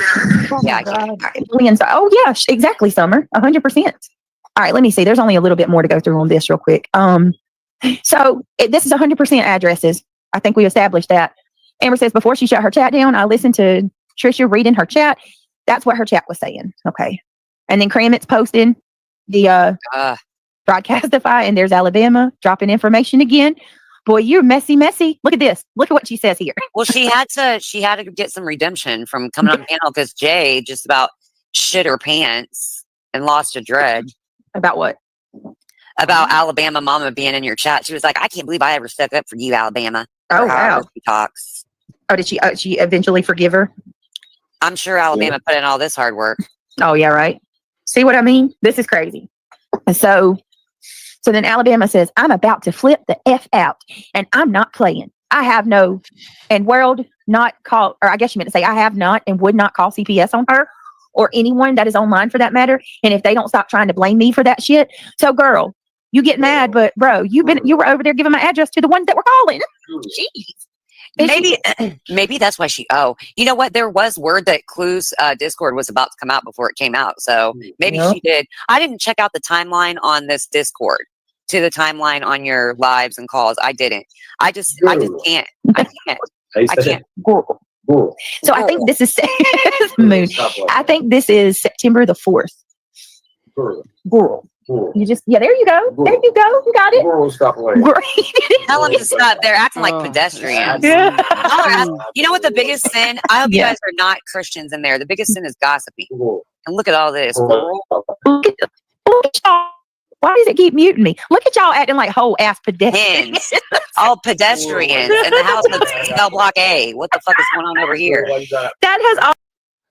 Oh Yeah, my I can. God. Lynn, oh yeah, exactly, Summer, 100%. All right, let me see. There's only a little bit more to go through on this real quick. So this is 100% addresses. I think we established that. Amber says before she shut her chat down, I listened to Trisha reading her chat. That's what her chat was saying. Okay. And then Kramit's posting the Broadcastify, and there's Alabama dropping information again. Boy, you're messy. Look at this. Look at what she says here. Well, she had to get some redemption from coming on the panel because Jay just about shit her pants and lost a dread. About what? About Alabama mama being in your chat. She was like, I can't believe I ever stuck up for you, Alabama. Oh, Or however wow. she talks. Oh, did she eventually forgive her? I'm sure Alabama put in all this hard work. Oh, yeah, right. See what I mean? This is crazy. And so then Alabama says, I'm about to flip the F out, and I'm not playing. I have no, and world not call, or I guess you meant to say, I have not and would not call CPS on her or anyone that is online for that matter. And if they don't stop trying to blame me for that shit. So girl, you get mad, but bro, you were over there giving my address to the ones that were calling. Jeez. Maybe that's why you know what? There was word that Clue's Discord was about to come out before it came out. So maybe she did. I didn't check out the timeline on this Discord to the timeline on your lives and calls. I didn't. I just can't. I can't. So I think this is Moon. I think this is September the 4th. Girl. You just, there you go. There you go. You got it. Tell them to stop. They're acting like pedestrians. Yeah. You know what the biggest sin? I hope you guys are not Christians in there. The biggest sin is gossiping. And look at all this. Look at y'all. Why does it keep muting me? Look at y'all acting like whole ass pedestrians. All pedestrians in the house of cell block A. What the fuck is going on over here? That has all.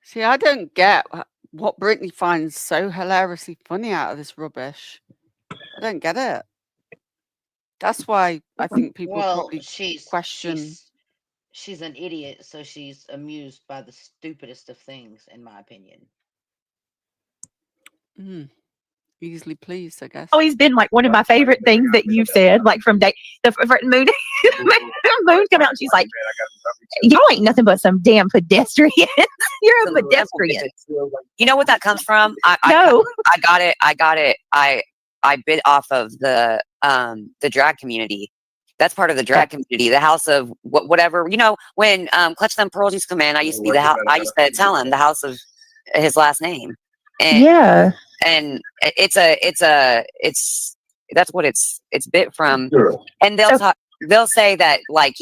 See, I don't get what Brittany finds so hilariously funny out of this rubbish. I don't get it. That's why I think people probably question. She's an idiot, so she's amused by the stupidest of things, in my opinion. Easily pleased, I guess. Always been like one of my favorite things that you've said, like from day the Moon. Moon come out and she's like, y'all ain't nothing but some damn pedestrians. You're a pedestrian. You know what that comes from? I got it. I bit off of the drag community. That's part of the drag community. The house of whatever, when Clutch Them Pearls used to come in, I used to be I used to tell him the house of his last name. And and it's that's what it's bit from. And they'll say that like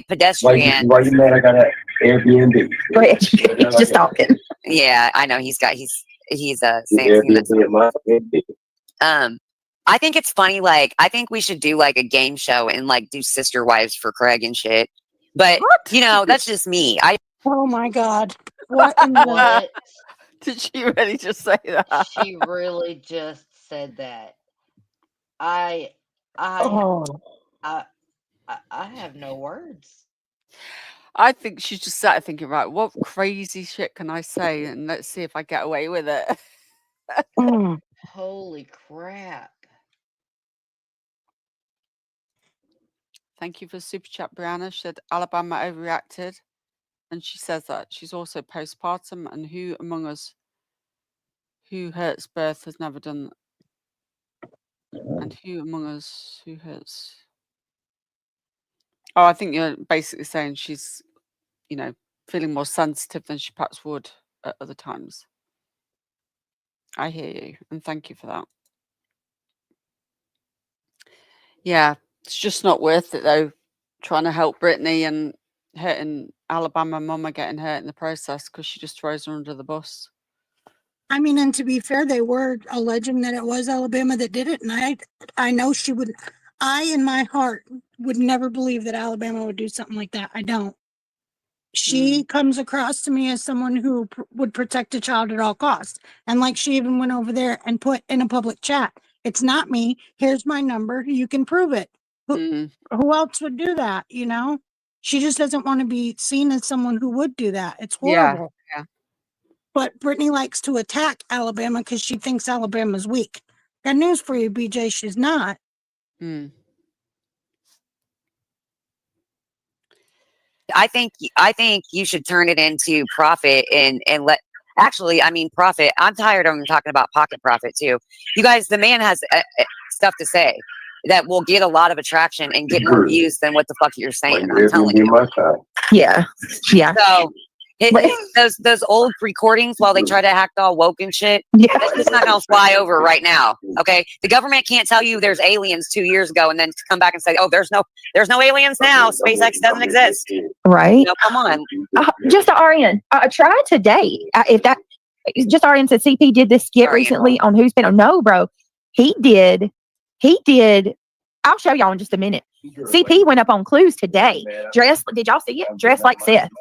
pedestrian. Why you mad? I got an Airbnb. Go ahead. He's just talking. Yeah, I know he's saying I think it's funny. Like, I think we should do like a game show and like do sister wives for Craig and shit. But that's just me. Oh my God. What? Did she really just say that? She really just said that. I have no words. I think she's just sat there thinking, right, what crazy shit can I say? And let's see if I get away with it. Holy crap. Thank you for the super chat, Brianna. She said Alabama overreacted. And she says that she's also postpartum, and who among us who hurts birth has never done that? And who among us who hurts? Oh, I think you're basically saying she's, feeling more sensitive than she perhaps would at other times. I hear you, and thank you for that. Yeah, it's just not worth it, though, trying to help Brittany and hurting Alabama mama getting hurt in the process because she just throws her under the bus. I mean, and to be fair, they were alleging that it was Alabama that did it. And I know she would, in my heart, would never believe that Alabama would do something like that. I don't. She comes across to me as someone who would protect a child at all costs. And like she even went over there and put in a public chat, it's not me. Here's my number. You can prove it. Who else would do that? She just doesn't want to be seen as someone who would do that. It's horrible. Yeah. But Brittany likes to attack Alabama because she thinks Alabama's weak. Got news for you, BJ. She's not. I think you should turn it into profit and let. Actually, I mean profit. I'm tired of them talking about pocket profit too. You guys, the man has stuff to say that will get a lot of attraction and get more views than what the fuck you're saying. I'm telling you. Yeah. Yeah. So those old recordings while they try to act all woke and shit, that's just not gonna fly over right now. Okay, the government can't tell you there's aliens 2 years ago and then come back and say, oh, there's no aliens now. SpaceX doesn't exist. Right. You know, come on. Just a RN. Try today. If that just RN said CP did this skit recently on Who's Been. No, bro. He did. I'll show y'all in just a minute. CP went up on Clues today. Dressed. Did y'all see it? Dressed like Seth.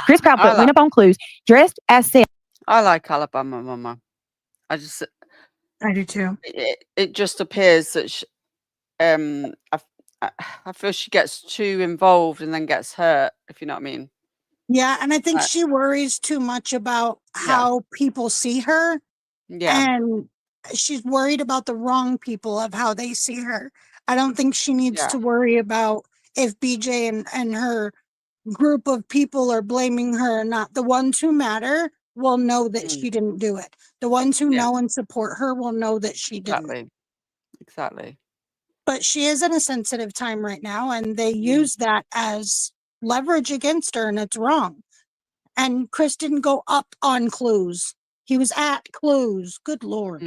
Chris Proudfoot went up on Clues dressed as Seth. I like Alabama Mama. I do too. It just appears that I feel she gets too involved and then gets hurt, if you know what I mean. Yeah, and I think she worries too much about how people see her. Yeah. And she's worried about the wrong people of how they see her. I don't think she needs to worry about if BJ and her group of people are blaming her or not. The ones who matter will know that she didn't do it. The ones who know and support her will know that she didn't. Exactly. But she is in a sensitive time right now, and they use that as leverage against her, and it's wrong. And Chris didn't go up on Clues. He was at Clues. Good Lord.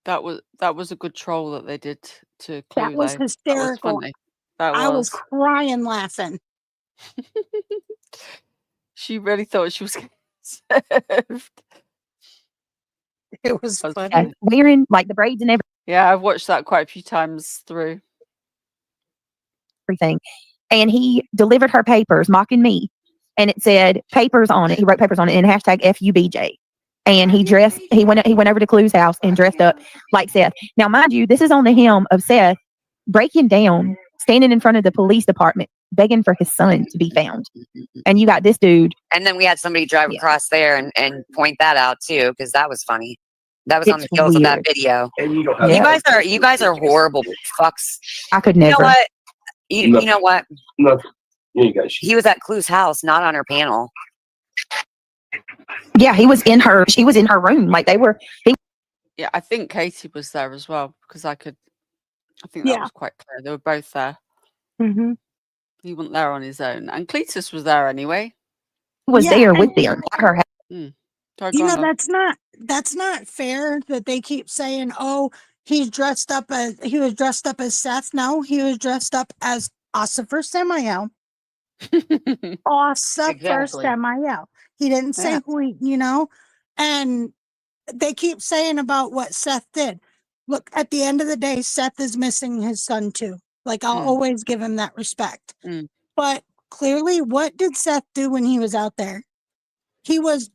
That was a good troll that they did to Clue. That was hysterical. That was funny. That I was was. crying laughing. She really thought she was getting served. It was funny. Wearing like the braids and Yeah, I've watched that quite a few times through. everything. And he delivered her papers mocking me. And it said papers on it. He wrote papers on it and hashtag FUBJ. And he went over to Clue's house and dressed up like Seth. Now, mind you, this is on the helm of Seth breaking down, standing in front of the police department, begging for his son to be found. And you got this dude. And then we had somebody drive across there and point that out too, because that was funny. That was on the heels of that video. You guys are horrible fucks. I could never. You know what? You know what? No. He was at Clue's house, not on her panel. Yeah, she was in her room. Like they were. Yeah, I think Katie was there as well because I think that was quite clear. They were both there. Mm-hmm. He wasn't there on his own, and Cletus was there anyway. He was there with them. Her. That's not fair that they keep saying, "Oh, he was dressed up as Seth." No, he was dressed up as Ossifer Samael. Ossifer Samael. He didn't say who he, and they keep saying about what Seth did. Look, at the end of the day, Seth is missing his son too. Like, I'll always give him that respect. But clearly, what did Seth do when he was out there? He was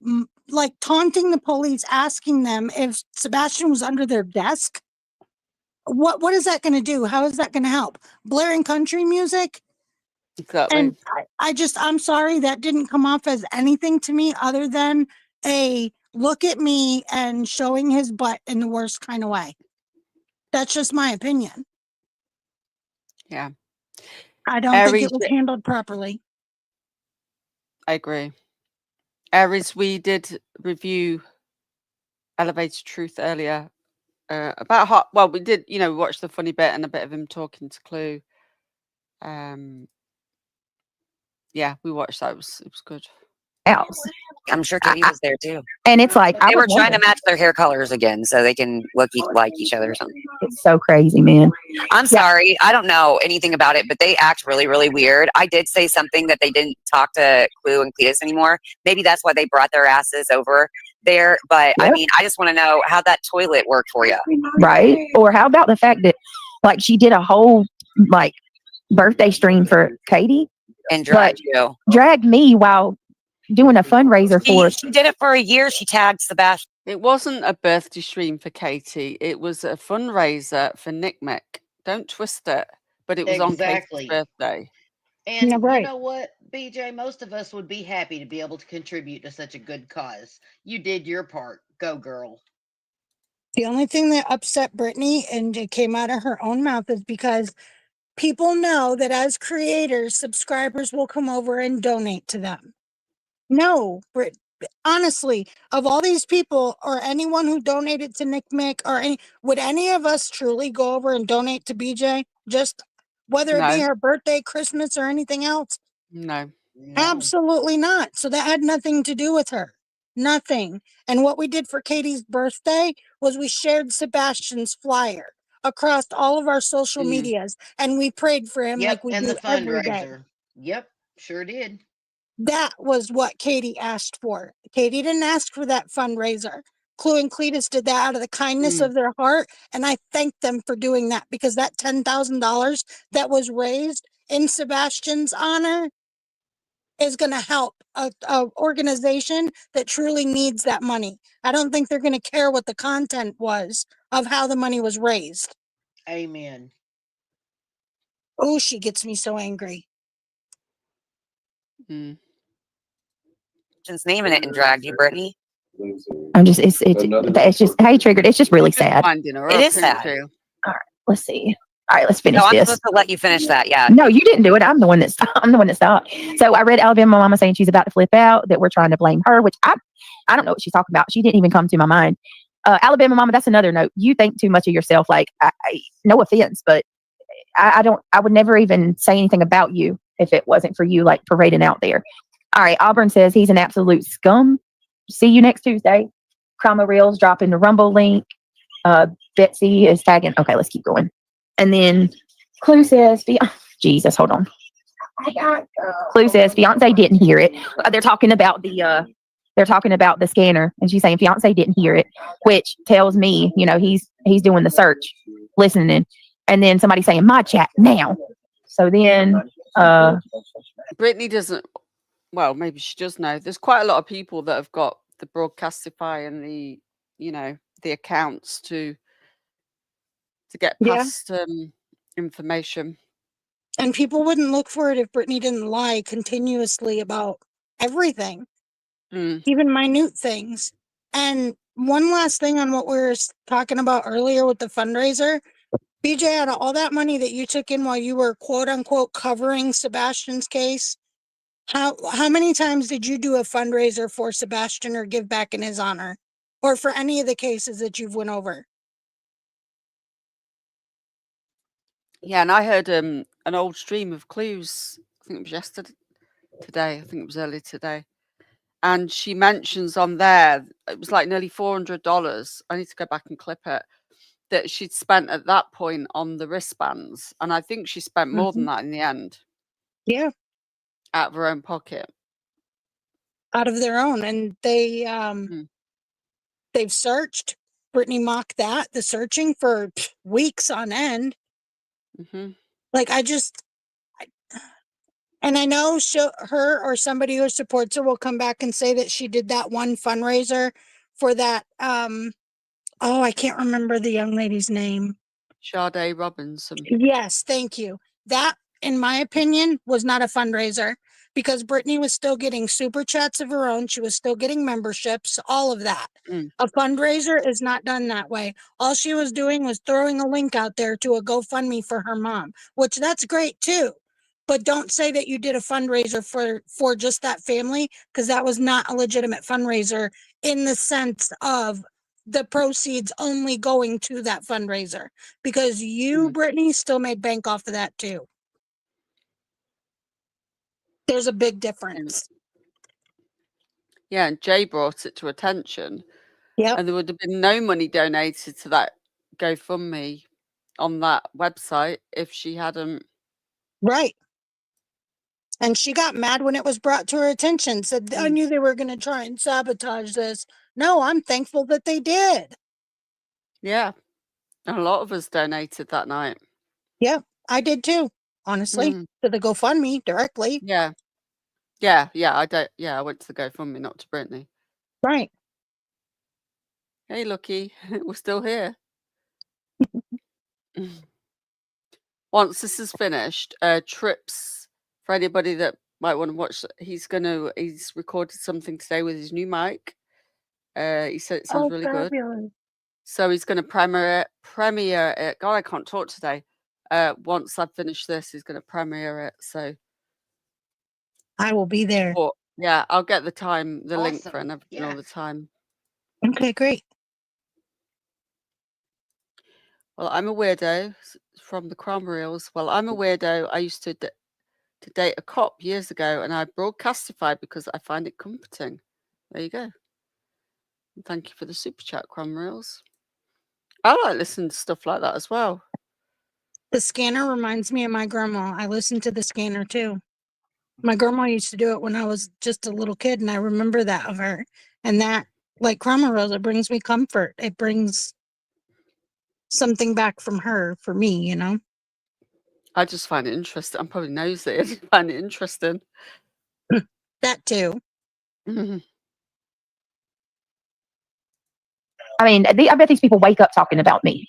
like taunting the police, asking them if Sebastian was under their desk. What is that going to do? How is that going to help? Blaring country music? Exactly. And I'm sorry, that didn't come off as anything to me other than a look at me and showing his butt in the worst kind of way. That's just my opinion. Yeah. I don't think it was handled properly. I agree. Aries, we did review Elevated Truth earlier. We did, we watched the funny bit and a bit of him talking to Clue. Yeah, we watched that. It was good. Else. I'm sure Katie was there too. And it's like they were trying to match their hair colors again so they can look like each other or something. It's so crazy, man. I'm sorry. I don't know anything about it, but they act really, really weird. I did say something that they didn't talk to Clue and Cletus anymore. Maybe that's why they brought their asses over there. But I mean, I just want to know how that toilet worked for you. Right. Or how about the fact that like she did a whole like birthday stream for Katie and dragged me while doing a fundraiser for she did it for a year. She tagged Sebastian. It wasn't a birthday stream for Katie. It was a fundraiser for Nick Mick. Don't twist it. But it was on Katie's birthday. And you know what, BJ? Most of us would be happy to be able to contribute to such a good cause. You did your part. Go, girl. The only thing that upset Brittany, and it came out of her own mouth, is because people know that as creators, subscribers will come over and donate to them. No, honestly, of all these people or anyone who donated to Nick Mick or would any of us truly go over and donate to BJ? Just whether it be No. her birthday, Christmas, or anything else? No. Absolutely not. So that had nothing to do with her. Nothing. And what we did for Katie's birthday was we shared Sebastian's flyer across all of our social medias and we prayed for him like Yep, we and do the every day. fundraiser. Yep, sure did. That was what Katie asked for. Katie didn't ask for that fundraiser. Chloe and Cletus did that out of the kindness of their heart, and I thank them for doing that because that $10,000 that was raised in Sebastian's honor is going to help a organization that truly needs that money. I don't think they're going to care what the content was of how the money was raised. Amen. Oh, she gets me so angry. Just naming it and dragged you, Brittany. I'm just, it's just, how you triggered. It's just really sad. It is sad. All right, let's see. All right, let's finish No, I'm this. supposed to let you finish that. Yeah. No, you didn't do it. I'm the one that stopped. So I read Alabama Mama saying she's about to flip out, that we're trying to blame her, which I don't know what she's talking about. She didn't even come to my mind. Alabama Mama, that's another note. You think too much of yourself. Like, no offense, but I would never even say anything about you if it wasn't for you, like, parading out there. All right, Auburn says he's an absolute scum. See you next Tuesday. Crama Reels dropping the Rumble link. Betsy is tagging. Okay, let's keep going. And then Clue says, Jesus, hold on. Clue says fiance didn't hear it. They're talking about the scanner, and she's saying fiance didn't hear it, which tells me, he's doing the search, listening. And then somebody saying my chat now. So then Brittany doesn't. Well, maybe she does know. There's quite a lot of people that have got the Broadcastify and the accounts to get past information. And people wouldn't look for it if Brittany didn't lie continuously about everything, even minute things. And one last thing on what we were talking about earlier with the fundraiser. BJ, out of all that money that you took in while you were quote unquote covering Sebastian's case, how many times did you do a fundraiser for Sebastian or give back in his honor, or for any of the cases that you've went over? Yeah, and I heard an old stream of Clues. I think it was today. I think it was early today. And she mentions on there, it was like nearly $400. I need to go back and clip it. That she'd spent at that point on the wristbands. And I think she spent more than that in the end. Yeah. Out of her own pocket. Out of their own. And they've searched. Brittany mocked the searching for weeks on end. Like, and I know her or somebody who supports her will come back and say that she did that one fundraiser for that. I can't remember the young lady's name. Sade Robinson. Yes, thank you. That, in my opinion, was not a fundraiser because Brittany was still getting super chats of her own. She was still getting memberships, all of that. A fundraiser is not done that way. All she was doing was throwing a link out there to a GoFundMe for her mom, which that's great too. But don't say that you did a fundraiser for just that family, because that was not a legitimate fundraiser in the sense of the proceeds only going to that fundraiser, because you, Brittany, still made bank off of that too. There's a big difference. Yeah, and Jay brought it to attention. Yeah. And there would have been no money donated to that GoFundMe on that website if she hadn't. Right. And she got mad when it was brought to her attention, said, I knew they were going to try and sabotage this. No, I'm thankful that they did. Yeah. And a lot of us donated that night. Yeah, I did too, honestly, to the GoFundMe directly. Yeah. I went to the GoFundMe, not to Brittany. Right. Hey, Lucky, we're still here. Once this is finished, Trips, for anybody that might want to watch, he's recorded something today with his new mic. He said it sounds really good. So he's going to premiere it. God, I can't talk today. once I've finished this, he's going to premiere it. So I will be there. but, yeah, I'll get the link for it and Awesome. everything Yeah. all the time. Okay, great. Well, I'm a weirdo from the crime reels. Well, I'm a weirdo. I used to date a cop years ago, and I broadcastified because I find it comforting. There you go. And thank you for the super chat, crime reels. I like listening to stuff like that as well. The scanner reminds me of my grandma. I listen to the scanner too. My grandma used to do it when I was just a little kid, and I remember that of her. And that, like Cromwell Rose, it brings me comfort. It brings something back from her for me, you know? I just find it interesting. I'm probably nosy. I just find it interesting. That too. I mean, I bet these people wake up talking about me.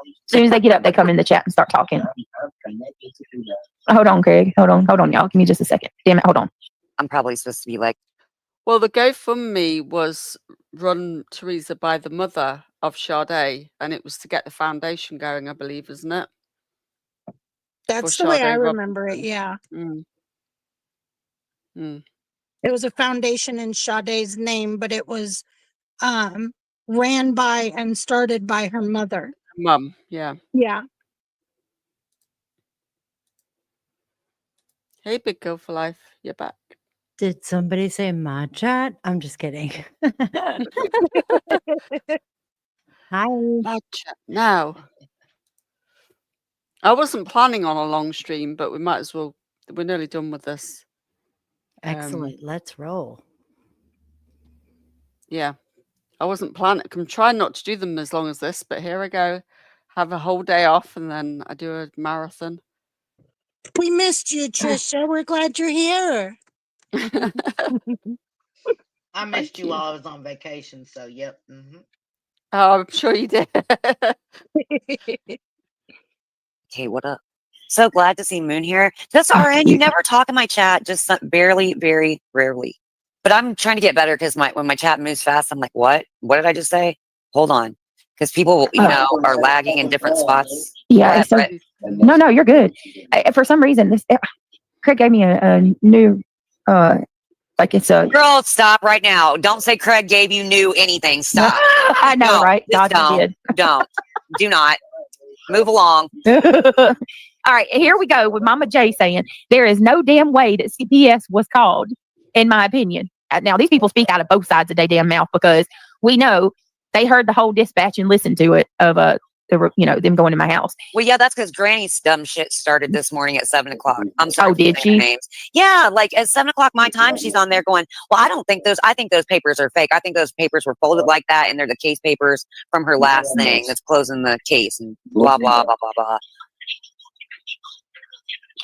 As soon as they get up, they come in the chat and start talking. Hold on, Craig. Hold on, y'all. Give me just a second. Damn it, hold on. I'm probably supposed to be like, Well, the GoFundMe was run, Teresa, by the mother of Sade, and it was to get the foundation going, I believe, isn't it? That's For the way I Sade remember it, Robinson. yeah. Mm. It was a foundation in Sade's name, but it was ran by and started by her mother. Mum, yeah. Yeah. Hey, big girl for life, you're back. Did somebody say mod chat? I'm just kidding. Hi. Mod chat now. I wasn't planning on a long stream, but we might as well. We're nearly done with this. Excellent. Let's roll. Yeah, I wasn't planning. I'm trying not to do them as long as this, but here I go. Have a whole day off, and then I do a marathon. We missed you, Trisha. We're glad you're here. I missed you while I was on vacation, so yep. Oh, I'm sure you did. hey, what up? So glad to see Moon here. That's RN. You never talk in my chat, just barely, very rarely. But I'm trying to get better because when my chat moves fast, I'm like, what? What did I just say? Hold on. Because people, are lagging in different spots. Yeah. So, no, you're good. For some reason, Craig gave me a new, like it's a girl. Stop right now! Don't say Craig gave you new anything. Stop. I know, right? God forbid. Don't. Do not. Move along. All right, here we go with Mama J saying there is no damn way that CPS was called, in my opinion. Now these people speak out of both sides of their damn mouth because we know they heard the whole dispatch and listened to it of them going to my house. Well, yeah, that's because Granny's dumb shit started this morning at 7 o'clock. I'm sorry. Oh, did she? Names. Yeah, like at 7 o'clock my time, she's on there going, well, I think those papers are fake. I think those papers were folded like that, and they're the case papers from her last thing that's closing the case, and blah, blah, blah, blah, blah.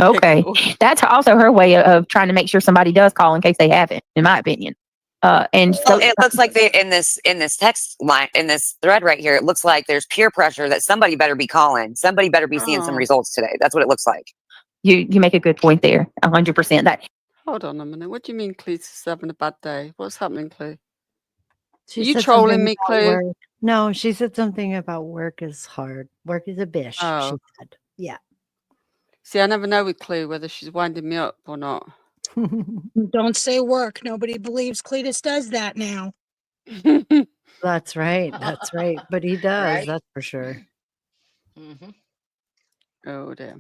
Okay, that's also her way of trying to make sure somebody does call in case they haven't, in my opinion. And so it looks like in this text line, in this thread right here, it looks like there's peer pressure that somebody better be calling. Somebody better be seeing some results today. That's what it looks like. You make a good point there. 100%. That. Hold on a minute. What do you mean Cletus having a bad day? What's happening, Clue? She Are you said trolling something me, about Clue? work. No, she said something about work is hard. Work is a bish. She Oh. said, yeah. See, I never know with Clue whether she's winding me up or not. Don't say work. Nobody believes Cletus does that now. That's right. That's right. But he does. Right? That's for sure. Oh dear.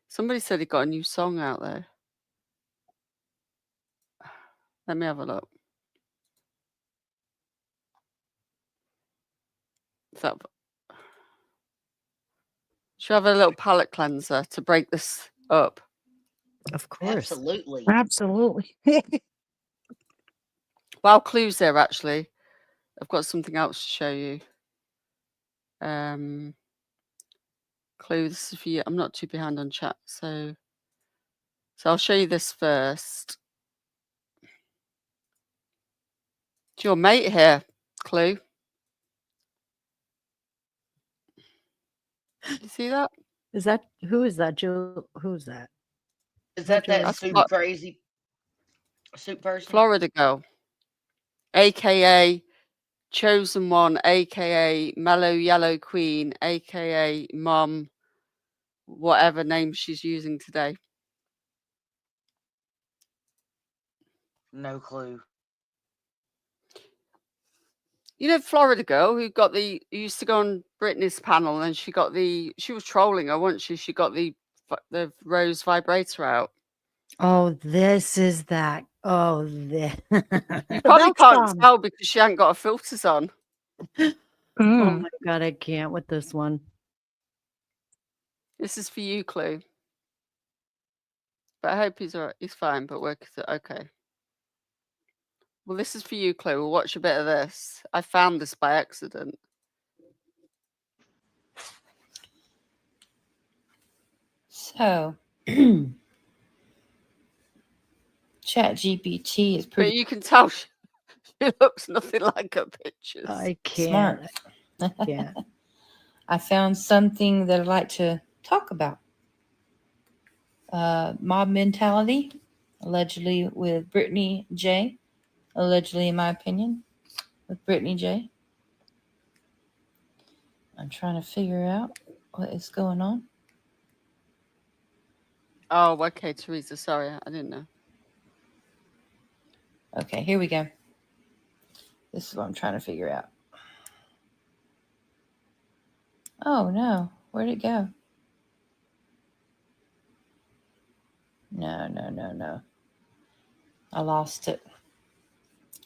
Somebody said he got a new song out there. Let me have a look. Should I have a little palate cleanser to break this up? Of course. Absolutely. Absolutely. While Clue's there, actually, I've got something else to show you. Clue, this is for you. I'm not too behind on chat, so I'll show you this first. It's your mate here, Clue. You see that? Who is that, Jill? Who's that? Is that That's super crazy soup person? Florida girl, aka Chosen One, aka Mellow Yellow Queen, aka Mom. whatever name she's using today. No clue. You know, Florida girl who used to go on Britney's panel, and she was trolling her, wasn't she? She got the Rose vibrator out. Oh, this is that. Oh, this. You probably can't tell because she hadn't got her filters on. Oh Mm. my God, I can't with this one. This is for you, Clue. But I hope he's all right. He's fine, but we're okay. Well, this is for you, Clue. We'll watch a bit of this. I found this by accident. So, ChatGPT is But pretty you can tell she looks nothing like her pictures. I smart. can't. Yeah. I found something that I'd like to talk about. Mob mentality, allegedly with Brittany J. Allegedly, in my opinion, with Brittany J. I'm trying to figure out what is going on. Oh, okay, Teresa. Sorry, I didn't know. Okay, here we go. This is what I'm trying to figure out. Oh no, where'd it go? No. I lost it.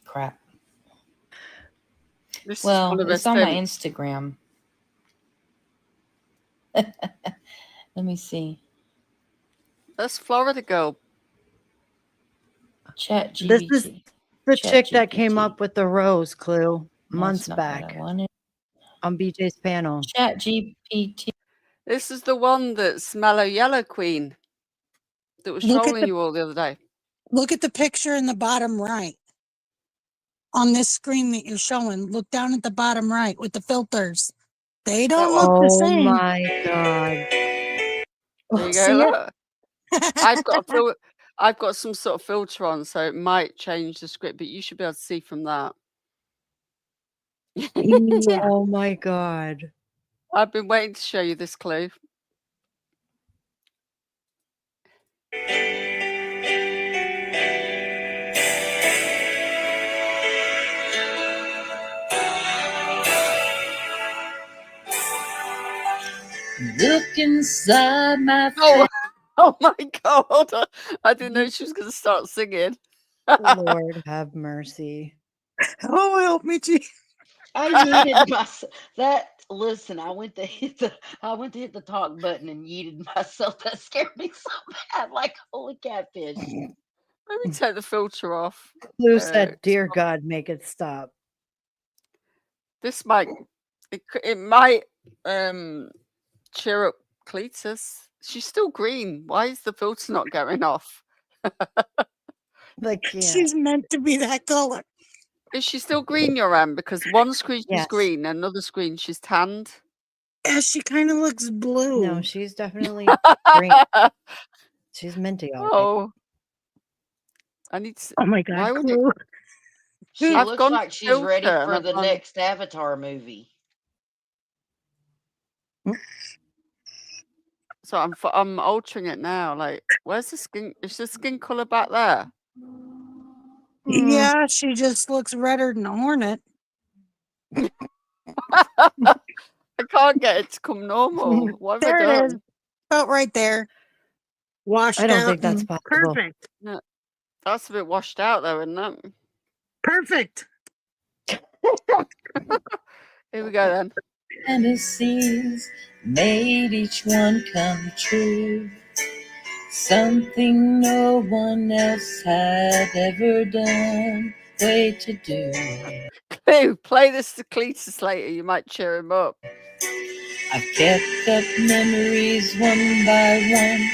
Crap. This is Well, one of it's her on my sins. Instagram. Let me see. That's Florida girl. Chat This is GBT. the Chat chick that came GPT. up with the rose clue months not what I back wanted. on BJ's panel. Chat GPT. This is the one that's Mellow Yellow Queen that was Look at trolling the you all the other day. look at the picture in the bottom right on this screen that you're showing. Look down at the bottom right with the filters. They don't one? look the Oh same. my God. There you See go. it? Look. I've got some sort of filter on, so it might change the script, but you should be able to see from that. Yeah. Oh my God. I've been waiting to show you this clue. Look inside my Oh, oh my God. I didn't know she was going to start singing. Lord have mercy. Oh, help me, gee. I yeeted myself. Listen, I went to hit the talk button and yeeted myself. That scared me so bad, like holy catfish. Let me take the filter off. Clue said, "Dear God, make it stop." This might it might cheer up Cletus. She's still green. Why is the filter not going off? Like, yeah. She's meant to be that color. Is she still green, your Em? Because one screen she's Yes. green, another screen she's tanned. Yeah, she kind of looks blue. No, she's definitely green. She's minty, all right. Oh, I need to. Oh my Why God, would it? Clue. She I've looks gone like to she's ready filter and for I've the gone. next Avatar movie. So I'm altering it now. Like, where's the skin? Is the skin color back there? Yeah, she just looks redder than a hornet. I can't get it to come normal. What have There I it done? is. About right there. Washed I don't out think that's and possible. perfect. No, that's a bit washed out though, isn't it? Perfect. Here we go then. fantasies made each one come true. Something no one else had ever done. Way to do. Clue, play this to Cletus later. You might cheer him up. I've kept up memories one by one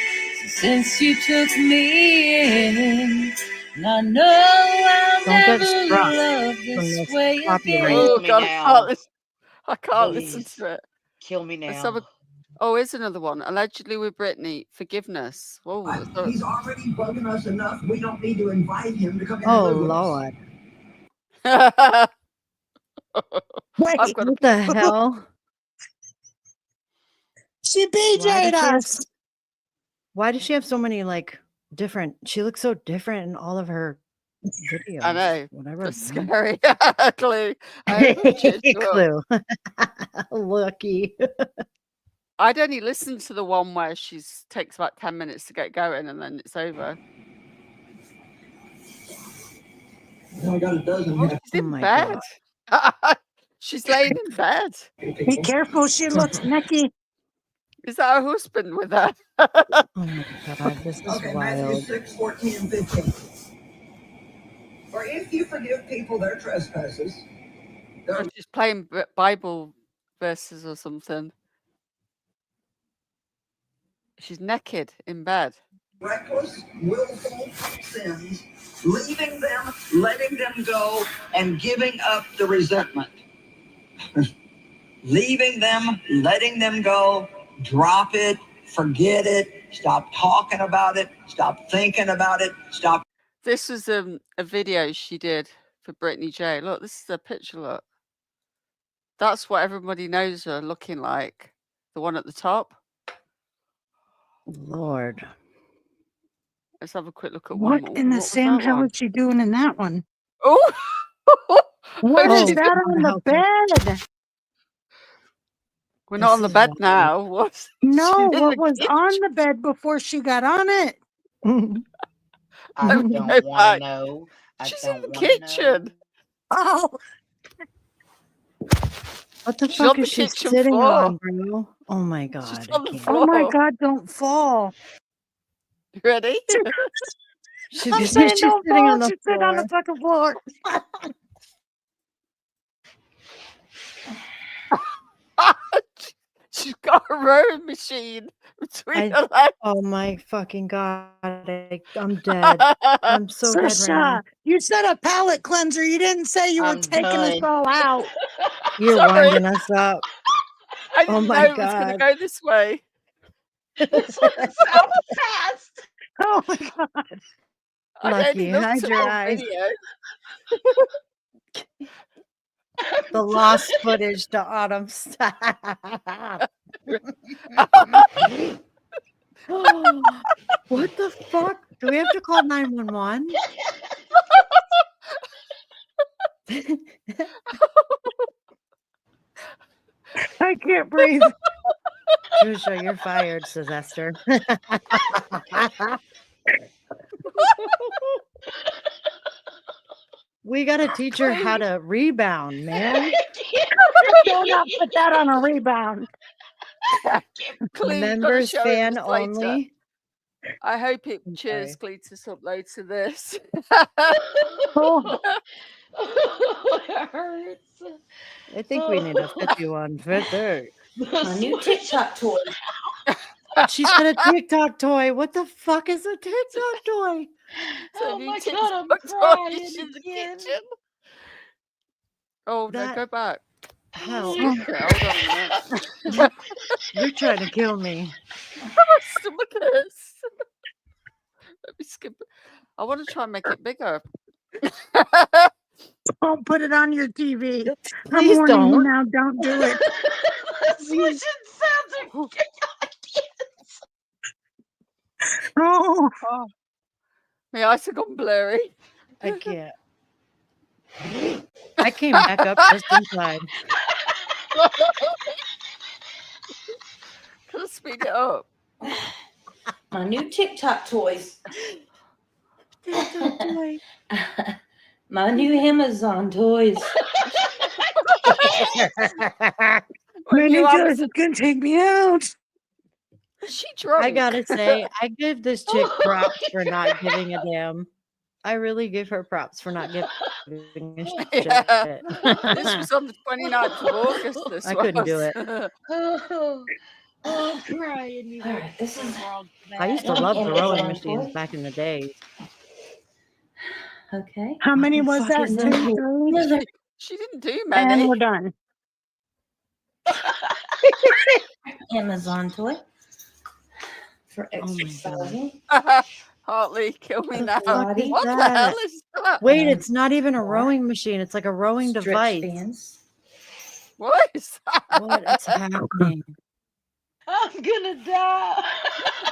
since you took me in. And I know I'll Don't get never struck love from this this way copyright. again. Oh me God, now. I can't listen Please. to it. Kill me Let's have now. a. Oh, here's another one. Allegedly with Britney. Forgiveness. Oh, He's already bugging us enough. We don't need to invite him to come in Oh and live with us. Lord. I've got a. What the hell? She BJ'd us. Why does she have so many like different? She looks so different in all of her videos. I know. Whatever. That's scary. Clue. I hope it cheers you up. Clue. Lucky. I'd only listen to the one where she's takes about 10 minutes to get going and then it's over. I got a dozen. Oh, she's in bed. She's laying in bed. Be careful, she looks necky. Is that her husband with her? Oh my God, this is Okay, Matthew wild. 6, 14 and 15. For if you forgive people their trespasses, And she's playing Bible verses or something. She's naked in bed. reckless, willful sins, leaving them, letting them go, and giving up the resentment. Leaving them, letting them go, drop it, forget it, stop talking about it, stop thinking about it, stop. This was a video she did for Brittany J. Look, this is a picture. Look, that's what everybody knows her looking like. The one at the top. Lord, let's have a quick look at What one. in the Sam hell is she doing in that one? Oh, what Oh, is she's that in on the bed? We're not on the bed now. What? No, She's in what the was kitchen. on the bed before she got on it? I Let me don't go want to back. know. I She's in don't the want to know. kitchen. Oh, what the She's fuck on the is she kitchen sitting floor. on, bro? Oh my God, She's I on the can't. oh my floor. God, don't fall. You ready? She's, I'm she's saying don't sitting fall. on the She's sitting on the floor. fucking floor. She's got a rowing machine between her legs. Oh my fucking God, I'm dead. I'm so dead right now. Trisha, you said a palate cleanser. You didn't say you were I'm taking us done. all out. You're Sorry. winding us up. I Oh didn't my know it was going to God. go this way. This went so fast. Oh my God. I'd Lucky, only looked hide at your one eyes. video. The lost footage to Autumn. Stop. What the fuck? Do we have to call 911? I can't breathe. Trisha, you're fired, says Esther. We got to teach her how to rebound, man. Do not put that on a rebound. Clue, you've got to Members show fan us later. only. I hope it I'm cheers sorry. Cletus up later this. Oh, It hurts. I think we need a 51 50. My new TikTok toy. She's got a TikTok toy. What the fuck is a TikTok toy? Oh new my TikTok God, I'm toy crying in the again. kitchen. Oh, no, That- go back. Hell, Hold on a minute. you're trying to kill me. My stomach hurts. Let me skip it. I want to try and make it bigger. don't put it on your TV. I'm Please warning you don't. now. Don't do it. Switching sounds are Oh, Oh, my eyes have gone blurry. I can't. I came back up just in time. Can I speed it up? My new TikTok toys. TikTok toy. My new Amazon toys. my New new Amazon. is gonna take me out. Is she drunk? I gotta say, I give this chick props for not giving a damn. I really give her props for not giving a shit. Yeah. This was on the 29th of August. This I couldn't do it. Oh, I'm crying. You All right, this is I used to an love the rowing Amazon machines toy. back in the days. Okay. How many the was fuck that? is 2, that? 3? Another She didn't do And many. we're done. Amazon toy for Oh my God. exercising. Hartley, kill me The now. fuck is What the that? hell is that? Wait, And it's not even a more rowing machine. It's like a rowing stretch device. bands. What is that? What is happening? I'm gonna die.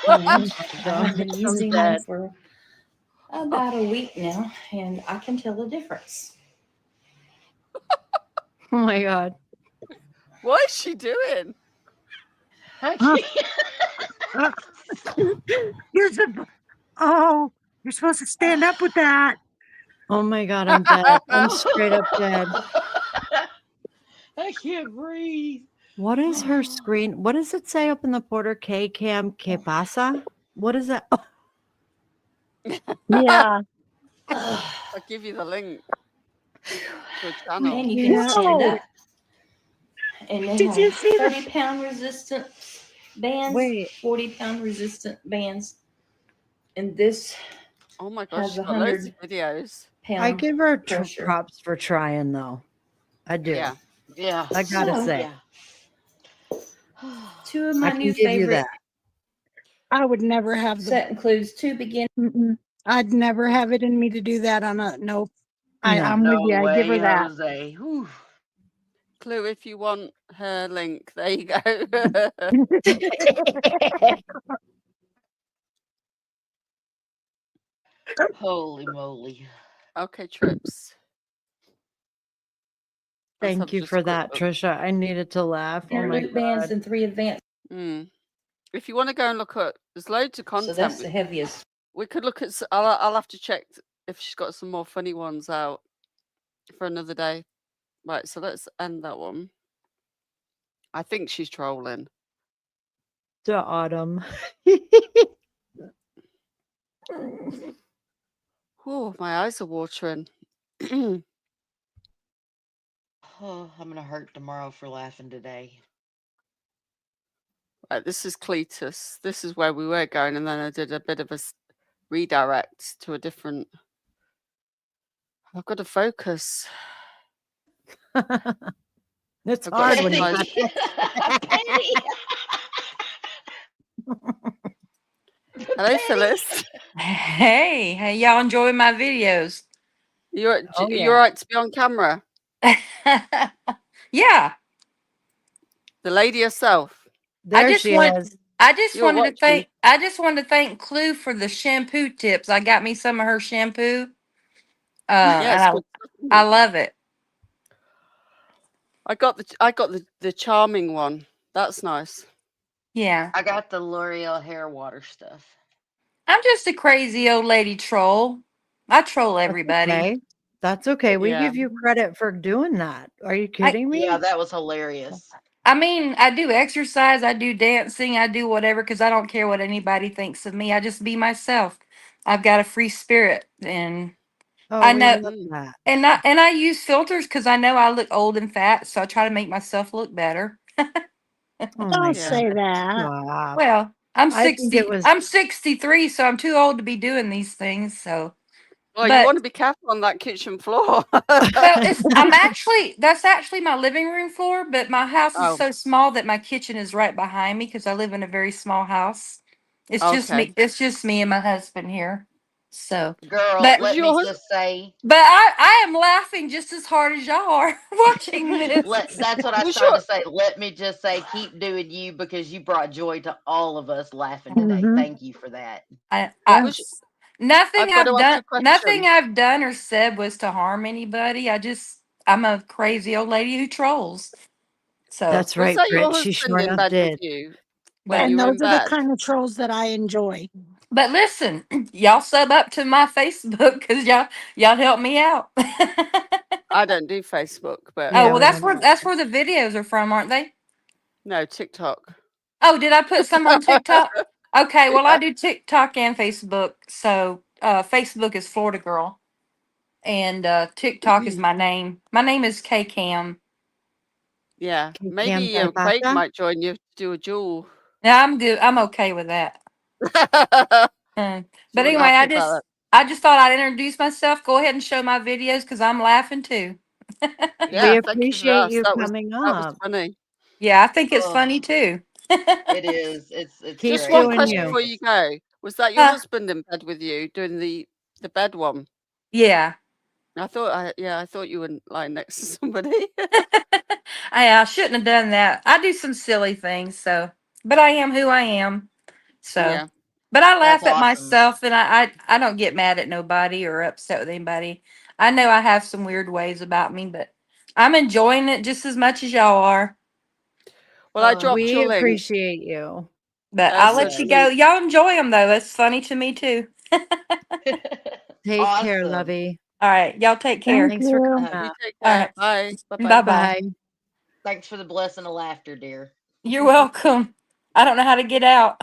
I've been I'm using them dead. for about a week now, and I can tell the difference. Oh my God. What is she doing? You're oh, you're supposed to stand up with that. Oh my God, I'm dead. I'm straight up dead. I can't breathe. What is her screen? What does it say up in the Porter K cam? Que pasa? What is that? Oh. Yeah. I'll give you the link to a channel. And you can stand up. And they Did you have see the 30-pound resistant bands, Wait. 40-pound resistant bands, and this Oh my gosh, has she's got loads of 100-pound videos. I give her pressure. props for trying, though. I do. Yeah. Yeah. I gotta So, say. Yeah. Two of I my can new give you favorite that. I would never have the set includes two beginning. I'd never have it in me to do that on a nope. I'm No with you. I give her way, that. Jose. Whew. Clue, if you want her link, there you go. Holy moly. Okay, Trips. Let's Thank have you just for a quick that, look. Trisha. I needed to laugh. Oh my Interlude bands God. and 3 advanced. If you want to go and look at, there's loads of content. So that's the heaviest. We could look at. I'll have to check if she's got some more funny ones out for another day. Right, so let's end that one. I think she's trolling. To Autumn. Oh, my eyes are watering. Oh, I'm gonna hurt tomorrow for laughing today. Right, this is Cletus. This is where we were going, and then I did a bit of a redirect to a different. I've got to focus. It's I've got hard to when you find- Hello, Phyllis. Hey, hey, y'all enjoying my videos? You're Oh, you're right to be on camera. Yeah, The lady herself. There I just she want is. I just You were wanted to watching. thank Clue for the shampoo tips. I got me some of her shampoo. Yeah, it's And good. I love it. I got the charming one. That's nice. Yeah. I got the L'Oreal hair water stuff. I'm just a crazy old lady troll. I troll everybody. Okay. That's okay. We Yeah. give you credit for doing that. Are you I kidding me? Yeah, that was hilarious. I mean, I do exercise, I do dancing, I do whatever because I don't care what anybody thinks of me. I just be myself. I've got a free spirit, and Oh, I we know, love that. and I use filters because I know I look old and fat, so I try to make myself look better. Oh my Don't God. say that. Stop. Well, I'm I think 60. it was I'm 63, so I'm too old to be doing these things. So, Well, you but want to be careful on that kitchen floor. well, that's actually my living room floor, but my house is Oh, so small that my kitchen is right behind me because I live in a very small house. It's just me. okay. It's just me and my husband here. So, Girl, but Was let your me husband? just say, I am laughing just as hard as y'all are watching this. that's what I Was started your? to say. Let me just say, keep doing you because you brought joy to all of us laughing today. Mhm. Thank you for that. I Was nothing I've got to I've ask done you a nothing question. I've done or said was to harm anybody. I'm a crazy old lady who trolls. So, That's Was right, that your Brit. She husband sure in enough bed with did. you when but you And were in those are the bed? kind of trolls that I enjoy. but listen, y'all sub up to my Facebook because y'all help me out. I don't do Facebook, but Oh Yeah, well, we don't. that's where the videos are from, aren't they? no TikTok. Oh, did I put some on TikTok? Okay, well I Yeah. do TikTok and Facebook. So Facebook is Florida Girl, and TikTok is my name. My name is K Cam. Yeah. Que Maybe que Craig pasa? might join you to do a duel. Now I'm good. I'm okay with that. But She wouldn't anyway, happy about that. I just thought I'd introduce myself. Go ahead and show my videos because I'm laughing too. We Yeah, thank you for appreciate that. you That was coming that was up. funny. Yeah, I think it's Oh, funny too. it is. It's Keep Just great. one It's doing question you. before you hilarious. go. Was that your Huh? husband in bed with you doing the bed one? Yeah. I thought you were lying next to somebody. I shouldn't have done that. I do some silly things, so but I am who I am. So, Yeah. but I laugh That's at awesome. myself, and I don't get mad at nobody or upset with anybody. I know I have some weird ways about me, but I'm enjoying it just as much as y'all are. Well, I dropped We your link. appreciate you. But I'll let you go. Y'all enjoy them though. It's funny to me too. Take care, Awesome. lovey. All right, y'all take care. Thanks for coming You up. take All care. right. Bye. Bye Bye. bye. Thanks for the blessing of laughter, dear. You're welcome. I don't know how to get out.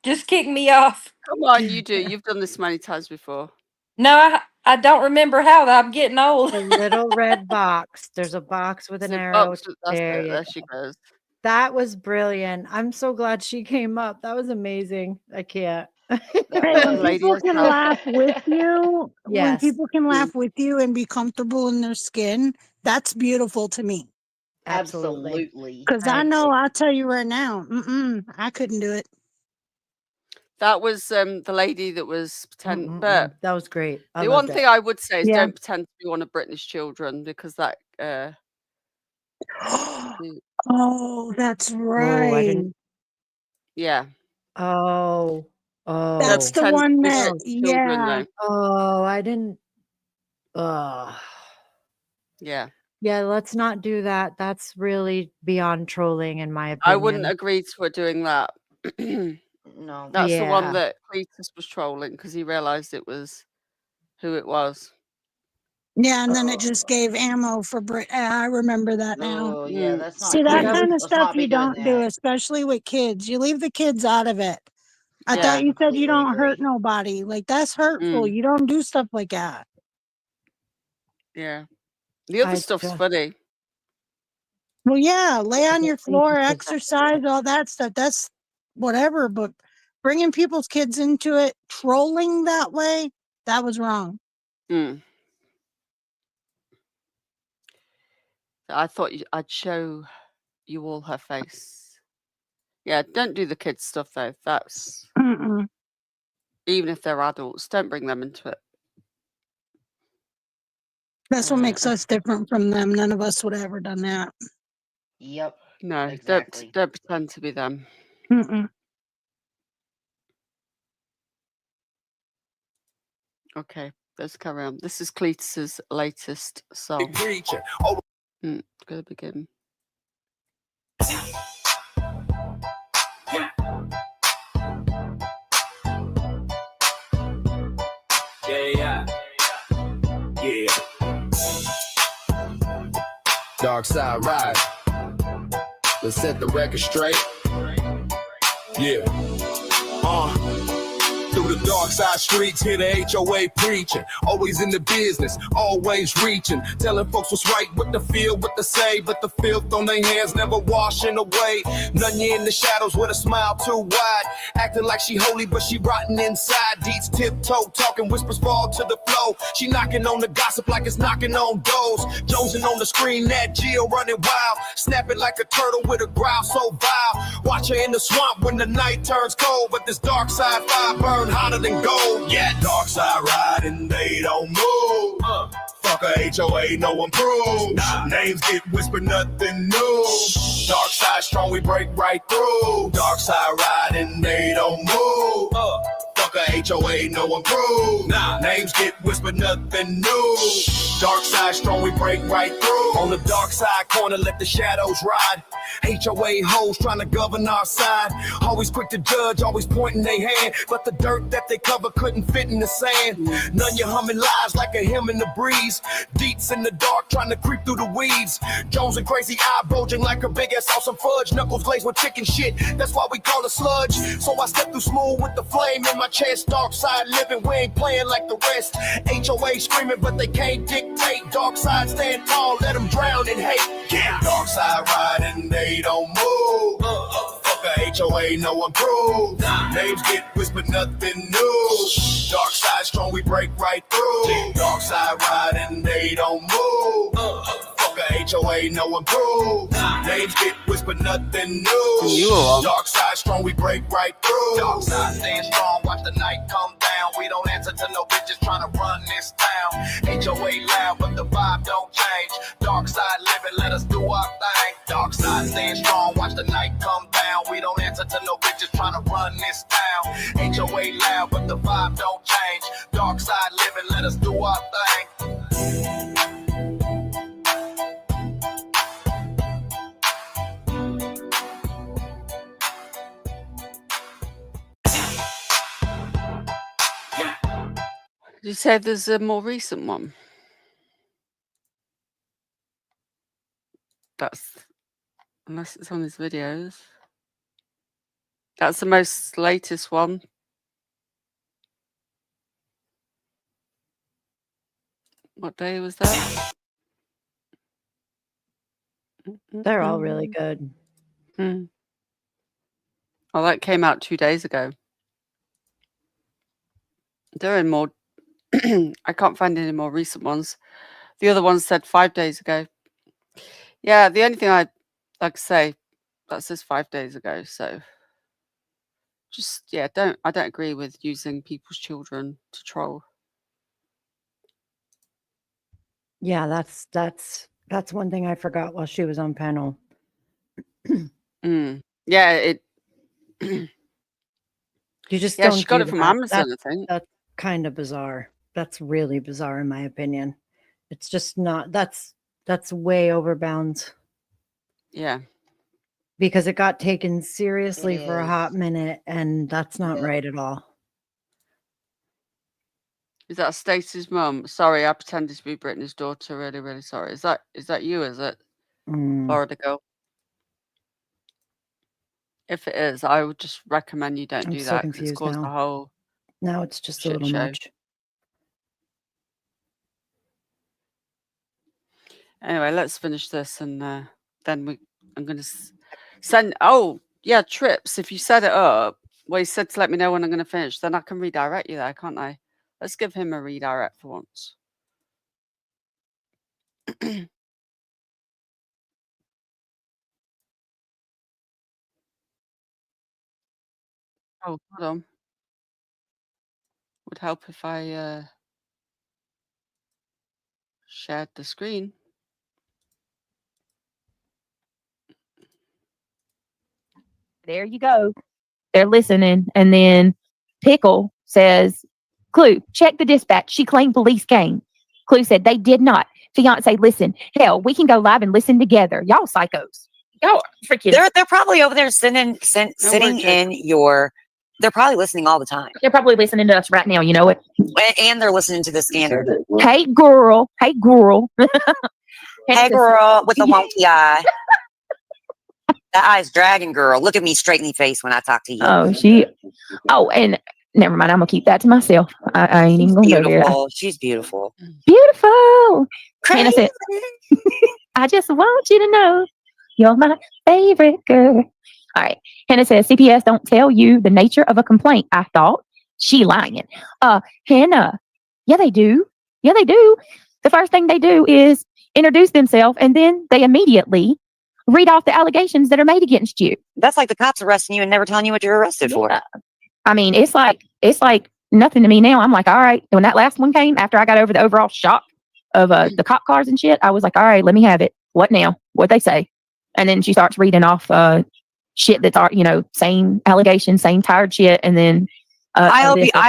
Just kick me off. Come on, you do. You've done this many times before. No, I don't remember how. I'm getting old. The little red box. There's a box with an It's a arrow. box with- that's There it. you There go. she goes. That was brilliant. I'm so glad she came up. That was amazing. I can't. Hey, when people can laugh with you, when Yes. people can laugh with you and be comfortable in their skin, that's beautiful to me. Absolutely. Because I know, I'll tell you right now, I couldn't do it. That was the lady that was pretend, but that was great. I the one loved thing it. I would say is Yeah. don't pretend to be one of Britney's children because that. Oh, that's Oh, I right. didn't. Yeah. Oh. Oh. That's the pretend to one be that, Britney's children, yeah. though. Oh, I didn't. Yeah. Yeah, let's not do that. That's really beyond trolling, in my I wouldn't opinion. agree to her doing that. No. That's the one Yeah. that Cletus was trolling because he realized it was who it was. Yeah, and then it just gave ammo for Brit. I remember that now. Oh, yeah, that's not See, that cool. kind of Let's stuff not be you doing don't do, that. especially with kids. You leave the kids out of it. I Yeah. thought you said you completely don't hurt agree. nobody. Like, that's hurtful. You don't do stuff like that. Yeah. The other I stuff's just- funny. Well, yeah, lay on your floor, Exactly. exercise, all that stuff. That's whatever. But bringing people's kids into it, trolling that way, that was wrong. I thought I'd show you all her face. Yeah, don't do the kids stuff though. That's even if they're adults, don't bring them into it. That's what makes us different from them. None of us would have ever done that. Yep. No, Exactly. don't pretend to be them. Okay, let's carry on. This is Cletus's latest song. Gonna begin. Yeah. Dark side ride. Let's set the record straight. Yeah. Through the dark side streets, hear the HOA preaching. Always in the business, always reaching. Telling folks what's right, what to feel, what to say. But the filth on their hands never washing away. None you in the shadows with a smile too wide. Acting like she holy, but she rotten inside. Deets tiptoe, talking whispers fall to the flow. She knocking on the gossip like it's knocking on doors. Jonesing on the screen, that Geo running wild. Snapping like a turtle with a growl so vile. Watch her in the swamp when the night turns cold. But this dark side fire burn hotter than gold. Yeah, dark side riding, they don't move. Fuck a HOA, no one proves. Names get whispered, nothing new. Dark side strong, we break right through. Dark side riding, they don't move. Fuck a HOA, no one proves. Names get whispered, nothing new. Dark side strong, we break right through. On the dark side corner, let the shadows ride. HOA hoes trying to govern our side. Always quick to judge, always pointing their hand. But the dirt that they cover couldn't fit in the sand. None you humming lies like a hymn in the breeze. Deets in the dark trying to creep through the weeds. Jones and crazy eye bulging like a big ass awesome fudge. Knuckles glazed with chicken shit, that's why we call it sludge. So I step through smooth with the flame in my chest. Dark side living, we ain't playing like the rest. HOA screaming but they can't dictate. Dark side stand tall, let them drown in hate. Yeah. Dark side riding, they don't move. Fuck a HOA, no one proves. Names get whispered, nothing new. Dark side strong, we break right through. Dark side riding, they don't move. Fuck a HOA, no one proves. Names get whispered, nothing new. Dark side strong, we break right through. Dark side stand strong, watch the night come down. We don't answer to no bitches trying to run this town. HOA loud, but the vibe don't change. Dark side living, let us do our thing. Dark side stand strong, watch the night come down. We don't answer bunch of little bitches trying to run this town. HOA loud, but the vibe don't change. Dark side living, let us do our thing. You said there's a more recent one. That's unless it's on his videos. That's the most latest one. What day was that? They're all really good. Mm. Oh, that came out 2 days ago. There are more. I can't find any more recent ones. The other one said 5 days ago. Yeah, the only thing I'd like to say, that says 5 days ago. So just, yeah, I don't agree with using people's children to troll. Yeah, that's one thing I forgot while she was on panel. Yeah, it. You just Yeah, don't she got do it from that. Amazon, I think. That's kind of bizarre. That's really bizarre in my opinion. It's just not. That's way over bounds. Yeah. Because it got taken seriously It for a is. hot minute, and that's not right at all. Is that Stacey's mum? Sorry, I pretended to be Brittany's daughter. Really, really sorry. Is that you? Is it Florida girl? If it is, I would just recommend you don't I'm do so that because it's confused caused a now. whole Now it's just a shit little show. much. Anyway, let's finish this, and then I'm going to send. Oh, yeah, Trips. If you set it up, well, he said to let me know when I'm going to finish, then I can redirect you there, can't I? Let's give him a redirect for once. Oh, hold on. Would help if I shared the screen. There you go. They're listening. And then Pickle says, Clue, check the dispatch. She claimed police came. Clue said they did not. Fiance, listen. Hell, we can go live and listen together. Y'all psychos. Y'all freaking. They're probably over there sitting in your. They're probably listening all the time. They're probably listening to us right now. You know it. And they're listening to the scanner. Hey, girl. Hey, girl. Hey, girl with the wonky eye. That eye's dragging, girl. Look at me straight in the face when I talk to you. And never mind. I'm going to keep that to myself. I ain't even going to go there. She's beautiful. Beautiful. Crazy. Hannah said, I just want you to know you're my favorite girl. All right. Hannah says, CPS don't tell you the nature of a complaint. I thought she lying. Hannah. Yeah, they do. Yeah, they do. The first thing they do is introduce themselves, and then they immediately read off the allegations that are made against you. That's like the cops arresting you and never telling you what you're arrested for. I mean, it's like nothing to me now. I'm like, all right. When that last one came, after I got over the overall shock of the cop cars and shit, I was like, all right, let me have it. What now? What'd they say? And then she starts reading off shit that's same allegations, same tired shit, and then I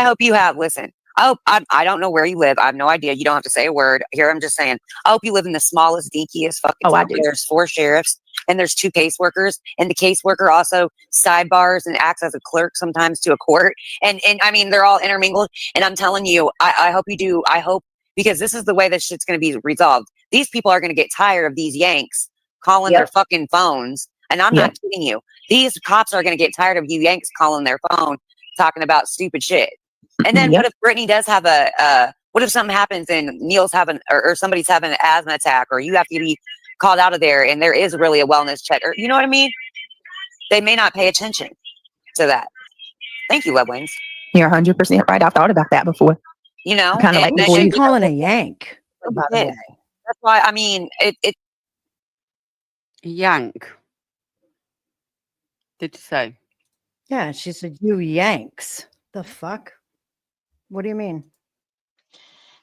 hope you have. Listen, I don't know where you live. I have no idea. You don't have to say a word. Here, I'm just saying. I hope you live in the smallest, dinkiest fucking town. There's 4 sheriffs and there's 2 caseworkers, and the caseworker also sidebars and acts as a clerk sometimes to a court. And I mean, they're all intermingled. And I'm telling you, I hope you do. I hope, because this is the way this shit's going to be resolved. These people are going to get tired of these Yanks calling their fucking phones. And I'm not kidding you. These cops are going to get tired of you Yanks calling their phone, talking about stupid shit. And then what if Brittany does have what if something happens and Neil's having, or somebody's having an asthma attack, or you have to be called out of there and there is really a wellness check, or you know what I mean? They may not pay attention to that. Thank you, Web Wings. You're 100% right. I've thought about that before. You know, Kind of like who's she calling a Yank? By the way. That's why, I mean, it Yank. Did you say? Yeah, she said, you Yanks. The fuck? What do you mean?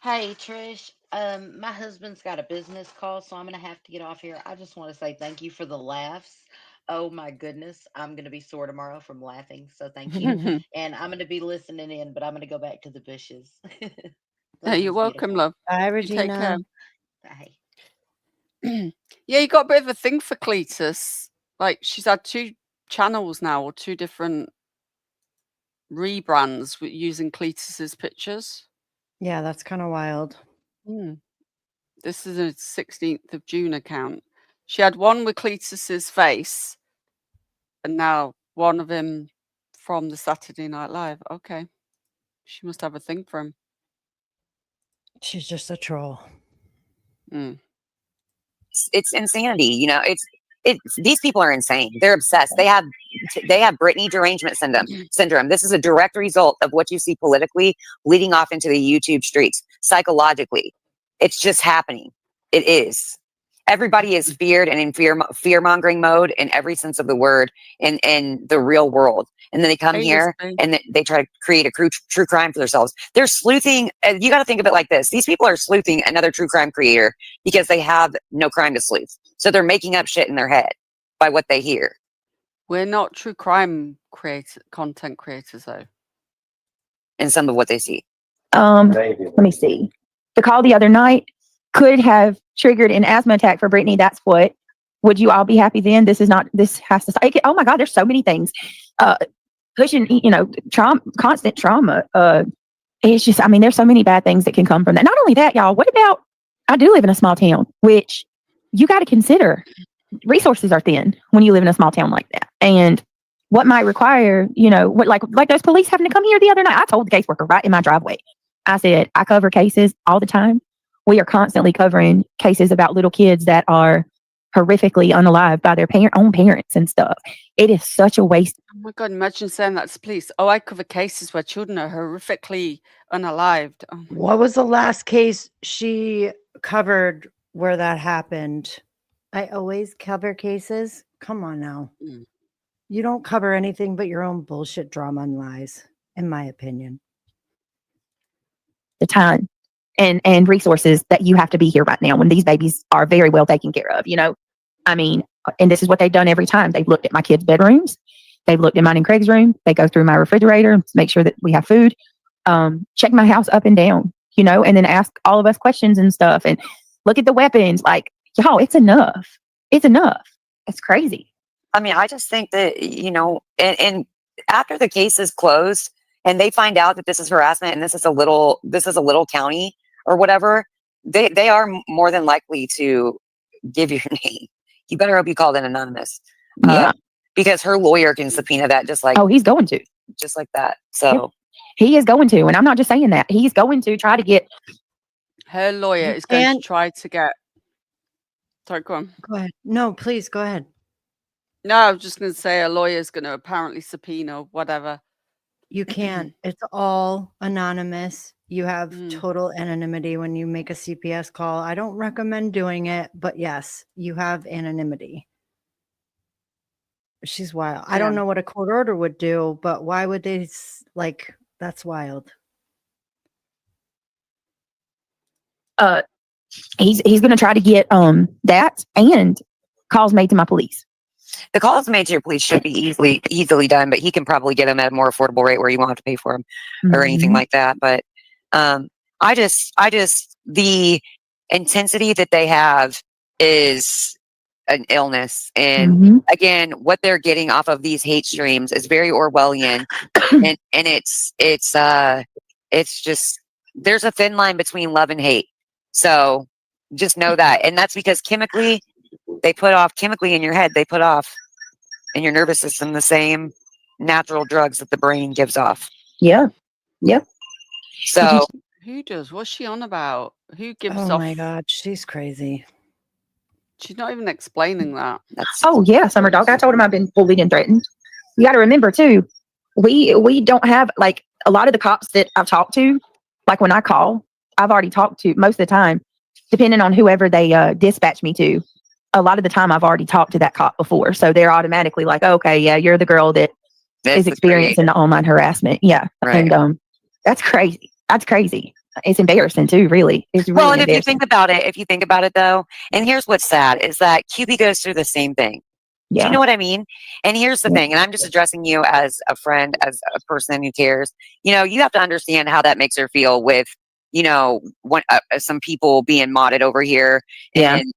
Hey, Trish. My husband's got a business call, so I'm gonna have to get off here. I just want to say thank you for the laughs. Oh my goodness, I'm gonna be sore tomorrow from laughing. So thank you, and I'm gonna be listening in, but I'm gonna go back to the bushes. Hey, you're Blessings, welcome, beautiful. love. Bye, You take care. Regina. Bye. Yeah, you got a bit of a thing for Cletus. Like she's had 2 channels now, or 2 different rebrands with using Cletus's pictures. Yeah, that's kind of wild. This is a 16th of June account. She had one with Cletus's face, and now one of him from the Saturday Night Live. Okay, she must have a thing for him. She's just a troll. It's insanity. You know, it's these people are insane. They're obsessed. They have Britney derangement syndrome. This is a direct result of what you see politically leading off into the YouTube streets. Psychologically, it's just happening. It is. Everybody is feared and in fear mongering mode in every sense of the word in the real world. And then they come here and they try to create a true crime for themselves. They're sleuthing. You got to think of it like this. These people are sleuthing another true crime creator because they have no crime to sleuth. So they're making up shit in their head by what they hear. We're not true crime content creators, though. And some of what they see. Let me see. The call the other night could have triggered an asthma attack for Brittany. That's what. Would you all be happy then? This has to stop. Oh my God, there's so many things. Pushing, trauma, constant trauma. It's just, I mean, there's so many bad things that can come from that. Not only that, y'all, what about, I do live in a small town, which you got to consider. Resources are thin when you live in a small town like that. And what might require, what like those police having to come here the other night. I told the caseworker right in my driveway. I said, I cover cases all the time. We are constantly covering cases about little kids that are horrifically unalived by their own parents and stuff. It is such a waste. Oh my God, imagine saying that to police. Oh, I cover cases where children are horrifically unalived. Oh. What was the last case she covered where that happened? I always cover cases. Come on now. You don't cover anything but your own bullshit drama and lies, in my opinion. The time and resources that you have to be here right now when these babies are very well taken care of, I mean, and this is what they've done every time. They've looked at my kids' bedrooms. They've looked at mine and Craig's room. They go through my refrigerator to make sure that we have food, check my house up and down, and then ask all of us questions and stuff and look at the weapons. Like, y'all, it's enough. It's enough. It's crazy. I mean, I just think that, and after the case is closed and they find out that this is harassment and this is a little county or whatever, they are more than likely to give you your name. You better hope you called in anonymous. Yeah. Because her lawyer can subpoena that just like. Oh, he's going to. Just like that. So. Yep. He is going to. And I'm not just saying that. He's going to try to get. Her lawyer is going to try to get. Sorry, go on. Go ahead. No, please go ahead. No, I was just going to say a lawyer is going to apparently subpoena whatever. You can't. It's all anonymous. You have total anonymity when you make a CPS call. I don't recommend doing it, but yes, you have anonymity. She's wild. I don't know what a court order would do, but why would they that's wild. He's going to try to get that and calls made to my police. The calls made to your police should be easily done, but he can probably get them at a more affordable rate where you won't have to pay for them or anything like that. But I just the intensity that they have is an illness. And again, what they're getting off of these hate streams is very Orwellian. and it's just, there's a thin line between love and hate. So just know that. And that's because chemically in your head, they put off in your nervous system the same natural drugs that the brain gives off. Yeah. Yep. So who does? What's she on about? Who gives off? Oh my God, she's crazy. She's not even explaining that. Oh yeah, Summer Dog. I told him I've been bullied and threatened. You got to remember too, we don't have like a lot of the cops that I've talked to. Like when I call, I've already talked to most of the time, depending on whoever they dispatch me to. A lot of the time, I've already talked to that cop before, so they're automatically like, "Okay, yeah, you're the girl that is experiencing the online harassment." Yeah, right. And that's crazy. That's crazy. It's embarrassing too, really. It's really and if you think about it though, and here's what's sad is that QB goes through the same thing. Yeah. Do you know what I mean? And here's the thing, and I'm just addressing you as a friend, as a person who cares. You know, you have to understand how that makes her feel with, you know, some people being modded over here. Yeah. And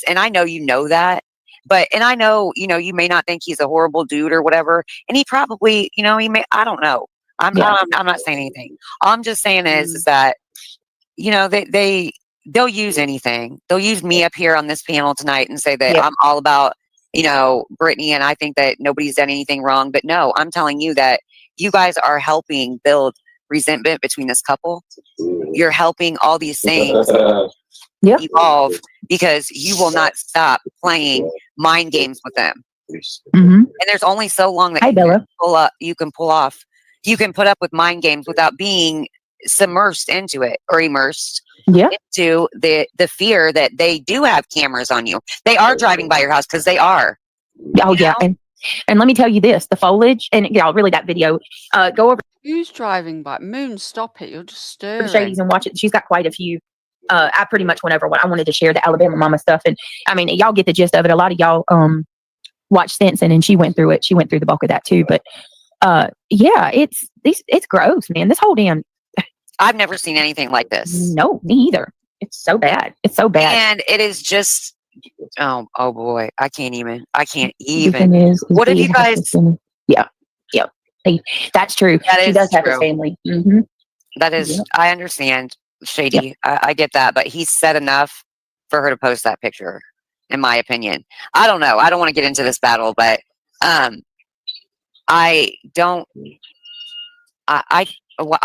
and I know you know that, and I know, you know, you may not think he's a horrible dude or whatever. And he probably, you know, I don't know. I'm not saying anything. All I'm just saying is that, you know, they'll use anything. They'll use me up here on this panel tonight and say that I'm all about, you know, Brittany, and I think that nobody's done anything wrong. But no, I'm telling you that you guys are helping build resentment between this couple. You're helping all these things evolve because you will not stop playing mind games with them. And there's only so long that you can pull off. You can put up with mind games without being submersed into it or immersed into the fear that they do have cameras on you. They are driving by your house because they are. Oh yeah, and let me tell you this: the foliage, and y'all really that video. Go over. Who's driving by? Moon, stop it! You're just to stirring. Shady's and watch it. She's got quite a few. I pretty much went over what I wanted to share, the Alabama Mama stuff, and I mean, y'all get the gist of it. A lot of y'all watched Stinson, and she went through it. She went through the bulk of that too. But yeah, it's gross, man. This whole damn. I've never seen anything like this. No, me either. It's so bad. It's so bad. And it is just, oh boy, I can't even. What have you guys? Yeah. Hey, that's true. She does have a family. That is, I understand, Shady. I get that, but he's said enough for her to post that picture, in my opinion. I don't know. I don't want to get into this battle, but I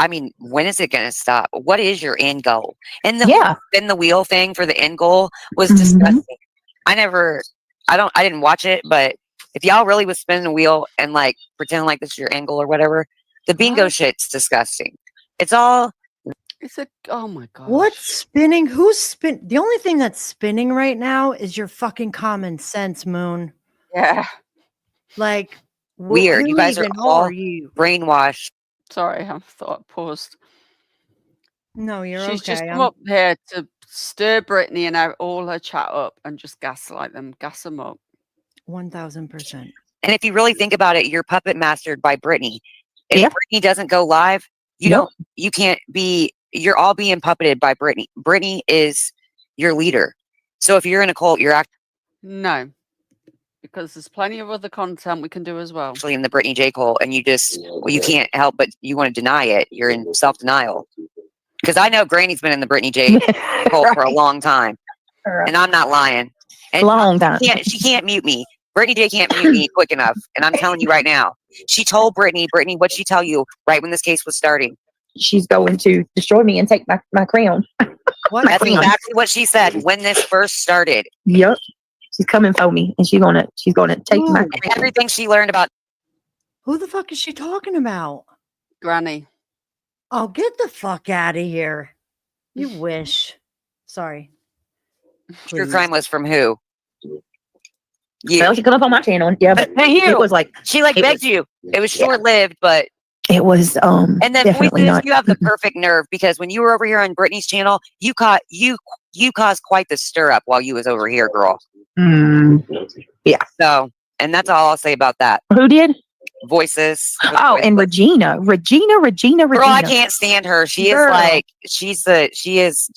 mean, when is it going to stop? What is your end goal? And the whole spin the wheel thing for the end goal was disgusting. I didn't watch it, but if y'all really was spinning the wheel and like pretending like this is your end goal or whatever, the bingo shit's disgusting. It's all. Oh my god. What's spinning? Who's spin? The only thing that's spinning right now is your fucking common sense, Moon. Yeah. Like Weird. who You guys are even all are you? brainwashed. Sorry, I thought I paused. No, you're She's okay. just come up here to stir Brittany and have all her chat up and just gaslight them, gas them up. 1000%. And if you really think about it, you're puppet mastered by Brittany. If Brittany doesn't go live, you can't be. You're all being puppeted by Brittany. Brittany is your leader. So if you're in a cult, you're No, because there's plenty of other content we can do as well. actually in the Brittany J cult, and you can't help but you want to deny it. You're in self-denial. Because I know Granny's been in the Brittany J cult for a long time, and I'm not lying. And long time. She can't mute me. Brittany J can't mute me quick enough, and I'm telling you right now. She told Brittany, what'd she tell you right when this case was starting? She's going to destroy me and take my crown. That's exactly what she said when this first started. Yep. She's coming for me, and she's gonna take my crown. Everything she learned about. Who the fuck is she talking about? Granny. Oh, get the fuck out of here. You wish. Sorry. True crime was from who? You. Well, she come up on my channel. Yeah, but it was like she begged you. It was short lived, but it was and then definitely Voices, not. you have the perfect nerve because when you were over here on Brittany's channel, you caused quite the stir up while you was over here, girl. Yeah. So, and that's all I'll say about that. Who did? Voices. Oh, and Regina. Girl, I can't stand her. She is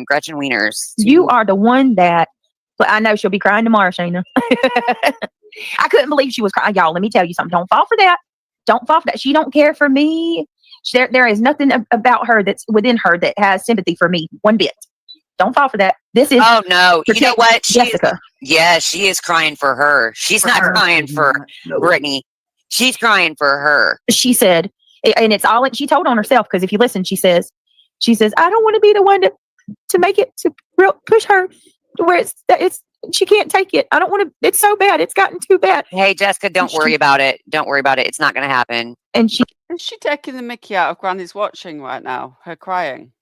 Gretchen Wieners. You are the one that. But I know she'll be crying tomorrow, Shayna. I couldn't believe she was crying. Y'all, let me tell you something. Don't fall for that. Don't fall for that. She don't care for me. There is nothing about her that's within her that has sympathy for me. One bit. Don't fall for that. This is. Oh no! You know what? Jessica. She is crying for her. She's not crying for Brittany. She's crying for her. She said, and it's all she told on herself. Because if you listen, she says, I don't want to be the one to make it to push her where it's she can't take it. I don't want to. It's so bad. It's gotten too bad. Hey, Jessica, don't worry about it. Don't worry about it. It's not going to happen. And is she taking the mickey out of Granny's watching right now? Her crying.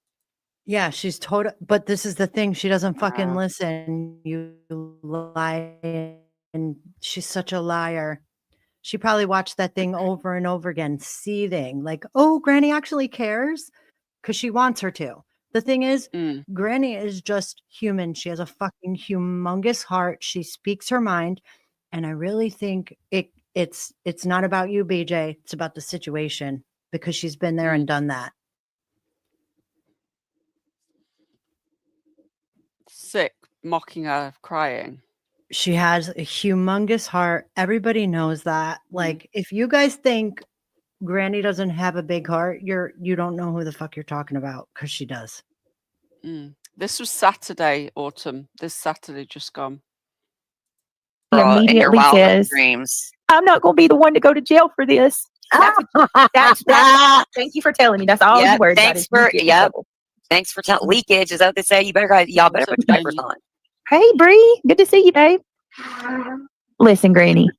Yeah, she's total. But this is the thing. She doesn't fucking listen. You lie, and she's such a liar. She probably watched that thing over and over again, seething like, "Oh, Granny actually cares," because she wants her to. The thing is, Granny is just human. She has a fucking humongous heart. She speaks her mind. And I really think it's not about you, BJ. It's about the situation because she's been there and done that. Sick, mocking her, crying. She has a humongous heart. Everybody knows that. Like, if you guys think Granny doesn't have a big heart, you don't know who the fuck you're talking about, because she does. This was Saturday, Autumn. This Saturday just gone. He immediately says, I'm not going to be the one to go to jail for this. That's thank you for telling me. That's all you worried about. Thanks for Thanks for telling leakage. Is that what they say? Y'all better put your diapers on. Hey, Bree. Good to see you, babe. Listen, Granny.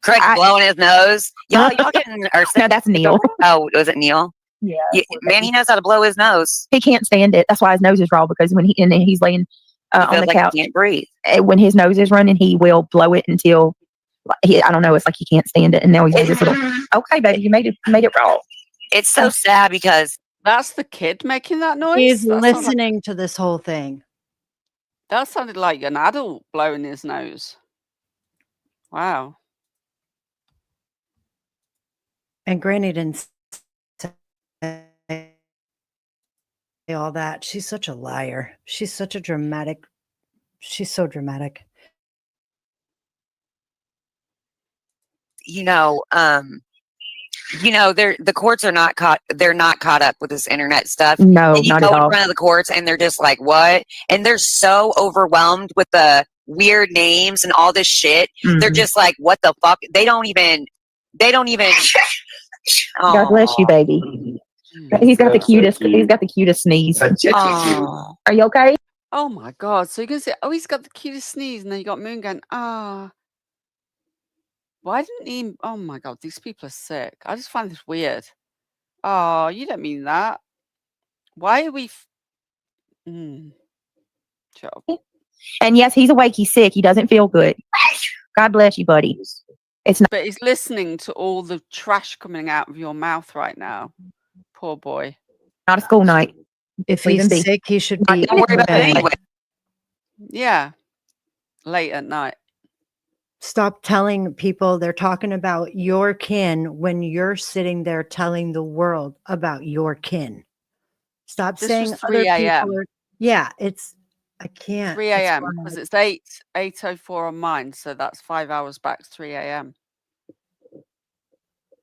Craig's blowing his nose. Y'all getting no, that's Neil. Oh, was it Neil? Yeah. Man, he knows how to blow his nose. He can't stand it. That's why his nose is raw, because when he's laying on the couch, he can't breathe. When his nose is running, he will blow it until I don't know. It's like he can't stand it, and now he's made this little. Okay, baby, you made it raw. It's so sad because that's the kid making that noise. He's That listening to this whole thing. That sounded like an adult blowing his nose. Wow. And Granny didn't say all that. She's such a liar. She's such a dramatic. She's so dramatic. The courts are not caught. They're not caught up with this internet stuff. No, and you not go at in all. front of the courts, and they're just like, "What?" And they're so overwhelmed with the weird names and all this shit. They're just like, "What the fuck?" They don't even. God bless you, baby. He's got the cutest. He's got the cutest sneeze. Aw. Are you okay? Oh my God. So you're going to say, oh, he's got the cutest sneeze. And then you got Moon going, ah. Why didn't he? Oh my God. These people are sick. I just find this weird. Oh, you don't mean that. Why are we? Joe. And yes, he's awake. He's sick. He doesn't feel good. God bless you, buddy. It's not. But he's listening to all the trash coming out of your mouth right now. Poor boy. Not a school night. If Leave him he's be. sick, he should be. Don't worry about it anyway. Yeah. Late at night. Stop telling people they're talking about your kin when you're sitting there telling the world about your kin. Stop This saying was other 3 a.m. people are. Yeah, I can't. 3 a.m. because it's 8:04 on mine, so that's 5 hours back. 3 a.m.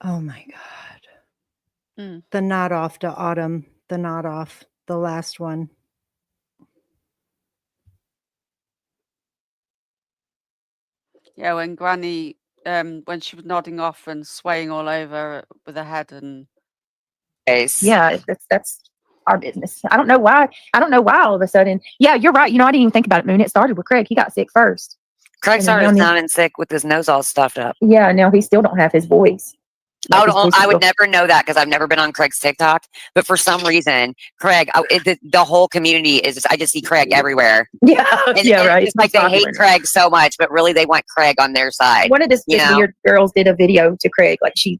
Oh my God. The nod off to Autumn. The nod off. The last one. Yeah, when Granny, when she was nodding off and swaying all over with her head and. Yeah, that's our business. I don't know why. All of a sudden. Yeah, you're right. I didn't even think about it, Moon. It started with Craig. He got sick first. Craig started sounding sick with his nose all stuffed up. Yeah, now he still don't have his voice. I would never know that because I've never been on Craig's TikTok. But for some reason, Craig, the whole community is. I just see Craig everywhere. Yeah, right. It's like they hate Craig so much, but really they want Craig on their side. One of this weird girls did a video to Craig. Like she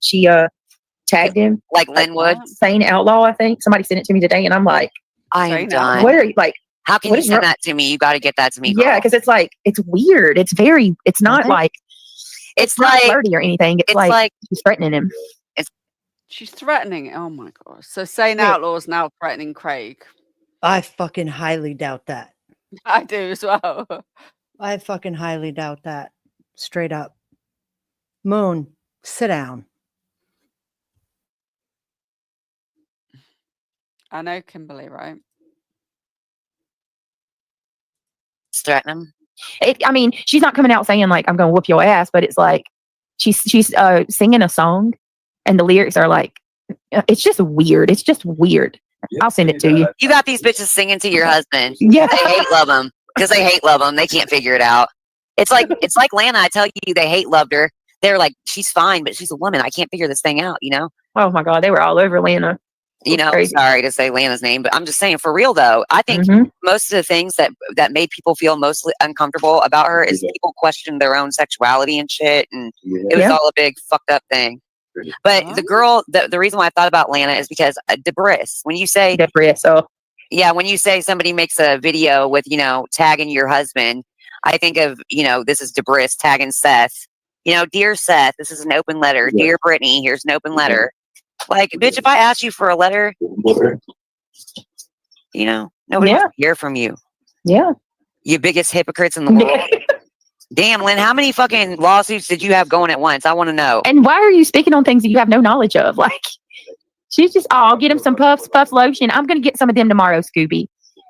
tagged him, like Linwood, Sane Outlaw. I think somebody sent it to me today, and I'm like, I am done. What are you like? How can you send that to me? You got to get that to me. Yeah, because it's like it's weird. It's not like. It's not flirty or anything. It's like she's threatening him. She's threatening. Oh my God. So Sane Outlaw is now threatening Craig. I fucking highly doubt that. I do as well. I fucking highly doubt that. Straight up. Moon, sit down. I know Kimberly, right? Threaten him. I mean, she's not coming out saying like I'm going to whoop your ass, but it's like she's singing a song, and the lyrics are like, it's just weird. It's just weird. I'll send it to you. You got these bitches singing to your husband. Yeah, they hate love him because they hate love him. They can't figure it out. It's like Lana. I tell you, they hate loved her. They're like, she's fine, but she's a woman. I can't figure this thing out. Oh my God, they were all over Lana. Sorry to say Lana's name, but I'm just saying for real though. I think most of the things that made people feel mostly uncomfortable about her is people questioned their own sexuality and shit, and it was all a big fucked up thing. But the girl, the reason why I thought about Lana is because Debris. When you say Debris, when you say somebody makes a video with tagging your husband, I think of this is Debris tagging Seth You know, dear Seth, this is an open letter. Dear Brittany, here's an open letter. Like, bitch, if I asked you for a letter, you know, nobody wants to hear from you. Yeah. You biggest hypocrites in the world. Damn, Lynn, how many fucking lawsuits did you have going at once? I want to know. And why are you speaking on things that you have no knowledge of? Like, she's just, oh, I'll get him some puff lotion. I'm going to get some of them tomorrow, Scooby.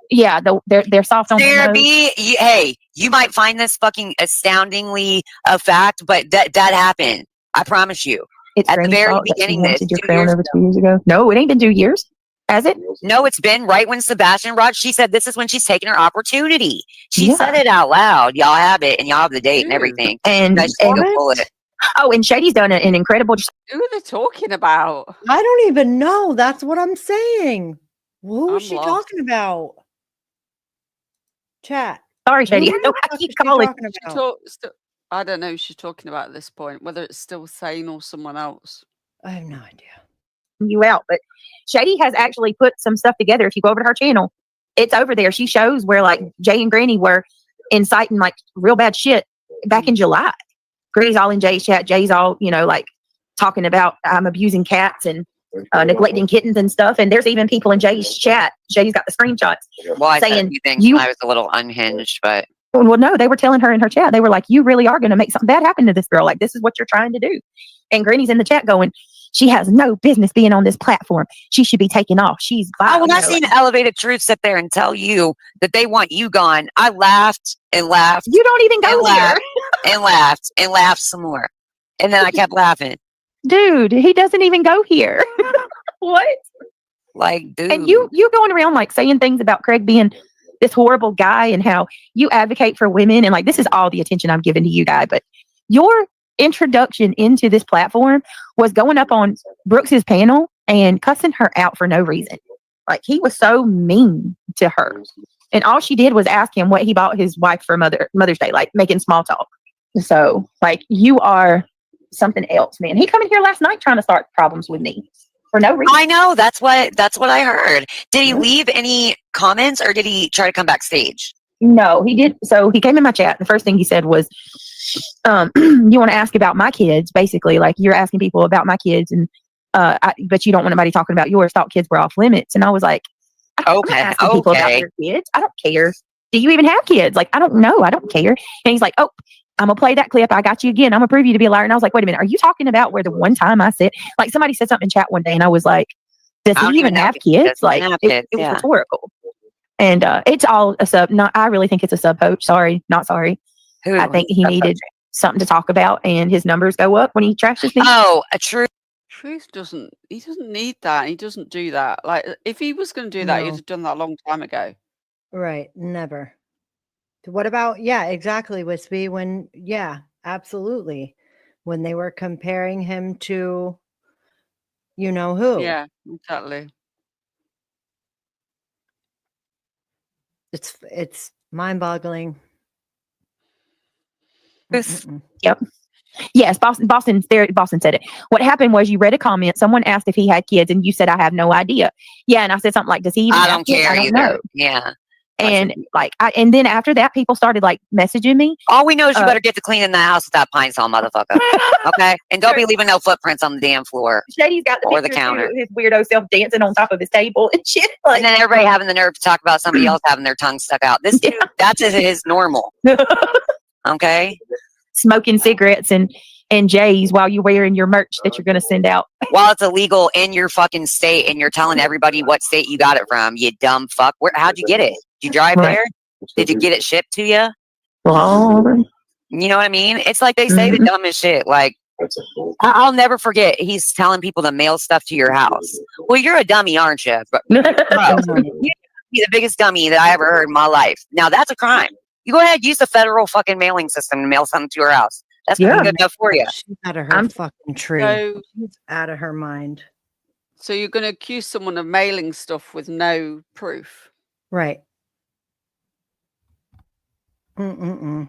Yeah, they're soft on the Sarah nose. B, hey, you might find this fucking astoundingly a fact, but that happened. I promise you. It's at the Granny's very fault that she beginning, wanted your 2 crown years over ago. 2 years ago. No, it ain't been 2 years. Has it? No, it's been right when Sebastian Rod. She said this is when she's taking her opportunity. She said it out loud. Y'all have it, and y'all have the date and everything. And, Guys, take a bullet. oh, and Shady's done an incredible. Who are they talking about? I don't even know. That's what I'm saying. Who was I'm she lost. talking about? Chat. Sorry, Shady. Who I know the I fuck keep is she calling. talking She about? I don't know who she's talking about at this point, whether it's still Sane or someone else. I have no idea. You out, but Shady has actually put some stuff together. If you go over to her channel, it's over there. She shows where like Jay and Granny were inciting like real bad shit back in July. Granny's all in Jay's chat. Jay's all, you know, like talking about I'm abusing cats and neglecting kittens and stuff. And there's even people in Jay's chat. Jay's got the screenshots Well, I said a saying few things when I was a little unhinged, but well, no, they were telling her in her chat. They were like, you really are going to make something bad happen to this girl. Like, this is what you're trying to do. And Granny's in the chat going, she has no business being on this platform. She should be taken off. She's vile. when I seen Elevated Truth sit there and tell you that they want you gone, I laughed and laughed. You don't even go there. And laughed and laughed some more. And then I kept laughing. Dude, he doesn't even go here. What? Like, dude. And you going around like saying things about Craig being this horrible guy and how you advocate for women and like this is all the attention I'm giving to you guys. But your introduction into this platform was going up on Brooks's panel and cussing her out for no reason. Like he was so mean to her. And all she did was ask him what he bought his wife for Mother's Day, like making small talk. So like you are something else, man. He come in here last night trying to start problems with me for no reason. I know. That's what I heard. Did he leave any comments or did he try to come backstage? No, he did. So he came in my chat. The first thing he said was, you want to ask about my kids, basically. Like you're asking people about my kids and but you don't want anybody talking about yours. Thought kids were off limits. And I was like, I'm not asking people about their kids. I don't care. Do you even have kids? Like, I don't know. I don't care. And he's like, oh, I'm gonna play that clip. I got you again. I'm gonna prove you to be a liar. And I was like, wait a minute. Are you talking about where the one time I said, like somebody said something in chat one day and I was like, does he even have kids? Like it was rhetorical. And it's all a sub. Not, I really think it's a sub poach. Sorry, not sorry. I think he needed something to talk about, and his numbers go up when he trashes me. Oh, a true. Truth doesn't. He doesn't need that. He doesn't do that. Like if he was going to do that, he'd No. have done that a long time ago. Right. Never. What about, yeah, exactly, Wispy, when, yeah, absolutely. When they were comparing him to, you know who. Yeah, exactly. It's mind-boggling. Yep. Yes, Boston said it. What happened was you read a comment. Someone asked if he had kids, and you said, "I have no idea." Yeah, and I said something like, "Does he even?" I have don't kids? care I don't either. know. Yeah. And like, and then after that, people started like messaging me. All we know is you better get to cleaning the house with that pine saw, motherfucker. Okay, and don't be leaving no footprints on the damn floor. Shady's got the or the pictures, counter. too, his weirdo self dancing on top of his table and shit. Like, And then everybody having the nerve to talk about somebody else having their tongue stuck out. This dude, that's his normal. Okay, smoking cigarettes and J's while you're wearing your merch that you're going to send out. While it's illegal in your fucking state, and you're telling everybody what state you got it from. You dumb fuck. How'd you get it? Did you drive there? Did you get it shipped to you? Well, you know what I mean? It's like they say the dumbest shit. Like, I'll never forget. He's telling people to mail stuff to your house. Well, you're a dummy, aren't you? Bro, you're the biggest dummy that I ever heard in my life. Now that's a crime. You go ahead, use the federal fucking mailing system to mail something to your house. That's gonna be good enough for you. She's out of her fucking tree. So- She's out of her mind. So you're going to accuse someone of mailing stuff with no proof. Right. Mm-mm-mm.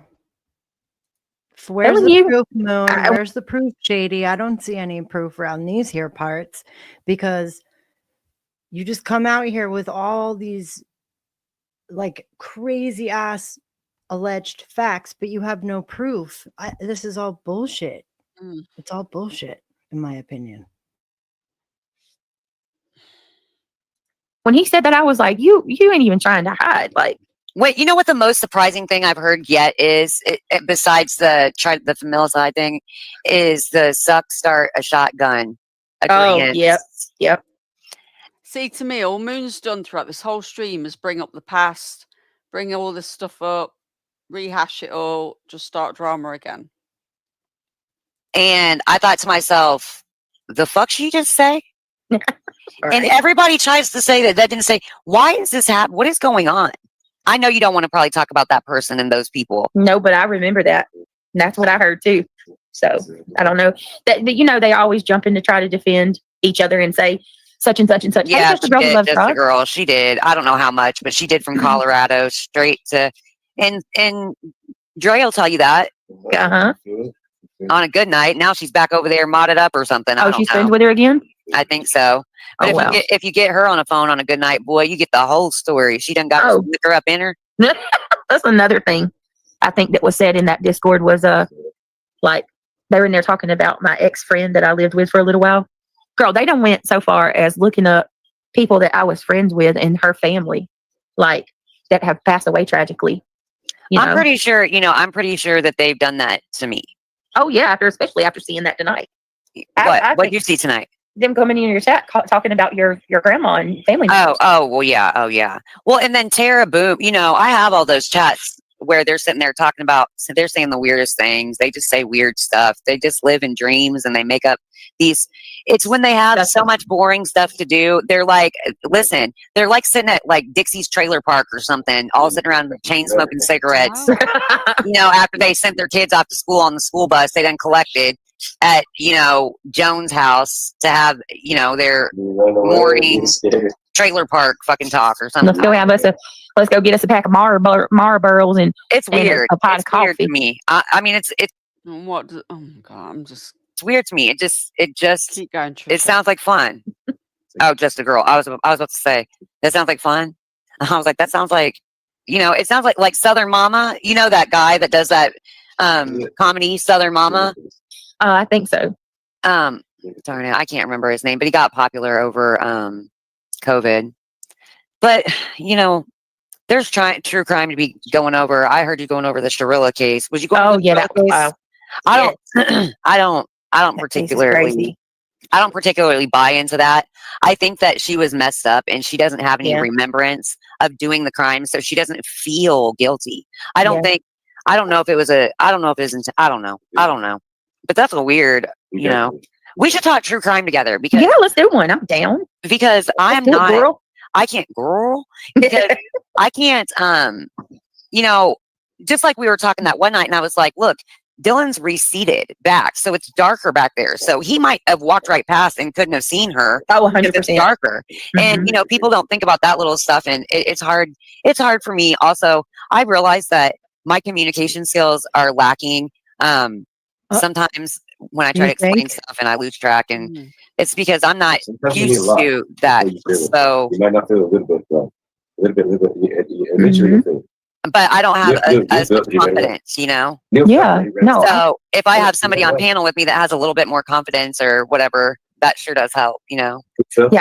Where's Telling the you. proof, Moon? Where's the proof, Shady? I don't see any proof around these here parts because you just come out here with all these like crazy ass alleged facts, but you have no proof. This is all bullshit. It's all bullshit, in my opinion. When he said that, I was like, you ain't even trying to hide. Like, wait, you know what the most surprising thing I've heard yet is, besides the familicide thing, is the suck start a shotgun agreement. Yep. See, to me, all Moon's done throughout this whole stream is bring up the past, bring all this stuff up, rehash it all, just start drama again. And I thought to myself, the fuck she just say? And everybody tries to say that didn't say, why is this happening? What is going on? I know you don't want to probably talk about that person and those people. No, but I remember that. And that's what I heard too. So I don't know that, they always jump in to try to defend each other and say such and such and such. Yeah, hey, she did. Just a girl. She did. I don't know how much, but she did from Colorado straight to, and Dre will tell you that. On a good night. Now she's back over there modded up or something. Oh, she's friends with her again? I think so. But if you get her on a phone on a good night, boy, you get the whole story. She done got some liquor up in her. That's another thing I think that was said in that Discord was like they were in there talking about my ex-friend that I lived with for a little while. Girl, they done went so far as looking up people that I was friends with and her family, like that have passed away tragically. I'm pretty sure that they've done that to me. Oh yeah, especially after seeing that tonight. What did you see tonight? Them coming in your chat talking about your grandma and family members. Oh yeah. Well, and then Tara Boom, I have all those chats where they're sitting there talking about, so they're saying the weirdest things. They just say weird stuff. They just live in dreams and they make up these. It's when they have so much boring stuff to do. They're like, listen, they're like sitting at like Dixie's trailer park or something, all sitting around chain smoking cigarettes. After they sent their kids off to school on the school bus, they then collected at Jones' house to have their morning trailer park fucking talk or something. Let's go get us a pack of Marlboros and it's weird. And a pot of coffee. Weird to me. I mean, it's what? Oh my god, it's weird to me. It just keep going. Trisha. It sounds like fun. Oh, just a girl. I was about to say that sounds like fun. I was like, that sounds like it sounds like Southern Mama. That guy that does that comedy, Southern Mama. I think so. Darn it, I can't remember his name, but he got popular over COVID. But there's true crime to be going over. I heard you going over the Sharilla case. Was you going? Oh yeah, that was. I don't particularly buy into that. I think that she was messed up and she doesn't have any remembrance of doing the crime, so she doesn't feel guilty. I don't know if it was. I don't know. But that's a weird, We should talk true crime together because let's do one. I'm down. Because I can't girl. Because I can't just like we were talking that one night and I was like, look, Dylan's receded back, so it's darker back there. So he might have walked right past and couldn't have seen her. Oh, 100%. It's darker. And people don't think about that little stuff and it's hard. It's hard for me. Also, I realize that my communication skills are lacking. Sometimes when I try to explain stuff and I lose track, and it's because I'm not used to that. So you might not feel a little bit. But I don't have as much confidence, Yeah, no. So if I have somebody on panel with me that has a little bit more confidence or whatever, that sure does help. Yeah,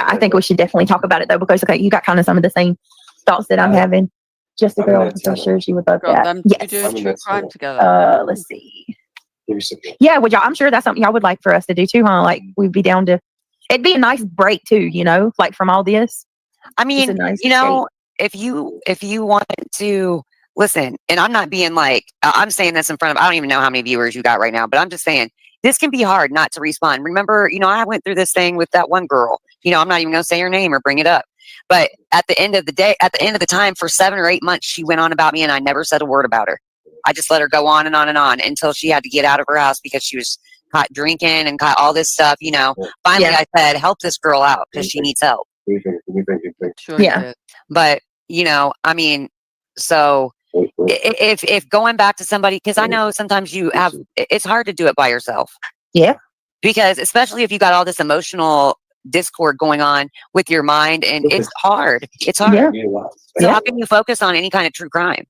I think we should definitely talk about it though, because you got kind of some of the same thoughts that I'm having. Just a girl, I'm sure she would love that. Yes. You do true crime together. Let's see. Yeah, well, y'all, I'm sure that's something y'all would like for us to do too, huh? Like we'd be down to. It'd be a nice break too, like from all this. I mean, nice if you wanted to listen, and I'm not being like I'm saying this in front of. I don't even know how many viewers you got right now, but I'm just saying this can be hard not to respond. Remember, I went through this thing with that one girl. I'm not even going to say her name or bring it up. But at the end of the day, at the end of the time, for 7 or 8 months, she went on about me, and I never said a word about her. I just let her go on and on and on until she had to get out of her house because she was caught drinking and caught all this stuff. Finally, I said, "Help this girl out because she needs help." Sure. Yeah. But I mean, so if going back to somebody, because I know sometimes it's hard to do it by yourself. Yeah. Because especially if you got all this emotional discord going on with your mind, and it's hard. It's hard. Yeah. So how can you focus on any kind of true crime?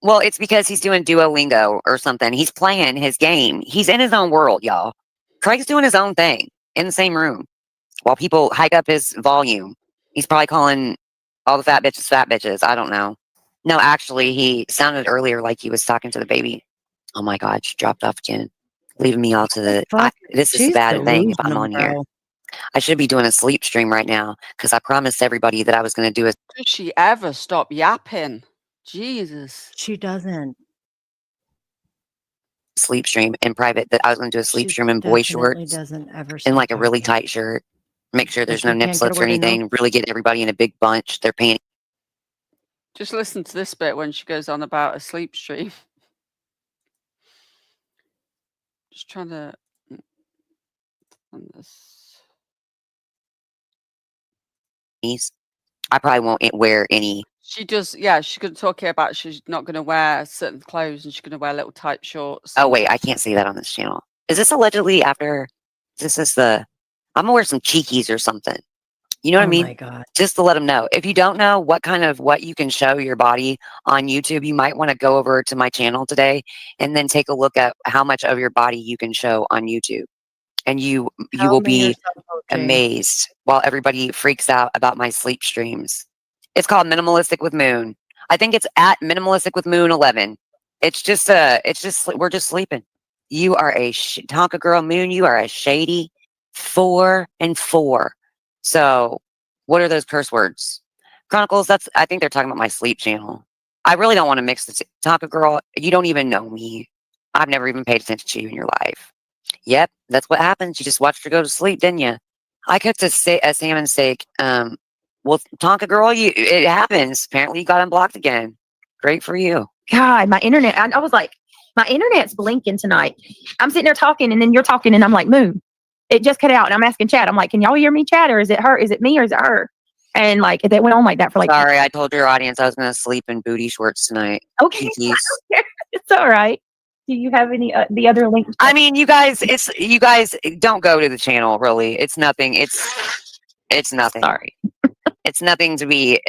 Well, it's because he's doing Duolingo or something. He's playing his game. He's in his own world, y'all. Craig's doing his own thing in the same room while people hike up his volume. He's probably calling all the fat bitches. I don't know. No, actually, he sounded earlier like he was talking to the baby. Oh my God, she dropped off again, leaving me all to the. This is a She's bad thing if I'm delusional, on here. bro. I should be doing a sleep stream right now because I promised everybody that I was going to do a Does she ever stop yapping? Jesus. She doesn't. sleep stream in private. That I was going to do a sleep She stream in boy definitely shorts doesn't ever and stop like a really talking. tight shirt. Make sure there's If no you nip can't get a slips or word in, no. anything. Really get everybody in a big bunch. They're panting. Just listen to this bit when she goes on about a sleep stream. Just trying to on this. I probably won't wear any. She does, yeah. She's going to talk here about she's not going to wear certain clothes and she's going to wear little tight shorts. Oh wait, I can't see that on this channel. Is this allegedly after? This is the. I'm gonna wear some cheekies or something. You know what I Oh mean? my God. Just to let them know. If you don't know what you can show your body on YouTube, you might want to go over to my channel today and then take a look at how much of your body you can show on YouTube. And you Tell will me you're be so coaching. amazed while everybody freaks out about my sleep streams. It's called Minimalistic with Moon. I think it's at Minimalistic with Moon 11. It's just we're just sleeping. You are a Tonka girl, Moon. You are a shady 4 and 4. So, what are those curse words? Chronicles, I think they're talking about my sleep channel. I really don't want to mix the Tonka girl. You don't even know me. I've never even paid attention to you in your life. Yep, that's what happens. You just watched her go to sleep, didn't you? I cooked a salmon steak. Well, Tonka girl, it happens. Apparently, you got unblocked again. Great for you. God, my internet. I was like, my internet's blinking tonight. I'm sitting there talking, and then you're talking, and I'm like, Moon. It just cut out, and I'm asking chat. I'm like, can y'all hear me, chat, or is it her? Is it me, or is it her? And like, that went on like that for like. Sorry, I told your audience I was going to sleep in booty shorts tonight. Okay, it's all right. Do you have any the other link? I mean, you guys don't go to the channel. Really, it's nothing. It's nothing. Sorry, it's nothing to be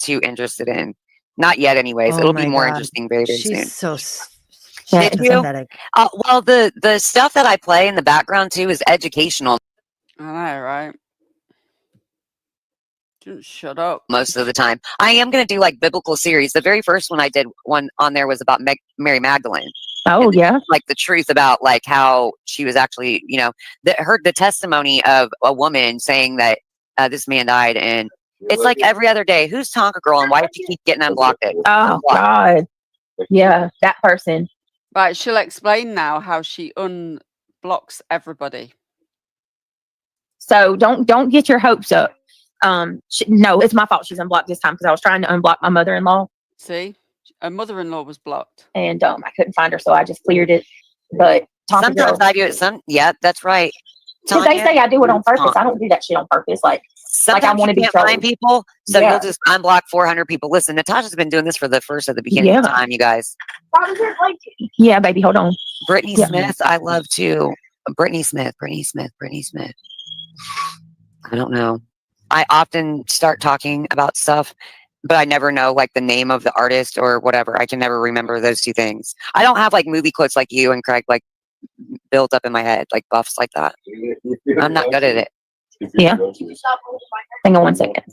too interested in. Not yet, anyways. Oh It'll be my more God. interesting very, very soon. She's so Did you? pathetic. Well, the stuff that I play in the background too is educational. I know, right? Just shut up. Most of the time, I am going to do like biblical series. The very first one I did one on there was about Mary Magdalene. Oh yeah, like the truth about like how she was actually, heard the testimony of a woman saying that this man died, and it's like every other day. Who's Tonka girl, and why did she keep getting unblocked? Oh God, yeah, that person. Right, she'll explain now how she unblocks everybody. So don't get your hopes up. No, it's my fault. She's unblocked this time because I was trying to unblock my mother-in-law. See, her mother-in-law was blocked, and I couldn't find her, so I just cleared it. But sometimes I do it. Yeah, that's right. Because they say I do it on purpose. I don't do that shit on purpose. Like I want to be find people, so yeah. you'll just unblock 400 people. Listen, Natasha's been doing this for the beginning of time, you guys. Yeah, baby, hold on. Brittany Smith, I love too. Brittany Smith. I don't know. I often start talking about stuff, but I never know like the name of the artist or whatever. I can never remember those two things. I don't have like movie quotes like you and Craig like built up in my head, like buffs like that. I'm not good at it. Yeah. Hang on 1 second.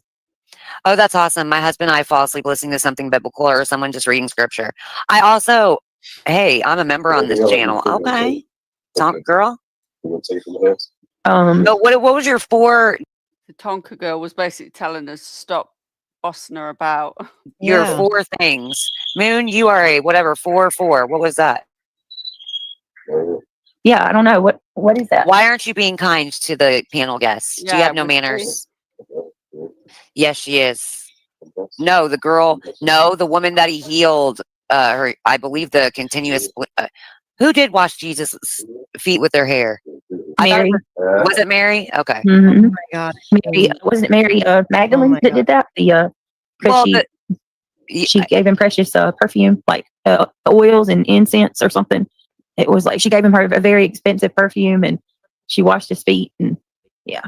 Oh, that's awesome. My husband and I fall asleep listening to something biblical or someone just reading scripture. I also, hey, I'm a member on this channel. Okay. Tonka girl. No, what was your 4? The Tonka girl was basically telling us to stop bossing her about. Your 4 things. Moon, you are a whatever 4-4. What was that? Yeah, I don't know. What is that? Why aren't you being kind to the panel guests? Do you have no manners? Yes, she is. No, the woman that he healed, I believe the continuous, who did wash Jesus' feet with their hair? Mary. Was it Mary? Okay. Mm-hmm. Oh my God. Mary, wasn't it Mary Magdalene that did that? She gave him precious perfume, like oils and incense or something. It was like she gave him a very expensive perfume, and she washed his feet. And yeah,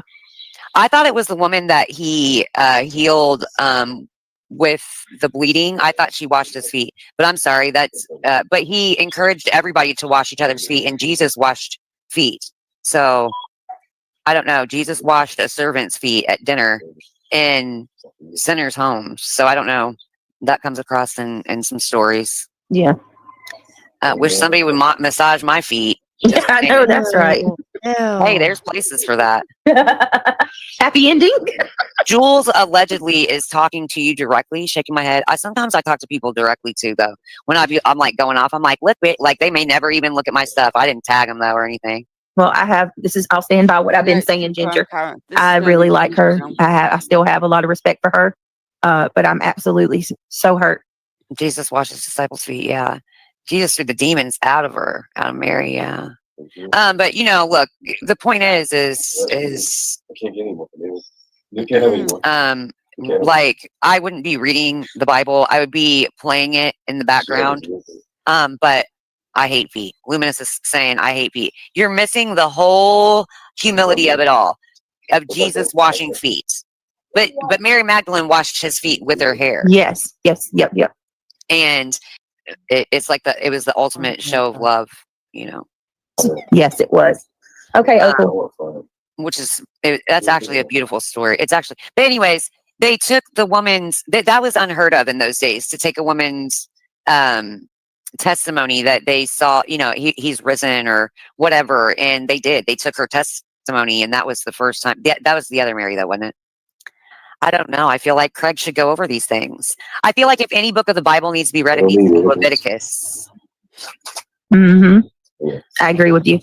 I thought it was the woman that he healed with the bleeding. I thought she washed his feet, but I'm sorry. That's but he encouraged everybody to wash each other's feet, and Jesus washed feet. So I don't know. Jesus washed a servant's feet at dinner in sinners' homes. So I don't know. That comes across in some stories. Yeah. Wish somebody would massage my feet. Yeah, I know that's right. Hey, there's places for that. Happy ending. Jules allegedly is talking to you directly, shaking my head. Sometimes I talk to people directly too, though. When I'm like going off, I'm like, look, like they may never even look at my stuff. I didn't tag them though or anything. Well, I'll stand by what I've been saying, Ginger. I really like her. I still have a lot of respect for her. But I'm absolutely so hurt. Jesus washed his disciples' feet. Yeah. Jesus threw the demons out of Mary. Yeah. But look, the point is like I wouldn't be reading the Bible. I would be playing it in the background. But I hate feet. Luminous is saying I hate feet. You're missing the whole humility of it all, of Jesus washing feet. But Mary Magdalene washed his feet with her hair. Yes. Yep. And it's like it was the ultimate show of love, Yes, it was. Okay, Opal. That's actually a beautiful story. It's actually, but anyways, they took the woman's, that was unheard of in those days, to take a woman's testimony that they saw, he's risen or whatever. And they took her testimony, and that was the first time. That was the other Mary, though, wasn't it? I don't know. I feel like Craig should go over these things. I feel like if any book of the Bible needs to be read, it needs to be Leviticus. Mm-hmm. I agree with you.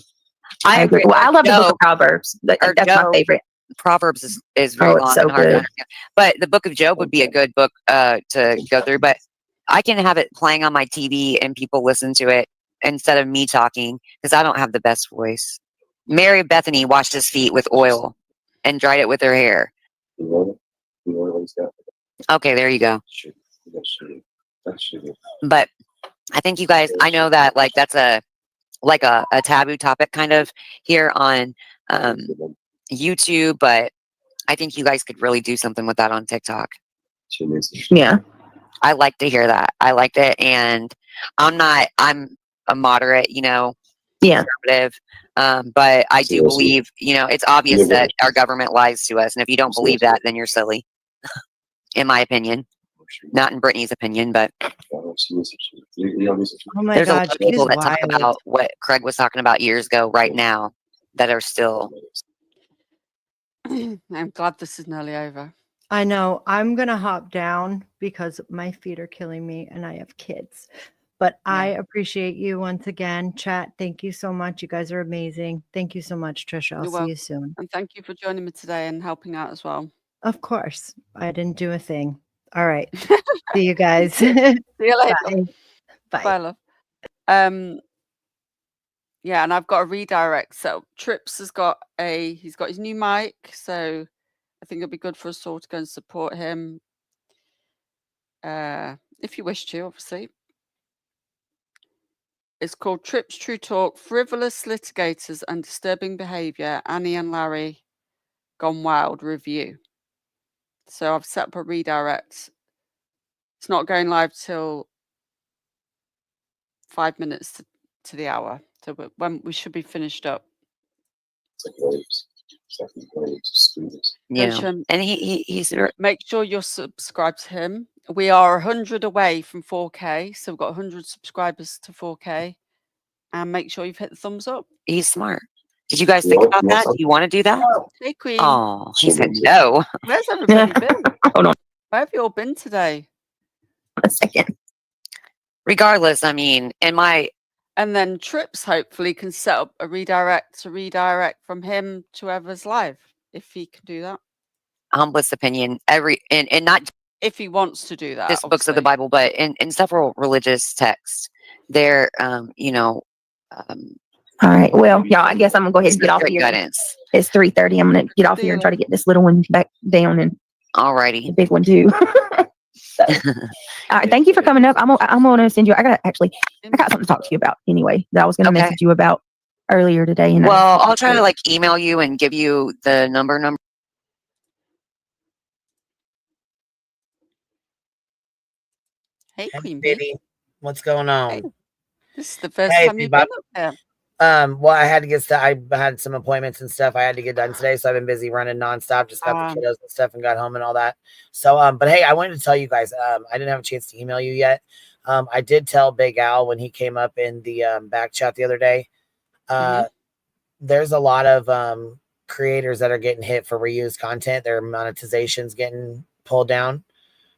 I agree. Well, I love the book of Proverbs. That's my favorite. Proverbs is very long so and hard to good. understand. But the book of Job would be a good book to go through. But I can have it playing on my TV and people listen to it instead of me talking, because I don't have the best voice. Mary Bethany washed his feet with oil and dried it with her hair. Okay, there you go. But I think you guys, I know that like that's a taboo topic kind of here on YouTube, but I think you guys could really do something with that on TikTok. Yeah. I like to hear that. I liked it, and I'm a moderate, conservative. But I do believe, it's obvious that our government lies to us. And if you don't believe that, then you're silly, in my opinion. Not in Brittany's opinion, but Oh my there's a God, lot of people she's that talk wild. about what Craig was talking about years ago right now that are still. I'm glad this is nearly over. I know. I'm going to hop down because my feet are killing me and I have kids. But I appreciate you once again. Chat, thank you so much. You guys are amazing. Thank you so much, Trisha. I'll You're see welcome. you soon. And thank you for joining me today and helping out as well. Of course. I didn't do a thing. All right. See you guys. See you later. Bye. Bye. Bye, love. Yeah, and I've got a redirect. So Trips he's got his new mic, so I think it'll be good for us all to go and support him. If you wish to, obviously. It's called Trips True Talk, Frivolous Litigators and Disturbing Behaviour, Annie and Larry Gone Wild Review. So I've set up a redirect. It's not going live till 5 minutes to the hour. So when we should be finished up. Yeah. And he's make sure you're subscribed to him. We are 100 away from 4K, so we've got 100 subscribers to 4K. And make sure you've hit the thumbs up. He's smart. Did you guys think about that? Do you want to do that? Hey, Queen. Oh, he said no. Where's everybody been? Hold on Where have you all been today? a second. Regardless, I mean, and then Trips hopefully can set up a redirect from him to whoever's live, if he can do that. Humblest opinion, and not if he wants to do that. Just books of the Bible, but in several religious texts, there, All right. Well, y'all, I guess I'm gonna go ahead and get off here. Guidance. It's 3:30. I'm gonna get off here and try to get this little one back down, and alrighty, the big one too. So, all right. Thank you for coming up. I'm gonna send you. I got something to talk to you about anyway that I was gonna message you about earlier today. And well, I'll try to email you and give you the number. Hey, Hey, Queen Bee. baby. What's going Hey, on? this is the first Hey, time you've been Bebop. up there. Well, I had to get stuff. I had some appointments and stuff I had to get done today, so I've been busy running nonstop. Just got the kiddos and stuff and got home and all that. So, but hey, I wanted to tell you guys. I didn't have a chance to email you yet. I did tell Big Al when he came up in the back chat the other day. There's a lot of creators that are getting hit for reused content. Their monetization's getting pulled down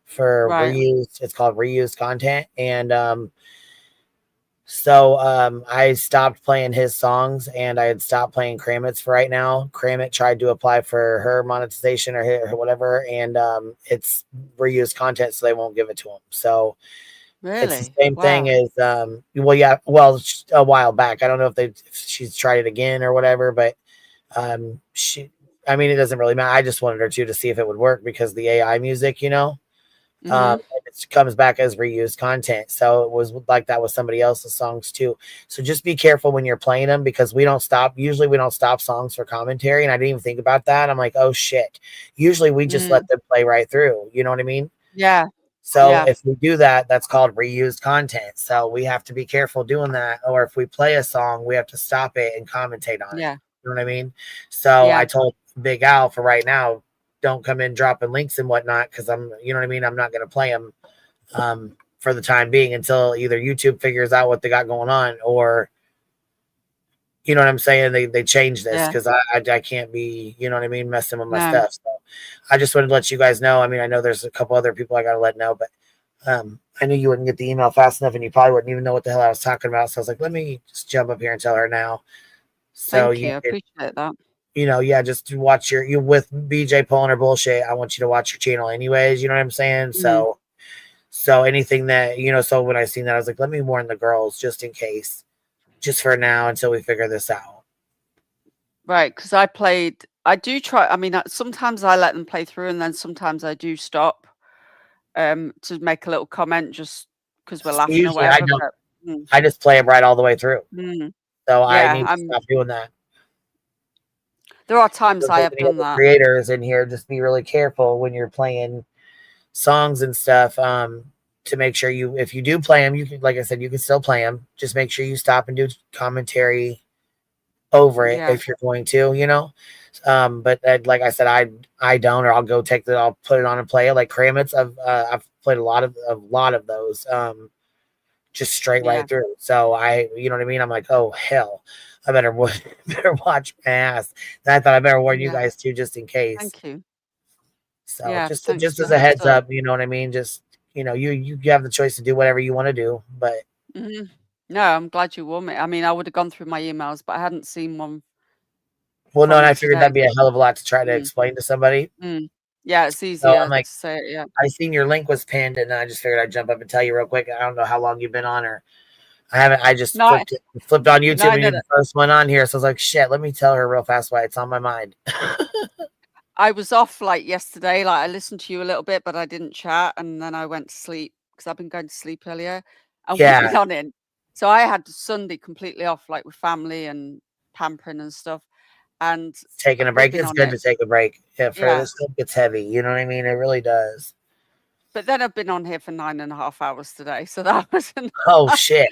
for reused. It's called reused content, and so I stopped playing his songs and I had stopped playing Kramit's for right now. Kramit tried to apply for her monetization or whatever, and it's reused content, so they won't give it to him. So it's the same thing as a while back. I don't know if she's tried it again or whatever, but I mean, it doesn't really matter. I just wanted her to see if it would work because the AI music, it comes back as reused content. So it was like that with somebody else's songs too. So just be careful when you're playing them because usually we don't stop songs for commentary. And I didn't even think about that. I'm like, oh shit. Usually we just let them play right through. You know what I mean? Yeah. So if we do that, that's called reused content. So we have to be careful doing that. Or if we play a song, we have to stop it and commentate on it. You know what I mean? So I told Big Al for right now, don't come in dropping links and whatnot because you know what I mean? I'm not going to play them for the time being until either YouTube figures out what they got going on or, you know what I'm saying? They change this because I can't be, you know what I mean, messing with my stuff. So I just wanted to let you guys know. I mean, I know there's a couple other people I got to let know, but I knew you wouldn't get the email fast enough and you probably wouldn't even know what the hell I was talking about. So I was like, let me just jump up here and tell her now. So Thank you. I appreciate that. Just to watch you with BJ pulling her bullshit. I want you to watch your channel anyways. You know what I'm saying? So anything that, so when I seen that, I was like, let me warn the girls just in case, just for now until we figure this out. Right. Because I do try. I mean, sometimes I let them play through and then sometimes I do stop to make a little comment just because we're laughing or whatever. I just play them right all the way through. So I need to stop doing that. There are times I have done that. Creators in here, just be really careful when you're playing songs and stuff. To make sure if you do play them, you can, like I said, you can still play them. Just make sure you stop and do commentary over it if you're going to, But like I said, I don't, or I'll go I'll put it on and play it. Like Kramit's, I've played a lot of those, just straight right through. So you know what I mean? I'm like, oh hell, I better watch my ass. And I thought I better warn you guys too, just in case. Thank you. So just as a heads up, you know what I mean? Just, you have the choice to do whatever you want to do, but. No, I'm glad you warned me. I mean, I would have gone through my emails, but I hadn't seen one. Well, no, and I figured that'd be a hell of a lot to try to explain to somebody. Yeah, it's easier So I'm like, to say it. Yeah. I seen your link was pinned, and I just figured I'd jump up and tell you real quick. I don't know how long you've been on, or I haven't. I just flipped on YouTube and you're the first one on here. So I was like, shit, let me tell her real fast why it's on my mind. I was off yesterday. I listened to you a little bit, but I didn't chat, and then I went to sleep because I've been going to sleep earlier. And we've been on in. So I had Sunday completely off, with family and pampering and stuff. And taking a break. It's good to take a break. Yeah, for this stuff gets heavy. You know what I mean? It really does. But then I've been on here for 9.5 hours today, so that was oh shit.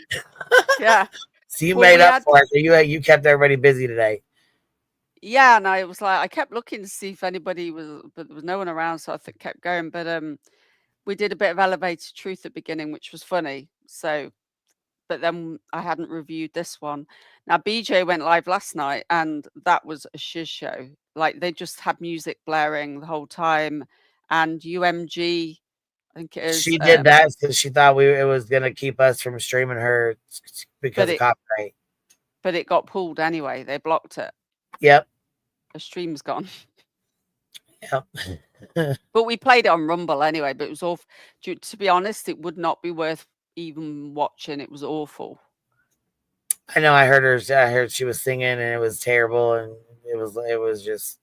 Yeah. So you made up for it. So you kept everybody busy today. Yeah, and I was I kept looking to see if anybody was, but there was no one around, so I kept going. But we did a bit of elevated truth at the beginning, which was funny. So, but then I hadn't reviewed this one. Now BJ went live last night, and that was a shiz show. They just had music blaring the whole time, and UMG, I think it is. She did that because she thought it was gonna keep us from streaming her because of copyright. But it got pulled anyway. They blocked it. Yep. The stream's gone. Yep. But we played it on Rumble anyway, but it was awful. To be honest, it would not be worth even watching. It was awful. I know. I heard she was singing and it was terrible, and it was just.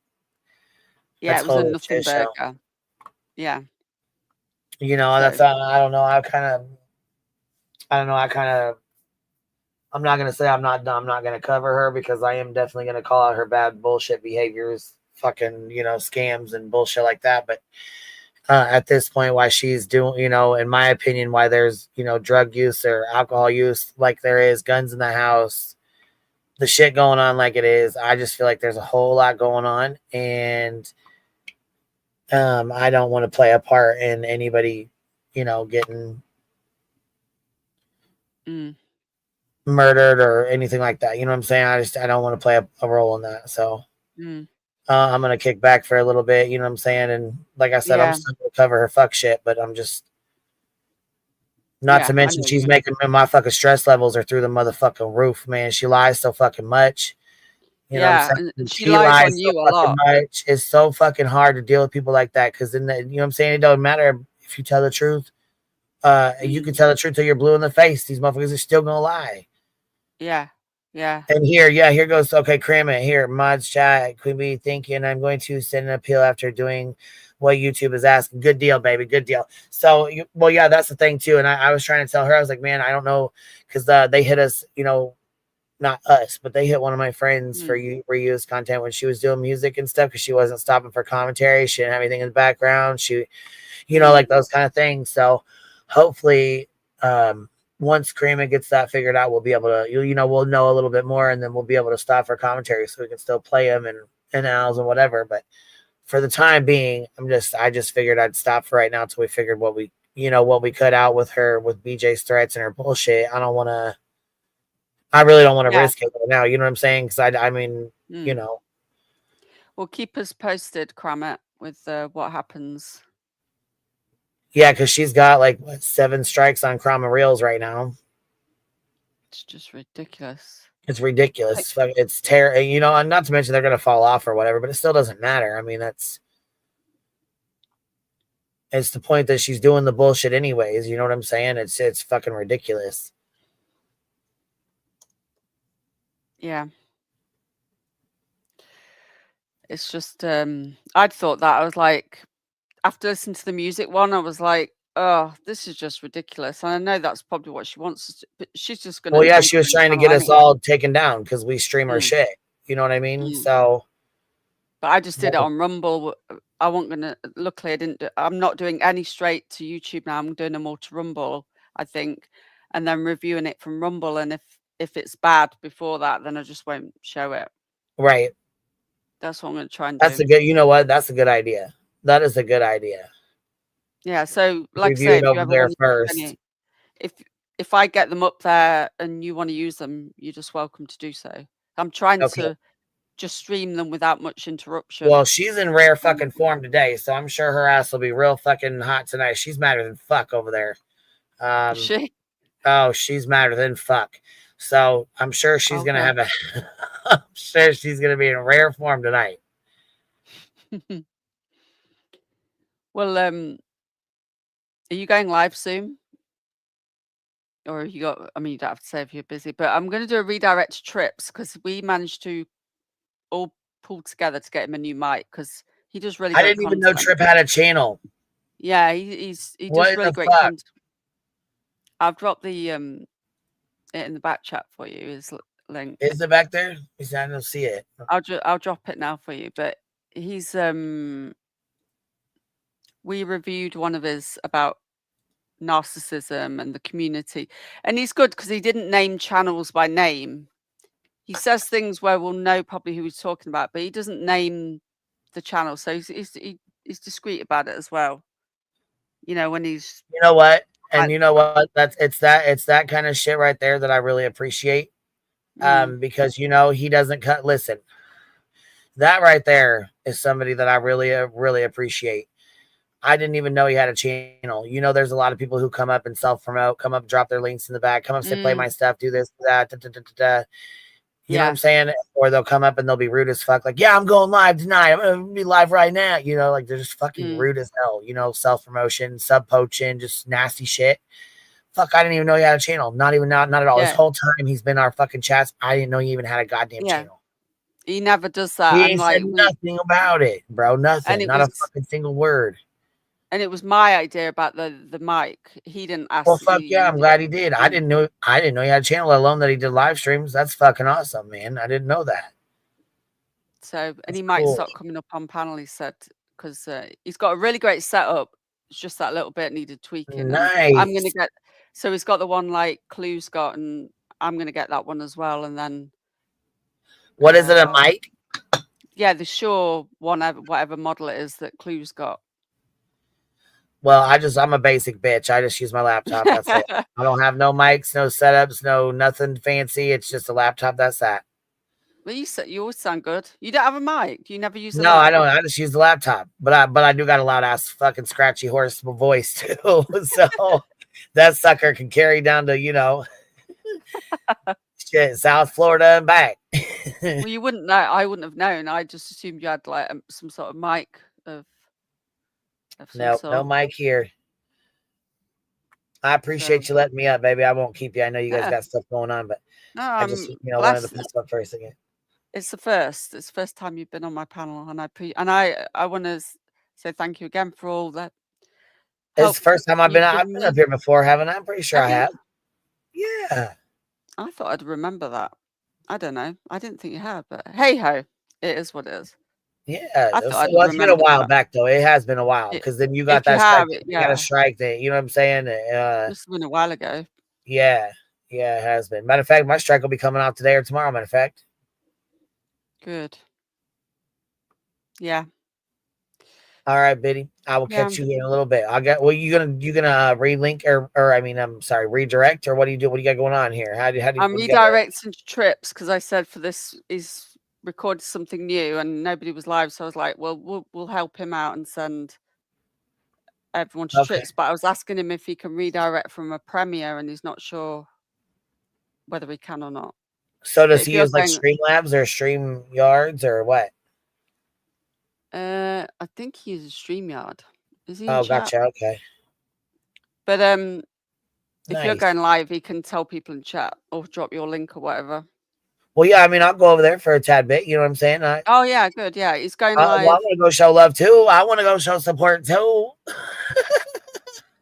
Yeah, it was a nothing burger. Yeah. That's I don't know. I'm not gonna say I'm not gonna cover her because I am definitely gonna call out her bad bullshit behaviors, fucking scams and bullshit like that. But at this point, why she's doing, in my opinion, why there's, drug use or alcohol use like there is, guns in the house, the shit going on like it is. I just feel like there's a whole lot going on, and I don't want to play a part in anybody, getting murdered or anything like that. You know what I'm saying? I don't want to play a role in that. So I'm gonna kick back for a little bit. You know what I'm saying? And like I said, I'm still gonna cover her fuck shit, but I'm just not to mention she's making my fucking stress levels are through the motherfucking roof, man. She lies so fucking much. You know what I'm saying? And she lies on you a lot. Much. It's so fucking hard to deal with people like that because then, you know what I'm saying? It don't matter if you tell the truth. You can tell the truth till you're blue in the face. These motherfuckers are still gonna lie. Yeah. And here goes. Okay, cram it here. Mods chat. Queen Bee thinking I'm going to send an appeal after doing what YouTube is asking. Good deal, baby. Good deal. So, yeah, that's the thing too. And I was trying to tell her, I was like, man, I don't know, because they hit us, not us, but they hit one of my friends for reuse content when she was doing music and stuff because she wasn't stopping for commentary. She didn't have anything in the background. She, like those kind of things. So hopefully, once Creama gets that figured out, we'll be able to, we'll know a little bit more, and then we'll be able to stop for commentary so we can still play them and owls and whatever. But for the time being, I just figured I'd stop for right now until we figured what we could out with her, with BJ's threats and her bullshit. I really don't want to risk it right now. You know what I'm saying? Because I mean, Well, keep us posted, Crammit, with what happens. Yeah, because she's got 7 strikes on Chroma Reels right now. It's just ridiculous. It's ridiculous. It's terrible. And not to mention they're gonna fall off or whatever, but it still doesn't matter. I mean, it's the point that she's doing the bullshit anyways. You know what I'm saying? It's fucking ridiculous. Yeah. It's just I'd thought that. I was like, after listening to the music one, I was like, oh, this is just ridiculous. And I know that's probably what she wants, but she's just going to. Well, yeah, she was trying to get us all taken down because we stream her shit. You know what I mean? So. But I just did it on Rumble. I wasn't going to, luckily I didn't, I'm not doing any straight to YouTube now. I'm doing them all to Rumble, I think, and then reviewing it from Rumble. And if it's bad before that, then I just won't show it. Right. That's what I'm going to try and do. That's a good, you know what? That's a good idea. That is a good idea. Yeah. So like I say, if you ever there first. If I get them up there and you want to use them, you're just welcome to do so. I'm trying to just stream them without much interruption. Well, she's in rare fucking form today, so I'm sure her ass will be real fucking hot tonight. She's madder than fuck over there. Is she? Oh, she's madder than fuck. So I'm sure she's gonna have a. I'm sure she's gonna be in rare form tonight. Well, are you going live soon? Or have you got? I mean, you don't have to say if you're busy, but I'm going to do a redirect to Trips because we managed to all pull together to get him a new mic because he does really. I didn't even know Trip had a channel. Yeah, he does really great content. I've dropped the it in the back chat for you. His link is it back there? I don't see it. I'll drop it now for you. But he's we reviewed one of his about narcissism and the community, and he's good because he didn't name channels by name. He says things where we'll know probably who he's talking about, but he doesn't name the channel, so he's discreet about it as well. When he's what, and it's that kind of shit right there that I really appreciate, because he doesn't cut. Listen, that right there is somebody that I really appreciate. I didn't even know he had a channel. There's a lot of people who come up and self-promote, come up, drop their links in the back, come up, say, play my stuff, do this, that, You know what I'm saying? Or they'll come up and they'll be rude as fuck. Like, yeah, I'm going live tonight. I'm going to be live right now. They're just fucking rude as hell. Self-promotion, sub-poaching, just nasty shit. Fuck, I didn't even know he had a channel. Not at all. This whole time he's been in our fucking chats, I didn't know he even had a goddamn channel. He never does that. He ain't said nothing about it, bro. Nothing. Not a fucking single word. And it was my idea about the mic. He didn't ask. Well, fuck yeah, I'm glad he did. I didn't know he had a channel, let alone that he did live streams. That's fucking awesome, man. I didn't know that. So, and he might start coming up on panel, he said, because he's got a really great setup. It's just that little bit needed tweaking. And I'm gonna Nice. get. So he's got the one like Clue's got, and I'm gonna get that one as well. And then What is it, a mic? yeah, the Shure whatever model it is that Clue's got. Well, I'm a basic bitch. I just use my laptop. That's it. I don't have no mics, no setups, no nothing fancy. It's just a laptop. That's that. Well, you always sound good. You don't have a mic. You never use a No, I mic. don't. I just use the laptop. But I do got a loud ass fucking scratchy hoarse voice too. So that sucker can carry down to shit, South Florida and back. Well, you wouldn't know. I wouldn't have known. I just assumed you had like some sort of mic of some No, sort. no mic here. I appreciate you letting me up, baby. I won't keep you. I know you guys got stuff going on, but No, I just wanted to pop up for a second. It's the first. It's the first time you've been on my panel, and I want to say thank you again for all that. It's the first time I've been up here before, haven't I? I'm pretty sure I have. Yeah. I thought I'd remember that. I don't know. I didn't think you had, but hey ho, it is what it is. Yeah, I thought I'd it's been a while that. back though. It has been a while because then you got that strike. You got a strike that you know what I'm saying. This has been a while ago. Yeah, it has been. Matter of fact, my strike will be coming out today or tomorrow. Matter of fact. Good. Yeah. All right, Biddy. I will catch you in a little bit. You gonna relink or I mean I'm sorry, redirect or what do you do? What do you got going on here? How do I'm redirecting to trips because I said for this he's recorded something new and nobody was live, so I was like, well, we'll help him out and send everyone to trips. But I was asking him if he can redirect from a Premiere, and he's not sure whether he can or not. So does he use like Streamlabs or StreamYards or what? I think he uses StreamYard. Is he? Oh, gotcha. Okay. But if you're going live, he can tell people in chat or drop your link or whatever. Well, yeah, I mean, I'll go over there for a tad bit. You know what I'm saying? Oh yeah, good. Yeah, he's going live. Well, I want to go show love too. I want to go show support too.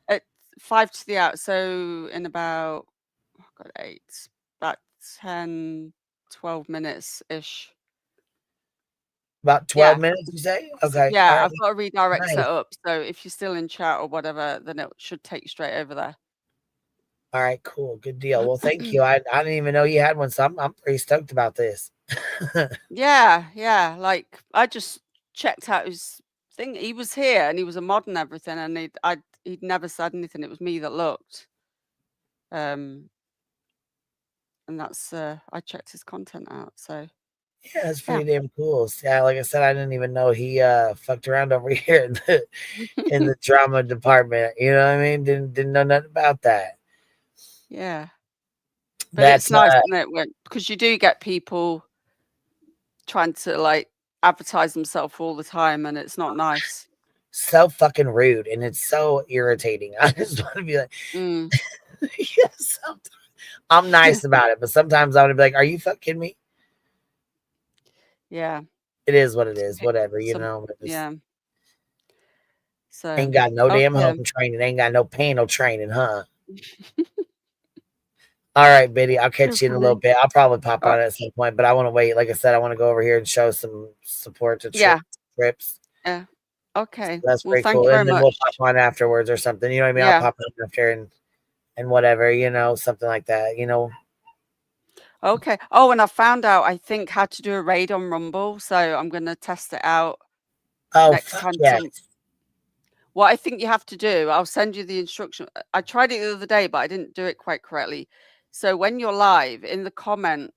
At 5 to the hour, so in about 10, 12 minutes ish. About 12 minutes, you say? Okay. Yeah, right. I've got a redirect set up, so if you're still in chat or whatever, then it should take you straight over there. All right, cool. Good deal. Well, thank you. I didn't even know you had one, so I'm pretty stoked about this. Yeah. Like I just checked out his thing. He was here and he was a mod and everything, and he'd never said anything. It was me that looked. And that's I checked his content out. So yeah, that's pretty damn cool. Yeah, like I said, I didn't even know he fucked around over here in the drama department. You know what I mean? Didn't know nothing about that. Yeah. But it's nice, isn't it? Because you do get people trying to like advertise themselves all the time, and it's not nice. So fucking rude, and it's so irritating. I just want to be like, yes, I'm nice about it, but sometimes I want to be like, are you fucking me? Yeah. It is what it is. Whatever, you know. Yeah. So ain't got no damn home training. Ain't got no pain, no training, huh? All right, Biddy. I'll catch you in a little bit. I'll probably pop on at some point, but I want to wait. Like I said, I want to go over here and show some support to trips. Yeah. Okay. So that's pretty thank cool. you very And then much. we'll pop on afterwards or something. You know what I mean? I'll pop on after and whatever, you know, something like that, you know. Okay. Oh, and I found out, I think, how to do a raid on Rumble. So I'm going to test it out next time. What I think you have to do, I'll send you the instruction. I tried it the other day, but I didn't do it quite correctly. So when you're live in the comment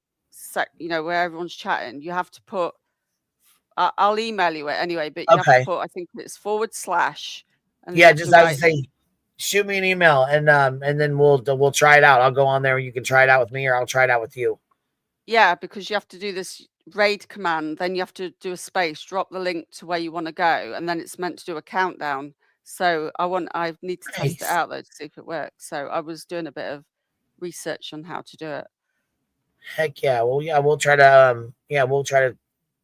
where everyone's chatting, you have to put, I'll email you it anyway, but you have to put, I think it's /. And yeah, just I was saying, shoot me an email and then we'll try it out. I'll go on there and you can try it out with me or I'll try it out with you. Yeah, because you have to do this raid command, then you have to do a space, drop the link to where you want to go, and then it's meant to do a countdown. So I need to test it out though to see if it works. So I was doing a bit of research on how to do it. Heck yeah. Well, yeah, we'll try to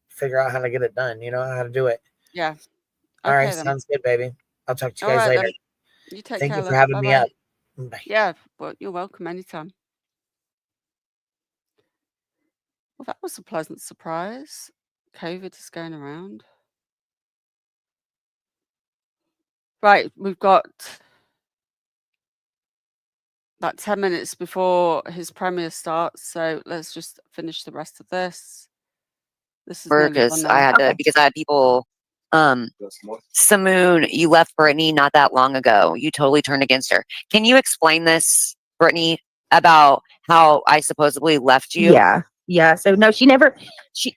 figure out how to get it done, you know, how to do it. Yeah. Okay, all right, then. sounds good, baby. I'll talk to you guys later. Then. You take Thank care, you for having me up. Bye. Yeah, well, you're welcome anytime. Well, that was a pleasant surprise. COVID is going around. Right, we've got about 10 minutes before his premiere starts, so let's just finish the rest of this. This is nearly done Because now. I had to, because I had people, Simoon, you left Brittany not that long ago. You totally turned against her. Can you explain this, Brittany, about how I supposedly left you? Yeah. So no, she never,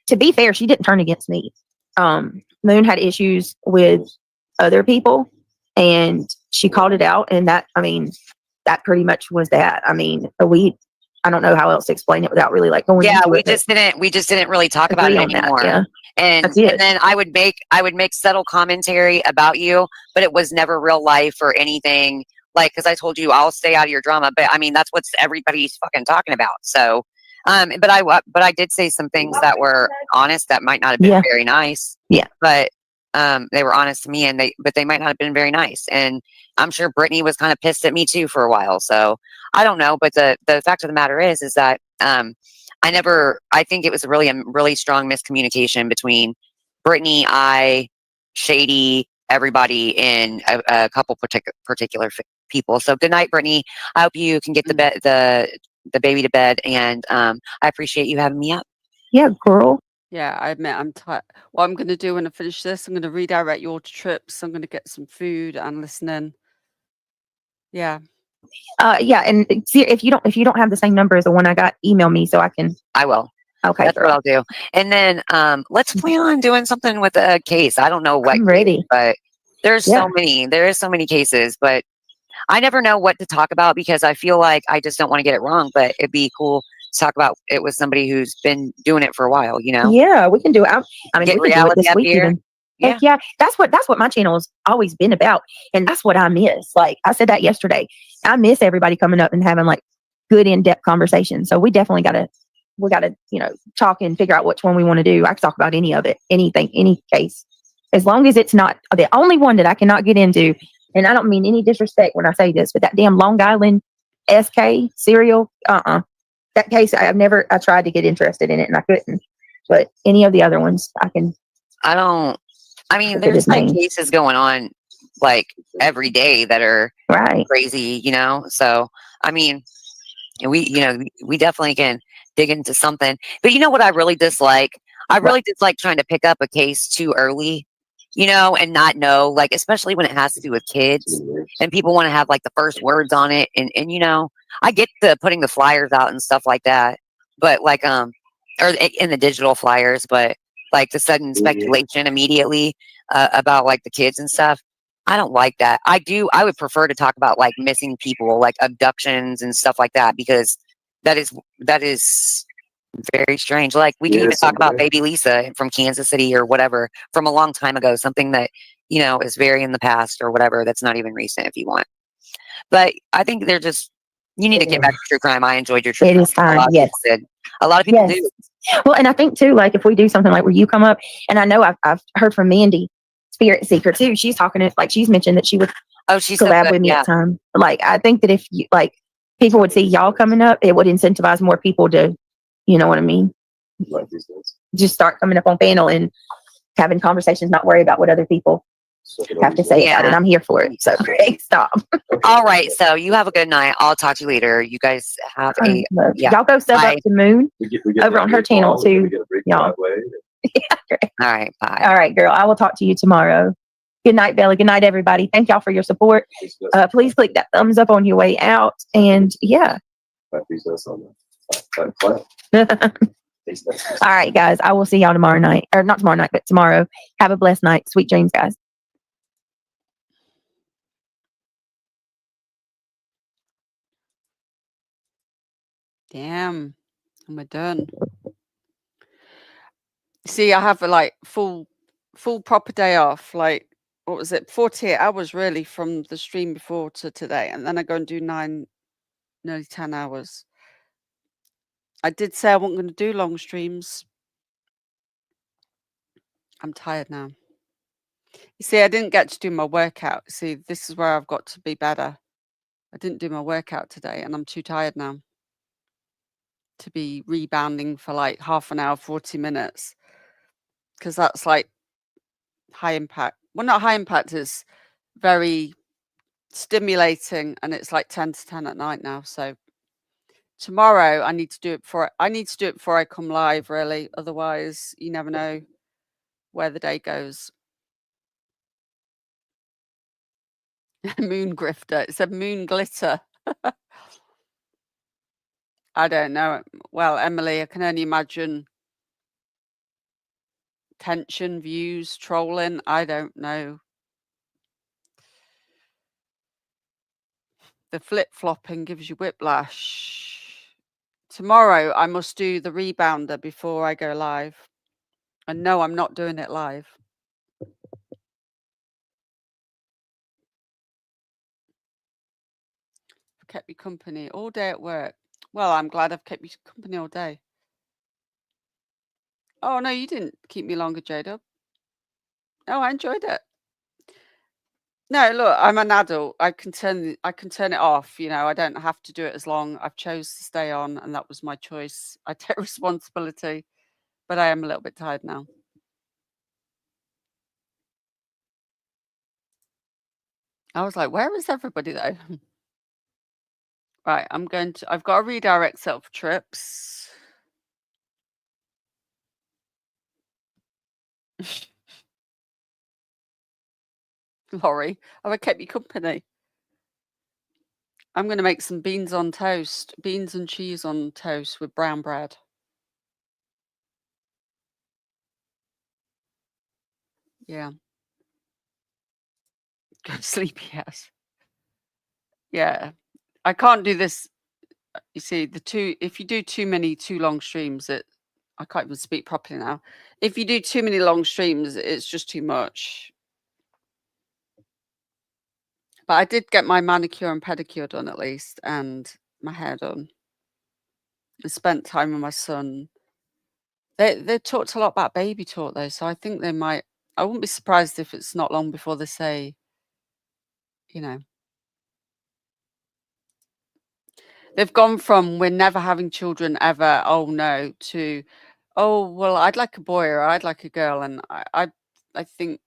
to be fair, she didn't turn against me. Moon had issues with other people and she called it out. And that, I mean, that pretty much was that. I mean, I don't know how else to explain it without really like going into we it. just didn't really talk about it Agree on that, anymore. yeah. And That's it. then I would make subtle commentary about you, but it was never real life or anything. Like, because I told you I'll stay out of your drama, but I mean that's what everybody's fucking talking about. So, but I did say some things that were honest that might not have been very nice. Yeah. But they were honest to me, and they might not have been very nice. And I'm sure Brittany was kind of pissed at me too for a while. So I don't know, but the fact of the matter is that I think it was a really strong miscommunication between Brittany, Shady, everybody, and a couple particular people. So good night, Brittany. I hope you can get the baby to bed, and I appreciate you having me up. Yeah, girl. Yeah, I admit I'm tired. What I'm going to do when I finish this, I'm going to redirect you all to Trips. I'm going to get some food and listen in. Yeah. Yeah, and see if you don't have the same number as the one I got, email me so I can. I will. Okay, that's what I'll do. And then let's plan on doing something with a case. I don't know what. I'm ready. Case, but there's so many. There is so many cases, but I never know what to talk about because I feel like I just don't want to get it wrong. But it'd be cool to talk about it with somebody who's been doing it for a while. You know? Yeah, we can do it. I mean, Get we can do it reality this up week here. even. Heck yeah, that's what my channel's always been about, and that's what I miss. Like I said that yesterday, I miss everybody coming up and having like good in-depth conversations. So we definitely gotta talk and figure out which one we want to do. I can talk about any of it, anything, any case, as long as it's not the only one that I cannot get into. And I don't mean any disrespect when I say this, but that damn Long Island SK cereal, that case I tried to get interested in it and I couldn't. But any of the other ones, I can. I mean, there's like cases going on like every day that are crazy, you know? So, I mean, we definitely can dig into something. But you know what I really dislike? I really dislike trying to pick up a case too early, and not know, like, especially when it has to do with kids and people want to have like the first words on it. And I get the putting the flyers out and stuff like that, but like, or in the digital flyers, but like the sudden speculation immediately about like the kids and stuff. I don't like that. I would prefer to talk about like missing people, like abductions and stuff like that, because that is very strange. Like we can even talk about baby Lisa from Kansas City or whatever from a long time ago, something that, is very in the past or whatever. That's not even recent if you want. But I think you need to get back to true crime. I enjoyed your true crime. It is fine. Yes. A lot of people do. Well, and I think too, like if we do something like where you come up, and I know I've heard from Mandy, Spirit Seeker too. She's talking like she's mentioned that she would she's collab so good, with me yeah. at time. Like I think that if you like people would see y'all coming up, it would incentivize more people to, you know what I mean? Just start coming up on panel and having conversations, not worry about what other people have to say about it. I'm here for it. So Greg, stop. All right. So you have a good night. I'll talk to you later. You guys have y'all go sub up to Moon over on her channel too. Y'all. All right. Bye. All right, girl. I will talk to you tomorrow. Good night, Bella. Good night, everybody. Thank y'all for your support. Please click that thumbs up on your way out. And yeah. All right, guys. I will see y'all tomorrow night. Or not tomorrow night, but tomorrow. Have a blessed night. Sweet dreams, guys. Damn. And we're done. See, I have a like full proper day off. Like, what was it? 48 hours really from the stream before to today. And then I go and do nearly 10 hours. I did say I wasn't going to do long streams. I'm tired now. You see, I didn't get to do my workout. See, this is where I've got to be better. I didn't do my workout today and I'm too tired now to be rebounding for like half an hour, 40 minutes. Because that's like high impact. Well, not high impact, is very stimulating, and it's like 10 to 10 at night now. So tomorrow I need to do it before I come live, really. Otherwise, you never know where the day goes. Moon grifter. It said moon glitter. I don't know. Well, Emily, I can only imagine tension, views, trolling. I don't know. The flip-flopping gives you whiplash. Tomorrow, I must do the rebounder before I go live. And no, I'm not doing it live. I've kept you company all day at work. Well, I'm glad I've kept you company all day. Oh, no, you didn't keep me longer, J-Dub. No, I enjoyed it. No, look, I'm an adult. I can turn it off. You know, I don't have to do it as long. I've chose to stay on, and that was my choice. I take responsibility, but I am a little bit tired now. I was like, where is everybody though? Right, I've got a redirect set for trips. Laurie, have I kept you company? I'm going to make some beans on toast, beans and cheese on toast with brown bread. Yeah. Go to sleep, yes. Yeah. I can't do this. You see, if you do too many too long streams, I can't even speak properly now. If you do too many long streams, it's just too much. But I did get my manicure and pedicure done at least, and my hair done. I spent time with my son. They talked a lot about baby talk though, so I think they might. I wouldn't be surprised if it's not long before they say, you know, they've gone from we're never having children ever, oh no, to oh well, I'd like a boy or I'd like a girl, and I think,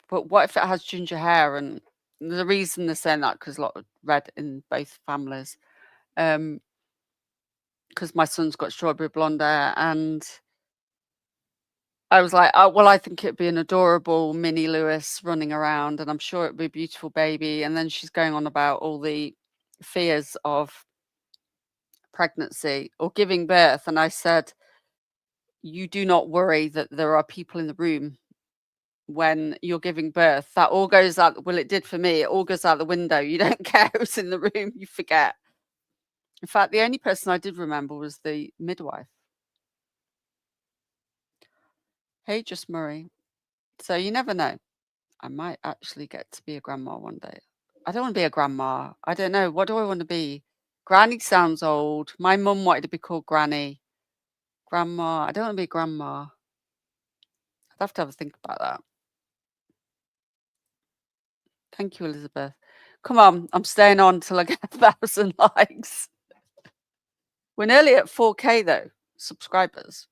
but what if it has ginger hair? And the reason they're saying that because a lot of red in both families, because my son's got strawberry blonde hair, and I was like, oh, well, I think it'd be an adorable mini Lewis running around, and I'm sure it'd be a beautiful baby. And then she's going on about all the fears of pregnancy or giving birth, and I said, you do not worry that there are people in the room when you're giving birth. That all goes out. Well, it did for me. It all goes out the window. You don't care who's in the room. You forget. In fact, the only person I did remember was the midwife. Hey, Just Murray. So you never know. I might actually get to be a grandma one day. I don't want to be a grandma. I don't know. What do I want to be? Granny sounds old. My mum wanted to be called Granny. Grandma. I don't want to be grandma. I'd have to have a think about that. Thank you, Elizabeth. Come on. I'm staying on till I get 1,000 likes. We're nearly at 4K though, subscribers.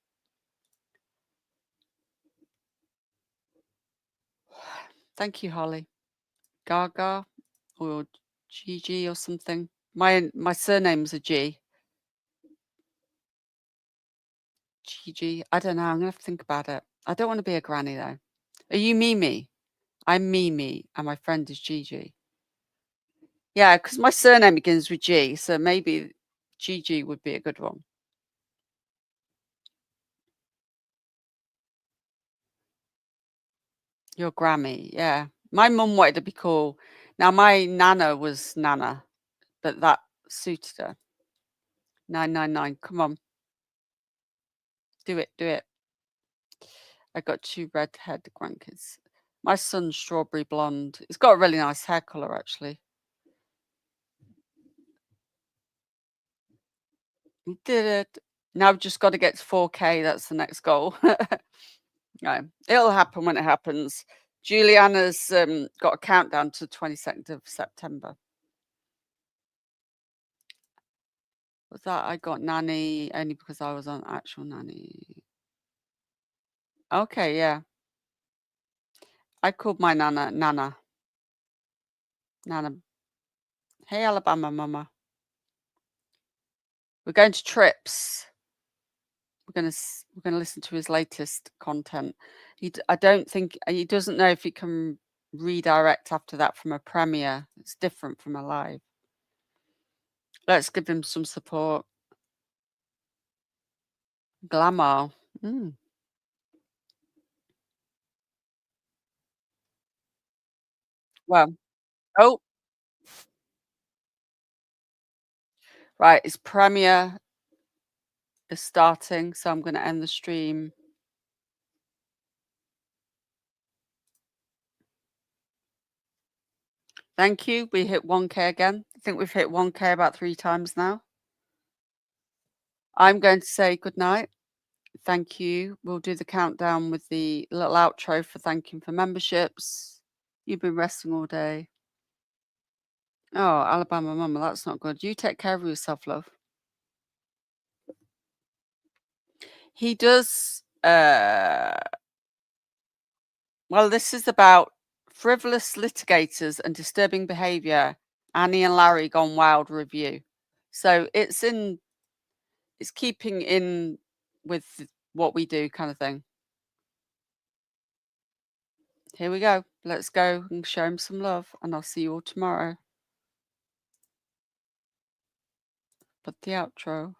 Thank you, Holly. Gaga or GG or something. My surname's a G. GG. I don't know. I'm gonna have to think about it. I don't want to be a granny though. Are you Mimi? I'm Mimi, and my friend is Gigi. Yeah, because my surname begins with G, so maybe Gigi would be a good one. Your Grammy, yeah. My mum wanted to be called. Now my nana was Nana, but that suited her. 999. Come on. Do it, do it. I got 2 redhead grandkids. My son's strawberry blonde. He's got a really nice hair color, actually. We did it. Now we've just got to get to 4K. That's the next goal. No, it'll happen when it happens. Juliana's got a countdown to 22nd of September. Was that I got nanny only because I was on actual nanny? Okay, yeah. I called my nana Nana. Nana. Hey, Alabama Mama. We're going to Trips. We're gonna listen to his latest content. I don't think he doesn't know if he can redirect after that from a premiere. It's different from a live. Let's give him some support. Glamour. Well, oh, right. His premiere is starting, so I'm going to end the stream. Thank you. We hit 1K again. I think we've hit 1K about 3 times now. I'm going to say good night. Thank you. We'll do the countdown with the little outro for thanking for memberships. You've been resting all day. Oh, Alabama Mama, that's not good. You take care of yourself, love. He does. Well, this is about frivolous litigators and disturbing behavior. Annie and Larry Gone Wild review. So it's keeping in with what we do, kind of thing. Here we go. Let's go and show him some love, and I'll see you all tomorrow. But the outro.